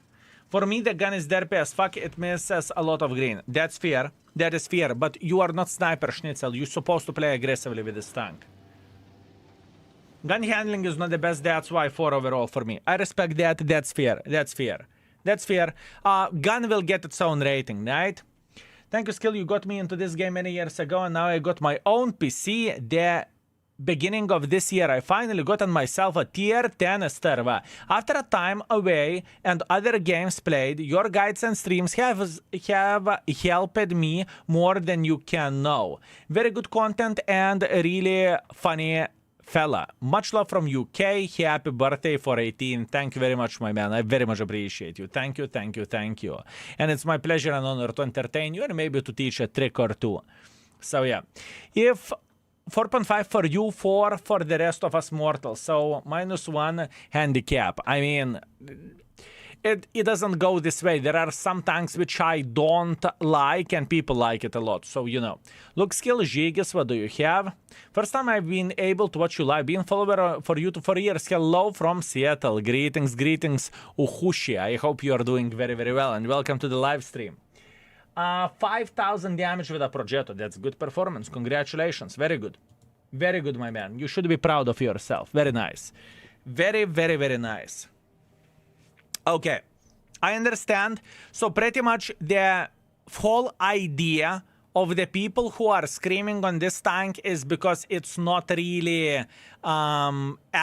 For me, the gun is derpy as fuck. It misses a lot of green. That's fair. That is fair. But you are not Sniper Schnitzel. You're supposed to play aggressively with this tank. Gun handling is not the best. That's why 4 overall for me. I respect that. That's fair. That's fair. That's fair. Gun will get its own rating, right? Thank you, Skill. You got me into this game many years ago, and now I got my own PC. The beginning of this year, I finally gotten myself a tier 10 Sterva. After a time away and other games played, your guides and streams have helped me more than you can know. Very good content and a really funny fella. Much love from UK. Happy birthday for 18. Thank you very much, my man. I very much appreciate you. Thank you, thank you, thank you. And it's my pleasure and honor to entertain you and maybe to teach a trick or two. So yeah, if 4.5 for you, 4 for the rest of us mortals. So -1 handicap. I mean, it doesn't go this way. There are some tanks which I don't like and people like it a lot. So, you know. Look, Skill Žygis, what do you have? First time I've been able to watch you live. Been follower for you for years. Hello from Seattle. Greetings, greetings, Uhushi. I hope you are doing very, very well. And welcome to the live stream. 5,000 damage with a Progetto. That's good performance. Congratulations. Very good. Very good, my man. You should be proud of yourself. Very nice. Very, very, very nice. Okay. I understand. So pretty much the whole idea of the people who are screaming on this tank is because it's not really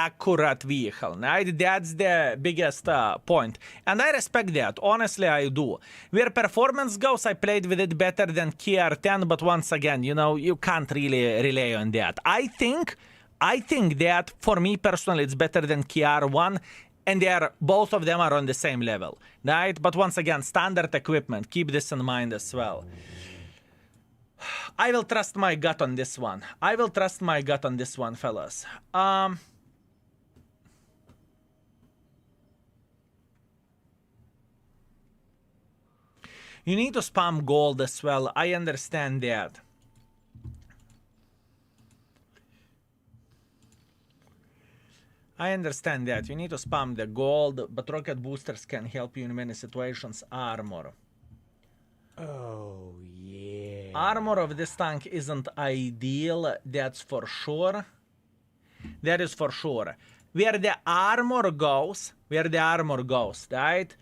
accurate vehicle, right? That's the biggest point. And I respect that. Honestly, I do. Where performance goes, I played with it better than KR10, but once again, you know, you can't really rely on that. I think that for me personally, it's better than KR1. And both of them are on the same level, right? But once again, standard equipment. Keep this in mind as well. I will trust my gut on this one. Fellas. You need to spam gold as well. I understand that. You need to spam the gold, but rocket boosters can help you in many situations. Armor. Oh, yeah. Armor of this tank isn't ideal, that's for sure. That is for sure. Where the armor goes, right?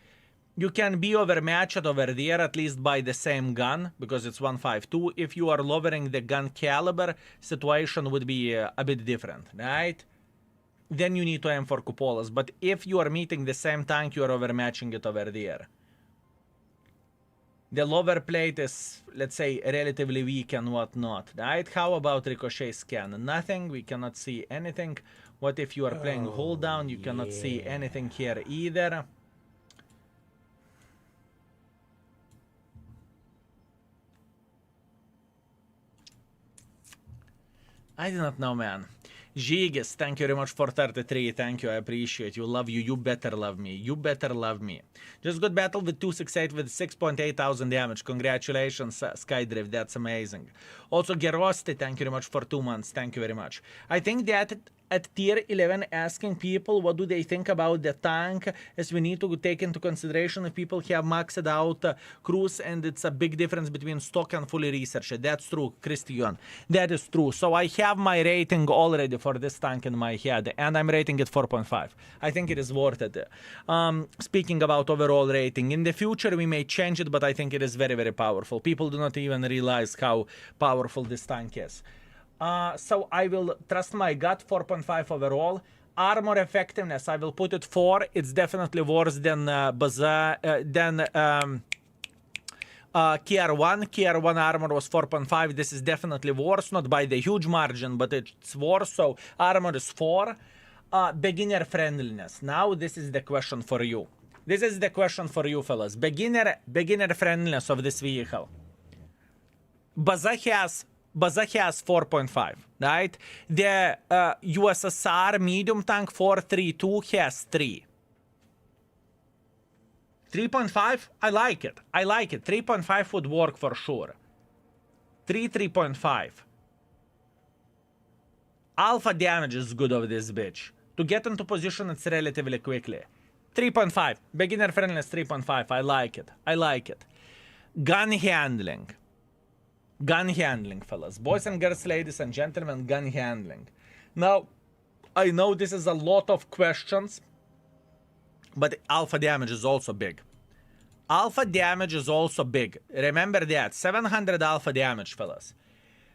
You can be overmatched over there, at least by the same gun, because it's 152. If you are lowering the gun caliber, situation would be a bit different, right? Then you need to aim for cupolas. But if you are meeting the same tank, you are overmatching it over there. The lower plate is, let's say, relatively weak and whatnot, right? How about ricochet scan? Nothing, we cannot see anything. What if you are playing hold down? You cannot see anything here either. I do not know, man. Gigas, thank you very much for 33. Thank you, I appreciate you. Love you. You better love me. Just good battle with 268 with 6.8 thousand damage. Congratulations, Skydrift. That's amazing. Also, Gerosti, thank you very much for 2 months. Thank you very much. I think that at tier 11, asking people what do they think about the tank, as we need to take into consideration if people have maxed out cruise, and it's a big difference between stock and fully researched. That's true, Christian. That is true. So I have my rating already for this tank in my head, and I'm rating it 4.5. I think it is worth it. Speaking about overall rating, in the future we may change it, but I think it is very, very powerful. People do not even realize how powerful this tank is. So I will trust my gut, 4.5 overall. Armor effectiveness, I will put it 4. It's definitely worse than KR1. KR1 armor was 4.5. This is definitely worse, not by the huge margin, but it's worse. So armor is 4. Beginner friendliness. Now this is the question for you. Fellas. Beginner friendliness of this vehicle. Baza has 4.5, right? The USSR medium tank 432 has 3. 3.5, I like it. 3.5 would work for sure. 3.5. Alpha damage is good of this bitch. To get into position, it's relatively quickly. 3.5. Beginner friendliness 3.5. I like it. Gun handling, fellas. Boys and girls, ladies and gentlemen, gun handling. Now, I know this is a lot of questions, but alpha damage is also big. Remember that. 700 alpha damage, fellas.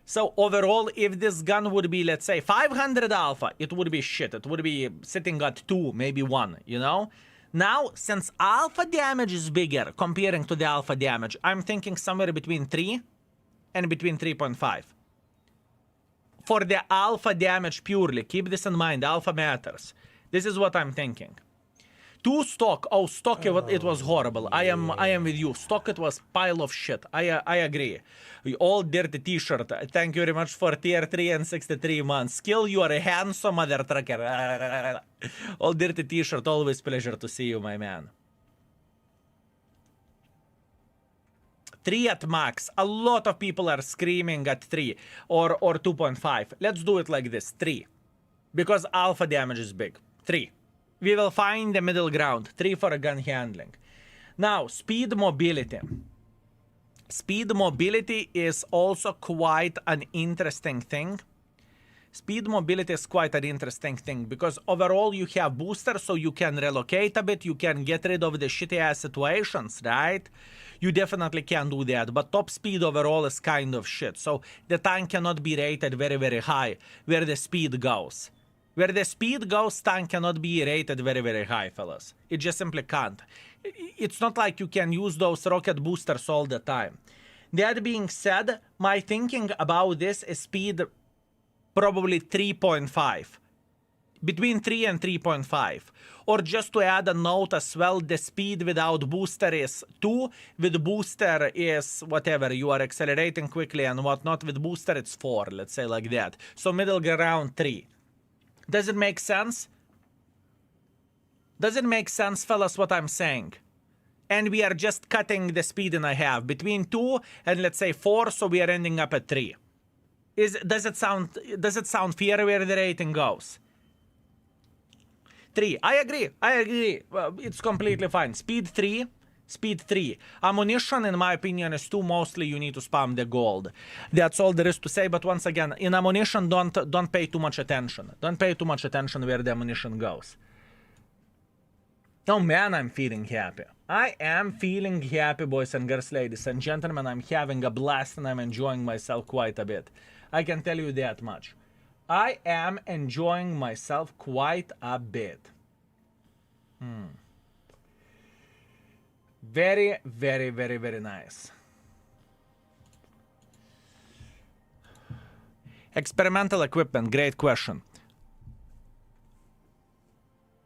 So overall, if this gun would be, let's say, 500 alpha, it would be shit. It would be sitting at 2, maybe 1, you know? Now, since alpha damage is bigger comparing to the alpha damage, I'm thinking somewhere between 3 and between 3.5. For the alpha damage purely, keep this in mind, alpha matters. This is what I'm thinking. 2 stock, stock, it was horrible. I am with you. Stock, it was pile of shit. I agree. All dirty t-shirt. Thank you very much for tier 3 and 63 months. Skill, you are a handsome mother trucker. All dirty t-shirt, always pleasure to see you, my man. 3 at max. A lot of people are screaming at 3 or 2.5. Let's do it like this, 3. Because alpha damage is big. 3. We will find the middle ground. 3 for a gun handling. Now, speed mobility. Speed mobility is also quite an interesting thing. Speed mobility is quite an interesting thing because overall you have boosters, so you can relocate a bit, you can get rid of the shitty ass situations, right? You definitely can do that, but top speed overall is kind of shit. So the tank cannot be rated very, very high where the speed goes. Where the speed goes, tank cannot be rated very, very high, fellas. It just simply can't. It's not like you can use those rocket boosters all the time. That being said, my thinking about this is speed probably 3.5. Between 3 and 3.5. Or just to add a note as well, the speed without booster is 2. With booster is whatever, you are accelerating quickly and whatnot. With booster it's 4, let's say like that. So middle ground 3. Does it make sense? Does it make sense, fellas, what I'm saying? And we are just cutting the speed in half. Between 2 and let's say 4, so we are ending up at 3. Does it sound fair where the rating goes? 3. I agree. Well, it's completely fine. Speed 3. Ammunition, in my opinion, is 2. Mostly you need to spam the gold. That's all there is to say. But once again, in ammunition, don't pay too much attention. Don't pay too much attention where the ammunition goes. Oh man, I'm feeling happy. I am feeling happy, boys and girls, ladies and gentlemen. I'm having a blast and I'm enjoying myself quite a bit. I can tell you that much. I am enjoying myself quite a bit. Very, very, very, very nice. Experimental equipment, great question.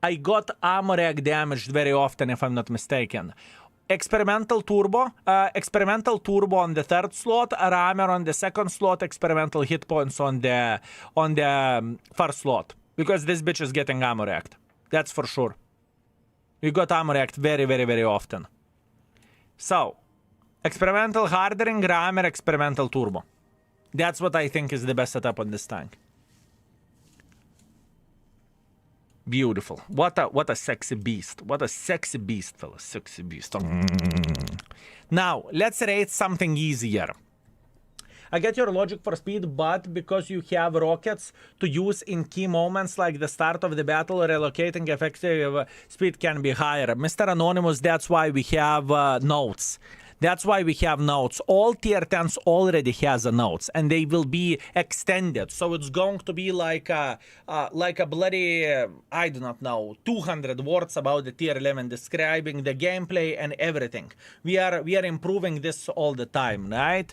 I got armor rack damaged very often, if I'm not mistaken. Experimental turbo on the 3rd slot, armor on the 2nd slot, experimental hit points on the 1st slot. Because this bitch is getting armor racked. That's for sure. We got armor racked very, very, very often. So, experimental hardening, armor, experimental turbo. That's what I think is the best setup on this tank. Beautiful. What a sexy beast. What a sexy beast, fellas. Sexy beast. Now, let's rate something easier. I get your logic for speed, but because you have rockets to use in key moments like the start of the battle, relocating effective speed can be higher. Mr. Anonymous, that's why we have notes. That's why we have notes. All tier 10s already has a notes, and they will be extended. So it's going to be like a bloody, I do not know, 200 words about the tier 11, describing the gameplay and everything. We are improving this all the time, right?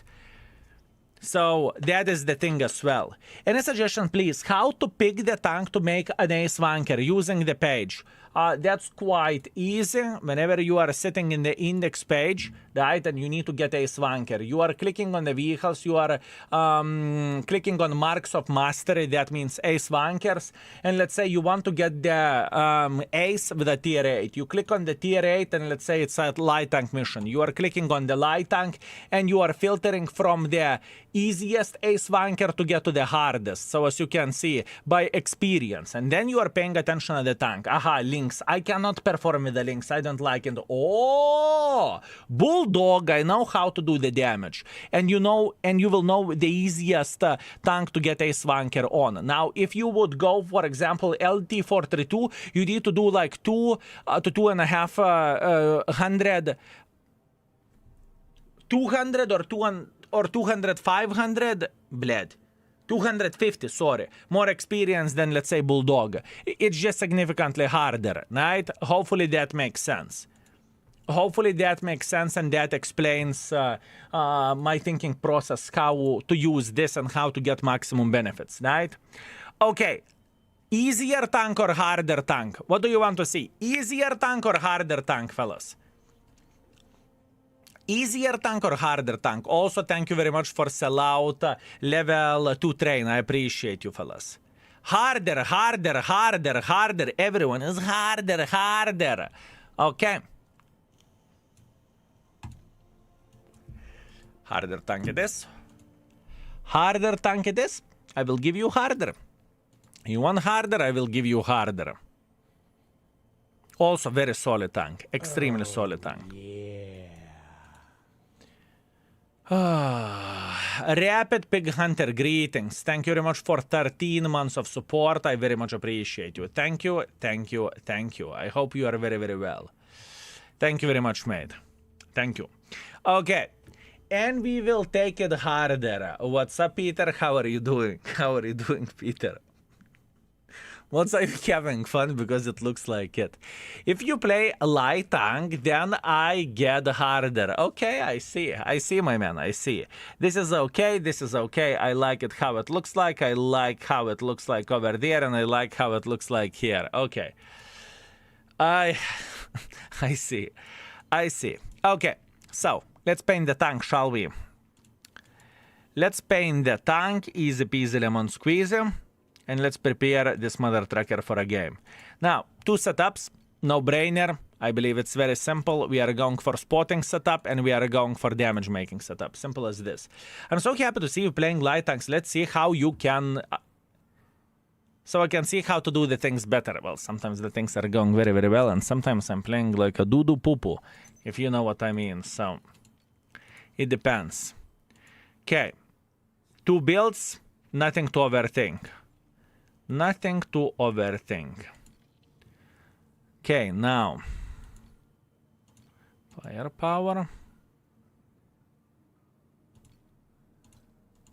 So that is the thing as well. Any suggestion, please? How to pick the tank to make an ace wanker using the page? That's quite easy. Whenever you are sitting in the index page, right, and you need to get ace wanker, you are clicking on the vehicles, you are clicking on marks of mastery, that means ace wankers, and let's say you want to get the ace with a tier 8. You click on the tier 8 and let's say it's a light tank mission. You are clicking on the light tank and you are filtering from the easiest ace wanker to get to the hardest. So as you can see, by experience. And then you are paying attention to the tank. Aha, links. I cannot perform with the links. I don't like it. Oh, Bulldog, I know how to do the damage. And you know, and you will know the easiest tank to get ace wanker on. Now, if you would go, for example, LT432, you need to do like 2 to 2.500 200 or 200, 500, bled. 250, sorry. More experience than, let's say, Bulldog. It's just significantly harder, right? Hopefully that makes sense. Hopefully that makes sense and that explains my thinking process, how to use this and how to get maximum benefits, right? Okay. Easier tank or harder tank? What do you want to see? Easier tank or harder tank, fellas? Easier tank or harder tank? Also, thank you very much for sellout level 2 train. I appreciate you, fellas. Harder, harder, harder, harder. Everyone is harder, harder. Okay. Harder tank it is. Harder tank it is. I will give you harder. You want harder? I will give you harder. Also, very solid tank. Extremely solid tank. Yeah. Rapid Pig Hunter, greetings. Thank you very much for 13 months of support. I very much appreciate you. Thank you, thank you, thank you. I hope you are very, very well. Thank you very much, mate. Thank you. Okay. And we will take it harder. What's up, Peter? How are you doing? How are you doing, Peter? What's I'm having fun because it looks like it. If you play a light tank, then I get harder. Okay, I see. I see, my man. I see. This is okay. This is okay. I like it how it looks like. I like how it looks like over there, and I like how it looks like here. Okay. I see. I see. Okay. So let's paint the tank, shall we? Let's paint the tank. Easy peasy lemon squeezy. And let's prepare this mother trucker for a game. Now, 2 setups, no brainer. I believe it's very simple. We are going for spotting setup and we are going for damage making setup. Simple as this. I'm so happy to see you playing light tanks. Let's see how you can... So I can see how to do the things better. Well, sometimes the things are going very, very well, and sometimes I'm playing like a doo-doo poo-poo, if you know what I mean. So, it depends. Okay. 2 builds, nothing to overthink. Nothing to overthink. Okay, now. Firepower.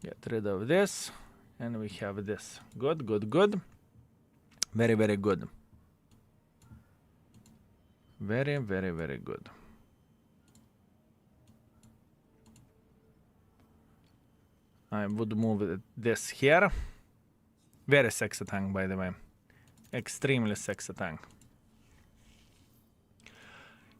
Get rid of this. And we have this. Good, good, good. Very, very good. Very, very, very good. I would move this here. Very sexy tank, by the way. Extremely sexy tank.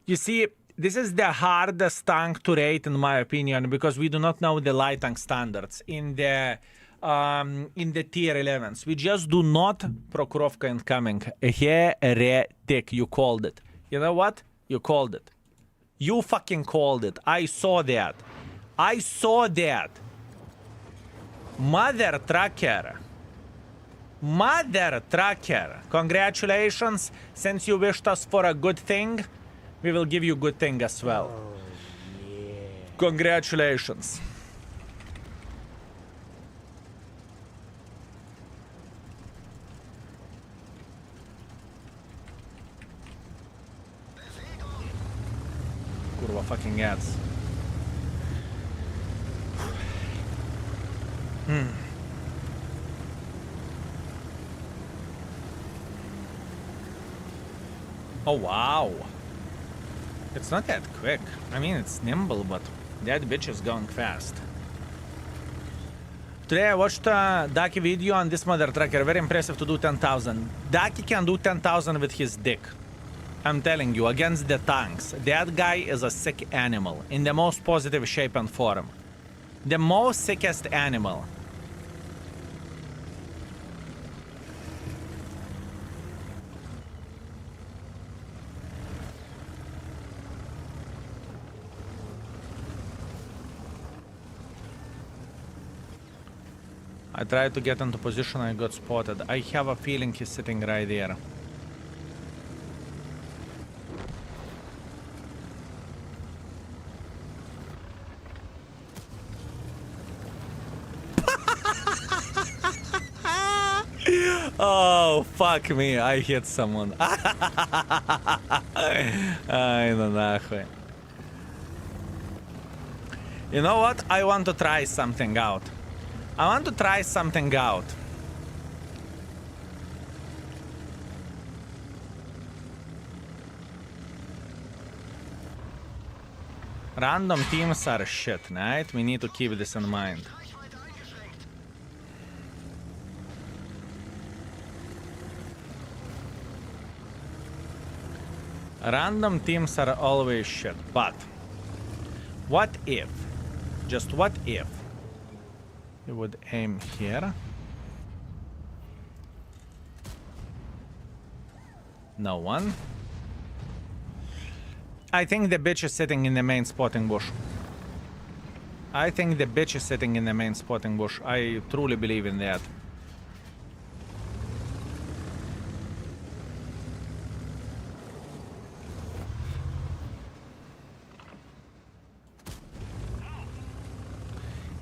You see, this is the hardest tank to rate, in my opinion, because we do not know the light tank standards in the tier 11s. We just do not... Prokrovka incoming. Heretic, you called it. You know what? You called it. You fucking called it. I saw that. I saw that. Mother trucker. Mother trucker. Congratulations. Since you wished us for a good thing, we will give you good thing as well. Oh, yeah. Congratulations. Kurwa fucking ads. Oh wow. It's not that quick. I mean, it's nimble, but that bitch is going fast. Today I watched a Daki video on this mother trucker. Very impressive to do 10,000. Daki can do 10,000 with his dick. I'm telling you, against the tanks. That guy is a sick animal in the most positive shape and form. The most sickest animal. I tried to get into position, I got spotted. I have a feeling he's sitting right there. Oh, fuck me, I hit someone. Ay, no нахуй. You know what? I want to try something out. I want to try something out. Random teams are shit, right? We need to keep this in mind. Random teams are always shit, but what if, just what if, we would aim here? No one. I think the bitch is sitting in the main spotting bush. I think the bitch is sitting in the main spotting bush. I truly believe in that.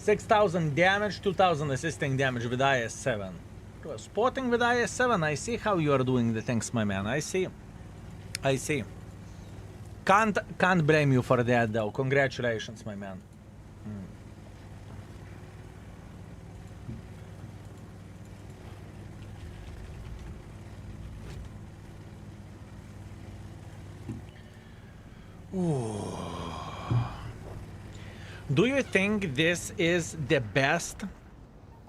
6,000 damage, 2,000 assisting damage with IS-7. Spotting with IS-7, I see how you are doing the things, my man. I see. I see. Can't blame you for that, though. Congratulations, my man. Do you think this is the best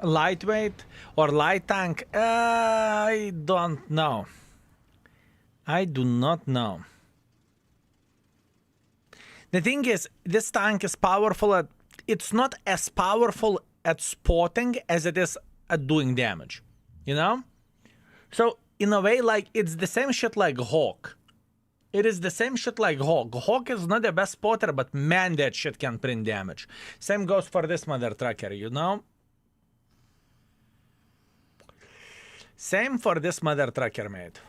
lightweight or light tank? I don't know. I do not know. The thing is, this tank is powerful at... It's not as powerful at spotting as it is at doing damage. You know? So, in a way, like, it's the same shit like Hawk. It is the same shit like Hawk. Hawk is not the best spotter, but man, that shit can print damage. Same goes for this mother trucker, you know? Same for this mother trucker, mate.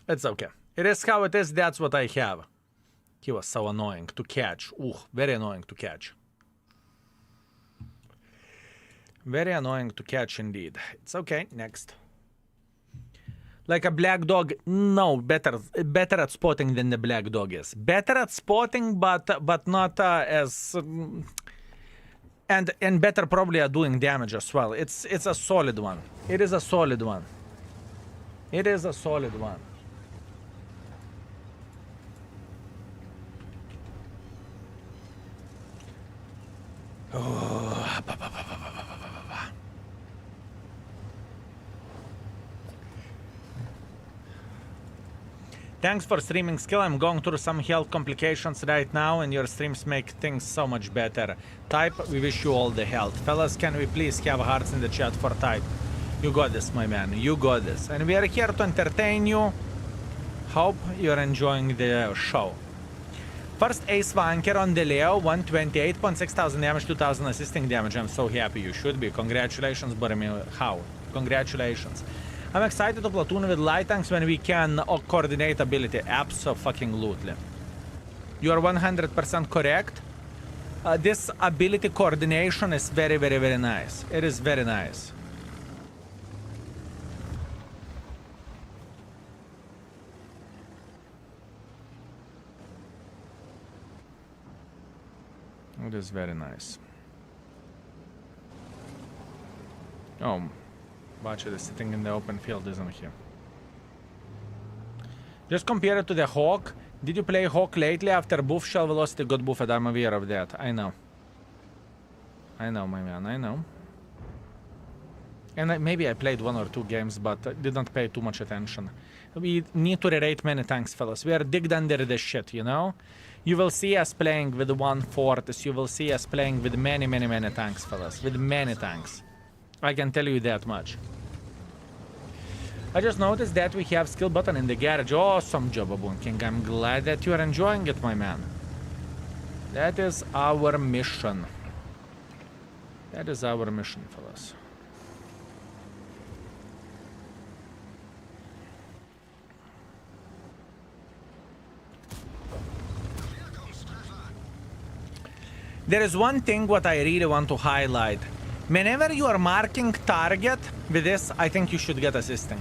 It's okay. It is how it is, that's what I have. He was so annoying to catch. Ooh, very annoying to catch. Very annoying to catch indeed. It's okay, next. Like a black dog, no, better at spotting than the black dog is. Better at spotting, but not as... and better probably at doing damage as well. It's a solid one. It is a solid one. It is a solid one. Oh. Thanks for streaming, Skill. I'm going through some health complications right now, and your streams make things so much better. Type, we wish you all the health. Fellas, can we please have hearts in the chat for Type? You got this, my man. You got this. And we are here to entertain you. Hope you're enjoying the show. First Ace Vanker on the Leo, 128.6 thousand damage, 2,000 assisting damage. I'm so happy you should be. Congratulations, Boromir. How? Congratulations. I'm excited to platoon with light tanks when we can coordinate ability. Abso-fucking-lutely. You are 100% correct. This ability coordination is very, very, very nice. It is very nice. It is very nice. Oh, Bacher is sitting in the open field, isn't he? Just compare it to the Hawk. Did you play Hawk lately after buff? Shell velocity got buffed. I'm aware of that. I know. I know, my man. I know. And maybe I played 1 or 2 games, but didn't pay too much attention. We need to re-rate many tanks, fellas. We are digged under this shit, you know? You will see us playing with 1 Fortis. You will see us playing with many, many, many tanks, fellas. With many tanks. I can tell you that much. I just noticed that we have skill button in the garage. Awesome job, Aboon King. I'm glad that you are enjoying it, my man. That is our mission. That is our mission, fellas. There is one thing what I really want to highlight. Whenever you are marking target with this, I think you should get assisting.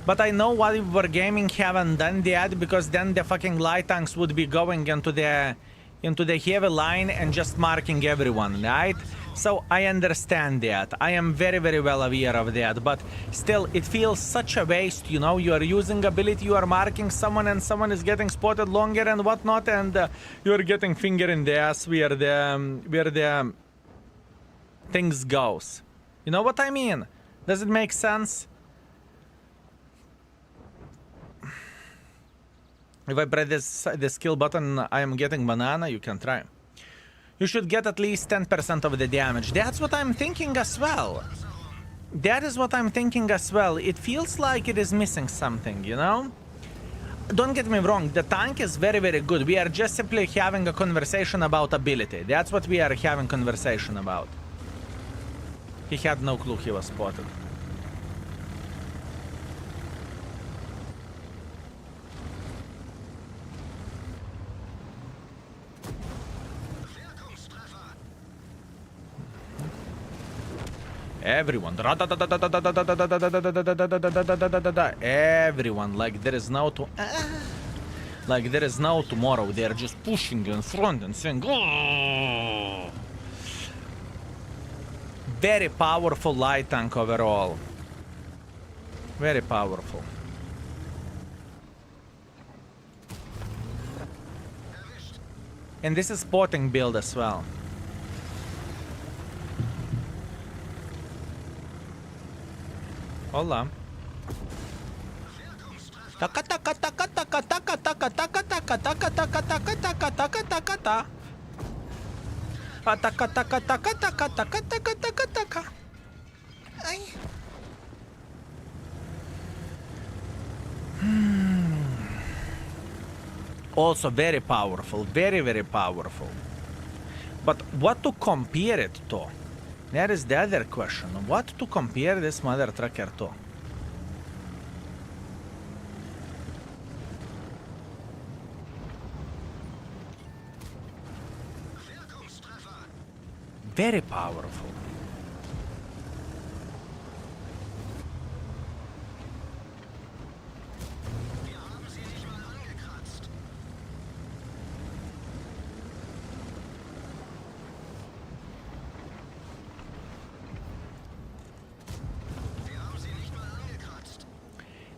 But I know why Wargaming haven't done that, because then the fucking light tanks would be going into the heavy line and just marking everyone, right? So I understand that. I am very, very well aware of that. But still, it feels such a waste, you know? You are using ability, you are marking someone, and someone is getting spotted longer and whatnot, and you are getting finger in the ass where the things goes. You know what I mean? Does it make sense? If I press the skill button, I am getting banana. You can try. You should get at least 10% of the damage. That's what I'm thinking as well. That is what I'm thinking as well. It feels like it is missing something, you know? Don't get me wrong, the tank is very, very good. We are just simply having a conversation about ability. That's what we are having conversation about. He had no clue he was spotted. Everyone. Everyone. Like there is no like there is no tomorrow. They are just pushing in front and saying, "Oh!" Very powerful light tank overall. Very powerful. And this is spotting build as well. Hold on. Taka taka taka taka taka taka taka taka taka taka taka taka taka taka ta. Taka taka taka taka taka taka taka taka. Ay. Also very powerful, very powerful. But what to compare it to? That is the other question. What to compare this mother trucker to? Very powerful.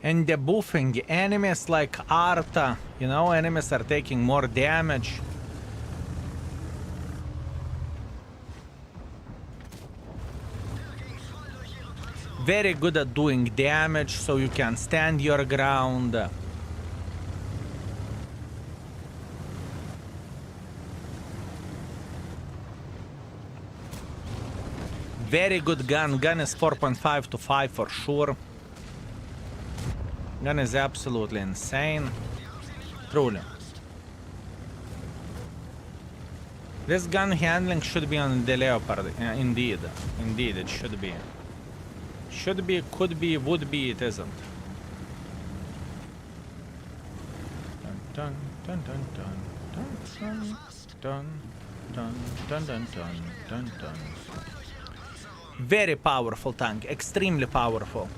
And the buffing, enemies like Arta, you know, enemies are taking more damage. Very good at doing damage, so you can stand your ground. Very good gun. Gun is 4.5 to 5 for sure. Gun is absolutely insane. Truly. This gun handling should be on the Leopard. Indeed. Indeed, it should be. Should be, could be, would be, it isn't. Dun dun dun dun dun dun dun dun dun dun dun dun. Very powerful tank, extremely powerful.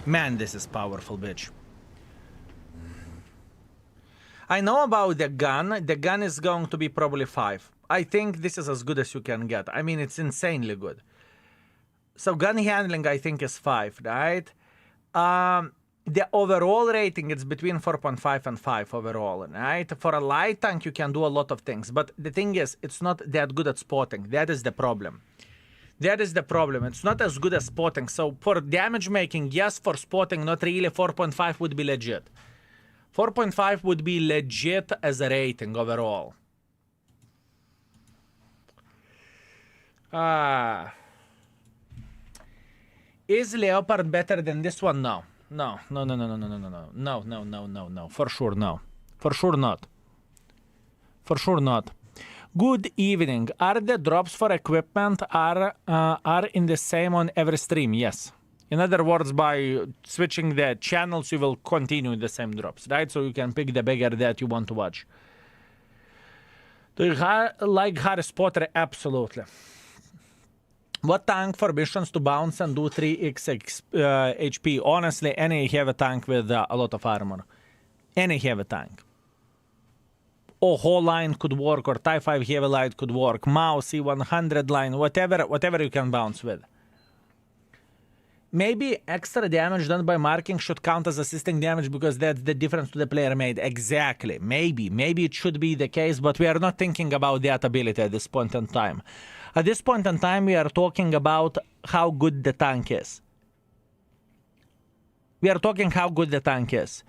Man, this is powerful, bitch. I know about the gun. The gun is going to be probably 5. I think this is as good as you can get. I mean, it's insanely good. So gun handling, I think, is 5, right? The overall rating is between 4.5 and 5 overall, right? For a light tank, you can do a lot of things. But the thing is, it's not that good at spotting. That is the problem. That is the problem. It's not as good as spotting. So for damage making, yes. For spotting, not really. 4.5 would be legit. 4.5 would be legit as a rating overall. Is Leopard better than this one? No. No. No, no, no, no, no, no, no, no. No, no, no, no, no. For sure, no. For sure not. For sure not. Good evening. Are the drops for equipment are in the same on every stream? Yes. In other words, by switching the channels, you will continue the same drops, right? So you can pick the bigger that you want to watch. Do you like Harry Potter? Absolutely. What tank for missions to bounce and do 3x HP? Honestly, any heavy tank with a lot of armor. Any heavy tank. Or whole line could work, or TIE 5 heavy light could work. Mouse, E100 line, whatever you can bounce with. Maybe extra damage done by marking should count as assisting damage because that's the difference to the player made. Exactly. Maybe it should be the case, but we are not thinking about that ability at this point in time. At this point in time, we are talking about how good the tank is. We are talking how good the tank is.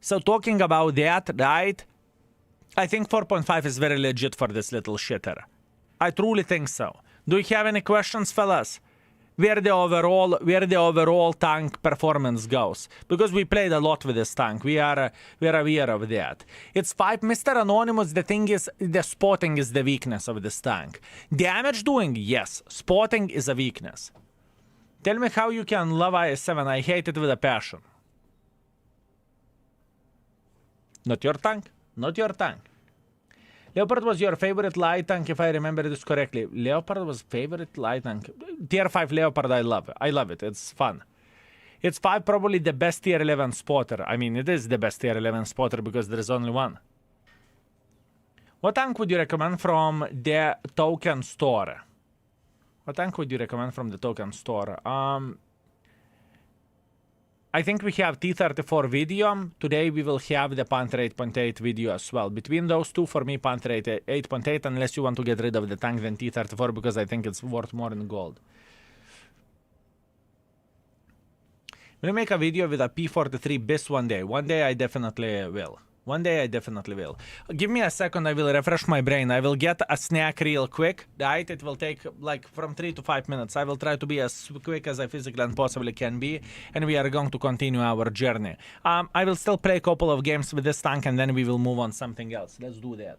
So talking about that, right? I think 4.5 is very legit for this little shitter. I truly think so. Do you have any questions, fellas? Where the overall tank performance goes? Because we played a lot with this tank. We are aware of that. It's 5. Mr. Anonymous, the thing is, the spotting is the weakness of this tank. Damage doing, yes. Spotting is a weakness. Tell me how you can love IS-7. I hate it with a passion. Not your tank. Not your tank. Leopard was your favorite light tank, if I remember this correctly. Leopard was favorite light tank. Tier 5 Leopard, I love it. I love it. It's fun. It's 5 probably the best tier 11 spotter. I mean, it is the best tier 11 spotter because there is only one. What tank would you recommend from the token store? What tank would you recommend from the token store? I think we have T34 video. Today we will have the Panther 8.8 video as well. Between those two, for me, Panther 8.8, unless you want to get rid of the tank, then T34, because I think it's worth more in gold. Will you make a video with a P43 BIS one day? One day I definitely will. One day I definitely will. Give me a second, I will refresh my brain. I will get a snack real quick. Right? It will take like from 3 to 5 minutes. I will try to be as quick as I physically and possibly can be. And we are going to continue our journey. I will still play a couple of games with this tank and then we will move on something else. Let's do that.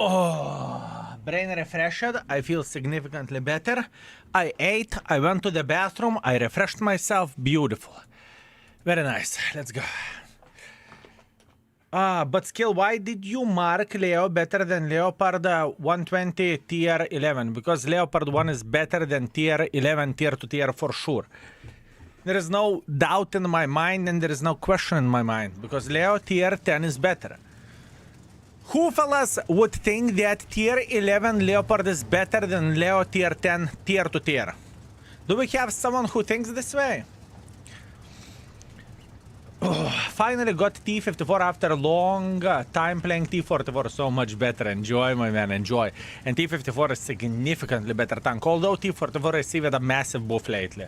Oh, brain refreshed. I feel significantly better. I ate. I went to the bathroom. I refreshed myself. Beautiful. Very nice. Let's go. But Skill, why did you mark Leo better than Leopard 120 tier 11? Because Leopard 1 is better than tier 11, tier 2, tier for sure. There is no doubt in my mind and there is no question in my mind. Because Leo tier 10 is better. Who fellas would think that tier 11 Leopard is better than Leo tier 10 tier to tier? Do we have someone who thinks this way? Finally got T54 after a long time playing T44. So much better. Enjoy, my man, enjoy. And T54 is significantly better tank. Although T44 received a massive buff lately.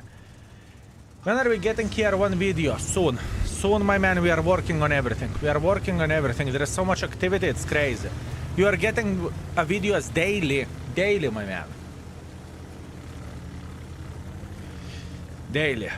When are we getting here one video? Soon. Soon, my man, we are working on everything. We are working on everything. There is so much activity, it's crazy. You are getting videos daily. Daily, my man. Daily.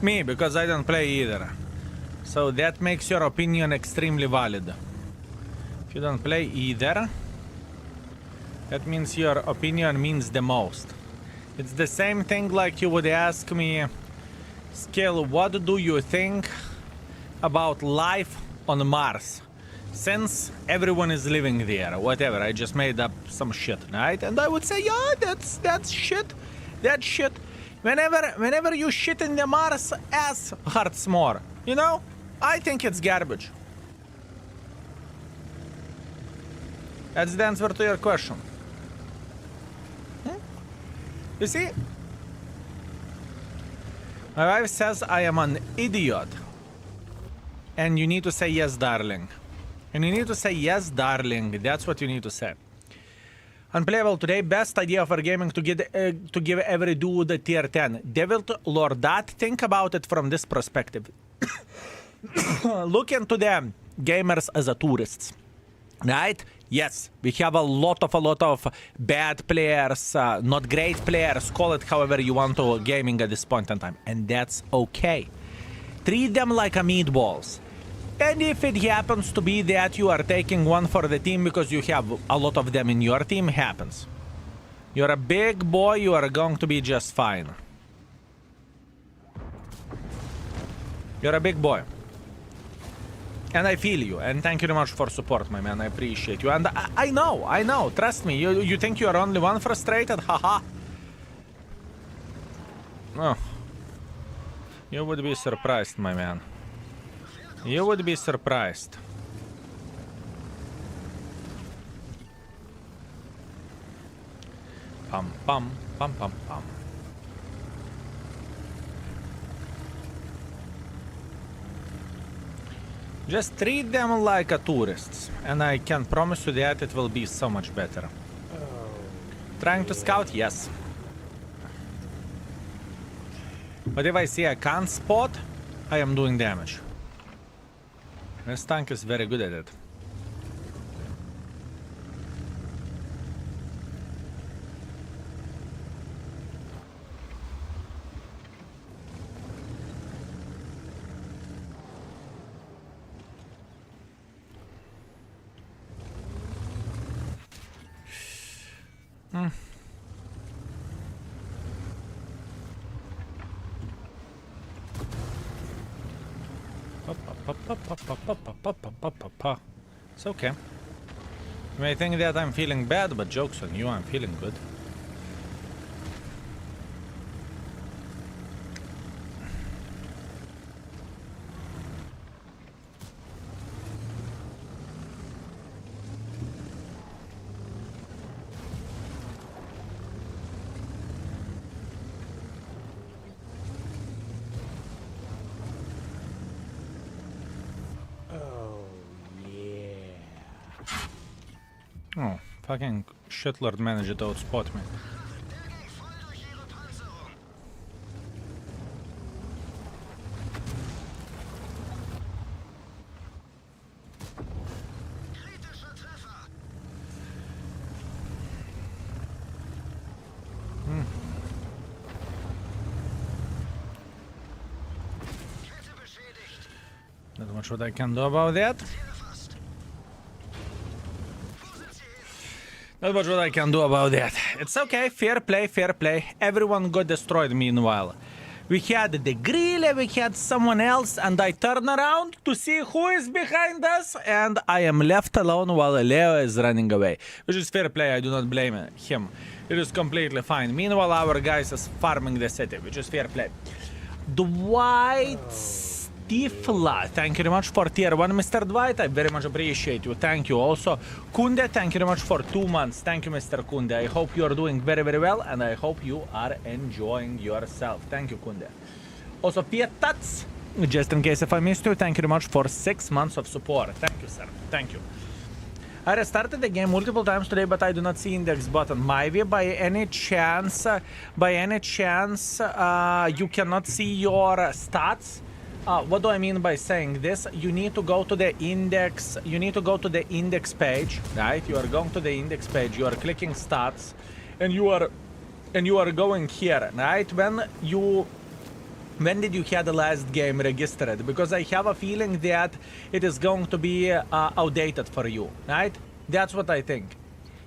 Me, because I don't play either. So that makes your opinion extremely valid. If you don't play either, that means your opinion means the most. It's the same thing like you would ask me, Skill, what do you think about life on Mars? Since everyone is living there, whatever, I just made up some shit, right? And I would say, yeah, that's shit. That's shit. Whenever you shit in the Mars, ass hurts more. You know? I think it's garbage. That's the answer to your question. You see? My wife says I am an idiot. And you need to say yes, darling. And you need to say yes, darling. That's what you need to say. Unplayable today. Best idea for gaming to give every dude a tier 10. Devil Lord that. Think about it from this perspective. Look into them gamers as a tourists. Right? Yes, we have a lot of bad players, not great players, call it however you want to gaming at this point in time. And that's okay. Treat them like a meatballs. And if it happens to be that you are taking one for the team because you have a lot of them in your team, happens. You're a big boy, you are going to be just fine. You're a big boy. And I feel you, and thank you very much for support, my man, I appreciate you. And I know, trust me, you think you are only one frustrated? Haha. Oh. You would be surprised, my man. You would be surprised. Pum pum pum pum pum. Just treat them like a tourists, and I can promise you that it will be so much better. Trying to scout? Yes. But if I see I can't spot, I am doing damage. This tank is very good at it. It's okay. You may think that I'm feeling bad, but joke's on you, I'm feeling good. Oh, Fucking shitlord managed to outspot me. Not much what I can do about that. Not much what I can do about that. It's okay. Fair play, fair play. Everyone got destroyed meanwhile. We had the Grille, we had someone else, and I turn around to see who is behind us, and I am left alone while Leo is running away. Which is fair play, I do not blame him. It is completely fine. Meanwhile, our guys is farming the city, which is fair play. Dwight Stifla, thank you very much for tier 1, Mr. Dwight. I very much appreciate you. Thank you. Also, Kunde, thank you very much for 2 months. Thank you, Mr. Kunde. I hope you are doing very, very well, and I hope you are enjoying yourself. Thank you, Kunde. Also, Pietats, just in case if I missed you, thank you very much for 6 months of support. Thank you, sir. Thank you. I restarted the game multiple times today, but I do not see index button. Myvi, by any chance, you cannot see your stats? What do I mean by saying this? You need to go to the index. You need to go to the index page, right? You are going to the index page. You are clicking stats, and you are going here, right? When did you have the last game registered? Because I have a feeling that it is going to be outdated for you, right? That's what I think.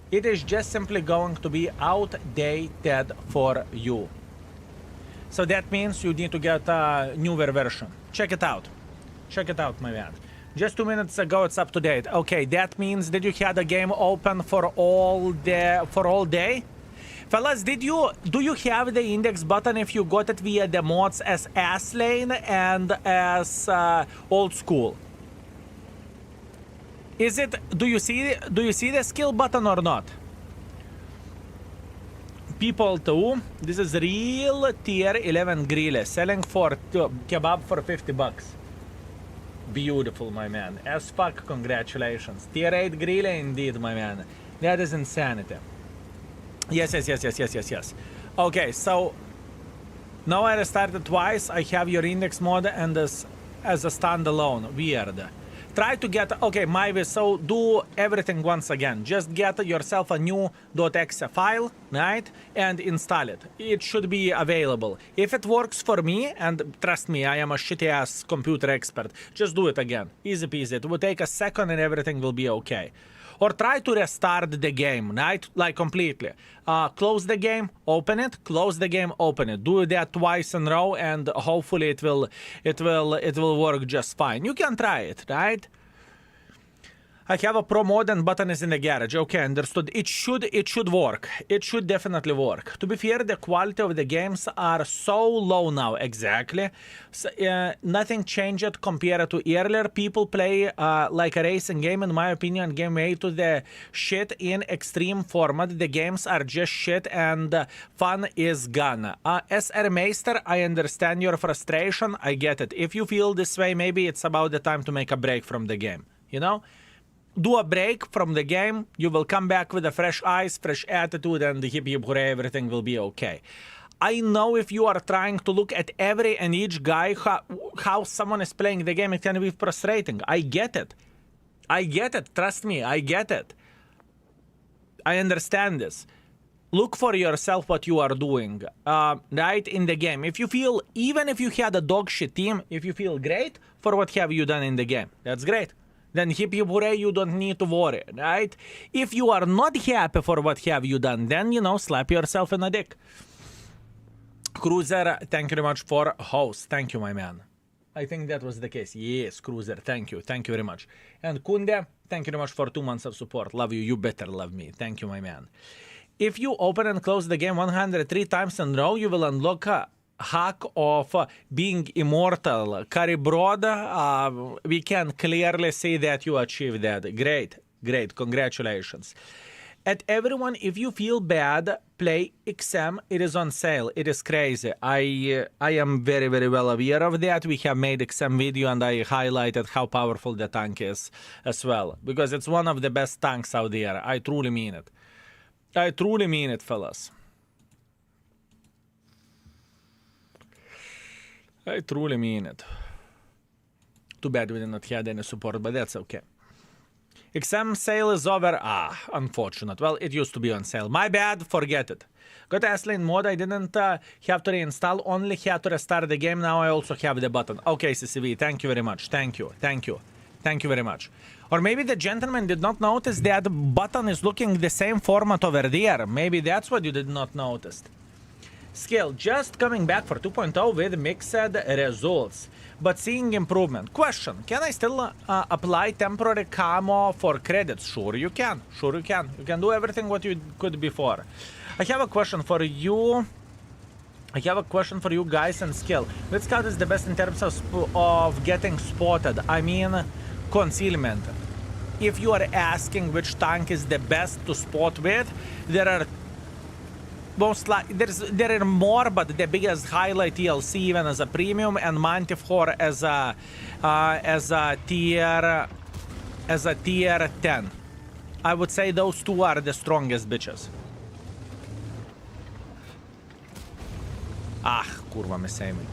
It is just simply going to be outdated for you. So that means you need to get a newer version. Check it out. Check it out, my man. Just 2 minutes ago, it's up to date. Okay, that means did you have the game open for all day? Fellas, do you have the index button if you got it via the mods as S-Lane and as old school? Do you see the skill button or not? People too. This is real tier 11 grille selling for kebab for $50. Beautiful, my man. As fuck, congratulations. Tier 8 grille indeed, my man. That is insanity. Yes. Okay, so now I restarted twice. I have your index mod and as a standalone. Weird. Try to get, okay, Myvi, so do everything once again. Just get yourself a new .exe file, right? And install it. It should be available. If it works for me, and trust me, I am a shitty ass computer expert, just do it again. Easy peasy. It will take a second and everything will be okay. Or try to restart the game, right? Like completely. Close the game, open it, close the game, open it. Do that twice in a row and hopefully it will work just fine. You can try it, right? I have a pro mod and button is in the garage. Okay, understood. It should work. It should definitely work. To be fair, the quality of the games are so low now. Exactly. So, nothing changed compared to earlier. People play like a racing game, in my opinion. Game made to the shit in extreme format. The games are just shit and fun is gone. SR Meister, I understand your frustration. I get it. If you feel this way, maybe it's about the time to make a break from the game. You know? Do a break from the game, you will come back with a fresh eyes, fresh attitude, and hip hip hooray, everything will be okay. I know if you are trying to look at every and each guy, how someone is playing the game, it can be frustrating. I get it. I get it. Trust me, I get it. I understand this. Look for yourself what you are doing, right, in the game. If you feel, even if you had a dog shit team, if you feel great for what have you done in the game, that's great. Then hip hip hooray, you don't need to worry, right? If you are not happy for what have you done, then, you know, slap yourself in the dick. Cruiser, thank you very much for host. Thank you, my man. I think that was the case. Yes, Cruiser, thank you. Thank you very much. And Kunde, thank you very much for 2 months of support. Love you. You better love me. Thank you, my man. If you open and close the game 103 times in a row, you will unlock a hack of being immortal. Caribrod, we can clearly see that you achieved that. Great, great, congratulations. At everyone, if you feel bad, play XM. It is on sale. It is crazy. I am very, very well aware of that. We have made XM video and I highlighted how powerful the tank is as well. Because it's one of the best tanks out there. I truly mean it. I truly mean it, fellas. I truly mean it. Too bad we did not have any support, but that's okay. XM sale is over. Ah, unfortunate. Well, it used to be on sale. My bad, forget it. Got S-Lane mod, I didn't have to reinstall, only had to restart the game. Now I also have the button. Okay, CCV, thank you very much. Thank you, thank you. Thank you very much. Or maybe the gentleman did not notice that the button is looking the same format over there. Maybe that's what you did not notice. Skill, just coming back for 2.0 with mixed results, but seeing improvement. Question, can I still apply temporary camo for credits? Sure you can, sure you can. You can do everything what you could before. I have a question for you. I have a question for you guys and Skill. Which scout is the best in terms of getting spotted? I mean, concealment. If you are asking which tank is the best to spot with, there are most likely there are more, but the biggest highlight TLC even as a premium and Manticore as a tier 10. I would say those two are the strongest bitches. Ah, kurwa me saving.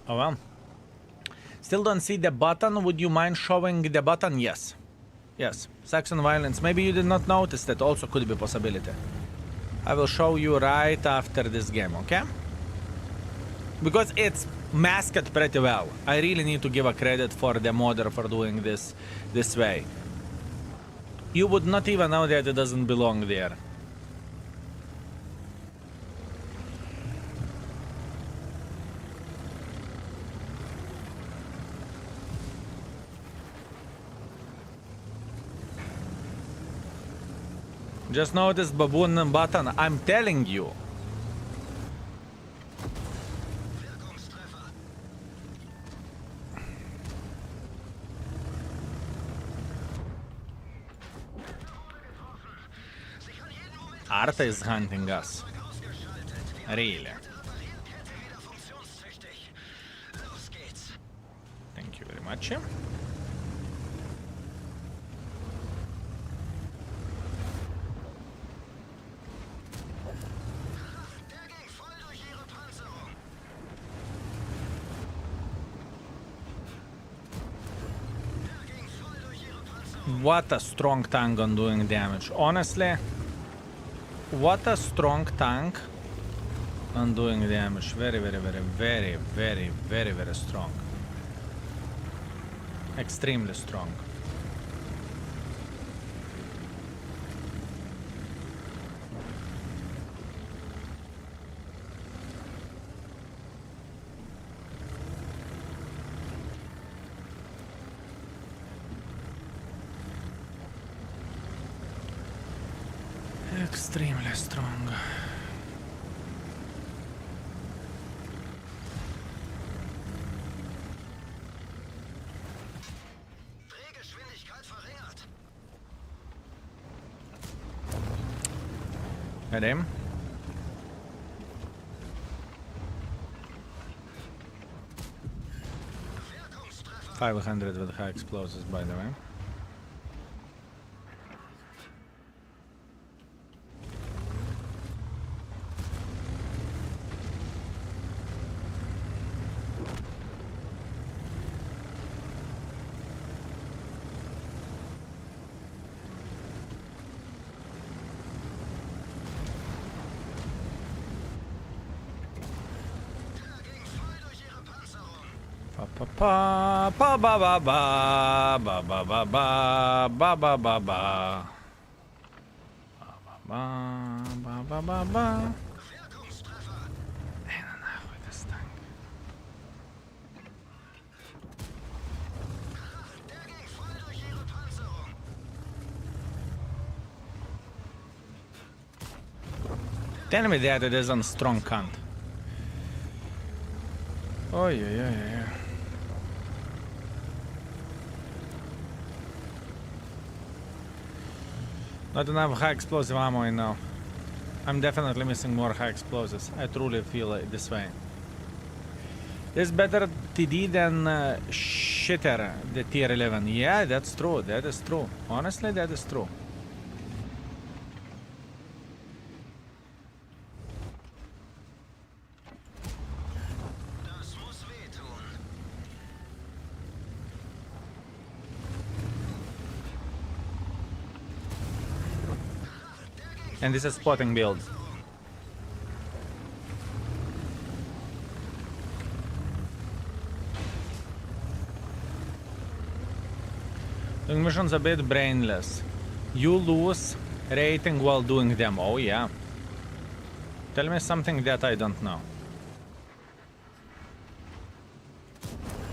Oh well. Still don't see the button. Would you mind showing the button? Yes. Yes. Saxon violence. Maybe you did not notice that also could be a possibility. I will show you right after this game, okay? Because it's masked pretty well. I really need to give a credit for the modder for doing this way. You would not even know that it doesn't belong there. Just notice baboon button. I'm telling you. Arta is hunting us. Really. Thank you very much. 'What a strong tank on doing damage. Honestly, what a strong tank on doing damage. Very, very, very, very, very, very, very strong. Extremely strong. Extremely strong. Hit him. $500 with high explosives, by the way. Pa ba ba ba ba ba ba ba ba ba ba ba ba ba ba ba ba. Tell me that it isn't strong cunt. Oh yeah. Not enough high explosive ammo right now. I'm definitely missing more high explosives. I truly feel it this way. It's better TD than shitter, the tier 11. Yeah, that's true. That is true. Honestly, that is true. And this is spotting build. Doing missions a bit brainless. You lose rating while doing them. Oh yeah. Tell me something that I don't know.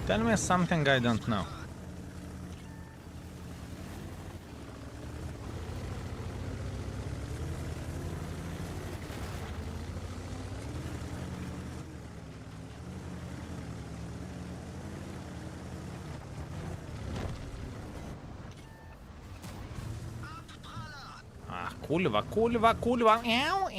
Tell me something I don't know. Kurwa. Ew.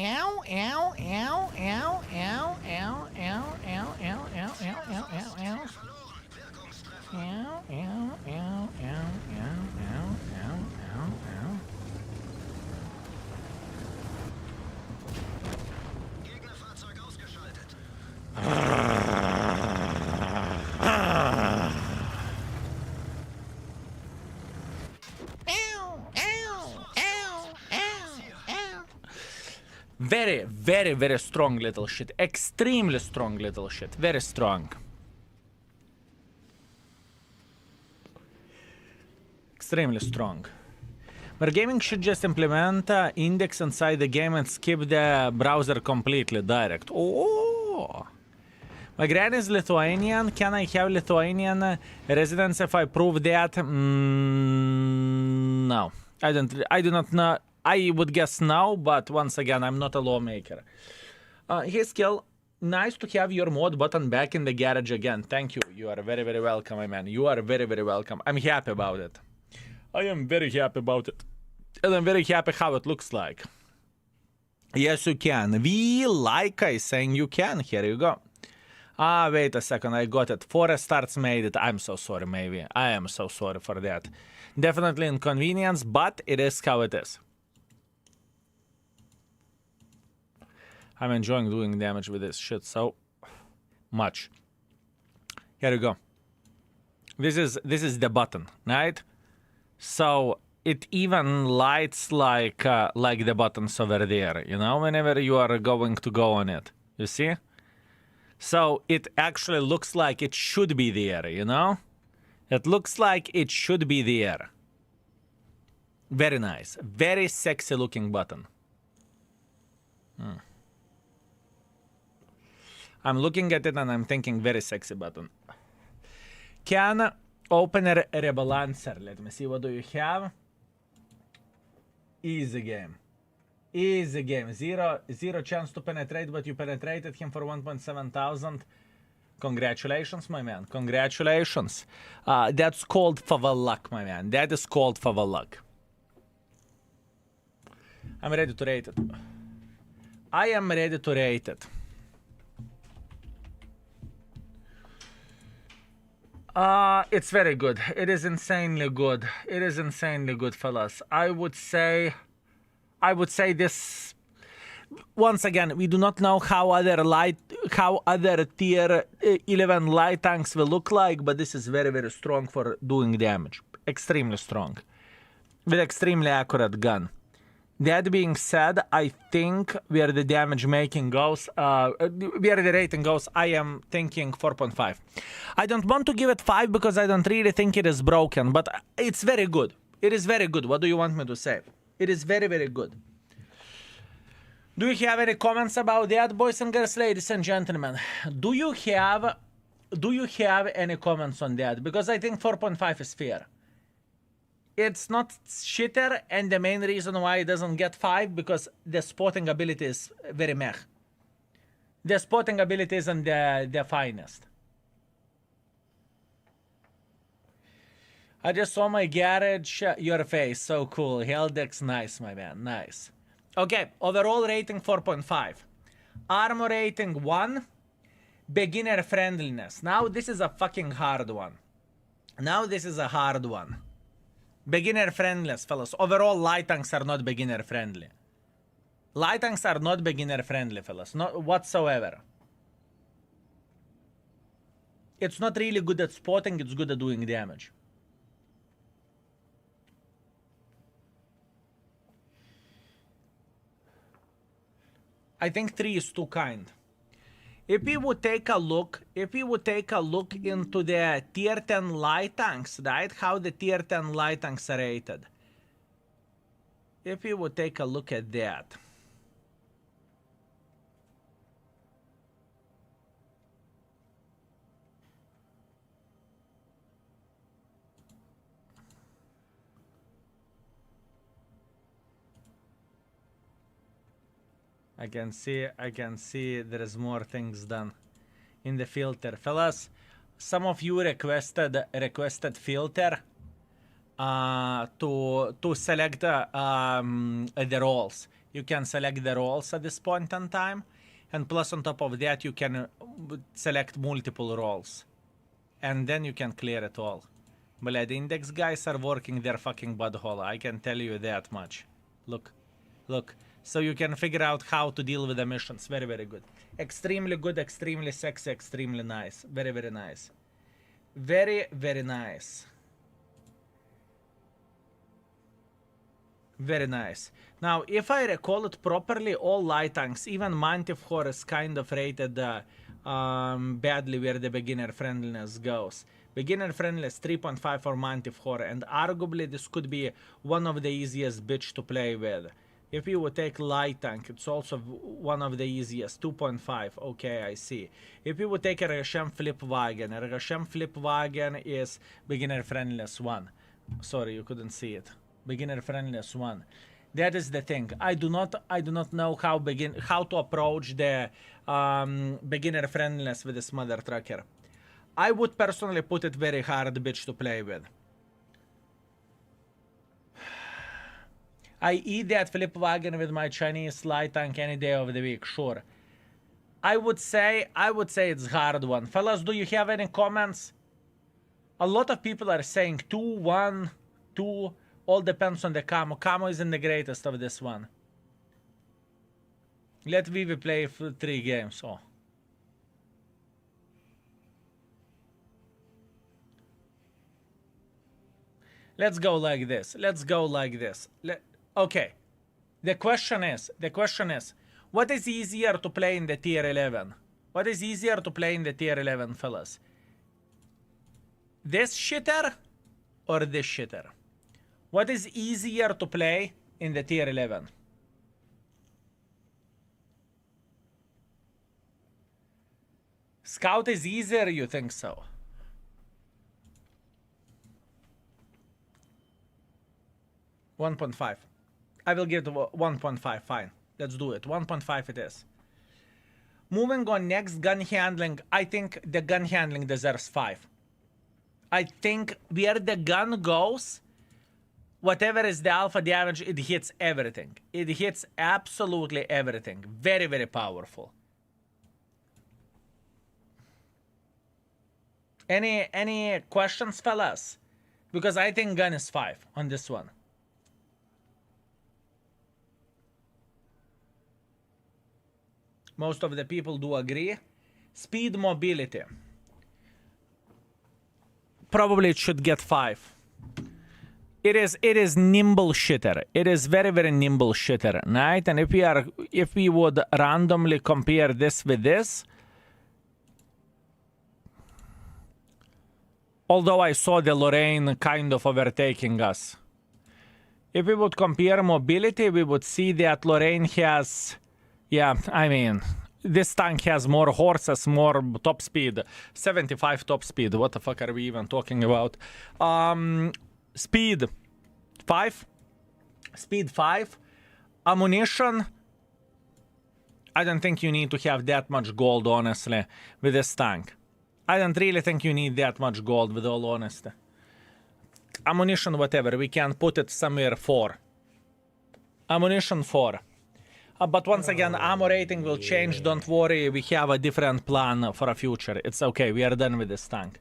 Gegnerfahrzeug ausgeschaltet. Very strong little shit. Extremely strong little shit. Very strong. Extremely strong. Wargaming should just implement index inside the game and skip the browser completely direct. Oh! My granny is Lithuanian. Can I have Lithuanian residence if I prove that? No. I do not know. I would guess no, but once again, I'm not a lawmaker. Hey, Skill, nice to have your mod button back in the garage again. Thank you. You are very welcome, my man. You are very welcome. I'm happy about it. I am very happy about it. And I'm very happy how it looks like. Yes, you can. We like I saying you can. Here you go. Wait a second. I got it. Forest Arts made it. I'm so sorry, maybe. I am so sorry for that. Definitely inconvenience, but it is how it is. I'm enjoying doing damage with this shit so much. Here you go. This is the button, right? So it even lights like the buttons over there, you know, whenever you are going to go on it. You see? So it actually looks like it should be there, you know? It looks like it should be there. Very nice. Very sexy looking button. I'm looking at it and I'm thinking very sexy button. Can open a rebalancer. Let me see, what do you have? Easy game. Easy game. Zero chance to penetrate, but you penetrated him for 1.7 thousand. Congratulations, my man. Congratulations. That's called favor luck, my man. That is called favor luck. I'm ready to rate it. I am ready to rate it. It's very good. It is insanely good. It is insanely good, fellas. I would say this. Once again, we do not know how other tier 11 light tanks will look like, but this is very strong for doing damage. Extremely strong. With extremely accurate gun. That being said, I think where the damage making goes, where the rating goes, I am thinking 4.5. I don't want to give it 5 because I don't really think it is broken, but it's very good. It is very good. What do you want me to say? It is very good. Do you have any comments about that, boys and girls, ladies and gentlemen? Do you have any comments on that? Because I think 4.5 is fair. It's not shitter, and the main reason why it doesn't get 5 because the spotting ability is very meh. The spotting ability isn't the finest. I just saw my garage, your face, so cool. Heldex, nice, my man, nice. Okay, overall rating 4.5. Armor rating 1. Beginner friendliness. Now this is a fucking hard one. Beginner friendliness, fellas. Overall, light tanks are not beginner friendly. Light tanks are not beginner friendly, fellas. Not whatsoever. It's not really good at spotting, it's good at doing damage. I think 3 is too kind. If we would take a look into the tier 10 light tanks, right? How the tier 10 light tanks are rated. If we would take a look at that. I can see there is more things done in the filter. Fellas, some of you requested filter to select the roles. You can select the roles at this point in time, and plus on top of that you can select multiple roles, and then you can clear it all. But the index guys are working their fucking butthole, I can tell you that much. Look. So you can figure out how to deal with the missions. Very, very good. Extremely good, extremely sexy, extremely nice. Very, very nice. Very, very nice. Very nice. Now, if I recall it properly, all light tanks, even Manticore is kind of rated badly where the beginner friendliness goes. Beginner friendliness 3.5 for Manticore, and arguably this could be one of the easiest bitch to play with. If you would take light tank, it's also one of the easiest, 2.5. Okay, I see. If you would take a Reshem Flipwagen is beginner friendliness 1. Sorry, you couldn't see it. Beginner friendliness 1. That is the thing. I do not know how to approach the beginner friendliness with this mother trucker. I would personally put it very hard bitch to play with. I eat that Flipwagen with my Chinese light tank any day of the week, sure. I would say it's hard one. Fellas, do you have any comments? A lot of people are saying 2, 1, 2. All depends on the camo. Camo isn't the greatest of this one. Let Vivi play 3 games. Oh. Let's go like this. Okay. The question is, what is easier to play in the tier 11? What is easier to play in the tier 11, fellas? This shitter or this shitter? What is easier to play in the tier 11? Scout is easier, you think so? $1.5. I will give it 1.5, fine. Let's do it. 1.5 it is. Moving on next, gun handling. I think the gun handling deserves 5. I think where the gun goes, whatever is the alpha damage, it hits everything. It hits absolutely everything. Very, very powerful. Any questions, fellas? Because I think gun is 5 on this one. Most of the people do agree. Speed, mobility. Probably it should get 5. It is nimble shitter. It is very, very nimble shitter, right? And if we would randomly compare this with this, although I saw the Lorraine kind of overtaking us, if we would compare mobility, we would see that Lorraine has, yeah, I mean, this tank has more horses, more top speed, 75 top speed. What the fuck are we even talking about? Speed, 5. Speed 5. Ammunition. I don't think you need to have that much gold, honestly, with this tank. I don't really think you need that much gold, with all honesty. Ammunition, whatever, we can put it somewhere 4. Ammunition 4. But once again, ammo rating will change, don't worry, we have a different plan for a future. It's okay, we are done with this tank.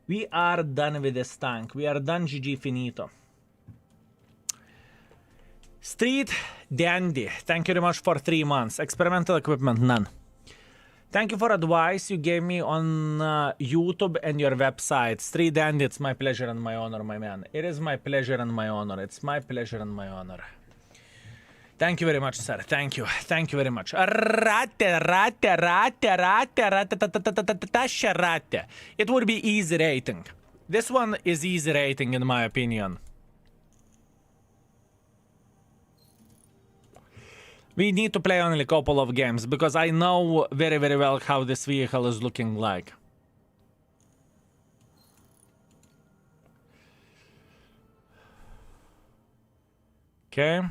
We are done with this tank. We are done, GG finito. Street Dandy, thank you very much for 3 months. Experimental equipment, none. Thank you for advice you gave me on YouTube and your website. Street Dandy, it's my pleasure and my honor, my man. It is my pleasure and my honor. It's my pleasure and my honor. Thank you very much, sir. Thank you. Thank you very much. It would be easy rating. This one is easy rating in my opinion. We need to play only a couple of games because I know very, very well how this vehicle is looking like. Okay.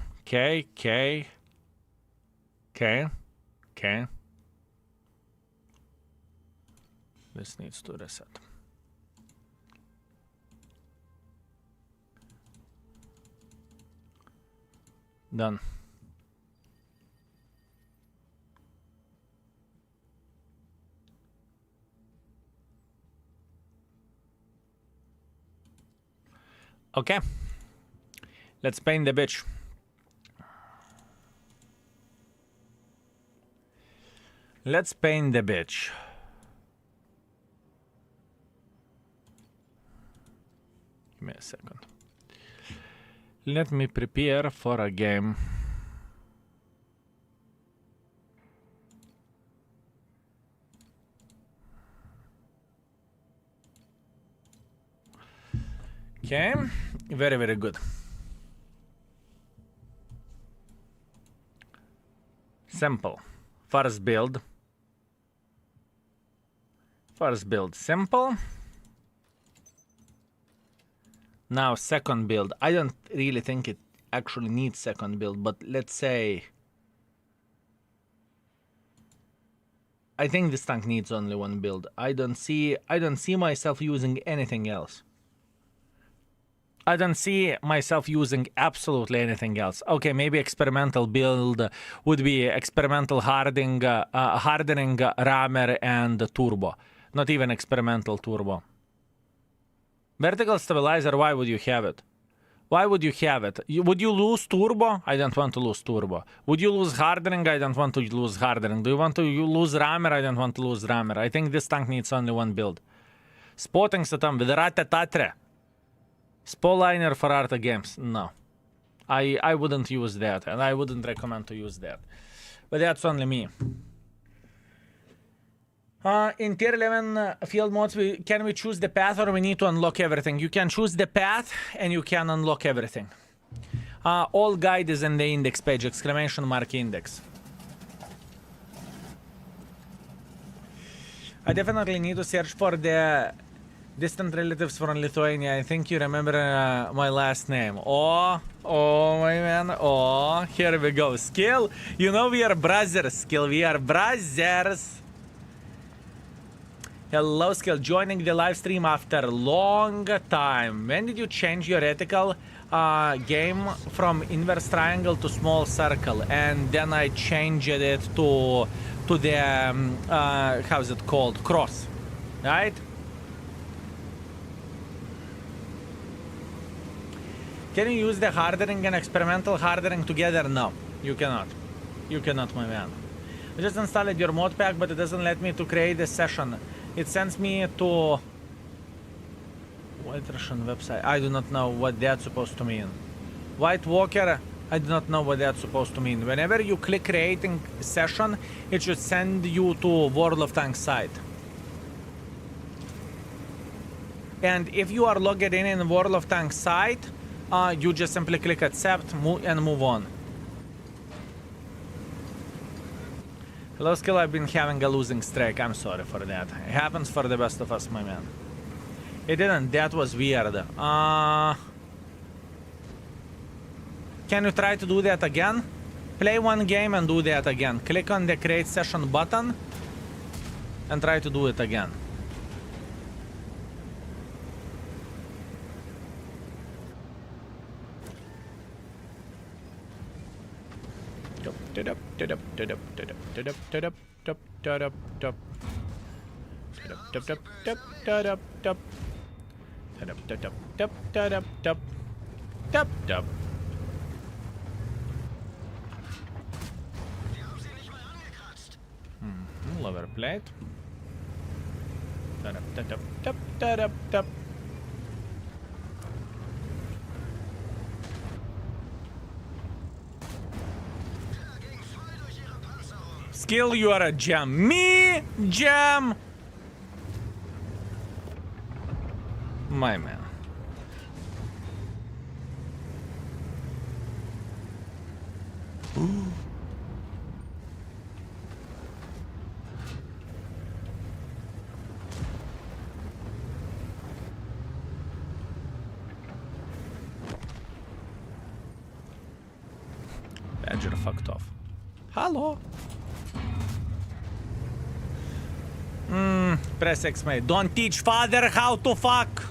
This needs to reset. Done. Okay. Let's paint the bitch. Let's paint the bitch. Give me a second. Let me prepare for a game. Okay, very, very good. Simple. First build. First build, simple. Now second build. I don't really think it actually needs second build, but let's say I think this tank needs only one build. I don't see myself using anything else. I don't see myself using absolutely anything else. Okay, maybe experimental build would be experimental hardening, rammer, and turbo. Not even experimental turbo. Vertical stabilizer, why would you have it? Why would you have it? Would you lose turbo? I don't want to lose turbo. Would you lose hardening? I don't want to lose hardening. Do you want to lose rammer? I don't want to lose rammer. I think this tank needs only one build. Spotting system with Ratatatre. Spoiliner for Arta Games. No. I wouldn't use that, and I wouldn't recommend to use that. But that's only me. In tier 11 field modes, can we choose the path or we need to unlock everything? You can choose the path and you can unlock everything. All guide is in the index page, ! Index. I definitely need to search for the distant relatives from Lithuania. I think you remember my last name. Oh my man. Oh, here we go. Skill. You know we are brothers. Skill. We are brothers. Hello, Skill. Joining the live stream after a long time. When did you change your reticle game from inverse triangle to small circle? And then I changed it to the how's it called? Cross. Right? Can you use the hardening and experimental hardening together? No, you cannot. You cannot, my man. I just installed your mod pack, but it doesn't let me to create a session. It sends me to White Russian website. I do not know what that's supposed to mean. White Walker, I do not know what that's supposed to mean. Whenever you click creating session, it should send you to World of Tanks site. And if you are logged in World of Tanks site, you just simply click accept and move on. Hello, Skill. I've been having a losing streak. I'm sorry for that. It happens for the best of us, my man. It didn't. That was weird. Can you try to do that again? Play one game and do that again. Click on the create session button and try to do it again. Lower plate. Skill, you are a gem. Me, gem. My man. Badger fucked off. Hello. Press X, mate. Don't teach father how to fuck.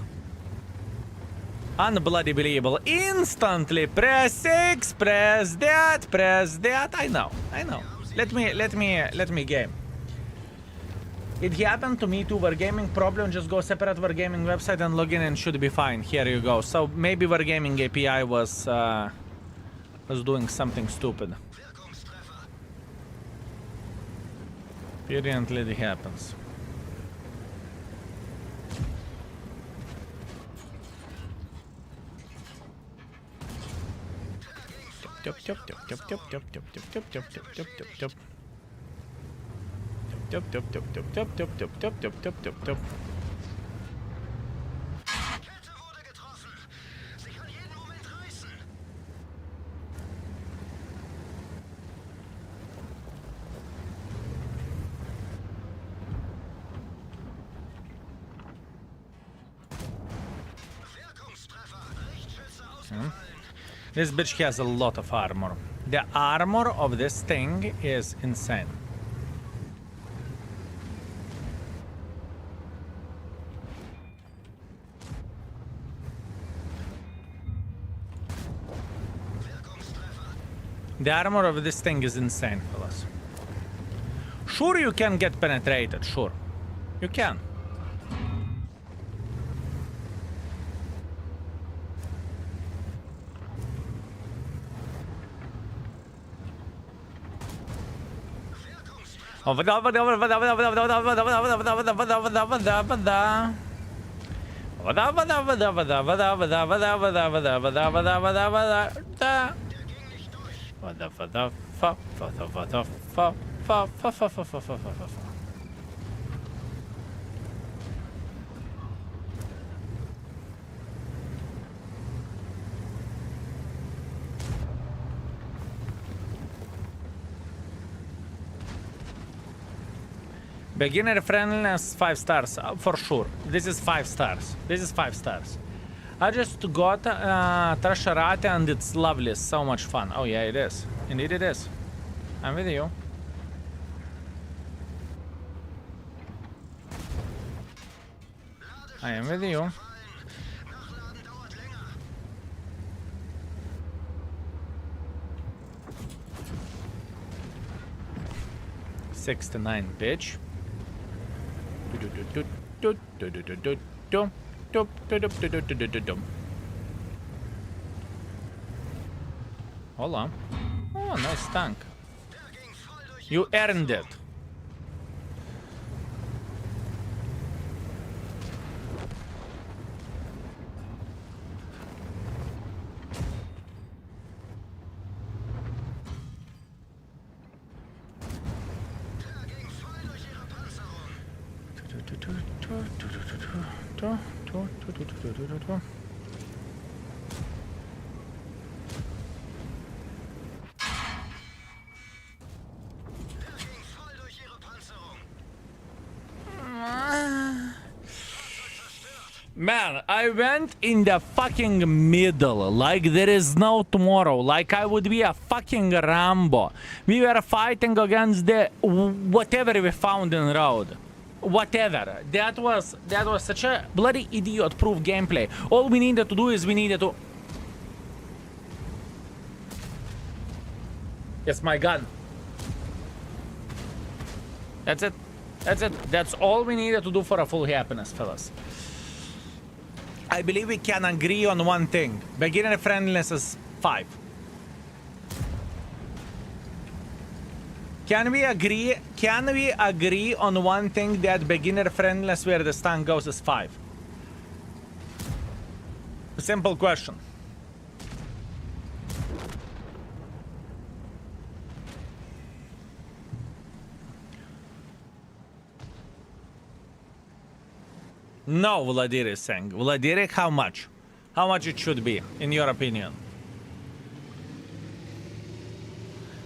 Unbloody believable. Instantly press X, press that, press that. I know. Let me game. It happened to me too. Wargaming problem. Just go separate Wargaming website and log in and should be fine. Here you go. So maybe Wargaming API was doing something stupid. Apparently it happens. Kette wurde getroffen. Sie kann jeden Moment reißen. Wirkungstreffer. Richtschütze ausgefallen. This bitch has a lot of armor. The armor of this thing is insane. The armor of this thing is insane, fellas. Sure, you can get penetrated, sure. You can. Beginner friendliness 5 stars for sure. This is 5 stars. This is 5 stars. I just got Trasharate and it's lovely. It's so much fun. Oh yeah, it is. Indeed it is. I'm with you. I am with you. Nachladen dauert länger. 69, bitch. Hold on. Oh, nice tank. Der ging voll durch. You earned it. Der ging voll durch ihre Panzerung. Der ging voll durch ihre Panzerung. Man, I went in the fucking middle, like there is no tomorrow, like I would be a fucking Rambo. We were fighting against the whatever we found in road. Whatever. That was such a bloody idiot-proof gameplay. All we needed to do is we needed to... It's my gun. That's it. That's it. That's all we needed to do for a full happiness, fellas. I believe we can agree on one thing. Beginner friendliness is 5. Can we agree on one thing that beginner friendliness where the stun goes is 5? Simple question. No, Vladir is saying. Vladir, how much? How much it should be, in your opinion?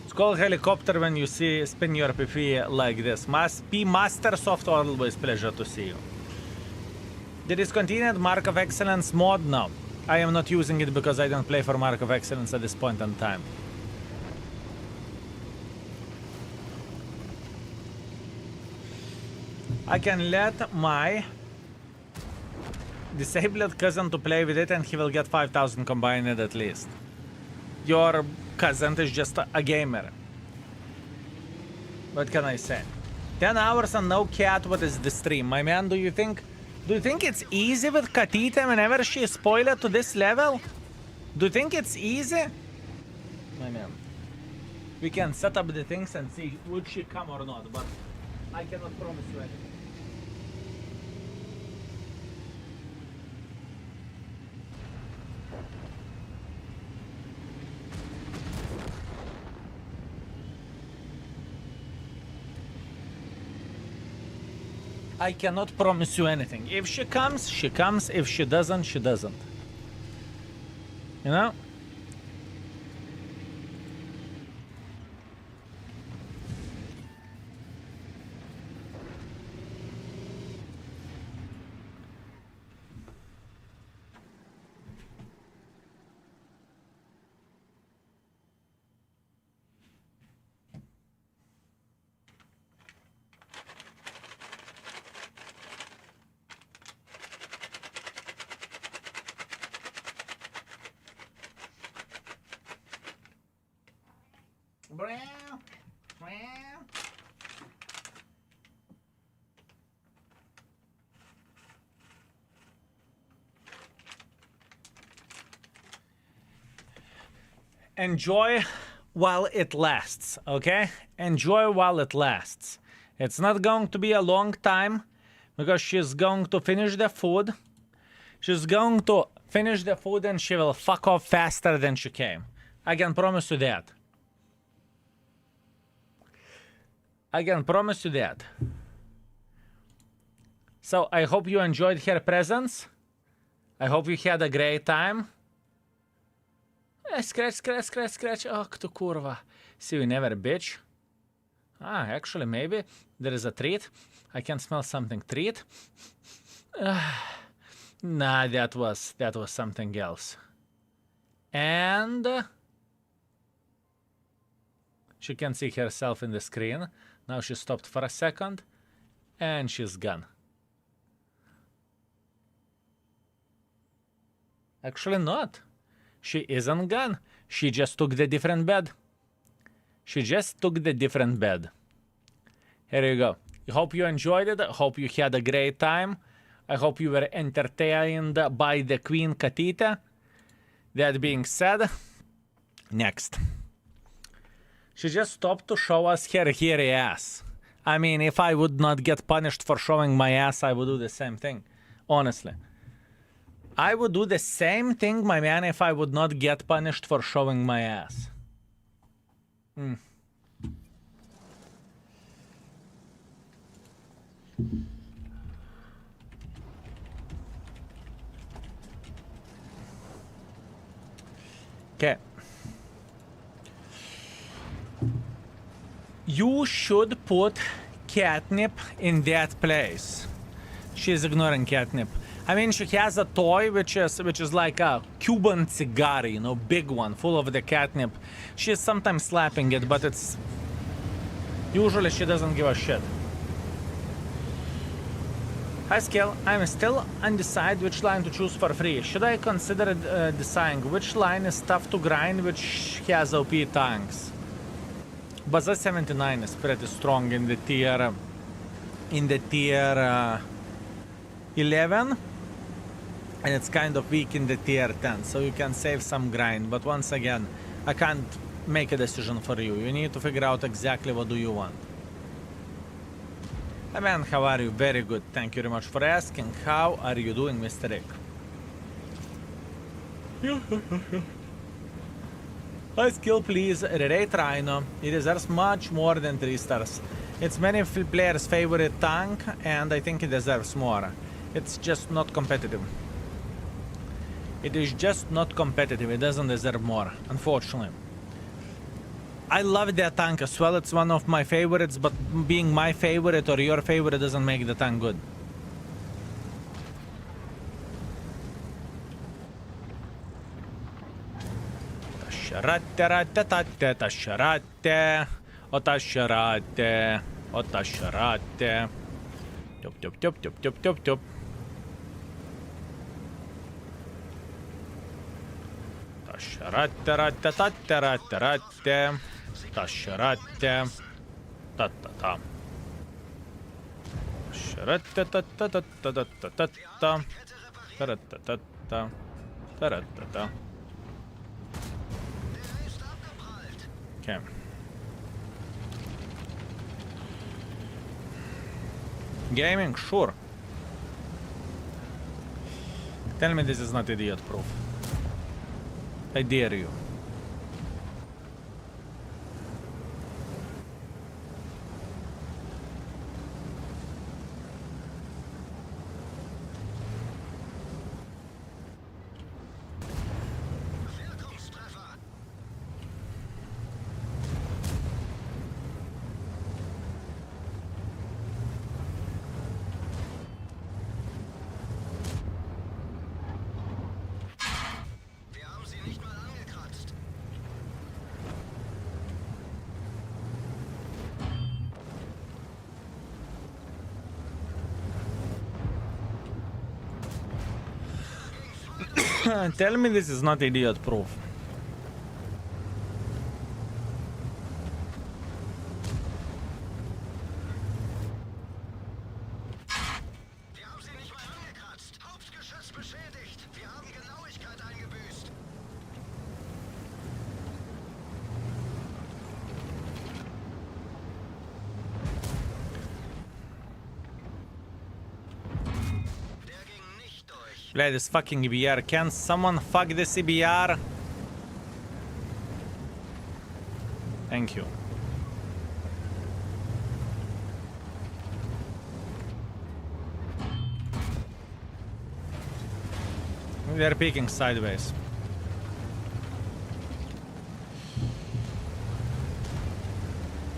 It's called helicopter when you see spin your PP like this. Must be Master Soft, always pleasure to see you. The discontinued Mark of Excellence mod? No. I am not using it because I don't play for Mark of Excellence at this point in time. I can let my disabled cousin to play with it and he will get 5,000 combined at least. Your cousin is just a gamer. What can I say? 10 hours and no cat, what is the stream? My man, do you think it's easy with Katita whenever she is spoiled to this level? Do you think it's easy? My man. We can set up the things and see would she come or not, but I cannot promise you anything. I cannot promise you anything. If she comes, she comes. If she doesn't, she doesn't. You know? Enjoy while it lasts, okay? Enjoy while it lasts. It's not going to be a long time because she's going to finish the food. She's going to finish the food and she will fuck off faster than she came. I can promise you that. I can promise you that. So I hope you enjoyed her presence. I hope you had a great time. Scratch, scratch, scratch, scratch. Oh, to kurva. See you never, bitch. Ah, actually, maybe there is a treat. I can smell something. Treat. Nah, that was something else. And she can see herself in the screen. Now she stopped for a second, and she's gone. Actually, not. She isn't gone. She just took the different bed. She just took the different bed. Here you go. I hope you enjoyed it. I hope you had a great time. I hope you were entertained by the Queen Katita. That being said, next. She just stopped to show us her hairy ass. I mean, if I would not get punished for showing my ass, I would do the same thing. Honestly. I would do the same thing, my man, if I would not get punished for showing my ass. Okay. You should put catnip in that place. She's ignoring catnip. I mean, she has a toy which is like a Cuban cigar, you know, big one, full of the catnip. She's sometimes slapping it, but it's usually she doesn't give a shit. Hi Skill, I'm still undecided which line to choose for free. Should I consider deciding which line is tough to grind, which has OP tanks? Baza 79 is pretty strong in the tier 11, and it's kind of weak in the tier 10, so you can save some grind. But once again, I can't make a decision for you. You need to figure out exactly what do you want. Hey man, how are you? Very good. Thank you very much for asking. How are you doing, Mr. Rick? High skill, please. Rate Rhino. It deserves much more than 3 stars. It's many players' favorite tank, and I think it deserves more. It's just not competitive. It is just not competitive. It doesn't deserve more, unfortunately. I love that tank as well. It's one of my favorites, but being my favorite or your favorite doesn't make the tank good. Tasharate, tasharate, o tasharate, o tasharate. Tup, tup, tup, tup, tup, tup, tup. Tasharate, rate, tate, rate, rate. Tasharate, ta ta ta. Tasharate, ta ta ta ta ta ta ta ta. Taratata, taratata. Okay. Gaming, sure. Tell me this is not idiot proof. I dare you. Tell me this is not idiot proof. Wir haben sie nicht mal angekratzt. Hauptgeschütz beschädigt. Wir haben Genauigkeit eingebüßt. Der ging nicht durch. Play this fucking EBR. Can someone fuck this EBR? Thank you. We are peeking sideways.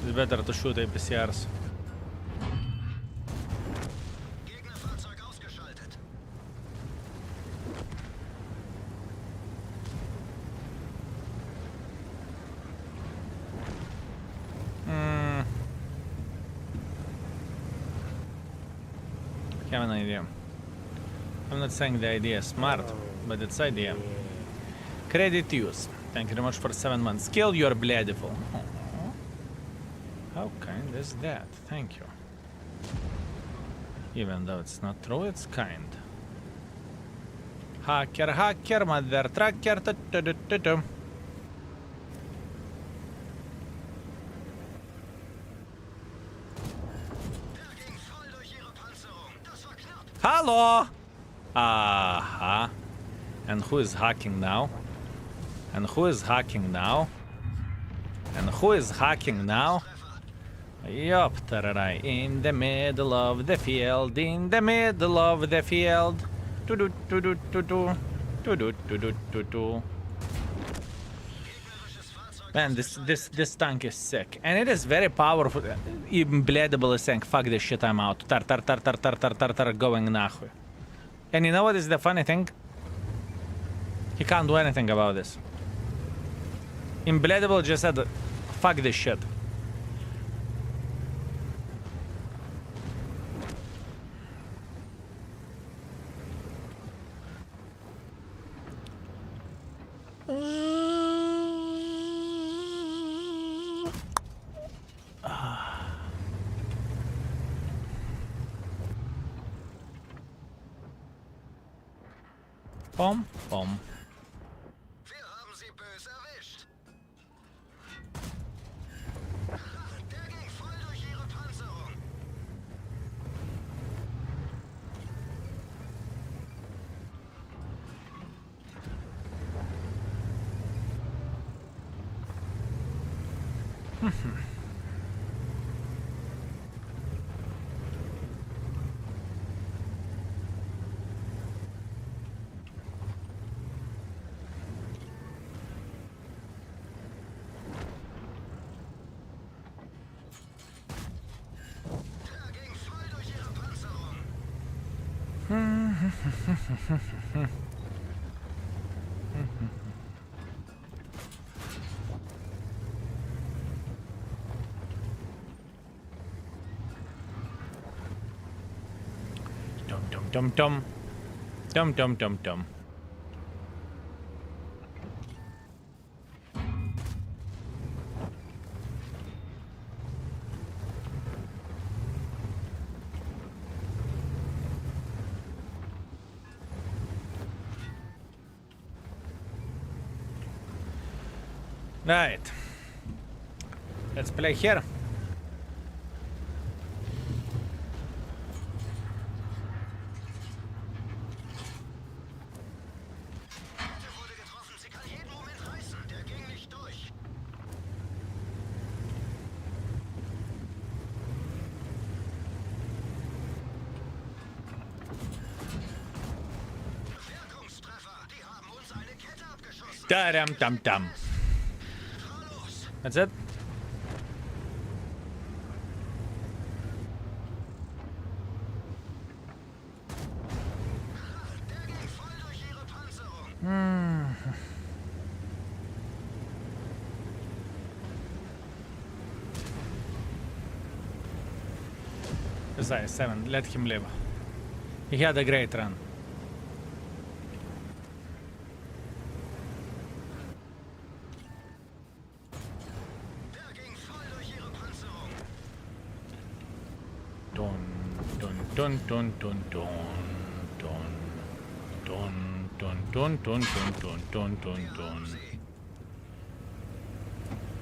It's better to shoot APCRs. Gegnerfahrzeug ausgeschaltet. I have an idea. I'm not saying the idea is smart, but it's idea. Credit use. Thank you very much for 7 months. Skill, you're beautiful. How kind is that? Thank you. Even though it's not true, it's kind. Hacker, hacker, mother tracker. Der ging voll durch ihre Panzerung. Das war knapp. Hello! Uh-huh. And who is hacking now? And who is hacking now? And who is hacking now? Yup, tararai. In the middle of the field, in the middle of the field. Do-do-do-do-do-do. Do-do-do-do-do-do. Man, this tank is sick. And it is very powerful. Even Bleedable is saying, fuck this shit, I'm out. Tar, going nahuy. And you know what is the funny thing? He can't do anything about this. Imbladable just said, fuck this shit. Bom, bom. Wir haben sie böse erwischt. Der ging voll durch ihre Panzerung. Der ging voll durch ihre Panzerung. Dum dum dum dum. Dum dum dum dum. Right. Let's play here. Der wurde getroffen. Sie kann jeden Moment reißen. Der ging nicht durch. Wirkungstreffer. Die haben uns eine Kette abgeschossen. Da dum dum dum. Fahr los. That's it. Der ging voll durch ihre Panzerung. Isaiah 7, let him live. He had a great run. Der ging voll durch ihre Panzerung. Dun dun dun dun dun dun dun dun dun dun dun dun dun dun.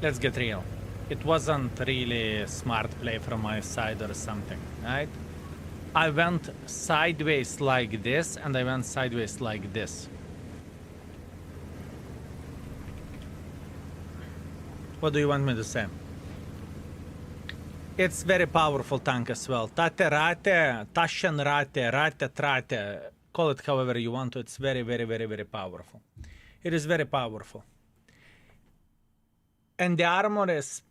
Let's get real. It wasn't really a smart play from my side or something, right? I went sideways like this and I went sideways like this. What do you want me to say? It's very powerful tank as well. Tate rate, Tashan rate, rate trate, call it however you want to. It's very, very, very, very powerful. It is very powerful. And the armor is...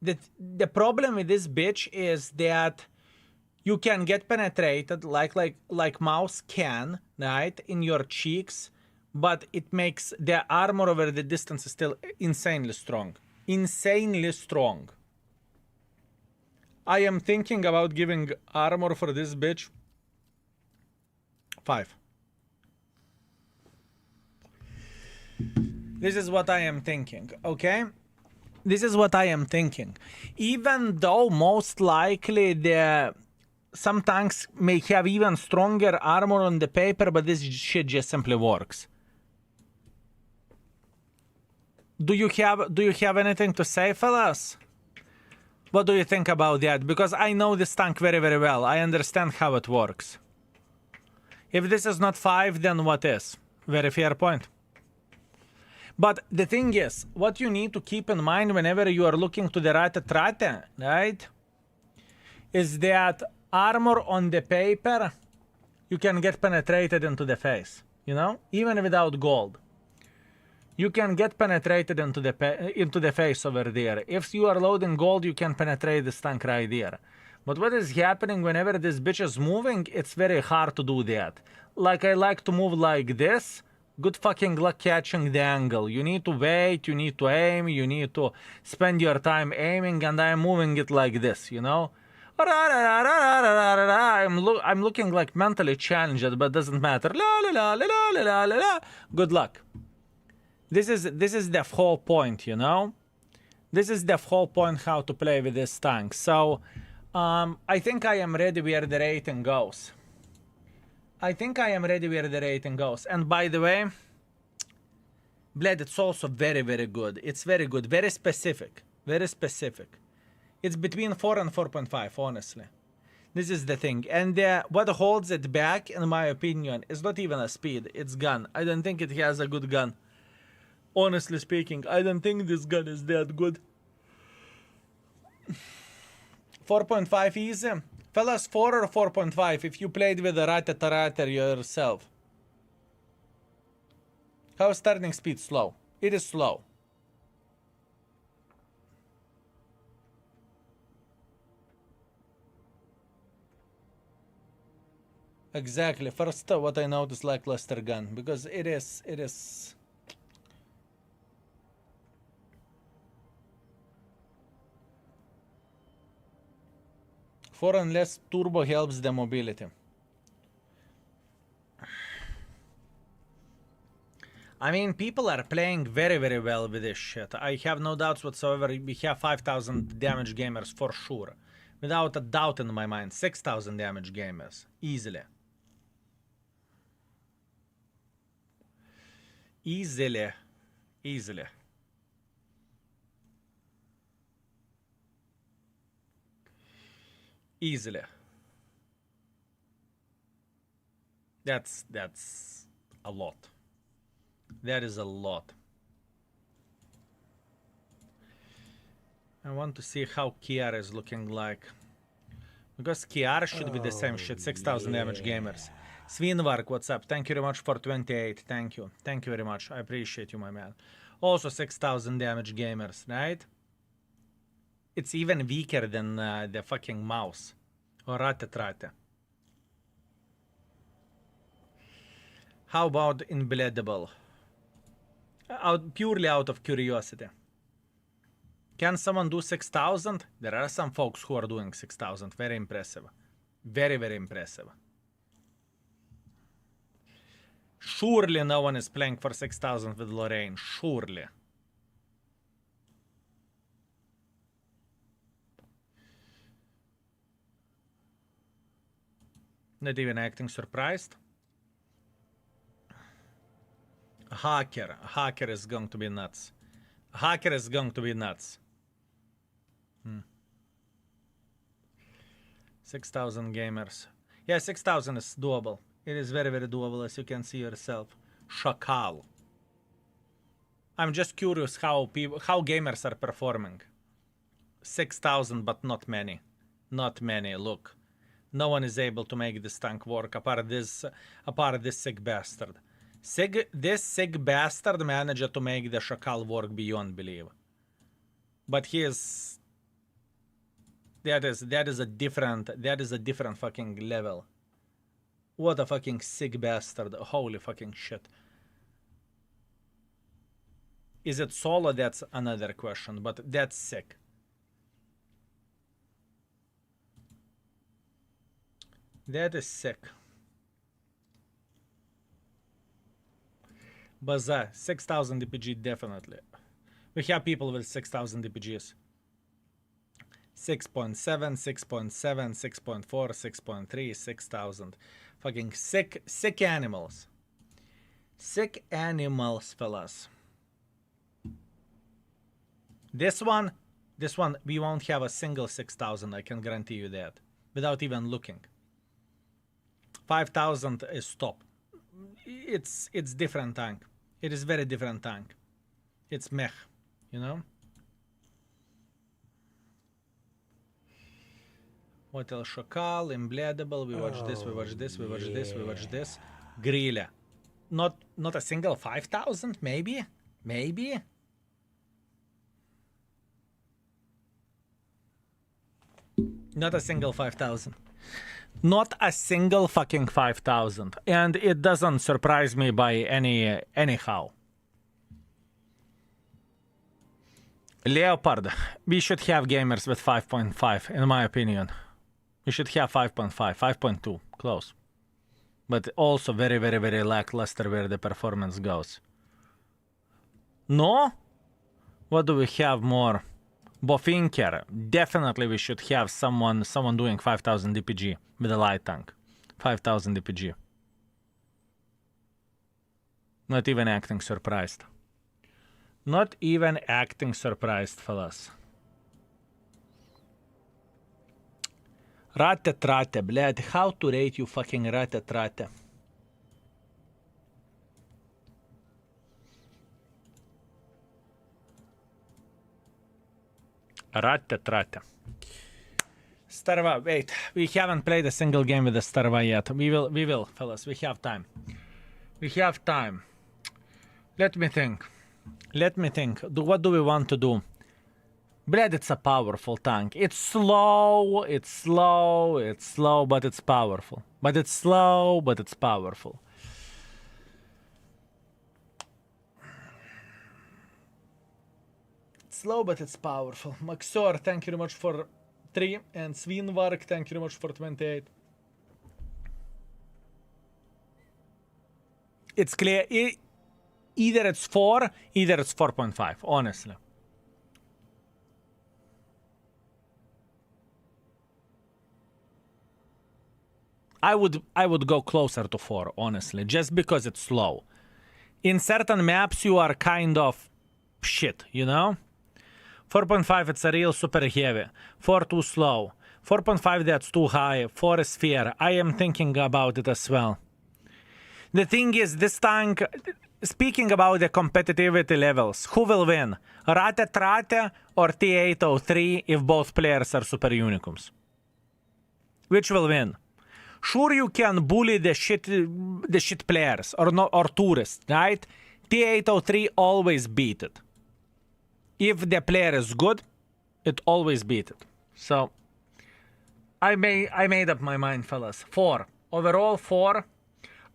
The problem with this bitch is that you can get penetrated like mouse can, right, in your cheeks, but it makes the armor over the distance is still insanely strong. Insanely strong. I am thinking about giving armor for this bitch 5. This is what I am thinking, okay? This is what I am thinking. Even though most likely some tanks may have even stronger armor on the paper, but this shit just simply works. Do you have anything to say, fellas? What do you think about that? Because I know this tank very, very well. I understand how it works. If this is not 5, then what is? Very fair point. But the thing is, what you need to keep in mind whenever you are looking to the rate, right? Is that armor on the paper, you can get penetrated into the face, you know? Even without gold. You can get penetrated into the face over there. If you are loading gold, you can penetrate this tank right there. But what is happening whenever this bitch is moving, it's very hard to do that. like I like to move like this. Good fucking luck catching the angle. You need to wait, you need to aim, you need to spend your time aiming, and I'm moving it like this, you know? I'm looking like mentally challenged, but doesn't matter. La la la la la la la la. Good luck. This is the whole point, you know? This is the whole point how to play with this tank. So, I think I am ready where the rating goes. I think I am ready where the rating goes. And by the way, Blade, it's also very, very good. It's very good. Very specific. Very specific. It's between 4 and 4.5, honestly. This is the thing. And what holds it back, in my opinion, is not even a speed. It's gun. I don't think it has a good gun. Honestly speaking, I don't think this gun is that good. 4.5 easy. Fellas, 4 or 4.5 if you played with a Ratata yourself. How is turning speed slow? It is slow. Exactly. First, what I noticed lackluster gun, because it is. For unless turbo helps the mobility. I mean, people are playing very, very well with this shit. I have no doubts whatsoever. We have 5,000 damage gamers for sure. Without a doubt in my mind. 6,000 damage gamers. Easily. Easily. Easily. Easily. That's a lot. That is a lot. I want to see how Kiara is looking like. Because Kiara should be the same shit. 6,000 damage gamers. Svinvark, what's up? Thank you very much for 28. Thank you. Thank you very much. I appreciate you, my man. Also 6,000 damage gamers, right? It's even weaker than the fucking mouse. Or Rate. How about Inbleedable? Purely out of curiosity. Can someone do 6,000? There are some folks who are doing 6,000. Very impressive. Very, very impressive. Surely no one is playing for 6,000 with Lorraine. Surely. Not even acting surprised. Hacker is going to be nuts. Hacker is going to be nuts. 6,000 gamers. Yeah, 6,000 is doable. It is very, very doable, as you can see yourself. Shakal. I'm just curious how gamers are performing. 6,000, but not many. Not many, look. No one is able to make this tank work apart this sick bastard. This sick bastard managed to make the Shakal work beyond belief. But he is... That is a different fucking level. What a fucking sick bastard. Holy fucking shit. Is it solo? That's another question, but that's sick. That is sick. Baza, 6,000 DPG definitely. We have people with 6,000 DPGs. 6.7, 6.7, 6.4, 6.3, 6,000. Fucking sick animals. Sick animals, fellas. This one, we won't have a single 6,000, I can guarantee you that. Without even looking. 5,000 is top. It's different tank. It is very different tank. It's mech, you know? What else? Shakal, Imbleedable, we watch this, we watch this, we watch this, we watch this. Grilla. Not a single 5,000, maybe? Maybe? Not a single 5,000. Not a single fucking 5,000. And it doesn't surprise me by anyhow. Leopard, we should have gamers with 5.5, in my opinion. We should have 5.5, 5.2, close. But also very, very, very lackluster where the performance goes. No? What do we have more? Bofinker. Definitely we should have someone doing 5,000 DPG with a light tank. 5,000 DPG. Not even acting surprised. Not even acting surprised, fellas. Rate-trate, блядь. How to rate you fucking rate-trate? Rate-trate. Starva, wait. We haven't played a single game with the Starva yet. We will, fellas. We have time. We have time. Let me think. What do we want to do? Bled, it's a powerful tank. It's slow, but it's powerful. But it's slow, but it's powerful. It's slow, but it's powerful. Maxor, thank you very much for 3. And Svinvark, thank you very much for 28. It's clear. Either it's 4, either it's 4.5, honestly. I would go closer to 4, honestly, just because it's slow. In certain maps, you are kind of shit, you know? 4.5, it's a real super heavy. 4 too slow. 4.5, that's too high. 4 is fair. I am thinking about it as well. The thing is, this tank, speaking about the competitivity levels, who will win? Rate-Trate or T803 if both players are super unicums? Which will win? Sure, you can bully the shit players or tourists, right? T803 always beat it. If the player is good, it always beat it. So I made up my mind, fellas. 4 overall, 4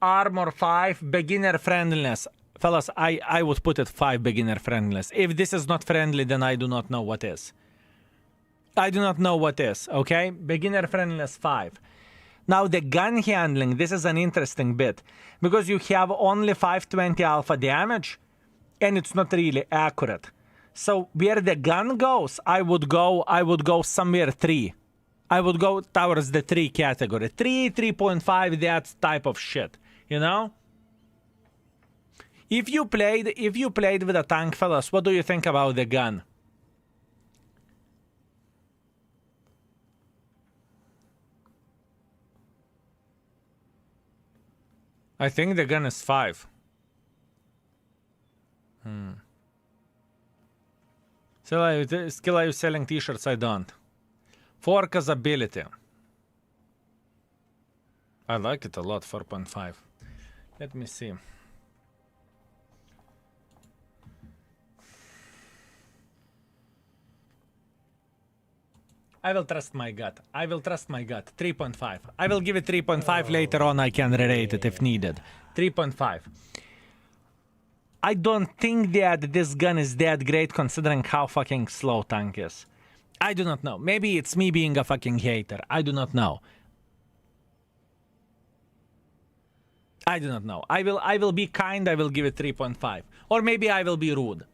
armor, 5 beginner friendliness. Fellas, I would put it 5 beginner friendliness. If this is not friendly, then I do not know what is. I do not know what is. Okay, beginner friendliness 5. Now the gun handling, this is an interesting bit, because you have only 520 alpha damage and it's not really accurate. So where the gun goes, I would go somewhere 3. I would go towards the 3 category. 3, 3.5, that type of shit, you know? If you played with a tank, fellas, what do you think about the gun? I think the gun is 5. Skill, are you selling t-shirts? I don't. 4 cause ability. I like it a lot, 4.5. Let me see. I will trust my gut. 3.5. I will give it 3.5 later on. I can rate it if needed. 3.5. I don't think that this gun is that great considering how fucking slow tank is. I do not know. Maybe it's me being a fucking hater. I do not know. I will be kind. I will give it 3.5. Or maybe I will be rude.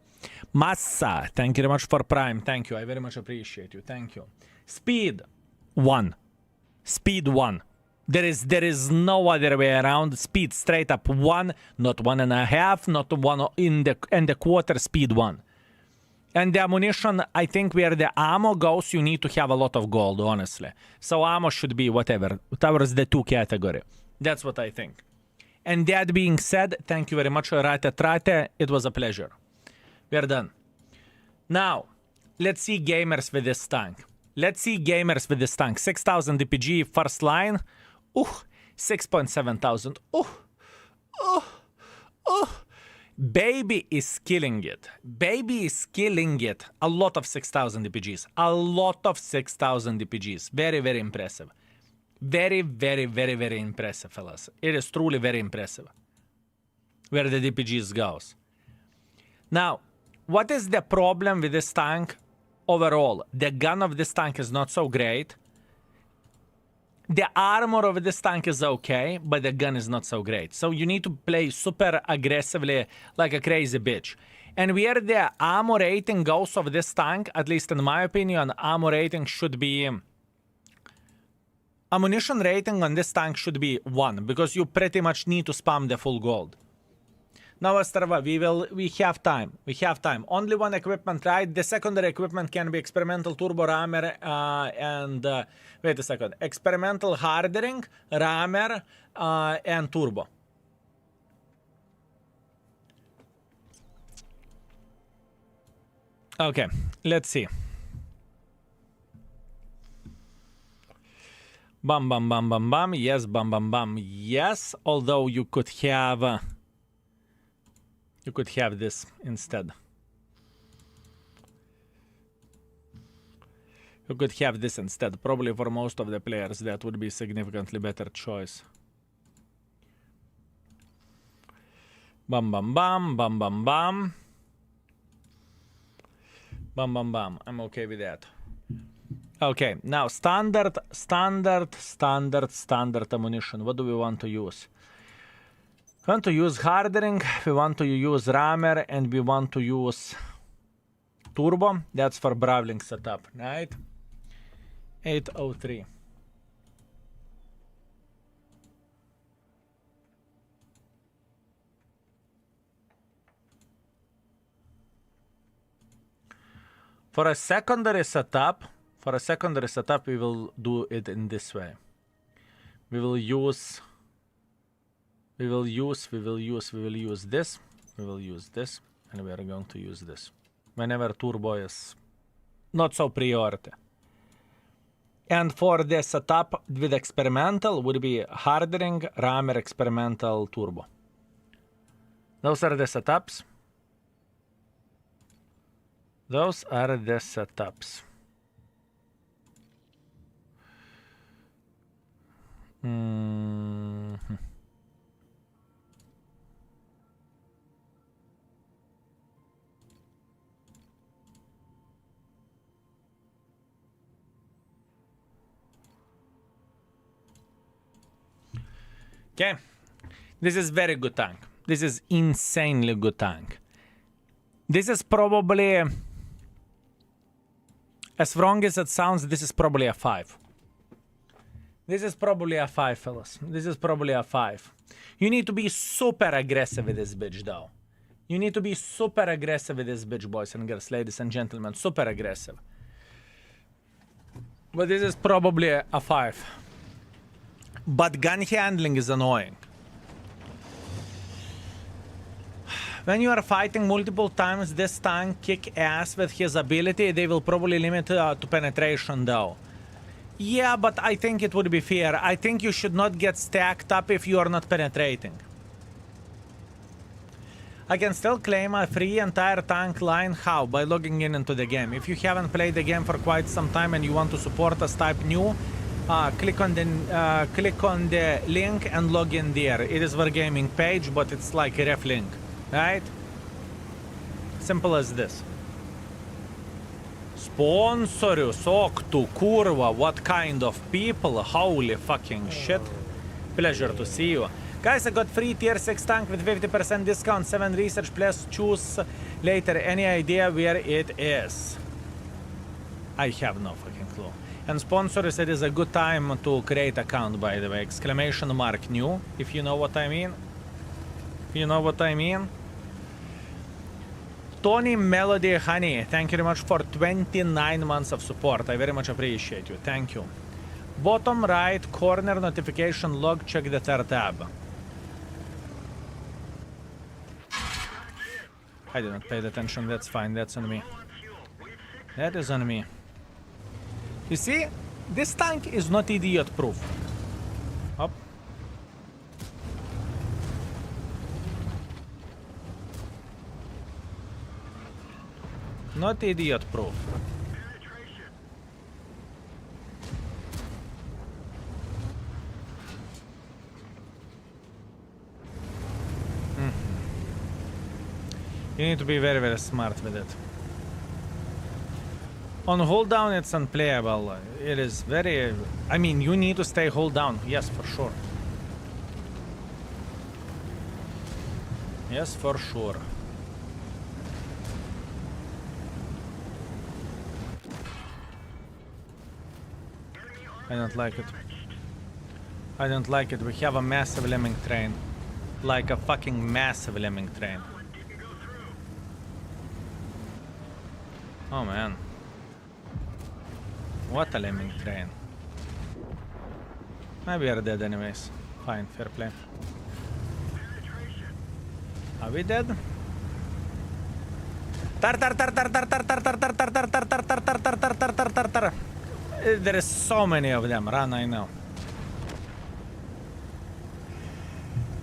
Massa, thank you very much for Prime. Thank you. I very much appreciate you. Thank you. Speed 1. Speed 1. There is no other way around. Speed straight up 1, not 1.5, not 1 in the quarter. Speed 1. And the ammunition, I think where the ammo goes, you need to have a lot of gold, honestly. So ammo should be whatever, towards the 2 category. That's what I think. And that being said, thank you very much, Rate-Trate. It was a pleasure. We're done. Now, let's see gamers with this tank. 6,000 DPG first line. 6,700. Baby is killing it. A lot of 6,000 DPGs. Very, very impressive. Very, very, very, very impressive, fellas. It is truly very impressive where the DPGs goes. Now, what is the problem with this tank overall? The gun of this tank is not so great. The armor of this tank is okay, but the gun is not so great. So you need to play super aggressively like a crazy bitch. And where the ammo rating goes of this tank, at least in my opinion, ammo rating should be... Ammunition rating on this tank should be 1, because you pretty much need to spam the full gold. Now, Astrava, we have time. We have time. Only one equipment, right? The secondary equipment can be experimental turbo rammer and... wait a second. Experimental hardening, rammer, and turbo. Okay, let's see. Bam, bam, bam, bam, bam. Yes, bam, bam, bam. Yes, although you could have... you could have this instead. You could have this instead. Probably for most of the players that would be a significantly better choice. Bam, bam, bam, bam, bam, bam. Bam, bam, bam. I'm okay with that. Okay, now standard ammunition. What do we want to use? We want to use hardening, we want to use rammer, and we want to use turbo. That's for brawling setup, right? 803. For a secondary setup, we will do it in this way. We will use this, and we are going to use this whenever turbo is not so priority. And for the setup with experimental would be hardening, rammer, experimental, turbo. Those are the setups. Those are the setups. Okay, this is very good tank. This is insanely good tank. This is probably, as wrong as it sounds, this is probably a 5. This is probably a 5, fellas. This is probably a 5. You need to be super aggressive with this bitch, though. You need to be super aggressive with this bitch, boys and girls, ladies and gentlemen. Super aggressive. But this is probably a 5. But gun handling is annoying. When you are fighting multiple times, this tank kick ass with his ability. They will probably limit to penetration, though. Yeah, but I think it would be fair. I think you should not get stacked up if you are not penetrating. I can still claim a free entire tank line. How? By logging in into the game. If you haven't played the game for quite some time and you want to support us, type new. Click on the link and log in there. It is Wargaming page, but it's like a ref link, right? Simple as this. Sponsorius, oktu, kurva, what kind of people? Holy fucking shit. Pleasure to see you. Guys, I got free tier 6 tank with 50% discount, 7 research, plus choose later. Any idea where it is? I have no fucking clue. And sponsors, it is a good time to create account, by the way. Exclamation mark new, if you know what I mean. If you know what I mean. Tony Melody Honey, thank you very much for 29 months of support. I very much appreciate you. Thank you. Bottom right corner notification log, check the third tab. I didn't pay attention, that's fine, that's on me. That is on me. You see, this tank is not idiot proof. Up. Not idiot proof. You need to be very, very smart with it. On hold down, it's unplayable. It is very... I mean, you need to stay hold down. Yes, for sure. Yes, for sure. I don't like it. I don't like it. We have a massive lemming train. Like a fucking massive lemming train. Oh man. What a lemming train. We are dead anyways. Fine, fair play. Are we dead? There is so many of them. Run, I know.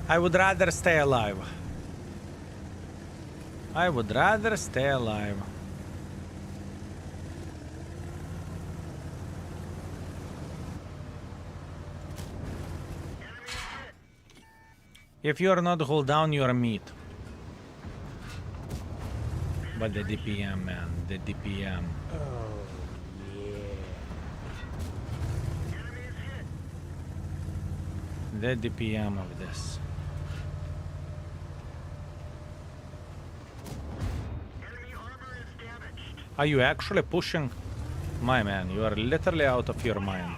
I would rather stay alive. I would rather stay alive. If you are not hold down, you are meat. But the DPM, man, the DPM. The DPM of this. Are you actually pushing? My man, you are literally out of your mind.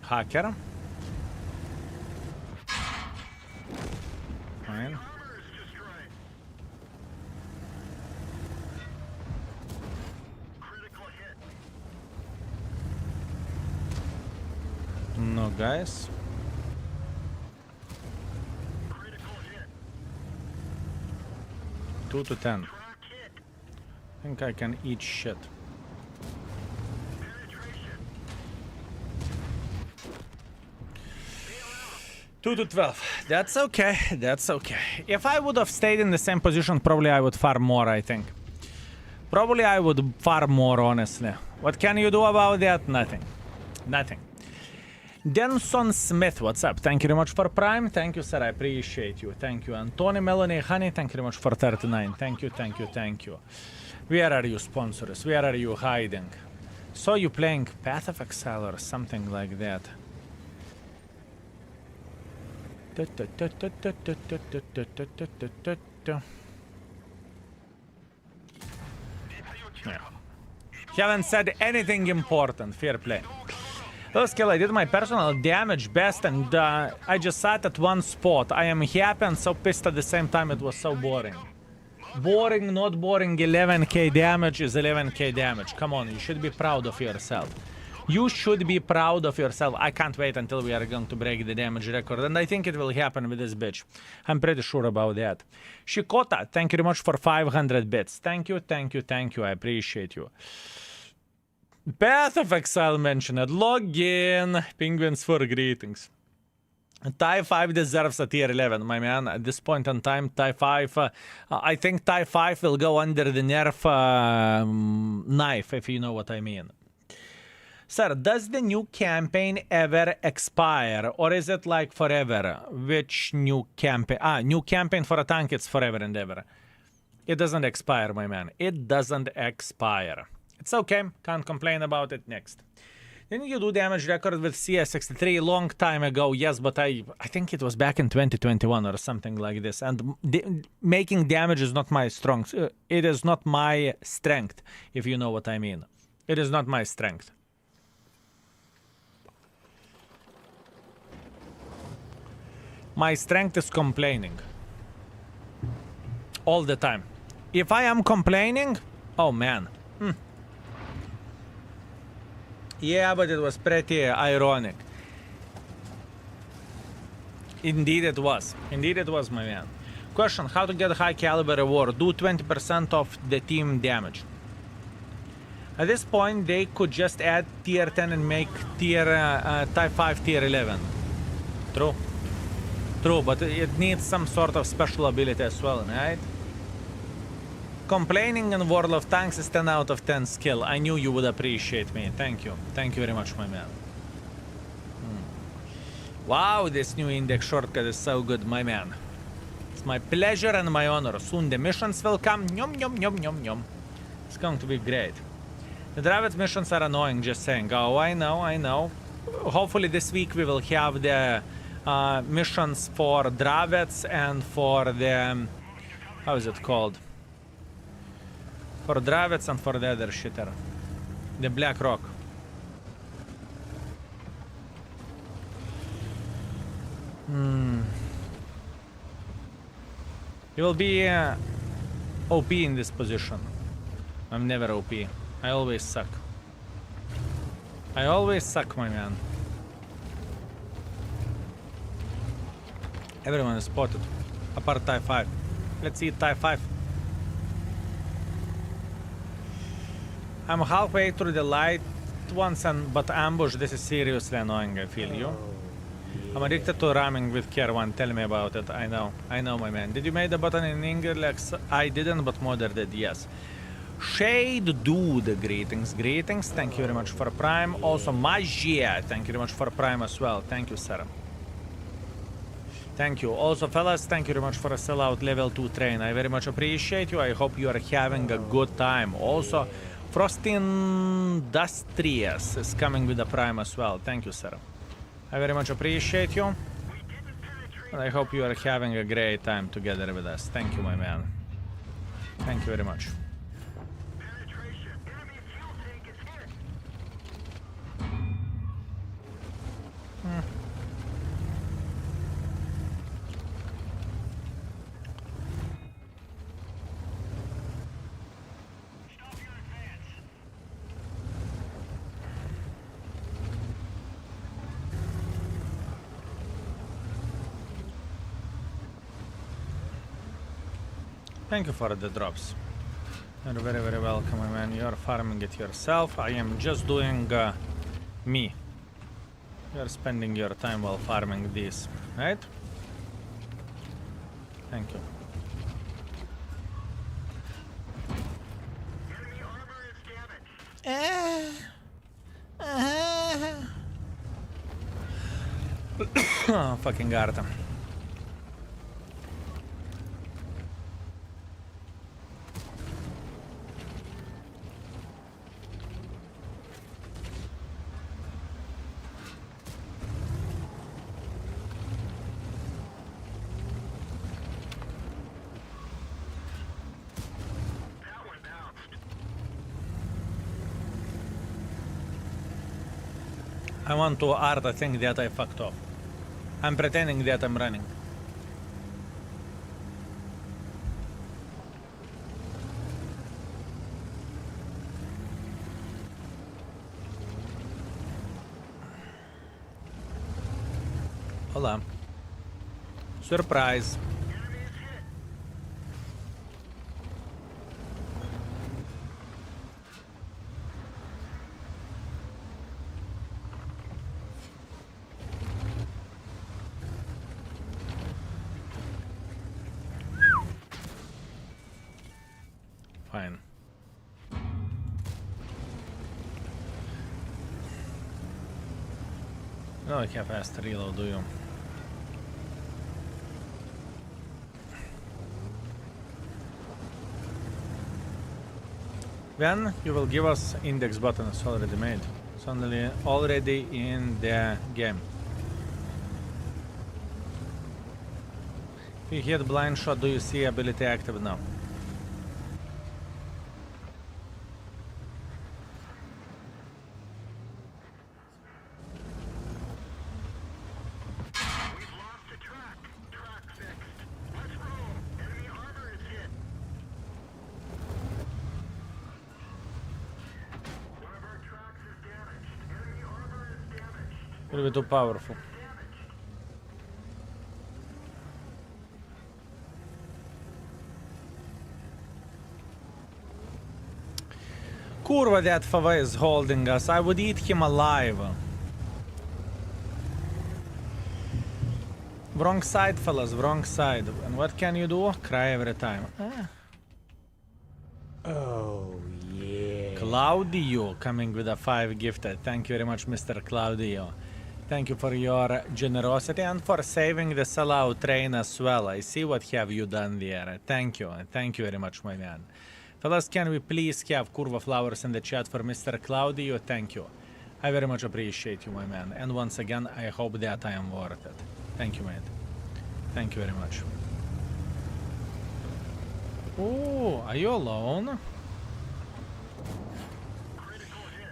Hacker? Fine. No, guys. 2 to 10. I think I can eat shit. Two to 12. That's okay. That's okay. If I would have stayed in the same position, probably I would farm more, I think. Probably I would farm more, honestly. What can you do about that? Nothing. Nothing. Denson Smith, what's up? Thank you very much for Prime. Thank you, sir. I appreciate you. Thank you. Antony Melanie Honey, thank you very much for 39. Thank you, thank you, thank you. Where are you, sponsors? Where are you hiding? Saw you playing Path of Exile or something like that. Yeah. Haven't said anything important. Fair play. Last kill, I did my personal damage best and I just sat at one spot. I am happy and so pissed at the same time. It was so boring. Boring, not boring. 11k damage is 11k damage. Come on, you should be proud of yourself. You should be proud of yourself. I can't wait until we are going to break the damage record. And I think it will happen with this bitch. I'm pretty sure about that. Shikota, thank you very much for 500 bits. Thank you, thank you, thank you. I appreciate you. Path of Exile mentioned. Login. Penguins for greetings. TIE 5 deserves a tier 11, my man. At this point in time, TIE 5... I think TIE 5 will go under the nerf knife, if you know what I mean. Sir, does the new campaign ever expire? Or is it like forever? Which new campaign? New campaign for a tank, it's forever and ever. It doesn't expire, my man. It doesn't expire. It's okay. Can't complain about it. Next. Didn't you do damage record with CS63 long time ago? Yes, but I think it was back in 2021 or something like this. And making damage is not my strong. It is not my strength, if you know what I mean. It is not my strength. My strength is complaining. All the time. If I am complaining, oh man. Yeah, but it was pretty ironic. Indeed it was. Indeed it was, my man. Question, how to get high caliber reward? Do 20% of the team damage. At this point, they could just add tier 10 and make TIE 5 tier 11. True. True, but it needs some sort of special ability as well, right? Complaining in World of Tanks is 10 out of 10 skill. I knew you would appreciate me. Thank you. Thank you very much, my man. Wow, this new index shortcut is so good, my man. my pleasure and my honor. Soon the missions will come. Yum, yum, yum, yum, yum. It's going to be great. The Dravids missions are annoying, just saying. Oh, I know, I know. Hopefully this week we will have the missions for Dravids and for the... how is it called? For Dravids and for the other shitter. The Black Rock. You will be OP in this position. I'm never OP. I always suck. I always suck, my man. Everyone is spotted. Apart TIE 5. Let's see TIE 5. I'm halfway through the light ones, but ambush, this is seriously annoying, I feel you. I'm addicted to ramming with Care 1, tell me about it. I know, my man. Did you make the button in English? I didn't, but Mother did, yes. Shade Dude, greetings, greetings. Thank you very much for Prime. Also, Magia, thank you very much for Prime as well. Thank you, sir. Thank you. Also, fellas, thank you very much for a sellout level 2 train. I very much appreciate you. I hope you are having a good time. Also, Frosty Industrious is coming with a Prime as well. Thank you, sir. I very much appreciate you. And I hope you are having a great time together with us. Thank you, my man. Thank you very much. Thank you for the drops. You're very, very welcome, my man. You're farming it yourself. I am just doing me. You're spending your time while farming this, right? Thank you. Oh, fucking Garta. I want to art a thing that I fucked up. I'm pretending that I'm running. Hola. Surprise. Fine. You don't like how fast to reload, do you? When you will give us index button, it's already made. It's already in the game. If you hit blind shot, do you see ability active now? A little bit too powerful. Kurva, that Fava is holding us. I would eat him alive. Wrong side, fellas, wrong side. And what can you do? Cry every time. Oh, yeah. Claudio coming with a 5 gifted. Thank you very much, Mr. Claudio. Thank you for your generosity and for saving the sellout train as well. I see what have you done there. Thank you. Thank you very much, my man. Fellas, can we please have Curva flowers in the chat for Mr. Claudio? Thank you. I very much appreciate you, my man. And once again, I hope that I am worth it. Thank you, mate. Thank you very much. Oh, are you alone?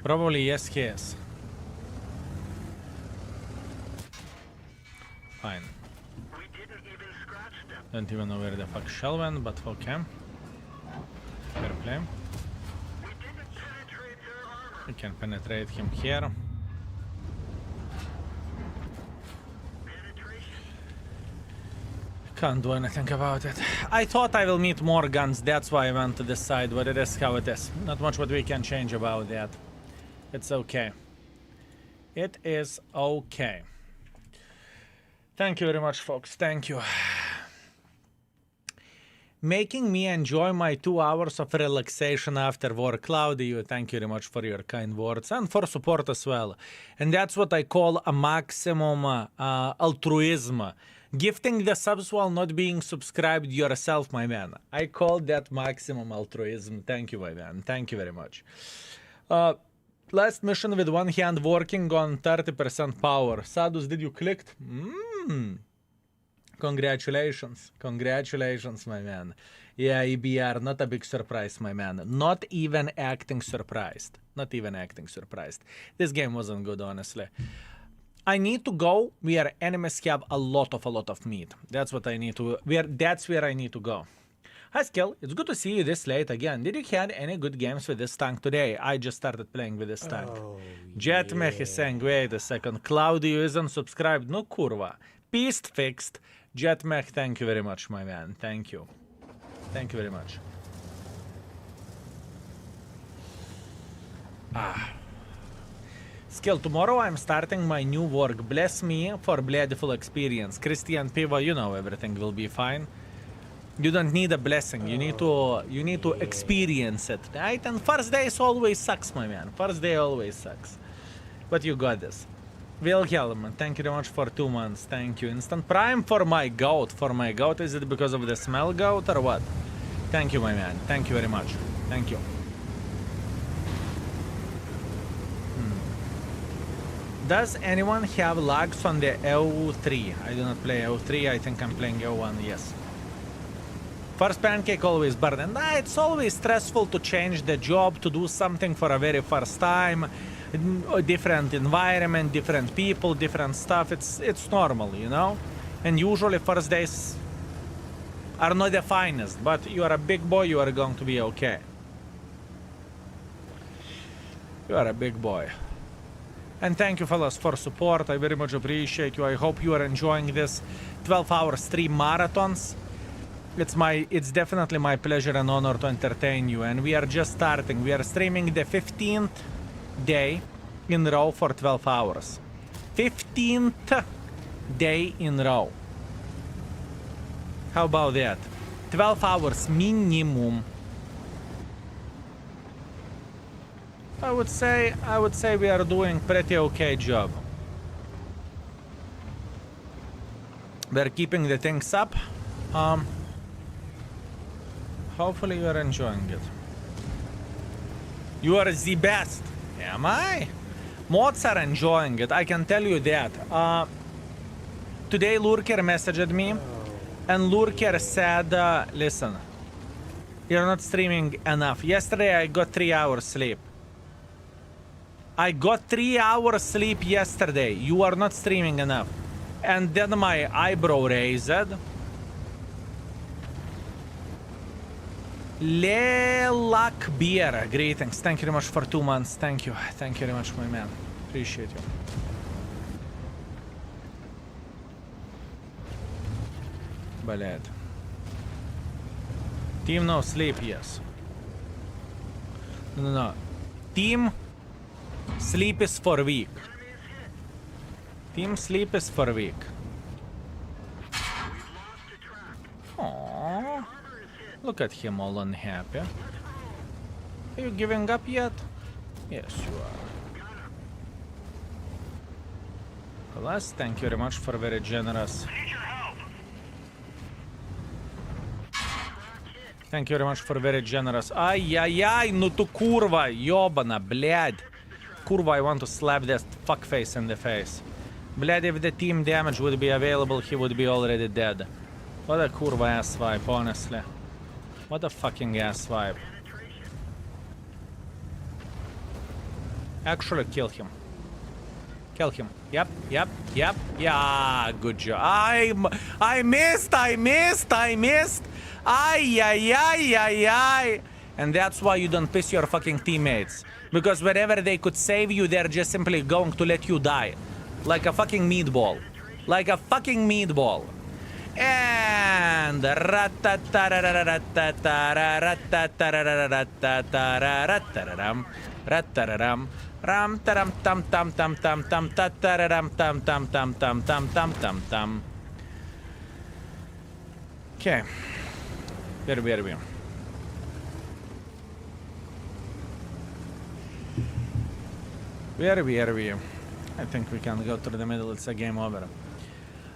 Probably yes, he is. Fine. Don't even know where the fuck Shell went, but okay. Fair play. We can penetrate him here. Can't do anything about it. I thought I will meet more guns, that's why I went to this side, but it is how it is. Not much what we can change about that. It's okay. It is okay. Thank you very much, folks. Thank you. Making me enjoy my 2 hours of relaxation after work. Claudio, thank you very much for your kind words and for support as well. And that's what I call a maximum altruism. Gifting the subs while not being subscribed yourself, my man. I call that maximum altruism. Thank you, my man. Thank you very much. Last mission with one hand working on 30% power. Sadus, did you click? Congratulations. Congratulations, my man. Yeah, EBR, not a big surprise, my man. Not even acting surprised. Not even acting surprised. This game wasn't good, honestly. I need to go where enemies have a lot of meat. That's what I need to... That's where I need to go. Hi, Skill. It's good to see you this late again. Did you have any good games with this tank today? I just started playing with this tank. Jetmech is saying, wait a second. Claudio isn't subscribed. No kurva. Beast fixed. Jetmech, thank you very much, my man. Thank you. Thank you very much. Skill, tomorrow I'm starting my new work. Bless me for Bloodful experience. Christian Piva, you know everything will be fine. You don't need a blessing. You need to experience it, right? And first days always sucks, my man. First day always sucks. But you got this. Wilhelm, thank you very much for 2 months. Thank you. Instant Prime for my goat. For my goat, is it because of the smell goat or what? Thank you, my man. Thank you very much. Thank you. Does anyone have lags on the EU3? I do not play EU3. I think I'm playing EU1, yes. First pancake always burden. It's always stressful to change the job, to do something for a very first time. A different environment, different people, different stuff. It's normal, you know? And usually first days are not the finest, but you are a big boy, you are going to be okay. You are a big boy. And thank you, fellas, for support. I very much appreciate you. I hope you are enjoying this 12-hour stream marathons. It's definitely my pleasure and honor to entertain you. And we are just starting. We are streaming the 15th day in a row for 12 hours. 15th day in a row. How about that? 12 hours minimum. I would say we are doing pretty okay job. We're keeping the things up. Hopefully you are enjoying it. You are the best. Am I? Mods are enjoying it, I can tell you that. Today Lurker messaged me, and Lurker said, listen, you're not streaming enough. Yesterday I got 3 hours sleep. I got 3 hours sleep yesterday. You are not streaming enough. And then my eyebrow raised. Lelak Beer, greetings. Thank you very much for 2 months. Thank you. Thank you very much, my man. Appreciate you. Блядь. Team no sleep, yes. No. Team sleep is for weak. Team sleep is for weak. Aww. Look at him all unhappy. Are you giving up yet? Yes, you are. marvelous. Thank you very much for very generous. Thank you very much for very generous. Ай-яй-яй, ну tu kurva, ёбана, блядь. Kurva, I want to slap that fuckface in the face. Блядь, if the team damage would be available, he would be already dead. What a kurva ass vibe, honestly. What a fucking ass vibe. Actually, kill him. Kill him. Yep. Yeah, good job. I missed. Ay. And that's why you don't piss your fucking teammates. Because wherever they could save you, they're just simply going to let you die. Like a fucking meatball. Like a fucking meatball. And ram taram tam tam tam tam tam tararam tam tam tam tam tam tam tam tam. Okay. Where are we? Where are we? I think we can go to the middle. It's a game over.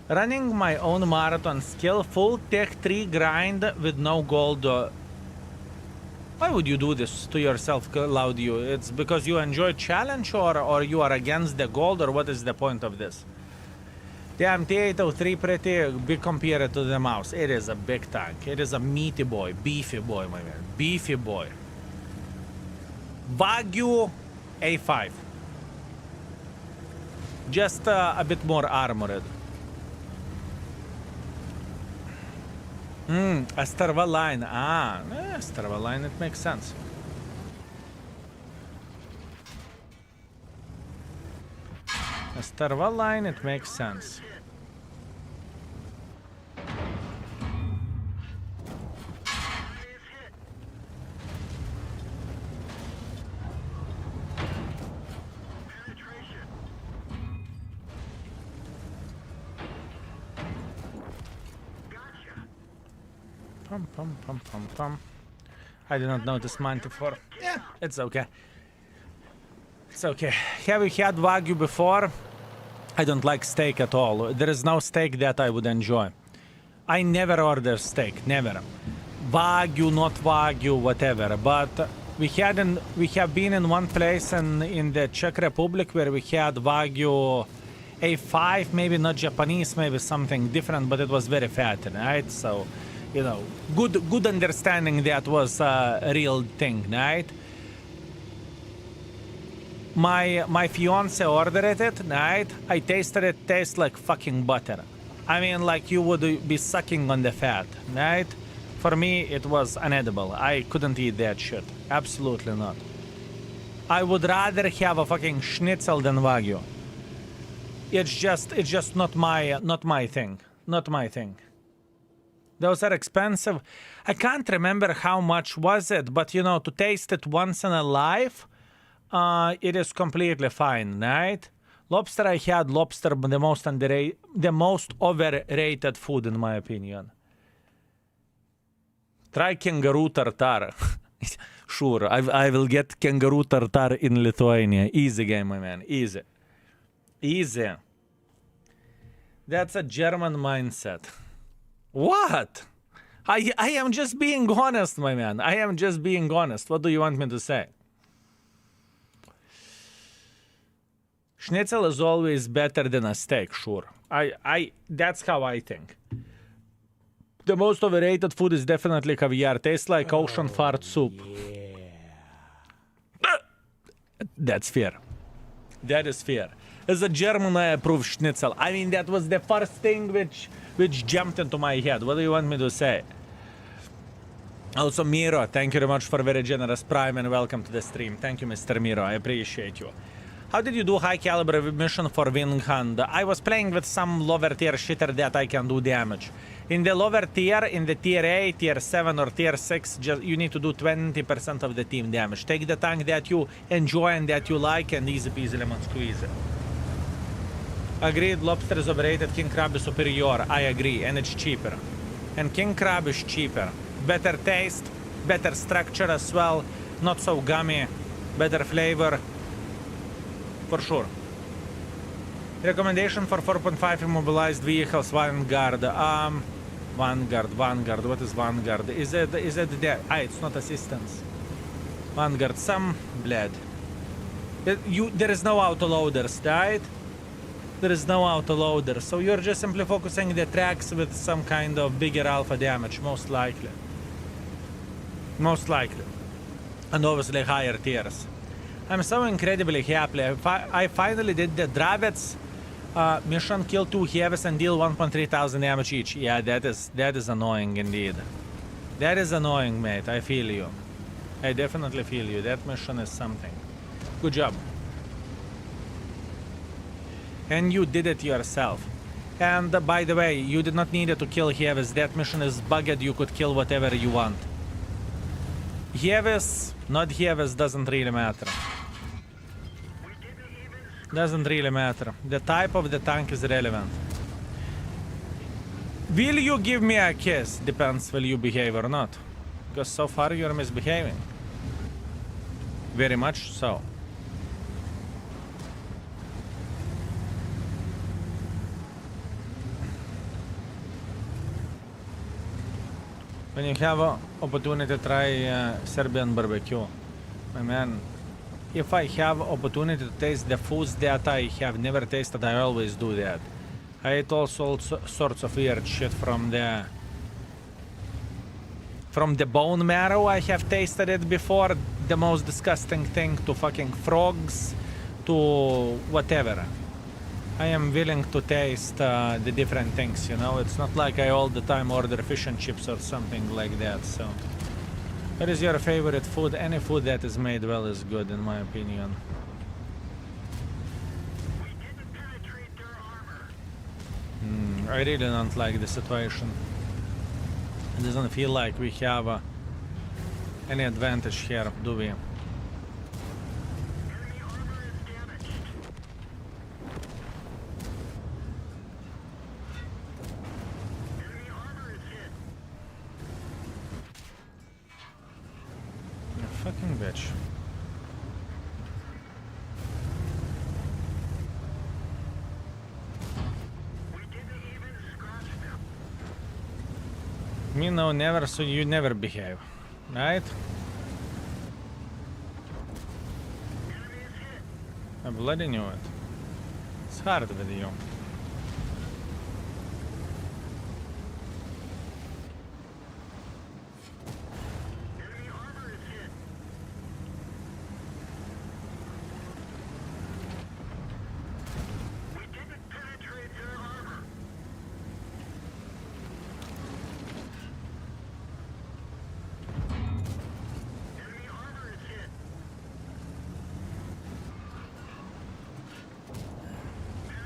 Running my own marathon skill, full tech 3 grind with no gold. Why would you do this to yourself, Claudio? It's because you enjoy challenge or you are against the gold, or what is the point of this? Damn, T803 pretty big compared to the mouse. It is a big tank. It is a meaty boy, beefy boy, my man. Beefy boy. Wagyu A5. Just a bit more armored. A Starva line. Starva line, it makes sense. A Starva line, it makes sense. Pum. I did not notice mine before. Yeah, it's okay. It's okay. Have you had Wagyu before? I don't like steak at all. There is no steak that I would enjoy. I never order steak, never. Wagyu, not Wagyu, whatever. But we have been in one place in the Czech Republic where we had Wagyu A5, maybe not Japanese, maybe something different, but it was very fat, right? So, you know, good understanding that was a real thing, right? My fiance ordered it, right? I tasted it, tastes like fucking butter. I mean, like you would be sucking on the fat, right? For me, it was unedible. I couldn't eat that shit. Absolutely not. I would rather have a fucking schnitzel than Wagyu. It's just not my thing. Not my thing. Those are expensive. I can't remember how much was it, but you know, to taste it once in a life, it is completely fine, right? Lobster, I had lobster, but the most overrated food in my opinion. Try kangaroo tartar. Sure, I will get kangaroo tartar in Lithuania. Easy game, my man. Easy. That's a German mindset. What? I am just being honest, my man. I am just being honest. What do you want me to say? Schnitzel is always better than a steak, sure. That's how I think. The most overrated food is definitely caviar. Tastes like ocean fart soup. That's fair. That is fair. As a German, I approve schnitzel. I mean, that was the first thing which jumped into my head. What do you want me to say? Also, Miro, thank you very much for a very generous prime and welcome to the stream. Thank you, Mr. Miro. I appreciate you. How did you do high caliber mission for Wing Hand? I was playing with some lower tier shitter that I can do damage. In the lower tier, in the tier 8, tier 7 or tier 6, you need to do 20% of the team damage. Take the tank that you enjoy and that you like and easy peasy lemon squeeze. Agreed, lobster is overrated, king crab is superior. I agree, and it's cheaper. And king crab is cheaper. Better taste, better structure as well, not so gummy, better flavor. For sure. Recommendation for 4.5 immobilized vehicles, Vanguard. Vanguard. What is Vanguard? Is it there? It's not assistance. Vanguard, some bled. There is no autoloaders, right? There is no autoloader, so you're just simply focusing the tracks with some kind of bigger alpha damage, most likely. Most likely. And obviously higher tiers. I'm so incredibly happy. I finally did the Dravets mission, kill 2 heavies and deal 1.3 thousand damage each. Yeah, that is annoying indeed. That is annoying, mate. I feel you. I definitely feel you. That mission is something. Good job. And you did it yourself. And by the way, you did not need to kill heavies. That mission is bugged. You could kill whatever you want. Heavies, not heavies, doesn't really matter. Doesn't really matter. The type of the tank is relevant. Will you give me a kiss? Depends will you behave or not. Because so far you're misbehaving. Very much so. When you have an opportunity to try Serbian barbecue, my man, if I have opportunity to taste the foods that I have never tasted, I always do that. I eat all sorts of weird shit from the bone marrow. I have tasted it before. The most disgusting thing to fucking frogs, to whatever. I am willing to taste the different things, you know. It's not like I all the time order fish and chips or something like that. So, what is your favorite food? Any food that is made well is good, in my opinion. I really don't like the situation. It doesn't feel like we have any advantage here, do we? You fucking bitch. Me no never, so you never behave, right? I bloody knew it. It's hard with you.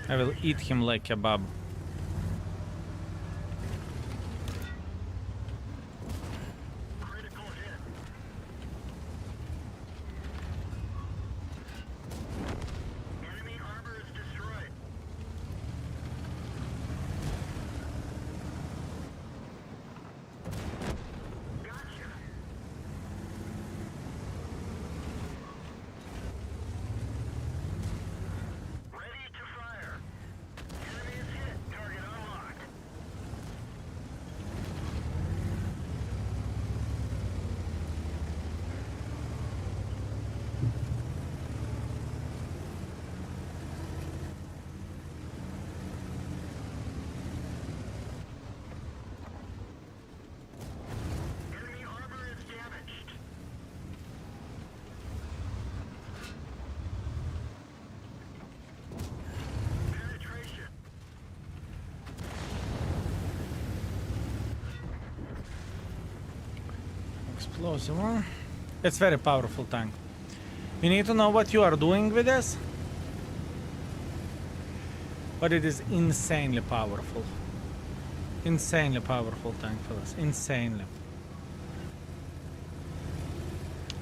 I will eat him like kebab. Explosive one. It's very powerful tank. You need to know what you are doing with this. But it is insanely powerful. Insanely powerful tank for us. Insanely.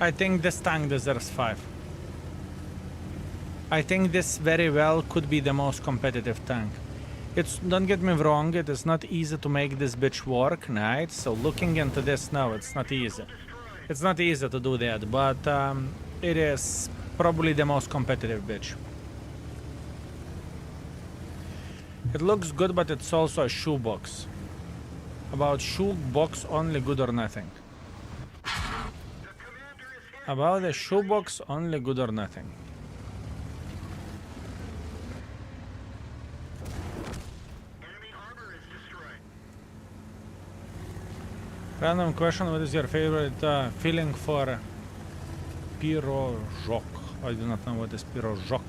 I think this tank deserves 5. I think this very well could be the most competitive tank. Don't get me wrong, it is not easy to make this bitch work, right? So looking into this now, it's not easy. It's not easy to do that, but it is probably the most competitive bitch. It looks good, but it's also a shoebox. About shoebox only good or nothing. About the shoebox only good or nothing. Enemy armor is destroyed. Random question, what is your favorite filling for pirojok? I do not know what is pirojok.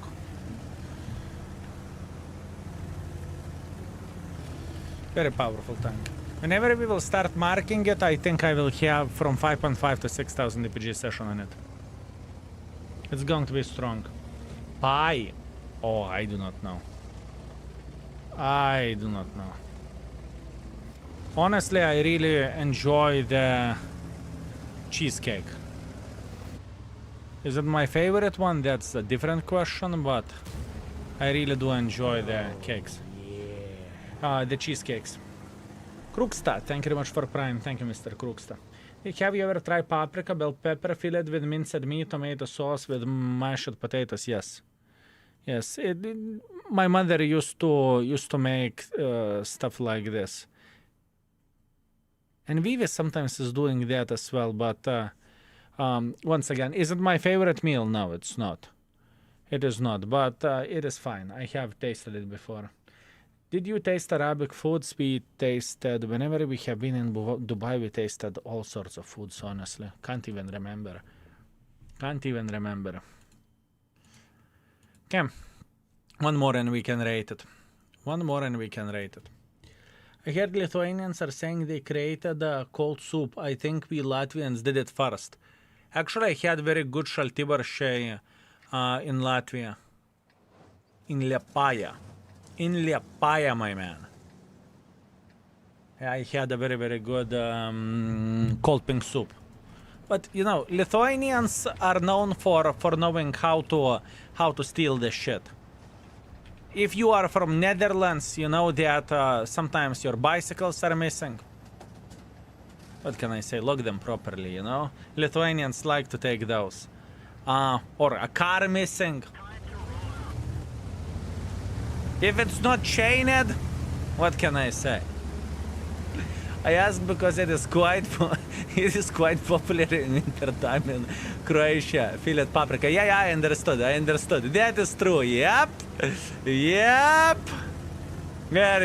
Very powerful tank. Whenever we will start marking it, I think I will have from 5.5 to 6,000 DPG session on it. It's going to be strong. Pie? Oh, I do not know. I do not know. Honestly, I really enjoy the cheesecake. Is it my favorite one? That's a different question, but I really do enjoy the cakes. The cheesecakes. Crooksta, thank you very much for Prime. Thank you, Mr. Crooksta. Have you ever tried paprika, bell pepper, filled with minced meat, tomato sauce with mashed potatoes? Yes. Yes. My mother used to make stuff like this. And Vivi sometimes is doing that as well, but once again, is it my favorite meal? No, it's not. It is not, but it is fine. I have tasted it before. Did you taste Arabic foods? We tasted, whenever we have been in Dubai, we tasted all sorts of foods, honestly. Can't even remember. Can't even remember. Okay. One more and we can rate it. One more and we can rate it. I heard Lithuanians are saying they created a cold soup. I think we Latvians did it first. Actually, I had very good šaltibarščiai in Latvia. In Liepaja. In Liepaja, my man. I had a very, very good cold pink soup. But, you know, Lithuanians are known for knowing how to steal this shit. If you are from Netherlands, you know that sometimes your bicycles are missing. What can I say? Lock them properly, you know? Lithuanians like to take those. Or a car missing. If it's not chained, what can I say? I ask because it is quite popular in winter time in Croatia. Fillet paprika. Yeah, I understood. That is true. Yep. There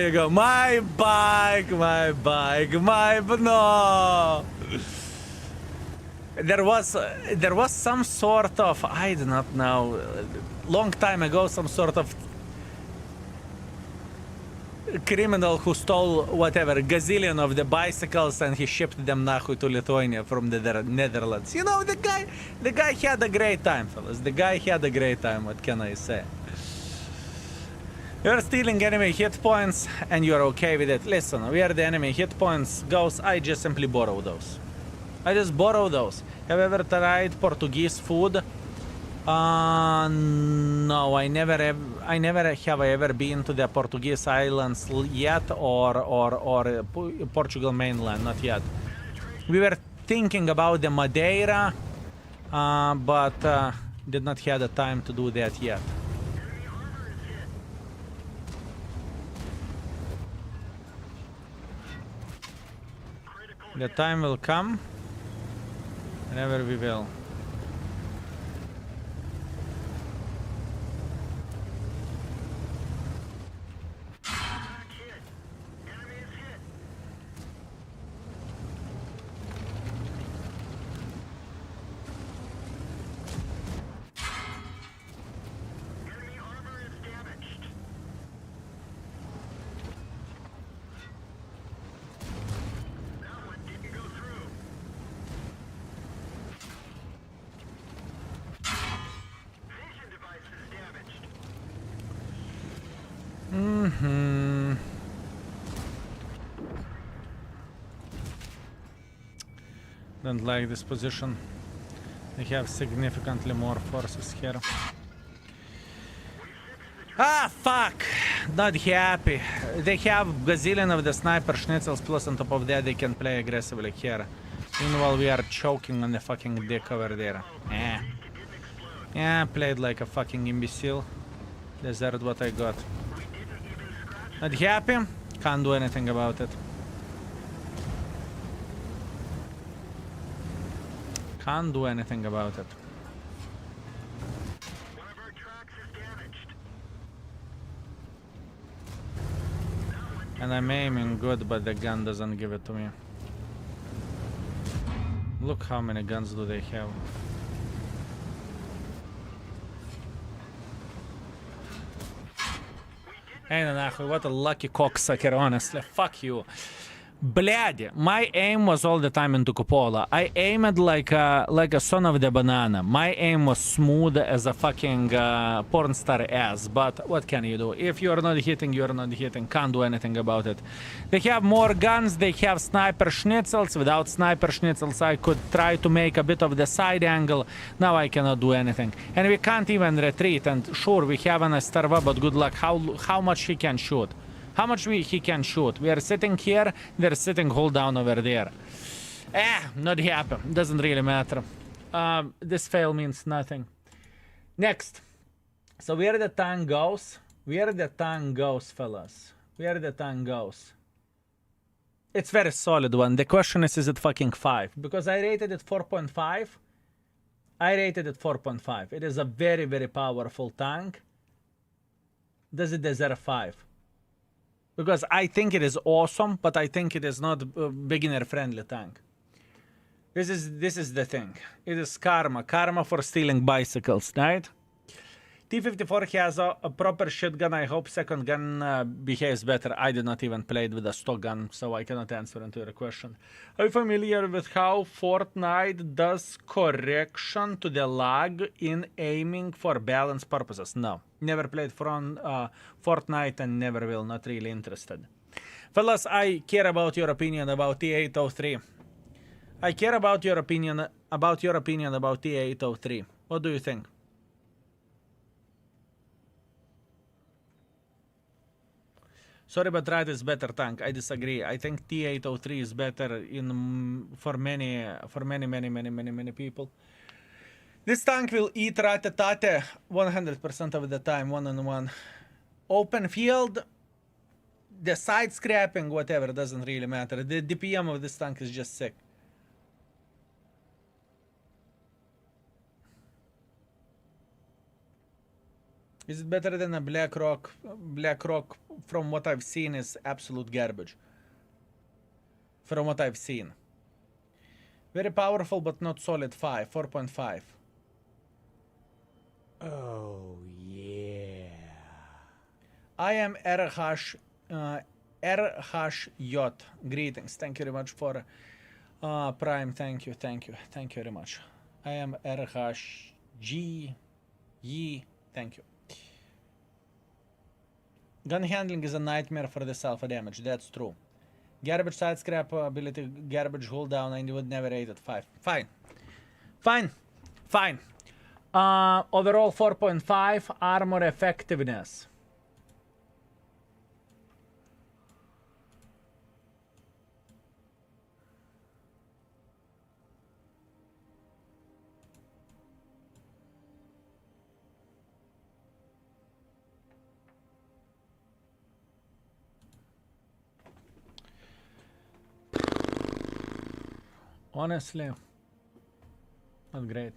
you go. My bike. No. There was some sort of, I do not know, long time ago, some sort of criminal who stole whatever gazillion of the bicycles and he shipped them nahu to Lithuania from the Netherlands. You know, the guy had a great time, fellas. The guy had a great time. What can I say? You're stealing enemy hit points and you're okay with it. Listen, where the enemy hit points goes, I just simply borrow those. I just borrow those. Have you ever tried Portuguese food? No, I never have ever been to the Portuguese islands yet, or Portugal mainland, not yet. We were thinking about the Madeira, but did not have the time to do that yet. The time will come whenever we will. Don't like this position. They have significantly more forces here. Ah, fuck! Not happy. They have gazillion of the sniper schnitzels, plus on top of that they can play aggressively here. Meanwhile we are choking on the fucking dick over there. Yeah, played like a fucking imbecile. Deserved what I got. Not happy? Can't do anything about it. Can't do anything about it. One of our tracks is damaged. And I'm aiming good, but the gun doesn't give it to me. Look how many guns do they have. Hey, нахуй, what a lucky cocksucker, honestly. Fuck you. Блядь, my aim was all the time into cupola. I aimed like a son of the banana. My aim was smooth as a fucking porn star ass. But what can you do? If you're not hitting, you're not hitting. Can't do anything about it. They have more guns. They have sniper schnitzels. Without sniper schnitzels, I could try to make a bit of the side angle. Now I cannot do anything. And we can't even retreat. And sure, we have an Estarva, but good luck. How much he can shoot? How much he can shoot? We are sitting here, they're sitting hold down over there. Not happy. Doesn't really matter. This fail means nothing. Next. So where the tank goes? Where the tank goes, fellas? Where the tank goes? It's very solid one. The question is it fucking 5? Because I rated it 4.5. I rated it 4.5. It is a very, very powerful tank. Does it deserve 5? Because I think it is awesome, but I think it is not a beginner-friendly tank. This is the thing. It is karma. Karma for stealing bicycles, right? T54 has a proper shotgun. I hope second gun behaves better. I did not even play it with a stock gun, so I cannot answer into your question. Are you familiar with how Fortnite does correction to the lag in aiming for balance purposes? No. Never played from Fortnite and never will. Not really interested. Fellas, I care about your opinion about T803. I care about your opinion about T803. What do you think? Sorry, but Rat is better tank. I disagree. I think T803 is better for many people. This tank will eat Ratatate 100% of the time, one-on-one. Open field, the side scrapping, whatever, doesn't really matter. The DPM of this tank is just sick. Is it better than a Black Rock? Black Rock, from what I've seen, is absolute garbage. From what I've seen. Very powerful, but not solid 5, 4.5. Oh, yeah. I am RHJ. Greetings. Thank you very much for Prime. Thank you very much. I am RHG. Thank you. Gun handling is a nightmare for the alpha damage. That's true. Garbage side scrap ability, garbage hold down, I would never rate it 5. Fine. Overall 4.5 armor effectiveness. Honestly, not great.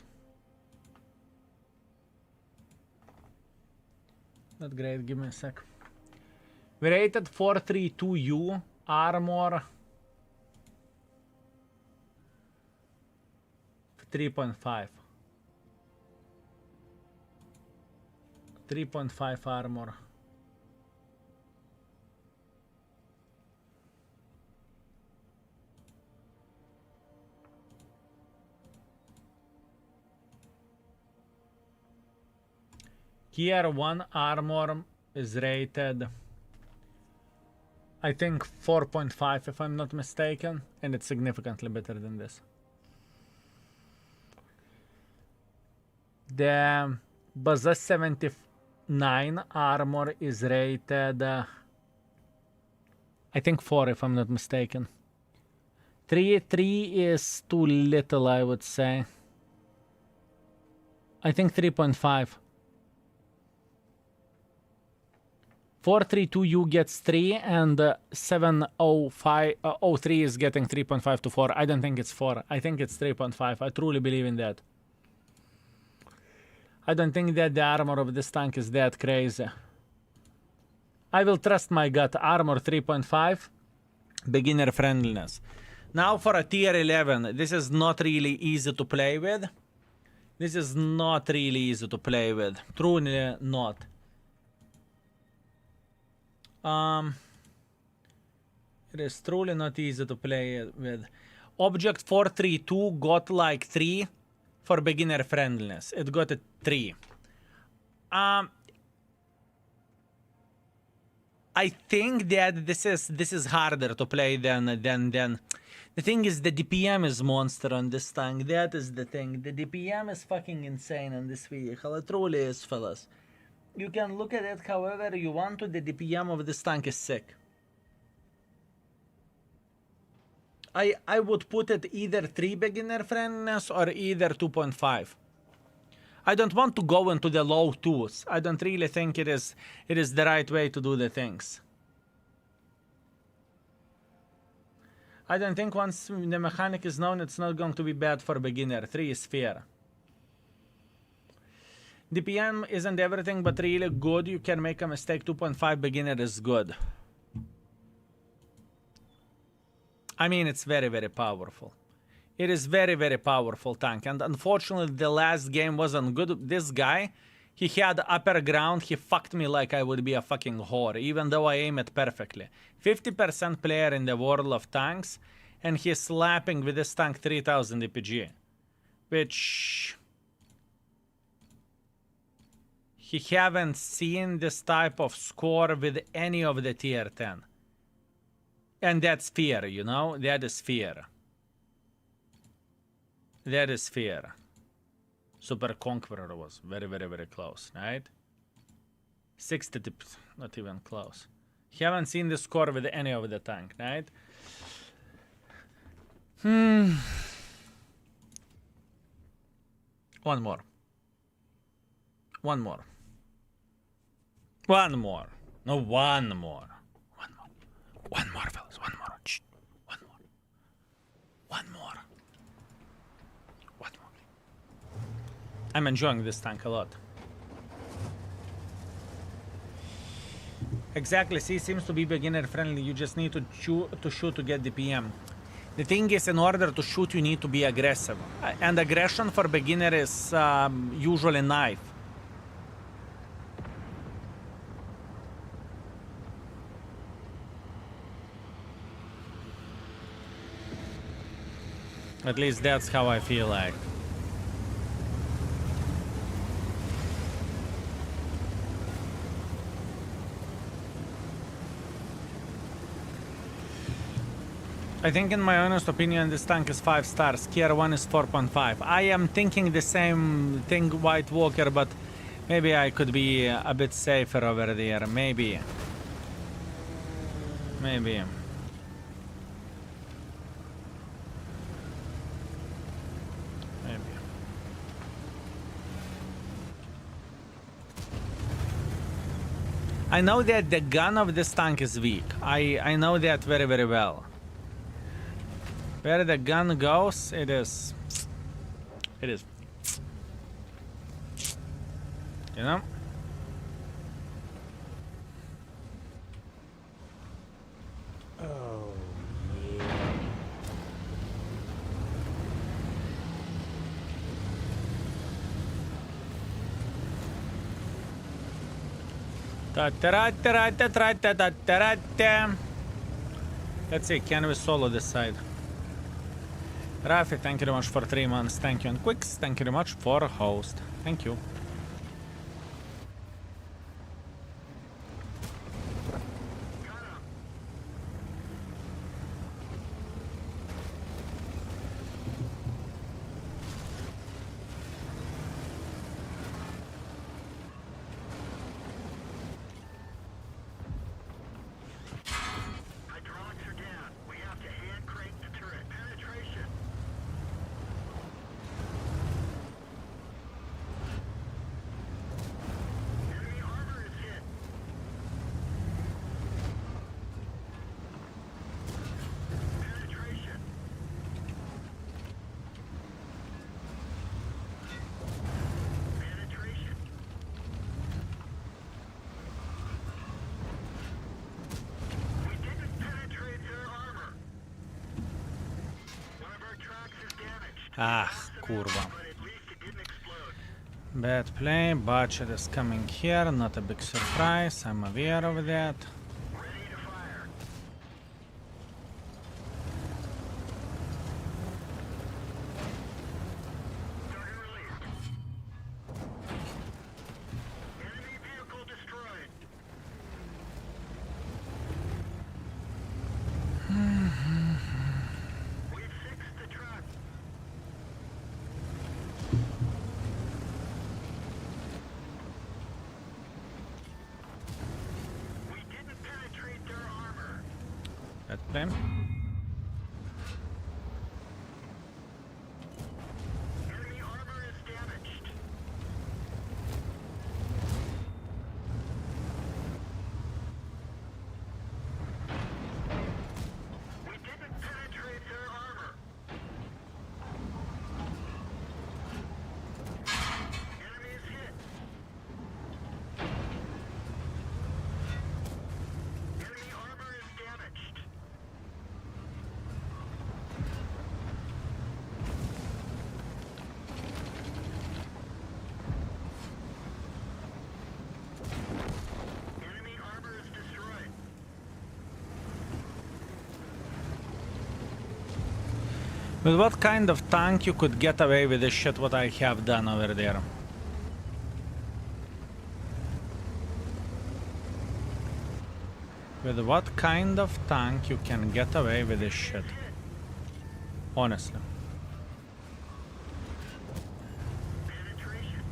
Not great, give me a sec. We rated 432U armor 3.5. 3.5 armor. Tier 1 armor is rated, I think 4.5 if I'm not mistaken, and it's significantly better than this. The Baza 79 armor is rated, I think 4 if I'm not mistaken. 3 is too little, I would say. I think 3.5. 432U gets 3 and 70503 is getting 3.5 to 4. I don't think it's 4. I think it's 3.5. I truly believe in that. I don't think that the armor of this tank is that crazy. I will trust my gut. Armor 3.5. Beginner friendliness. Now for a tier 11. This is not really easy to play with. This is not really easy to play with. Truly not. It is truly not easy to play with. Object 432 got like 3 for beginner friendliness. It got a 3. I think that this is harder to play than the thing is the DPM is monster on this tank. That is the thing. The DPM is fucking insane on this vehicle. It truly is, fellas. You can look at it however you want to. The DPM of this tank is sick. I would put it either 3 beginner friendliness or either 2.5. I don't want to go into the low 2s. I don't really think it is the right way to do the things. I don't think once the mechanic is known, it's not going to be bad for beginner. 3 is fair. DPM isn't everything, but really good. You can make a mistake. 2.5 beginner is good. I mean, it's very, very powerful. It is very, very powerful tank. And unfortunately, the last game wasn't good. This guy, he had upper ground. He fucked me like I would be a fucking whore, even though I aim it perfectly. 50% player in the world of tanks, and he's slapping with this tank 3000 DPG. Which... he haven't seen this type of score with any of the tier 10. And that's fair, you know? That is fair. That is fair. Super Conqueror was very, very, very close, right? 60 tips, not even close. Haven't seen the score with any of the tank, right? One more. One more. One more. No, one more. One more. One more, fellas. One more. Shh. One more. One more. One more. I'm enjoying this tank a lot. Exactly. See, seems to be beginner friendly. You just need to shoot to get the PM. The thing is, in order to shoot, you need to be aggressive. And aggression for beginner is usually knife. At least that's how I feel like. I think in my honest opinion this tank is 5 stars, Tier 1 is 4.5. I am thinking the same thing, White Walker, but maybe I could be a bit safer over there, maybe. Maybe. I know that the gun of this tank is weak. I know that very, very well. Where the gun goes, it is... you know? Oh, yeah. Let's see, can we solo this side? Rafi, thank you very much for 3 months. Thank you. And Quicks, thank you very much for host. Thank you. Hydraulics are down. We have to hand crank the turret. Penetration. Ah, kurwa. Bad play, budget is coming here, not a big surprise, I'm aware of that. Enemy vehicle destroyed. We've fixed the truck. We didn't penetrate their armor. Bad play. Enemy armor is damaged. We didn't penetrate their armor. Enemy is hit. Enemy armor is damaged. Enemy armor is destroyed. With what kind of tank you could get away with this shit what I have done over there? With what kind of tank you can get away with this shit? Honestly. Penetration.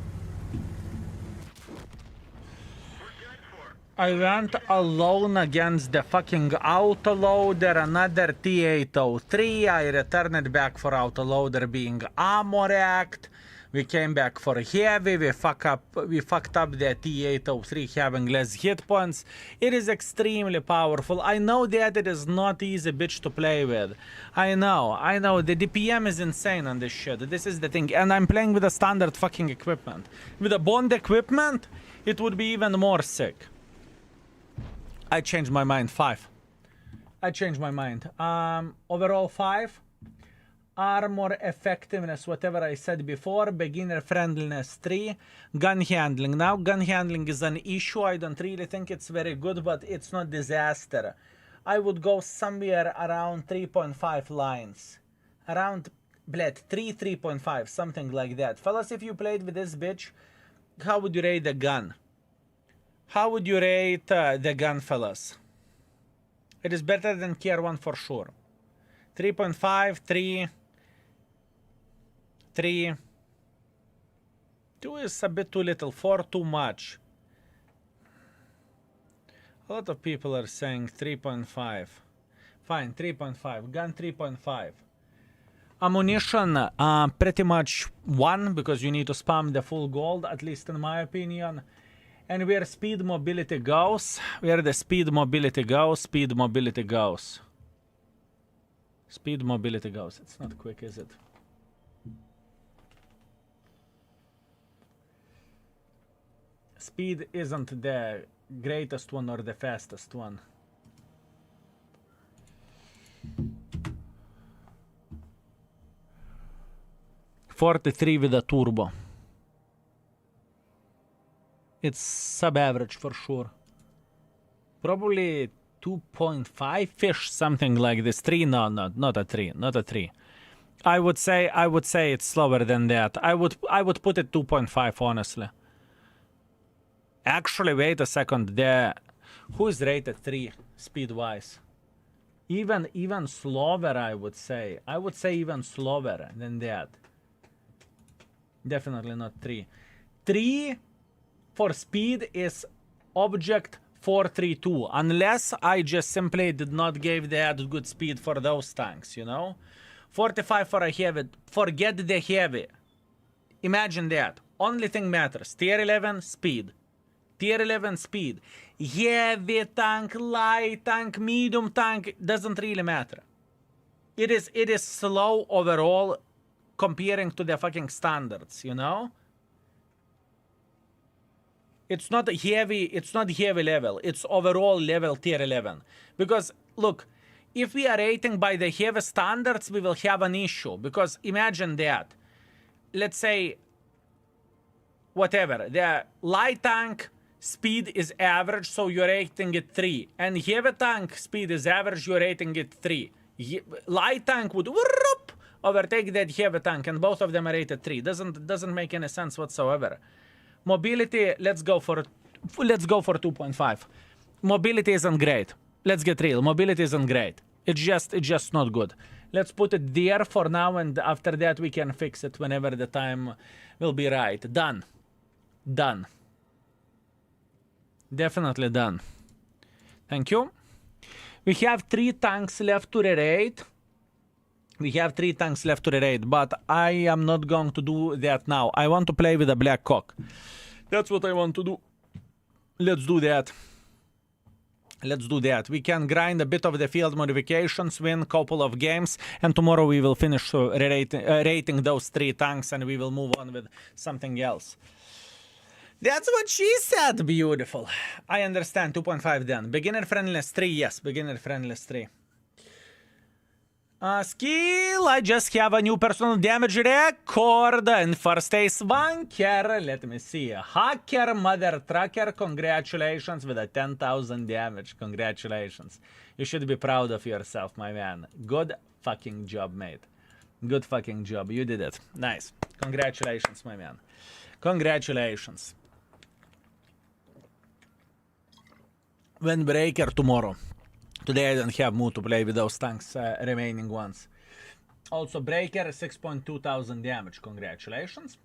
We're done for. I went alone against the fucking autoloader, another T803. I returned back for autoloader being armor-act. We came back for heavy. We fucked up the T803 having less hit points. It is extremely powerful. I know that it is not easy bitch to play with. I know. The DPM is insane on this shit. This is the thing. And I'm playing with a standard fucking equipment. With a Bond equipment, it would be even more sick. I changed my mind. 5. I changed my mind. Overall 5. Armor effectiveness, whatever I said before. Beginner friendliness 3. Gun handling. Now gun handling is an issue. I don't really think it's very good, but it's not disaster. I would go somewhere around 3.5 lines. Around, 3.5, something like that. Fellas, if you played with this bitch, how would you rate the gun? How would you rate the gun, fellas? It is better than Tier 1 for sure. 3.5, 3. 3. 2 is a bit too little. 4 too much. A lot of people are saying 3.5. Fine, 3.5. Gun 3.5. Ammunition, pretty much 1, because you need to spam the full gold, at least in my opinion. And where speed mobility goes, where the speed mobility goes, speed mobility goes. Speed mobility goes. It's not quick, is it? Speed isn't the greatest one or the fastest one. .43 with a turbo. It's sub-average for sure. Probably 2.5 fish, something like this. 3? No, not a 3. Not a 3. I would say it's slower than that. I would put it 2.5, honestly. Actually, wait a second. Who is rated 3 speed-wise? Even slower, I would say. I would say even slower than that. Definitely not 3. 3 for speed is object 432, unless I just simply did not give that good speed for those tanks, you know? 45 for a heavy. Forget the heavy. Imagine that. Only thing matters. Tier 11 speed. Tier 11 speed. Heavy tank, light tank, medium tank, doesn't really matter. It is slow overall comparing to the fucking standards, you know? It's not heavy level. It's overall level tier 11. Because, look, if we are rating by the heavy standards, we will have an issue. Because imagine that. Let's say, whatever, the light tank speed is average, so you're rating it 3. And heavy tank speed is average, you're rating it 3. Light tank would overtake that heavy tank, and both of them are rated 3. Doesn't make any sense whatsoever. Mobility, let's go for 2.5. Mobility isn't great. Let's get real. Mobility isn't great. It's just not good. Let's put it there for now, and after that we can fix it whenever the time will be right. Done. Done. Definitely done. Thank you. We have 3 tanks left to re-rate. But I am not going to do that now. I want to play with a black cock. That's what I want to do. Let's do that. We can grind a bit of the field modifications, win a couple of games, and tomorrow we will finish rating those 3 tanks, and we will move on with something else. That's what she said. Beautiful. I understand. 2.5 then. Beginner friendliness 3. Yes, beginner friendliness 3. Skill, I just have a new personal damage record and first ace wanker. Let me see. Hacker mother trucker, congratulations with a 10,000 damage. Congratulations. You should be proud of yourself, my man. Good fucking job, mate. Good fucking job. You did it. Nice. Congratulations, my man. Congratulations. When breaker tomorrow. Today I don't have mood to play with those tanks, remaining ones. Also, breaker, 6.2 thousand damage. Congratulations.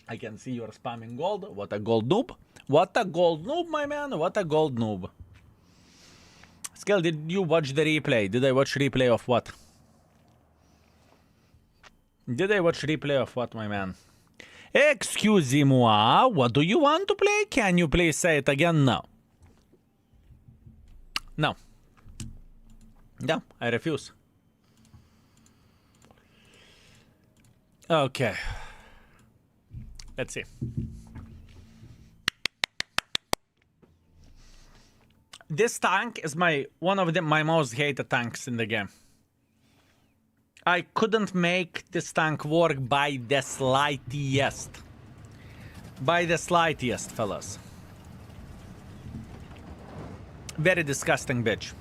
I can see you're spamming gold. What a gold noob. What a gold noob, my man. What a gold noob. Skill, did you watch the replay? Did I watch replay of what? My man? Excusez-moi. What do you want to play? Can you please say it again? No. No. No, I refuse. Okay. Let's see. This tank is one of my most hated tanks in the game. I couldn't make this tank work by the slightest. By the slightest, fellas. Very disgusting bitch.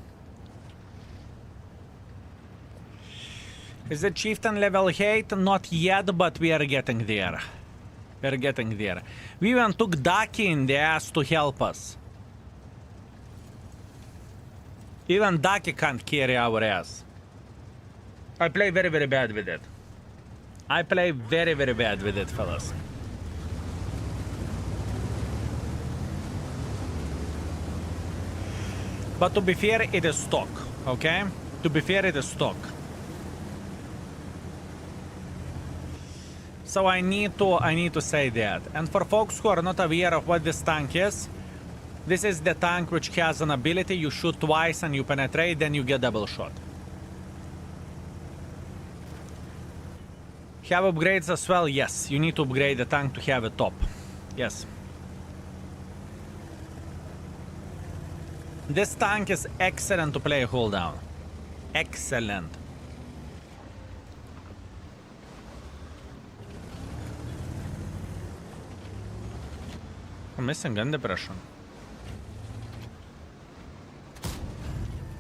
Is it Chieftain level 8? Not yet, but we are getting there. We even took Daki in the ass to help us. Even Daki can't carry our ass. I play very, very bad with it. Fellas. But to be fair, it is stock, okay? So I need to say that. And for folks who are not aware of what this tank is, this is the tank which has an ability, you shoot twice and you penetrate, then you get double shot. Have upgrades as well? Yes, you need to upgrade the tank to have a top. Yes. This tank is excellent to play hold down. Excellent. I'm missing gun depression.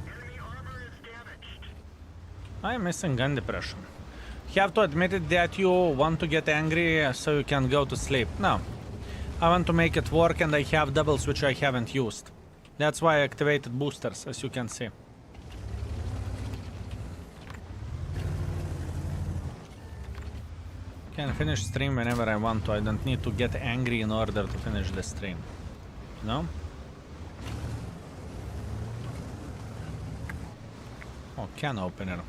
Enemy armor is damaged. I am missing gun depression. You have to admit it that you want to get angry so you can go to sleep. No. I want to make it work and I have doubles which I haven't used. That's why I activated boosters, as you can see. Can finish stream whenever I want to. I don't need to get angry in order to finish the stream. No? Oh, can opener.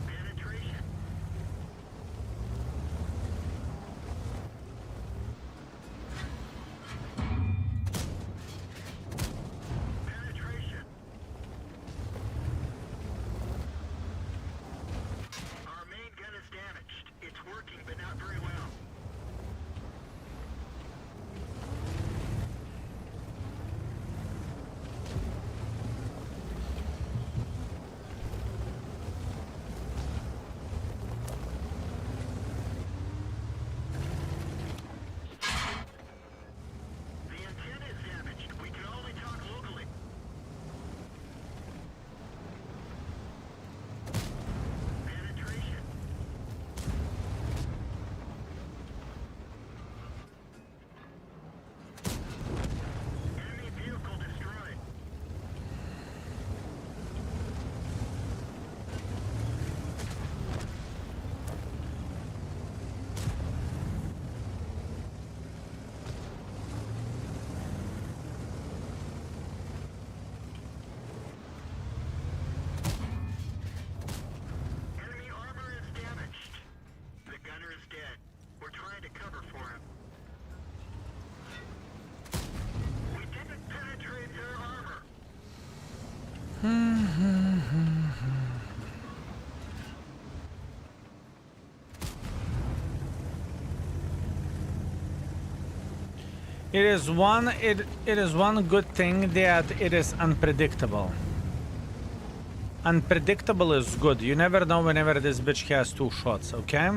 Penetration. Penetration. Our main gun is damaged. It's working, but not very well. It is one good thing that it is unpredictable. Unpredictable is good. You never know whenever this bitch has 2 shots, okay?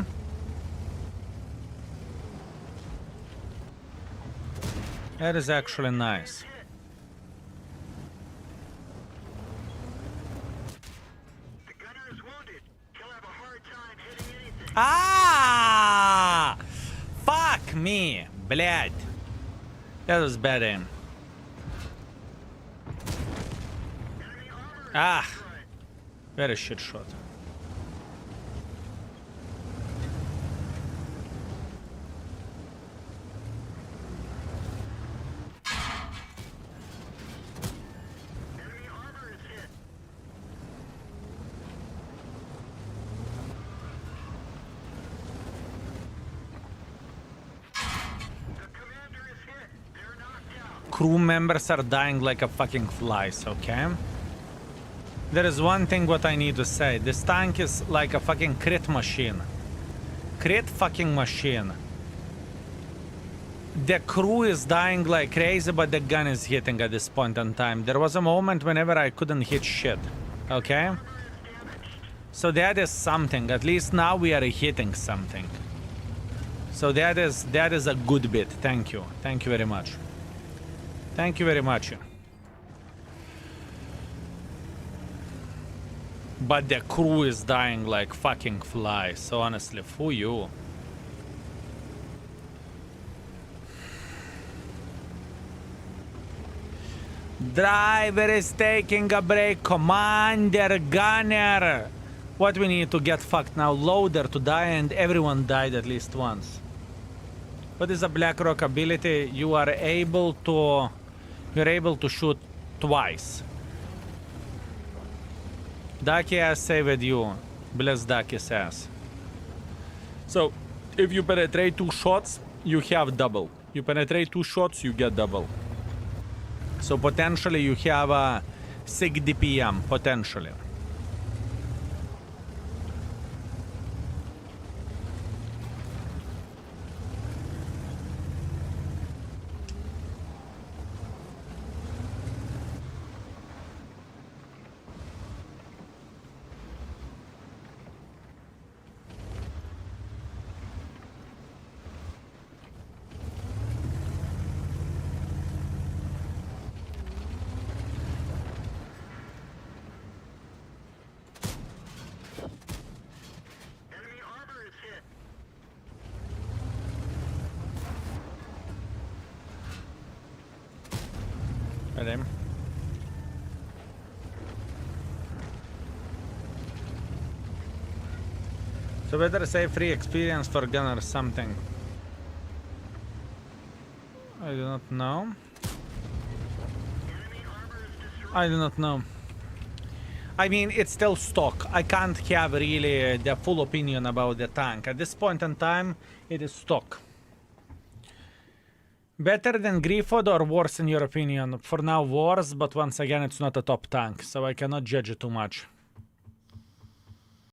That is actually nice. The gunner is wounded. He'll have a hard time hitting anything. Ah! Fuck me, блядь. That was bad aim. Enemy armor is Ah, destroyed. very shit shot. Enemy armor is hit. The commander is hit. They're knocked out. Crew members are dying like a fucking flies, okay? There is one thing what I need to say. This tank is like a fucking crit machine. Crit fucking machine. The crew is dying like crazy, but the gun is hitting at this point in time. There was a moment whenever I couldn't hit shit, okay? So that is something. At least now we are hitting something. So that is a good bit. Thank you. Thank you very much. Thank you very much. But the crew is dying like fucking flies. So honestly, for you. Driver is taking a break. Commander, gunner. What we need to get fucked now? Loader to die, and everyone died at least once. What is a BlackRock ability? You are able to... You're able to shoot twice. Ducky, I saved you. Bless Ducky's ass. So, if you penetrate 2 shots, you have double. You penetrate 2 shots, you get double. So potentially you have a 6 DPM, potentially. Enemy armor is hit. Ready? So better say free experience for gun or something. I do not know. Enemy armor is destroyed. I do not know. I mean, it's still stock. I can't have really the full opinion about the tank. At this point in time, it is stock. Better than Griffith or worse in your opinion? For now, worse, but once again, it's not a top tank, so I cannot judge it too much.